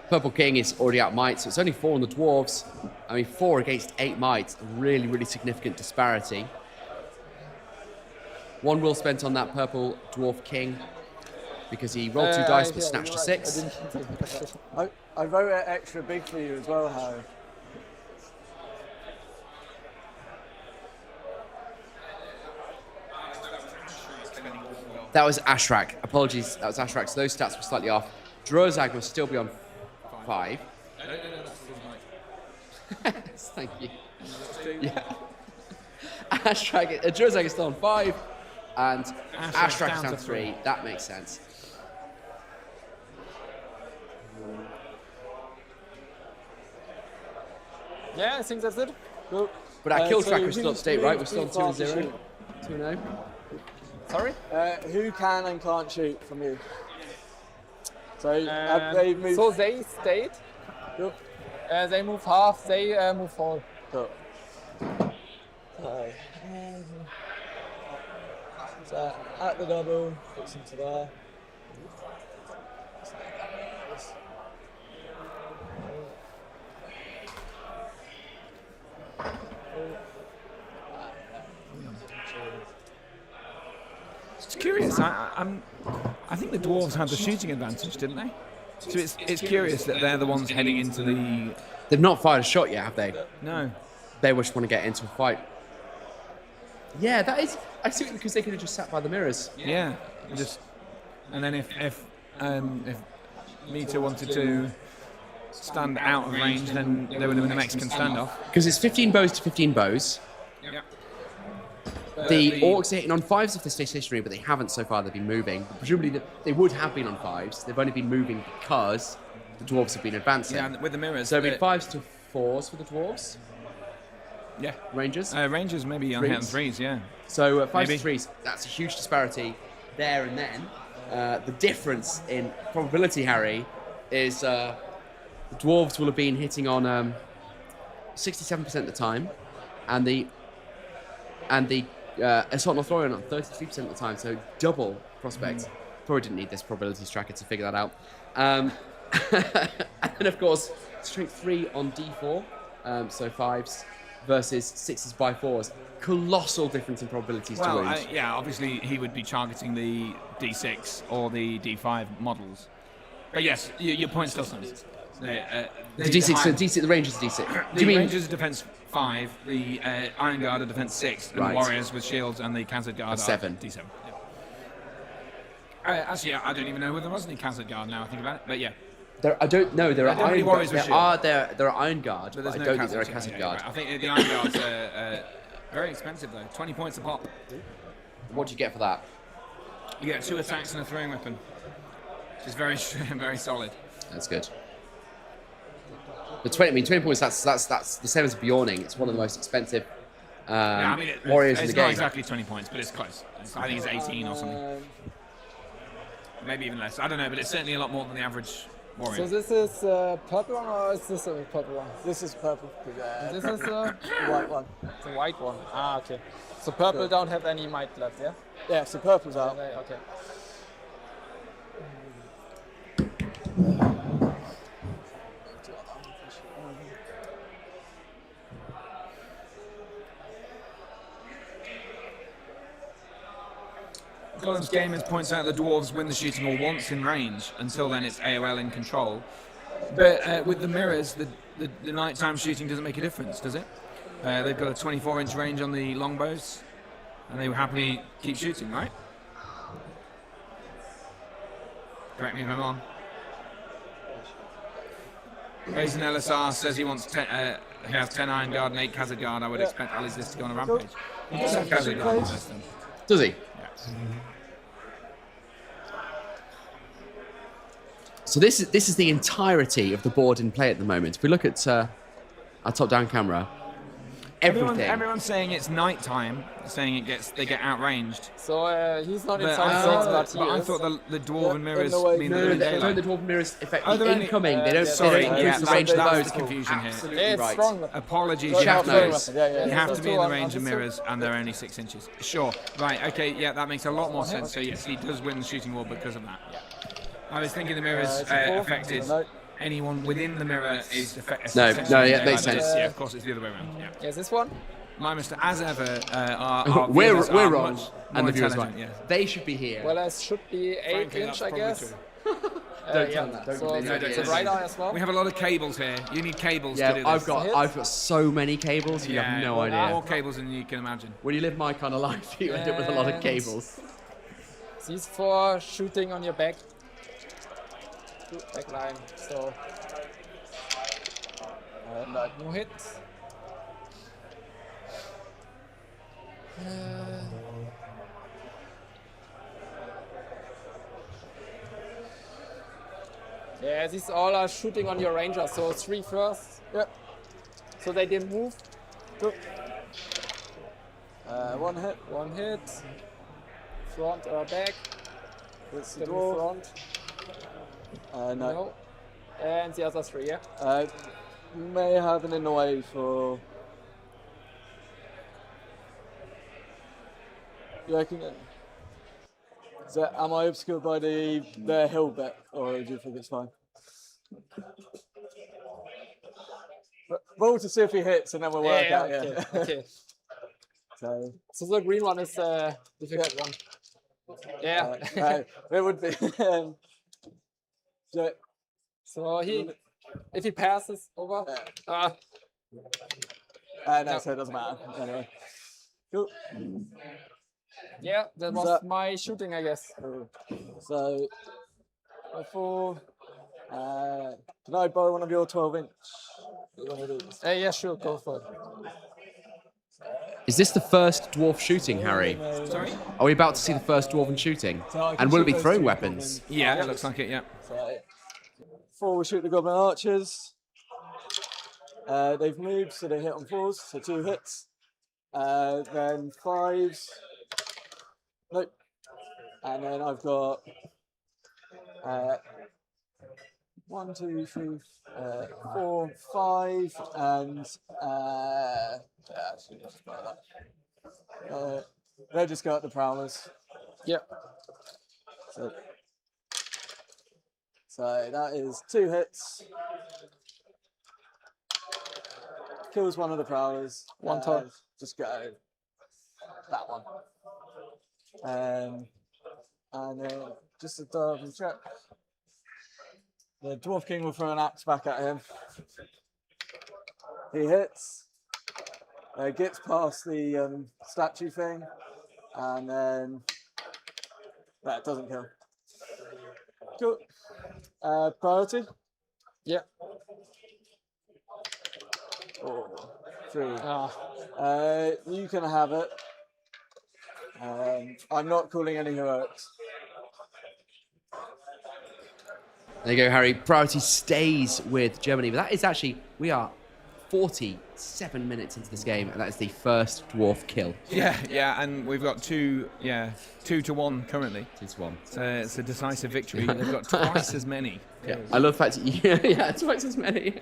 Purple King is already out might, so it's only 4 on the dwarves. I mean, 4 against 8 might, really, really significant disparity. 1 will spent on that purple dwarf king because he rolled 2 dice but snatched a 6. I wrote it extra big for you as well, Harry. That was Ashrak. Apologies, that was Ashrak. So those stats were slightly off. Drozag will still be on 5. Thank you. Yeah. Drozag is still on 5, and Ashrak is down to 3. That makes sense. Yeah, I think that's it. Cool. But our kill so tracker is still up to date, right? We're who's still on 2 fast to 0. 2-0. Sorry? Who can and can't shoot from you? So have they moved? So they stayed. Cool. They move half. They move all. Cool. So at the double, puts into there. It's curious. I think the dwarves had the shooting advantage, didn't they? So it's curious that they're the ones heading into the They've not fired a shot yet, have they? No. They just want to get into a fight. Yeah, that is. I see, because they could have just sat by the mirrors. Yeah, and then if Mita wanted to stand out of range, then there would have been a Mexican standoff. Because it's 15 bows to 15 bows. Yep. The orcs are hitting on 5s if they stay stationary, but they haven't so far. They've been moving. Presumably, they would have been on 5s. They've only been moving because the dwarves have been advancing. Yeah, and with the mirrors. So it'd be 5s to 4s for the dwarves. Yeah. Rangers? Rangers maybe on hitting 3s, yeah. So 5s Maybe. to 3s, that's a huge disparity there and then. The difference in probability, Harry, is the dwarves will have been hitting on 67% of the time, and the assault and Lothlorien on 33% of the time, so double prospect. Probably didn't need this probabilities tracker to figure that out. And then, of course, strength 3 on D4, so 5s versus 6s by 4s. Colossal difference in probabilities to wound. Yeah, obviously he would be targeting the D6 or the D5 models. But yes, your point still stands. The D6, the Rangers D6. The Rangers defense 5, the Iron Guard are defense 6, and Right. the Warriors with shields and the Khazad Guard are 7. D7. Yeah. Actually, I don't even know whether there was any Khazad Guard now I think about it, but yeah. I don't know. There are There are Iron Warriors Guard. with There are Iron Guard, but there's I no don't think there are Khazad Khazad yeah, Guard. right. I think the Iron Guards are very expensive though, 20 points a pop. What do you get for that? You get 2 attacks and a throwing weapon, which is very very solid. That's good. But 20 points. That's the same as Bjorning. It's one of the most expensive Yeah, I mean, warriors in it's the game. not exactly 20 points, but it's close. I think it's 18 or something. Maybe even less. I don't know, but it's certainly a lot more than the average warrior. So this is purple one, or is this a purple one? This is purple. This is the white one. The white one. Ah, okay. So purple don't have any might left, yeah? Yeah, so purple's out. Okay. Columns Gamers points out the dwarves win the shooting all once in range. Until then, it's AOL in control. But with the mirrors, the nighttime shooting doesn't make a difference, does it? They've got a 24-inch range on the longbows, and they will happily keep shooting, right? Correct me if I'm wrong. Raisin LSR says he wants he has 10 Iron Guard and 8 Khazad Guard. I would expect Ali's list to go on a rampage. He does have Khazad Guard on this then. Does he? Yes. So this is the entirety of the board in play at the moment. If we look at our top-down camera, everything. Everyone's saying it's nighttime, saying they get outranged. So he's not But inside things, but I he is. thought the dwarven mirrors mean No, the the dwarven mirrors affect Oh, the they're only- incoming. They don't. Sorry, they don't yeah, increase the range of that's those. the confusion here. Absolutely It's right. strong. Apologies, Don't Shaft have knows. no weapon. Yeah, You have that's to be in two the on range of understood. mirrors, and they're only 6 inches. Sure. Right. Okay. Yeah, that makes a lot more sense. So yes, he does win the shooting war because of that. I was thinking the mirrors affected anyone within the mirror is affected. No, yeah, it makes sense. Yeah, of course, it's the other way around. Yeah. Is this one? My mistake, as ever. Our We're viewers are wrong, much and more the viewers right. intelligent, yeah. They should be here. Well, it should be 8 Frankly, inch, that's I probably guess. true. Don't tell them that. Don't So give them it's ideas. a right eye as well. We have a lot of cables here. You need cables to Yeah, do this. I've got so many cables. You have no idea. More cables than you can imagine. When you live my kind of life, you end up with a lot of cables. These 4 shooting on your back. Back line. So no hit. Yeah, these all are shooting on your ranger. So 3 first. Yep. So they didn't move. Good. One hit. One hit. Front or back. With the front. No. And the other 3, yeah? May have an in the way for. You reckon? Am I obscured by the hill bet, or do you think it's fine? Roll to see if he hits, and then we'll work out. Okay. Yeah. Okay. So the green one is the difficult one. Yeah. it would be. So he If he passes over, no, so it doesn't matter. Anyway, cool. Yeah, that was my shooting, I guess. So, before, can I borrow one of your 12-inch? Yeah, sure, go for it. Is this the first dwarf shooting, Harry? Sorry? Are we about to see the first dwarven shooting? And will it be throwing weapons? Yeah, it looks like it, yeah. So, before we shoot the goblin archers, they've moved, so they hit on 4s, so 2 hits. Then 5s. Nope. And then I've got 1, 2, 3, 4, 5, and they just got the prowlers. Yep. So that is 2 hits. Kills one of the prowlers. One time. Just go that one. And then just a double check. The Dwarf King will throw an axe back at him. He hits. Gets past the statue thing. And then that doesn't kill. Cool. Priority? Yep. 3. You can have it. I'm not calling any heroics. There you go, Harry. Priority stays with Germany, but that is actually, we are 47 minutes into this game, and that is the first dwarf kill. Yeah, and we've got 2 to 1 currently. 2 to 1. It's a decisive victory. They've got twice as many. Yeah, I love the fact that twice as many.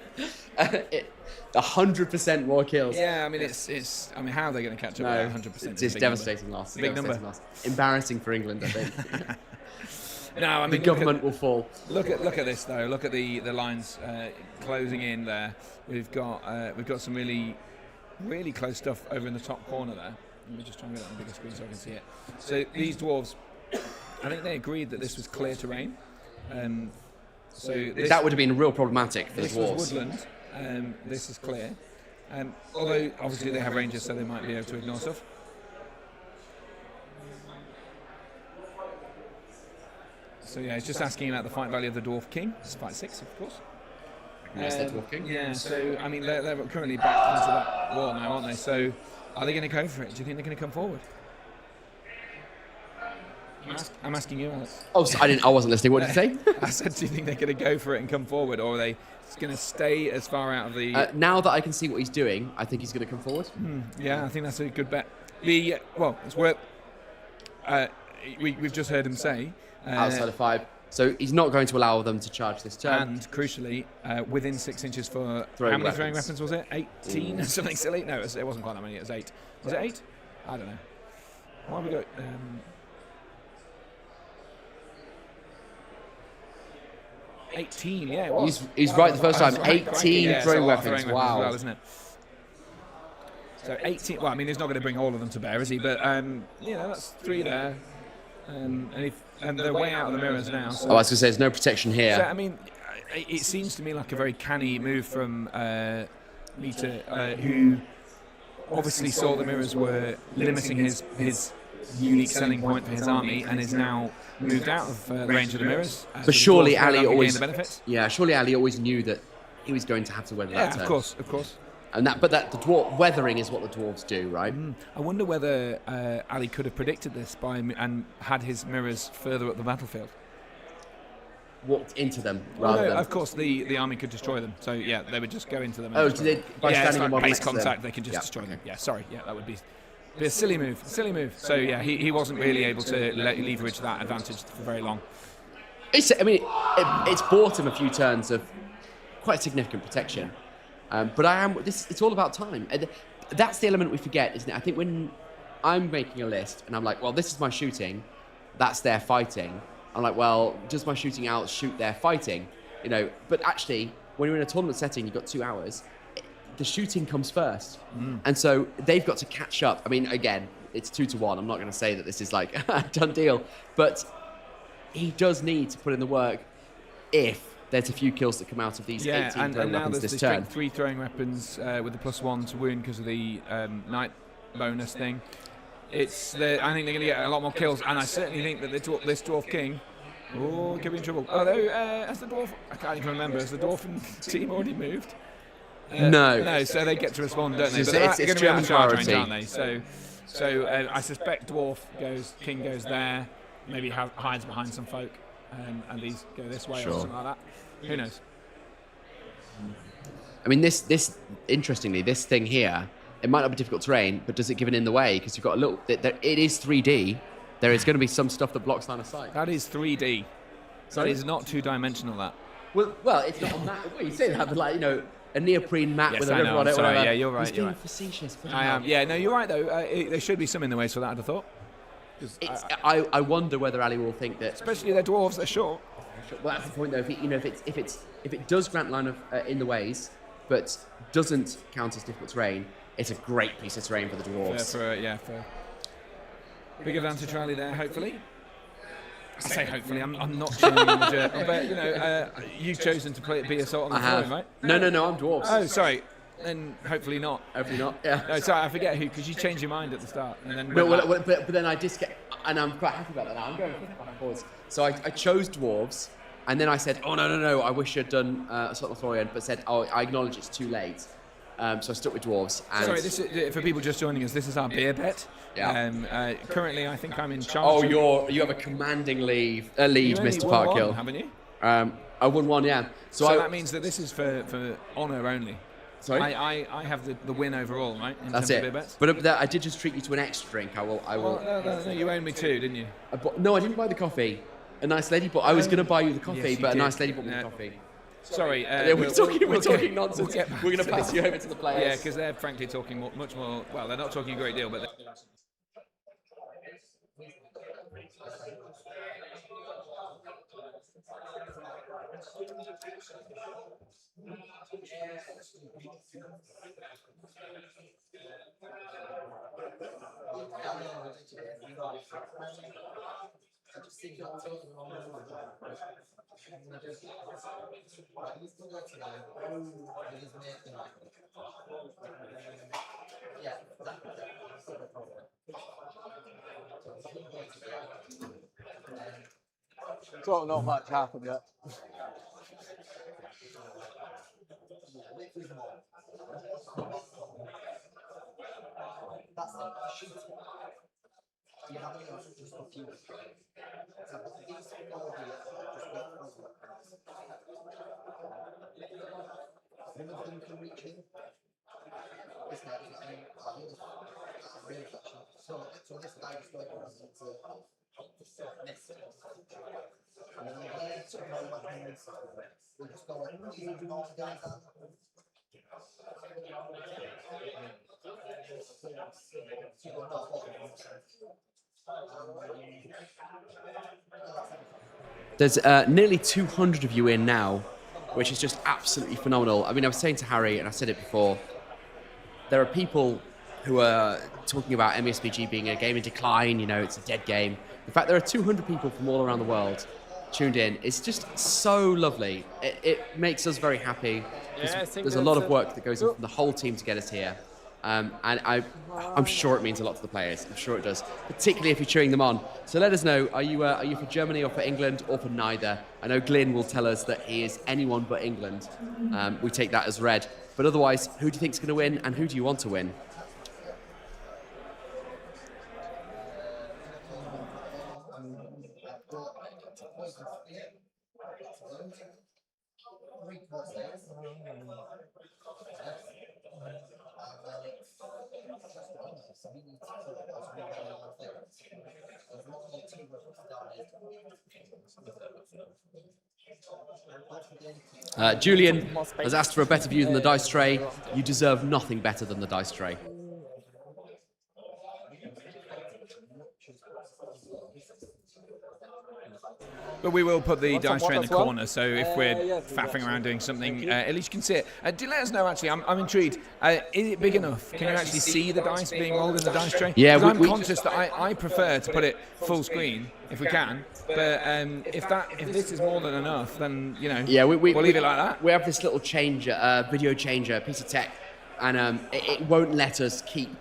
100% more kills. Yeah, I mean it's. I mean, how are they going to catch up with 100%? It's devastating loss. Big number. Embarrassing for England, I think. No, I mean the government will fall. Look at this though. Look at the lines closing in there. We've got some really close stuff over in the top corner there. Let me just try and get it on the bigger screen so I can see it. So these dwarves, I think they agreed that this was clear terrain. So that would have been real problematic for the dwarves. This was woodland. This is clear. Although obviously they have rangers, so they might be able to ignore stuff. So yeah, it's just asking about the fight value of the Dwarf King. It's fight 6, of course. Yes, the Dwarf King. Yeah, so I mean they're currently back into that wall now, aren't they? So are they going to go for it? Do you think they're going to come forward? I'm asking you, Alex. Oh, so I wasn't listening. What did you say? I said, do you think they're going to go for it and come forward, or are they going to stay as far out of the? Now that I can see what he's doing, I think he's going to come forward. Yeah, I think that's a good bet. It's worth. We've just heard him say. Outside of 5. So he's not going to allow them to charge this turn. And crucially, within 6 inches for throwing how many weapons. Throwing weapons was it? 18 or something silly? No, it wasn't quite that many. It was 8. Was it 8? I don't know. Why have we got? 18. Yeah, it was. He's right the first time. Right, 18 throwing weapons. Wow, as well, isn't it? So 18. Well, I mean, he's not going to bring all of them to bear, is he? But that's 3 there. And they're way out of the mirrors now. So. I was going to say, there's no protection here. So, I mean, it seems to me like a very canny move from Mita, who obviously saw the mirrors were limiting his unique selling point for his army, and is now moved out of the range of the mirrors. But surely Ali always, surely Ali always knew that he was going to have to weather that turn. Of course. And the dwarf weathering is what the dwarves do, right? I wonder whether Ali could have predicted this and had his mirrors further up the battlefield. Walked into them rather than. Of course, the army could destroy them. So yeah, they would just go into them. Oh, so by standing in one base next to them. contact, they can just destroy them. Yeah, sorry. Yeah, that would be a silly move. So yeah, he wasn't really able to leverage that advantage for very long. It's bought him a few turns of quite significant protection. But it's all about time. That's the element we forget, isn't it? I think when I'm making a list and I'm like, well, this is my shooting, that's their fighting. I'm like, well, does my shooting outshoot their fighting? But actually, when you're in a tournament setting, you've got 2 hours, the shooting comes first. And so they've got to catch up. I mean, again, it's 2 to 1. I'm not going to say that this is like a done deal, but he does need to put in the work if there's a few kills that come out of these 18 and throwing now weapons there's this the turn. 3 throwing weapons with the +1 to wound because of the night bonus thing. I think they're going to get a lot more kills, and I certainly think that this Dwarf King could be in trouble. Although, has the Dwarf... I can't even remember. Has the Dwarfen team already moved? No. No, so they get to respond, don't they? It's But they're German going to be out of charge range, priority. aren't they? So I suspect King goes there, maybe hides behind some folk, and these go this way or something like that. Who knows? I mean, this interestingly, this thing here, it might not be difficult terrain, but does it give it in the way? Because you've got a little... It is 3D. There is going to be some stuff that blocks line of sight. That is 3D. Sorry? That is not two-dimensional, that. Well, it's not on that. Well, you say that, but like, a neoprene mat with a river on it. Sorry, whatever. yeah, you're right. He's being facetious. I am. Yeah, no, you're right though. There should be some in the ways for that, I'd have thought. I wonder whether Ali will think that, especially they're dwarves, they're short. Well, that's the point though. If it does grant line of in the ways, but doesn't count as difficult terrain, it's a great piece of terrain for the dwarves. For big advantage rally there, hopefully. I say hopefully, I'm not cheering on the jerk. But, you've chosen to be assault on the throne, right? No, I'm dwarves. Oh, sorry. Then hopefully not. Hopefully not, yeah. No, sorry, I forget who, because you changed your mind at the start. And then but then I just get, and I'm quite happy about that now. I'm going back and forwards. So I chose dwarves, and then I said, oh, no, I wish I'd done assault on the Thorian, but said, oh, I acknowledge it's too late. So I stuck with dwarves. And sorry, this is, for people just joining us, this is our beer bet. Yeah. Currently, I think I'm in charge. Oh, you have a commanding lead, Mr. Won Parkhill. one, haven't you? I won one, yeah. So that means that this is for honour only. Sorry? I have the win overall, right? In That's terms of it. beer bets. But I did just treat you to an extra drink. I will. Well, no, you owned me 2, didn't you? No, I didn't buy the coffee. A nice lady bought. I was going to buy you the coffee, Yes, but a did. nice lady bought me the coffee. Sorry, we're talking nonsense. We're going to pass you over to the players. Yeah, because they're frankly talking much more. Well, they're not talking a great deal, but. So not much happened yet. There's nearly 200 of you in now, which is just absolutely phenomenal. I mean, I was saying to Harry, and I said it before, there are people who are talking about MESBG being a game in decline, it's a dead game. The fact there are 200 people from all around the world tuned in is just so lovely. It makes us very happy. There's a lot of work that goes in from the whole team to get us here. And I'm sure it means a lot to the players. I'm sure it does, particularly if you're cheering them on. So let us know, are you for Germany or for England or for neither? I know Glyn will tell us that he is anyone but England. We take that as read. But otherwise, who do you think is going to win and who do you want to win? Julian has asked for a better view than the dice tray. You deserve nothing better than the dice tray. But we will put the Want some dice tray in water the as well? corner, so if we're Yeah, please, faffing around doing something, Thank you. at least you can see it. Do let us know, actually. I'm intrigued. Is it big enough? Can you actually see the dice being rolled in the dice tray? Yeah, 'Cause I'm we conscious that I prefer to put it full screen if we can. But if this is more than enough, then Yeah, we'll leave it like that. We have this little changer, video changer, piece of tech, and it won't let us keep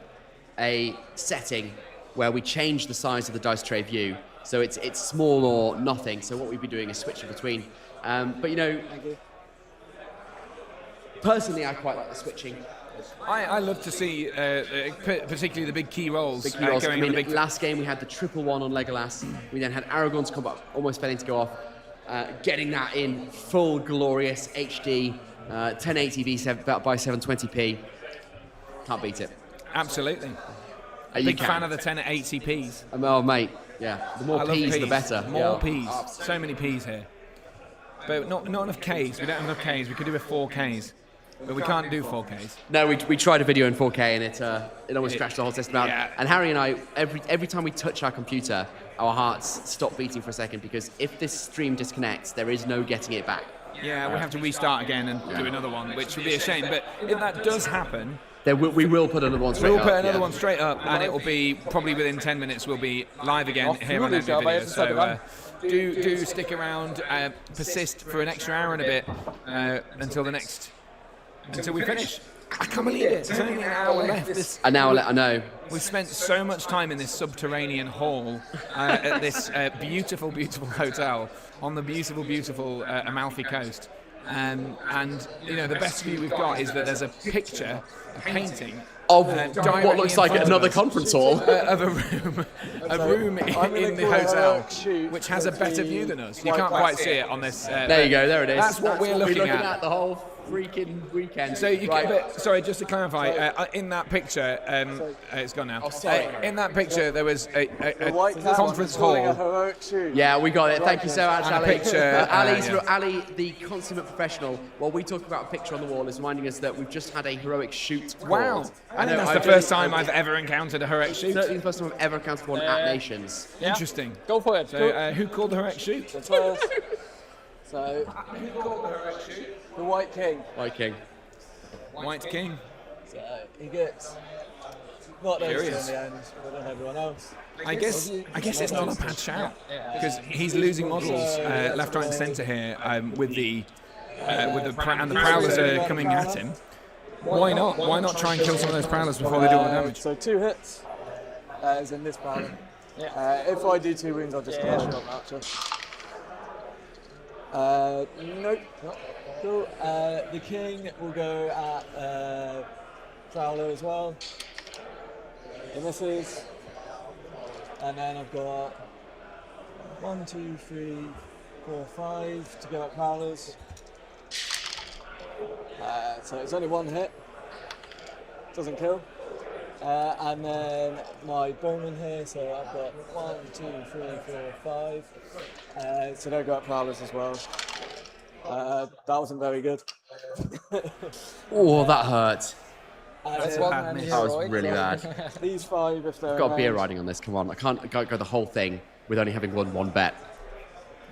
a setting where we change the size of the dice tray view. So it's small or nothing. So what we'd be doing is switching between. But personally, I quite like the switching. I love to see, particularly the big key rolls. Big key rolls. Going on the big Last game we had the 1-1 on Legolas. We then had Aragorn's combat almost failing to go off. Getting that in full glorious HD 1080p by 720p. Can't beat it. Absolutely. You Big can. fan of the 1080p's. Oh, mate. Yeah. The more I love P's, the better. More Yeah. P's. So many P's here. But not enough K's. We don't have enough K's. We could do with 4K's. But we can't do 4Ks. No, we tried a video in 4K and it almost crashed the whole system out. Yeah. And Harry and I, every time we touch our computer, our hearts stop beating for a second because if this stream disconnects, there is no getting it back. Yeah, we have to restart again and do another one, which would be a shame. But if that does happen, we will put another one straight up. We'll put another one straight up, and it will be probably within 10 minutes. We'll be live again here on Endgame Video. So do stick around, persist for an extra hour and a bit until we finish. I can't believe it. There's only an hour left. An hour left, I know. We've spent so much time in this subterranean hall at this beautiful, beautiful hotel on the beautiful, beautiful Amalfi Coast. And the best view we've got is that there's a picture, a painting of what looks like another conference hall of a room in the hotel, which has a better view than us. You can't quite see it on this. There you go. There it is. That's what we're looking at. The whole freaking weekend. So sorry, just to clarify, in that picture, it's gone now. Oh, sorry. In that picture, there was a conference hall. Yeah, we got it. Thank you so much, And a Ali. picture, Ali, the consummate professional, while we talk about a picture on the wall, is reminding us that we've just had a heroic shoot. Wow. I think that's the first time I've ever encountered a heroic shoot. Certainly the first time I've ever encountered one at Nations. Interesting. Go for it. So, who called the heroic shoot? So, who called the heroic shoot? The White King. White King. White King. So he gets not those two in Curious. the end, but then everyone else. I guess it's not a bad shout because he's losing models left, right, and centre here with the prowlers are coming at him. Why not? Why not try and kill some of those prowlers before they do all the damage? So 2 hits, as in this prowler. If I do 2 wounds, I'll just get a shot voucher. Nope. Cool. The king will go at prowler as well. It misses. And then I've got 1, 2, 3, 4, 5 to go at prowlers. So it's only 1 hit. Doesn't kill. And then my bowman here, so I've got 1, 2, 3, 4, 5. So they'll go at prowlers as well. That wasn't very good. Oh, that hurt. That's That was really bad. These 5, if they're I've got beer around. riding on this. Come on, I can't go the whole thing with only having won 1 bet.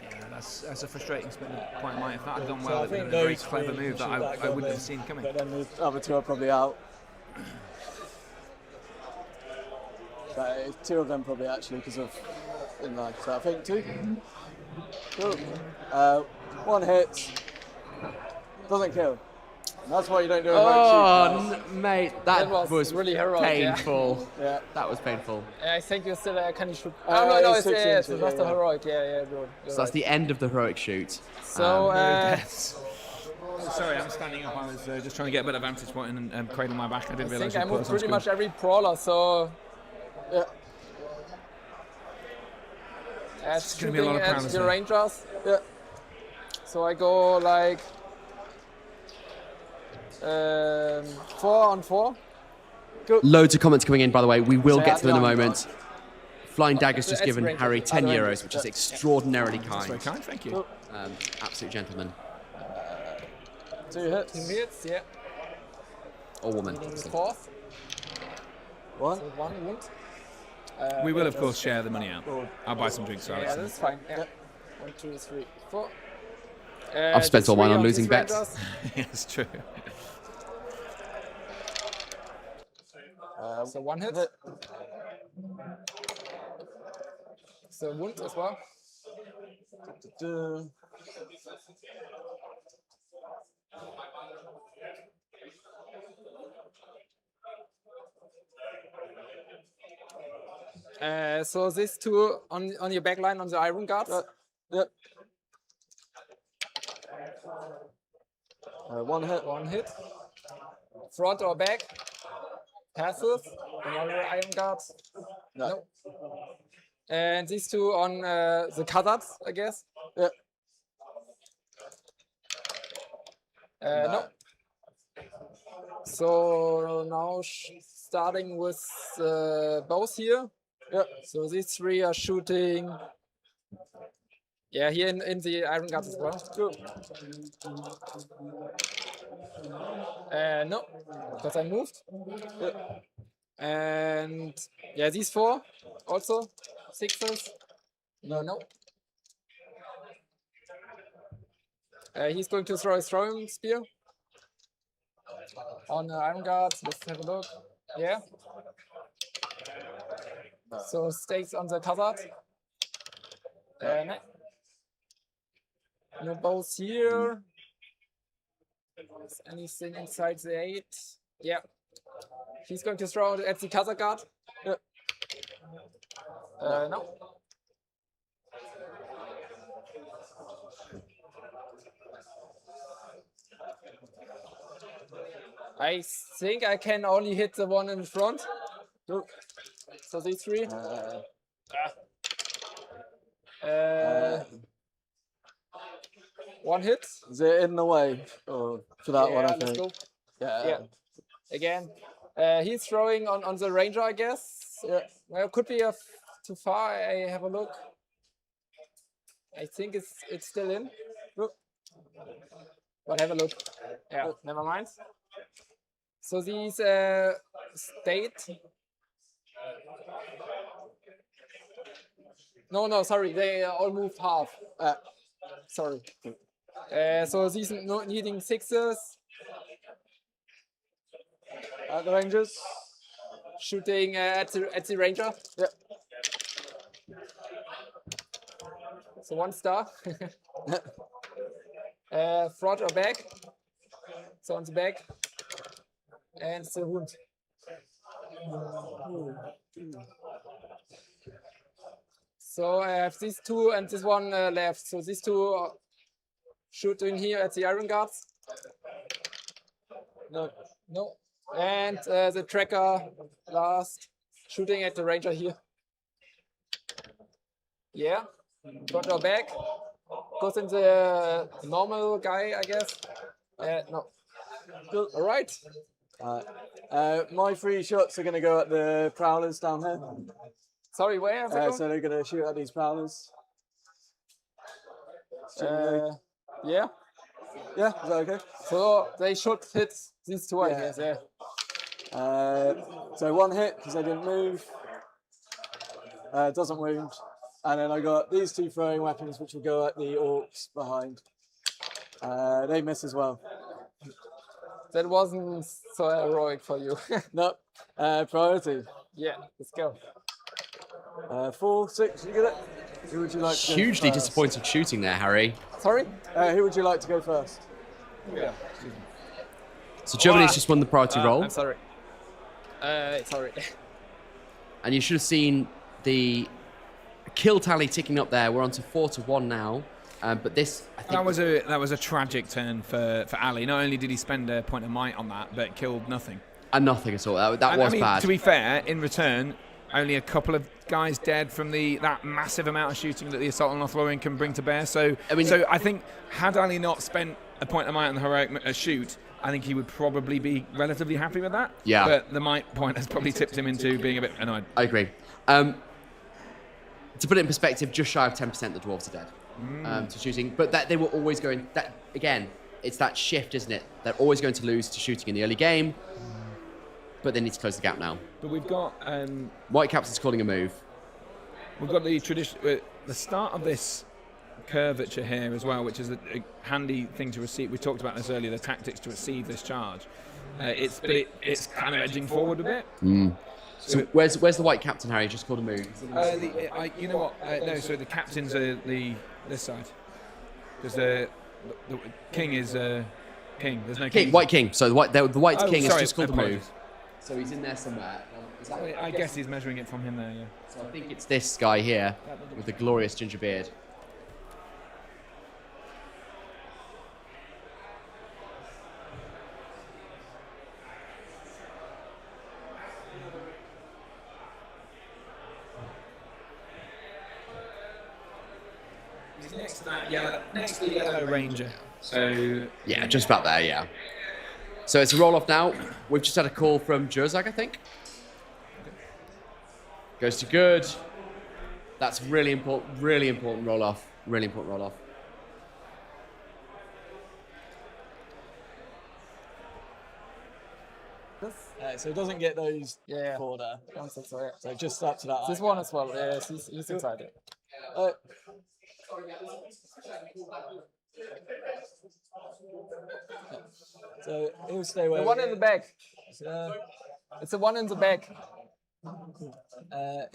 Yeah, that's a frustrating spin of point mine. If that had gone So well, I it would think have been a very those clever 3 move that shoot I wouldn't have seen coming. But then the other 2 are probably out. So 2 of them probably actually because of inline. So I think 2. Cool. 1 hit. Doesn't kill. And that's why you don't do a heroic shoot. Mate, that was really heroic. painful. Yeah. That was painful. I think you still can shoot. It's it's not the heroic. Yeah, good. So that's the end of the heroic shoot. So, Sorry, I'm standing up. I was just trying to get a better vantage point and cradle my back. I didn't realise I you put moved us on pretty screen. much every brawler, so yeah. It's gonna be a lot of at prowlers the here. rangers. Yeah. So I go like 4 on 4. Good. Loads of comments coming in, by the way. We will So get to them in a yeah, moment. Flying Dagger's just It's given great. Harry 10 Other euros, end. which is extraordinarily kind. That's very kind, thank you. Absolute gentleman. 2 hits. 2 hits, yeah. Or woman. 4th. 1. So 1 wound. We will, of course, share the money out. I'll buy some drinks for Alex. Yeah, that's fine. Yeah. 1, 2, 3, 4. I've spent all mine on losing bets. Yeah, it's true. So 1 hit. So wound as well. So these 2 on your back line on the iron guards. Yep. 1 hit. 1 hit. Front or back? Passive. Another iron guards. No. And these 2 on the cutters, I guess. Yep. No. So now starting with bows here. Yep. So these 3 are shooting. Yeah, here in the iron guards as well. Cool. No, because I moved. Yep. And yeah, these 4 also 6s. No. He's going to throw his throwing spear on iron guards. Let's have a look. Yeah. So stays on the hazard. No balls here. Is anything inside the 8? Yeah. He's going to throw it at the hazard guard. No. I think I can only hit the one in front. So these 3. 1 hit. Is it in the way for that one? I let's think. go. Yeah. Again, he's throwing on the ranger, I guess. Yeah. Well, could be too far. I have a look. I think it's still in. But have a look. Yeah. Never mind. So these state. No, sorry. They all moved half. Sorry. So these needing 6s. At the Rangers. Shooting at the Ranger. Yep. So 1 star. Front or back. So on the back. And the wound. So I have these 2 and this 1 left. So these 2 are shooting here at the iron guards. No. And the tracker last shooting at the ranger here. Yeah. Front or back. Goes in the normal guy, I guess. No. All right. My 3 shots are going to go at the prowlers down here. Sorry, where? So they're going to shoot at these prowlers. Yeah. Yeah, is that okay? So they should hit these 2, I guess. Yeah. So 1 hit because they didn't move. Doesn't wound. And then I got these 2 throwing weapons, which will go at the orcs behind. They miss as well. That wasn't so heroic for you. No. Priority. Yeah, let's go. 4, 6, you get it? Who would you like to go Hugely first? disappointed shooting there, Harry. Sorry? Who would you like to go first? Yeah. So Germany's just won the priority roll. I'm sorry. Sorry. And you should have seen the kill tally ticking up there. We're on to 4-1 now. But this, I think, that was a tragic turn for Ali. Not only did he spend a point of might on that, but killed nothing. And nothing at all. That was bad. To be fair, in return, only a couple of guys dead from that massive amount of shooting that the Assault on Lothlorien can bring to bear. So I think had Ali not spent a point of might on the heroic shoot, I think he would probably be relatively happy with that. Yeah. But the might point has probably tipped him into being a bit annoyed. I agree. To put it in perspective, just shy of 10% the dwarves are dead to shooting. But that they were always going. That again, it's that shift, isn't it? They're always going to lose to shooting in the early game. But they need to close the gap now. But we've got Whitecaps is calling a move. We've got the tradition. The start of this curvature here as well, which is a handy thing to receive. We talked about this earlier, the tactics to receive this charge. It's kind of edging forward a bit. So where's the white captain, Harry? Just called a move. You know what? No, so the captains are this side. Because the king is king. There's no king. White king. So the white king sorry, is just called a apologies. move. So he's in there somewhere. I guess he's measuring it from him there, yeah. So I think it's this guy here with the glorious ginger beard. He's next to that, next to the yellow ranger. So yeah, just about there, yeah. So it's a roll off now. We've just had a call from Jurzak, I think. Goes to good. That's really important roll off. Really important roll off. So it doesn't get those border. So just up to that. This one as well. Yes, he's inside it. So he'll stay away. The one in the back. It's the one in the back.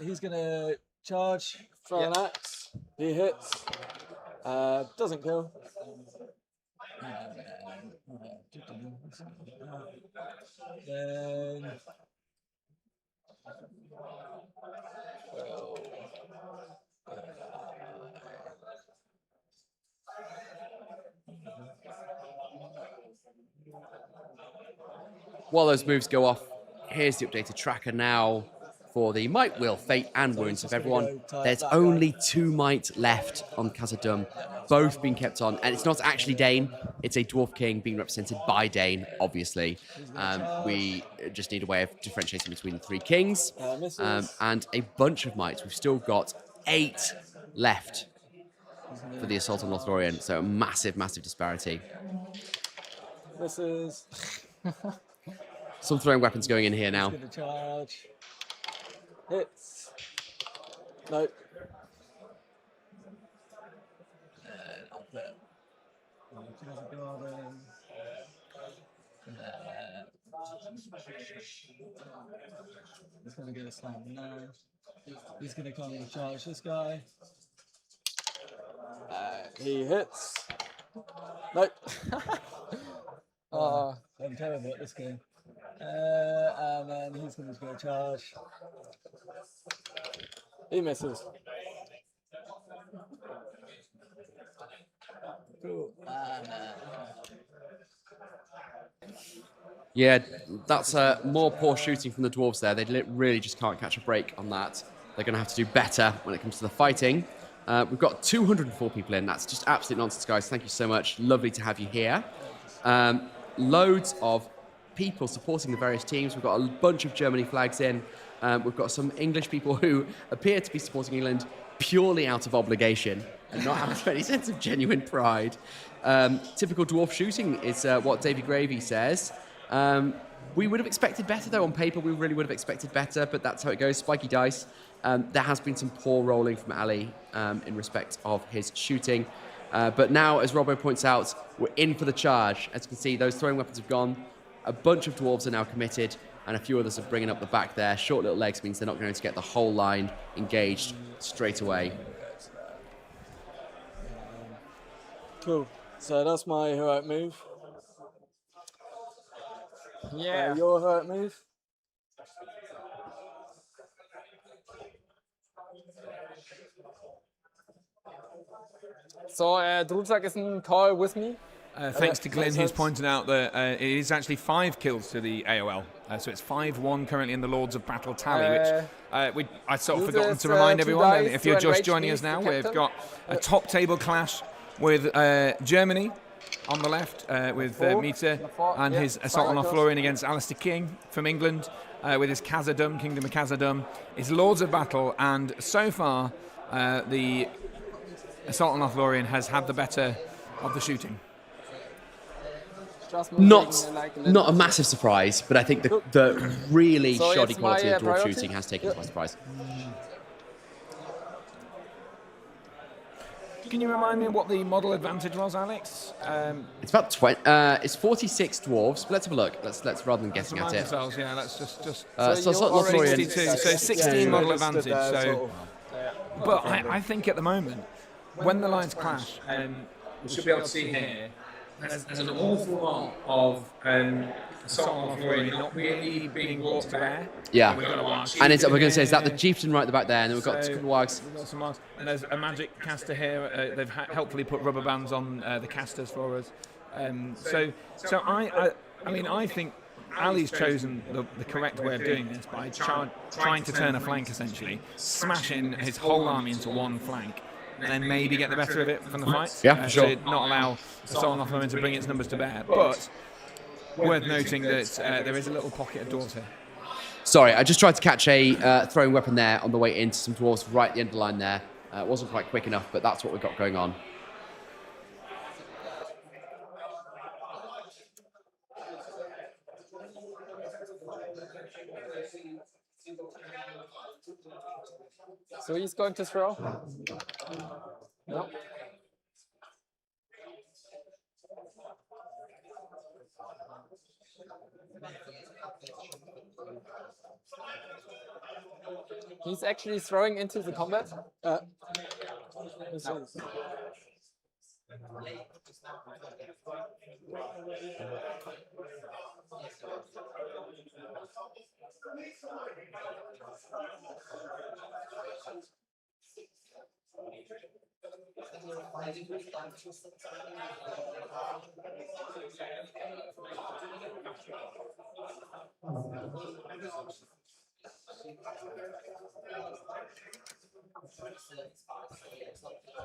He's gonna charge, throw an axe. He hits. Doesn't kill. Then While those moves go off, here's the updated tracker now for the might, will, fate, and wounds of everyone. There's only 2 might left on Khazad-dûm, both being kept on, and it's not actually Dane, it's a Dwarf King being represented by Dane, obviously. We just need a way of differentiating between the 3 kings, and a bunch of mites. We've still got 8 left for the Assault on Lothlorien, so a massive, massive disparity. this is. Some throwing weapons going in here now. He's gonna charge. Hits. Nope. Up there. He's gonna get a slam now. He's gonna come and charge this guy. He hits. Nope. I'm terrible at this game. And then he's going to go charge. He misses. Cool. Yeah, that's more poor shooting from the dwarves there. They really just can't catch a break on that. They're going to have to do better when it comes to the fighting. We've got 204 people in. That's just absolute nonsense, guys. Thank you so much. Lovely to have you here. Loads of people supporting the various teams. We've got a bunch of Germany flags in. We've got some English people who appear to be supporting England purely out of obligation and not having any sense of genuine pride. Typical dwarf shooting is what Davy Gravy says. We would have expected better, though. On paper, we really would have expected better, but that's how it goes. Spiky dice. There has been some poor rolling from Ali in respect of his shooting. But now, as Robbo points out, we're in for the charge. As you can see, those throwing weapons have gone. A bunch of dwarves are now committed, and a few others are bringing up the back there. Short little legs means they're not going to get the whole line engaged straight away. Cool. So that's my heroic move. Yeah. Your heroic move. So Druzak is in call with me. Thanks to Glenn, who's pointed out that it is actually 5 kills to the AOL. So it's 5-1 currently in the Lords of Battle tally, which I sort of forgotten to remind everyone. If you're just joining us now, we've got a top table clash with Germany on the left, with Mita and his Assault on Lothlorien against Alistair King from England, with his Khazad-dûm, Kingdom of Khazad-dûm, his Lords of Battle, and so far the Assault on Lothlorien has had the better of the shooting. Not a massive surprise, but I think the really shoddy quality of dwarf shooting has taken us by surprise. Can you remind me what the model advantage was, Alex? It's about 20. It's 46 dwarves. Let's have a look. Let's rather than guessing at it. Ourselves, yeah, let's just. So Lothlorien, 62, so 16 model advantage. So, but I think at the moment, when the lines clash, we should be able to see here. There's an awful lot of Lothlorien not really being brought to bear. Yeah, and we're going to say, is that the here. chieftain right at the back there? And then we've got a couple of wargs. We've got some wargs. And there's a magic caster here. They've helpfully put rubber bands on the casters for us. So I think Ali's chosen the correct way of doing this by trying to turn a flank, essentially, smashing his whole army into one flank, and then maybe get the better of it from the fight. Yeah, for sure. To not allow Solon Lothlorien to bring its numbers to bear. But worth noting that there is a little pocket of dwarves here. Sorry, I just tried to catch a throwing weapon there on the way into some dwarves right at the end of the line there. It wasn't quite quick enough, but that's what we've got going on. So he's going to throw? No. He's actually throwing into the combat.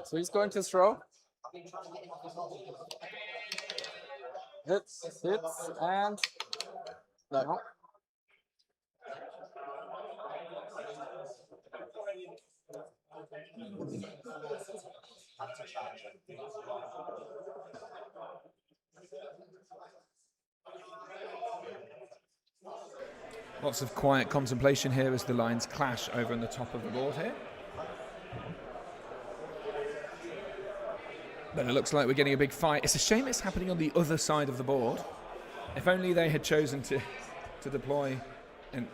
So he's going to throw. Hits, and no. Lots of quiet contemplation here as the lines clash over on the top of the board here. But it looks like we're getting a big fight. It's a shame it's happening on the other side of the board. If only they had chosen to deploy in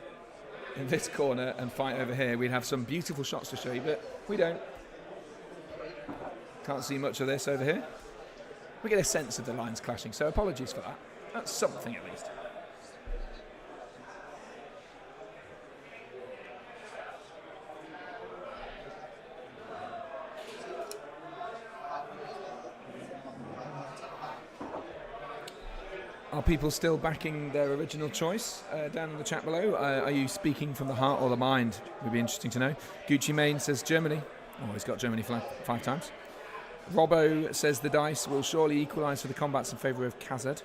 this corner and fight over here, we'd have some beautiful shots to show you, but we don't. Can't see much of this over here. We get a sense of the lines clashing, so apologies for that. That's something at least. Are people still backing their original choice down in the chat below? Are you speaking from the heart or the mind? Would be interesting to know. Gucci Main says Germany. Oh, he's got Germany flag 5 times. Robbo says the dice will surely equalise for the combats in favour of Khazad.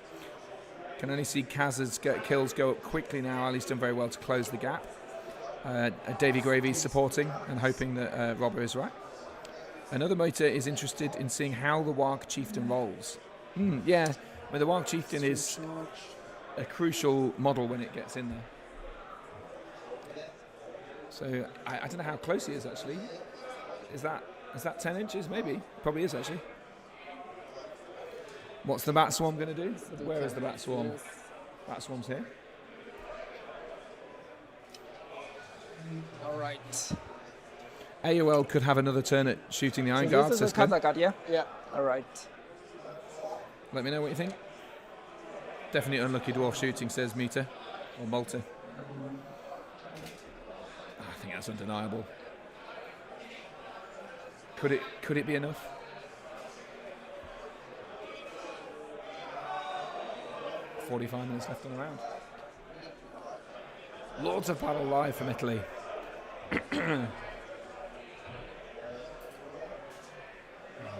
Can only see Khazad's kills go up quickly now. Ali's done very well to close the gap. Davy Gravy's supporting and hoping that Robbo is right. Another motor is interested in seeing how the Warg Chieftain rolls. Yeah. Well, the Warg Chieftain is a crucial model when it gets in there. So I don't know how close he is actually. Is that 10 inches? Maybe. Probably is actually. What's the Bat Swarm going to do? Where is the Bat Swarm? Bat Swarm's here. All right. AOL could have another turn at shooting the Iron Guard. This is the Khazad, yeah? Yeah. All right. Let me know what you think. Definitely unlucky dwarf shooting, says Mita or Malta. I think that's undeniable. Could it be enough? "45 minutes left on the round. Lords of Battle live from Italy.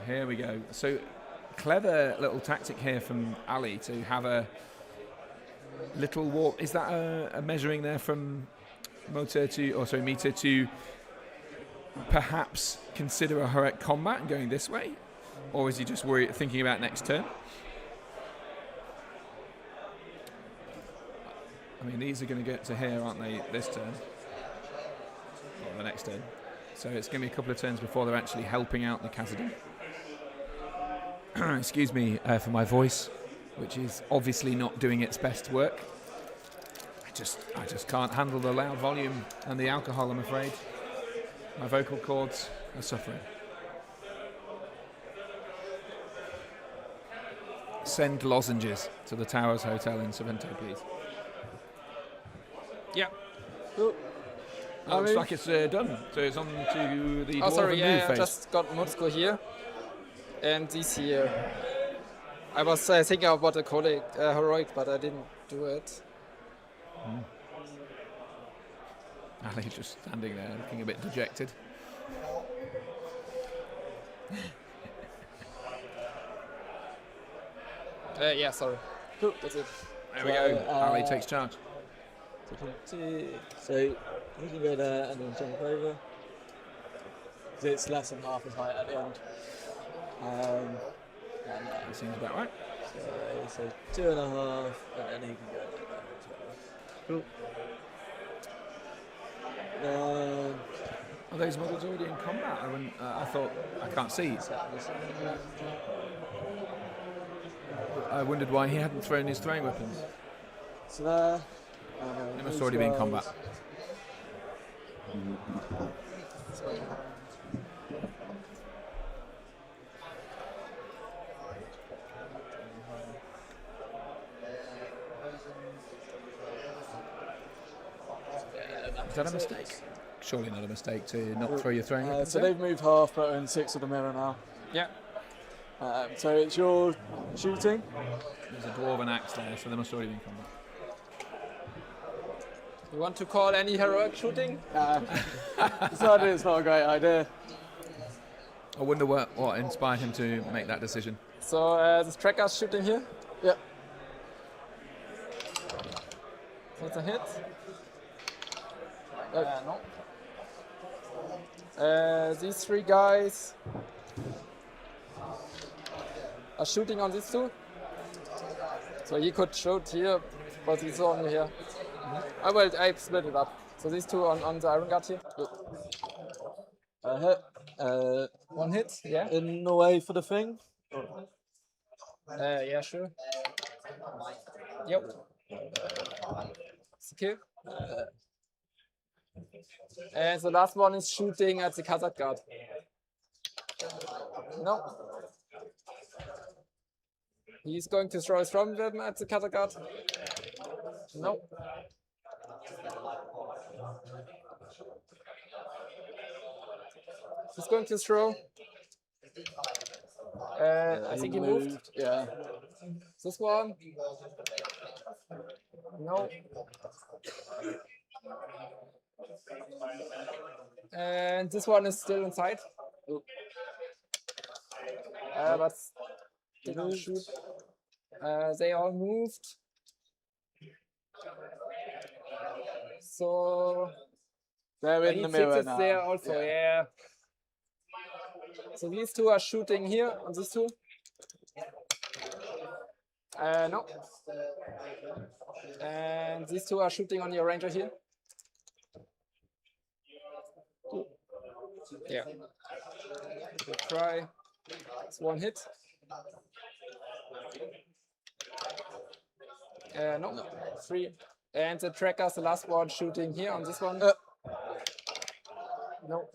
Here we go. So clever little tactic here from Ali to have a little walk. Is that a measuring there from Mita to perhaps consider a heroic combat and going this way? Or is he just thinking about next turn? I mean, these are going to get to here, aren't they, this turn? Or the next turn. So it's going to be a couple of turns before they're actually helping out the Khazad. Excuse me for my voice, which is obviously not doing its best work. I just can't handle the loud volume and the alcohol, I'm afraid. My vocal cords are suffering. Send lozenges to the Towers Hotel in Sorrento, please. Yeah. Cool. Looks like it's done. So it's on to the Oh, sorry, Dwarven move I phase. just got Mutsko here. And this here. I was thinking about the heroic, but I didn't do it. Ali's just standing there looking a bit dejected. Yeah, sorry. Cool, that's it. There we go. Ali takes charge. So you can go there and then jump over. Because it's less than half as high at the end. That seems about right. So 2.5, and then he can go like that as well. Cool. Are those models already in combat? I thought I can't see. I wondered why he hadn't thrown his throwing weapons. So there. They must already be in combat. Is that a mistake? Surely not a mistake to not throw your throwing weapons. So they've moved half, but are in 6 of the mirror now. Yeah. So it's your shooting. There's a dwarven axe there, so they must already be in combat. You want to call any heroic shooting? Decided it's not a great idea. I wonder what inspired him to make that decision. So this tracker's shooting here. Yep. That's a hit. No. These 3 guys are shooting on these 2. So he could shoot here, but he's only here. I split it up. So these 2 on the Iron Guard here. Hit. 1 hit, yeah. In the way for the thing. Yeah, sure. Yep. Secure. And the last one is shooting at the Kazakh guard. No. He's going to throw his thrown weapon at the Kazakh guard. No. He's going to throw. I think he moved. Yeah. This one. No. And this one is still inside. But didn't shoot. They all moved. So they're in the mirror now. There also, yeah. So these 2 are shooting here on these 2. No. And these 2 are shooting on your ranger here. Yeah. Good try. It's 1 hit. No. 3. And the tracker's the last one shooting here on this one. No.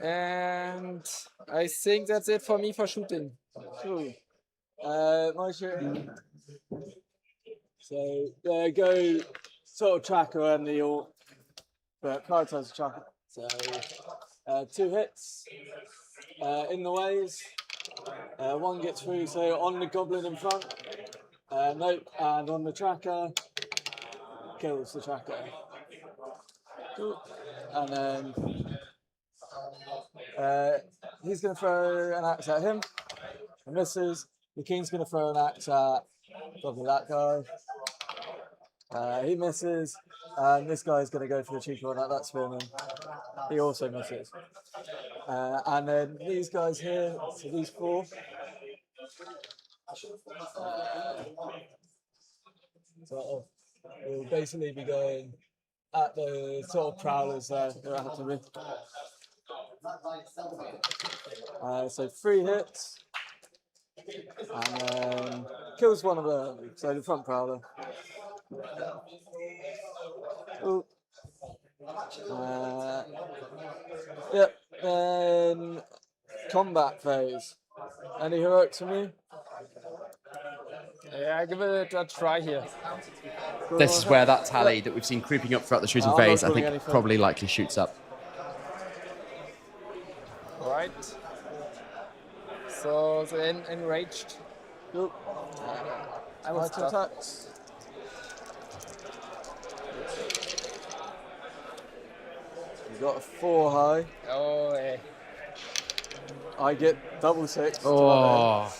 And I think that's it for me for shooting. Cool. My shooting. So go sort of tracker and the orc, but prioritize the tracker. So 2 hits in the ways. 1 gets through. So on the goblin in front. Nope. And on the tracker, kills the tracker. Cool. And then he's going to throw an axe at him. He misses. The king's going to throw an axe at probably that guy. He misses. And this guy's going to go for the cheeky one at that spearman. He also misses. And then these guys here, so these 4. So we'll basically be going at the sort of prowlers there. There have to be. So 3 hits. And then kills one of them. So the front prowler. Ooh. Yep. Then combat phase. Any heroics from you? Yeah, give it a try here. This is where that tally that we've seen creeping up throughout the shooting I'm not phase, I calling think, anything. probably likely shoots up. Right. So the enraged. Cool. I will start. Attacks. You got a 4 high. Oh, yeah. I get double 6. Oh.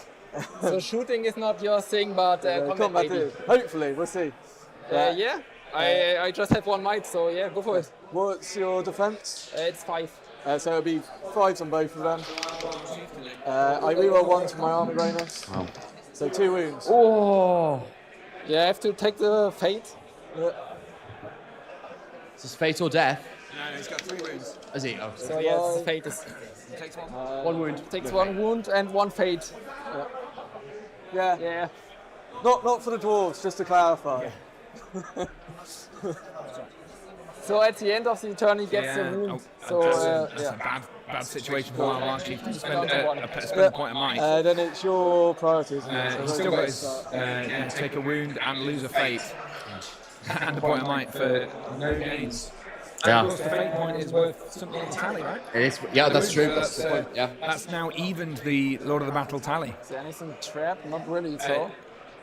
So shooting is not your thing, but combat maybe. is. Hopefully, we'll see. Yeah. I just have 1 might, so yeah, go for it. What's your defense? It's 5. So it'll be 5s on both of them. I reroll 1 to my armor bonus. Wow. So 2 wounds. Oh. Yeah, I have to take the fate. Yeah. Is this fate or death? No, he's got 3 wounds. Is he? Oh, So yes, fate is. He takes 1. 1 wound. Takes 1 wound and 1 fate. Yeah. Yeah. Not for the dwarves, just to clarify. So at the end of the turn, he gets a wound. So that's a bad situation for our last chief to spend Down quite a might. Then it's your priority, isn't it? He's still got his take a wound and lose a fate. And a point of might for no gains. Yeah. And of course, the fate point is worth something on the tally, right? It is. Yeah, that's true. That's That's, the point. Yeah. That's now evened the Lord of the Battle tally. Is there anything trapped? Not really, so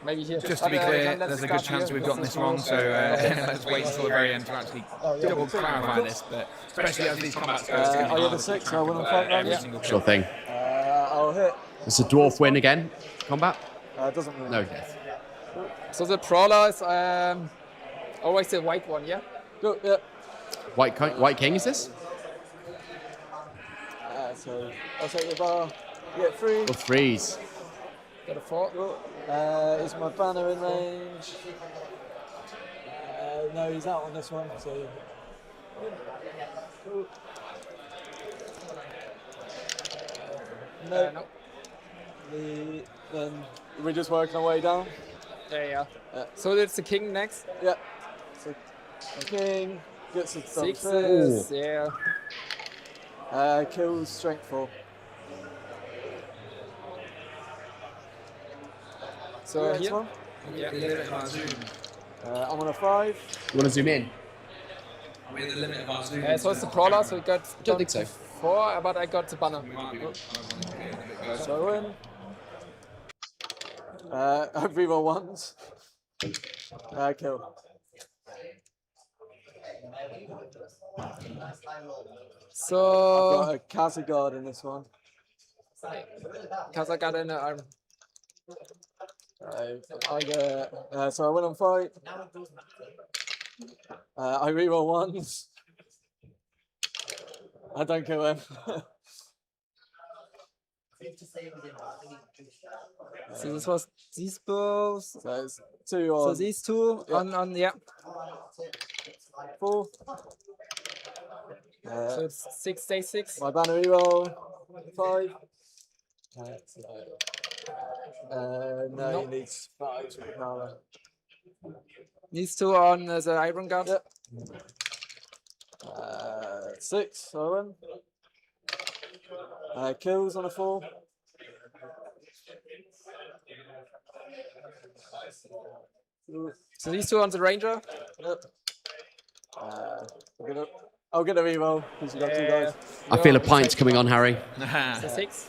maybe here. Just to be clear, there's a good chance we've gotten this wrong, so let's wait until the very end to actually double clarify this. But especially as these combats go, it's going to Are be you hard the 6? I'll win on 5 every rounds. single Sure thing. I'll hit. It's a dwarf win again. Combat? Doesn't win. No death. So the brawler is always the white one, yeah? Good, yeah. White King is this? So I'll take the bar. Get 3. Or 3s? Got a 4. Is my banner in range? No, he's out on this one. So. No. Then we're just working our way down. Yeah. So it's the king next. Yeah. So the king gets it done. 6s, yeah. Kills strength 4. So Next here. one. Yeah. The limit of our zoom. I'm on a 5. You want to zoom in? We're the limit of our zoom. So it's the brawler, so we got Don't think so. 4, but I got the banner. So I win. I reroll 1s. Kill. So I've got a Kazagard in this one. Kazagard in the arm. I get, so I win on fight. I reroll 1s. I don't kill him. So this was these both. So it's 2 on. So these 2 on yeah. 4. So it's 6 day 6. My banner reroll 5. No, he needs 5 with power. These 2 on the iron guard. Yep. 6, so I win. Kills on a 4. So these 2 on the ranger. Yep. I'll get a reroll because you got 2 guys. I feel a pint's coming on, Harry. So 6.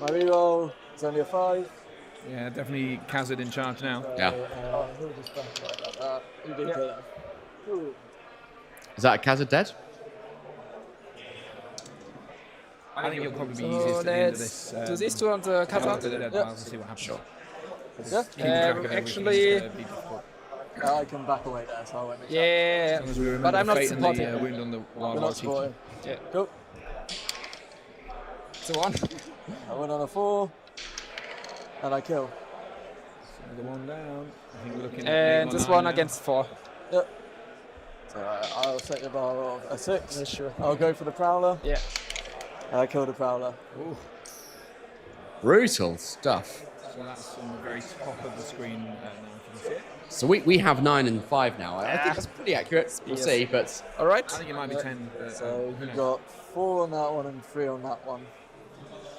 My reroll is only a 5. Yeah, definitely Kazad in charge now. Yeah. He'll just back like that. You did kill him. Ooh. Is that a Kazad dead? I think it'll probably be easiest at the end of this. Do these 2 on the Kazad? We'll see what happens. Sure. Actually, I can back away there, so I won't make yeah, but I'm not supporting. The wound on the We're not supporting. Yeah. Cool. So 1. I went on a 4, and I kill. Another 1 down. I think we're looking And at this one against 4. Yep. So I'll set the bar of a 6. Yeah, sure. I'll go for the Prowler. Yeah. I kill the Prowler. Ooh. Brutal stuff. So that's on the very top of the screen now, if you can see it. So we have 9 and 5 now. I think that's pretty accurate. We'll see, but all right. I think it might be 10. So who you knows? got 4 on that one and 3 on that one.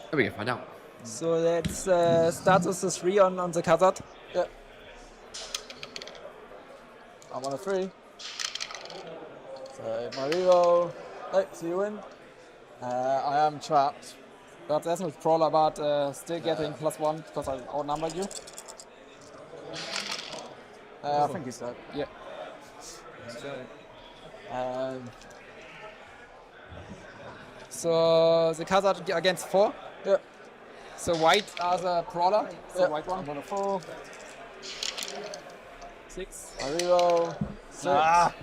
There we go, find out. So let's start with the 3 on the Khazad. Yeah. I'm on a 3. So my reroll. So you win. I am trapped. But there's no Prowler, but still getting +1 because I outnumbered you. I think he's dead. Yeah. So the Khazad against 4. Yeah. So white as a Prowler. So white one. I'm on a 4. 6. I reroll. 6. Sorry.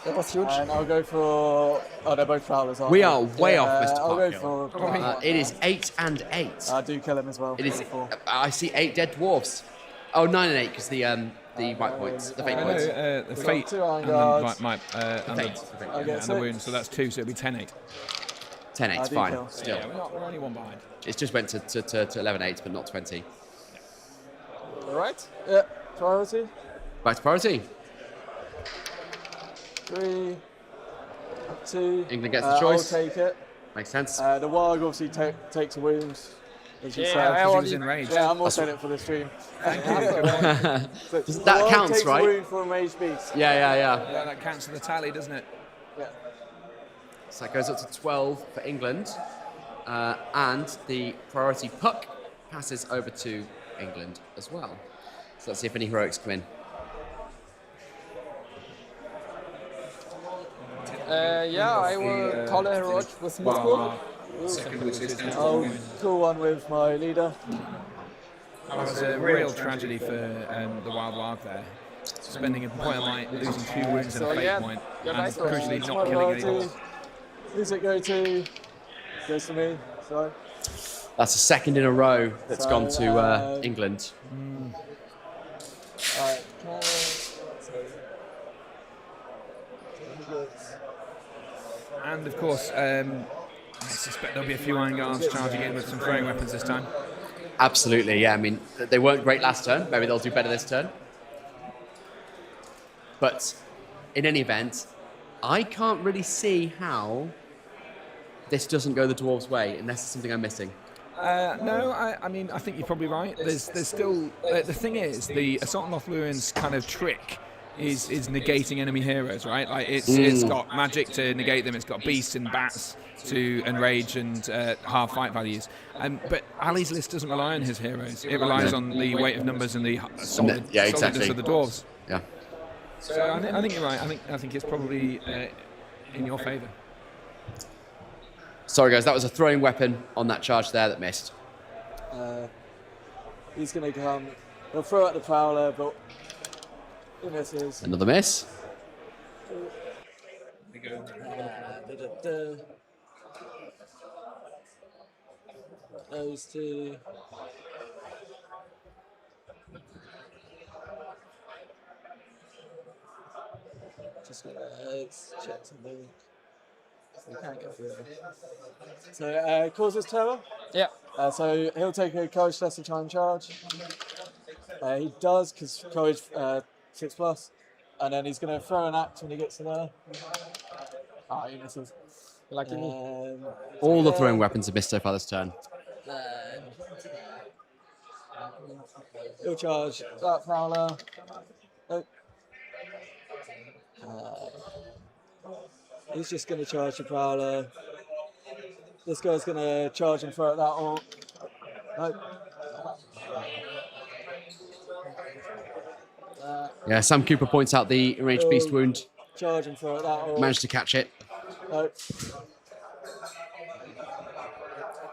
That was huge. And I'll go for. Oh, they're both Prowlers. We are way off, Mr. I'll go Parkhill. for. It is 8 and 8. I do kill him as well. It is. I see 8 dead dwarves. Oh, 9 and 8 because the white points, the fate points. The fate two and guards. the wound, so that's 2, so it'll be 10-8. 10-8, fine. Still. Yeah, we're only 1 behind. It just went to 11-8, but not 20. Alright. Yeah. Priority. Back to priority. 3, 2. England gets the choice. I'll take it. Makes sense. The Warg obviously takes a wound. As you Yeah, said. I already was enraged. Yeah, I'm also in it for the stream. Thank you. That counts, takes right? A wound for a mage beast. Yeah. Yeah, that counts for the tally, doesn't it? Yeah. So that goes up to 12 for England. And the priority puck passes over to England as well. So let's see if any heroics come in. I will call a heroic with Moscow. I'll call one with my leader. That was a real tragedy for the Wild Warg there. Spending a point of light, losing 2 wounds and a fate point, and crucially not killing any horse. Who's it go to? Goes to me. Sorry. That's a second in a row that's gone to England. Alright. And of course, I suspect there'll be a few Iron Guards charging in with some throwing weapons this time. Absolutely, yeah. I mean, they weren't great last turn. Maybe they'll do better this turn. But in any event, I can't really see how this doesn't go the Dwarves' way, unless there's something I'm missing. No, I mean, I think you're probably right. There's still... the thing is, the Assault on Lothlorion's kind of trick is negating enemy heroes, right? Like it's got magic to negate them. It's got beasts and bats to enrage and half fight values. But Ali's list doesn't rely on his heroes. It relies on the weight of numbers and the solidness of the dwarves. Yeah. So I think you're right. I think it's probably in your favour. Sorry, guys, that was a throwing weapon on that charge there that missed. He's going to come. He'll throw at the Prowler, but he misses. Another miss. Those two. Just gonna check something. We can't get through. So causes terror. Yeah. So he'll take a courage test to try and charge. He does because courage 6+, and then he's going to throw an axe when he gets to there. He misses. Lucky me. All the throwing weapons have missed so far this turn. He'll charge that Prowler. He's just going to charge the Prowler. This guy's going to charge and throw at that all. Yeah, Sam Cooper points out the enraged beast wound. Charge and throw at that all. Managed to catch it. No.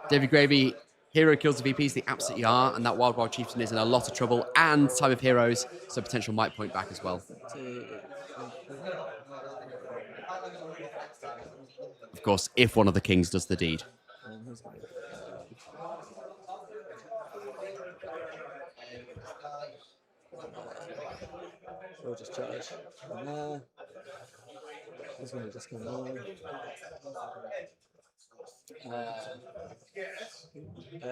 David Gravy, hero kills the VPs, they absolutely are, and that Wild Wild Chieftain is in a lot of trouble, and Time of Heroes, so potential might point back as well. Of course, if one of the kings does the deed. We'll just charge from there. He's going to just come on. Here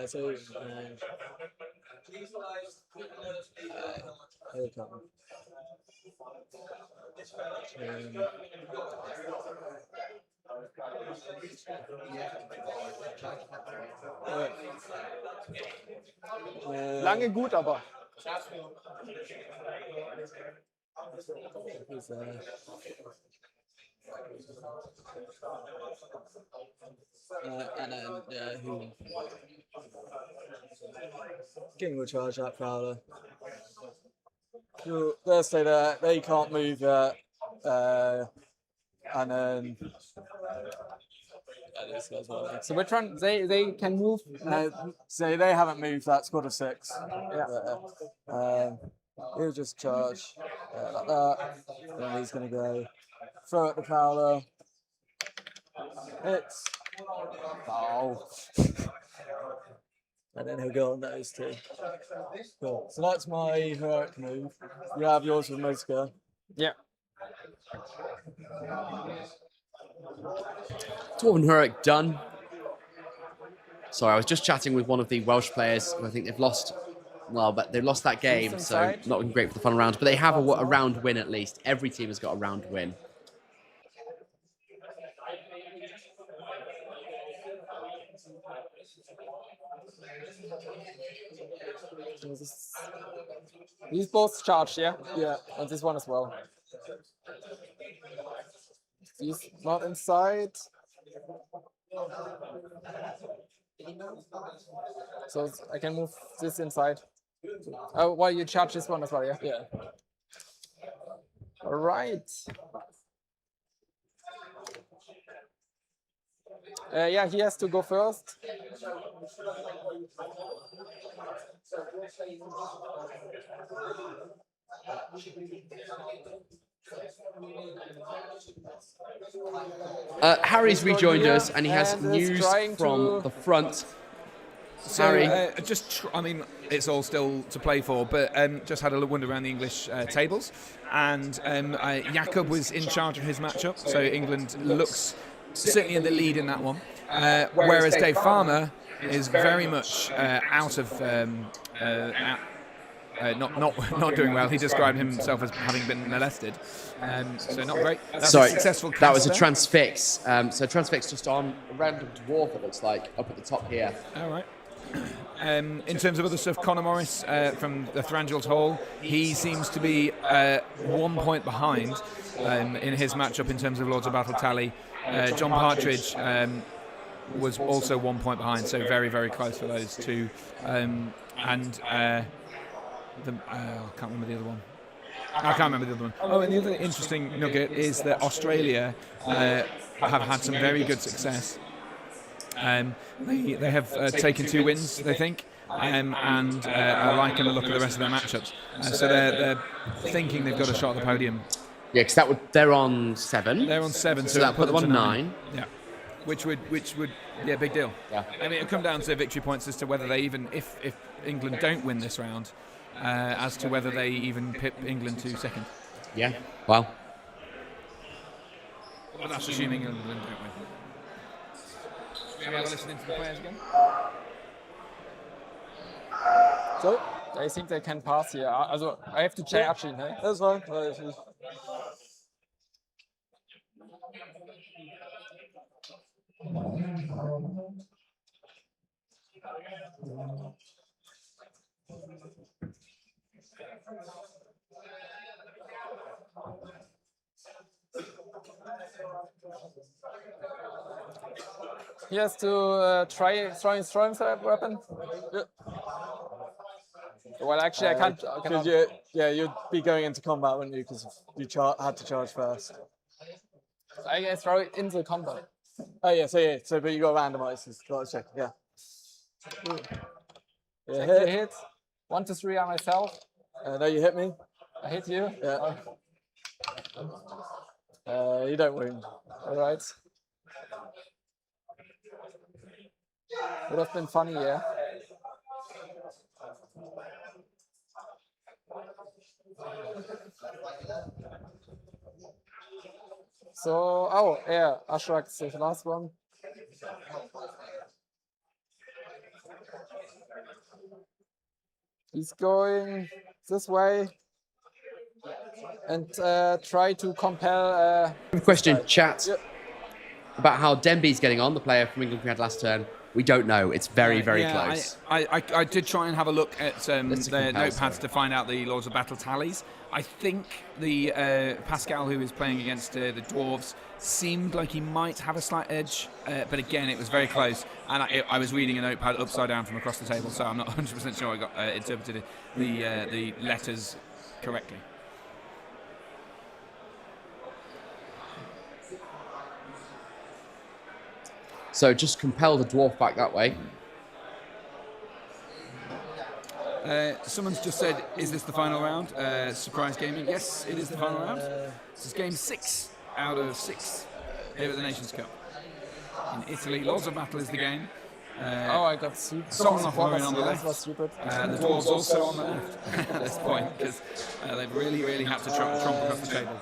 we come. Lange gut, aber. And then who? King will charge that Prowler. They'll stay there. They can't move yet. And then. So which one? They can move? No, so they haven't moved that squad of 6. Yeah. He'll just charge like that. Then he's going to go throw at the Prowler. Hits. Oh. And then he'll go on those 2. Cool. So that's my heroic move. You have yours with Mosca. Yeah. Dwarven Heroic done. Sorry, I was just chatting with one of the Welsh players who I think they've lost. Well, but they've lost that game, so not looking great for the final round. But they have a round win at least. Every team has got a round win. These both charged, yeah? Yeah. And this one as well. He's not inside. So I can move this inside. Oh, well, you charge this one as well, yeah? Yeah. All right. Yeah, he has to go first. Harry's rejoined us, and he has news from the front. So, Harry, I mean, it's all still to play for, but just had a wander around the English tables, and Jakob was in charge of his matchup, so England looks certainly in the lead in that one, whereas Dave Farmer is very much out of not doing well. He described himself as having been molested, so not great. That's sorry, a successful cast that was a there. transfix. So transfix just on a random dwarf, it looks like, up at the top here. All right. In terms of other stuff, Conor Morris from the Thranduil's Hall, he seems to be 1 point behind in his matchup in terms of Lords of Battle tally. John Partridge was also 1 point behind, so very, very close for those two. I can't remember the other one. I can't remember the other one. Oh, and the other interesting nugget is that Australia have had some very good success. They have taken 2 wins, they think, and are liking the look of the rest of their matchups. So they're thinking they've got a shot at the podium. Yeah, because they're on 7. They're on 7, so that put them on 9. Yeah, which would big deal. Yeah. I mean, it'll come down to victory points as to whether they even, if England don't win this round, as to whether they even pip England to second. Yeah. Well. But that's assuming England don't win. Shall we have a listen into the players again? So, I think they can pass here. Also, I have to charge in, hey? That's fine. He has to try throwing weapon. Yeah. Well, actually, I can't. You'd be going into combat, wouldn't you? Because you had to charge first. I throw it into the combat. Oh yeah, so but you got randomized. Got to check. Yeah. Check the hit. 1 to 3 on myself. No, you hit me. I hit you. Yeah. You don't wound. All right. Would have been funny, yeah. So, Ashrak's the last one. He's going this way and try to compel. Question, chat, about how Denby's getting on, the player from England we had last turn. We don't know. It's very, very close. I did try and have a look at the compel, notepads to find out the Laws of Battle tallies. I think the Pascal, who is playing against the Dwarves, seemed like he might have a slight edge, but again, it was very close. And I was reading a notepad upside down from across the table, so I'm not 100% sure I got interpreted the letters correctly. So just compel the dwarf back that way. Someone's just said, is this the final round? Surprise gaming. Yes, it is the final round. This is game 6 out of 6 here at the Nations Cup. In Italy, Laws of Battle is the game. I got super. Someone on the left. Was stupid. The Dwarves also on the left at this point, because they've really, really had to tromp across the table.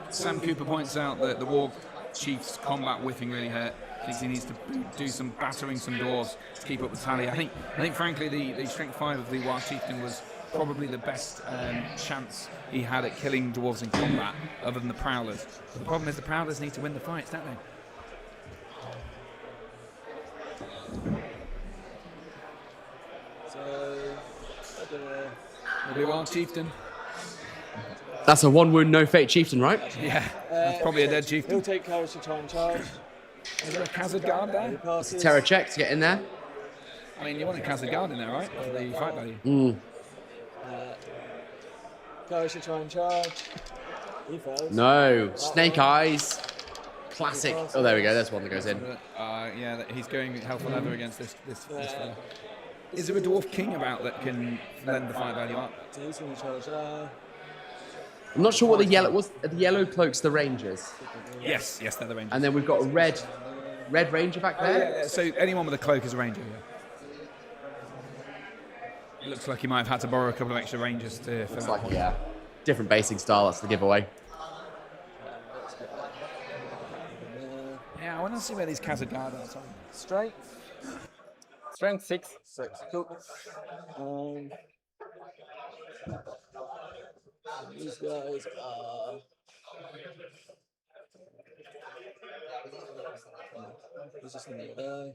Sam Cooper points out that the War Chief's combat whiffing really hurt. Thinks he needs to do some battering some dwarves to keep up with tally. I think frankly the strength 5 of the Wild Chieftain was probably the best chance he had at killing dwarves in combat, other than the Prowlers. But the problem is the Prowlers need to win the fights, don't they? So, Maybe Wild Chieftain. That's a 1 wound, no fate chieftain, right? Yeah, that's probably a dead chieftain. He'll take courage to try and charge. Is there a Khazad Guard there? It's a terror check to get in there. I mean, you want a Khazad Guard in there, right? For the fight value. Courage to try and charge. He fails. No. Snake Eyes. Classic. Oh, there we go. There's one that goes in. Yeah, he's going hell for leather against this fella. Is there a Dwarf King about that can lend the fight value up? He's going to charge. I'm not sure what the yellow was. The yellow cloaks, the Rangers. Yes, they're the Rangers. And then we've got a red Ranger back there. Yeah, so anyone with a cloak is a Ranger. Yeah. It looks like he might have had to borrow a couple of extra Rangers to. Looks like different basing style. That's the giveaway. Yeah, I want to see where these Khazad Guard are. Strength 6. Cool. These guys are. He's just going to go there.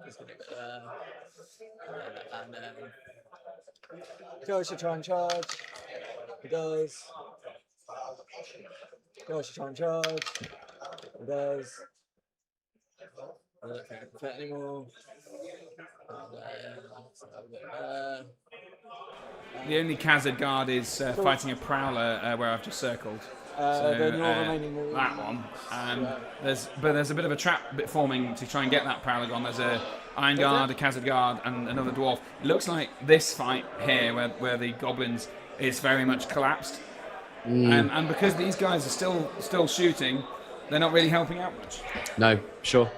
He's going to go there. And then. Goes to try and charge. He does. Goes to try and charge. He does. I don't think I can fit anymore. The only Khazad Guard is fighting a Prowler where I've just circled. That one. There's a bit of a trap bit forming to try and get that Prowler gone. There's a Iron Guard, a Khazad Guard, and another Dwarf. It looks like this fight here, where the Goblins is very much collapsed, and because these guys are still shooting, they're not really helping out much. No, sure.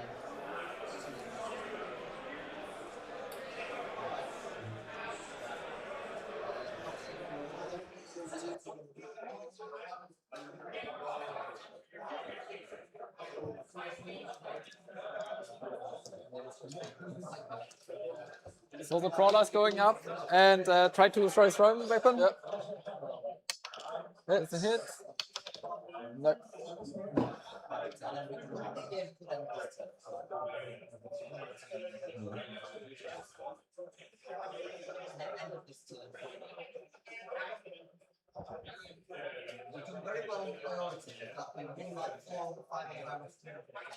So the Prowler's going up and try to throw his throwing weapon. Yep. It's a hit. No.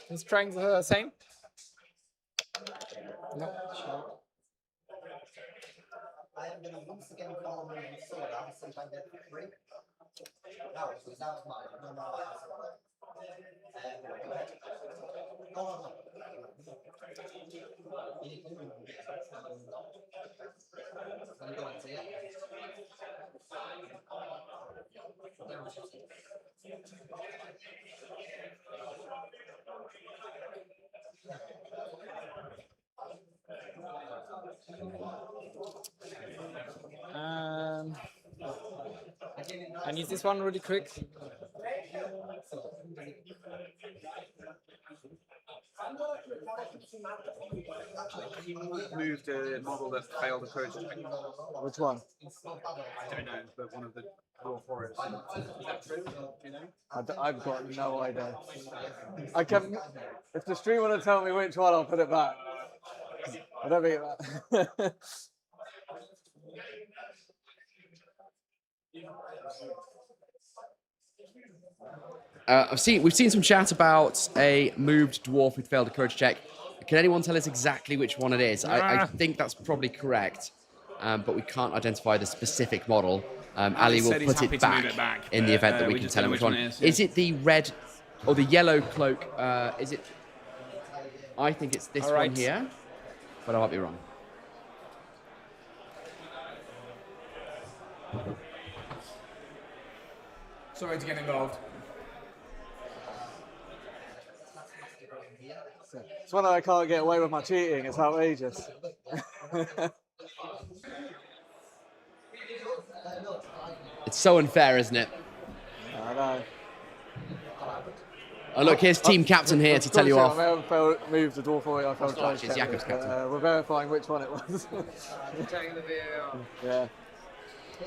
His strength the same? No. I am going to once again call him Soda since I did 3. No, that was mine. No, go ahead. Go on. I'm going to I need this one really quick. Moved a model that failed the courage check. Which one? I don't know, but one of the raw forests. Is that true? Do you know? I've got no idea. I can. If the stream want to tell me which one, I'll put it back. I don't think that. We've seen some chat about a moved dwarf who failed a courage check. Can anyone tell us exactly which one it is? I think that's probably correct, but we can't identify the specific model. Ali will put it back in the event that we can tell him which one. Is it the red or the yellow cloak? Is it? I think it's this one here, but I might be wrong. Sorry to get involved. It's one that I can't get away with my cheating. It's outrageous. It's so unfair, isn't it? I know. Oh, look, here's team captain here to tell you off. I may have moved the dwarf away. I felt It's Jakob's captain. We're verifying which one it was. Checking the VAR. Yeah.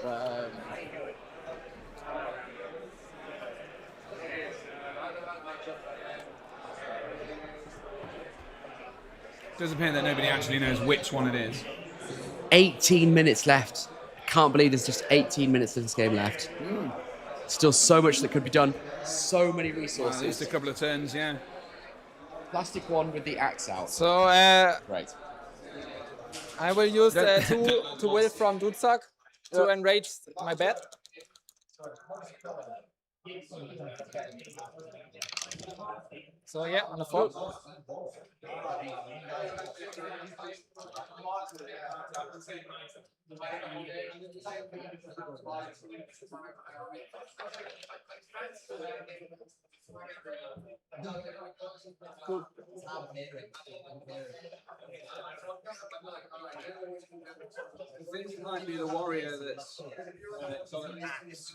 But, Does appear that nobody actually knows which one it is. 18 minutes left. I can't believe there's just 18 minutes of this game left. Still so much that could be done. So many resources. Just a couple of turns, yeah. Plastic one with the axe out. So, right. I will use two will from Dudsak to enrage my bed. So yeah, on the floor. Cool. I think it might be the warrior that's on an axe.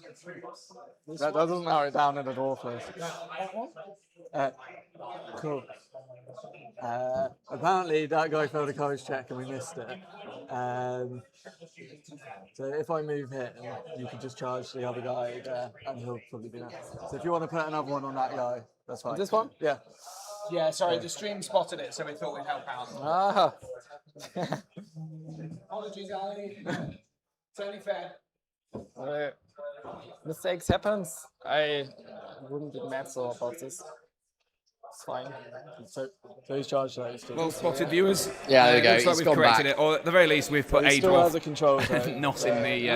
That doesn't narrow it down in the dwarf list. Cool. Apparently that guy failed a courage check and we missed it. So if I move here, you can just charge the other guy there and he'll probably be next. So if you want to put another one on that guy, that's fine. This one? Yeah. Yeah, sorry, the stream spotted it, so we thought we'd help out. Ah. Apologies, Ali. It's only fair. Mistakes happens. I wouldn't get mad so about this. It's fine. So he's charged those. Well spotted, viewers. Yeah, there we go. Looks like It's we've gone corrected back. it, or at the very least we've put He a still has dwarf a control zone. not in the.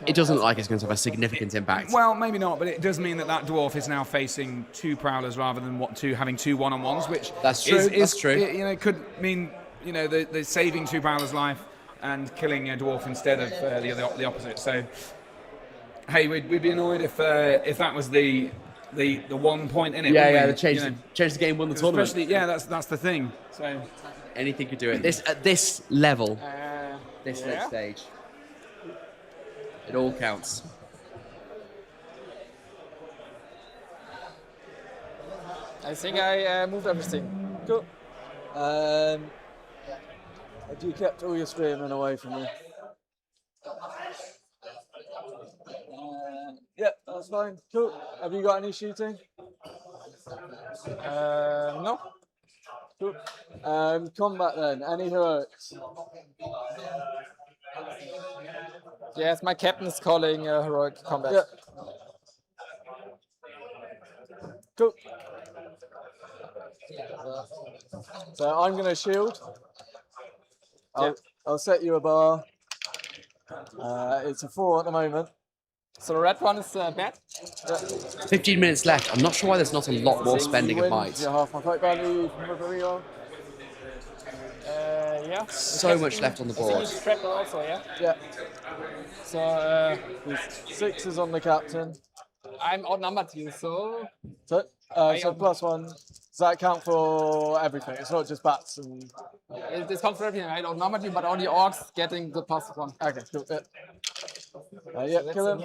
It doesn't look like it's going to have a significant impact. Well, maybe not, but it does mean that that dwarf is now facing two prowlers rather than having two one-on-ones, which that's true. Is true. You know, could mean the saving two prowlers' life and killing a dwarf instead of the opposite. So, hey, we'd be annoyed if that was the 1 point in it. Yeah, change the game, won the tournament. Especially, yeah, that's the thing. So anything could do it. At this level, this next stage, it all counts. I think I moved everything. Cool. You kept all your streaming away from me. Yeah, that's fine. Cool. Have you got any shooting? No. Cool. Combat then. Any heroics? Yes, my captain is calling heroic combat. Yeah. Cool. So I'm going to shield. I'll set you a bar. It's a 4 at the moment. So the red one is bad? 15 minutes left. I'm not sure why there's not a lot more spending of might. You're half my fight value from the real. Yeah. So much left on the board. He's trapper also, yeah? Yeah. So there's 6s on the captain. I'm outnumbered you, so So +1. Does that count for everything? It's not just bats and. It's counts for everything. I outnumbered you, but only orcs getting the +1. Okay, cool. Yeah, So kill him.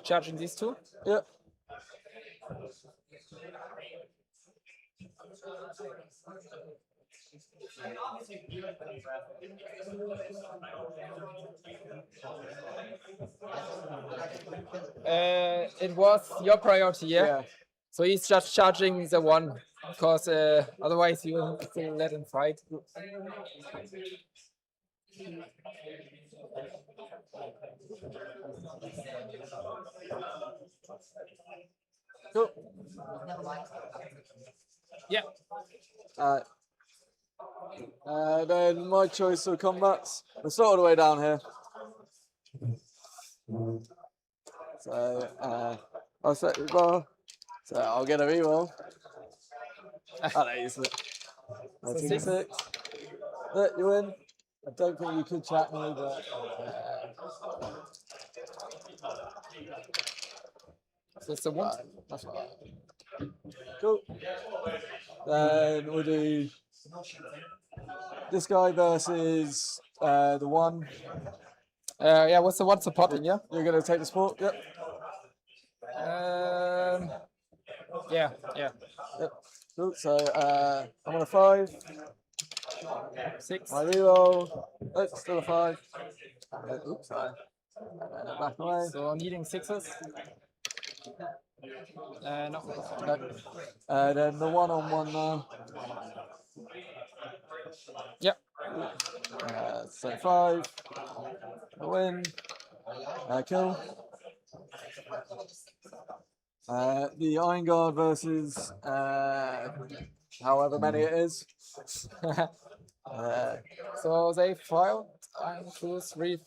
Charging these two? Yep. It was your priority, yeah? Yeah. So he's just charging the one, because otherwise you will still let him fight. Cool. Yeah. Then my choice of combats. We're sort of the way down here. So I'll set the bar. So I'll get a reroll. Oh, no, use it. I take a 6. Let you win. I don't think you could chat me, but. So it's a 1. That's fine. Cool. Then we'll do this guy versus the 1. Yeah, what's the 1 supporting, yeah? You're going to take the support? Yep. Yeah. Yep. Cool. So I'm on a 5. 6. My reroll. Oh, still a 5. Oops, sorry. Back away. So I'm needing 6s. No. No. Then the 1-on-1 now. Yep. So 5. I win. Kill. The Iron Guard versus however many it is. So they filed 1, 2, 3,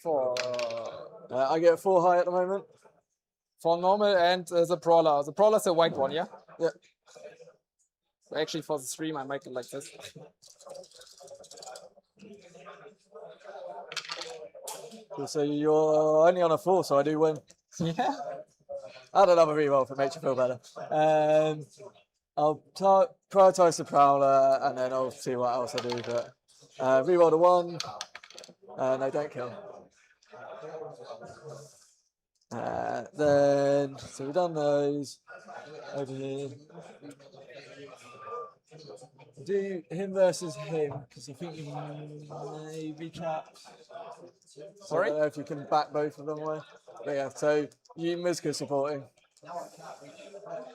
4. I get 4 high at the moment. For normal and the brawler. The brawler's a white one, yeah? Yeah. Actually, for the stream, I make it like this. So you're only on a 4, so I do win. Yeah. Add another reroll if it makes you feel better. I'll prioritize the Prowler and then I'll see what else I do. But reroll the 1. No, don't kill. Then, so we've done those. Over here. Do him versus him, because I think you may be trapped. So I don't know if you can back both of them away. But yeah, so you Miska supporting.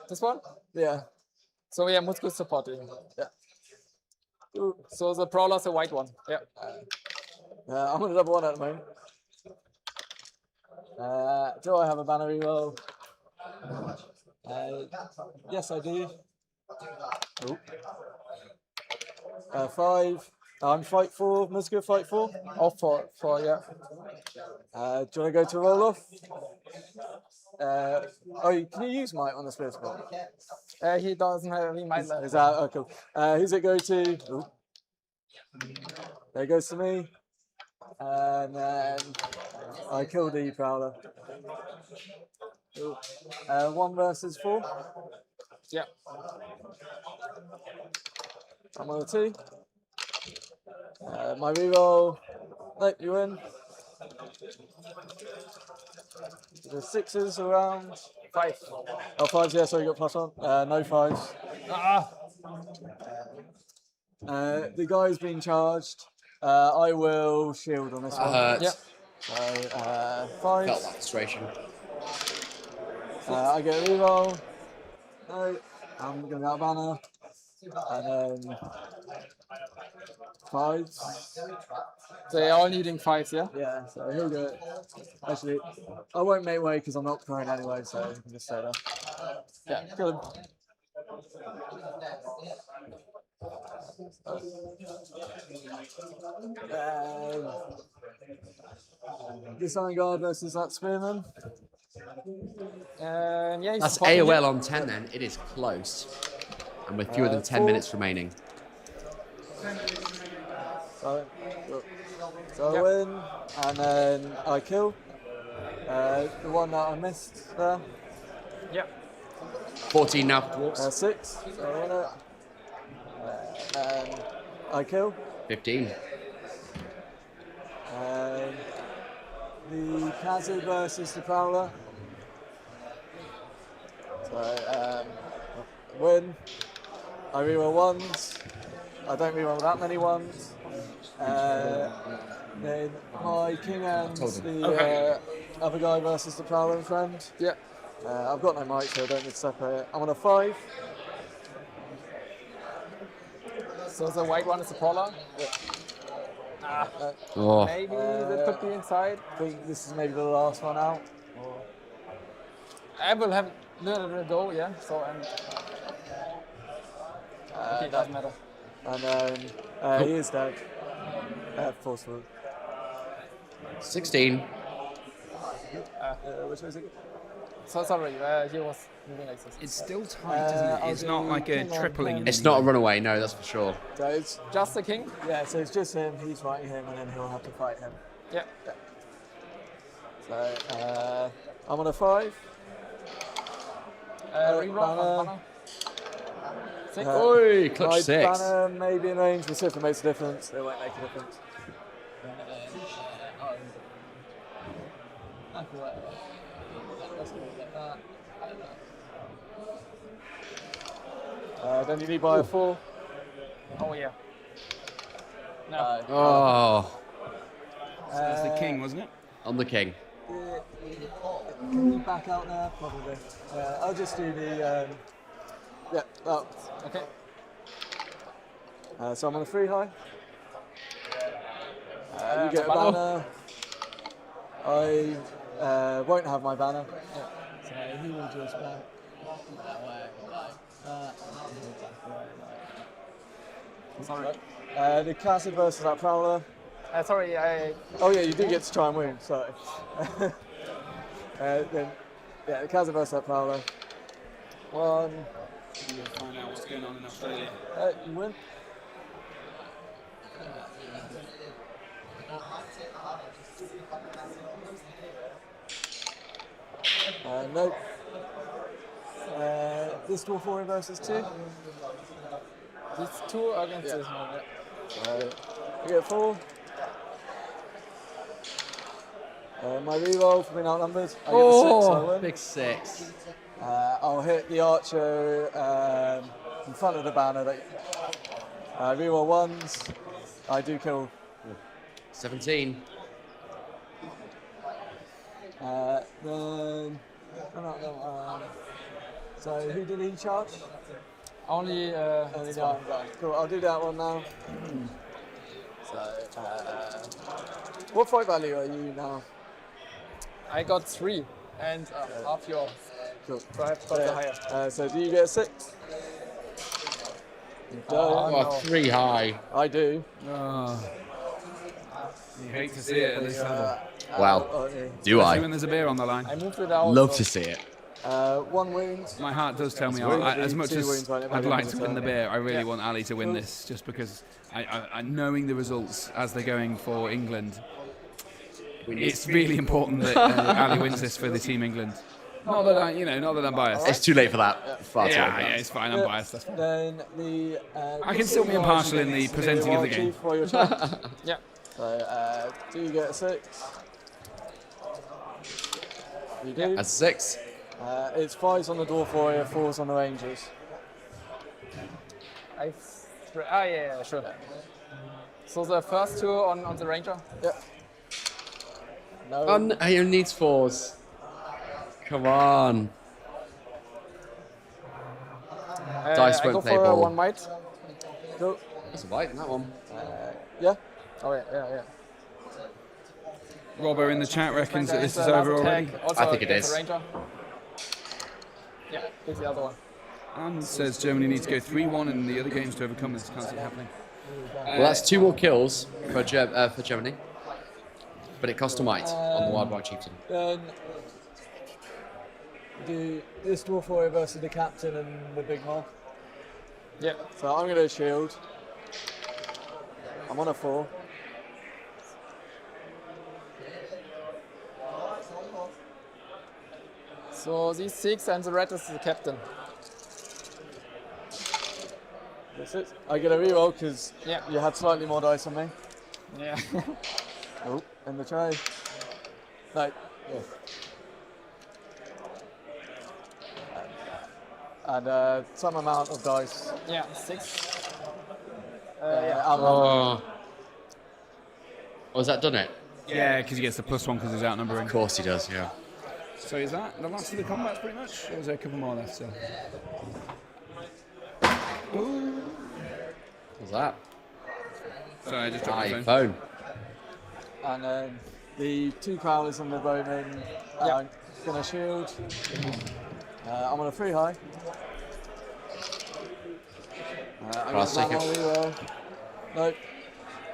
This one? Yeah. So yeah, Mutzko supporting. Yeah. So the brawler's a white one. Yeah. I'm on a double 1 at the moment. Do I have a banner reroll? Yes, I do. Oh. 5. I'm fight 4. Muska fight 4. Oh, 4, yeah. Do you want to go to roll off? Can you use might on the spirit spot? He doesn't have any might left. Is that oh, cool? Who's it go to? Ooh. There it goes to me. And then I kill the Prowler. 1 versus 4. Yeah. I'm on a 2. My reroll. Nope, you win. The 6s around. 5. Oh, 5s, yeah, so you got +1. No 5s. The guy's been charged. I will shield on this one. Yep. So, 5. Felt that frustration. I get a reroll. No, I'm going to get a banner. And then 5s. So you're all needing 5s, yeah? Yeah, so he'll do it. Actually, I won't make way because I'm not prone anyway, so you can just stay there. Yeah, kill him. This Iron Guard versus that Spearman. Yeah, he's That's supporting AOL you. on 10 then. It is close. And with fewer than 10 minutes remaining. So I win, and then I kill. The one that I missed there. Yep. 14 now for dwarves. 6. So I win it. And I kill. 15. The Kazoo versus the Prowler. So win. I reroll ones. I don't reroll that many ones. Then my king and the other guy versus the Prowler and friend. Yeah. I've got no mic, so I don't need to separate. I'm on a 5. So the white one is the Prowler. Yeah. Oh. Maybe that could be inside. I think this is maybe the last one out. I will have no go, yeah. So okay, doesn't matter. And then he is dead. Forceful. 16. Which way is it? So sorry, he was moving like this. It's still tight, isn't it? It's not like a tripling. It's not a runaway, no, that's for sure. So it's just the king? Yeah, so it's just him, he's fighting him, and then he'll have to fight him. Yeah. So I'm on a 5. Reroll banner. 6. Oi, clutch my 6. Banner may be in range, but if it makes a difference, it won't make a difference. Then you need by a 4. Oh yeah. No. Oh. So that's the king, wasn't it? I'm the king. Can you back out there? Probably. I'll just do the. Yeah. Oh. Okay. So I'm on a 3 high. You get a banner. I won't have my banner. Yeah. So he will just back. Sorry. The Castle versus that Prowler. Sorry, Oh yeah, you do get to try and win. Sorry. Then, yeah, the Castle versus that Prowler. 1. You'll find out what's going on in Australia. You win. No. This dwarf warrior versus 2. These 2 against this one. You get 4. My reroll for being outnumbered. I get a 6, I win. Big 6. I'll hit the archer in front of the banner. Reroll ones. I do kill. 17. Then. So who did he charge? Only the Iron guy. Cool. I'll do that one now. So what fight value are you now? I got 3 and half yours. Cool. So I have got the higher. So do you get a 6? You don't. Oh, 3 high. I do. Oh. You hate to see it at this level. Wow. Do Especially I? when there's a beer on the line. I moved it out. Love to see it. 1 wound. My heart does tell me, as much as I'd like to win the beer, I really want Ali to win this, just because I knowing the results as they're going for England, it's really important that Ali wins this for the Team England. Not that I'm biased. It's too late for that. Far too late. Yeah, it's fine. I'm biased. That's fine. Then the. I can still be impartial in the presenting of the game. Yeah. So do you get a 6? You do. A 6. It's 5s on the dwarf warrior, 4s on the rangers. Yeah, sure. So the first 2 on the ranger. Yeah. No. Oh, he only needs 4s. Come on. Dice I won't go play for ball. 1 might. Go. That's a white in that one. Yeah. Oh yeah. Robbo in the chat reckons that this is over already. Also I think it is. Ranger. Yeah, here's the other one. And says Germany needs to go 3-1 in the other games to overcome this. Can't see it happening. Well, that's 2 more kills for Germany. But it cost a might on the Wild White Chieftain. Then do this dwarf warrior versus the captain and the big mob. Yeah. So I'm going to shield. I'm on a 4. So these 6 and the red is the captain. That's it. I get a reroll because Yeah. you had slightly more dice on me. Yeah. Oh, in the tray. No. Yeah. And some amount of dice. Yeah, 6. Outnumbered. Oh, has that done it? Yeah, because he gets the +1 because he's outnumbering. Of course he does, yeah. So is that the last of the combats pretty much? Or is there a couple more left still? What's that? Sorry, I just dropped my phone. phone. And then the 2 prowlers and the bowman. I'm going to shield. I'm on a 3 high. I Prowlers got take it. reroll. No,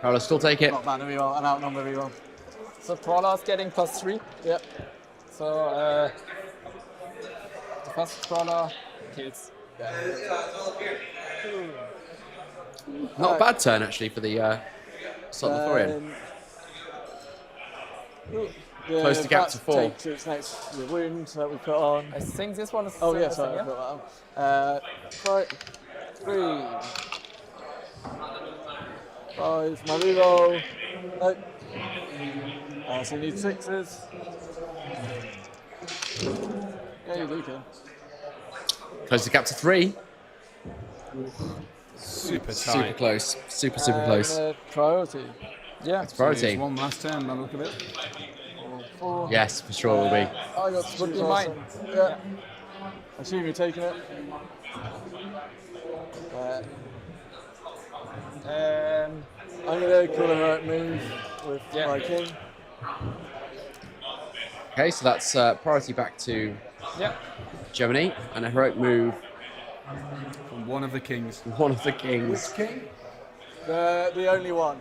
Prowlers still take it. not banner reroll, an outnumber reroll. So Prowler's getting +3. Yep. So the first Prowler kills. Not a bad turn actually for the Thorian. Close the gap to 4. Takes its next wound that we put on. I think this one is. Oh yeah, sorry, I put that on. 3. 5. My reroll. Nope. So you need 6s. Yeah, you do, kill. Close the gap to 3. Super tight. Super close. Super close. Priority. Yeah. It's priority. One last turn, by the look of it. 4. Yes, for sure it will be. I got Would be mine. Yeah. I assume you're taking it. I'm going to call a heroic move with my king. Okay, so that's priority back to Yeah. Germany, and a heroic move from one of the kings. One of the kings. Which king? The only one.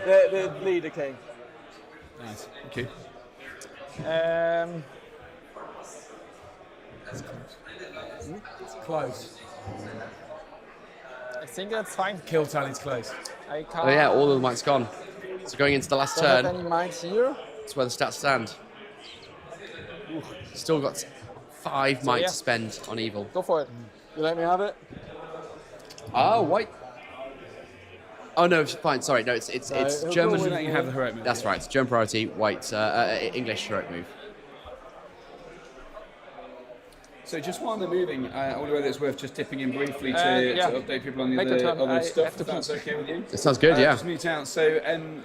The leader king. Nice. Okay. It's close. I think that's fine. Kill tally's close. I can't. Oh yeah, all of the mites gone. So going into the last Don't turn, have any mites here. that's where the stats stand. Still got 5 might to spend on evil. Go for it. You let me have it? Oh, white. Oh no, fine. Sorry, no, it's German. Letting you have the heroic move. That's right. It's German priority, white, English heroic move. So just while they're moving, I wonder whether it's worth just dipping in briefly to update people on the Make a turn. other I stuff, have to if that's okay with you. It sounds good, yeah. Just mute out. So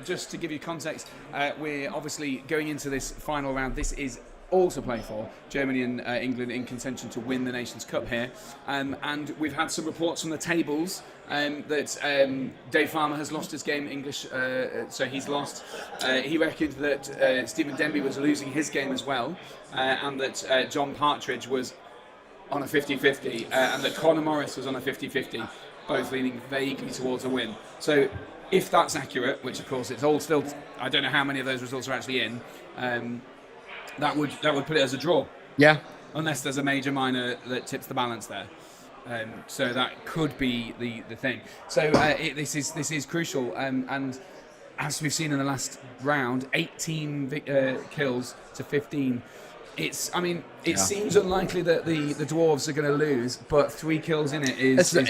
just to give you context, we're obviously going into this final round. This is all to play for. Germany and England in contention to win the Nations Cup here. And we've had some reports from the tables that Dave Farmer has lost his game English, so he's lost. He reckoned that Stephen Denby was losing his game as well, and that John Partridge was on a 50-50, and that Conor Morris was on a 50-50, both leaning vaguely towards a win. So if that's accurate, which of course it's all still, I don't know how many of those results are actually in, that would put it as a draw. Yeah. Unless there's a major minor that tips the balance there. So that could be the thing. So this is crucial, and as we've seen in the last round, 18 kills to 15. It seems unlikely that the dwarves are going to lose, but 3 kills in it is big.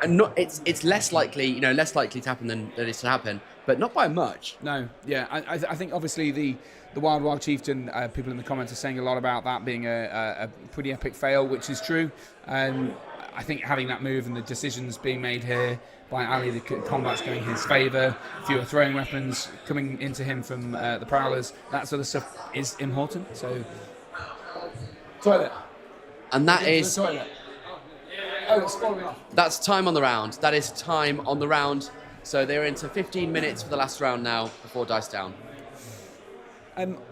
It's less likely, less likely to happen than it is to happen, but not by much. No, yeah, I think obviously the Wild Chieftain, people in the comments are saying a lot about that being a pretty epic fail, which is true. I think having that move and the decisions being made here by Ali, the combat's going in his favour, fewer throwing weapons coming into him from the Prowlers, that sort of stuff is important. So, toilet. And that is... Oh, it's falling off. That's time on the round. That is time on the round. So they're into 15 minutes for the last round now before dice down.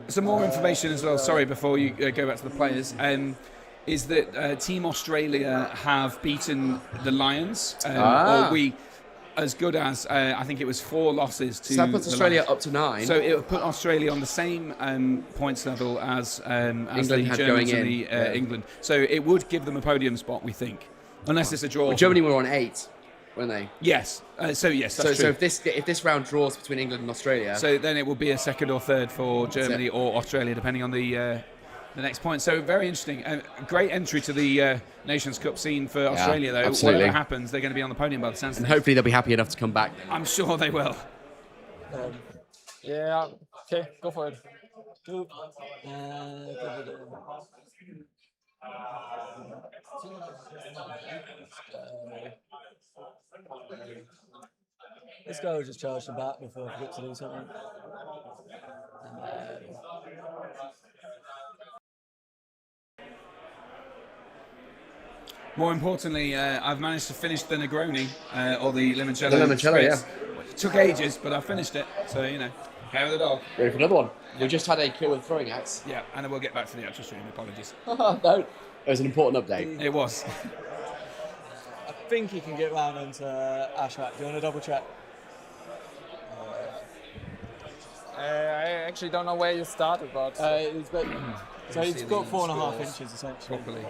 Some more information as well, sorry, before you go back to the players, is that Team Australia have beaten the Lions. Or as good as I think it was 4 losses to. So that puts the Australia last. up to 9. So it would put Australia on the same points level as England the had Germans going and in. the England. So it would give them a podium spot, we think, unless it's a draw. Well, Germany were on 8, weren't they? Yes. So yes, that's so true. if this round draws between England and Australia, So then it will be a second or third for Germany or Australia, depending on the next point. So very interesting. A great entry to the Nations Cup scene for Australia, though. Absolutely. Whatever happens, they're going to be on the podium by the sounds of and things. hopefully they'll be happy enough to come back. I'm sure they will. Yeah, okay, go for it. This guy will just charge the back before I forget to do something. More importantly, I've managed to finish the Negroni, or the limoncello. The limoncello, spritz. It took ages, but I finished it. So, you know, hair of the dog. Ready for another one? We just had a kill with a throwing axe. Yeah, and then we'll get back to the actual stream. Apologies. No, it was an important update. It was. I think he can get round into Ashrat. Do you want to double check? I actually don't know where you started, but so he's got 4.5 inches essentially. Properly.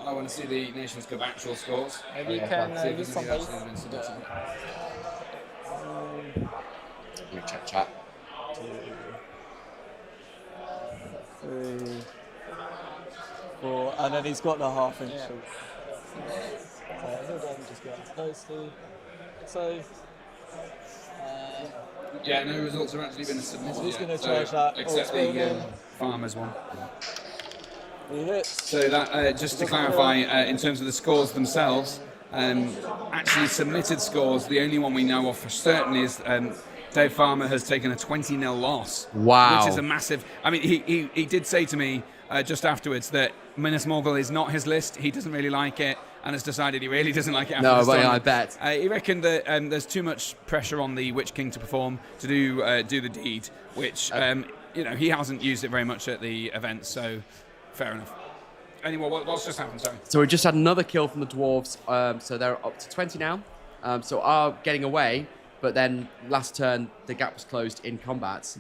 I want to see the Nations Cup actual scores. Maybe you can use some base. Chat. 2, 3, 4, and then he's got the half-inch. Yeah. So just get closely. So. Yeah, no results have actually been submitted. He's yet, going to so charge that. except the Farmers one. He hits. So that, just to clarify, in terms of the scores themselves, actually submitted scores, the only one we know of for certain is Dave Farmer has taken a 20-0 loss. Wow. Which is a massive... I mean, he did say to me just afterwards that Minas Morgul is not his list. He doesn't really like it and has decided he really doesn't like it after No, this but tournament. I bet. He reckoned that there's too much pressure on the Witch King to perform, to do the deed, which, you know, he hasn't used it very much at the event, so fair enough. Anyway, what's just happened? Sorry. So we just had another kill from the dwarves. So they're up to 20 now. So are getting away, but then last turn the gap was closed in combat.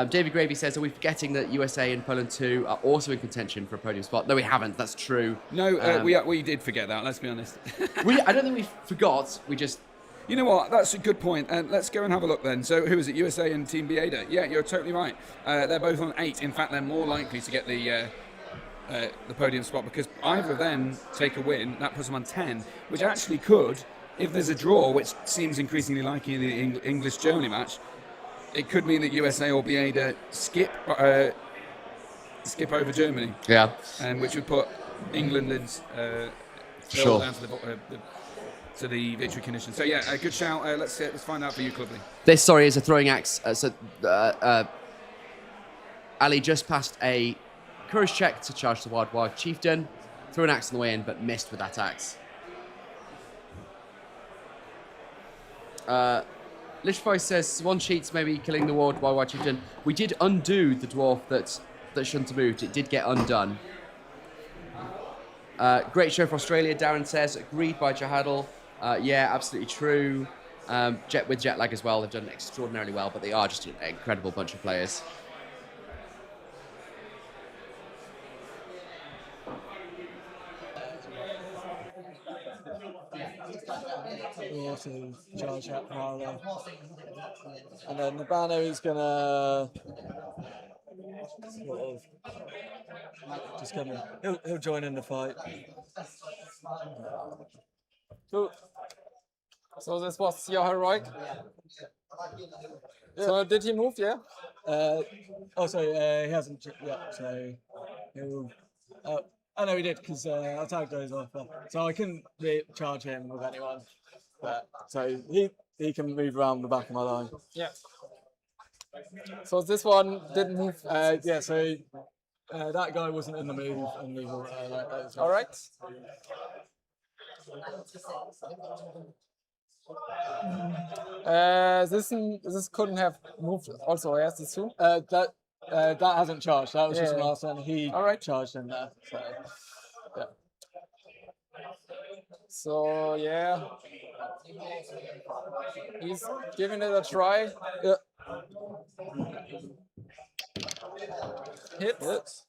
David Gravy says, "Are we forgetting that USA and Poland 2 are also in contention for a podium spot?" No, we haven't. That's true. No, we did forget that. Let's be honest. I don't think we forgot. We just. You know what? That's a good point. Let's go and have a look then. So who is it? USA and Team Bieda. Yeah, you're totally right. They're both on 8. In fact, they're more likely to get the podium spot because either of them take a win. That puts them on 10, which actually could, if there's a draw, which seems increasingly likely in the English-Germany match, it could mean that USA or Bieda skip over Germany. Yeah. Which would put England and Sure. down to the victory condition. So yeah, a good shout. Let's find out for you, Clubby. This, sorry, is a throwing axe. Ali just passed a courage check to charge the Wild Chieftain, threw an axe on the way in, but missed with that axe. Lichboy says, one cheats maybe killing the Wild Chieftain. We did undo the dwarf that shouldn't have moved. It did get undone. Great show for Australia, Darren says. Agreed by Jahadal. Yeah, absolutely true. With jet lag as well, they've done extraordinarily well, but they are just an incredible bunch of players. We have to charge that Prowler. And then the banner is gonna sort of just come in. He'll join in the fight. Cool. So this was your heroic. So did he move? Yeah. Sorry, he hasn't yet. So he'll. I know he did because attack goes off. So I couldn't charge him with anyone. But so he can move around the back of my line. Yeah. So this one didn't move. Yeah. So that guy wasn't in the move, and we were like those. All right. This couldn't have moved. Also, yes, this too. That hasn't charged. That was just Yeah. last turn. He charged in there. So yeah. So yeah. He's giving it a try. Yeah. Hits.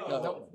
No. Nope.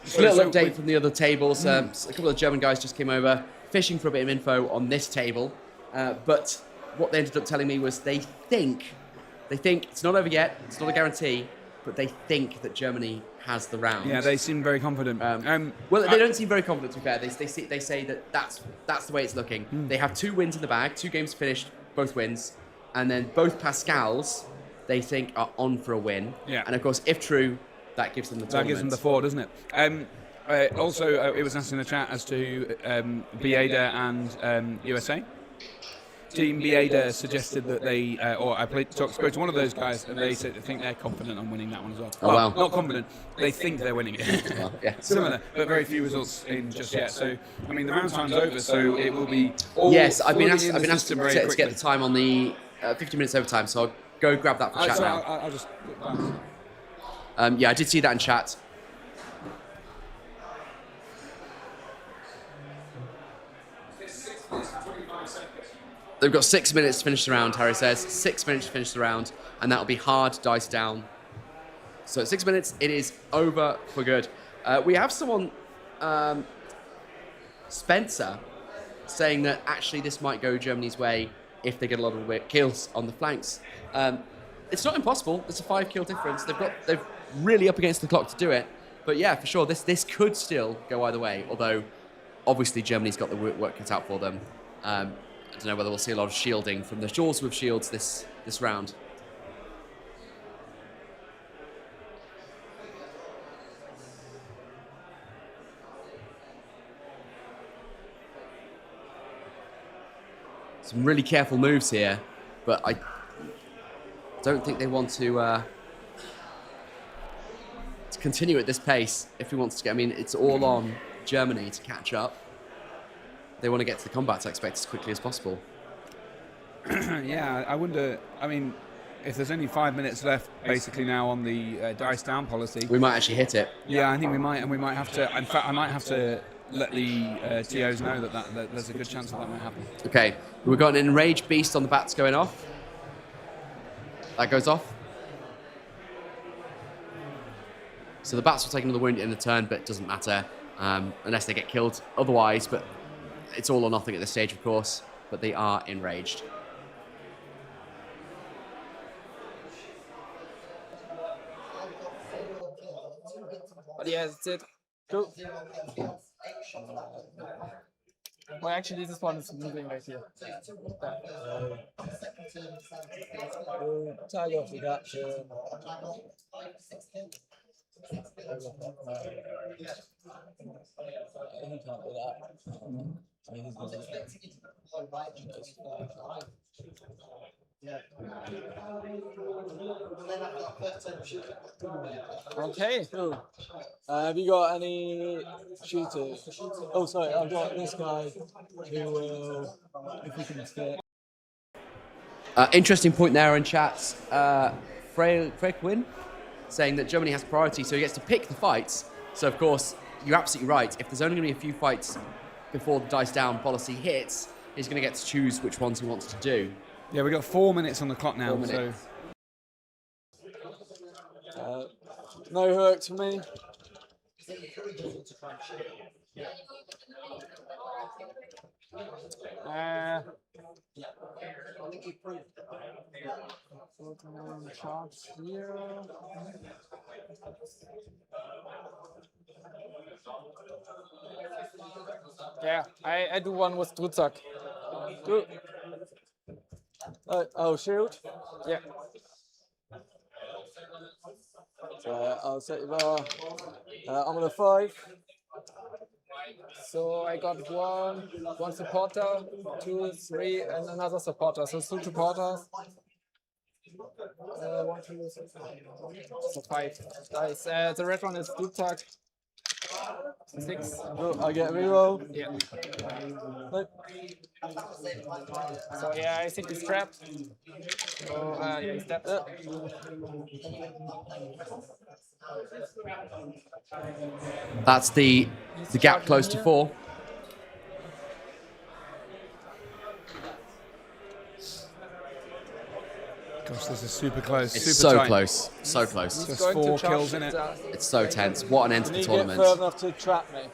Just a little update from the other tables. A couple of German guys just came over, fishing for a bit of info on this table. But what they ended up telling me was they think it's not over yet. It's not a guarantee, but they think that Germany has the round. Yeah, they seem very confident. Well, they don't seem very confident, to be fair. They say that that's the way it's looking. They have 2 wins in the bag, 2 games finished, both wins, and then both Pascals they think are on for a win. Yeah. And of course, if true, that gives them the tournament. That gives them the 4, doesn't it? Also, it was asked in the chat as to Bieda and USA. Team Bieda suggested that they, spoke to one of those guys, and they said they think they're confident on winning that one as well. Oh, wow. Not confident, they think they're winning it. Well, yeah. Similar, but very few results in just yet. So, I mean, the round time's over, so it will be. Yes, I've been asked to get the time on the 50 minutes overtime, so I'll go grab that for chat now. I'll just. Yeah, I did see that in chat. They've got 6 minutes to finish the round, Harry says. 6 minutes to finish the round, and that'll be hard dice down. So 6 minutes, it is over for good. We have someone, Spencer, saying that actually this might go Germany's way if they get a lot of kills on the flanks. It's not impossible. It's a 5 kill difference. They've really up against the clock to do it. But yeah, for sure, this could still go either way. Although, obviously, Germany's got the work cut out for them. I don't know whether we'll see a lot of shielding from the Jaws with shields this round. Some really careful moves here, but I don't think they want to continue at this pace if he wants to get. I mean, it's all on Germany to catch up. They want to get to the combats, I expect, as quickly as possible. Yeah, I wonder. I mean, if there's only 5 minutes left, basically now on the dice down policy, we might actually hit it. Yeah, I think we might, and we might have to. In fact, I might have to let the TOs know that there's a good chance that might happen. Okay, we've got an enraged beast on the bats going off. That goes off. So the bats will take another wound in the turn, but it doesn't matter unless they get killed otherwise. But it's all or nothing at this stage, of course. But they are enraged. But yeah, that's it. Cool. Well, actually, this one is moving right here. Tiger off the catch. He can't do that. I mean, he's gonna do Okay. Cool. Have you got any shooters? Oh, sorry, I've got this guy who will, if we can fit. Interesting point there in chat. Frequin saying that Germany has priority, so he gets to pick the fights. So, of course, you're absolutely right. If there's only going to be a few fights before the dice down policy hits, he's going to get to choose which ones he wants to do. Yeah, we've got 4 minutes on the clock now. So. No hooks for me. Charge here. Yeah, I do one with Drutzak. Cool. Oh, shield? Yeah. So I'll set you bar. I'm on a 5. So I got one supporter, 2, 3, and another supporter. So 2 supporters. 1, 2, 3, 4. So 5 dice. The red one is Drutzak. 6. Oh, I get a reroll. Yeah. Nope. So yeah, I think he's trapped. So yeah, he's trapped. That's the gap close to 4. Gosh, this is super close. It's super so tight. close. So close. Just 4 kills in it. It's so tense. What an end to the Can you get tournament. further enough to trap me?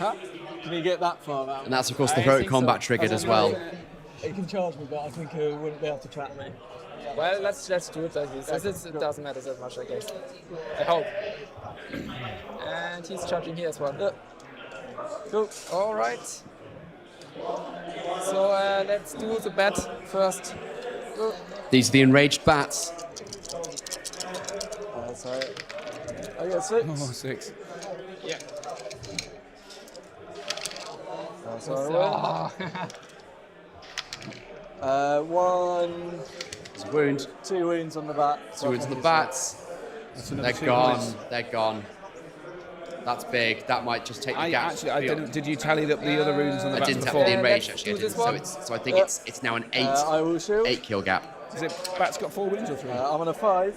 Huh? Can you get that far out? And that's, of course, the heroic combat triggered as well. He can charge me, but I think he wouldn't be able to trap me. Well, let's do it like this. It doesn't matter that much, I guess. I hope. And he's charging here as well. Cool. All right. So let's do the bet first. These are the enraged bats. Sorry. I got 6. Oh, 6. Yeah. Sorry. 1. It's a wound. 2 wounds on the bat. 2 wounds on the bats. They're gone. They're gone. That's big. That might just take the gap. Actually, I didn't. Did you tally up the other runes on the I bats didn't before? tap the enraged actually. I didn't. So I think it's now an 8 kill gap. Is it bats got 4 wounds or 3? I'm on a 5.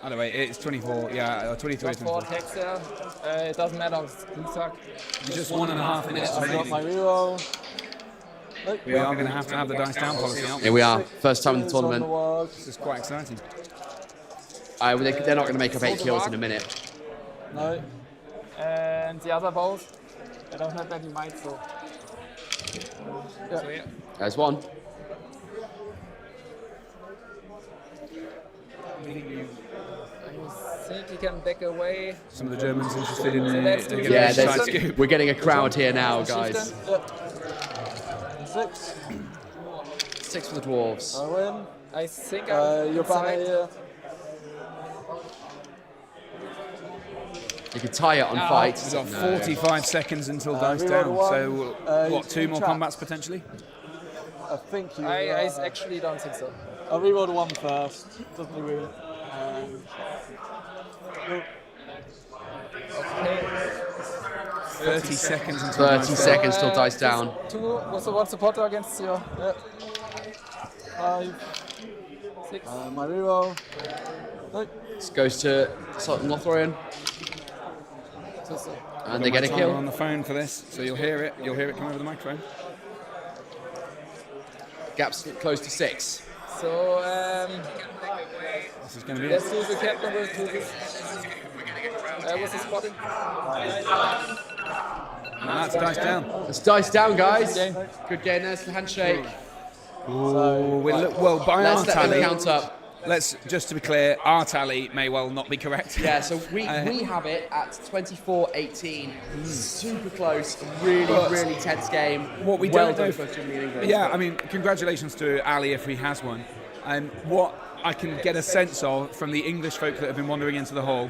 Oh, no, wait, it's 24. Yeah, 23. 4 attacks there. It doesn't matter. Just 1.5 minutes I got remaining. my reroll. We are going to have the dice down policy, aren't we? Here we are. First time in the tournament. This is quite exciting. They're not going to make up 8 kills in a minute. No. And the other both, I don't have any might, so. Yeah. So yeah. There's one. I think he can back away. Some of the Germans interested in Yeah, we're getting a crowd here now, guys. 6. 6 for the dwarves. I win. I think I'm you're back here. You can tie it on fight. We've got 45 seconds until dice reroll down. one. So, what, 2 more trap. combats potentially? I think you. I actually don't think so. I'll reroll the 1 first. Doesn't he wound? Okay. 30 seconds until 30 seconds till dice down. 2 was the 1 supporter against your. 5, 6. My reroll. No. This goes to Lotharian. And they get a kill. On the phone for this, so you'll hear it. You'll hear it come over the microphone. Gap's close to 6. So This is going to be let's it. do the captain. Let's do this. What's the spotting? And that's dice down. It's dice down, guys. Good game. There's the handshake. Ooh, well, by our Let's let them tally, count up. let's just to be clear, our tally may well not be correct. Yeah, so we have it at 24-18. Super close, really tense game. What we well don't know done if- for Germany and England. Yeah, I mean, congratulations to Ali if he has one. And what I can get a sense of from the English folk that have been wandering into the hall,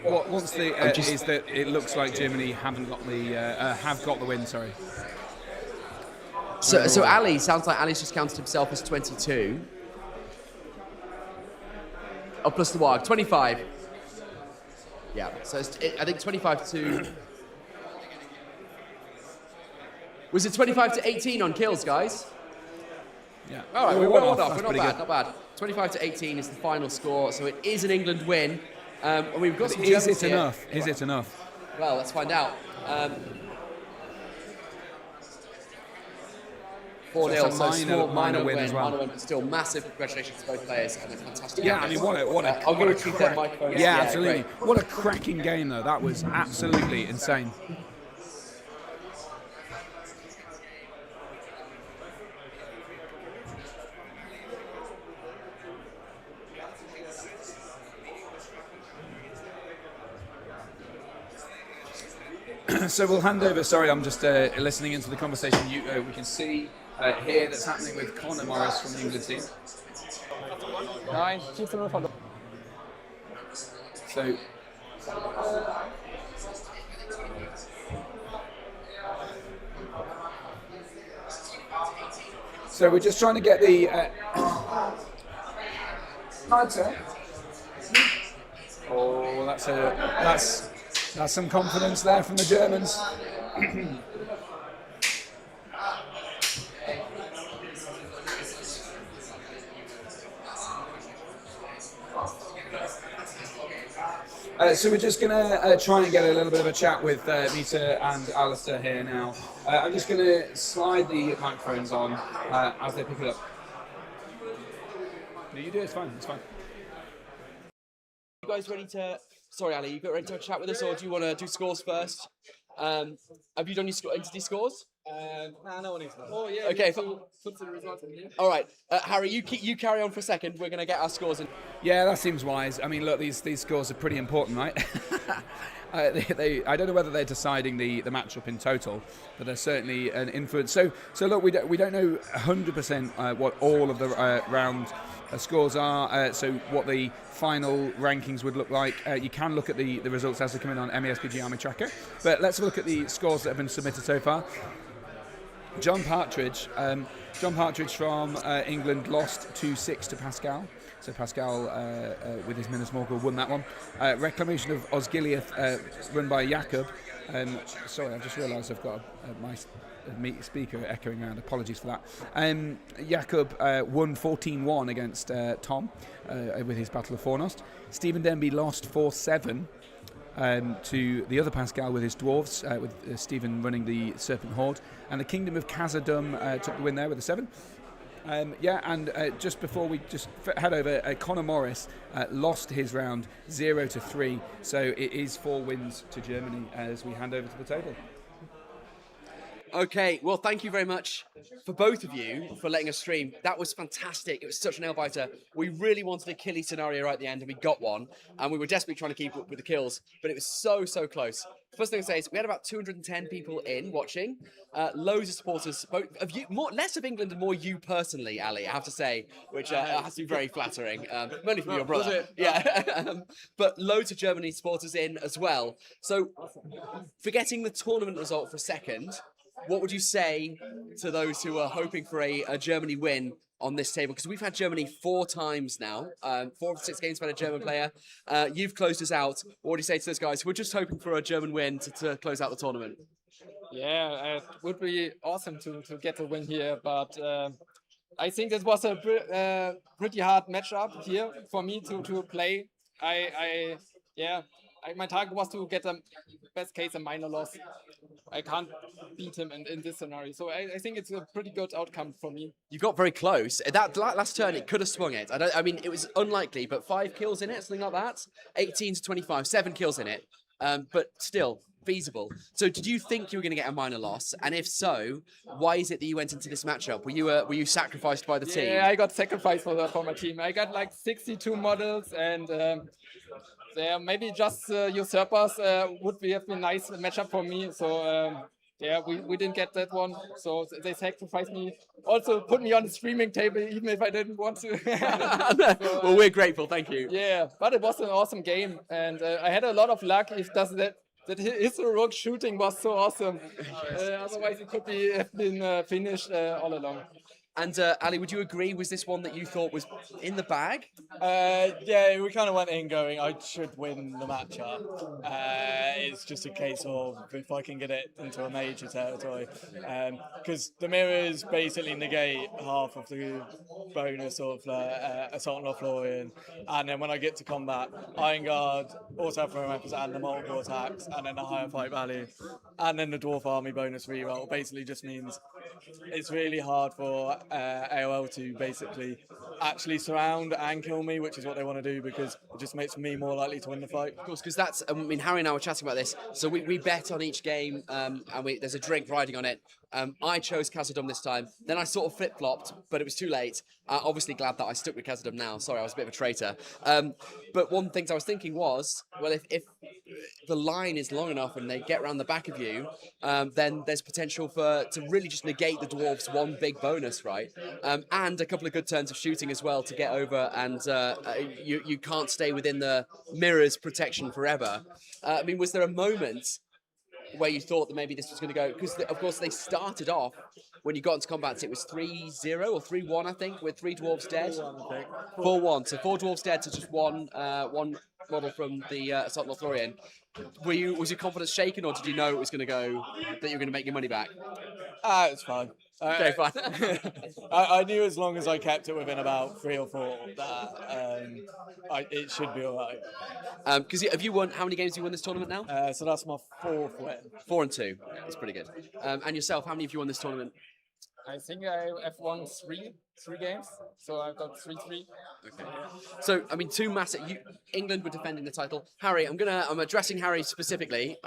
is that it looks like Germany have got the win. Sorry. So Ali, sounds like Ali's just counted himself as 22. Oh, plus the WAG, 25. Yeah, so I think 25 to... Was it 25 to 18 on kills, guys? Yeah. All right, We're we're one not off. bad, That's pretty not bad. 25 to 18 is the final score, so it is an England win. And we've got some Is Germans it here. enough? Is it enough? Well, let's find out. 4-0, so small minor win as well. Minor win, but still massive congratulations to both players and a fantastic Yeah, game. I mean, what a I'll go retrieve their microphones. Yeah, absolutely. Great. What a cracking game, though. That was absolutely insane. So we'll hand over. Sorry, I'm just listening into the conversation. We can see here that's happening with Connor Morris from the England team. Nein, 14-0 verloren. So we're just trying to get the. Oh, that's some confidence there from the Germans. So we're just going to try and get a little bit of a chat with Mita and Alistair here now. I'm just going to slide the microphones on as they pick it up. No, you do, it's fine, it's fine. You guys ready to... Sorry, Ali, you got ready to have a chat with us, or do you want to do scores first? Have you done your entity scores? No, oh, yeah. Okay. Put the results in here. All right, Harry, you carry on for a second. We're going to get our scores in. Yeah, that seems wise. I mean, look, these scores are pretty important, right? I don't know whether they're deciding the matchup in total, but they're certainly an influence. So look, we don't know 100% what all of the round scores are. So what the final rankings would look like. You can look at the results as they come in on MESBG Army Tracker. But let's look at the scores that have been submitted so far. John Partridge from England lost 2-6 to Pascal. So Pascal, with his Minas Morgul, won that one. Reclamation of Osgiliath, run by Jakob. Sorry, I've just realised I've got my speaker echoing around. Apologies for that. Jakob won 14-1 against Tom with his Battle of Fornost. Stephen Denby lost 4-7 to the other Pascal with his dwarves, with Stephen running the Serpent Horde. And the Kingdom of Khazad-dûm took the win there with a 7. Just before we just head over, Connor Morris lost his round 0-3, so it is 4 wins to Germany as we hand over to the table. Okay, well, thank you very much for both of you for letting us stream. That was fantastic. It was such a nail-biter. We really wanted a killy scenario right at the end, and we got one. And we were desperately trying to keep up with the kills, but it was so close. First thing to say is we had about 210 people in watching. Loads of supporters, both of you, less of England and more you personally, Ali, I have to say, which has to be very flattering. Mainly from your brother. Yeah. But loads of Germany supporters in as well. So, forgetting the tournament result for a second, what would you say to those who are hoping for a Germany win on this table? Because we've had Germany 4 times now. 4 of 6 games, we've had a German player. You've closed us out. What do you say to those guys who are just hoping for a German win to close out the tournament? Yeah, it would be awesome to get a win here, but I think this was a pretty hard matchup here for me to play. My target was to get a best case a minor loss. I can't beat him in this scenario, so I think it's a pretty good outcome for me. You got very close. That last turn, it could have swung it. I mean, it was unlikely, but 5 kills in it, something like that. 18 to 25, 7 kills in it. But still, feasible. So did you think you were going to get a minor loss? And if so, why is it that you went into this matchup? Were you sacrificed by the team? Yeah, I got sacrificed for my team. I got like 62 models, and yeah, maybe just usurpers would have been nice matchup for me. So yeah, we didn't get that one. So they sacrificed me. Also put me on the streaming table, even if I didn't want to. So, well, we're grateful. Thank you. Yeah, but it was an awesome game, and I had a lot of luck. If that his rogue shooting was so awesome. Otherwise, it could have been finished all along. And Ali, would you agree? Was this one that you thought was in the bag? Yeah, we kind of went in going, I should win the matchup. It's just a case of if I can get it into a major territory. Because the mirrors basically negate half of the bonus of Assault and Lothlorien. And then when I get to combat, Iron Guard, also have throwing weapons and the multiple attacks, and then the higher fight value. And then the Dwarf Army bonus reroll basically just means it's really hard for AOL to basically actually surround and kill me, which is what they want to do, because it just makes me more likely to win the fight. Of course, because that's, I mean, Harry and I were chatting about this. So we bet on each game, and there's a drink riding on it. I chose Khazad-dûm this time. Then I sort of flip-flopped, but it was too late. Obviously glad that I stuck with Khazad-dûm now. Sorry, I was a bit of a traitor. But one thing I was thinking was, well, if the line is long enough and they get around the back of you, then there's potential to really just negate the dwarves one big bonus, right? And a couple of good turns of shooting as well to get over, and you can't stay within the mirror's protection forever. I mean, was there a moment where you thought that maybe this was going to go? Because, of course, they started off, when you got into combat, it was 3-0 or 3-1, I think, with 3 dwarves dead. 4-1, so 4 dwarves dead to just one model from the Assault Lothlorien. Was your confidence shaken, or did you know it was going to go, that you were going to make your money back? It's fine. Okay, fine. I knew as long as I kept it within about 3 or 4 that it should be all right. Because have you won? How many games have you won this tournament now? So that's my 4th win. 4-2. That's pretty good. And yourself, how many have you won this tournament? I think I have won three games, so I've got 3-3. Okay. So I mean, 2 massive. England were defending the title. Harry, I'm addressing Harry specifically.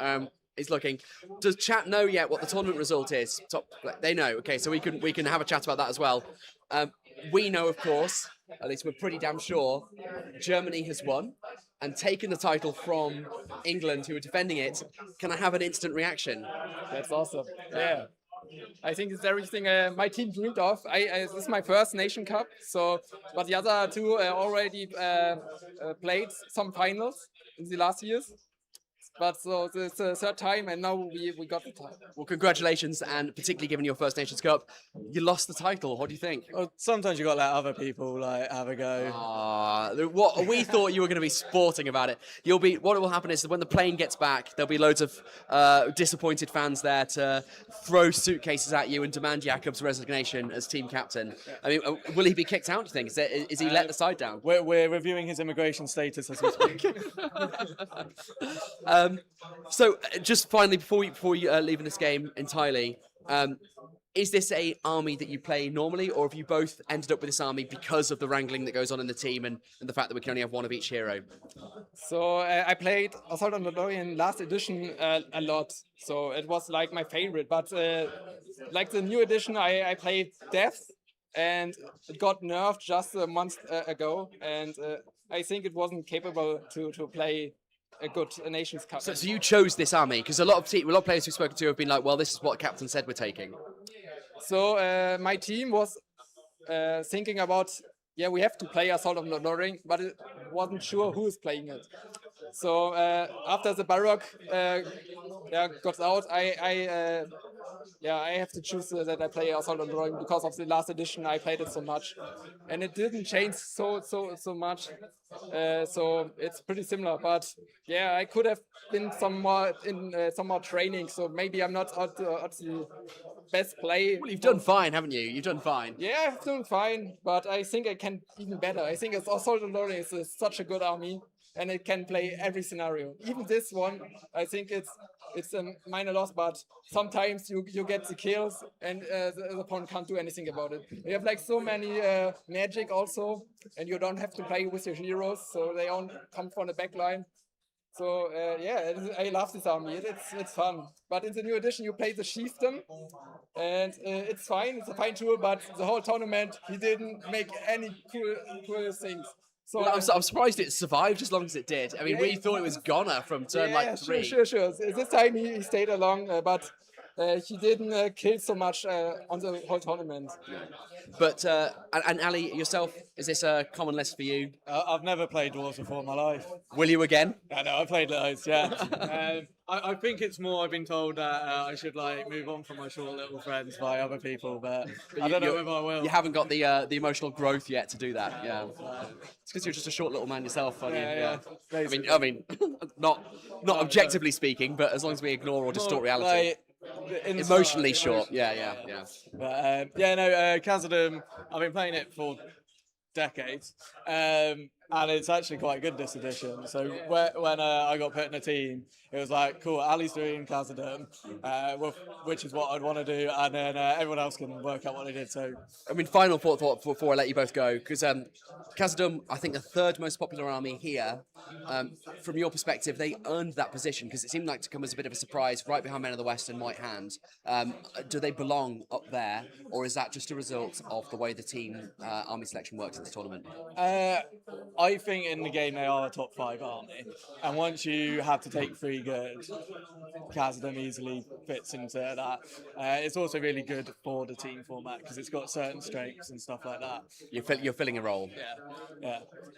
He's looking. Does chat know yet what the tournament result is? They know. Okay, so we can have a chat about that as well. We know, of course, at least we're pretty damn sure, Germany has won and taken the title from England, who are defending it. Can I have an instant reaction? That's awesome. Yeah. I think it's everything my team dreamed of. This is my first Nation Cup, but the other 2 already played some finals in the last years. But so it's the 3rd time, and now we got the title. Well, congratulations, and particularly given your first Nations Cup, you lost the title. What do you think? Well, sometimes you got to let other people have a go. What we thought you were going to be sporting about it. What will happen is that when the plane gets back, there'll be loads of disappointed fans there to throw suitcases at you and demand Jakob's resignation as team captain. I mean, will he be kicked out? Do you think? Is he let the side down? We're reviewing his immigration status as we speak. So, just finally, before you leaving this game entirely, is this a army that you play normally, or have you both ended up with this army because of the wrangling that goes on in the team and the fact that we can only have one of each hero? So I played Assault on Lothlorien last edition a lot, so it was like my favorite. But like the new edition, I played Death, and it got nerfed just a month ago, and I think it wasn't capable to play a good Nations Cup. So you chose this army because a lot of players we've spoken to have been like, well, this is what Captain said we're taking. So my team was thinking about, yeah, we have to play Assault of Lothlorien, but it wasn't sure who is playing it. So after the Baroque got out, I have to choose that I play Assault on Lothlorien because of the last edition. I played it so much, and it didn't change so much. So it's pretty similar, but yeah, I could have been some more training. So maybe I'm not at the best play. Well, you've done fine, haven't you? You've done fine. Yeah, I've done fine, but I think I can even better. I think Assault on Lothlorien is such a good army, and it can play every scenario. Even this one, I think it's a minor loss, but sometimes you get the kills and the opponent can't do anything about it. You have like so many magic also, and you don't have to play with your heroes, so they all come from the back line. So I love this army. It's fun. But in the new edition, you play the chieftain, and it's fine. It's a fine tool. But the whole tournament, he didn't make any cool things. So Well, I'm surprised it survived as long as it did. I mean, we thought it was goner from turn like 3. Sure. This time he stayed along, but he didn't kill so much on the whole tournament. But and Ali, yourself, is this a common list for you? I've never played Dwarves before in my life. Will you again? I know, I played loads, yeah. I think it's more I've been told that I should like move on from my short little friends by other people, but I don't know whether I will. You haven't got the emotional growth yet to do that. Yeah, it's because you're just a short little man yourself. I mean, not objectively speaking, but as long as we ignore or distort reality. Emotionally short. Yeah. But Khazad-dûm, I've been playing it for decades, and it's actually quite good this edition. So when I got put in a team, it was like, cool, Ali's doing Khazad-dûm, which is what I'd want to do, and then everyone else can work out what they did. So, I mean, final thought before I let you both go, because Khazad-dûm, I think the third most popular army here. From your perspective, they earned that position because it seemed like to come as a bit of a surprise, right behind Men of the West and White Hand. Do they belong up there, or is that just a result of the way the team army selection works in this tournament? I think in the game they are a top 5 army, and once you have to take 3 good, Khazad-dûm easily fits into that. It's also really good for the team format because it's got certain strengths and stuff like that. You're filling a role.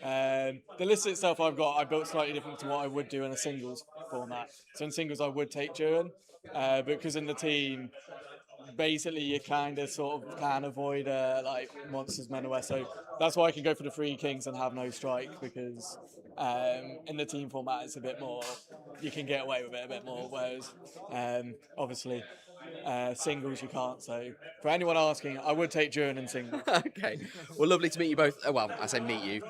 Yeah. The list itself I built slightly different to what I would do in a singles format. So in singles I would take Durin, because in the team, basically you kind of sort of can avoid like monsters, Men of West. So that's why I can go for the 3 kings and have no strike, because in the team format it's a bit more, you can get away with it a bit more, whereas obviously singles you can't. So for anyone asking, I would take Durin in singles. Okay, well, lovely to meet you both. Well, I say meet you.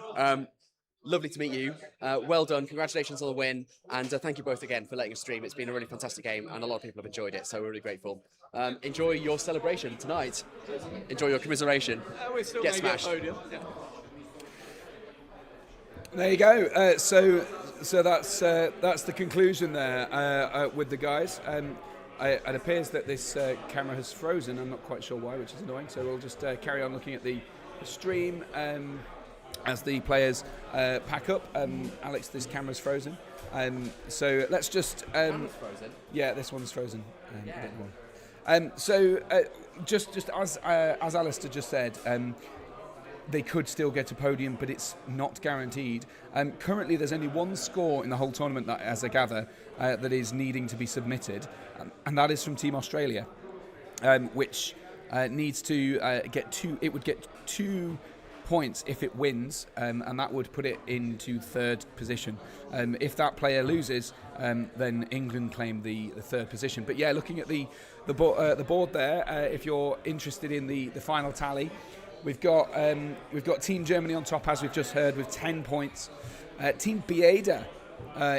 Lovely to meet you. Well done. Congratulations on the win. And thank you both again for letting us stream. It's been a really fantastic game and a lot of people have enjoyed it. So we're really grateful. Enjoy your celebration tonight. Enjoy your commiseration. We're still Get going to get smashed. podium. There you go. So that's the conclusion there with the guys. It appears that this camera has frozen. I'm not quite sure why, which is annoying. So we'll just carry on looking at the stream as the players pack up. Alex, this camera's frozen. So let's just. Camera's frozen? Yeah, this one's frozen. Yeah. Just as Alistair just said, they could still get a podium, but it's not guaranteed. Currently, there's only one score in the whole tournament, that, as I gather, that is needing to be submitted, and that is from Team Australia, which needs to get 2. It would get 2 points if it wins, and that would put it into 3rd position. If that player loses, then England claim the 3rd position. But yeah, looking at the board there, if you're interested in the final tally, we've got Team Germany on top, as we've just heard, with 10 points. Team Bieda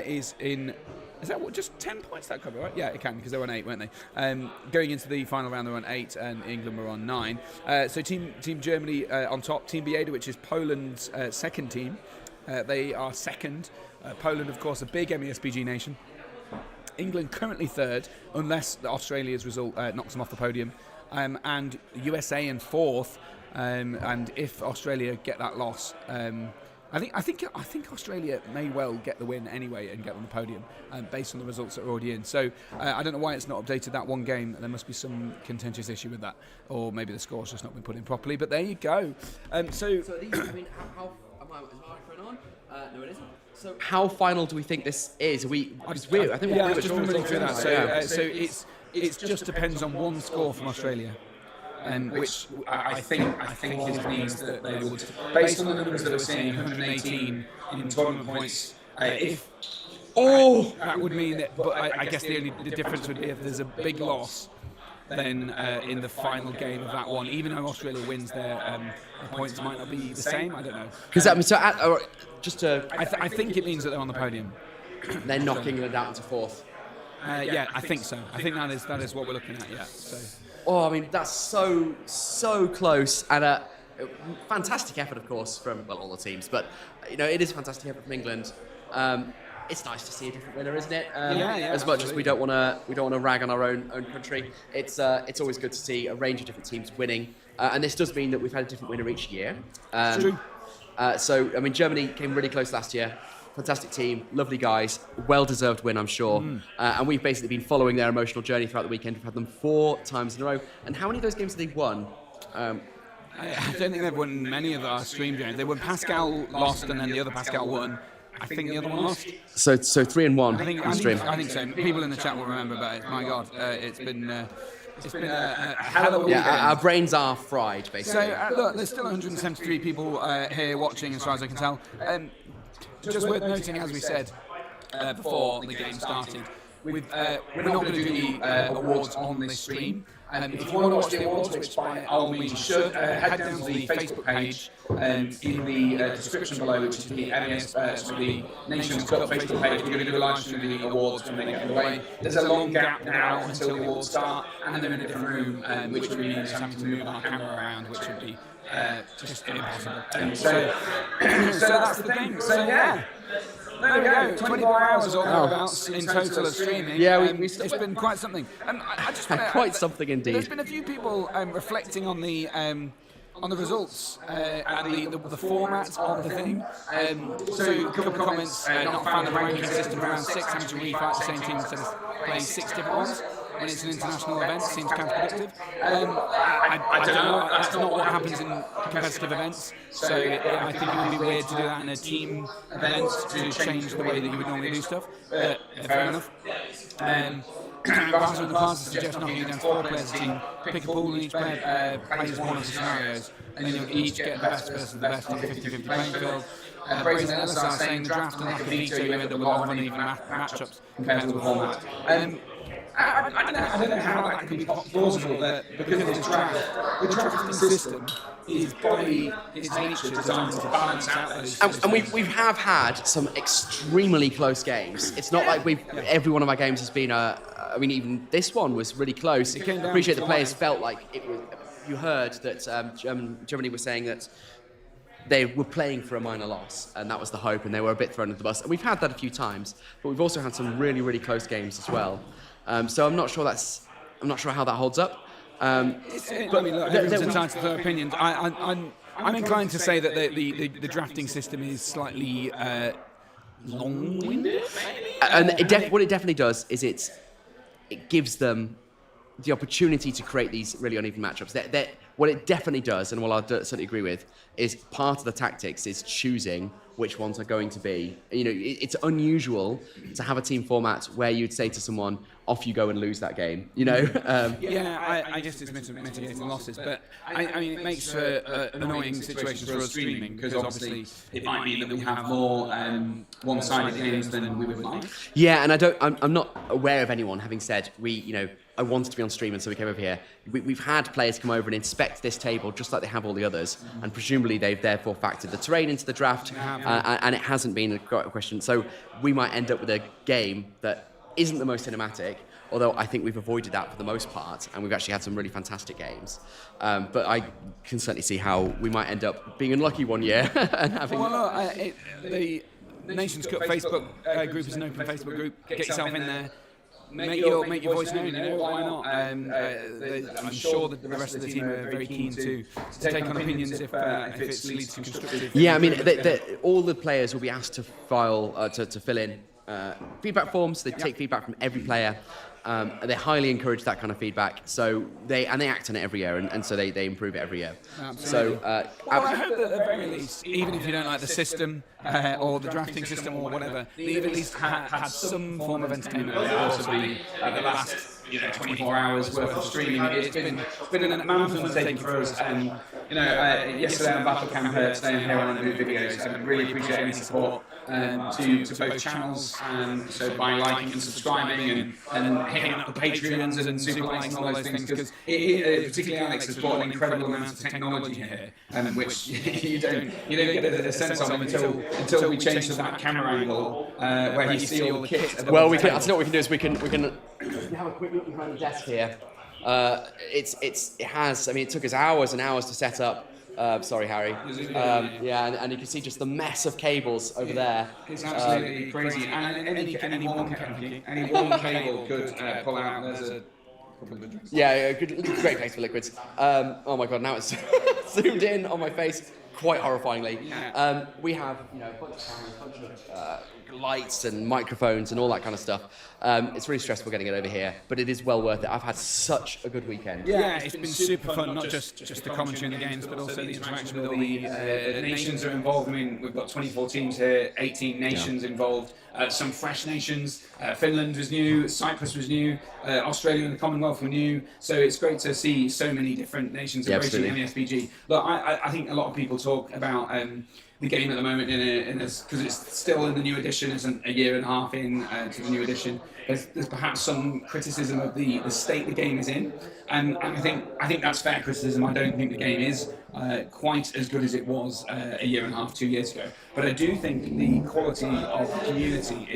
is in. Is that what, just 10 points that cover, right? Yeah, it can, because they were on 8, weren't they? Going into the final round, they were on 8, and England were on 9. So Team Germany on top. Team Bieda, which is Poland's second team, they are second. Poland, of course, a big MESBG nation. England currently 3rd, unless Australia's result knocks them off the podium, and USA in 4th. And if Australia get that loss, I think Australia may well get the win anyway and get on the podium, based on the results that are already in. So I don't know why it's not updated that one game. There must be some contentious issue with that, or maybe the score's just not been put in properly. But there you go. So these, I mean, how is my microphone on? No, it isn't. So how final do we think this is? I think we're just running through that. So it just depends on one score from Australia. Which I think means that they would, based on the numbers that we're seeing, 118 in tournament points. That would mean that. But I guess the difference would be if there's a big loss, then in the final game of that one, even though Australia wins, their points might not be the same. I don't know. Because I think it means that they're on the podium. They're knocking England out into 4th. Yeah, I think so. I think that is what we're looking at. Yeah. So. Oh, I mean, that's so close, and a fantastic effort, of course, from all the teams. But it is a fantastic effort from England. it's nice to see a different winner, isn't it? Yeah, as much as we don't want to rag on our own country, it's always good to see a range of different teams winning, and this does mean that we've had a different winner each year. It's true. So I mean, Germany came really close last year. Fantastic team, lovely guys, well-deserved win, I'm sure. And we've basically been following their emotional journey throughout the weekend. We've had them 4 times in a row. And how many of those games have they won? I don't think they've won many of our stream games. They won Pascal lost, and then the other Pascal won. I think the other one lost. So 3-1 I think, on stream. I think so. People in the chat will remember, but my God, it's been a hell of a weekend. Yeah, our brains are fried, basically. So look, there's still 173 people here watching, as far as I can tell. Just worth noting, as we said before the game started, we're not going to do the awards on this stream. If you want to watch the awards, which by all means you should, head down to the Facebook page in the description below, which is the the Nations Cup Facebook page. We're going to do a live stream of the awards when they get away. There's a long gap now until the awards start, and they're in a different room, which means having to move our camera around, which would be just impossible. So that's the thing. So yeah. There we go, 24 hours or thereabouts in total of streaming. Yeah, it's been quite something. I just quite something indeed. There's been a few people reflecting on the results and the format of the thing. So a couple of comments, not found the ranking system around 6, having to refight the same team instead of playing 6 different ones. When it's an international event, seems counterproductive. I don't know, that's not what happens in competitive events, so I think it would be weird to do that in a team event to change the way that you would normally do stuff. Fair enough. Rather than the past, I suggest knocking it down to 4 players a team, pick a pool and each player plays one of the scenarios, and then you'll each get the best versus the best on a 50-50 playing field. Brazen and Ellis are saying the draft and lack of veto, you end up with a lot of uneven matchups compared to the format. I don't know how that can be plausible that because of this draft, the drafting system is by its nature designed to balance out those. And we have had some extremely close games. It's not like every one of our games has been I mean, even this one was really close. I appreciate the players felt like it was. You heard that Germany was saying that they were playing for a minor loss, and that was the hope, and they were a bit thrown under the bus. And we've had that a few times, but we've also had some really, really close games as well. So I'm not sure how that holds up. But I mean, look, everyone's entitled to their opinions. I'm inclined to say that the drafting system is slightly long-winded. And what it definitely does is it gives them the opportunity to create these really uneven matchups. What it definitely does, and what I'll certainly agree with, is part of the tactics is choosing which ones are going to be. You know, it's unusual to have a team format where you'd say to someone, off you go and lose that game, you know? I guess it's mitigating losses, but I mean, it makes for annoying situations for us streaming, because obviously it might mean that we have more one-sided games than we would like. Yeah, and I'm not aware of anyone having said, I wanted to be on stream and so we came over here. We've had players come over and inspect this table just like they have all the others, and presumably they've therefore factored the terrain into the draft, and it hasn't been a question. So we might end up with a game that isn't the most cinematic, although I think we've avoided that for the most part, and we've actually had some really fantastic games. But I can certainly see how we might end up being unlucky one year and having... Well, the Nations Cup Facebook group is an open Facebook group. Get yourself in there. Make your voice known, why not? I'm sure that the rest of the team are very keen to take on opinions if it leads to constructive. Yeah, I mean, all the players will be asked to fill in feedback forms. They take feedback from every player. They highly encourage that kind of feedback. So they act on it every year, and so they improve it every year. Absolutely. So I hope that at the very least, even if you don't like the system or the drafting system or whatever, they've at least had some form of entertainment over the course of the last 24 hours worth of streaming. It's been an amount of undertaking for us. Yesterday on Battle Camp, today I'm here on the new videos. I really appreciate any support to both channels, so by liking and subscribing and hitting up the Patreons and super likes and all those things, because particularly Alex has brought an incredible amount of technology here, which you don't get a sense of until we change to that camera angle where you see all the kit. Well, I'll tell you what we can do is we can have a quick look behind the desk here. It took us hours and hours to set up. Sorry, Harry. Yeah, and you can see just the mess of cables over there. It's absolutely crazy. And any one cable could pull out. There's a couple of drinks. Yeah, great place for liquids. Oh my god, now it's zoomed in on my face quite horrifyingly. We have a bunch of cameras, a bunch of lights and microphones and all that kind of stuff. It's really stressful getting it over here, but it is well worth it. I've had such a good weekend. Yeah, it's been super fun, not just the commentary in the games, but also the interaction with all the nations are involved. I mean, we've got 24 teams here, 18 nations involved, some fresh nations. Finland was new, Cyprus was new, Australia and the Commonwealth were new, so it's great to see so many different nations embracing MESBG. Look, I think a lot of people talk about the game at the moment because it's still in the new edition, isn't a year and a half in to the new edition. There's perhaps some criticism of the state the game is in, and I think that's fair criticism. I don't think the game is quite as good as it was a year and a half, 2 years ago. But I do think the quality of the community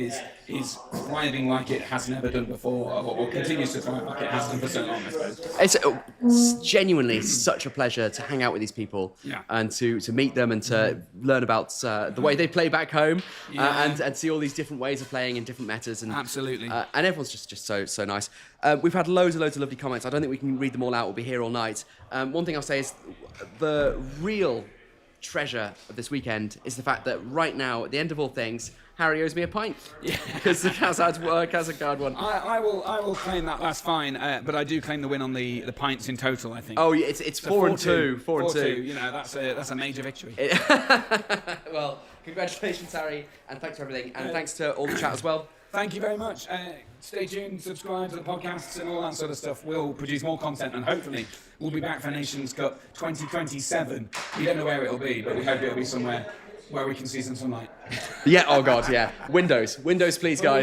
is thriving like it has never done before, or continues to thrive like it has done for so long, I suppose. It's genuinely such a pleasure to hang out with these people and to meet them and to learn about the way they play back home and see all these different ways of playing and different metas. And absolutely. And everyone's just so nice. We've had loads of lovely comments. I don't think we can read them all out. We'll be here all night. One thing I'll say is the real treasure of this weekend is the fact that right now, at the end of all things, Harry owes me a pint. Yeah, because the Kazakh card won. I will claim that. That's fine. But I do claim the win on the pints in total, I think. Oh, yeah, it's 4-2. 4-2. You know, that's a major victory. Well, congratulations, Harry, and thanks for everything, and thanks to all the chat as well. Thank you very much. Stay tuned, subscribe to the podcasts and all that sort of stuff. We'll produce more content and hopefully we'll be back for Nations Cup 2027. We don't know where it'll be, but we hope it'll be somewhere where we can see some sunlight. Yeah, oh God, yeah. Windows, please, guys.